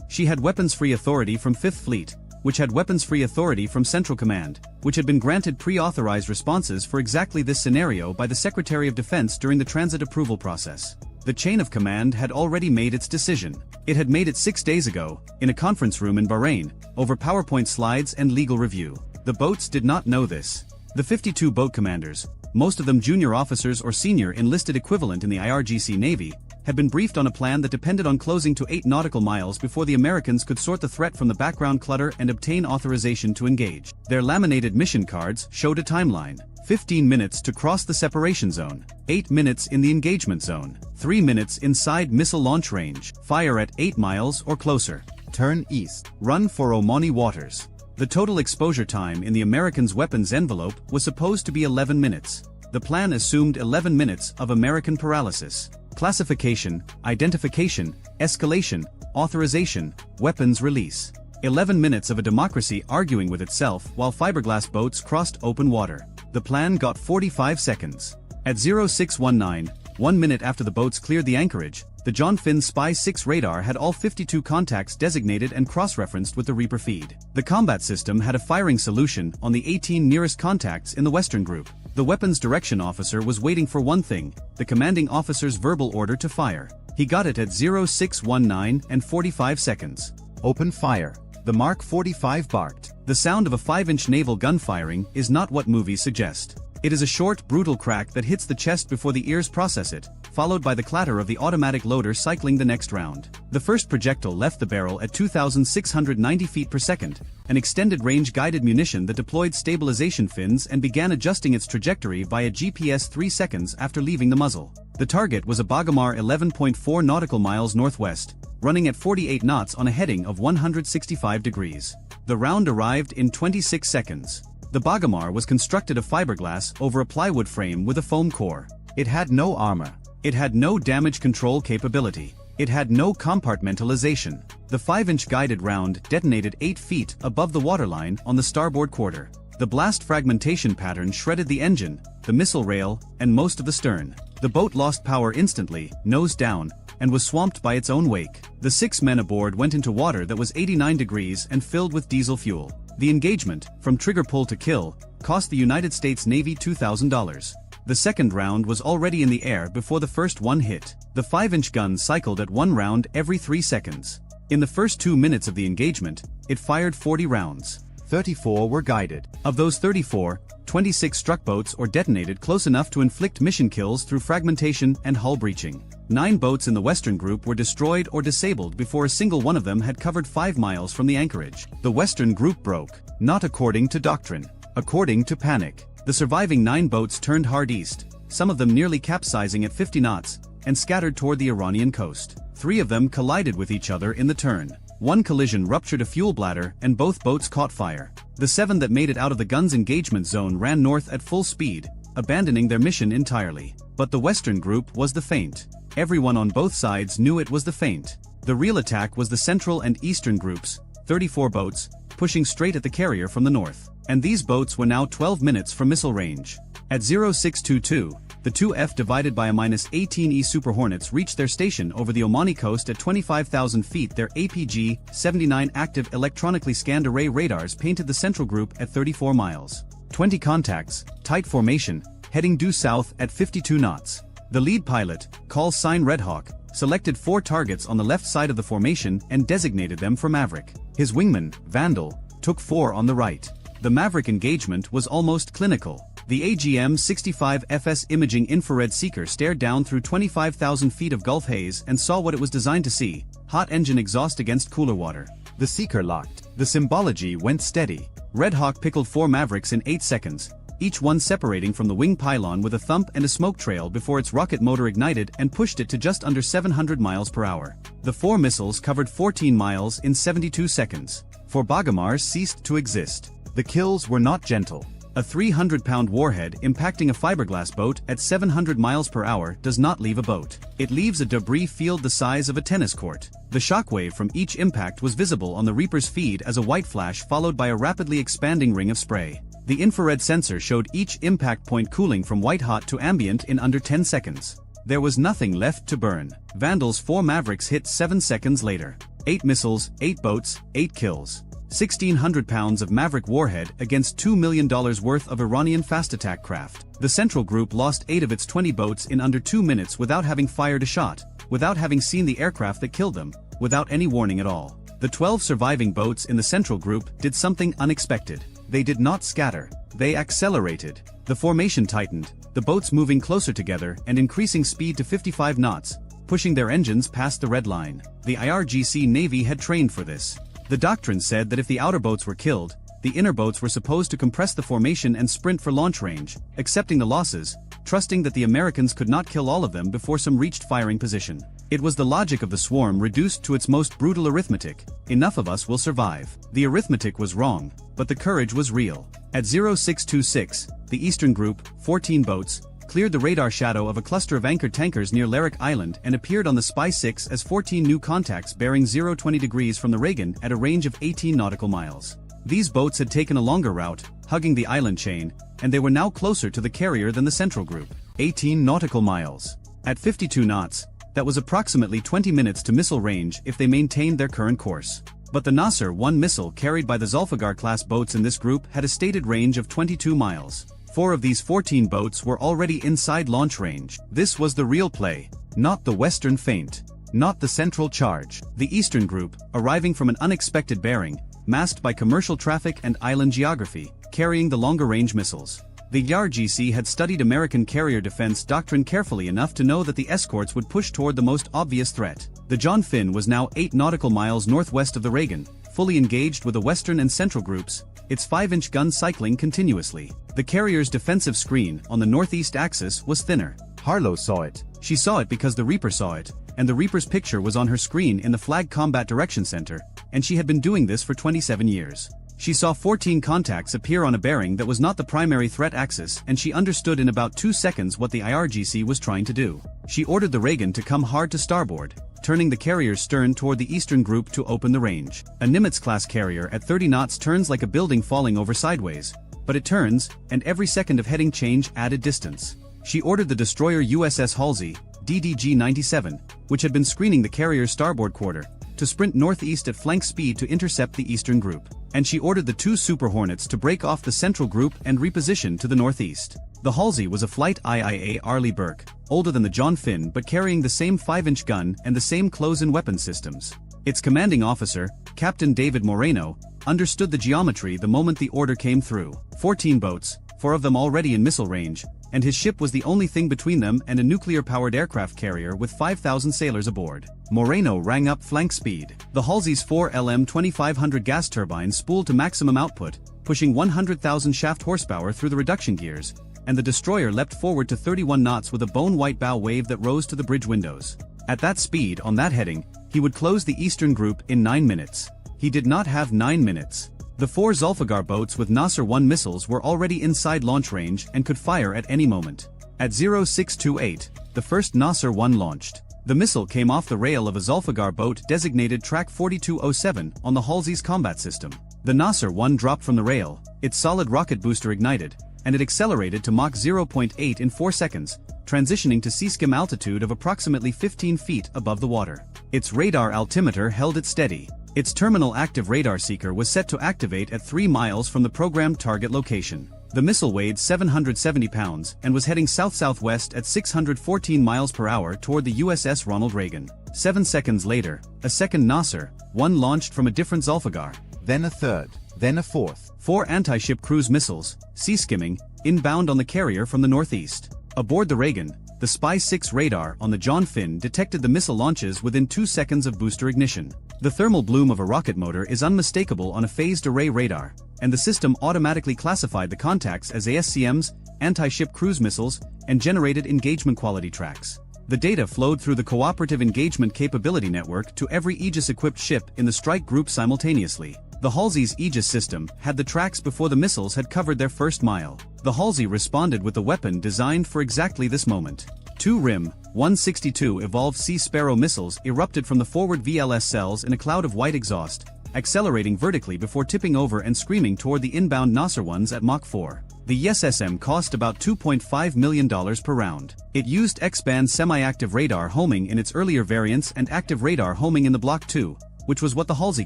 She had weapons-free authority from 5th Fleet, which had weapons-free authority from Central Command, which had been granted pre-authorized responses for exactly this scenario by the Secretary of Defense during the transit approval process. The chain of command had already made its decision. It had made it 6 days ago, in a conference room in Bahrain, over PowerPoint slides and legal review. The boats did not know this. The 52 boat commanders, most of them junior officers or senior enlisted equivalent in the IRGC Navy, had been briefed on a plan that depended on closing to 8 nautical miles before the Americans could sort the threat from the background clutter and obtain authorization to engage. Their laminated mission cards showed a timeline. 15 minutes to cross the separation zone, 8 minutes in the engagement zone, 3 minutes inside missile launch range, fire at 8 miles or closer, turn east, run for Omani waters. The total exposure time in the Americans' weapons envelope was supposed to be 11 minutes. The plan assumed 11 minutes of American paralysis. Classification, identification, escalation, authorization, weapons release. 11 minutes of a democracy arguing with itself while fiberglass boats crossed open water. The plan got 45 seconds. At 0619, 1 minute after the boats cleared the anchorage, the John Finn Spy 6 radar had all 52 contacts designated and cross-referenced with the Reaper feed. The combat system had a firing solution on the 18 nearest contacts in the western group. The weapons direction officer was waiting for one thing, the commanding officer's verbal order to fire. He got it at 0619 and 45 seconds. Open fire. The Mark 45 barked. The sound of a 5-inch naval gun firing is not what movies suggest. It is a short, brutal crack that hits the chest before the ears process it, followed by the clatter of the automatic loader cycling the next round. The first projectile left the barrel at 2,690 feet per second, an extended-range guided munition that deployed stabilization fins and began adjusting its trajectory via GPS 3 seconds after leaving the muzzle. The target was a Bagamar 11.4 nautical miles northwest, running at 48 knots on a heading of 165 degrees. The round arrived in 26 seconds. The Bagamar was constructed of fiberglass over a plywood frame with a foam core. It had no armor. It had no damage control capability. It had no compartmentalization. The 5-inch guided round detonated 8 feet above the waterline on the starboard quarter. The blast fragmentation pattern shredded the engine, the missile rail, and most of the stern. The boat lost power instantly, nose down, and was swamped by its own wake. The 6 men aboard went into water that was 89 degrees and filled with diesel fuel. The engagement, from trigger pull to kill, cost the United States Navy $2,000. The second round was already in the air before the first one hit. The 5-inch gun cycled at 1 round every 3 seconds. In the first 2 minutes of the engagement, it fired 40 rounds. 34 were guided. Of those 34, 26 struck boats or detonated close enough to inflict mission kills through fragmentation and hull breaching. 9 boats in the Western Group were destroyed or disabled before a single one of them had covered 5 miles from the anchorage. The Western Group broke, not according to doctrine, according to panic. The surviving 9 boats turned hard east, some of them nearly capsizing at 50 knots, and scattered toward the Iranian coast. 3 of them collided with each other in the turn. One collision ruptured a fuel bladder and both boats caught fire. The 7 that made it out of the gun's engagement zone ran north at full speed, abandoning their mission entirely. But the Western Group was the feint. Everyone on both sides knew it was the feint. The real attack was the Central and Eastern Groups, 34 boats, pushing straight at the carrier from the north. And these boats were now 12 minutes from missile range. At 0622, the 2F divided by a -18E Super Hornets reached their station over the Omani coast at 25,000 feet. Their APG-79 active electronically scanned array radars painted the Central Group at 34 miles. 20 contacts, tight formation, heading due south at 52 knots. The lead pilot, call sign Red Hawk, selected 4 targets on the left side of the formation and designated them for Maverick. His wingman, Vandal, took 4 on the right. The Maverick engagement was almost clinical. The AGM-65 FS imaging infrared seeker stared down through 25,000 feet of Gulf haze and saw what it was designed to see: hot engine exhaust against cooler water. The seeker locked. The symbology went steady. Red Hawk pickled 4 Mavericks in 8 seconds, each one separating from the wing pylon with a thump and a smoke trail before its rocket motor ignited and pushed it to just under 700 miles per hour. The 4 missiles covered 14 miles in 72 seconds. For Bagamars ceased to exist. The kills were not gentle. A 300-pound warhead impacting a fiberglass boat at 700 miles per hour does not leave a boat. It leaves a debris field the size of a tennis court. The shockwave from each impact was visible on the Reaper's feed as a white flash followed by a rapidly expanding ring of spray. The infrared sensor showed each impact point cooling from white-hot to ambient in under 10 seconds. There was nothing left to burn. Vandal's 4 Mavericks hit 7 seconds later. 8 missiles, 8 boats, 8 kills. 1,600 pounds of Maverick warhead against $2 million worth of Iranian fast attack craft. The Central Group lost 8 of its 20 boats in under 2 minutes without having fired a shot, without having seen the aircraft that killed them, without any warning at all. The 12 surviving boats in the Central Group did something unexpected. They did not scatter. They accelerated. The formation tightened, the boats moving closer together and increasing speed to 55 knots, pushing their engines past the red line. The IRGC Navy had trained for this. The doctrine said that if the outer boats were killed, the inner boats were supposed to compress the formation and sprint for launch range, accepting the losses, trusting that the Americans could not kill all of them before some reached firing position. It was the logic of the swarm reduced to its most brutal arithmetic: enough of us will survive. The arithmetic was wrong, but the courage was real. At 0626, the Eastern Group, 14 boats, cleared the radar shadow of a cluster of anchored tankers near Larak Island and appeared on the Spy 6 as 14 new contacts bearing 020 degrees from the Reagan at a range of 18 nautical miles. These boats had taken a longer route, hugging the island chain, and they were now closer to the carrier than the Central Group. 18 nautical miles. At 52 knots, that was approximately 20 minutes to missile range if they maintained their current course. But the Nasser 1 missile carried by the Zulfiqar-class boats in this group had a stated range of 22 miles. 4 of these 14 boats were already inside launch range. This was the real play, not the Western feint, not the central charge. The Eastern Group, arriving from an unexpected bearing, masked by commercial traffic and island geography, carrying the longer-range missiles. The IRGC had studied American carrier defense doctrine carefully enough to know that the escorts would push toward the most obvious threat. The John Finn was now 8 nautical miles northwest of the Reagan, fully engaged with the Western and Central Groups, its 5-inch gun cycling continuously. The carrier's defensive screen on the northeast axis was thinner. Harlow saw it. She saw it because the Reaper saw it, and the Reaper's picture was on her screen in the Flag Combat Direction Center, and she had been doing this for 27 years. She saw 14 contacts appear on a bearing that was not the primary threat axis, and she understood in about 2 seconds what the IRGC was trying to do. She ordered the Reagan to come hard to starboard, turning the carrier's stern toward the Eastern Group to open the range. A Nimitz-class carrier at 30 knots turns like a building falling over sideways, but it turns, and every second of heading change added distance. She ordered the destroyer USS Halsey, DDG-97, which had been screening the carrier's starboard quarter, to sprint northeast at flank speed to intercept the eastern group. And she ordered the 2 Super Hornets to break off the central group and reposition to the northeast. The Halsey was a Flight IIA Arleigh Burke, older than the John Finn but carrying the same 5-inch gun and the same close-in weapon systems. Its commanding officer, Captain David Moreno, understood the geometry the moment the order came through. 14 boats, 4 of them already in missile range, and his ship was the only thing between them and a nuclear-powered aircraft carrier with 5,000 sailors aboard. Moreno rang up flank speed. The Halsey's 4 LM2500 gas turbines spooled to maximum output, pushing 100,000 shaft horsepower through the reduction gears, and the destroyer leapt forward to 31 knots with a bone-white bow wave that rose to the bridge windows. At that speed, on that heading, he would close the eastern group in 9 minutes. He did not have 9 minutes. The 4 Zulfiqar boats with Nasser-1 missiles were already inside launch range and could fire at any moment. At 0628, the first Nasser-1 launched. The missile came off the rail of a Zulfiqar boat designated Track 4207 on the Halsey's combat system. The Nasser-1 dropped from the rail, its solid rocket booster ignited, and it accelerated to Mach 0.8 in 4 seconds, transitioning to sea-skim altitude of approximately 15 feet above the water. Its radar altimeter held it steady. Its terminal active radar seeker was set to activate at 3 miles from the programmed target location. The missile weighed 770 pounds and was heading south-southwest at 614 miles per hour toward the USS Ronald Reagan. 7 seconds later, a second Nasser-1 launched from a different Zulfiqar. Then a third, then a fourth. 4 anti-ship cruise missiles, sea-skimming, inbound on the carrier from the northeast. Aboard the Reagan, the Spy-6 radar on the John Finn detected the missile launches within 2 seconds of booster ignition. The thermal bloom of a rocket motor is unmistakable on a phased array radar, and the system automatically classified the contacts as ASCMs, anti-ship cruise missiles, and generated engagement quality tracks. The data flowed through the Cooperative Engagement Capability Network to every Aegis-equipped ship in the strike group simultaneously. The Halsey's Aegis system had the tracks before the missiles had covered their first mile. The Halsey responded with a weapon designed for exactly this moment. 2 RIM-162 evolved Sea Sparrow missiles erupted from the forward VLS cells in a cloud of white exhaust, accelerating vertically before tipping over and screaming toward the inbound Nasser-1s at Mach 4. The SSM cost about $2.5 million per round. It used X-band semi-active radar homing in its earlier variants and active radar homing in the Block 2, which was what the Halsey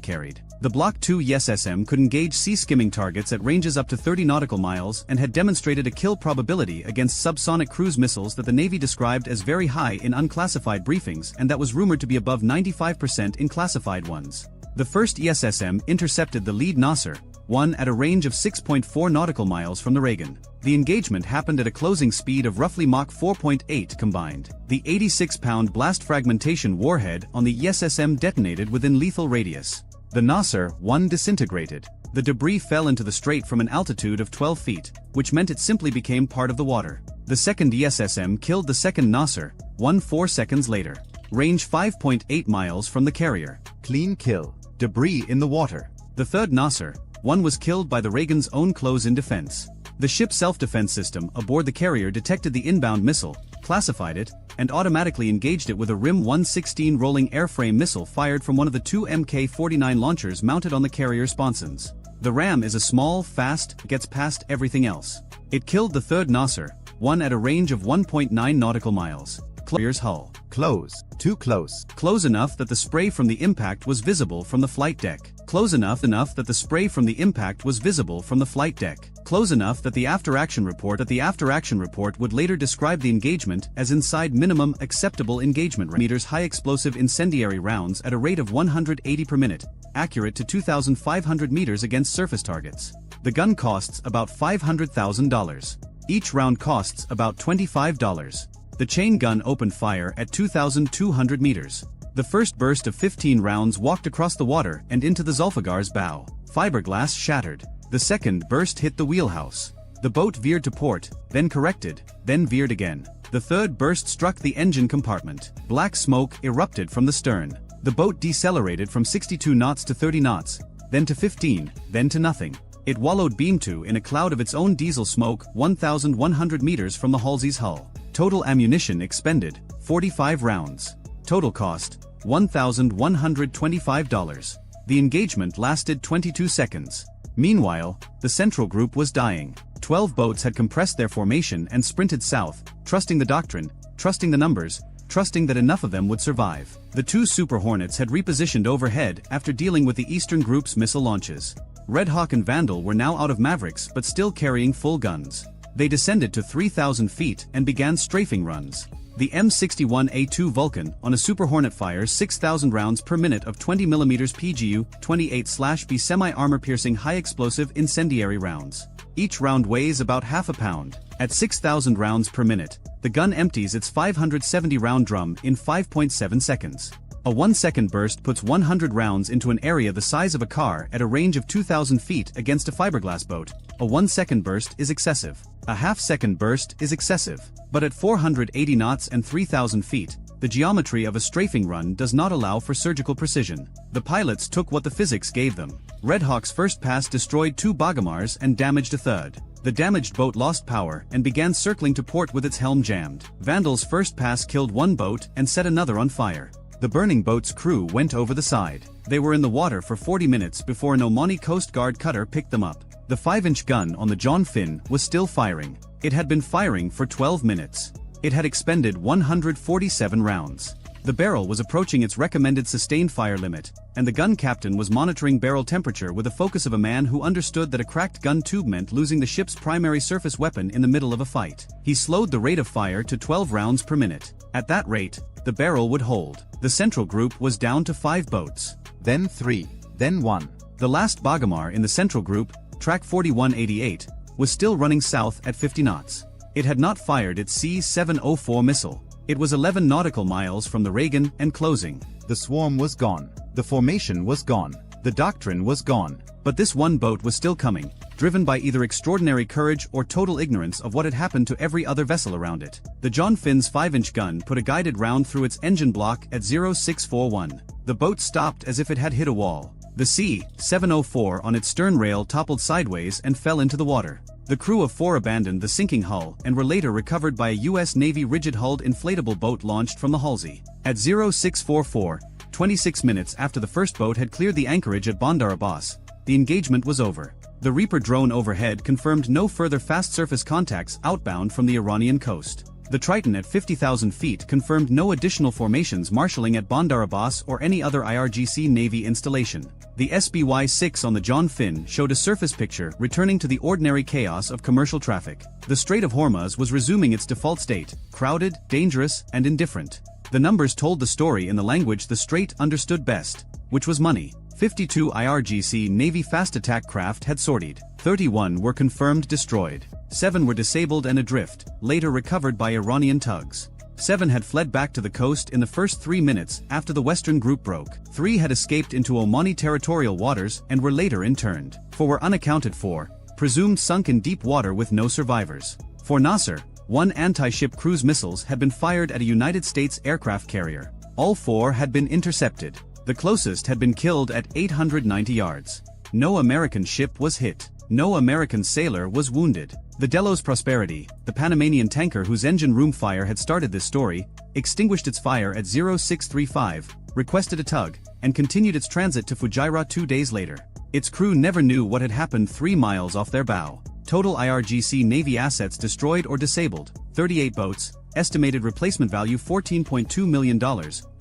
carried. The Block 2 SSM could engage sea-skimming targets at ranges up to 30 nautical miles and had demonstrated a kill probability against subsonic cruise missiles that the Navy described as very high in unclassified briefings and that was rumored to be above 95% in classified ones. The first SSM intercepted the lead Nasser-1 at a range of 6.4 nautical miles from the Reagan. The engagement happened at a closing speed of roughly Mach 4.8 combined. The 86-pound blast fragmentation warhead on the SSM detonated within lethal radius. The Nasser-1 disintegrated. The debris fell into the strait from an altitude of 12 feet, which meant it simply became part of the water. The second SSM killed the second Nasser-1 4 seconds later. Range 5.8 miles from the carrier. Clean kill. Debris in the water. The third Nasser-1 was killed by the Reagan's own close-in defense. The ship's self-defense system aboard the carrier detected the inbound missile, classified it, and automatically engaged it with a RIM-116 rolling airframe missile fired from one of the 2 Mk-49 launchers mounted on the carrier sponsons. The RAM is a small, fast, gets past everything else. It killed the third Nasser-1 at a range of 1.9 nautical miles. Carrier's hull. Close. Too close. Close enough that the spray from the impact was visible from the flight deck. Close enough that the spray from the impact was visible from the flight deck. Close enough that the after-action report would later describe the engagement as inside minimum acceptable engagement meters high explosive incendiary rounds at a rate of 180 per minute, accurate to 2,500 meters against surface targets. The gun costs about $500,000. Each round costs about $25. The chain gun opened fire at 2,200 meters. The first burst of 15 rounds walked across the water and into the Zulfiqar's bow. Fiberglass shattered. The second burst hit the wheelhouse. The boat veered to port, then corrected, then veered again. The third burst struck the engine compartment. Black smoke erupted from the stern. The boat decelerated from 62 knots to 30 knots, then to 15, then to nothing. It wallowed beam to in a cloud of its own diesel smoke 1,100 meters from the Halsey's hull. Total ammunition expended, 45 rounds. Total cost, $1,125. The engagement lasted 22 seconds. Meanwhile, the central group was dying. 12 boats had compressed their formation and sprinted south, trusting the doctrine, trusting the numbers, trusting that enough of them would survive. The two Super Hornets had repositioned overhead after dealing with the Eastern Group's missile launches. Red Hawk and Vandal were now out of Mavericks but still carrying full guns. They descended to 3,000 feet and began strafing runs. The M61A2 Vulcan on a Super Hornet fires 6,000 rounds per minute of 20mm PGU-28/B semi-armor-piercing high-explosive incendiary rounds. Each round weighs about half a pound. At 6,000 rounds per minute, the gun empties its 570-round drum in 5.7 seconds. A 1-second burst puts 100 rounds into an area the size of a car at a range of 2,000 feet against a fiberglass boat. A 1-second burst is excessive. A half-second burst is excessive. But at 480 knots and 3,000 feet, the geometry of a strafing run does not allow for surgical precision. The pilots took what the physics gave them. Red Hawk's first pass destroyed 2 Bagamars and damaged a third. The damaged boat lost power and began circling to port with its helm jammed. Vandal's first pass killed 1 boat and set another on fire. The burning boat's crew went over the side. They were in the water for 40 minutes before an Oman Coast Guard cutter picked them up. The 5-inch gun on the John Finn was still firing. It had been firing for 12 minutes. It had expended 147 rounds. The barrel was approaching its recommended sustained fire limit, and the gun captain was monitoring barrel temperature with the focus of a man who understood that a cracked gun tube meant losing the ship's primary surface weapon in the middle of a fight. He slowed the rate of fire to 12 rounds per minute. At that rate, the barrel would hold. The central group was down to 5 boats. Then 3, then 1. The last Bagamar in the central group, track 4188, was still running south at 50 knots. It had not fired its C-704 missile. It was 11 nautical miles from the Reagan and closing. The swarm was gone. The formation was gone. The doctrine was gone. But this one boat was still coming, driven by either extraordinary courage or total ignorance of what had happened to every other vessel around it. The John Finn's 5-inch gun put a guided round through its engine block at 0641. The boat stopped as if it had hit a wall. The C-704 on its stern rail toppled sideways and fell into the water. The crew of 4 abandoned the sinking hull and were later recovered by a U.S. Navy rigid-hulled inflatable boat launched from the Halsey. At 0644, 26 minutes after the first boat had cleared the anchorage at Bandar Abbas, the engagement was over. The Reaper drone overhead confirmed no further fast surface contacts outbound from the Iranian coast. The Triton at 50,000 feet confirmed no additional formations marshalling at Bandar Abbas or any other IRGC Navy installation. The SBY-6 on the John Finn showed a surface picture returning to the ordinary chaos of commercial traffic. The Strait of Hormuz was resuming its default state, crowded, dangerous, and indifferent. The numbers told the story in the language the Strait understood best, which was money. 52 IRGC Navy fast attack craft had sortied. 31 were confirmed destroyed. 7 were disabled and adrift, later recovered by Iranian tugs. 7 had fled back to the coast in the first 3 minutes after the Western group broke. 3 had escaped into Omani territorial waters and were later interned. 4 were unaccounted for, presumed sunk in deep water with no survivors. For Nasser, 1 anti-ship cruise missiles had been fired at a United States aircraft carrier. All 4 had been intercepted. The closest had been killed at 890 yards. No American ship was hit. No American sailor was wounded. The Delos Prosperity, the Panamanian tanker whose engine room fire had started this story, extinguished its fire at 0635, requested a tug, and continued its transit to Fujairah 2 days later. Its crew never knew what had happened 3 miles off their bow. Total IRGC Navy assets destroyed or disabled, 38 boats, estimated replacement value $14.2 million,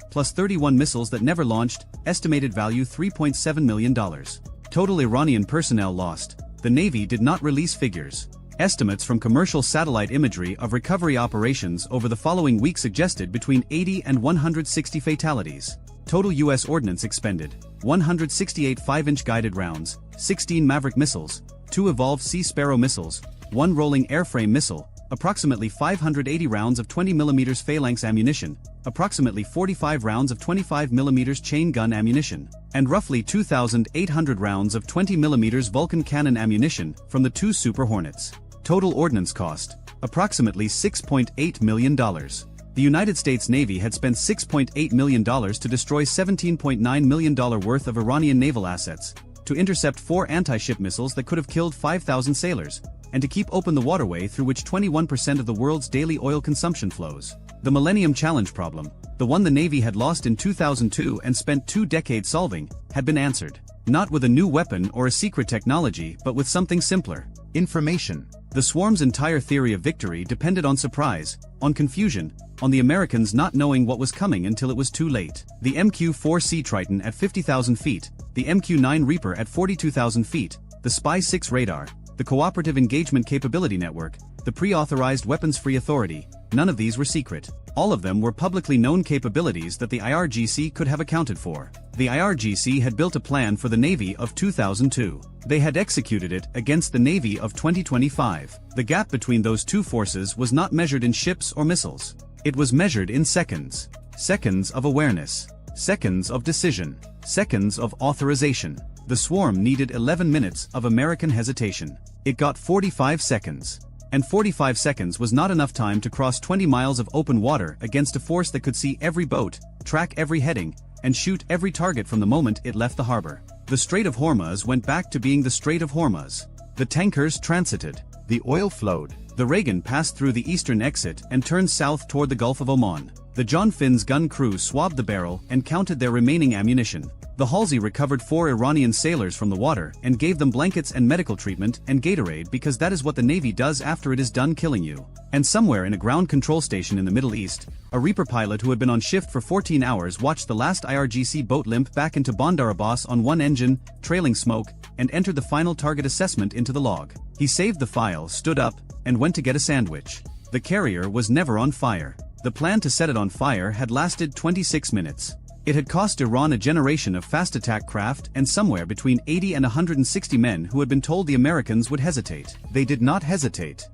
plus 31 missiles that never launched, estimated value $3.7 million. Total Iranian personnel lost. The Navy did not release figures. Estimates from commercial satellite imagery of recovery operations over the following week suggested between 80 and 160 fatalities. Total U.S. ordnance expended: 168 5-inch guided rounds, 16 Maverick missiles, 2 Evolved Sea Sparrow missiles, 1 rolling airframe missile, approximately 580 rounds of 20mm phalanx ammunition, approximately 45 rounds of 25mm chain gun ammunition, and roughly 2,800 rounds of 20mm Vulcan cannon ammunition from the 2 Super Hornets. Total ordnance cost: approximately $6.8 million. The United States Navy had spent $6.8 million to destroy $17.9 million worth of Iranian naval assets, to intercept 4 anti-ship missiles that could have killed 5,000 sailors, and to keep open the waterway through which 21% of the world's daily oil consumption flows. The Millennium Challenge problem, the one the Navy had lost in 2002 and spent 2 decades solving, had been answered. Not with a new weapon or a secret technology, but with something simpler: information. The swarm's entire theory of victory depended on surprise, on confusion, on the Americans not knowing what was coming until it was too late. The MQ-4C Triton at 50,000 feet, the MQ-9 Reaper at 42,000 feet, the Spy-6 radar, the Cooperative Engagement Capability Network, the Pre-Authorized Weapons-Free Authority, none of these were secret. All of them were publicly known capabilities that the IRGC could have accounted for. The IRGC had built a plan for the Navy of 2002. They had executed it against the Navy of 2025. The gap between those two forces was not measured in ships or missiles. It was measured in seconds. Seconds of awareness. Seconds of decision. Seconds of authorization. The swarm needed 11 minutes of American hesitation. It got 45 seconds. And 45 seconds was not enough time to cross 20 miles of open water against a force that could see every boat, track every heading, and shoot every target from the moment it left the harbor. The Strait of Hormuz went back to being the Strait of Hormuz. The tankers transited. The oil flowed. The Reagan passed through the eastern exit and turned south toward the Gulf of Oman. The John Finn's gun crew swabbed the barrel and counted their remaining ammunition. The Halsey recovered 4 Iranian sailors from the water and gave them blankets and medical treatment and Gatorade because that is what the Navy does after it is done killing you. And somewhere in a ground control station in the Middle East, a Reaper pilot who had been on shift for 14 hours watched the last IRGC boat limp back into Bandar Abbas on one engine, trailing smoke, and entered the final target assessment into the log. He saved the file, stood up, and went to get a sandwich. The carrier was never on fire. The plan to set it on fire had lasted 26 minutes. It had cost Iran a generation of fast attack craft and somewhere between 80 and 160 men who had been told the Americans would hesitate. They did not hesitate.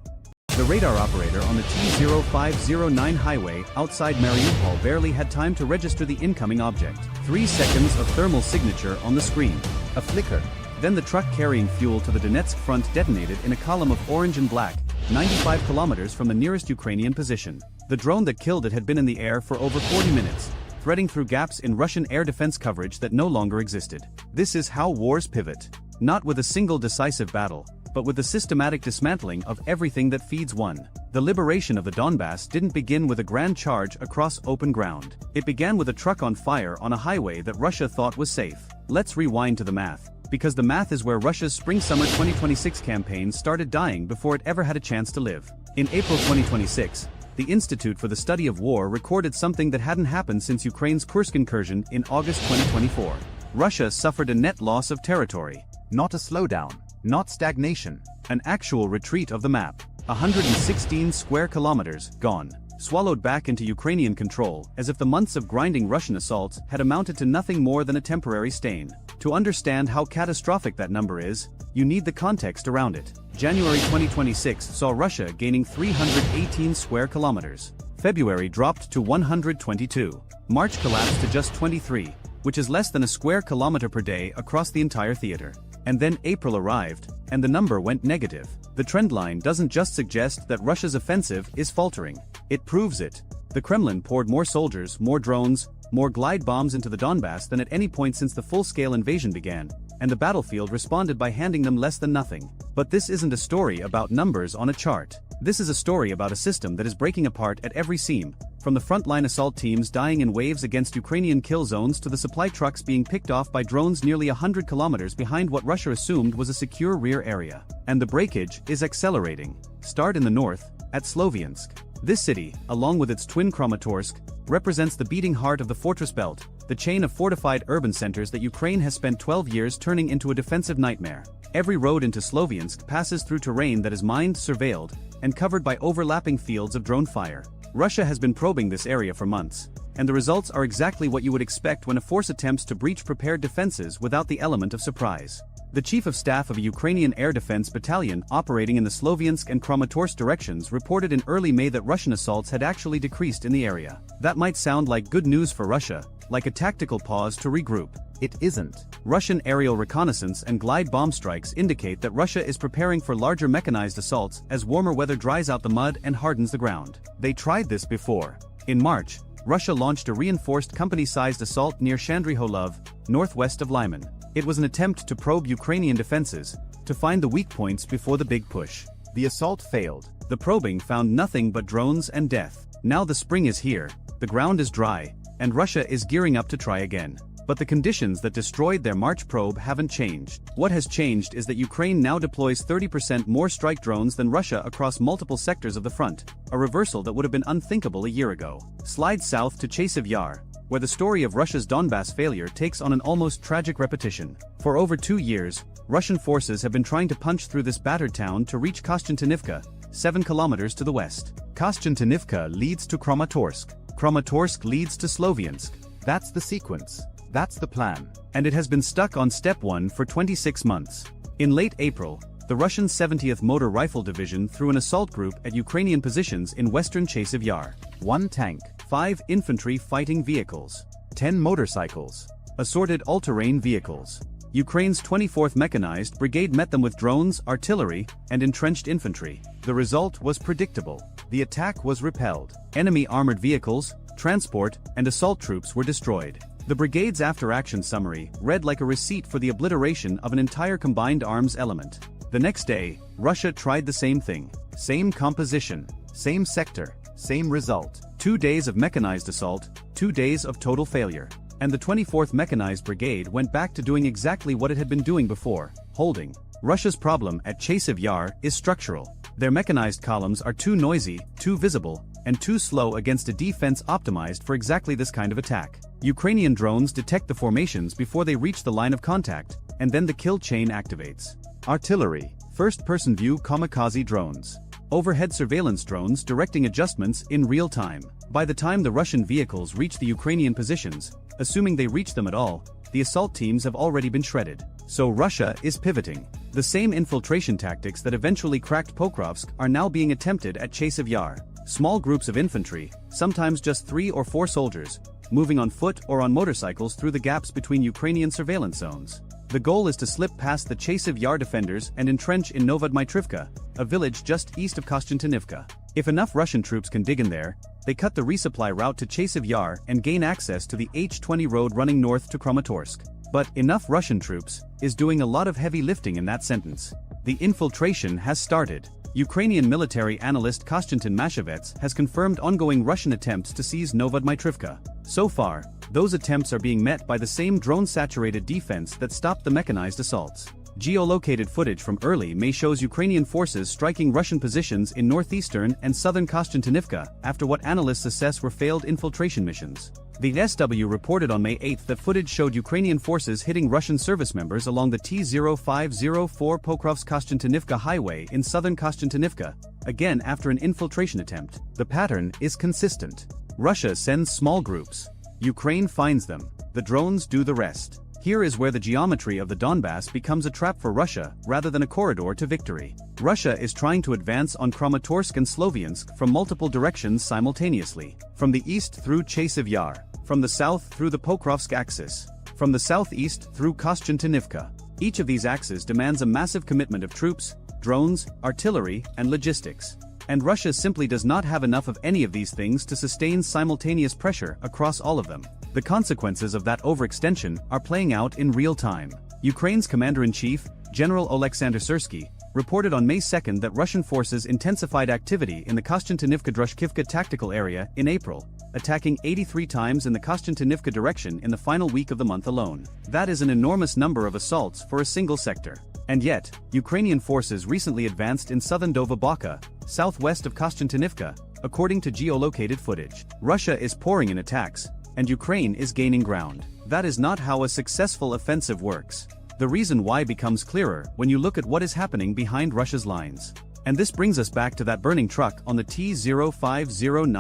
The radar operator on the T-0509 highway outside Mariupol barely had time to register the incoming object. 3 seconds of thermal signature on the screen. A flicker. Then the truck carrying fuel to the Donetsk front detonated in a column of orange and black, 95 kilometers from the nearest Ukrainian position. The drone that killed it had been in the air for over 40 minutes. Threading through gaps in Russian air defense coverage that no longer existed. This is how wars pivot. Not with a single decisive battle, but with the systematic dismantling of everything that feeds one. The liberation of the Donbass didn't begin with a grand charge across open ground. It began with a truck on fire on a highway that Russia thought was safe. Let's rewind to the math, because the math is where Russia's spring-summer 2026 campaign started dying before it ever had a chance to live. In April 2026, the Institute for the Study of War recorded something that hadn't happened since Ukraine's Kursk incursion in August 2024. Russia suffered a net loss of territory. Not a slowdown, not stagnation, an actual retreat of the map. 116 square kilometers gone, swallowed back into Ukrainian control, as if the months of grinding Russian assaults had amounted to nothing more than a temporary stain. To understand how catastrophic that number is, you need the context around it. January 2026 saw Russia gaining 318 square kilometers. February dropped to 122. March collapsed to just 23, which is less than a square kilometer per day across the entire theater. And then April arrived, and the number went negative. The trend line doesn't just suggest that Russia's offensive is faltering. It proves it. The Kremlin poured more soldiers, more drones, more glide bombs into the Donbass than at any point since the full-scale invasion began, and the battlefield responded by handing them less than nothing. But this isn't a story about numbers on a chart. This is a story about a system that is breaking apart at every seam, from the frontline assault teams dying in waves against Ukrainian kill zones to the supply trucks being picked off by drones nearly 100 kilometers behind what Russia assumed was a secure rear area. And the breakage is accelerating. Start in the north, at Sloviansk. This city, along with its twin Kramatorsk, represents the beating heart of the fortress belt, the chain of fortified urban centers that Ukraine has spent 12 years turning into a defensive nightmare. Every road into Sloviansk passes through terrain that is mined, surveilled, and covered by overlapping fields of drone fire. Russia has been probing this area for months, and the results are exactly what you would expect when a force attempts to breach prepared defenses without the element of surprise. The chief of staff of a Ukrainian air defense battalion operating in the Sloviansk and Kramatorsk directions reported in early May that Russian assaults had actually decreased in the area. That might sound like good news for Russia, like a tactical pause to regroup. It isn't. Russian aerial reconnaissance and glide bomb strikes indicate that Russia is preparing for larger mechanized assaults as warmer weather dries out the mud and hardens the ground. They tried this before. In March, Russia launched a reinforced company-sized assault near Shandryholov, northwest of Lyman. It was an attempt to probe Ukrainian defenses, to find the weak points before the big push. The assault failed. The probing found nothing but drones and death. Now the spring is here, the ground is dry, and Russia is gearing up to try again. But the conditions that destroyed their March probe haven't changed. What has changed is that Ukraine now deploys 30% more strike drones than Russia across multiple sectors of the front, a reversal that would have been unthinkable a year ago. Slide south to Chasiv Yar, where the story of Russia's Donbass failure takes on an almost tragic repetition. For over 2 years, Russian forces have been trying to punch through this battered town to reach Kostiantynivka, 7 kilometers to the west. Kostiantynivka leads to Kramatorsk. Kramatorsk leads to Sloviansk. That's the sequence. That's the plan. And it has been stuck on step 1 for 26 months. In late April, the Russian 70th Motor Rifle Division threw an assault group at Ukrainian positions in western Chasiv Yar. 1 tank, 5 infantry fighting vehicles, 10 motorcycles, assorted all-terrain vehicles. Ukraine's 24th Mechanized Brigade met them with drones, artillery, and entrenched infantry. The result was predictable. The attack was repelled. Enemy armored vehicles, transport, and assault troops were destroyed. The brigade's after-action summary read like a receipt for the obliteration of an entire combined arms element. The next day, Russia tried the same thing. Same composition, same sector, same result. 2 days of mechanized assault, 2 days of total failure. And the 24th Mechanized Brigade went back to doing exactly what it had been doing before, holding. Russia's problem at Chasiv Yar is structural. Their mechanized columns are too noisy, too visible, and too slow against a defense optimized for exactly this kind of attack. Ukrainian drones detect the formations before they reach the line of contact, and then the kill chain activates. Artillery, first-person view kamikaze drones. Overhead surveillance drones directing adjustments in real time. By the time the Russian vehicles reach the Ukrainian positions, assuming they reach them at all, the assault teams have already been shredded. So Russia is pivoting. The same infiltration tactics that eventually cracked Pokrovsk are now being attempted at Chasiv Yar. Small groups of infantry, sometimes just 3 or 4 soldiers, moving on foot or on motorcycles through the gaps between Ukrainian surveillance zones. The goal is to slip past the Chasiv Yar defenders and entrench in Novodmitrivka, a village just east of Kostiantynivka. If enough Russian troops can dig in there, they cut the resupply route to Chasiv Yar and gain access to the H-20 road running north to Kramatorsk. But enough Russian troops is doing a lot of heavy lifting in that sentence. The infiltration has started. Ukrainian military analyst Konstantin Mashevets has confirmed ongoing Russian attempts to seize Novodmitrivka. So far, those attempts are being met by the same drone-saturated defense that stopped the mechanized assaults. Geolocated footage from early May shows Ukrainian forces striking Russian positions in northeastern and southern Kostiantynivka after what analysts assess were failed infiltration missions. The SW reported on May 8 that footage showed Ukrainian forces hitting Russian service members along the T-0504 Pokrovsk-Kostiantynivka highway in southern Kostiantynivka, again after an infiltration attempt. The pattern is consistent. Russia sends small groups. Ukraine finds them. The drones do the rest. Here is where the geometry of the Donbass becomes a trap for Russia rather than a corridor to victory. Russia is trying to advance on Kramatorsk and Sloviansk from multiple directions simultaneously. From the east through Chasiv Yar, from the south through the Pokrovsk axis, from the southeast through Kostiantynivka. Each of these axes demands a massive commitment of troops, drones, artillery, and logistics. And Russia simply does not have enough of any of these things to sustain simultaneous pressure across all of them. The consequences of that overextension are playing out in real time. Ukraine's commander-in-chief, General Oleksandr Syrsky, reported on May 2 that Russian forces intensified activity in the Kostiantynivka-Drushkivka tactical area in April, attacking 83 times in the Kostiantynivka direction in the final week of the month alone. That is an enormous number of assaults for a single sector. And yet, Ukrainian forces recently advanced in southern Dovabaka, southwest of Kostiantynivka, according to geolocated footage. Russia is pouring in attacks, and Ukraine is gaining ground. That is not how a successful offensive works. The reason why becomes clearer when you look at what is happening behind Russia's lines. And this brings us back to that burning truck on the T-0509